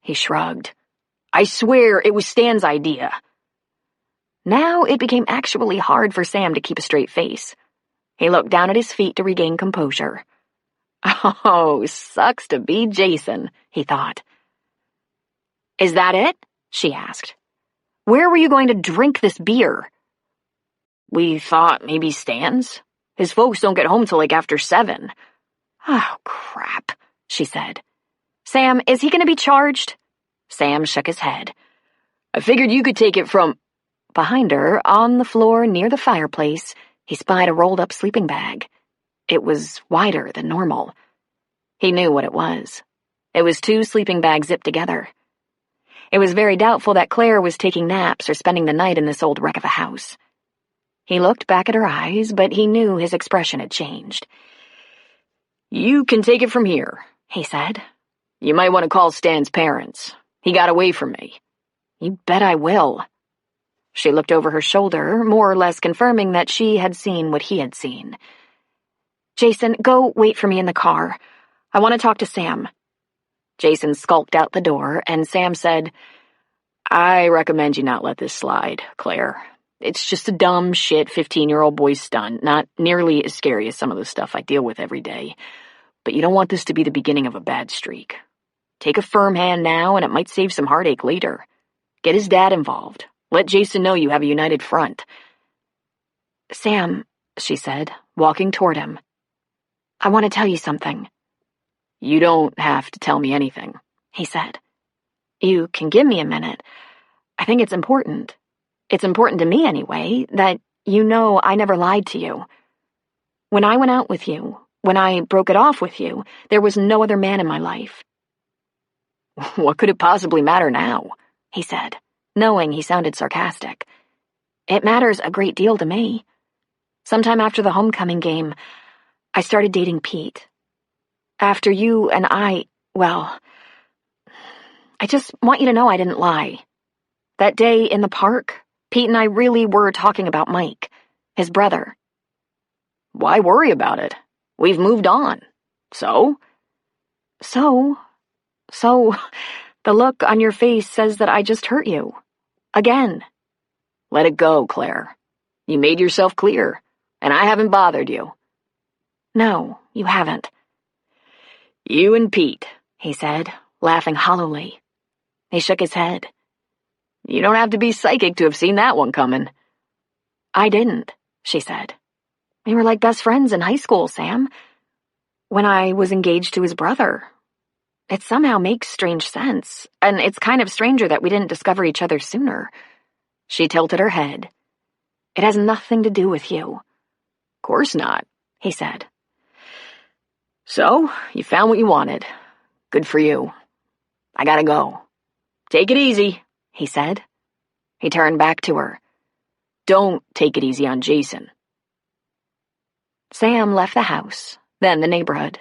he shrugged. "I swear it was Stan's idea." Now it became actually hard for Sam to keep a straight face. He looked down at his feet to regain composure. Oh, sucks to be Jason, he thought. "Is that it?" she asked. "Where were you going to drink this beer?" "We thought maybe Stan's. His folks don't get home till after 7. "Oh, crap," she said. "Sam, is he going to be charged?" Sam shook his head. "I figured you could take it from—" Behind her, on the floor near the fireplace, he spied a rolled-up sleeping bag. It was wider than normal. He knew what it was. It was 2 sleeping bags zipped together. It was very doubtful that Claire was taking naps or spending the night in this old wreck of a house. He looked back at her eyes, but he knew his expression had changed. "You can take it from here," he said. "You might want to call Stan's parents. He got away from me." "You bet I will." She looked over her shoulder, more or less confirming that she had seen what he had seen. "Jason, go wait for me in the car. I want to talk to Sam." Jason skulked out the door, and Sam said, "I recommend you not let this slide, Claire. It's just a dumb shit 15-year-old boy's stunt, not nearly as scary as some of the stuff I deal with every day. But you don't want this to be the beginning of a bad streak. Take a firm hand now, and it might save some heartache later. Get his dad involved. Let Jason know you have a united front." "Sam," she said, walking toward him, "I want to tell you something." "You don't have to tell me anything," he said. "You can give me a minute. I think it's important. It's important to me anyway, that you know I never lied to you. When I went out with you, when I broke it off with you, there was no other man in my life." "What could it possibly matter now?" he said, knowing he sounded sarcastic. "It matters a great deal to me. Sometime after the homecoming game, I started dating Pete. After you and I just want you to know I didn't lie. That day in the park, Pete and I really were talking about Mike, his brother." "Why worry about it? We've moved on. So?" So, the look on your face says that I just hurt you. Again." "Let it go, Claire. You made yourself clear, and I haven't bothered you." "No, you haven't." "You and Pete," he said, laughing hollowly. He shook his head. "You don't have to be psychic to have seen that one coming." "I didn't," she said. "We were like best friends in high school, Sam. When I was engaged to his brother. It somehow makes strange sense, and it's kind of stranger that we didn't discover each other sooner." She tilted her head. "It has nothing to do with you." "Course not," he said. "So, you found what you wanted. Good for you. I gotta go. Take it easy," he said. He turned back to her. "Don't take it easy on Jason." Sam left the house, then the neighborhood.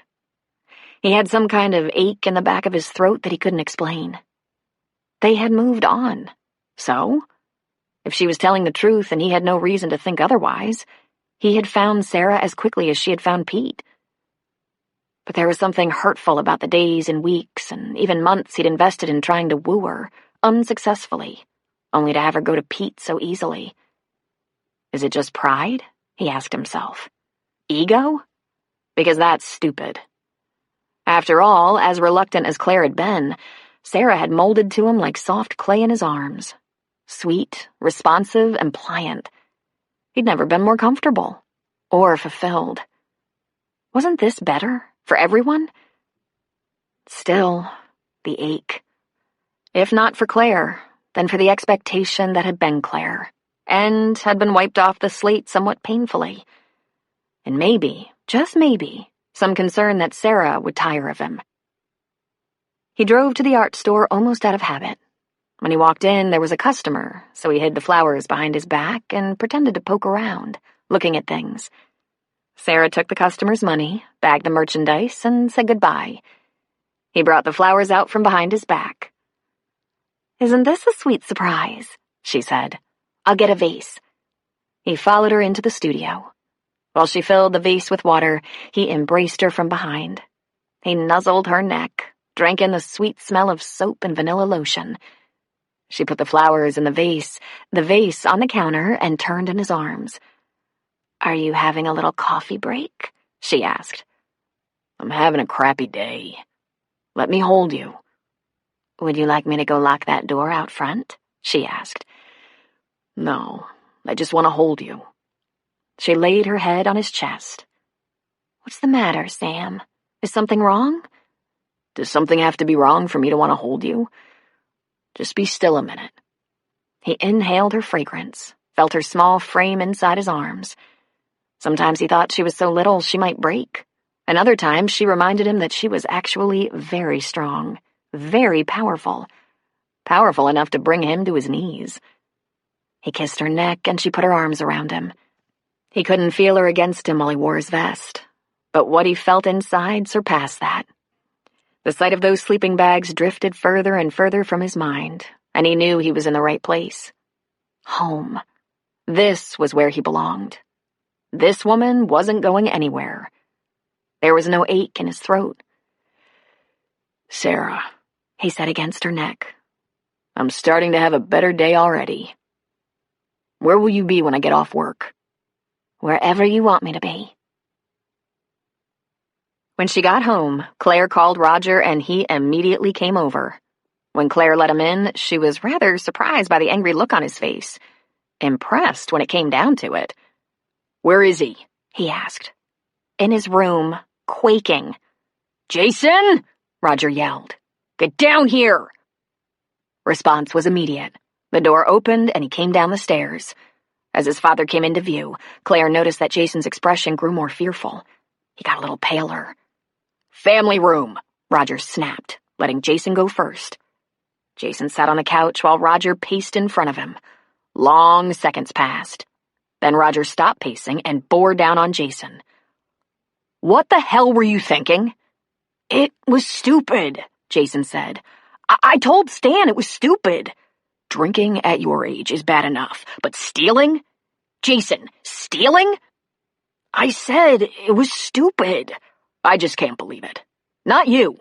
He had some kind of ache in the back of his throat that he couldn't explain. They had moved on. So, if she was telling the truth and he had no reason to think otherwise, he had found Sarah as quickly as she had found Pete. But there was something hurtful about the days and weeks and even months he'd invested in trying to woo her, unsuccessfully, only to have her go to Pete so easily. Is it just pride? He asked himself. Ego? Because that's stupid. After all, as reluctant as Claire had been, Sarah had molded to him like soft clay in his arms. Sweet, responsive, and pliant. He'd never been more comfortable. Or fulfilled. Wasn't this better? For everyone? Still, the ache. If not for Claire, then for the expectation that had been Claire, and had been wiped off the slate somewhat painfully. And maybe, just maybe, some concern that Sarah would tire of him. He drove to the art store almost out of habit. When he walked in, there was a customer, so he hid the flowers behind his back and pretended to poke around, looking at things. Sarah took the customer's money, bagged the merchandise, and said goodbye. He brought the flowers out from behind his back. "Isn't this a sweet surprise?" she said. "I'll get a vase." He followed her into the studio. While she filled the vase with water, he embraced her from behind. He nuzzled her neck, drank in the sweet smell of soap and vanilla lotion. She put the flowers in the vase on the counter, and turned in his arms. "Are you having a little coffee break?" she asked. "I'm having a crappy day. Let me hold you." "Would you like me to go lock that door out front?" she asked. "No, I just want to hold you." She laid her head on his chest. "What's the matter, Sam? Is something wrong?" "Does something have to be wrong for me to want to hold you? Just be still a minute." He inhaled her fragrance, felt her small frame inside his arms. Sometimes he thought she was so little she might break, and other times she reminded him that she was actually very strong, very powerful, powerful enough to bring him to his knees. He kissed her neck, and she put her arms around him. He couldn't feel her against him while he wore his vest, but what he felt inside surpassed that. The sight of those sleeping bags drifted further and further from his mind, and he knew he was in the right place. Home. This was where he belonged. This woman wasn't going anywhere. There was no ache in his throat. "Sarah," he said against her neck, "I'm starting to have a better day already. Where will you be when I get off work?" "Wherever you want me to be." When she got home, Claire called Roger, and he immediately came over. When Claire let him in, she was rather surprised by the angry look on his face. Impressed when it came down to it. "Where is he?" he asked. "In his room, quaking." "Jason!" Roger yelled. "Get down here!" Response was immediate. The door opened, and he came down the stairs. As his father came into view, Claire noticed that Jason's expression grew more fearful. He got a little paler. "Family room," Roger snapped, letting Jason go first. Jason sat on the couch while Roger paced in front of him. Long seconds passed. Then Roger stopped pacing and bore down on Jason. "What the hell were you thinking?" "It was stupid," Jason said. I told Stan it was stupid. Drinking at your age is bad enough, but stealing? Jason, stealing? I said it was stupid. I just can't believe it. Not you.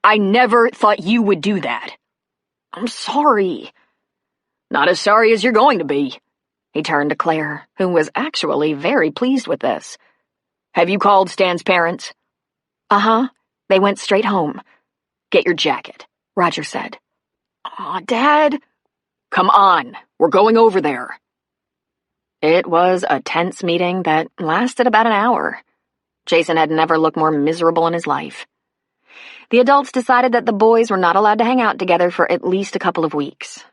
I never thought you would do that. I'm sorry. Not as sorry as you're going to be. He turned to Claire, who was actually very pleased with this. Have you called Stan's parents? Uh-huh. They went straight home. Get your jacket, Roger said. Aw, Dad. Come on, we're going over there. It was a tense meeting that lasted about an hour. Jason had never looked more miserable in his life. The adults decided that the boys were not allowed to hang out together for at least a couple of weeks.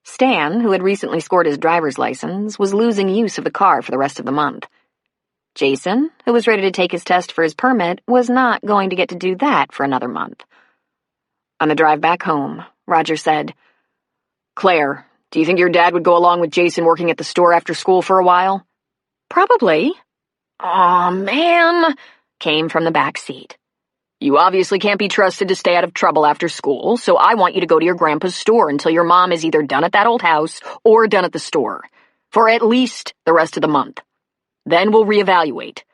Stan, who had recently scored his driver's license, was losing use of the car for the rest of the month. Jason, who was ready to take his test for his permit, was not going to get to do that for another month. On the drive back home, Roger said, Claire, do you think your dad would go along with Jason working at the store after school for a while? Probably. Aw, man. came from the back seat. "You obviously can't be trusted to stay out of trouble after school, so I want you to go to your grandpa's store until your mom is either done at that old house or done at the store, for at least the rest of the month. Then we'll reevaluate."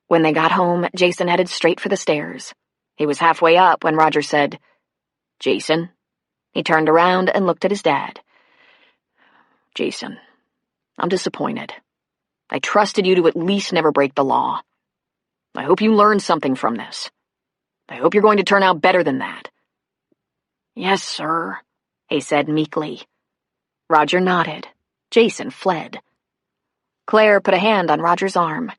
When they got home, Jason headed straight for the stairs. He was halfway up when Roger said, "Jason?" He turned around and looked at his dad. "Jason, I'm disappointed. I trusted you to at least never break the law. I hope you learned something from this. I hope you're going to turn out better than that." "Yes, sir," he said meekly. Roger nodded. Jason fled. Claire put a hand on Roger's arm.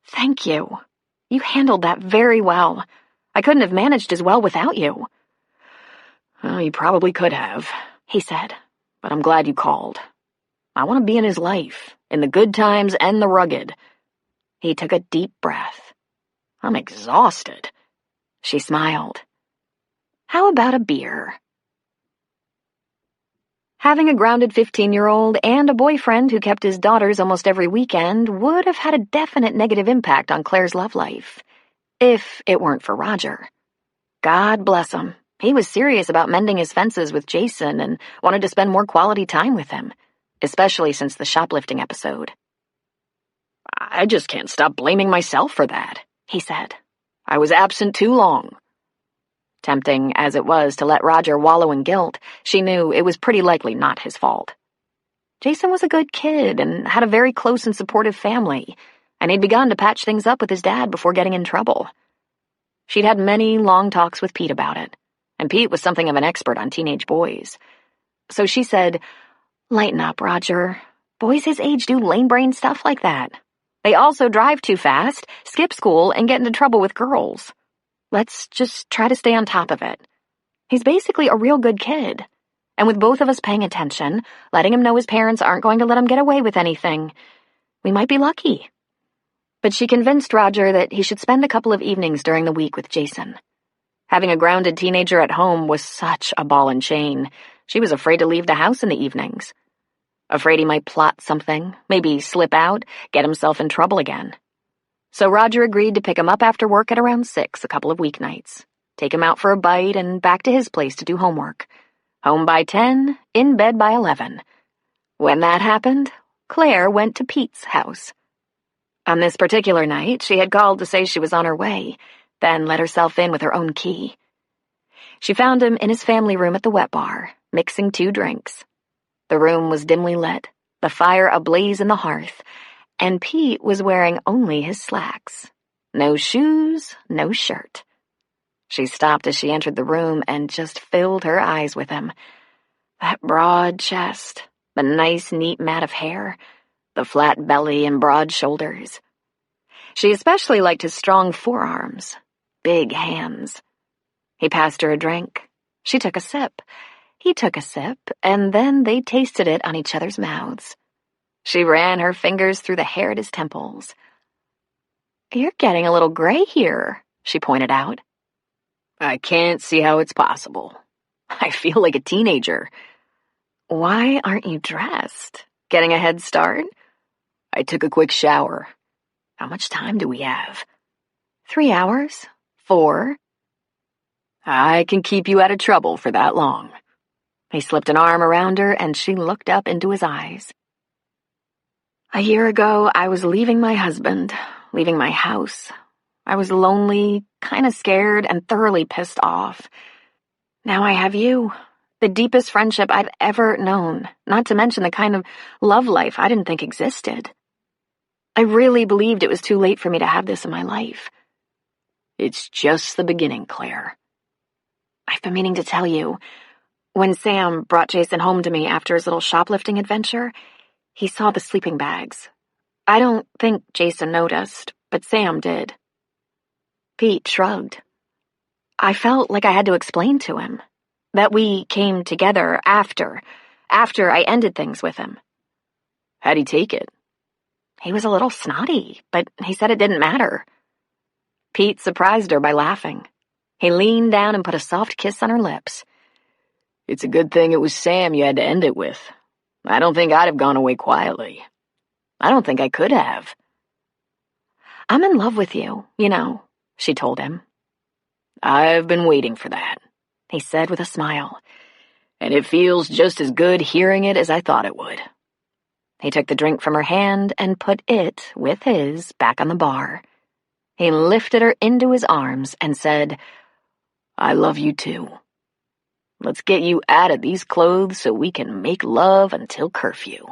"Thank you. You handled that very well. I couldn't have managed as well without you." "Well, you probably could have," he said. "but I'm glad you called. I want to be in his life, in the good times and the rugged." He took a deep breath. "I'm exhausted." She smiled. "How about a beer?" Having a grounded 15-year-old and a boyfriend who kept his daughters almost every weekend would have had a definite negative impact on Claire's love life, if it weren't for Roger. God bless him. He was serious about mending his fences with Jason and wanted to spend more quality time with him, especially since the shoplifting episode. "I just can't stop blaming myself for that," he said. "I was absent too long." Tempting as it was to let Roger wallow in guilt, she knew it was pretty likely not his fault. Jason was a good kid and had a very close and supportive family, and he'd begun to patch things up with his dad before getting in trouble. She'd had many long talks with Pete about it, and Pete was something of an expert on teenage boys. So she said, "Lighten up, Roger. Boys his age do lame-brain stuff like that. They also drive too fast, skip school, and get into trouble with girls. Let's just try to stay on top of it. He's basically a real good kid. And with both of us paying attention, letting him know his parents aren't going to let him get away with anything, we might be lucky." But she convinced Roger that he should spend a couple of evenings during the week with Jason. Having a grounded teenager at home was such a ball and chain. She was afraid to leave the house in the evenings. Afraid he might plot something, maybe slip out, get himself in trouble again. So Roger agreed to pick him up after work at around 6 a couple of weeknights, take him out for a bite, and back to his place to do homework. Home by 10, in bed by 11. When that happened, Claire went to Pete's house. On this particular night, she had called to say she was on her way, then let herself in with her own key. She found him in his family room at the wet bar, mixing 2 drinks. The room was dimly lit, the fire ablaze in the hearth, and Pete was wearing only his slacks. No shoes, no shirt. She stopped as she entered the room and just filled her eyes with him. That broad chest, the nice, neat mat of hair, the flat belly and broad shoulders. She especially liked his strong forearms, big hands. He passed her a drink. She took a sip. He took a sip, and then they tasted it on each other's mouths. She ran her fingers through the hair at his temples. "You're getting a little gray here," she pointed out. "I can't see how it's possible. I feel like a teenager." "Why aren't you dressed? Getting a head start?" "I took a quick shower. How much time do we have?" 3 hours? 4? "I can keep you out of trouble for that long." He slipped an arm around her, and she looked up into his eyes. "A year ago, I was leaving my husband, leaving my house. I was lonely, kind of scared, and thoroughly pissed off. Now I have you, the deepest friendship I've ever known, not to mention the kind of love life I didn't think existed. I really believed it was too late for me to have this in my life." "It's just the beginning, Claire." "I've been meaning to tell you. When Sam brought Jason home to me after his little shoplifting adventure, he saw the sleeping bags. I don't think Jason noticed, but Sam did." Pete shrugged. "I felt like I had to explain to him that we came together after I ended things with him." "How'd he take it?" "He was a little snotty, but he said it didn't matter." Pete surprised her by laughing. He leaned down and put a soft kiss on her lips. "It's a good thing it was Sam you had to end it with. I don't think I'd have gone away quietly. I don't think I could have." I'm in love with you, she told him. I've been waiting for that, he said with a smile. And it feels just as good hearing it as I thought it would. He took the drink from her hand and put it, with his, back on the bar. He lifted her into his arms and said, I love you too. Let's get you out of these clothes so we can make love until curfew.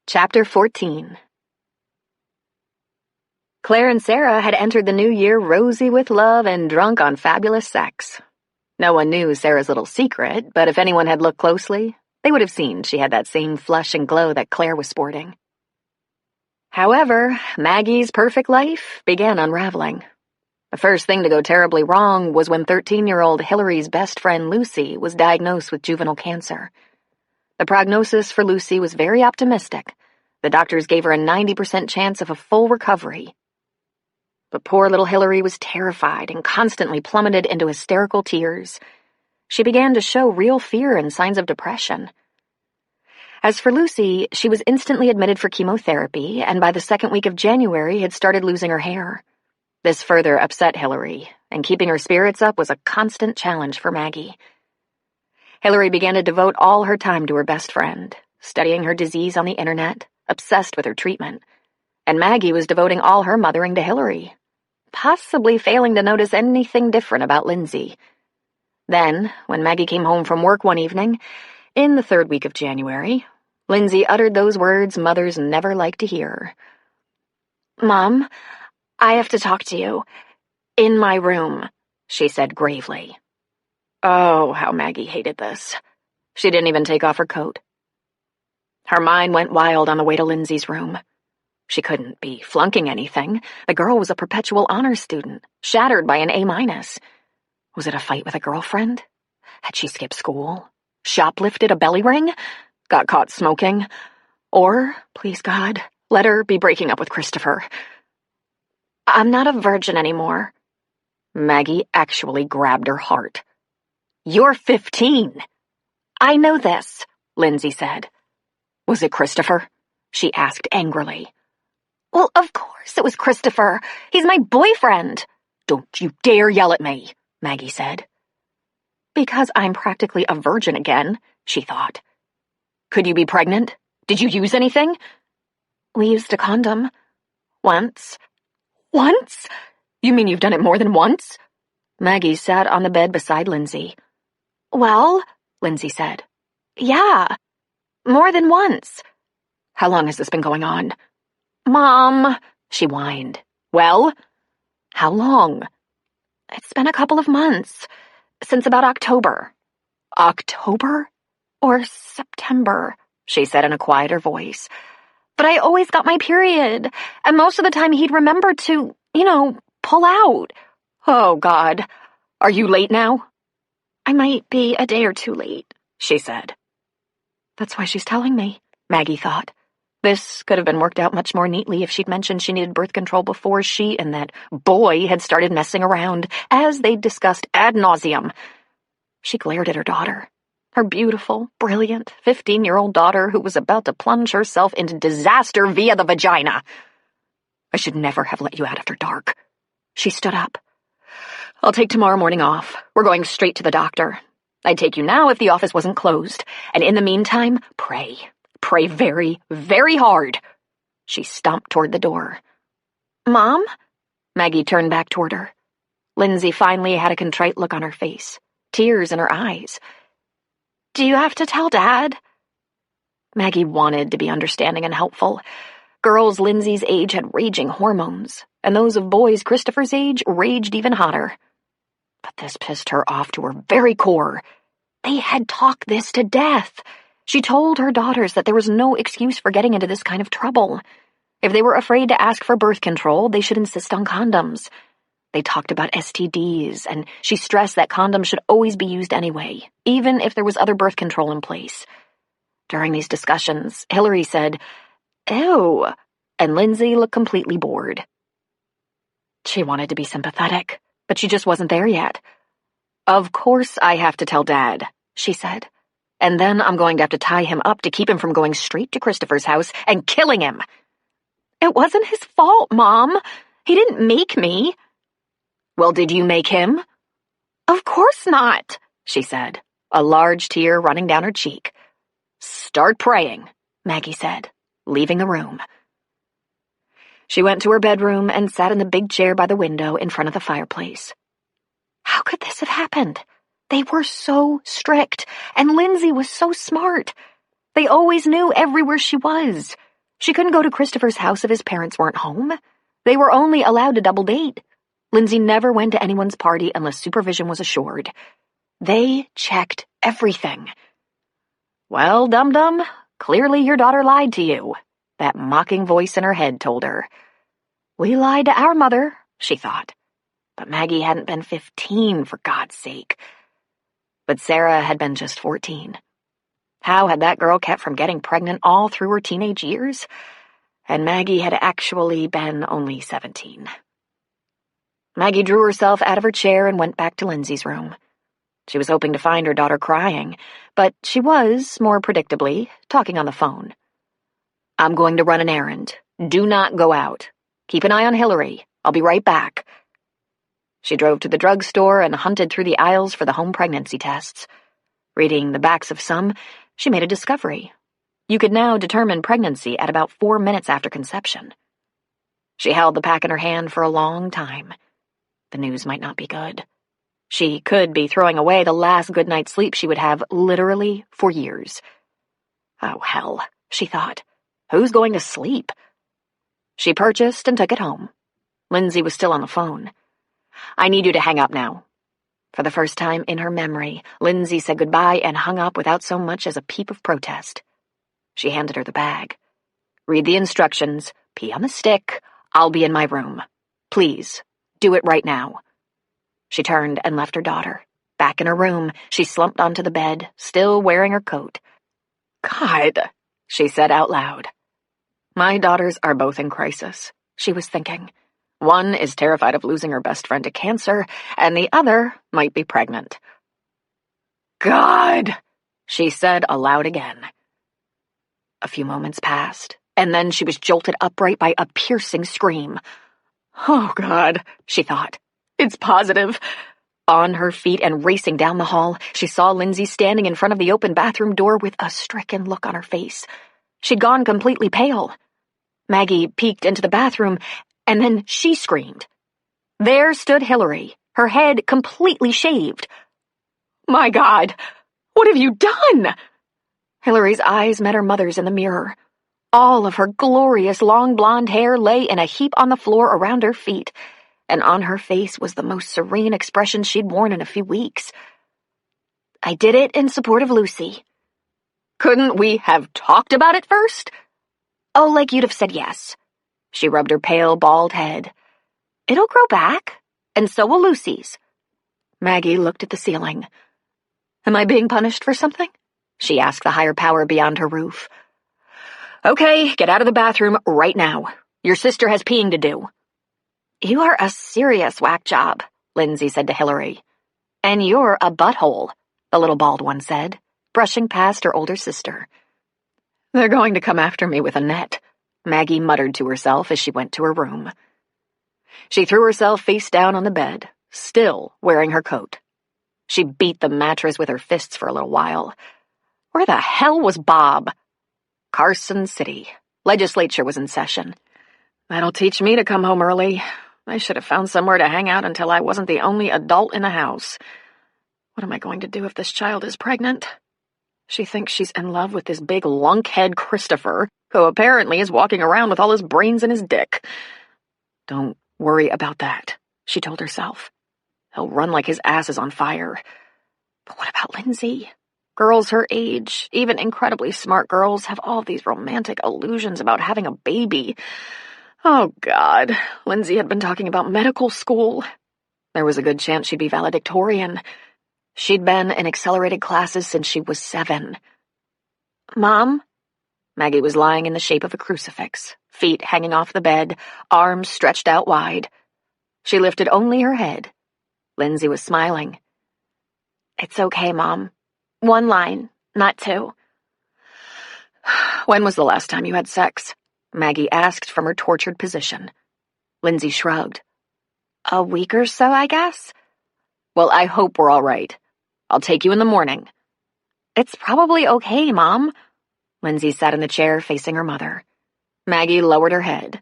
Chapter 14. Claire and Sarah had entered the new year rosy with love and drunk on fabulous sex. No one knew Sarah's little secret, but if anyone had looked closely, they would have seen she had that same flush and glow that Claire was sporting. However, Maggie's perfect life began unraveling. The first thing to go terribly wrong was when 13-year-old Hillary's best friend Lucy was diagnosed with juvenile cancer. The prognosis for Lucy was very optimistic. The doctors gave her a 90% chance of a full recovery. But poor little Hillary was terrified and constantly plummeted into hysterical tears. She began to show real fear and signs of depression. As for Lucy, she was instantly admitted for chemotherapy, and by the second week of January had started losing her hair. This further upset Hillary, and keeping her spirits up was a constant challenge for Maggie. Hillary began to devote all her time to her best friend, studying her disease on the internet, obsessed with her treatment. And Maggie was devoting all her mothering to Hillary, possibly failing to notice anything different about Lindsay. Then, when Maggie came home from work one evening, in the third week of January, Lindsay uttered those words mothers never like to hear. Mom, I have to talk to you. In my room, she said gravely. Oh, how Maggie hated this. She didn't even take off her coat. Her mind went wild on the way to Lindsay's room. She couldn't be flunking anything. The girl was a perpetual honors student, shattered by an A-. Was it a fight with a girlfriend? Had she skipped school? Shoplifted a belly ring? Got caught smoking? Or, please God, let her be breaking up with Christopher. I'm not a virgin anymore. Maggie actually grabbed her heart. You're 15. I know this, Lindsay said. Was it Christopher? She asked angrily. Well, of course it was Christopher. He's my boyfriend. Don't you dare yell at me, Maggie said. Because I'm practically a virgin again, she thought. Could you be pregnant? Did you use anything? We used a condom. Once. Once? You mean you've done it more than once? Maggie sat on the bed beside Lindsay. Well, Lindsay said. Yeah, more than once. How long has this been going on? Mom, she whined. Well, how long? It's been a couple of months. Since about October. October? Or September, she said in a quieter voice. But I always got my period, and most of the time he'd remember to, pull out. Oh, God. Are you late now? I might be a day or two late, she said. That's why she's telling me, Maggie thought. This could have been worked out much more neatly if she'd mentioned she needed birth control before she and that boy had started messing around, as they'd discussed ad nauseum. She glared at her daughter, her beautiful, brilliant, 15-year-old daughter who was about to plunge herself into disaster via the vagina. I should never have let you out after dark. She stood up. I'll take tomorrow morning off. We're going straight to the doctor. I'd take you now if the office wasn't closed. And in the meantime, pray. Pray very, very hard. She stomped toward the door. Mom? Maggie turned back toward her. Lindsay finally had a contrite look on her face, tears in her eyes. Do you have to tell Dad? Maggie wanted to be understanding and helpful. Girls Lindsay's age had raging hormones, and those of boys Christopher's age raged even hotter. But this pissed her off to her very core. They had talked this to death. She told her daughters that there was no excuse for getting into this kind of trouble. If they were afraid to ask for birth control, they should insist on condoms. They talked about STDs, and she stressed that condoms should always be used anyway, even if there was other birth control in place. During these discussions, Hillary said, "Ew," and Lindsay looked completely bored. She wanted to be sympathetic, but she just wasn't there yet. Of course I have to tell Dad, she said. And then I'm going to have to tie him up to keep him from going straight to Christopher's house and killing him. It wasn't his fault, Mom. He didn't make me. Well, did you make him? Of course not, she said, a large tear running down her cheek. Start praying, Maggie said, leaving the room. She went to her bedroom and sat in the big chair by the window in front of the fireplace. How could this have happened? They were so strict, and Lindsay was so smart. They always knew everywhere she was. She couldn't go to Christopher's house if his parents weren't home. They were only allowed to double date. Lindsay never went to anyone's party unless supervision was assured. They checked everything. Well, dum-dum, clearly your daughter lied to you, that mocking voice in her head told her. We lied to our mother, she thought. But Maggie hadn't been 15, for God's sake. But Sarah had been just 14. How had that girl kept from getting pregnant all through her teenage years? And Maggie had actually been only 17. Maggie drew herself out of her chair and went back to Lindsay's room. She was hoping to find her daughter crying, but she was, more predictably, talking on the phone. I'm going to run an errand. Do not go out. Keep an eye on Hillary. I'll be right back. She drove to the drugstore and hunted through the aisles for the home pregnancy tests. Reading the backs of some, she made a discovery. You could now determine pregnancy at about 4 minutes after conception. She held the pack in her hand for a long time. The news might not be good. She could be throwing away the last good night's sleep she would have literally for years. Oh, hell, she thought. Who's going to sleep? She purchased and took it home. Lindsay was still on the phone. I need you to hang up now. For the first time in her memory, Lindsay said goodbye and hung up without so much as a peep of protest. She handed her the bag. Read the instructions. Pee on the stick. I'll be in my room. Please, do it right now. She turned and left her daughter. Back in her room, she slumped onto the bed, still wearing her coat. God, she said out loud. My daughters are both in crisis, she was thinking. One is terrified of losing her best friend to cancer, and the other might be pregnant. God, she said aloud again. A few moments passed, and then she was jolted upright by a piercing scream. Oh, God, she thought. It's positive. On her feet and racing down the hall, she saw Lindsay standing in front of the open bathroom door with a stricken look on her face. She'd gone completely pale. Maggie peeked into the bathroom, and then she screamed. There stood Hillary, her head completely shaved. My God, what have you done? Hillary's eyes met her mother's in the mirror. All of her glorious long blonde hair lay in a heap on the floor around her feet, and on her face was the most serene expression she'd worn in a few weeks. I did it in support of Lucy. Couldn't we have talked about it first? Oh, like you'd have said yes. She rubbed her pale, bald head. It'll grow back, and so will Lucy's. Maggie looked at the ceiling. Am I being punished for something? She asked the higher power beyond her roof. Okay, get out of the bathroom right now. Your sister has peeing to do. You are a serious whack job, Lindsay said to Hillary. And you're a butthole, the little bald one said, brushing past her older sister. They're going to come after me with a net, Maggie muttered to herself as she went to her room. She threw herself face down on the bed, still wearing her coat. She beat the mattress with her fists for a little while. Where the hell was Bob? Carson City. Legislature was in session. That'll teach me to come home early. I should have found somewhere to hang out until I wasn't the only adult in the house. What am I going to do if this child is pregnant? She thinks she's in love with this big lunkhead Christopher, who apparently is walking around with all his brains in his dick. Don't worry about that, she told herself. He'll run like his ass is on fire. But what about Lindsay? Girls her age, even incredibly smart girls, have all these romantic illusions about having a baby. Oh, God, Lindsay had been talking about medical school. There was a good chance she'd be valedictorian. She'd been in accelerated classes since she was 7. Mom? Maggie was lying in the shape of a crucifix, feet hanging off the bed, arms stretched out wide. She lifted only her head. Lindsay was smiling. It's okay, Mom. 1 line, not 2. When was the last time you had sex? Maggie asked from her tortured position. Lindsay shrugged. A week or so, I guess. Well, I hope we're all right. I'll take you in the morning. It's probably okay, Mom. Lindsay sat in the chair facing her mother. Maggie lowered her head.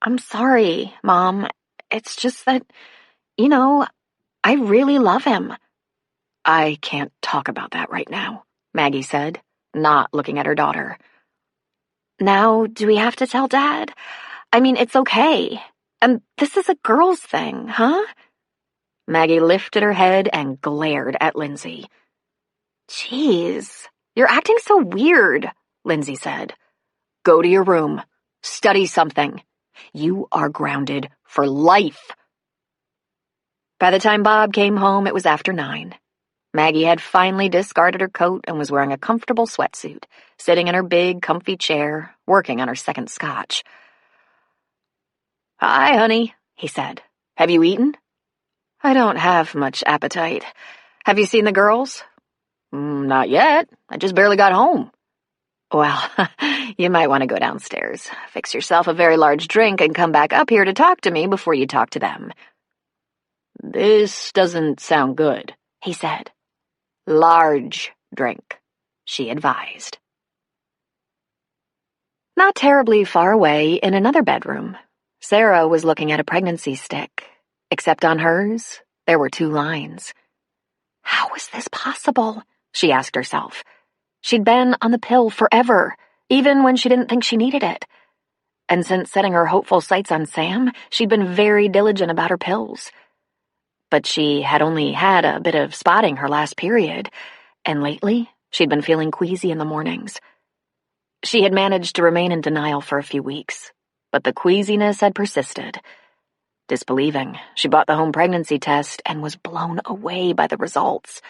I'm sorry, Mom. It's just that, I really love him. I can't talk about that right now, Maggie said, not looking at her daughter. Now, do we have to tell Dad? I mean, it's okay. And this is a girl's thing, huh? Maggie lifted her head and glared at Lindsay. Jeez, you're acting so weird, Lindsay said. Go to your room. Study something. You are grounded for life. By the time Bob came home, it was after 9. Maggie had finally discarded her coat and was wearing a comfortable sweatsuit, sitting in her big, comfy chair, working on her second scotch. Hi, honey, he said. Have you eaten? I don't have much appetite. Have you seen the girls? Not yet. I just barely got home. Well, you might want to go downstairs, fix yourself a very large drink, and come back up here to talk to me before you talk to them. This doesn't sound good, he said. Large drink, she advised. Not terribly far away, in another bedroom, Sarah was looking at a pregnancy stick, except on hers, there were 2 lines. How was this possible? She asked herself. She'd been on the pill forever, even when she didn't think she needed it. And since setting her hopeful sights on Sam, she'd been very diligent about her pills. But she had only had a bit of spotting her last period, and lately she'd been feeling queasy in the mornings. She had managed to remain in denial for a few weeks, but the queasiness had persisted. Disbelieving, she bought the home pregnancy test and was blown away by the results.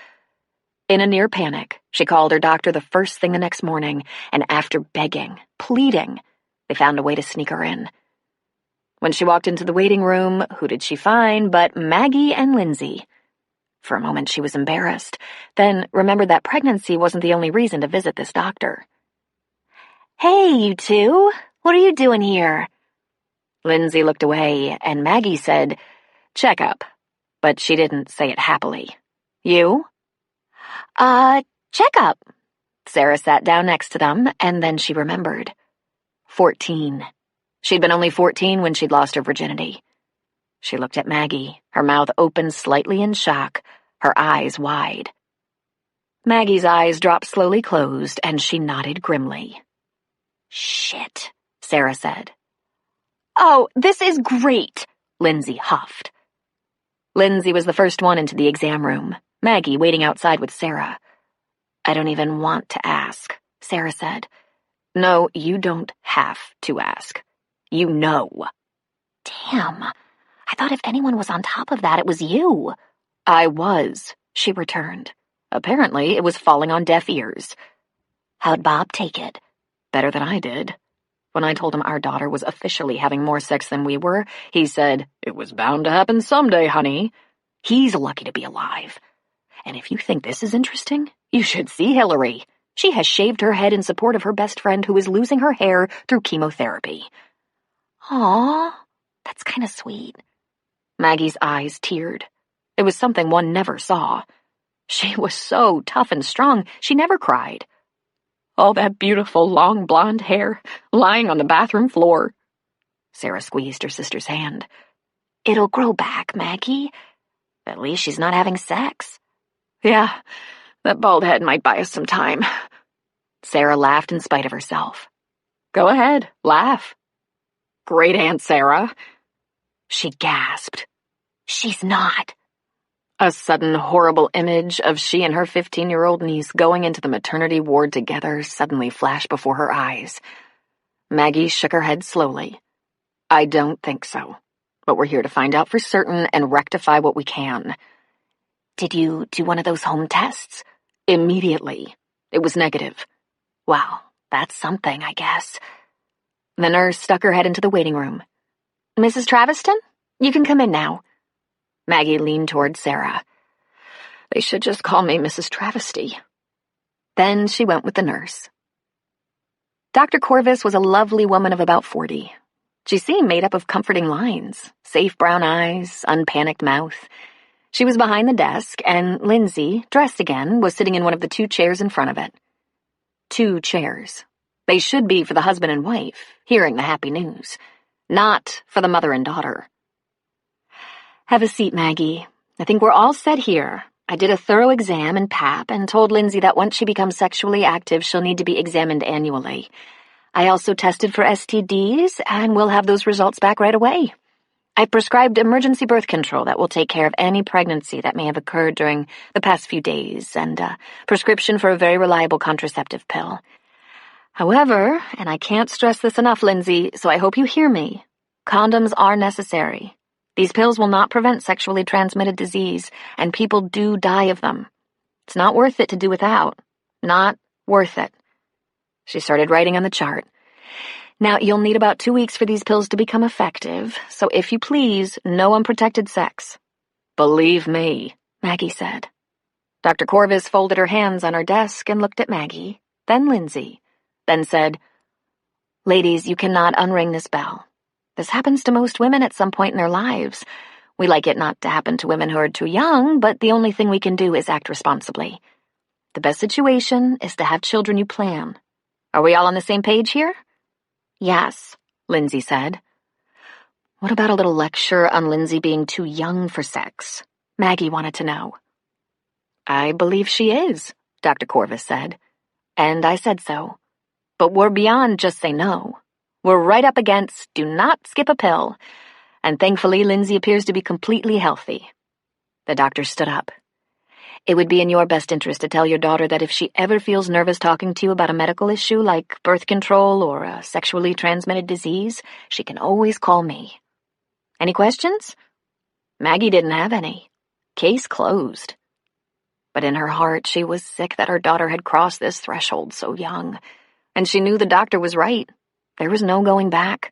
In a near panic, she called her doctor the first thing the next morning, and after begging, pleading, they found a way to sneak her in. When she walked into the waiting room, who did she find but Maggie and Lindsay? For a moment she was embarrassed, then remembered that pregnancy wasn't the only reason to visit this doctor. Hey, you two, what are you doing here? Lindsay looked away, and Maggie said, check up, but she didn't say it happily. You? Check up. Sarah sat down next to them, and then she remembered. 14. She'd been only 14 when she'd lost her virginity. She looked at Maggie, her mouth open slightly in shock, her eyes wide. Maggie's eyes dropped slowly closed, and she nodded grimly. Shit, Sarah said. Oh, this is great, Lindsay huffed. Lindsay was the first one into the exam room, Maggie waiting outside with Sarah. I don't even want to ask, Sarah said. No, you don't have to ask. You know. Damn, I thought if anyone was on top of that, it was you. I was, she returned. Apparently, it was falling on deaf ears. How'd Bob take it? Better than I did. When I told him our daughter was officially having more sex than we were, he said, "It was bound to happen someday, honey." He's lucky to be alive. And if you think this is interesting, you should see Hillary. She has shaved her head in support of her best friend who is losing her hair through chemotherapy. Aw, that's kind of sweet. Maggie's eyes teared. It was something one never saw. She was so tough and strong, she never cried. All that beautiful long blonde hair lying on the bathroom floor. Sarah squeezed her sister's hand. It'll grow back, Maggie. At least she's not having sex. Yeah, that bald head might buy us some time. Sarah laughed in spite of herself. Go ahead, laugh. Great Aunt Sarah. She gasped. She's not. A sudden horrible image of she and her 15-year-old niece going into the maternity ward together suddenly flashed before her eyes. Maggie shook her head slowly. I don't think so, but we're here to find out for certain and rectify what we can. Did you do one of those home tests? Immediately. It was negative. Well, that's something, I guess. The nurse stuck her head into the waiting room. Mrs. Traviston, you can come in now. Maggie leaned toward Sarah. They should just call me Mrs. Travesty. Then she went with the nurse. Dr. Corvus was a lovely woman of about 40. She seemed made up of comforting lines, safe brown eyes, unpanicked mouth. She was behind the desk, and Lindsay, dressed again, was sitting in one of the 2 chairs in front of it. 2 chairs. They should be for the husband and wife, hearing the happy news, not for the mother and daughter. "Have a seat, Maggie. I think we're all set here. I did a thorough exam and PAP and told Lindsay that once she becomes sexually active, she'll need to be examined annually. I also tested for STDs, and we'll have those results back right away. I prescribed emergency birth control that will take care of any pregnancy that may have occurred during the past few days, and a prescription for a very reliable contraceptive pill. However, and I can't stress this enough, Lindsay, so I hope you hear me, condoms are necessary. These pills will not prevent sexually transmitted disease, and people do die of them. It's not worth it to do without. Not worth it." She started writing on the chart. "Now, you'll need about 2 weeks for these pills to become effective, so if you please, no unprotected sex." "Believe me," Maggie said. Dr. Corvus folded her hands on her desk and looked at Maggie, then Lindsay, then said, "Ladies, you cannot unring this bell. This happens to most women at some point in their lives. We like it not to happen to women who are too young, but the only thing we can do is act responsibly. The best situation is to have children you plan. Are we all on the same page here?" "Yes," Lindsay said. "What about a little lecture on Lindsay being too young for sex?" Maggie wanted to know. "I believe she is," Dr. Corvus said. "And I said so. But we're beyond just say no. We're right up against do not skip a pill. And thankfully, Lindsay appears to be completely healthy." The doctor stood up. "It would be in your best interest to tell your daughter that if she ever feels nervous talking to you about a medical issue like birth control or a sexually transmitted disease, she can always call me. Any questions?" Maggie didn't have any. Case closed. But in her heart, she was sick that her daughter had crossed this threshold so young, and she knew the doctor was right. There was no going back.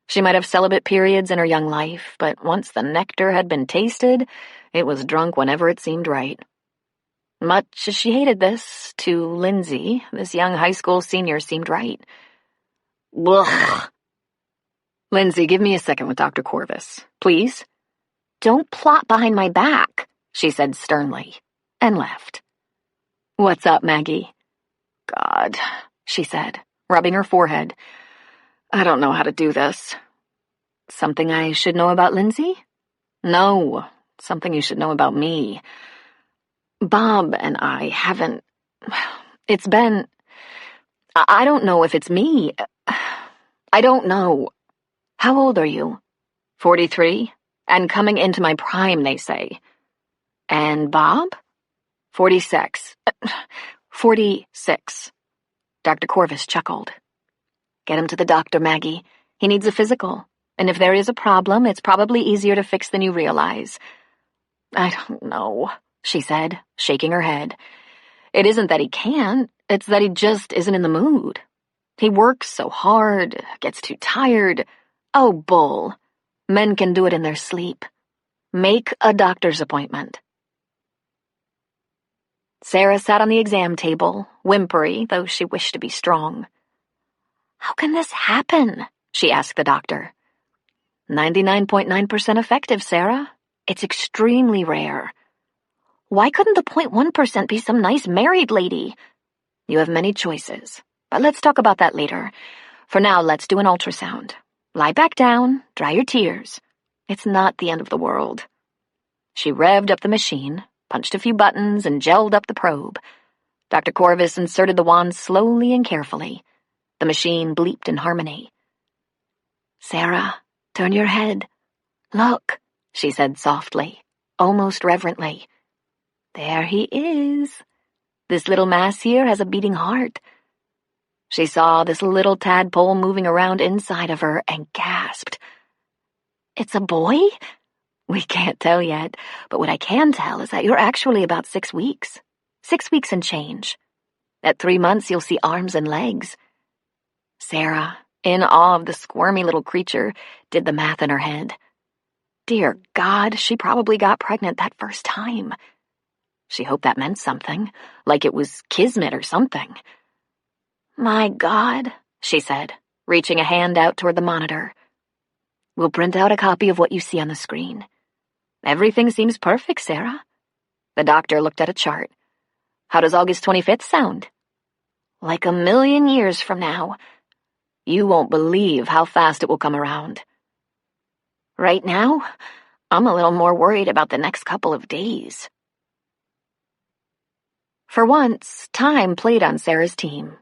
She might have celibate periods in her young life, but once the nectar had been tasted, it was drunk whenever it seemed right. Much as she hated this, to Lindsay, this young high school senior seemed right. "Ugh." "Lindsay, give me a second with Dr. Corvus, please." "Don't plot behind my back," she said sternly, and left. "What's up, Maggie?" "God," she said, rubbing her forehead. "I don't know how to do this." "Something I should know about Lindsay?" "No, something you should know about me. Bob and I haven't... It's been... I don't know if it's me. I don't know. How old are you?" 43, and coming into my prime, they say." "And Bob?" 46. 46. Dr. Corvus chuckled. "Get him to the doctor, Maggie. He needs a physical, and if there is a problem, it's probably easier to fix than you realize." "I don't know," she said, shaking her head. "It isn't that he can't, it's that he just isn't in the mood. He works so hard, gets too tired. Oh, bull. Men can do it in their sleep. Make a doctor's appointment." Sarah sat on the exam table, whimpery, though she wished to be strong. "How can this happen?" she asked the doctor. 99.9% effective, Sarah. It's extremely rare. Why couldn't the 0.1% be some nice married lady? You have many choices, but let's talk about that later. For now, let's do an ultrasound. Lie back down, dry your tears. It's not the end of the world. She revved up the machine, punched a few buttons, and gelled up the probe. Dr. Corvus inserted the wand slowly and carefully. The machine bleeped in harmony. "Sarah, turn your head. Look," she said softly, almost reverently. "There he is. This little mass here has a beating heart." She saw this little tadpole moving around inside of her and gasped. "It's a boy?" "We can't tell yet, but what I can tell is that you're actually about 6 weeks. 6 weeks and change. At 3 months, you'll see arms and legs." Sarah, in awe of the squirmy little creature, did the math in her head. Dear God, she probably got pregnant that first time. She hoped that meant something, like it was kismet or something. My God, she said, reaching a hand out toward the monitor. We'll print out a copy of what you see on the screen. Everything seems perfect, Sarah. The doctor looked at a chart. How does August 25th sound? Like 1,000,000 years from now. You won't believe how fast it will come around. Right now, I'm a little more worried about the next couple of days. For once, time played on Sarah's team.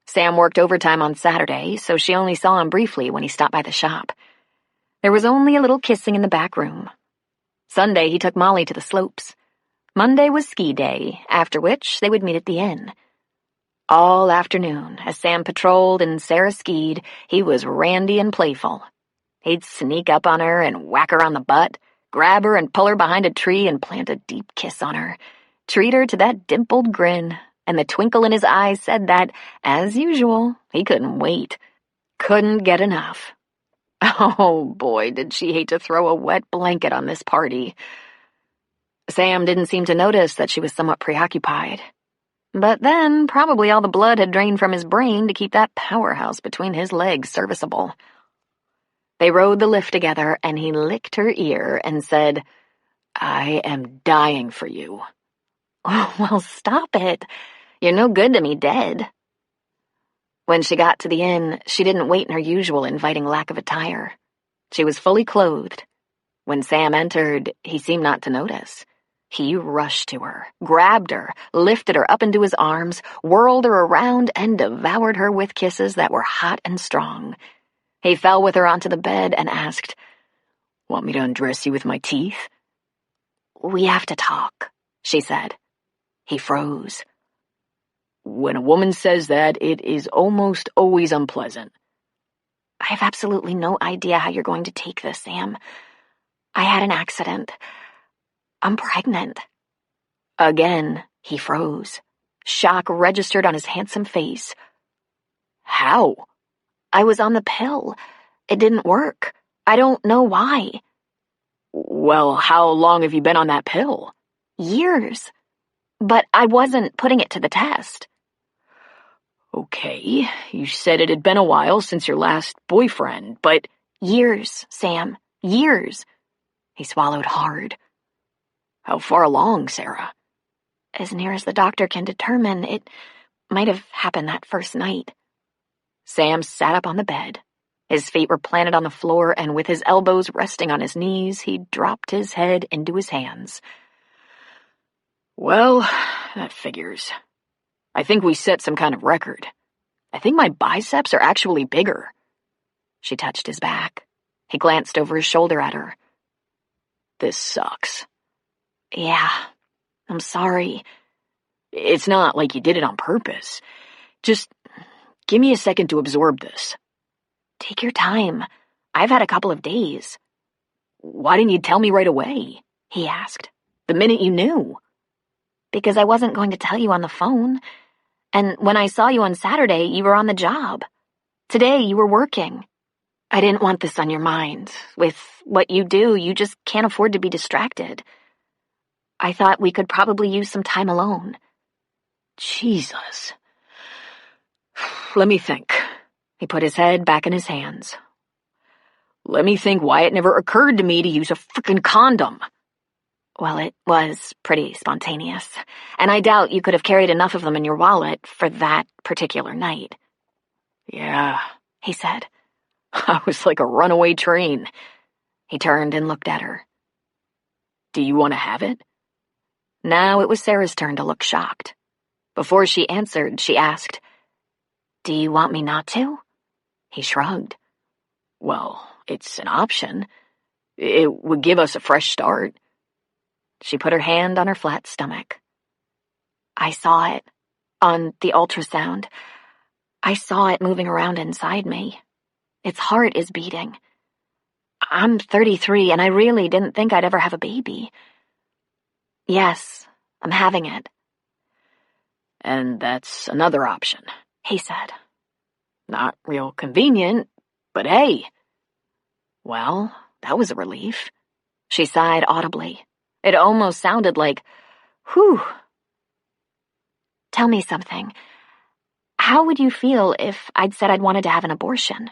Sam worked overtime on Saturday, so she only saw him briefly when he stopped by the shop. There was only a little kissing in the back room. Sunday, he took Molly to the slopes. Monday was ski day, after which they would meet at the inn. All afternoon, as Sam patrolled and Sarah skied, he was randy and playful. He'd sneak up on her and whack her on the butt, grab her and pull her behind a tree and plant a deep kiss on her, treat her to that dimpled grin, and the twinkle in his eyes said that, as usual, he couldn't wait. Couldn't get enough. Oh boy, did she hate to throw a wet blanket on this party. Sam didn't seem to notice that she was somewhat preoccupied. But then, probably all the blood had drained from his brain to keep that powerhouse between his legs serviceable. They rode the lift together, and he licked her ear and said, I am dying for you. Oh, well, stop it. You're no good to me dead. When she got to the inn, she didn't wait in her usual inviting lack of attire. She was fully clothed. When Sam entered, he seemed not to notice. He rushed to her, grabbed her, lifted her up into his arms, whirled her around, and devoured her with kisses that were hot and strong. He fell with her onto the bed and asked, Want me to undress you with my teeth? We have to talk, she said. He froze. When a woman says that, it is almost always unpleasant. I have absolutely no idea how you're going to take this, Sam. I had an accident. I'm pregnant. Again, he froze. Shock registered on his handsome face. How? I was on the pill. It didn't work. I don't know why. Well, how long have you been on that pill? Years. But I wasn't putting it to the test. Okay, you said it had been a while since your last boyfriend, but... Years, Sam. Years. He swallowed hard. How far along, Sarah? As near as the doctor can determine, it might have happened that first night. Sam sat up on the bed. His feet were planted on the floor, and with his elbows resting on his knees, he dropped his head into his hands. Well, that figures. I think we set some kind of record. I think my biceps are actually bigger. She touched his back. He glanced over his shoulder at her. This sucks. Yeah, I'm sorry. It's not like you did it on purpose. Just give me a second to absorb this. Take your time. I've had a couple of days. Why didn't you tell me right away? He asked. The minute you knew. Because I wasn't going to tell you on the phone. And when I saw you on Saturday, you were on the job. Today, you were working. I didn't want this on your mind. With what you do, you just can't afford to be distracted. I thought we could probably use some time alone. Jesus. Let me think. He put his head back in his hands. Let me think why it never occurred to me to use a frickin' condom. Well, it was pretty spontaneous, and I doubt you could have carried enough of them in your wallet for that particular night. Yeah, he said. I was like a runaway train. He turned and looked at her. Do you want to have it? Now it was Sarah's turn to look shocked. Before she answered, she asked, Do you want me not to? He shrugged. Well, it's an option. It would give us a fresh start. She put her hand on her flat stomach. I saw it. On the ultrasound. I saw it moving around inside me. Its heart is beating. I'm 33, and I really didn't think I'd ever have a baby. Yes, I'm having it. And that's another option, he said. Not real convenient, but hey. Well, that was a relief. She sighed audibly. It almost sounded like, whew. Tell me something. How would you feel if I'd said I'd wanted to have an abortion?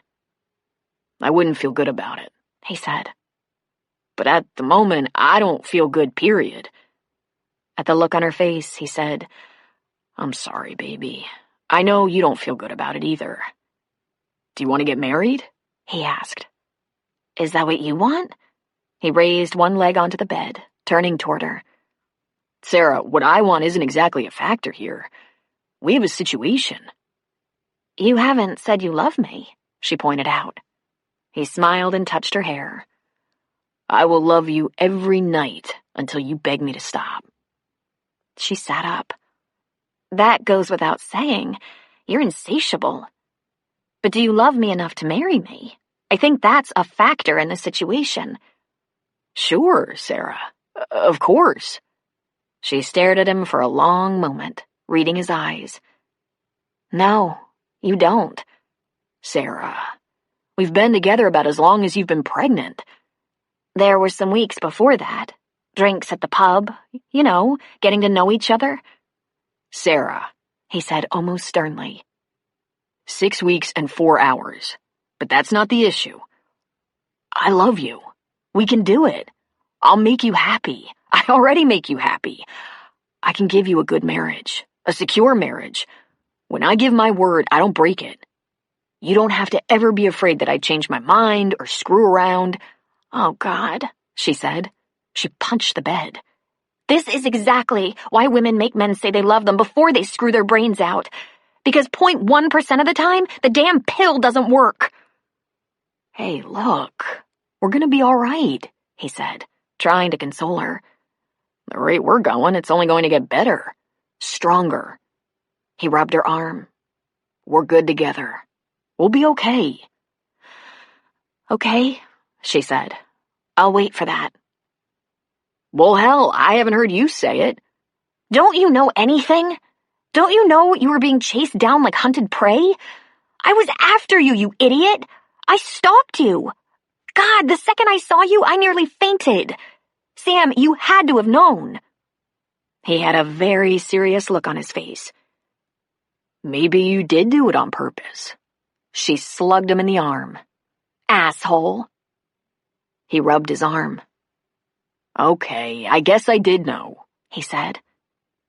I wouldn't feel good about it, he said. But at the moment, I don't feel good, period. At the look on her face, he said, I'm sorry, baby. I know you don't feel good about it either. Do you want to get married? He asked. Is that what you want? He raised one leg onto the bed, turning toward her. Sarah, what I want isn't exactly a factor here. We have a situation. You haven't said you love me, she pointed out. He smiled and touched her hair. I will love you every night until you beg me to stop. She sat up. That goes without saying. You're insatiable. But do you love me enough to marry me? I think that's a factor in this situation. Sure, Sarah. Of course. She stared at him for a long moment, reading his eyes. No, you don't. Sarah, we've been together about as long as you've been pregnant. There were some weeks before that. Drinks at the pub, getting to know each other. Sarah, he said almost sternly. 6 weeks and 4 hours. But that's not the issue. I love you. We can do it. I'll make you happy. I already make you happy. I can give you a good marriage, a secure marriage. When I give my word, I don't break it. You don't have to ever be afraid that I change my mind or screw around. Oh, God, she said. She punched the bed. This is exactly why women make men say they love them before they screw their brains out. Because 0.1% of the time, the damn pill doesn't work. Hey, look, we're gonna be all right, he said, trying to console her. The rate we're going, it's only going to get better, stronger. He rubbed her arm. We're good together. We'll be okay. Okay, she said. I'll wait for that. Well, hell, I haven't heard you say it. Don't you know anything? Don't you know you were being chased down like hunted prey? I was after you, you idiot. I stalked you. God, the second I saw you, I nearly fainted. Sam, you had to have known. He had a very serious look on his face. Maybe you did do it on purpose. She slugged him in the arm. Asshole. He rubbed his arm. Okay, I guess I did know, he said.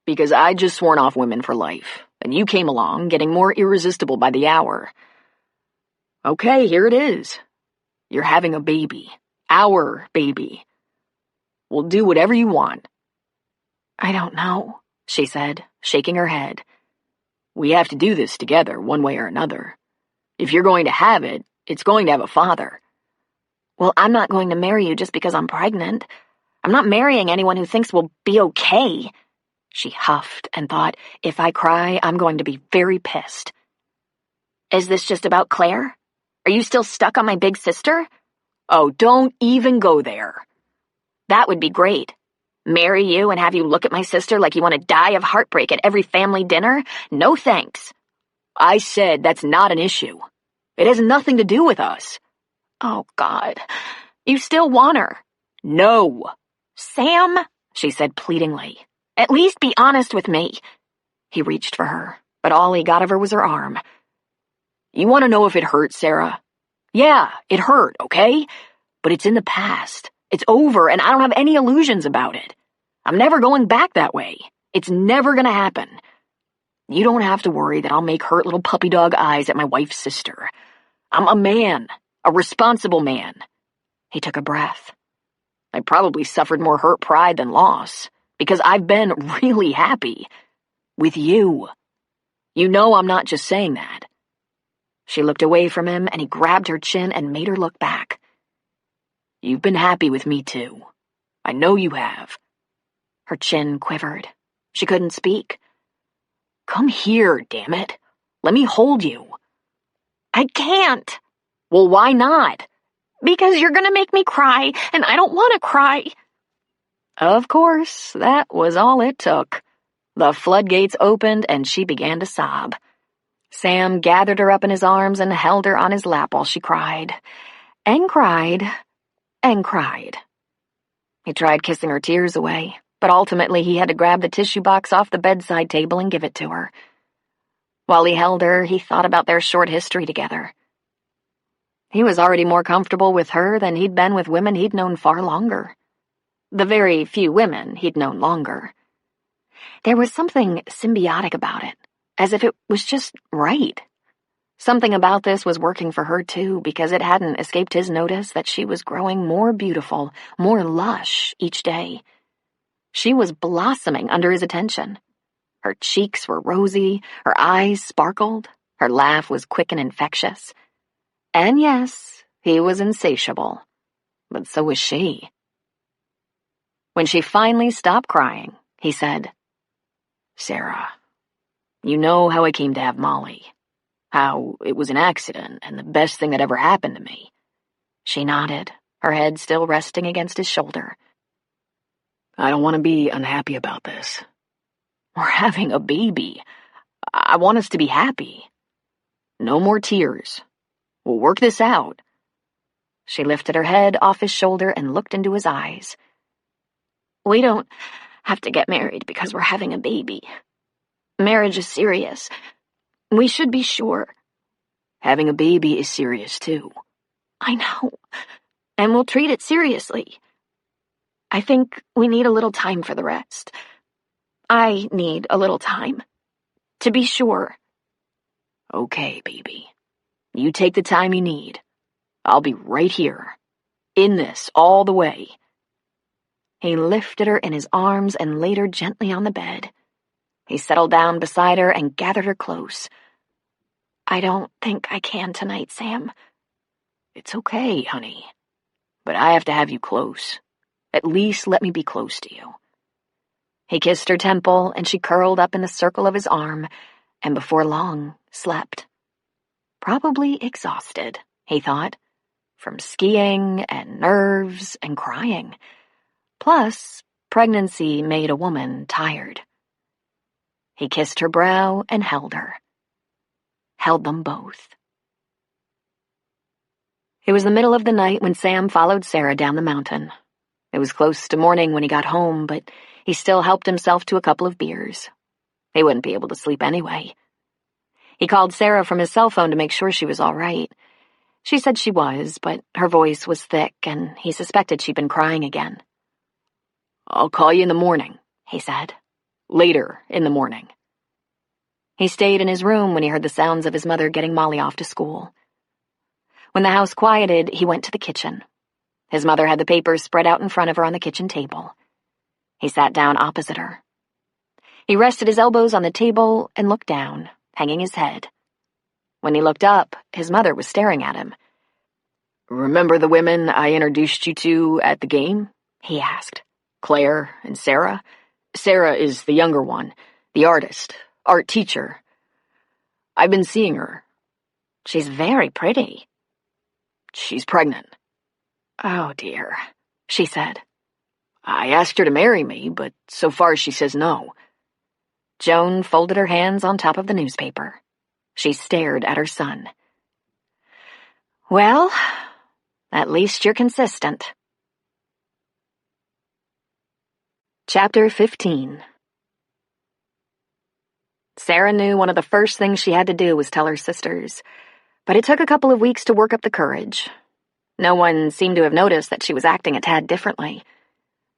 Because I'd just sworn off women for life, and you came along, getting more irresistible by the hour. Okay, here it is. You're having a baby. Our baby. We'll do whatever you want. I don't know, she said, shaking her head. We have to do this together, one way or another. If you're going to have it, it's going to have a father. Well, I'm not going to marry you just because I'm pregnant. I'm not marrying anyone who thinks we'll be okay. She huffed and thought, if I cry, I'm going to be very pissed. Is this just about Claire? Are you still stuck on my big sister? Oh, don't even go there. That would be great. Marry you and have you look at my sister like you want to die of heartbreak at every family dinner? No thanks. I said that's not an issue. It has nothing to do with us. Oh, God. You still want her? No. Sam, she said pleadingly. At least be honest with me. He reached for her, but all he got of her was her arm. You want to know if it hurt, Sarah? Yeah, it hurt, okay? But it's in the past. It's over, and I don't have any illusions about it. I'm never going back that way. It's never gonna happen. You don't have to worry that I'll make hurt little puppy dog eyes at my wife's sister. I'm a man, a responsible man. He took a breath. I probably suffered more hurt pride than loss, because I've been really happy. With you. You know I'm not just saying that. She looked away from him, and he grabbed her chin and made her look back. You've been happy with me, too. I know you have. Her chin quivered. She couldn't speak. Come here, damn it. Let me hold you. I can't. Well, why not? Because you're gonna make me cry, and I don't want to cry. Of course, that was all it took. The floodgates opened, and she began to sob. Sam gathered her up in his arms and held her on his lap while she cried. And cried. And cried. He tried kissing her tears away, but ultimately he had to grab the tissue box off the bedside table and give it to her. While he held her, he thought about their short history together. He was already more comfortable with her than he'd been with women he'd known far longer. The very few women he'd known longer. There was something symbiotic about it, as if it was just right. Something about this was working for her too, because it hadn't escaped his notice that she was growing more beautiful, more lush each day. She was blossoming under his attention. Her cheeks were rosy, her eyes sparkled, her laugh was quick and infectious. And yes, he was insatiable, but so was she. When she finally stopped crying, he said, "Sarah, you know how I came to have Molly. How it was an accident and the best thing that ever happened to me." She nodded, her head still resting against his shoulder. "I don't want to be unhappy about this. We're having a baby. I want us to be happy. No more tears. We'll work this out." She lifted her head off his shoulder and looked into his eyes. "We don't have to get married because we're having a baby. Marriage is serious. We should be sure." "Having a baby is serious, too." "I know, and we'll treat it seriously. I think we need a little time for the rest. I need a little time. To be sure." "Okay, baby. You take the time you need. I'll be right here. In this all the way." He lifted her in his arms and laid her gently on the bed. He settled down beside her and gathered her close. "I don't think I can tonight, Sam." "It's okay, honey. But I have to have you close. At least let me be close to you." He kissed her temple, and she curled up in the circle of his arm, and before long slept. Probably exhausted, he thought, from skiing and nerves and crying. Plus, pregnancy made a woman tired. He kissed her brow and held her. Held them both. It was the middle of the night when Sam followed Sarah down the mountain. It was close to morning when he got home, but he still helped himself to a couple of beers. He wouldn't be able to sleep anyway. He called Sarah from his cell phone to make sure she was all right. She said she was, but her voice was thick, and he suspected she'd been crying again. "I'll call you in the morning," he said. "Later in the morning." He stayed in his room when he heard the sounds of his mother getting Molly off to school. When the house quieted, he went to the kitchen. His mother had the papers spread out in front of her on the kitchen table. He sat down opposite her. He rested his elbows on the table and looked down, hanging his head. When he looked up, his mother was staring at him. "Remember the women I introduced you to at the game?" he asked. "Claire and Sarah? Sarah is the younger one, the artist, art teacher. I've been seeing her." "She's very pretty." "She's pregnant." "Oh, dear," she said. "I asked her to marry me, but so far she says no." Joan folded her hands on top of the newspaper. She stared at her son. "Well, at least you're consistent." Chapter 15. Sarah knew one of the first things she had to do was tell her sisters, but it took a couple of weeks to work up the courage. No one seemed to have noticed that she was acting a tad differently.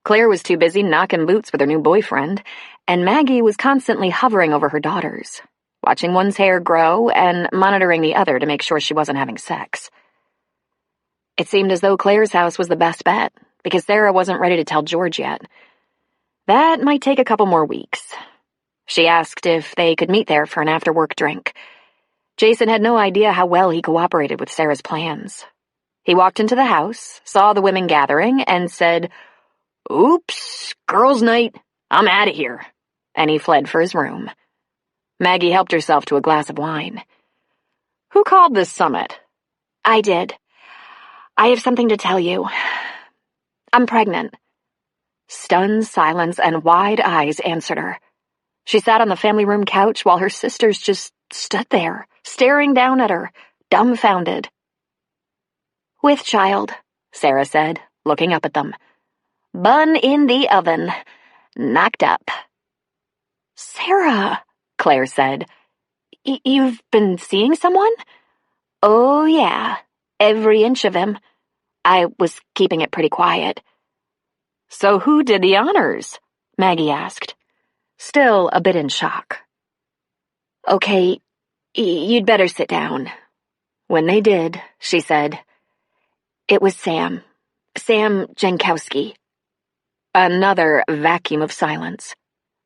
Claire was too busy knocking boots with her new boyfriend, and Maggie was constantly hovering over her daughters, watching one's hair grow and monitoring the other to make sure she wasn't having sex. It seemed as though Claire's house was the best bet, because Sarah wasn't ready to tell George yet. That might take a couple more weeks. She asked if they could meet there for an after-work drink. Jason had no idea how well he cooperated with Sarah's plans. He walked into the house, saw the women gathering, and said, "Oops, girls' night, I'm out of here," and he fled for his room. Maggie helped herself to a glass of wine. "Who called this summit?" "I did. I have something to tell you. I'm pregnant." Stunned silence and wide eyes answered her. She sat on the family room couch while her sisters just stood there, staring down at her, dumbfounded. "With child," Sarah said, looking up at them. "Bun in the oven. Knocked up." "Sarah," Claire said, You've been seeing someone? Oh, yeah. Every inch of him. I was keeping it pretty quiet. So who did the honors? Maggie asked, still a bit in shock. Okay, you'd better sit down. When they did, she said, It was Sam. Sam Jankowski. Another vacuum of silence.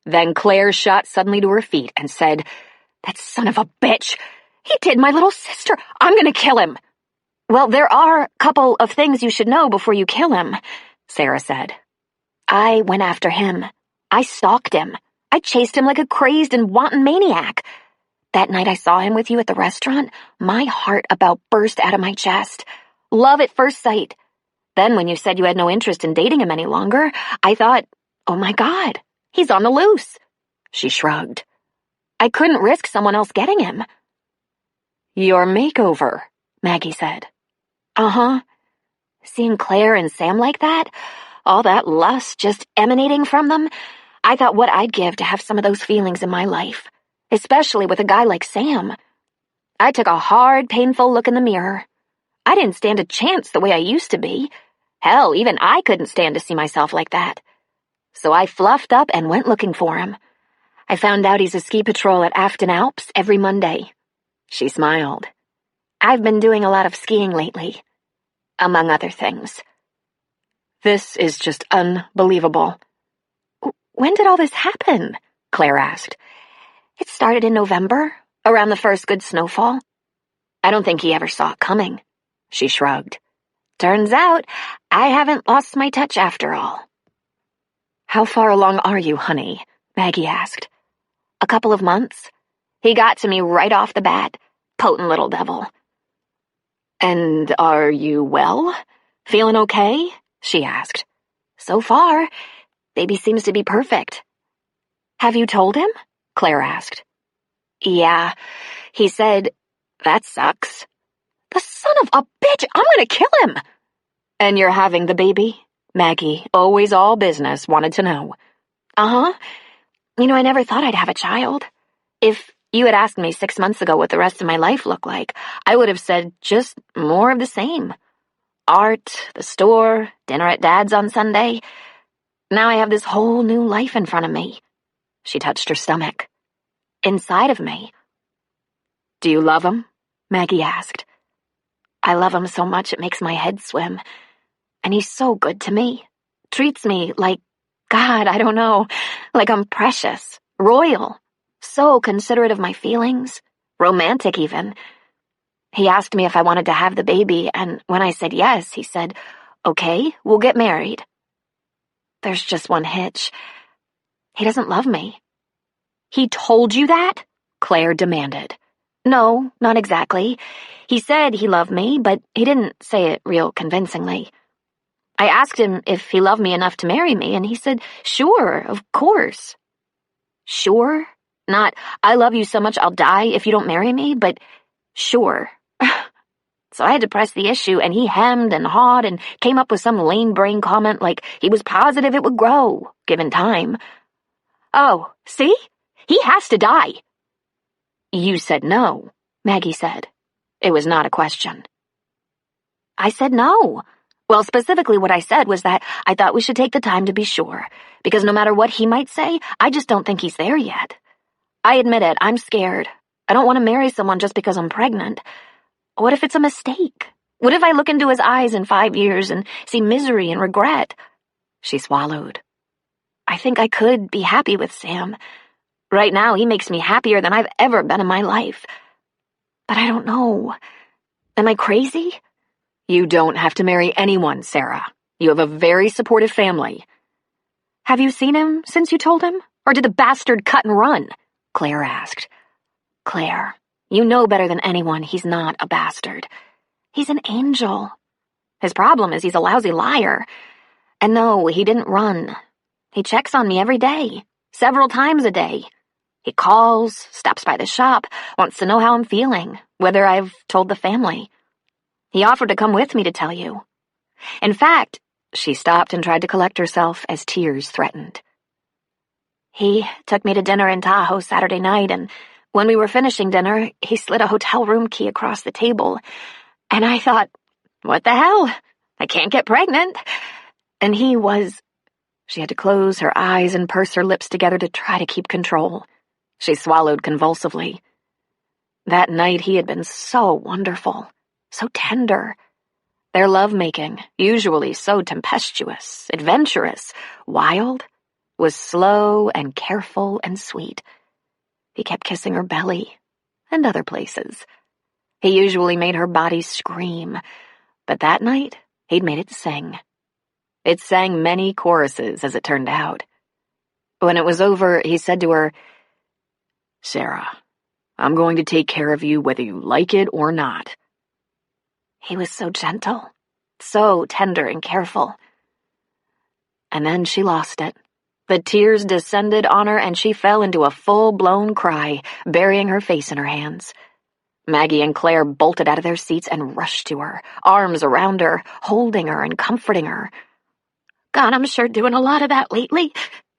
Then Claire shot suddenly to her feet and said, That son of a bitch! He did my little sister! I'm gonna kill him! Well, there are a couple of things you should know before you kill him, Sarah said. I went after him. I stalked him. I chased him like a crazed and wanton maniac. That night I saw him with you at the restaurant, my heart about burst out of my chest. Love at first sight. Then when you said you had no interest in dating him any longer, I thought, oh my God, he's on the loose. She shrugged. I couldn't risk someone else getting him. Your makeover, Maggie said. Uh-huh. Seeing Claire and Sam like that, all that lust just emanating from them, I thought what I'd give to have some of those feelings in my life, especially with a guy like Sam. I took a hard, painful look in the mirror. I didn't stand a chance the way I used to be. Hell, even I couldn't stand to see myself like that. So I fluffed up and went looking for him. I found out he's a ski patrol at Afton Alps every Monday. She smiled. I've been doing a lot of skiing lately, among other things. This is just unbelievable. When did all this happen? Claire asked. It started in November, around the first good snowfall. I don't think he ever saw it coming. She shrugged. Turns out, I haven't lost my touch after all. How far along are you, honey? Maggie asked. A couple of months. He got to me right off the bat. Potent little devil. And are you well? Feeling okay? She asked. So far, baby seems to be perfect. Have you told him? Claire asked. Yeah, he said, that sucks. The son of a bitch, I'm gonna kill him! And you're having the baby? Maggie, always all business, wanted to know. Uh-huh. You know, I never thought I'd have a child. If you had asked me 6 months ago what the rest of my life looked like, I would have said just more of the same. Art, the store, dinner at Dad's on Sunday. Now I have this whole new life in front of me. She touched her stomach. Inside of me. Do you love him? Maggie asked. I love him so much it makes my head swim. And he's so good to me. Treats me like, God, I don't know, like I'm precious, royal, so considerate of my feelings, romantic even. He asked me if I wanted to have the baby, and when I said yes, he said, okay, we'll get married. There's just one hitch. He doesn't love me. He told you that? Claire demanded. No, not exactly. He said he loved me, but he didn't say it real convincingly. I asked him if he loved me enough to marry me, and he said, sure, of course. Sure? Not, I love you so much I'll die if you don't marry me, but sure. So I had to press the issue, and he hemmed and hawed and came up with some lame brain comment like he was positive it would grow, given time. Oh, see? He has to die. You said no, Maggie said. It was not a question. I said no. Well, specifically what I said was that I thought we should take the time to be sure, because no matter what he might say, I just don't think he's there yet. I admit it, I'm scared. I don't want to marry someone just because I'm pregnant. What if it's a mistake? What if I look into his eyes in 5 years and see misery and regret? She swallowed. I think I could be happy with Sam. Right now, he makes me happier than I've ever been in my life. But I don't know. Am I crazy? You don't have to marry anyone, Sarah. You have a very supportive family. Have you seen him since you told him? Or did the bastard cut and run? Claire asked. Claire, you know better than anyone he's not a bastard. He's an angel. His problem is he's a lousy liar. And no, he didn't run. He checks on me every day, several times a day. He calls, stops by the shop, wants to know how I'm feeling, whether I've told the family. He offered to come with me to tell you. In fact, she stopped and tried to collect herself as tears threatened. He took me to dinner in Tahoe Saturday night, and When we were finishing dinner, he slid a hotel room key across the table, and I thought, what the hell? I can't get pregnant. And he was... She had to close her eyes and purse her lips together to try to keep control. She swallowed convulsively. That night he had been so wonderful, so tender. Their lovemaking, usually so tempestuous, adventurous, wild, was slow and careful and sweet. He kept kissing her belly and other places. He usually made her body scream, but that night he'd made it sing. It sang many choruses, as it turned out. When it was over, he said to her, "Sarah, I'm going to take care of you whether you like it or not." He was so gentle, so tender and careful. And then she lost it. The tears descended on her and she fell into a full-blown cry, burying her face in her hands. Maggie and Claire bolted out of their seats and rushed to her, arms around her, holding her and comforting her. "God, I'm sure doing a lot of that lately,"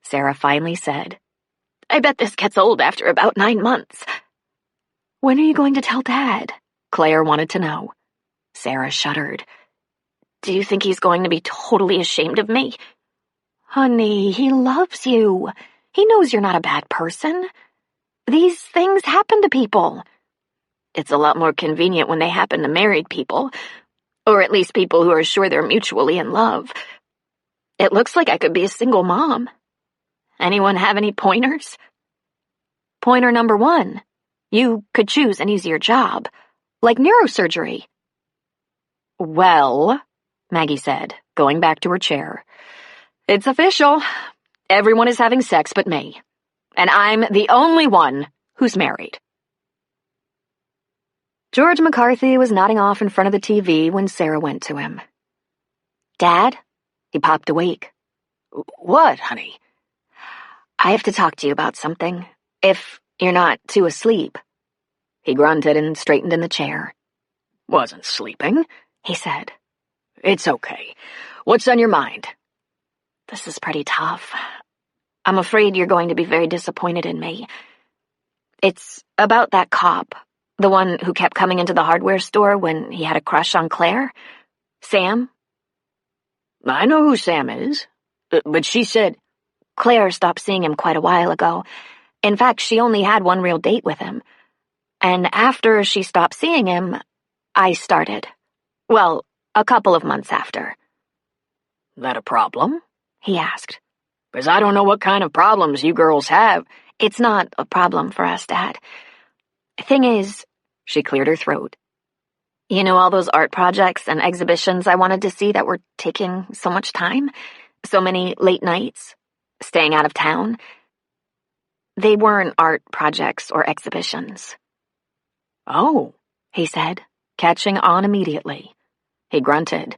Sarah finally said. "I bet this gets old after about 9 months." "When are you going to tell Dad?" Claire wanted to know. Sarah shuddered. "Do you think he's going to be totally ashamed of me?" "Honey, he loves you. He knows you're not a bad person. These things happen to people. It's a lot more convenient when they happen to married people, or at least people who are sure they're mutually in love. It looks like I could be a single mom. Anyone have any pointers?" "Pointer number 1. You could choose an easier job, like neurosurgery." "Well," Maggie said, going back to her chair, "it's official. Everyone is having sex but me. And I'm the only one who's married." George McCarthy was nodding off in front of the TV when Sarah went to him. "Dad?" He popped awake. "What, honey?" "I have to talk to you about something, if you're not too asleep." He grunted and straightened in the chair. "Wasn't sleeping," he said. "It's okay. What's on your mind?" "This is pretty tough. I'm afraid you're going to be very disappointed in me. It's about that cop, the one who kept coming into the hardware store when he had a crush on Claire. Sam." "I know who Sam is, but she said—" "Claire stopped seeing him quite a while ago. In fact, she only had one real date with him. And after she stopped seeing him, I started. Well, a couple of months after." "That a problem?" he asked. "Because I don't know what kind of problems you girls have." "It's not a problem for us, Dad. Thing is," she cleared her throat, "you know all those art projects and exhibitions I wanted to see that were taking so much time? So many late nights? Staying out of town? They weren't art projects or exhibitions." "Oh," he said, catching on immediately. He grunted.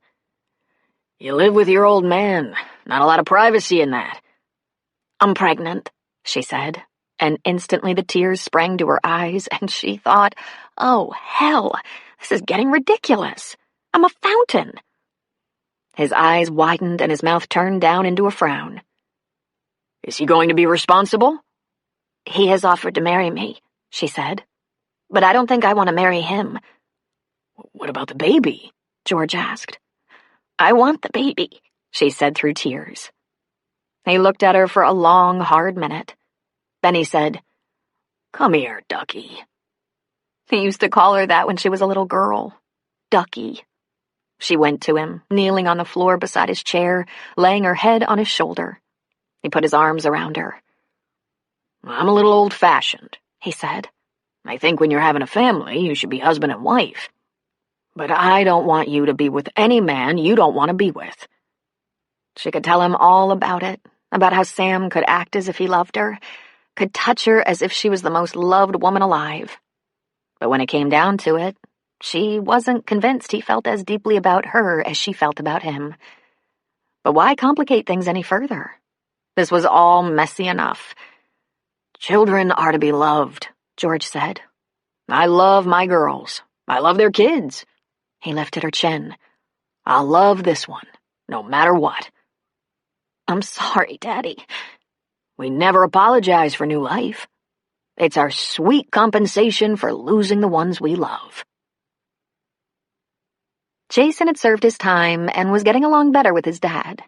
"You live with your old man. Not a lot of privacy in that." "I'm pregnant," she said, and instantly the tears sprang to her eyes, and she thought, "Oh, hell, this is getting ridiculous. I'm a fountain." His eyes widened and his mouth turned down into a frown. "Is he going to be responsible?" "He has offered to marry me," she said. "But I don't think I want to marry him." "What about the baby?" George asked. "I want the baby," she said through tears. He looked at her for a long, hard minute. Then he said, "Come here, Ducky." He used to call her that when she was a little girl. Ducky. She went to him, kneeling on the floor beside his chair, laying her head on his shoulder. He put his arms around her. "I'm a little old-fashioned," he said. "I think when you're having a family, you should be husband and wife. But I don't want you to be with any man you don't want to be with." She could tell him all about it, about how Sam could act as if he loved her, could touch her as if she was the most loved woman alive. But when it came down to it, she wasn't convinced he felt as deeply about her as she felt about him. But why complicate things any further? This was all messy enough. "Children are to be loved," George said. "I love my girls. I love their kids." He lifted her chin. "I'll love this one, no matter what." "I'm sorry, Daddy." "We never apologize for new life." It's our sweet compensation for losing the ones we love. Jason had served his time and was getting along better with his dad.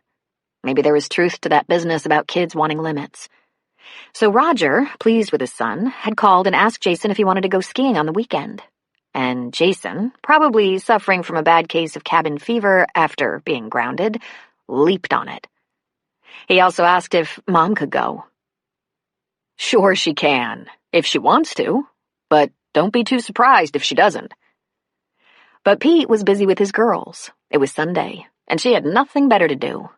Maybe there was truth to that business about kids wanting limits. So Roger, pleased with his son, had called and asked Jason if he wanted to go skiing on the weekend. And Jason, probably suffering from a bad case of cabin fever after being grounded, leaped on it. He also asked if Mom could go. Sure she can, if she wants to, but don't be too surprised if she doesn't. But Pete was busy with his girls. It was Sunday, and she had nothing better to do.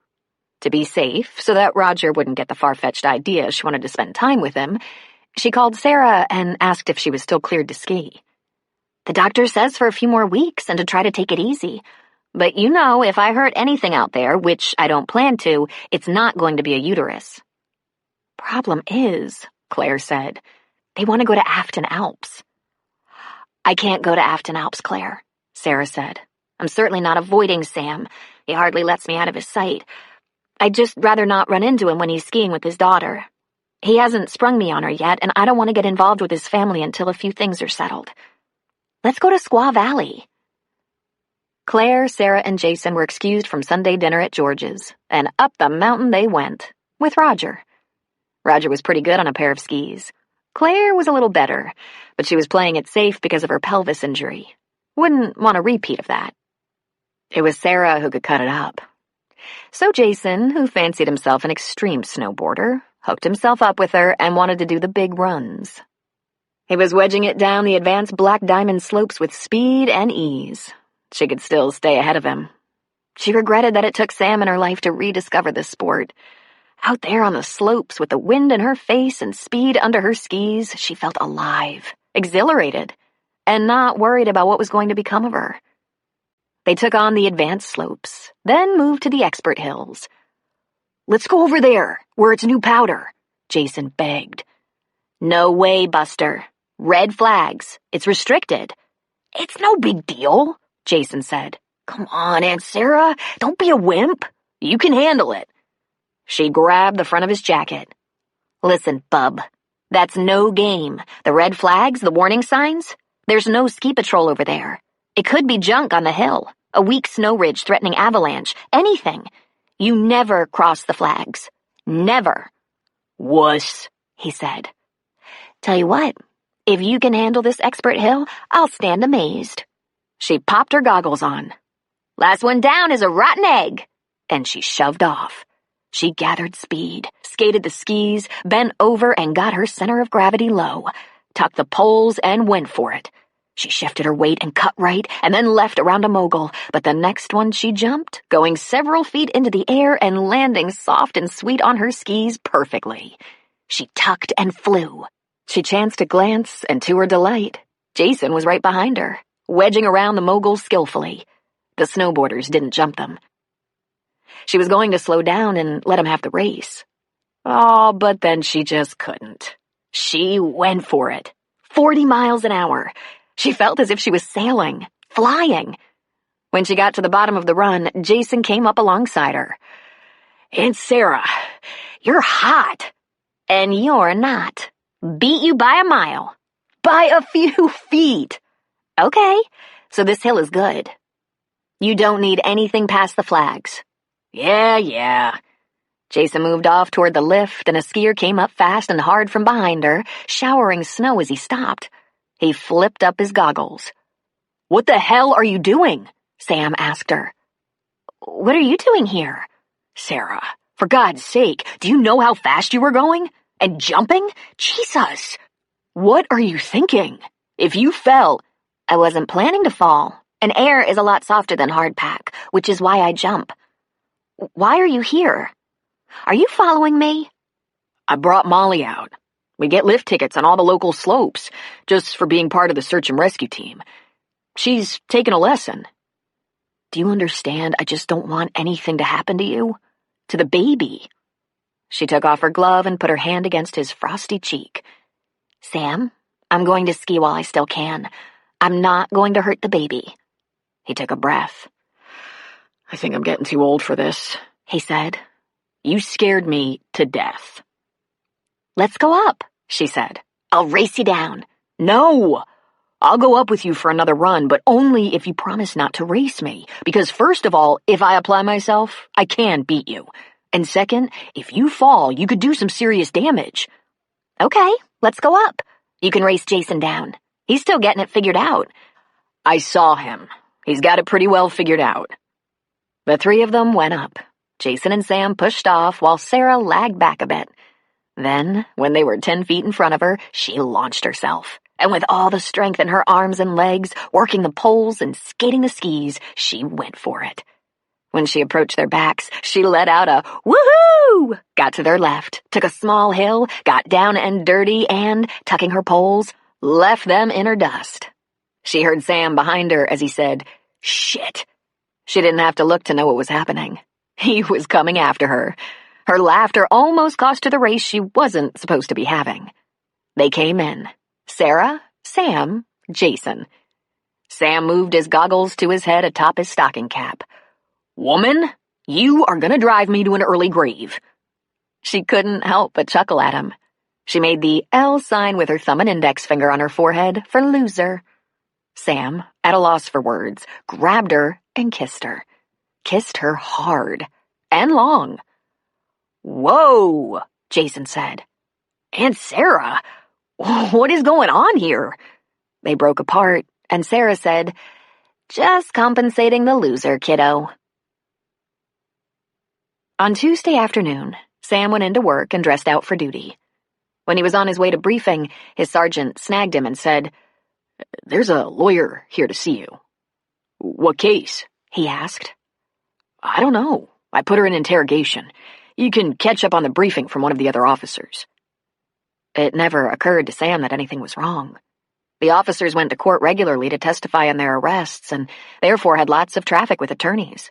To be safe, so that Roger wouldn't get the far-fetched idea she wanted to spend time with him, she called Sarah and asked if she was still cleared to ski. The doctor says for a few more weeks and to try to take it easy. But you know, if I hurt anything out there, which I don't plan to, it's not going to be a uterus. Problem is, Claire said, they want to go to Afton Alps. I can't go to Afton Alps, Claire, Sarah said. I'm certainly not avoiding Sam. He hardly lets me out of his sight. I'd just rather not run into him when he's skiing with his daughter. He hasn't sprung me on her yet, and I don't want to get involved with his family until a few things are settled. Let's go to Squaw Valley. Claire, Sarah, and Jason were excused from Sunday dinner at George's, and up the mountain they went, with Roger. Roger was pretty good on a pair of skis. Claire was a little better, but she was playing it safe because of her pelvis injury. Wouldn't want a repeat of that. It was Sarah who could cut it up. So Jason, who fancied himself an extreme snowboarder, hooked himself up with her and wanted to do the big runs. He was wedging it down the advanced black diamond slopes with speed and ease. She could still stay ahead of him. She regretted that it took Sam in her life to rediscover this sport. Out there on the slopes with the wind in her face and speed under her skis, she felt alive, exhilarated, and not worried about what was going to become of her. They took on the advanced slopes, then moved to the expert hills. Let's go over there, where it's new powder, Jason begged. No way, Buster. Red flags. It's restricted. It's no big deal, Jason said. Come on, Aunt Sarah, don't be a wimp. You can handle it. She grabbed the front of his jacket. Listen, bub, that's no game. The red flags, the warning signs, there's no ski patrol over there. It could be junk on the hill, a weak snow ridge threatening avalanche, anything. You never cross the flags. Never. Wuss, he said. Tell you what, if you can handle this expert hill, I'll stand amazed. She popped her goggles on. Last one down is a rotten egg. And she shoved off. She gathered speed, skated the skis, bent over and got her center of gravity low, tucked the poles and went for it. She shifted her weight and cut right and then left around a mogul, but the next one she jumped, going several feet into the air and landing soft and sweet on her skis perfectly. She tucked and flew. She chanced to glance, and to her delight, Jason was right behind her, wedging around the moguls skillfully. The snowboarders didn't jump them. She was going to slow down and let him have the race. Oh, but then she just couldn't. She went for it. 40 miles an hour. She felt as if she was sailing, flying. When she got to the bottom of the run, Jason came up alongside her. Aunt Sarah, you're hot. And you're not. Beat you by a mile. By a few feet. Okay, so this hill is good. You don't need anything past the flags. Yeah. Jason moved off toward the lift, and a skier came up fast and hard from behind her, showering snow as he stopped. He flipped up his goggles. What the hell are you doing? Sam asked her. What are you doing here? Sarah, for God's sake, do you know how fast you were going? And jumping? Jesus! What are you thinking? If you fell... I wasn't planning to fall. And air is a lot softer than hardpack, which is why I jump. Why are you here? Are you following me? I brought Molly out. We get lift tickets on all the local slopes, just for being part of the search and rescue team. She's taken a lesson. Do you understand? I just don't want anything to happen to you. To the baby. She took off her glove and put her hand against his frosty cheek. Sam, I'm going to ski while I still can. I'm not going to hurt the baby. He took a breath. I think I'm getting too old for this, he said. You scared me to death. Let's go up, she said. I'll race you down. No! I'll go up with you for another run, but only if you promise not to race me. Because first of all, if I apply myself, I can beat you. And second, if you fall, you could do some serious damage. Okay, let's go up. You can race Jason down. He's still getting it figured out. I saw him. He's got it pretty well figured out. The three of them went up. Jason and Sam pushed off while Sarah lagged back a bit. Then, when they were 10 feet in front of her, she launched herself. And with all the strength in her arms and legs, working the poles and skating the skis, she went for it. When she approached their backs, she let out a woohoo! Got to their left, took a small hill, got down and dirty, and, tucking her poles, left them in her dust. She heard Sam behind her as he said, "Shit." She didn't have to look to know what was happening. He was coming after her. Her laughter almost cost her the race she wasn't supposed to be having. They came in. Sarah, Sam, Jason. Sam moved his goggles to his head atop his stocking cap. "Woman, you are gonna drive me to an early grave." She couldn't help but chuckle at him. She made the L sign with her thumb and index finger on her forehead for loser. Sam, at a loss for words, grabbed her and kissed her. Kissed her hard and long. "Whoa," Jason said. "Aunt Sarah, what is going on here?" They broke apart, and Sarah said, "Just compensating the loser, kiddo." On Tuesday afternoon, Sam went into work and dressed out for duty. When he was on his way to briefing, his sergeant snagged him and said, "There's a lawyer here to see you." "What case?" he asked. "I don't know. I put her in interrogation. You can catch up on the briefing from one of the other officers." It never occurred to Sam that anything was wrong. The officers went to court regularly to testify on their arrests and therefore had lots of traffic with attorneys.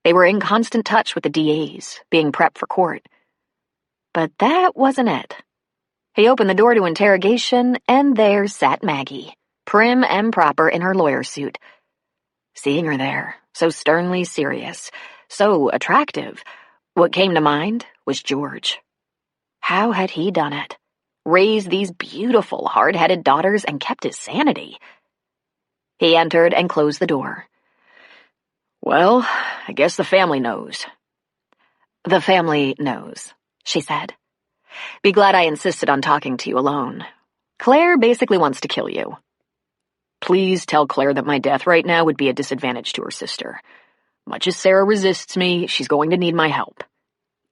They were in constant touch with the DAs, being prepped for court. But that wasn't it. He opened the door to interrogation, and there sat Maggie, prim and proper in her lawyer suit. Seeing her there, so sternly serious, so attractive, what came to mind was George. How had he done it? Raised these beautiful, hard-headed daughters and kept his sanity? He entered and closed the door. "Well, I guess the family knows." "The family knows," she said. "Be glad I insisted on talking to you alone. Claire basically wants to kill you." "Please tell Claire that my death right now would be a disadvantage to her sister. Much as Sarah resists me, she's going to need my help."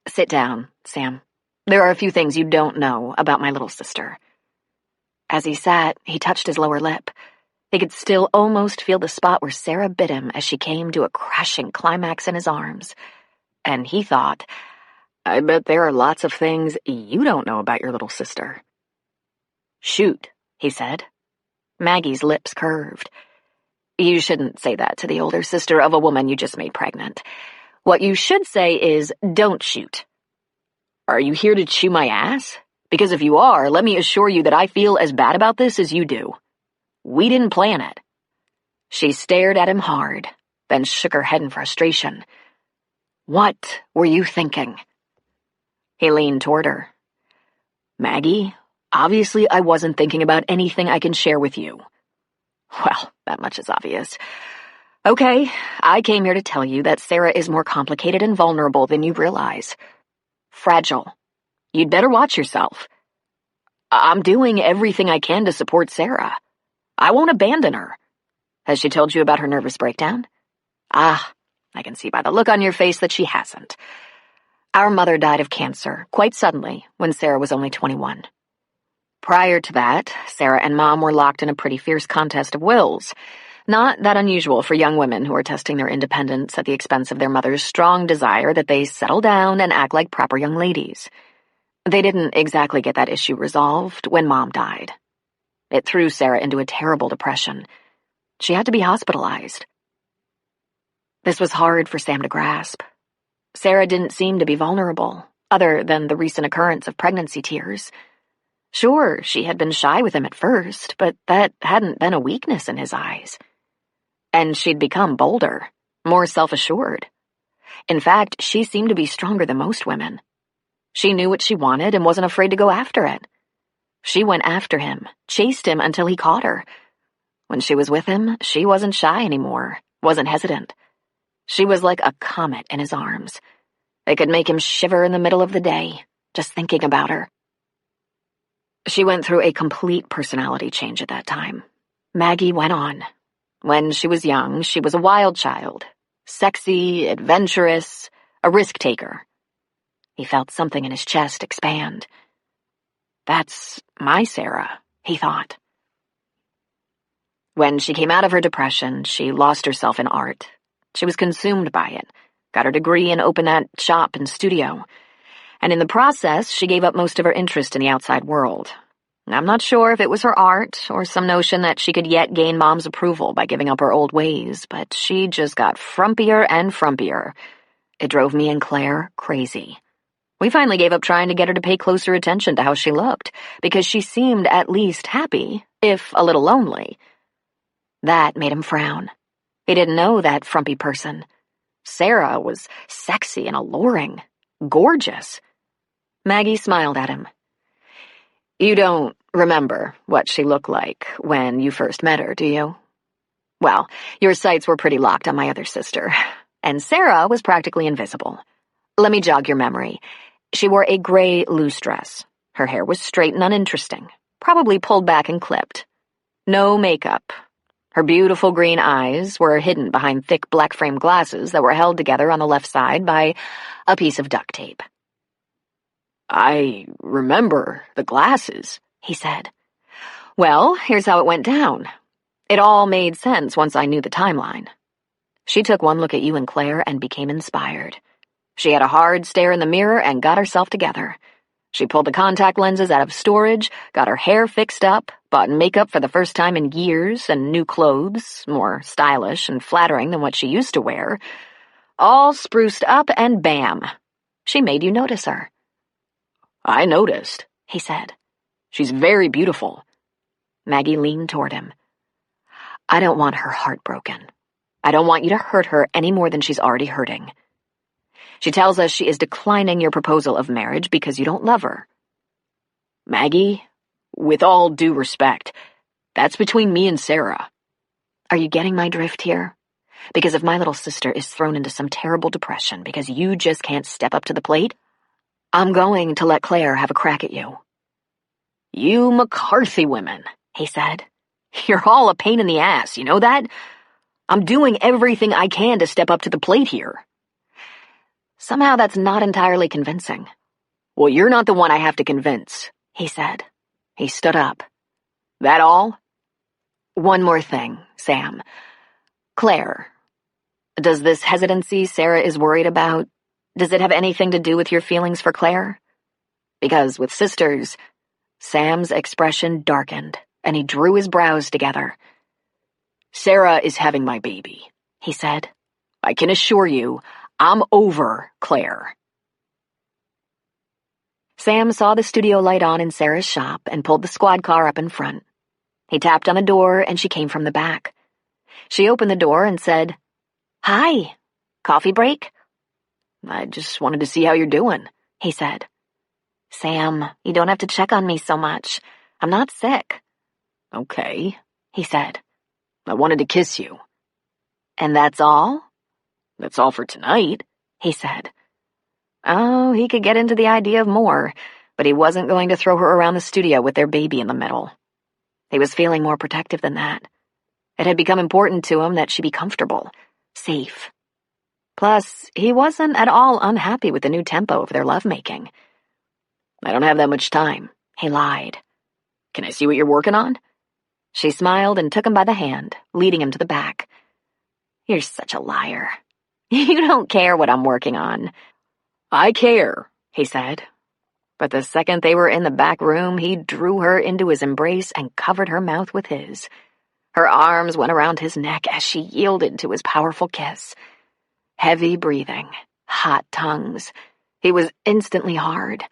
"Sit down, Sam. There are a few things you don't know about my little sister." As he sat, he touched his lower lip. He could still almost feel the spot where Sarah bit him as she came to a crashing climax in his arms. And he thought, I bet there are lots of things you don't know about your little sister. "Shoot," he said. Maggie's lips curved. "You shouldn't say that to the older sister of a woman you just made pregnant. What you should say is, don't shoot." "Are you here to chew my ass? Because if you are, let me assure you that I feel as bad about this as you do. We didn't plan it." She stared at him hard, then shook her head in frustration. "What were you thinking?" He leaned toward her. "Maggie, obviously I wasn't thinking about anything I can share with you." "Well, that much is obvious. Okay, I came here to tell you that Sarah is more complicated and vulnerable than you realize. Fragile. You'd better watch yourself. I'm doing everything I can to support Sarah. I won't abandon her. Has she told you about her nervous breakdown?" "Ah, I can see by the look on your face that she hasn't. Our mother died of cancer, quite suddenly, when Sarah was only 21. Prior to that, Sarah and Mom were locked in a pretty fierce contest of wills. Not that unusual for young women who are testing their independence at the expense of their mother's strong desire that they settle down and act like proper young ladies. They didn't exactly get that issue resolved when Mom died. It threw Sarah into a terrible depression. She had to be hospitalized. This was hard for Sam to grasp. Sarah didn't seem to be vulnerable, other than the recent occurrence of pregnancy tears. Sure, she had been shy with him at first, but that hadn't been a weakness in his eyes. And she'd become bolder, more self-assured. In fact, she seemed to be stronger than most women. She knew what she wanted and wasn't afraid to go after it. She went after him, chased him until he caught her. When she was with him, she wasn't shy anymore, wasn't hesitant. She was like a comet in his arms. They could make him shiver in the middle of the day, just thinking about her. She went through a complete personality change at that time. Maggie went on. When she was young, she was a wild child, sexy, adventurous, a risk-taker. He felt something in his chest expand. That's my Sarah, he thought. When she came out of her depression, she lost herself in art. She was consumed by it, got her degree and opened that shop and studio. And in the process, she gave up most of her interest in the outside world. I'm not sure if it was her art or some notion that she could yet gain Mom's approval by giving up her old ways, but she just got frumpier and frumpier. It drove me and Claire crazy. We finally gave up trying to get her to pay closer attention to how she looked, because she seemed at least happy, if a little lonely. That made him frown. He didn't know that frumpy person. Sarah was sexy and alluring, gorgeous. Maggie smiled at him. You don't remember what she looked like when you first met her, do you? Well, your sights were pretty locked on my other sister, and Sarah was practically invisible. Let me jog your memory. She wore a gray loose dress. Her hair was straight and uninteresting, probably pulled back and clipped. No makeup. Her beautiful green eyes were hidden behind thick black frame glasses that were held together on the left side by a piece of duct tape. I remember the glasses, he said. Well, here's how it went down. It all made sense once I knew the timeline. She took one look at you and Claire and became inspired. She had a hard stare in the mirror and got herself together. She pulled the contact lenses out of storage, got her hair fixed up, bought makeup for the first time in years, and new clothes, more stylish and flattering than what she used to wear. All spruced up, and bam, she made you notice her. I noticed, he said. She's very beautiful. Maggie leaned toward him. I don't want her heartbroken. I don't want you to hurt her any more than she's already hurting. She tells us she is declining your proposal of marriage because you don't love her. Maggie, with all due respect, that's between me and Sarah. Are you getting my drift here? Because if my little sister is thrown into some terrible depression because you just can't step up to the plate, I'm going to let Claire have a crack at you. You McCarthy women, he said. You're all a pain in the ass, you know that? I'm doing everything I can to step up to the plate here. Somehow that's not entirely convincing. Well, you're not the one I have to convince, he said. He stood up. That all? One more thing, Sam. Claire, does this hesitancy Sarah is worried about, does it have anything to do with your feelings for Claire? Because with sisters, Sam's expression darkened, and he drew his brows together. Sarah is having my baby, he said. I can assure you, I'm over Claire. Sam saw the studio light on in Sarah's shop and pulled the squad car up in front. He tapped on the door and she came from the back. She opened the door and said, Hi, coffee break? I just wanted to see how you're doing, he said. Sam, you don't have to check on me so much. I'm not sick. Okay, he said. I wanted to kiss you. And that's all? That's all for tonight, he said. Oh, he could get into the idea of more, but he wasn't going to throw her around the studio with their baby in the middle. He was feeling more protective than that. It had become important to him that she be comfortable, safe. Plus, he wasn't at all unhappy with the new tempo of their lovemaking. I don't have that much time, he lied. Can I see what you're working on? She smiled and took him by the hand, leading him to the back. You're such a liar. You don't care what I'm working on. I care, he said. But the second they were in the back room, he drew her into his embrace and covered her mouth with his. Her arms went around his neck as she yielded to his powerful kiss. Heavy breathing, hot tongues. He was instantly hard.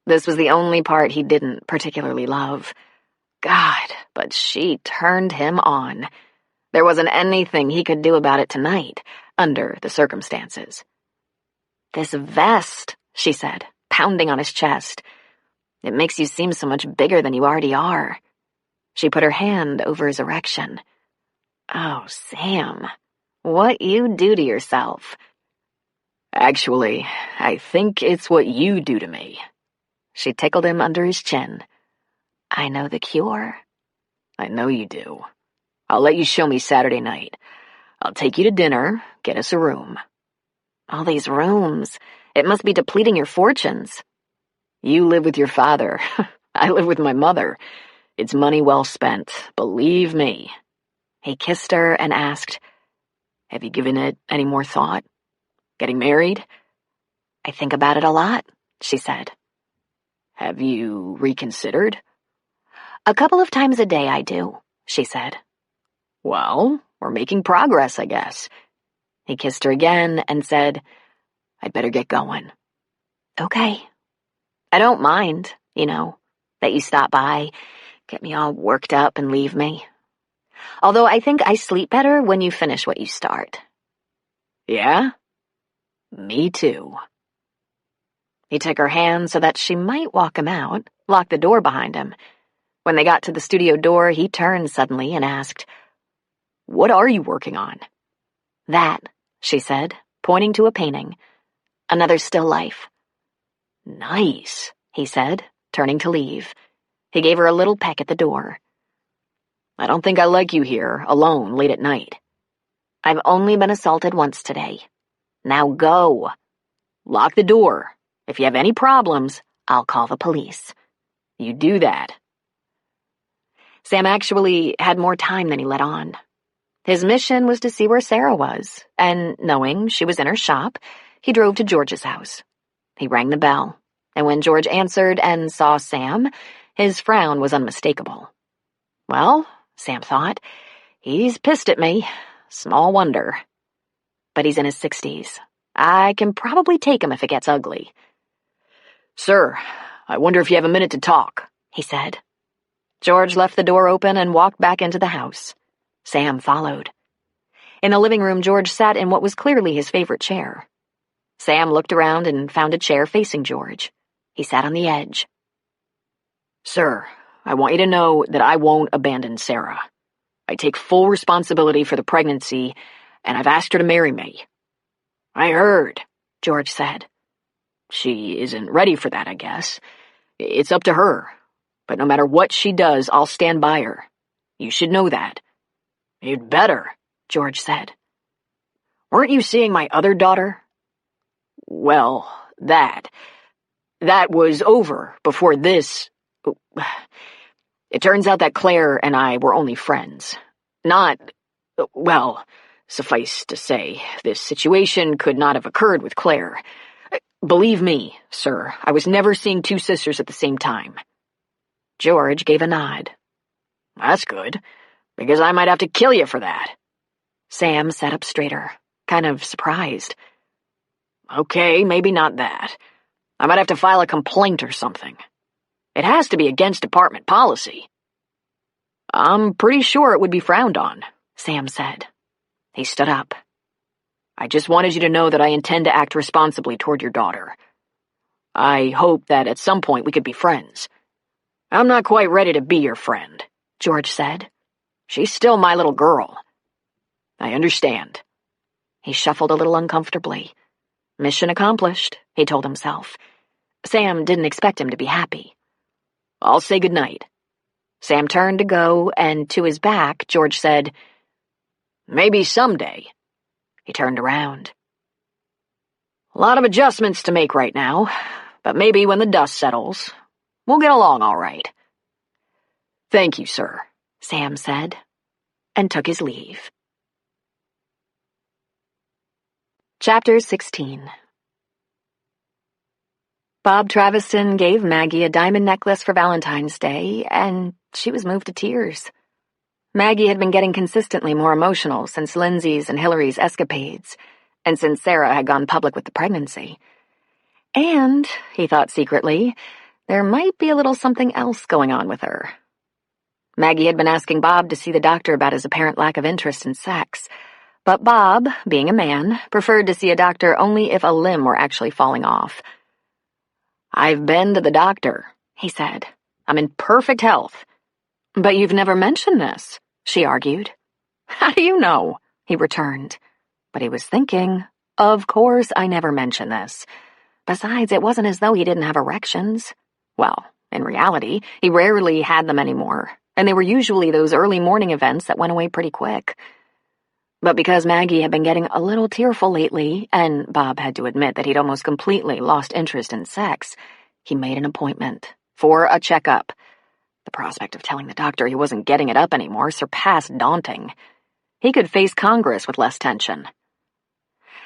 This was the only part he didn't particularly love. God, but she turned him on. There wasn't anything he could do about it tonight, under the circumstances. This vest, she said, pounding on his chest. It makes you seem so much bigger than you already are." She put her hand over his erection. "Oh, Sam, what you do to yourself." "Actually, I think it's what you do to me." She tickled him under his chin. "I know the cure." "I know you do. I'll let you show me Saturday night. I'll take you to dinner, get us a room." "All these rooms. It must be depleting your fortunes." "You live with your father. I live with my mother. It's money well spent, believe me." He kissed her and asked, "Have you given it any more thought? Getting married?" "I think about it a lot," she said. "Have you reconsidered?" "A couple of times a day I do," she said. "Well, we're making progress, I guess." He kissed her again and said, "I'd better get going." "Okay. I don't mind, that you stop by, get me all worked up and leave me. Although I think I sleep better when you finish what you start." "Yeah? Me too." He took her hand so that she might walk him out, lock the door behind him. When they got to the studio door, he turned suddenly and asked, "What are you working on?" "That," she said, pointing to a painting. "Another still life." "Nice," he said, turning to leave. He gave her a little peck at the door. "I don't think I like you here, alone, late at night." "I've only been assaulted once today. Now go." "Lock the door. If you have any problems, I'll call the police." you do that." Sam actually had more time than he let on. His mission was to see where Sarah was, and knowing she was in her shop, he drove to George's house. He rang the bell, and when George answered and saw Sam, his frown was unmistakable. Well, Sam thought, he's pissed at me. Small wonder. But he's in his 60s. I can probably take him if it gets ugly. "Sir, I wonder if you have a minute to talk," he said. George left the door open and walked back into the house. Sam followed. In the living room, George sat in what was clearly his favorite chair. Sam looked around and found a chair facing George. He sat on the edge. "Sir, I want you to know that I won't abandon Sarah. I take full responsibility for the pregnancy, and I've asked her to marry me." "I heard," George said. "She isn't ready for that, I guess. It's up to her. But no matter what she does, I'll stand by her. You should know that." "You'd better," George said. "Weren't you seeing my other daughter?" "Well, that was over before this. It turns out that Claire and I were only friends. Well, suffice to say, this situation could not have occurred with Claire. Believe me, sir, I was never seeing two sisters at the same time." George gave a nod. "That's good, because I might have to kill you for that." Sam sat up straighter, kind of surprised. "Okay, maybe not that. I might have to file a complaint or something. It has to be against department policy." "I'm pretty sure it would be frowned on," Sam said. He stood up. "I just wanted you to know that I intend to act responsibly toward your daughter. I hope that at some point we could be friends." "I'm not quite ready to be your friend," George said. "She's still my little girl." "I understand." He shuffled a little uncomfortably. Mission accomplished, he told himself. Sam didn't expect him to be happy. "I'll say goodnight." Sam turned to go, and to his back, George said, "Maybe someday." He turned around. "A lot of adjustments to make right now, but maybe when the dust settles, we'll get along all right." "Thank you, sir," Sam said, and took his leave. Chapter 16. Bob Traveston gave Maggie a diamond necklace for Valentine's Day, and she was moved to tears. Maggie had been getting consistently more emotional since Lindsay's and Hillary's escapades, and since Sarah had gone public with the pregnancy. And, he thought secretly, there might be a little something else going on with her. Maggie had been asking Bob to see the doctor about his apparent lack of interest in sex, but Bob, being a man, preferred to see a doctor only if a limb were actually falling off. "I've been to the doctor," he said. "I'm in perfect health." "But you've never mentioned this," she argued. "How do you know?" he returned. But he was thinking, of course I never mentioned this. Besides, it wasn't as though he didn't have erections. Well, in reality, he rarely had them anymore, and they were usually those early morning events that went away pretty quick. But because Maggie had been getting a little tearful lately, and Bob had to admit that he'd almost completely lost interest in sex, he made an appointment for a checkup. The prospect of telling the doctor he wasn't getting it up anymore surpassed daunting. He could face Congress with less tension.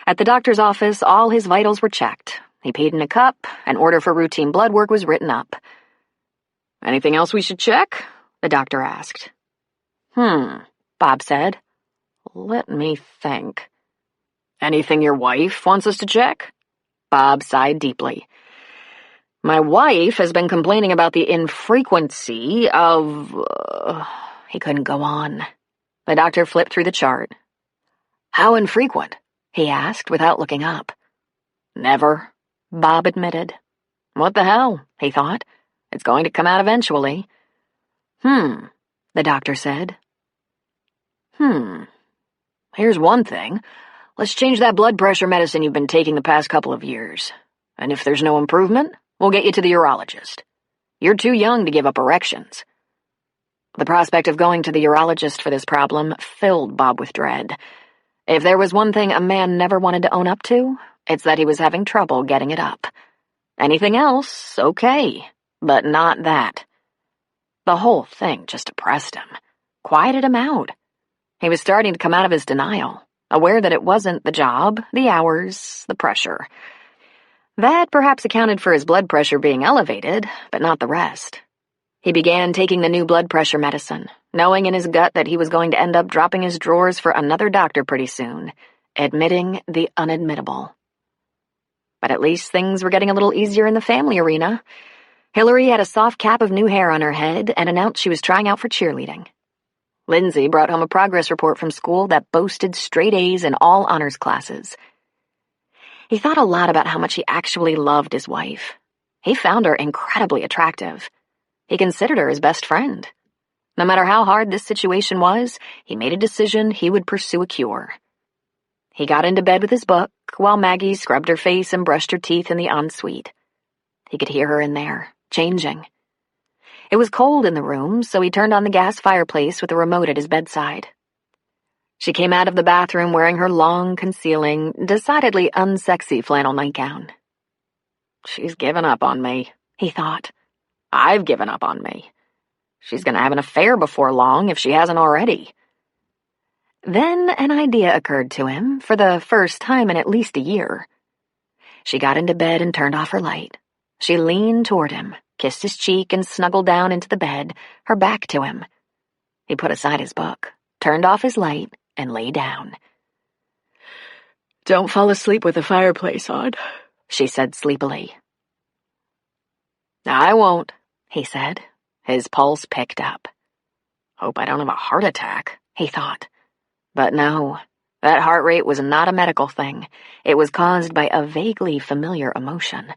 At the doctor's office, all his vitals were checked. He peed in a cup, an order for routine blood work was written up. "Anything else we should check?" the doctor asked. Bob said. "Let me think." "Anything your wife wants us to check?" Bob sighed deeply. "My wife has been complaining about the infrequency of..." He couldn't go on. The doctor flipped through the chart. "How infrequent?" he asked without looking up. "Never," Bob admitted. "What the hell?" he thought. "It's going to come out eventually." The doctor said. "Here's one thing. Let's change that blood pressure medicine you've been taking the past couple of years. And if there's no improvement, we'll get you to the urologist. You're too young to give up erections." The prospect of going to the urologist for this problem filled Bob with dread. If there was one thing a man never wanted to own up to, it's that he was having trouble getting it up. Anything else, okay, but not that. The whole thing just depressed him, quieted him out. He was starting to come out of his denial, aware that it wasn't the job, the hours, the pressure. That perhaps accounted for his blood pressure being elevated, but not the rest. He began taking the new blood pressure medicine, knowing in his gut that he was going to end up dropping his drawers for another doctor pretty soon, admitting the unadmittable. But at least things were getting a little easier in the family arena. Hillary had a soft cap of new hair on her head and announced she was trying out for cheerleading. Lindsay brought home a progress report from school that boasted straight A's in all honors classes. He thought a lot about how much he actually loved his wife. He found her incredibly attractive. He considered her his best friend. No matter how hard this situation was, he made a decision he would pursue a cure. He got into bed with his book while Maggie scrubbed her face and brushed her teeth in the ensuite. He could hear her in there, changing. It was cold in the room, so he turned on the gas fireplace with the remote at his bedside. She came out of the bathroom wearing her long, concealing, decidedly unsexy flannel nightgown. "She's given up on me," he thought. "I've given up on me. She's going to have an affair before long if she hasn't already." Then an idea occurred to him for the first time in at least a year. She got into bed and turned off her light. She leaned toward him, kissed his cheek, and snuggled down into the bed, her back to him. He put aside his book, turned off his light, and lay down. "Don't fall asleep with the fireplace on," she said sleepily. "I won't," he said. His pulse picked up. "Hope I don't have a heart attack," he thought. But no, that heart rate was not a medical thing. It was caused by a vaguely familiar emotion.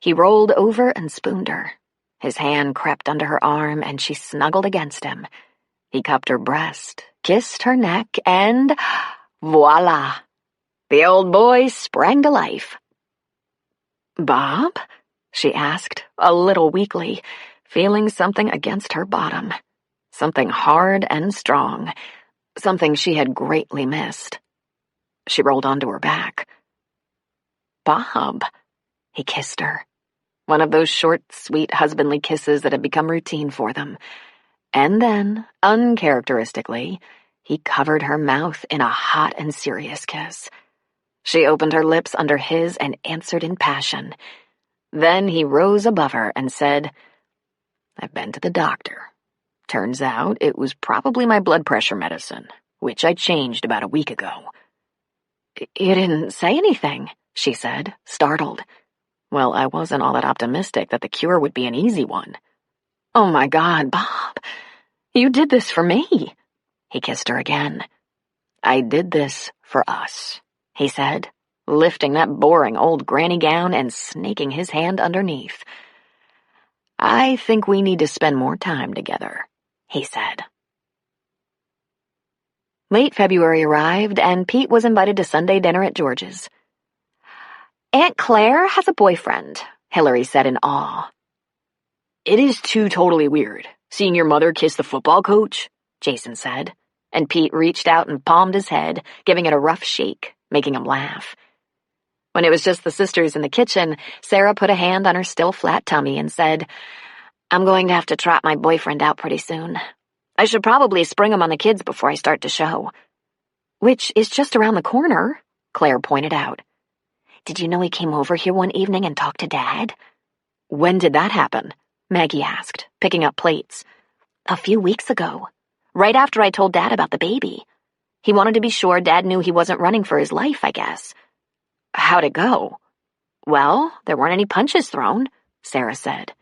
He rolled over and spooned her. His hand crept under her arm, and she snuggled against him. He cupped her breast, kissed her neck, and voila! The old boy sprang to life. "Bob?" she asked, a little weakly, feeling something against her bottom. Something hard and strong. Something she had greatly missed. She rolled onto her back. "Bob," he kissed her. One of those short, sweet, husbandly kisses that had become routine for them. And then, uncharacteristically, he covered her mouth in a hot and serious kiss. She opened her lips under his and answered in passion. Then he rose above her and said, "I've been to the doctor. Turns out it was probably my blood pressure medicine, which I changed about a week ago." "You didn't say anything," she said, startled. "Well, I wasn't all that optimistic that the cure would be an easy one." "Oh my God, Bob, you did this for me." He kissed her again. "I did this for us," he said, lifting that boring old granny gown and snaking his hand underneath. I think we need to spend more time together, he said. Late February arrived, and Pete was invited to Sunday dinner at George's. Aunt Claire has a boyfriend, Hillary said in awe. It is too totally weird, seeing your mother kiss the football coach, Jason said, and Pete reached out and palmed his head, giving it a rough shake, making him laugh. When it was just the sisters in the kitchen, Sarah put a hand on her still flat tummy and said, I'm going to have to trot my boyfriend out pretty soon. I should probably spring him on the kids before I start the show. Which is just around the corner, Claire pointed out. Did you know he came over here one evening and talked to Dad? When did that happen? Maggie asked, picking up plates. A few weeks ago, right after I told Dad about the baby. He wanted to be sure Dad knew he wasn't running for his life, I guess. How'd it go? Well, there weren't any punches thrown, Sarah said.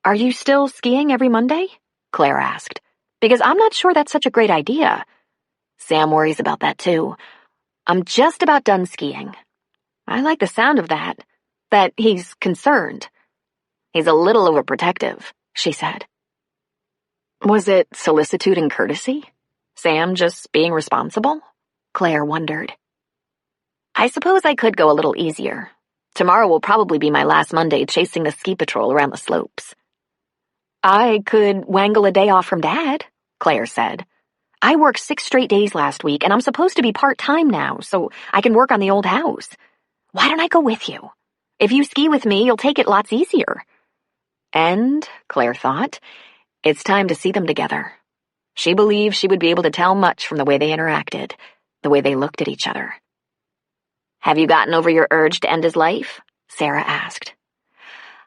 Are you still skiing every Monday? Claire asked. Because I'm not sure that's such a great idea. Sam worries about that too. I'm just about done skiing. I like the sound of that. That he's concerned. He's a little overprotective, she said. Was it solicitude and courtesy? Sam just being responsible? Claire wondered. I suppose I could go a little easier. Tomorrow will probably be my last Monday chasing the ski patrol around the slopes. I could wangle a day off from Dad, Claire said. I worked 6 straight days last week, and I'm supposed to be part-time now, so I can work on the old house. Why don't I go with you? If you ski with me, you'll take it lots easier. And, Claire thought, it's time to see them together. She believed she would be able to tell much from the way they interacted, the way they looked at each other. Have you gotten over your urge to end his life? Sarah asked.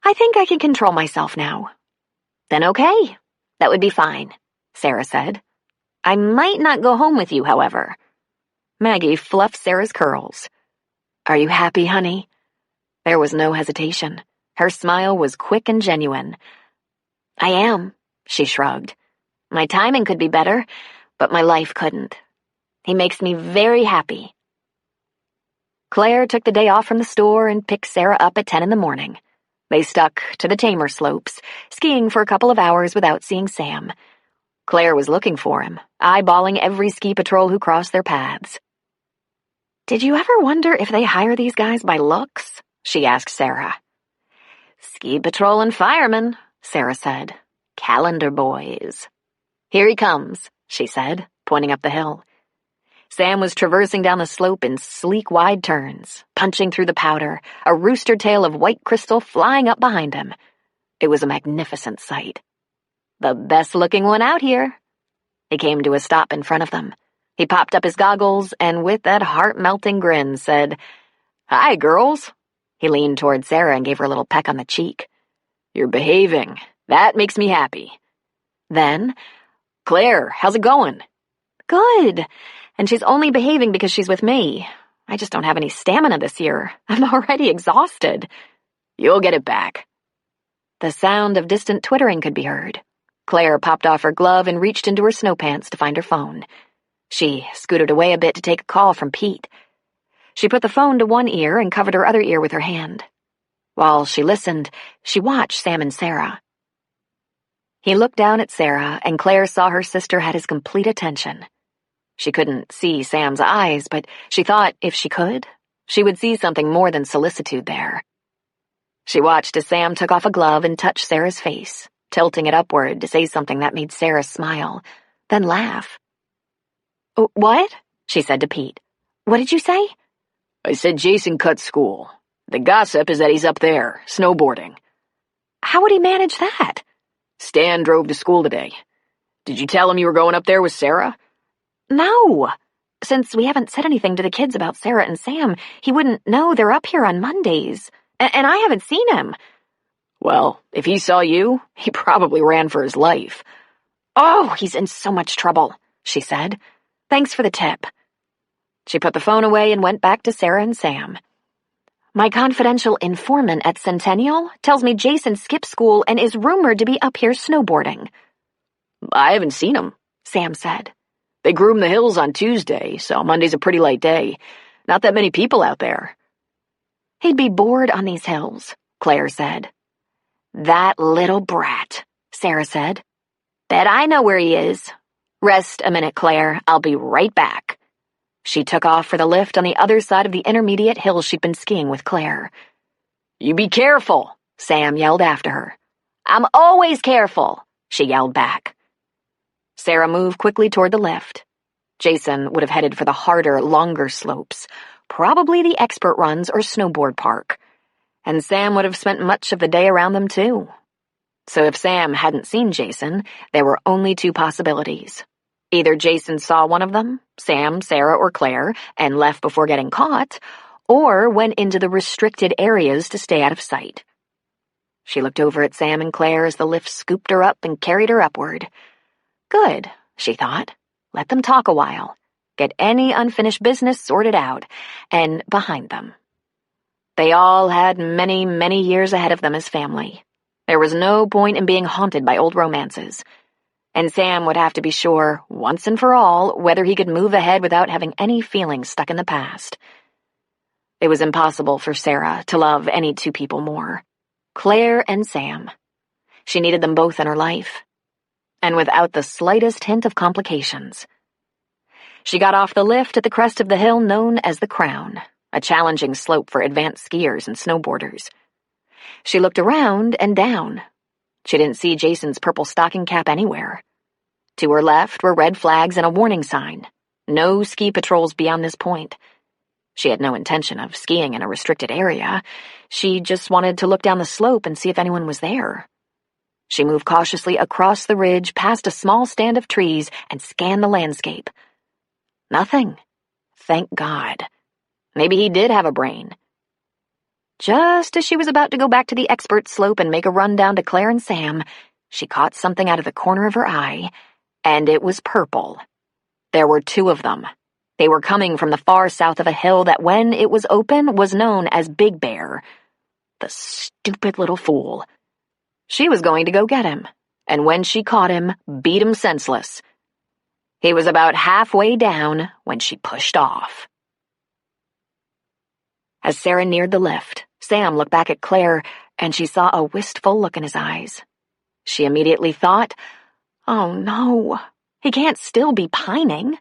I think I can control myself now. Then okay, that would be fine, Sarah said. I might not go home with you, however. Maggie fluffed Sarah's curls. Are you happy, honey? There was no hesitation. Her smile was quick and genuine. I am, she shrugged. My timing could be better, but my life couldn't. He makes me very happy. Claire took the day off from the store and picked Sarah up at 10 in the morning. They stuck to the tamer slopes, skiing for a couple of hours without seeing Sam. Claire was looking for him, eyeballing every ski patrol who crossed their paths. Did you ever wonder if they hire these guys by looks? She asked Sarah. Ski patrol and firemen, Sarah said. Calendar boys. Here he comes, she said, pointing up the hill. Sam was traversing down the slope in sleek, wide turns, punching through the powder, a rooster tail of white crystal flying up behind him. It was a magnificent sight. The best-looking one out here. He came to a stop in front of them. He popped up his goggles and with that heart-melting grin said, "Hi, girls." He leaned toward Sarah and gave her a little peck on the cheek. "You're behaving. That makes me happy." Then, "Claire, how's it going?" "Good. And she's only behaving because she's with me. I just don't have any stamina this year. I'm already exhausted." "You'll get it back." The sound of distant twittering could be heard. Claire popped off her glove and reached into her snow pants to find her phone. She scooted away a bit to take a call from Pete. She put the phone to one ear and covered her other ear with her hand. While she listened, she watched Sam and Sarah. He looked down at Sarah, and Claire saw her sister had his complete attention. She couldn't see Sam's eyes, but she thought if she could, she would see something more than solicitude there. She watched as Sam took off a glove and touched Sarah's face, tilting it upward to say something that made Sarah smile, then laugh. "What?" she said to Pete. "What did you say?" "I said Jason cut school. The gossip is that he's up there, snowboarding." "How would he manage that?" "Stan drove to school today. Did you tell him you were going up there with Sarah?" "No. Since we haven't said anything to the kids about Sarah and Sam, he wouldn't know they're up here on Mondays. And I haven't seen him." "Well, if he saw you, he probably ran for his life." "Oh, he's in so much trouble," she said. "Thanks for the tip." She put the phone away and went back to Sarah and Sam. "My confidential informant at Centennial tells me Jason skipped school and is rumored to be up here snowboarding." "I haven't seen him," Sam said. "They groom the hills on Tuesday, so Monday's a pretty light day. Not that many people out there." "He'd be bored on these hills," Claire said. That little brat, Sarah said. Bet I know where he is. Rest a minute, Claire. I'll be right back. She took off for the lift on the other side of the intermediate hill she'd been skiing with Claire. You be careful, Sam yelled after her. I'm always careful, she yelled back. Sarah moved quickly toward the lift. Jason would have headed for the harder, longer slopes, probably the expert runs or snowboard park. And Sam would have spent much of the day around them too. So if Sam hadn't seen Jason, there were only two possibilities. Either Jason saw one of them, Sam, Sarah, or Claire, and left before getting caught, or went into the restricted areas to stay out of sight. She looked over at Sam and Claire as the lift scooped her up and carried her upward. Good, she thought. Let them talk a while. Get any unfinished business sorted out, and behind them. They all had many, many years ahead of them as family. There was no point in being haunted by old romances. And Sam would have to be sure, once and for all, whether he could move ahead without having any feelings stuck in the past. It was impossible for Sarah to love any two people more. Claire and Sam. She needed them both in her life. And without the slightest hint of complications. She got off the lift at the crest of the hill known as the Crown, a challenging slope for advanced skiers and snowboarders. She looked around and down. She didn't see Jason's purple stocking cap anywhere. To her left were red flags and a warning sign. No ski patrols beyond this point. She had no intention of skiing in a restricted area. She just wanted to look down the slope and see if anyone was there. She moved cautiously across the ridge past a small stand of trees and scanned the landscape. Nothing. Thank God. Maybe he did have a brain. Just as she was about to go back to the expert slope and make a run down to Claire and Sam, she caught something out of the corner of her eye, and it was purple. There were two of them. They were coming from the far south of a hill that, when it was open, was known as Big Bear. The stupid little fool. She was going to go get him, and when she caught him, beat him senseless. He was about halfway down when she pushed off. As Sarah neared the lift, Sam looked back at Claire, and she saw a wistful look in his eyes. She immediately thought, oh no, he can't still be pining.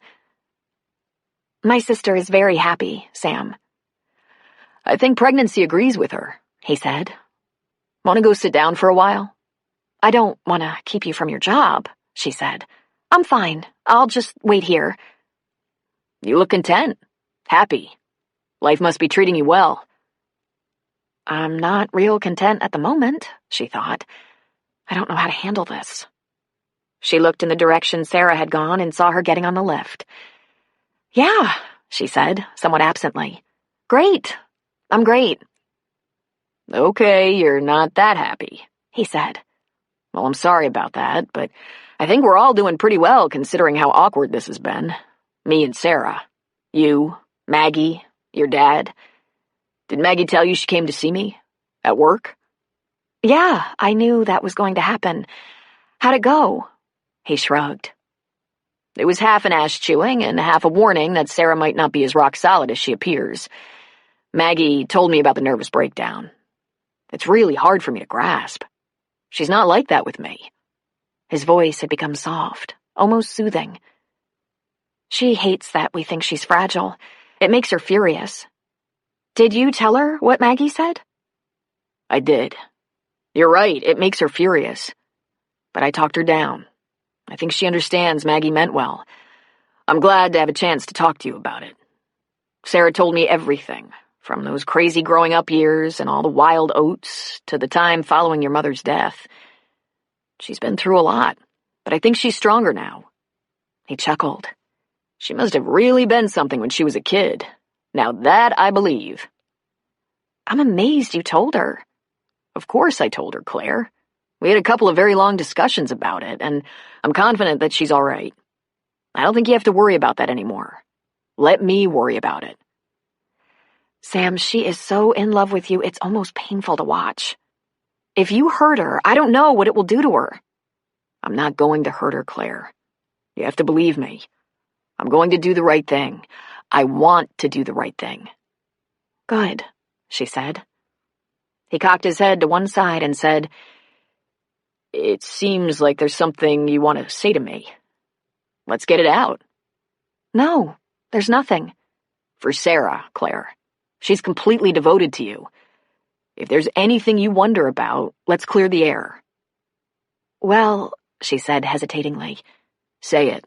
My sister is very happy, Sam. I think pregnancy agrees with her, he said. Want to go sit down for a while? I don't want to keep you from your job, she said. I'm fine. I'll just wait here. You look content, happy. Life must be treating you well. I'm not real content at the moment, she thought. I don't know how to handle this. She looked in the direction Sarah had gone and saw her getting on the lift. Yeah, she said, somewhat absently. Great. I'm great. Okay, you're not that happy, he said. Well, I'm sorry about that, but I think we're all doing pretty well considering how awkward this has been. Me and Sarah. You, Maggie, your dad. Did Maggie tell you she came to see me? At work? Yeah, I knew that was going to happen. How'd it go? He shrugged. It was half an ass chewing and half a warning that Sarah might not be as rock solid as she appears. Maggie told me about the nervous breakdown. It's really hard for me to grasp. She's not like that with me. His voice had become soft, almost soothing. She hates that we think she's fragile. It makes her furious. Did you tell her what Maggie said? I did. You're right, it makes her furious. But I talked her down. I think she understands Maggie meant well. I'm glad to have a chance to talk to you about it. Sarah told me everything, from those crazy growing up years and all the wild oats to the time following your mother's death. She's been through a lot, but I think she's stronger now. He chuckled. She must have really been something when she was a kid. Now that I believe. I'm amazed you told her. Of course I told her, Claire. We had a couple of very long discussions about it, and I'm confident that she's all right. I don't think you have to worry about that anymore. Let me worry about it. Sam, she is so in love with you, it's almost painful to watch. If you hurt her, I don't know what it will do to her. I'm not going to hurt her, Claire. You have to believe me. I'm going to do the right thing. I want to do the right thing. Good, she said. He cocked his head to one side and said, It seems like there's something you want to say to me. Let's get it out. No, there's nothing. For Sarah, Claire. She's completely devoted to you. If there's anything you wonder about, let's clear the air. Well, she said hesitatingly. Say it.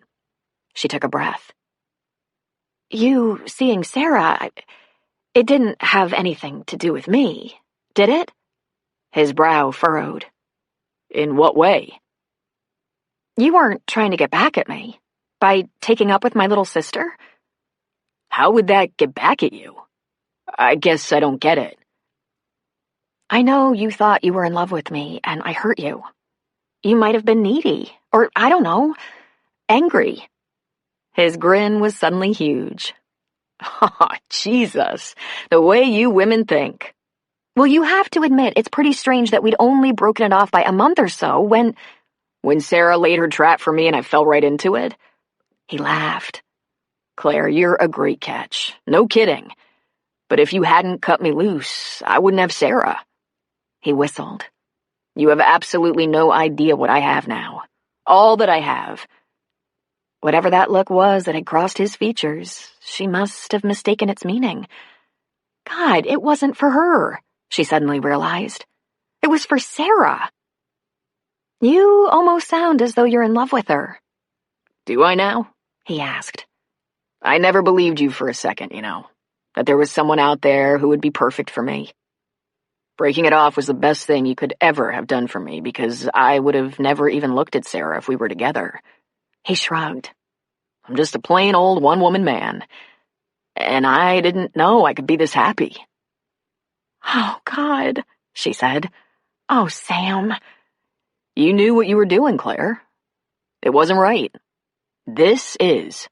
She took a breath. You seeing Sarah, it didn't have anything to do with me, did it? His brow furrowed. In what way? You weren't trying to get back at me? By taking up with my little sister? How would that get back at you? I guess I don't get it. I know you thought you were in love with me, and I hurt you. You might have been needy, or I don't know, angry. His grin was suddenly huge. Oh, Jesus, the way you women think. Well, you have to admit it's pretty strange that we'd only broken it off by a month or so when Sarah laid her trap for me and I fell right into it? He laughed. Claire, you're a great catch. No kidding. But if you hadn't cut me loose, I wouldn't have Sarah. He whistled. You have absolutely no idea what I have now. All that I have. Whatever that look was that had crossed his features, she must have mistaken its meaning. God, it wasn't for her, she suddenly realized. It was for Sarah. You almost sound as though you're in love with her. Do I now? He asked. I never believed you for a second, that there was someone out there who would be perfect for me. Breaking it off was the best thing you could ever have done for me because I would have never even looked at Sarah if we were together. He shrugged. I'm just a plain old one-woman man. And I didn't know I could be this happy. Oh, God, she said. Oh, Sam. You knew what you were doing, Claire. It wasn't right. This is.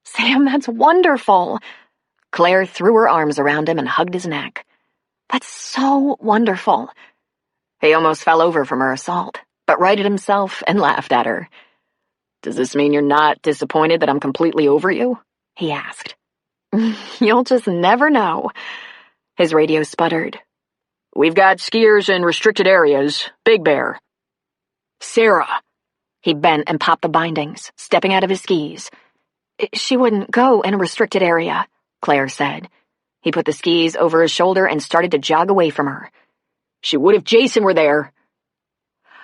Sam, that's wonderful. Claire threw her arms around him and hugged his neck. That's so wonderful. He almost fell over from her assault, but righted himself and laughed at her. Does this mean you're not disappointed that I'm completely over you? He asked. You'll just never know. His radio sputtered. We've got skiers in restricted areas. Big Bear. Sarah. He bent and popped the bindings, stepping out of his skis. She wouldn't go in a restricted area, Claire said. He put the skis over his shoulder and started to jog away from her. She would if Jason were there.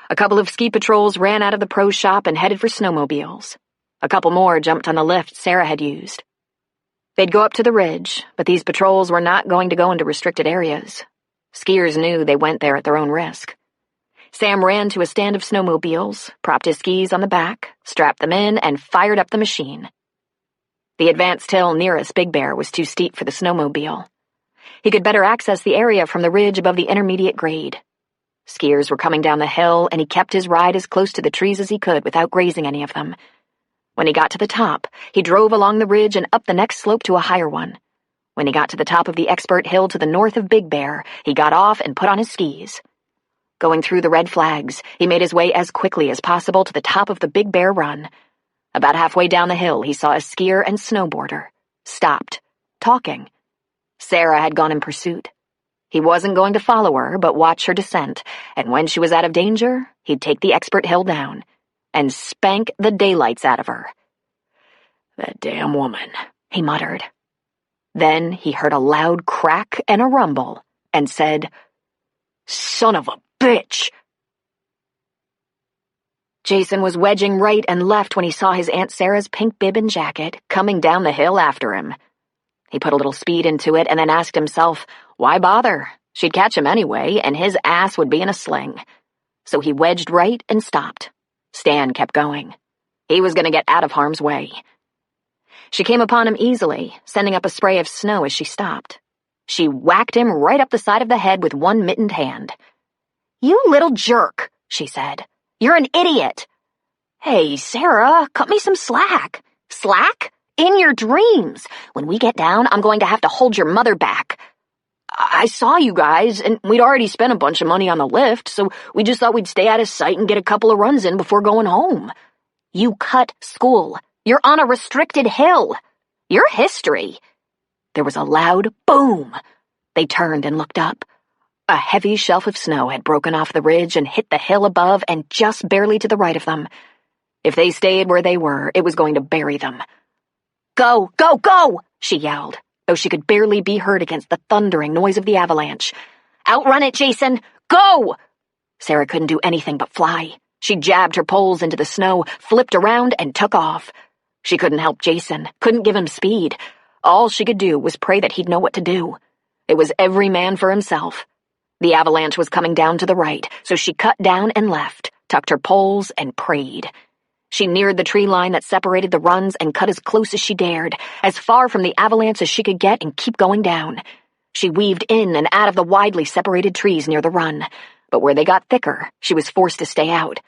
A couple of ski patrols ran out of the pro shop and headed for snowmobiles. A couple more jumped on the lift Sarah had used. They'd go up to the ridge, but these patrols were not going to go into restricted areas. Skiers knew they went there at their own risk. Sam ran to a stand of snowmobiles, propped his skis on the back, strapped them in, and fired up the machine. The advanced hill nearest Big Bear was too steep for the snowmobile. He could better access the area from the ridge above the intermediate grade. Skiers were coming down the hill, and he kept his ride as close to the trees as he could without grazing any of them. When he got to the top, he drove along the ridge and up the next slope to a higher one. When he got to the top of the expert hill to the north of Big Bear, he got off and put on his skis. Going through the red flags, he made his way as quickly as possible to the top of the Big Bear Run. About halfway down the hill, he saw a skier and snowboarder. Stopped, talking. Sarah had gone in pursuit. He wasn't going to follow her, but watch her descent, and when she was out of danger, he'd take the expert hill down and spank the daylights out of her. That damn woman, he muttered. Then he heard a loud crack and a rumble, and said, Son of a bitch! Jason was wedging right and left when he saw his Aunt Sarah's pink bib and jacket coming down the hill after him. He put a little speed into it and then asked himself, why bother? She'd catch him anyway, and his ass would be in a sling. So he wedged right and stopped. Stan kept going. He was going to get out of harm's way. She came upon him easily, sending up a spray of snow as she stopped. She whacked him right up the side of the head with one mittened hand. You little jerk, she said. You're an idiot. Hey, Sarah, cut me some slack. Slack? In your dreams. When we get down, I'm going to have to hold your mother back. I saw you guys, and we'd already spent a bunch of money on the lift, so we just thought we'd stay out of sight and get a couple of runs in before going home. You cut school. You're on a restricted hill. You're history. There was a loud boom. They turned and looked up. A heavy shelf of snow had broken off the ridge and hit the hill above and just barely to the right of them. If they stayed where they were, it was going to bury them. "Go, go, go!" she yelled, though she could barely be heard against the thundering noise of the avalanche. "Outrun it, Jason! Go!" Sarah couldn't do anything but fly. She jabbed her poles into the snow, flipped around, and took off. She couldn't help Jason, couldn't give him speed. All she could do was pray that he'd know what to do. It was every man for himself. The avalanche was coming down to the right, so she cut down and left, tucked her poles, and prayed. She neared the tree line that separated the runs and cut as close as she dared, as far from the avalanche as she could get and keep going down. She weaved in and out of the widely separated trees near the run, but where they got thicker, she was forced to stay out.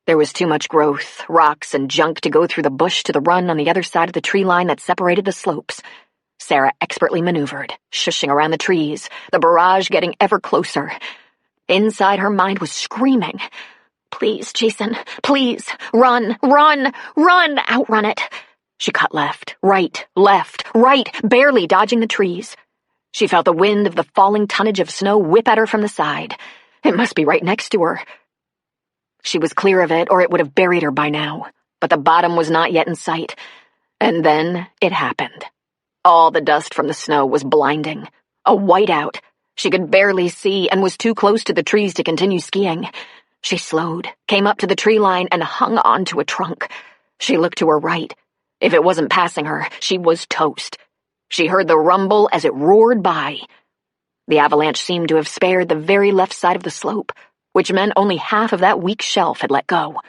There was too much growth, rocks, and junk to go through the bush to the run on the other side of the tree line that separated the slopes. Sarah expertly maneuvered, shushing around the trees, the barrage getting ever closer. Inside, her mind was screaming, "Please, Jason, please, run, run, run, outrun it." She cut left, right, barely dodging the trees. She felt the wind of the falling tonnage of snow whip at her from the side. It must be right next to her. She was clear of it, or it would have buried her by now, but the bottom was not yet in sight. And then it happened. All the dust from the snow was blinding. A whiteout. She could barely see and was too close to the trees to continue skiing. She slowed, came up to the tree line, and hung on to a trunk. She looked to her right. If it wasn't passing her, she was toast. She heard the rumble as it roared by. The avalanche seemed to have spared the very left side of the slope, which meant only half of that weak shelf had let go.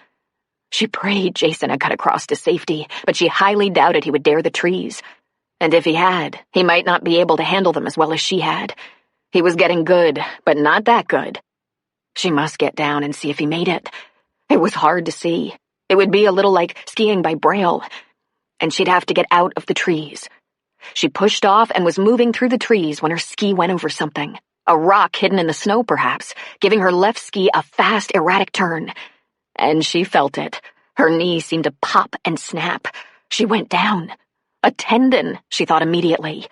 She prayed Jason had cut across to safety, but she highly doubted he would dare the trees. And if he had, he might not be able to handle them as well as she had. He was getting good, but not that good. She must get down and see if he made it. It was hard to see. It would be a little like skiing by braille. And she'd have to get out of the trees. She pushed off and was moving through the trees when her ski went over something. A rock hidden in the snow, perhaps, giving her left ski a fast, erratic turn. And she felt it. Her knee seemed to pop and snap. She went down. A tendon, she thought immediately.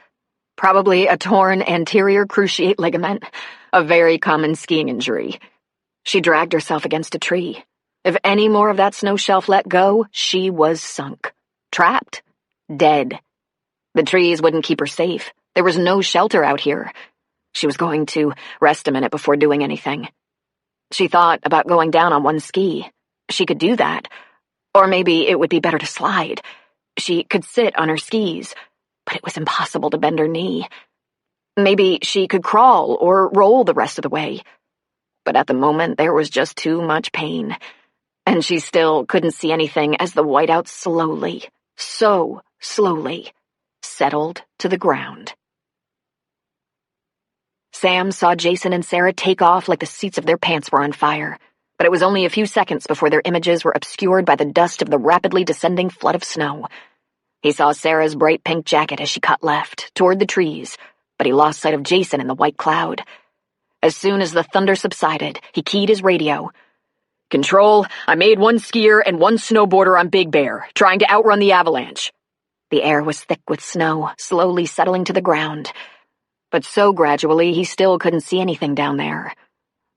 Probably a torn anterior cruciate ligament, a very common skiing injury. She dragged herself against a tree. If any more of that snow shelf let go, she was sunk. Trapped. Dead. The trees wouldn't keep her safe. There was no shelter out here. She was going to rest a minute before doing anything. She thought about going down on one ski. She could do that. Or maybe it would be better to slide. She could sit on her skis, but it was impossible to bend her knee. Maybe she could crawl or roll the rest of the way. But at the moment, there was just too much pain. And she still couldn't see anything as the whiteout slowly, so slowly, settled to the ground. Sam saw Jason and Sarah take off like the seats of their pants were on fire, but it was only a few seconds before their images were obscured by the dust of the rapidly descending flood of snow. He saw Sarah's bright pink jacket as she cut left, toward the trees, but he lost sight of Jason in the white cloud. As soon as the thunder subsided, he keyed his radio. "Control, I made one skier and one snowboarder on Big Bear, trying to outrun the avalanche." The air was thick with snow, slowly settling to the ground. But so gradually he still couldn't see anything down there.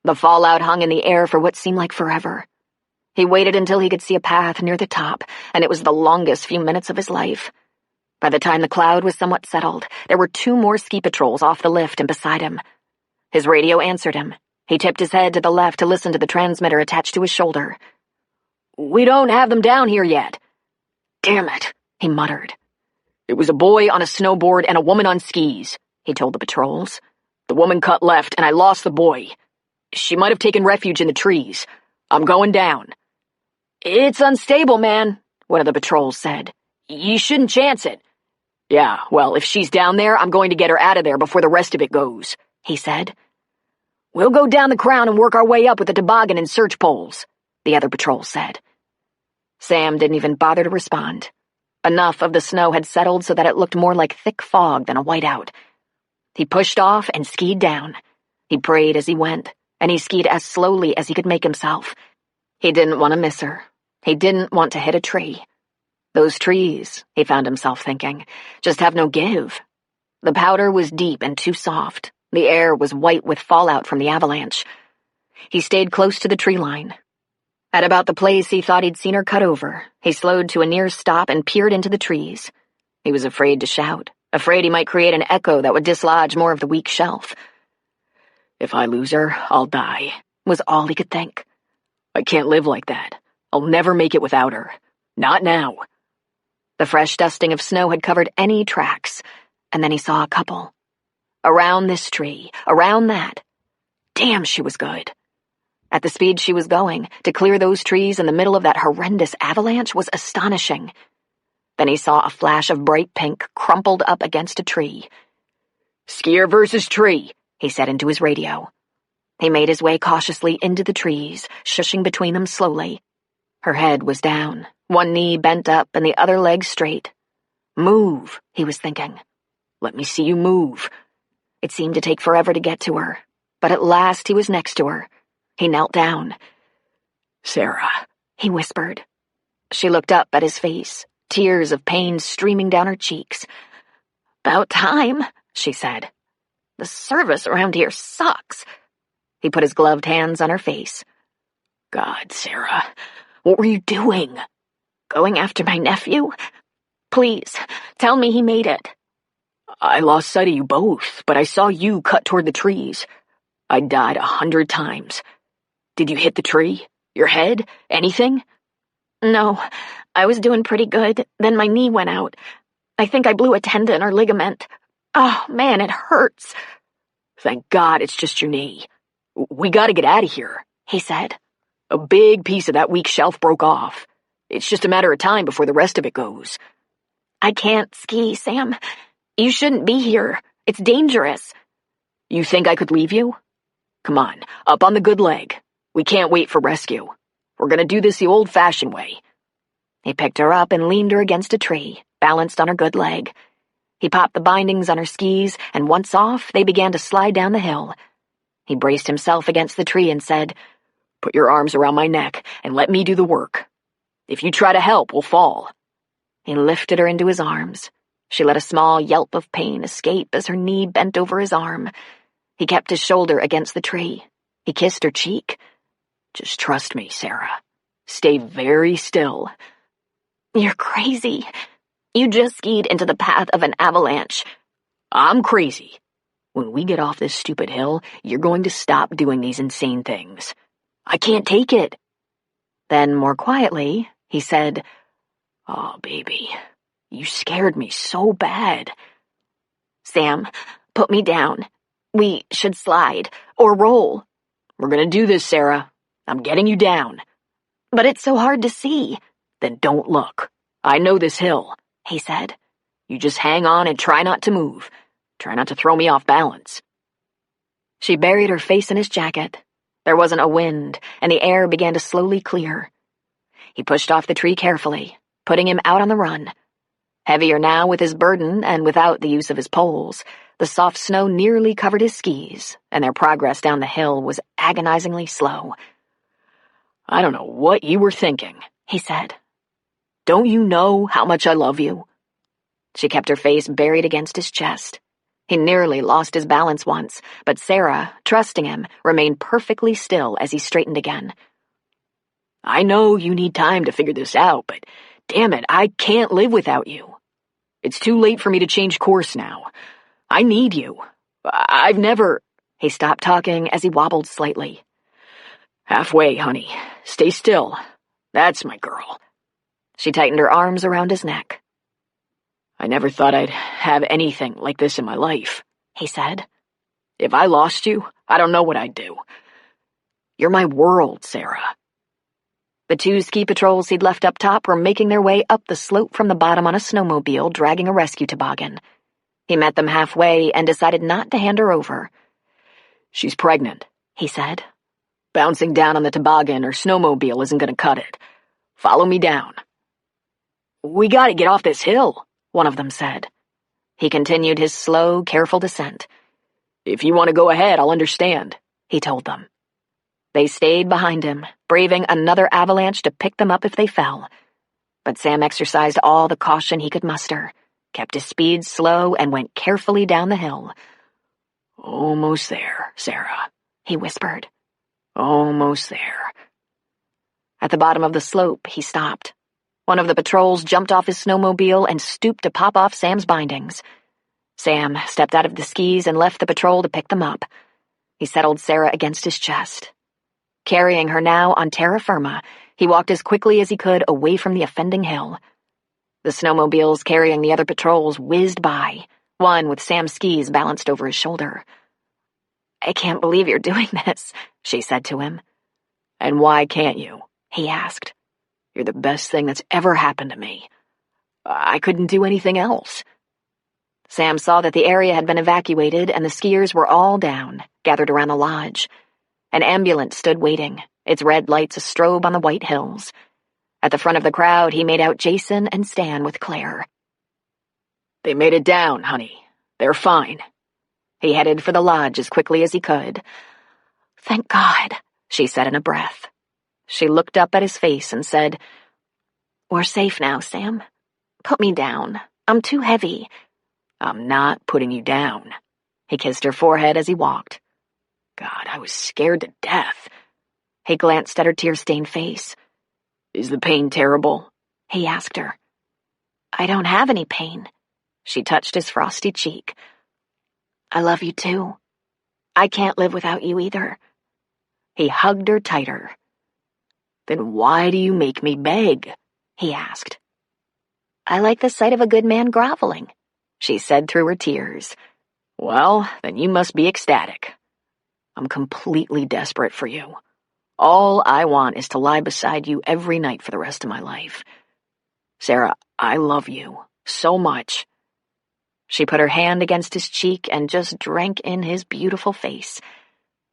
The fallout hung in the air for what seemed like forever. He waited until he could see a path near the top, and it was the longest few minutes of his life. By the time the cloud was somewhat settled, there were 2 more ski patrols off the lift and beside him. His radio answered him. He tipped his head to the left to listen to the transmitter attached to his shoulder. "We don't have them down here yet." "Damn it," he muttered. "It was a boy on a snowboard and a woman on skis," he told the patrols. "The woman cut left, and I lost the boy. She might have taken refuge in the trees. I'm going down." "It's unstable, man," one of the patrols said. "You shouldn't chance it." "Yeah, well, if she's down there, I'm going to get her out of there before the rest of it goes," he said. "We'll go down the crown and work our way up with the toboggan and search poles," the other patrol said. Sam didn't even bother to respond. Enough of the snow had settled so that it looked more like thick fog than a whiteout. He pushed off and skied down. He prayed as he went, and he skied as slowly as he could make himself. He didn't want to miss her. He didn't want to hit a tree. Those trees, he found himself thinking, just have no give. The powder was deep and too soft. The air was white with fallout from the avalanche. He stayed close to the tree line. At about the place he thought he'd seen her cut over, he slowed to a near stop and peered into the trees. He was afraid to shout, afraid he might create an echo that would dislodge more of the weak shelf. "If I lose her, I'll die," was all he could think. "I can't live like that. I'll never make it without her. Not now." The fresh dusting of snow had covered any tracks, and then he saw a couple. Around this tree, around that. Damn, she was good. At the speed she was going, to clear those trees in the middle of that horrendous avalanche was astonishing. Then he saw a flash of bright pink crumpled up against a tree. "Skier versus tree," he said into his radio. He made his way cautiously into the trees, shushing between them slowly. Her head was down, one knee bent up and the other leg straight. "Move," he was thinking. "Let me see you move." It seemed to take forever to get to her, but at last he was next to her. He knelt down. "Sarah," he whispered. She looked up at his face, tears of pain streaming down her cheeks. "About time," she said. "The service around here sucks." He put his gloved hands on her face. "God, Sarah, what were you doing?" "Going after my nephew? Please, tell me he made it." "I lost sight of you both, but I saw you cut toward the trees. I died 100 times. Did you hit the tree? Your head? Anything?" "No, I was doing pretty good, then my knee went out. I think I blew a tendon or ligament. Oh, man, it hurts." "Thank God it's just your knee. We gotta get out of here," he said. "A big piece of that weak shelf broke off. It's just a matter of time before the rest of it goes." "I can't ski, Sam. You shouldn't be here. It's dangerous." "You think I could leave you? Come on, up on the good leg. We can't wait for rescue. We're gonna do this the old-fashioned way." He picked her up and leaned her against a tree, balanced on her good leg. He popped the bindings on her skis, and once off, they began to slide down the hill. He braced himself against the tree and said, "Put your arms around my neck and let me do the work. If you try to help, we'll fall." He lifted her into his arms. She let a small yelp of pain escape as her knee bent over his arm. He kept his shoulder against the tree. He kissed her cheek. "Just trust me, Sarah. Stay very still." "You're crazy. You just skied into the path of an avalanche." "I'm crazy. When we get off this stupid hill, you're going to stop doing these insane things. I can't take it." Then, more quietly, he said, "Oh, baby, you scared me so bad." "Sam, put me down. We should slide, or roll." "We're gonna do this, Sarah. I'm getting you down." "But it's so hard to see." "Then don't look. I know this hill," he said. "You just hang on and try not to move. Try not to throw me off balance." She buried her face in his jacket. There wasn't a wind, and the air began to slowly clear. He pushed off the tree carefully, putting him out on the run. Heavier now with his burden and without the use of his poles, the soft snow nearly covered his skis, and their progress down the hill was agonizingly slow. "I don't know what you were thinking," he said. "Don't you know how much I love you?" She kept her face buried against his chest. He nearly lost his balance once, but Sarah, trusting him, remained perfectly still as he straightened again. "I know you need time to figure this out, but damn it, I can't live without you. It's too late for me to change course now. I need you. I've never—" He stopped talking as he wobbled slightly. "Halfway, honey. Stay still. That's my girl." She tightened her arms around his neck. "I never thought I'd have anything like this in my life," he said. "If I lost you, I don't know what I'd do. You're my world, Sarah." The 2 ski patrols he'd left up top were making their way up the slope from the bottom on a snowmobile, dragging a rescue toboggan. He met them halfway and decided not to hand her over. "She's pregnant," he said. "Bouncing down on the toboggan or snowmobile isn't going to cut it. Follow me down." "We gotta get off this hill," one of them said. He continued his slow, careful descent. "If you want to go ahead, I'll understand," he told them. They stayed behind him, braving another avalanche to pick them up if they fell. But Sam exercised all the caution he could muster, kept his speed slow, and went carefully down the hill. "Almost there, Sarah," he whispered. "Almost there." At the bottom of the slope, he stopped. One of the patrols jumped off his snowmobile and stooped to pop off Sam's bindings. Sam stepped out of the skis and left the patrol to pick them up. He settled Sarah against his chest. Carrying her now on terra firma, he walked as quickly as he could away from the offending hill. The snowmobiles carrying the other patrols whizzed by, one with Sam's skis balanced over his shoulder. "I can't believe you're doing this," she said to him. "And why can't you?" he asked. "You're the best thing that's ever happened to me. I couldn't do anything else." Sam saw that the area had been evacuated and the skiers were all down, gathered around the lodge. An ambulance stood waiting, its red lights a strobe on the white hills. At the front of the crowd, he made out Jason and Stan with Claire. "They made it down, honey. They're fine." He headed for the lodge as quickly as he could. "Thank God," she said in a breath. She looked up at his face and said, "We're safe now, Sam. Put me down. I'm too heavy." "I'm not putting you down." He kissed her forehead as he walked. "God, I was scared to death." He glanced at her tear-stained face. "Is the pain terrible?" he asked her. "I don't have any pain." She touched his frosty cheek. "I love you too. I can't live without you either." He hugged her tighter. "Then why do you make me beg?" he asked. "I like the sight of a good man groveling," she said through her tears. "Well, then you must be ecstatic. I'm completely desperate for you. All I want is to lie beside you every night for the rest of my life. Sarah, I love you so much." She put her hand against his cheek and just drank in his beautiful face.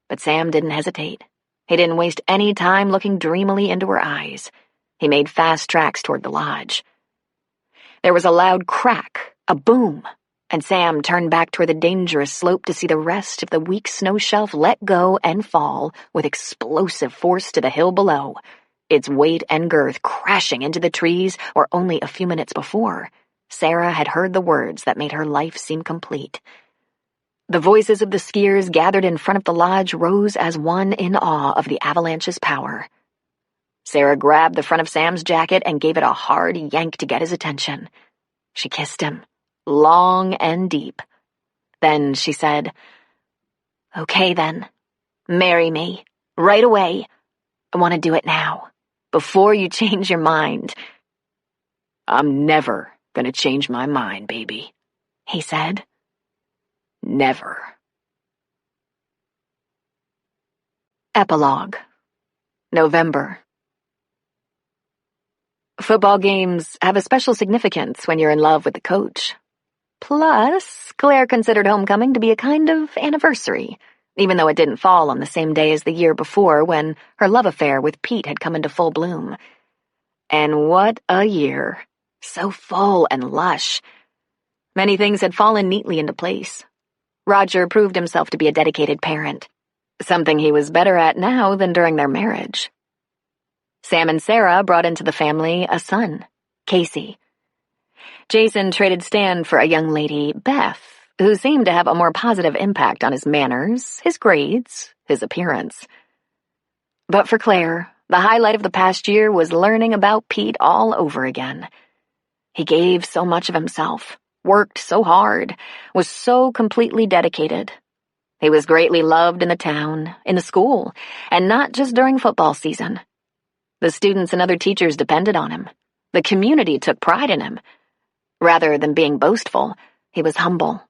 But Sam didn't hesitate. He didn't waste any time looking dreamily into her eyes. He made fast tracks toward the lodge. There was a loud crack, a boom, and Sam turned back toward the dangerous slope to see the rest of the weak snow shelf let go and fall with explosive force to the hill below, its weight and girth crashing into the trees where only a few minutes before Sarah had heard the words that made her life seem complete. The voices of the skiers gathered in front of the lodge rose as one in awe of the avalanche's power. Sarah grabbed the front of Sam's jacket and gave it a hard yank to get his attention. She kissed him, long and deep. Then she said, "Okay then, marry me, right away. I want to do it now, before you change your mind." "I'm never gonna change my mind, baby," he said. "Never." Epilogue. November. Football games have a special significance when you're in love with the coach. Plus, Claire considered homecoming to be a kind of anniversary, even though it didn't fall on the same day as the year before when her love affair with Pete had come into full bloom. And what a year. So full and lush. Many things had fallen neatly into place. Roger proved himself to be a dedicated parent, something he was better at now than during their marriage. Sam and Sarah brought into the family a son, Casey. Jason traded Stan for a young lady, Beth, who seemed to have a more positive impact on his manners, his grades, his appearance. But for Claire, the highlight of the past year was learning about Pete all over again. He gave so much of himself, worked so hard, was so completely dedicated. He was greatly loved in the town, in the school, and not just during football season. The students and other teachers depended on him. The community took pride in him. Rather than being boastful, he was humble.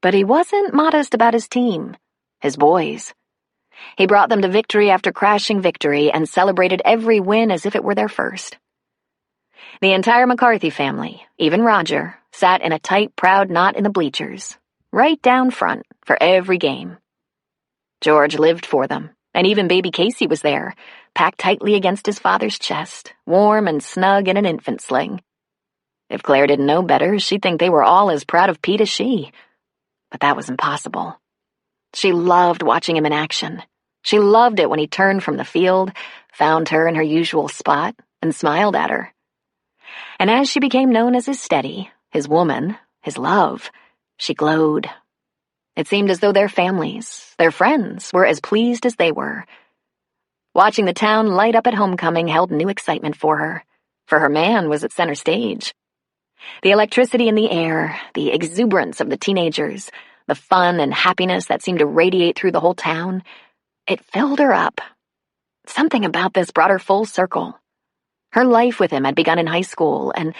But he wasn't modest about his team, his boys. He brought them to victory after crashing victory and celebrated every win as if it were their first. The entire McCarthy family, even Roger, sat in a tight, proud knot in the bleachers, right down front for every game. George lived for them, and even baby Casey was there, packed tightly against his father's chest, warm and snug in an infant sling. If Claire didn't know better, she'd think they were all as proud of Pete as she. But that was impossible. She loved watching him in action. She loved it when he turned from the field, found her in her usual spot, and smiled at her. And as she became known as his steady, his woman, his love, she glowed. It seemed as though their families, their friends, were as pleased as they were. Watching the town light up at homecoming held new excitement for her man was at center stage. The electricity in the air, the exuberance of the teenagers, the fun and happiness that seemed to radiate through the whole town, it filled her up. Something about this brought her full circle. Her life with him had begun in high school, and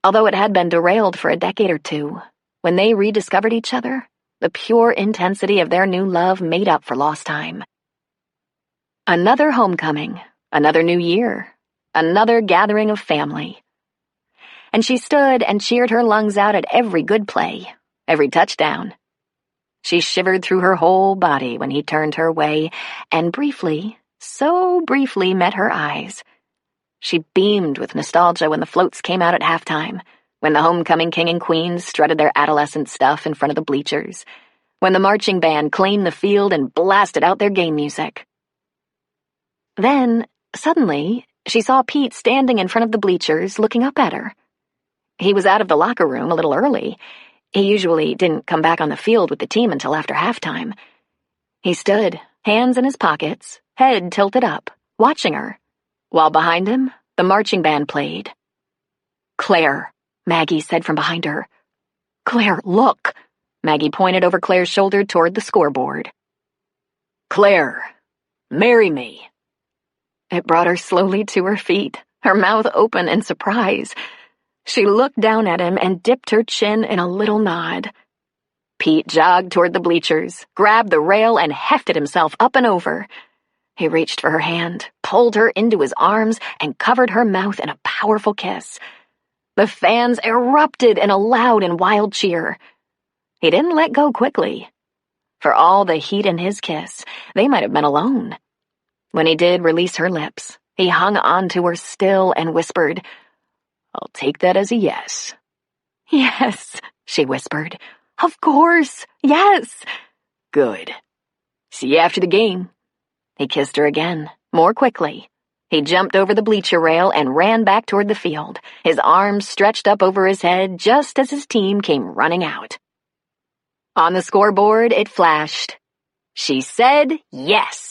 although it had been derailed for a decade or two, when they rediscovered each other, the pure intensity of their new love made up for lost time. Another homecoming, another new year, another gathering of family. And she stood and cheered her lungs out at every good play, every touchdown. She shivered through her whole body when he turned her way and briefly, so briefly, met her eyes. She beamed with nostalgia when the floats came out at halftime, when the homecoming king and queen strutted their adolescent stuff in front of the bleachers, when the marching band claimed the field and blasted out their game music. Then, suddenly, she saw Pete standing in front of the bleachers looking up at her. He was out of the locker room a little early. He usually didn't come back on the field with the team until after halftime. He stood, hands in his pockets, head tilted up, watching her, while behind him, the marching band played. "Claire," Maggie said from behind her. "Claire, look!" Maggie pointed over Claire's shoulder toward the scoreboard. "Claire, marry me." It brought her slowly to her feet, her mouth open in surprise. She looked down at him and dipped her chin in a little nod. Pete jogged toward the bleachers, grabbed the rail, and hefted himself up and over. He reached for her hand, pulled her into his arms, and covered her mouth in a powerful kiss. The fans erupted in a loud and wild cheer. He didn't let go quickly. For all the heat in his kiss, they might have been alone. When he did release her lips, he hung on to her still and whispered, "I'll take that as a yes." "Yes," she whispered. "Of course, yes." "Good. See you after the game." He kissed her again, more quickly. He jumped over the bleacher rail and ran back toward the field, his arms stretched up over his head just as his team came running out. On the scoreboard, it flashed. She said yes.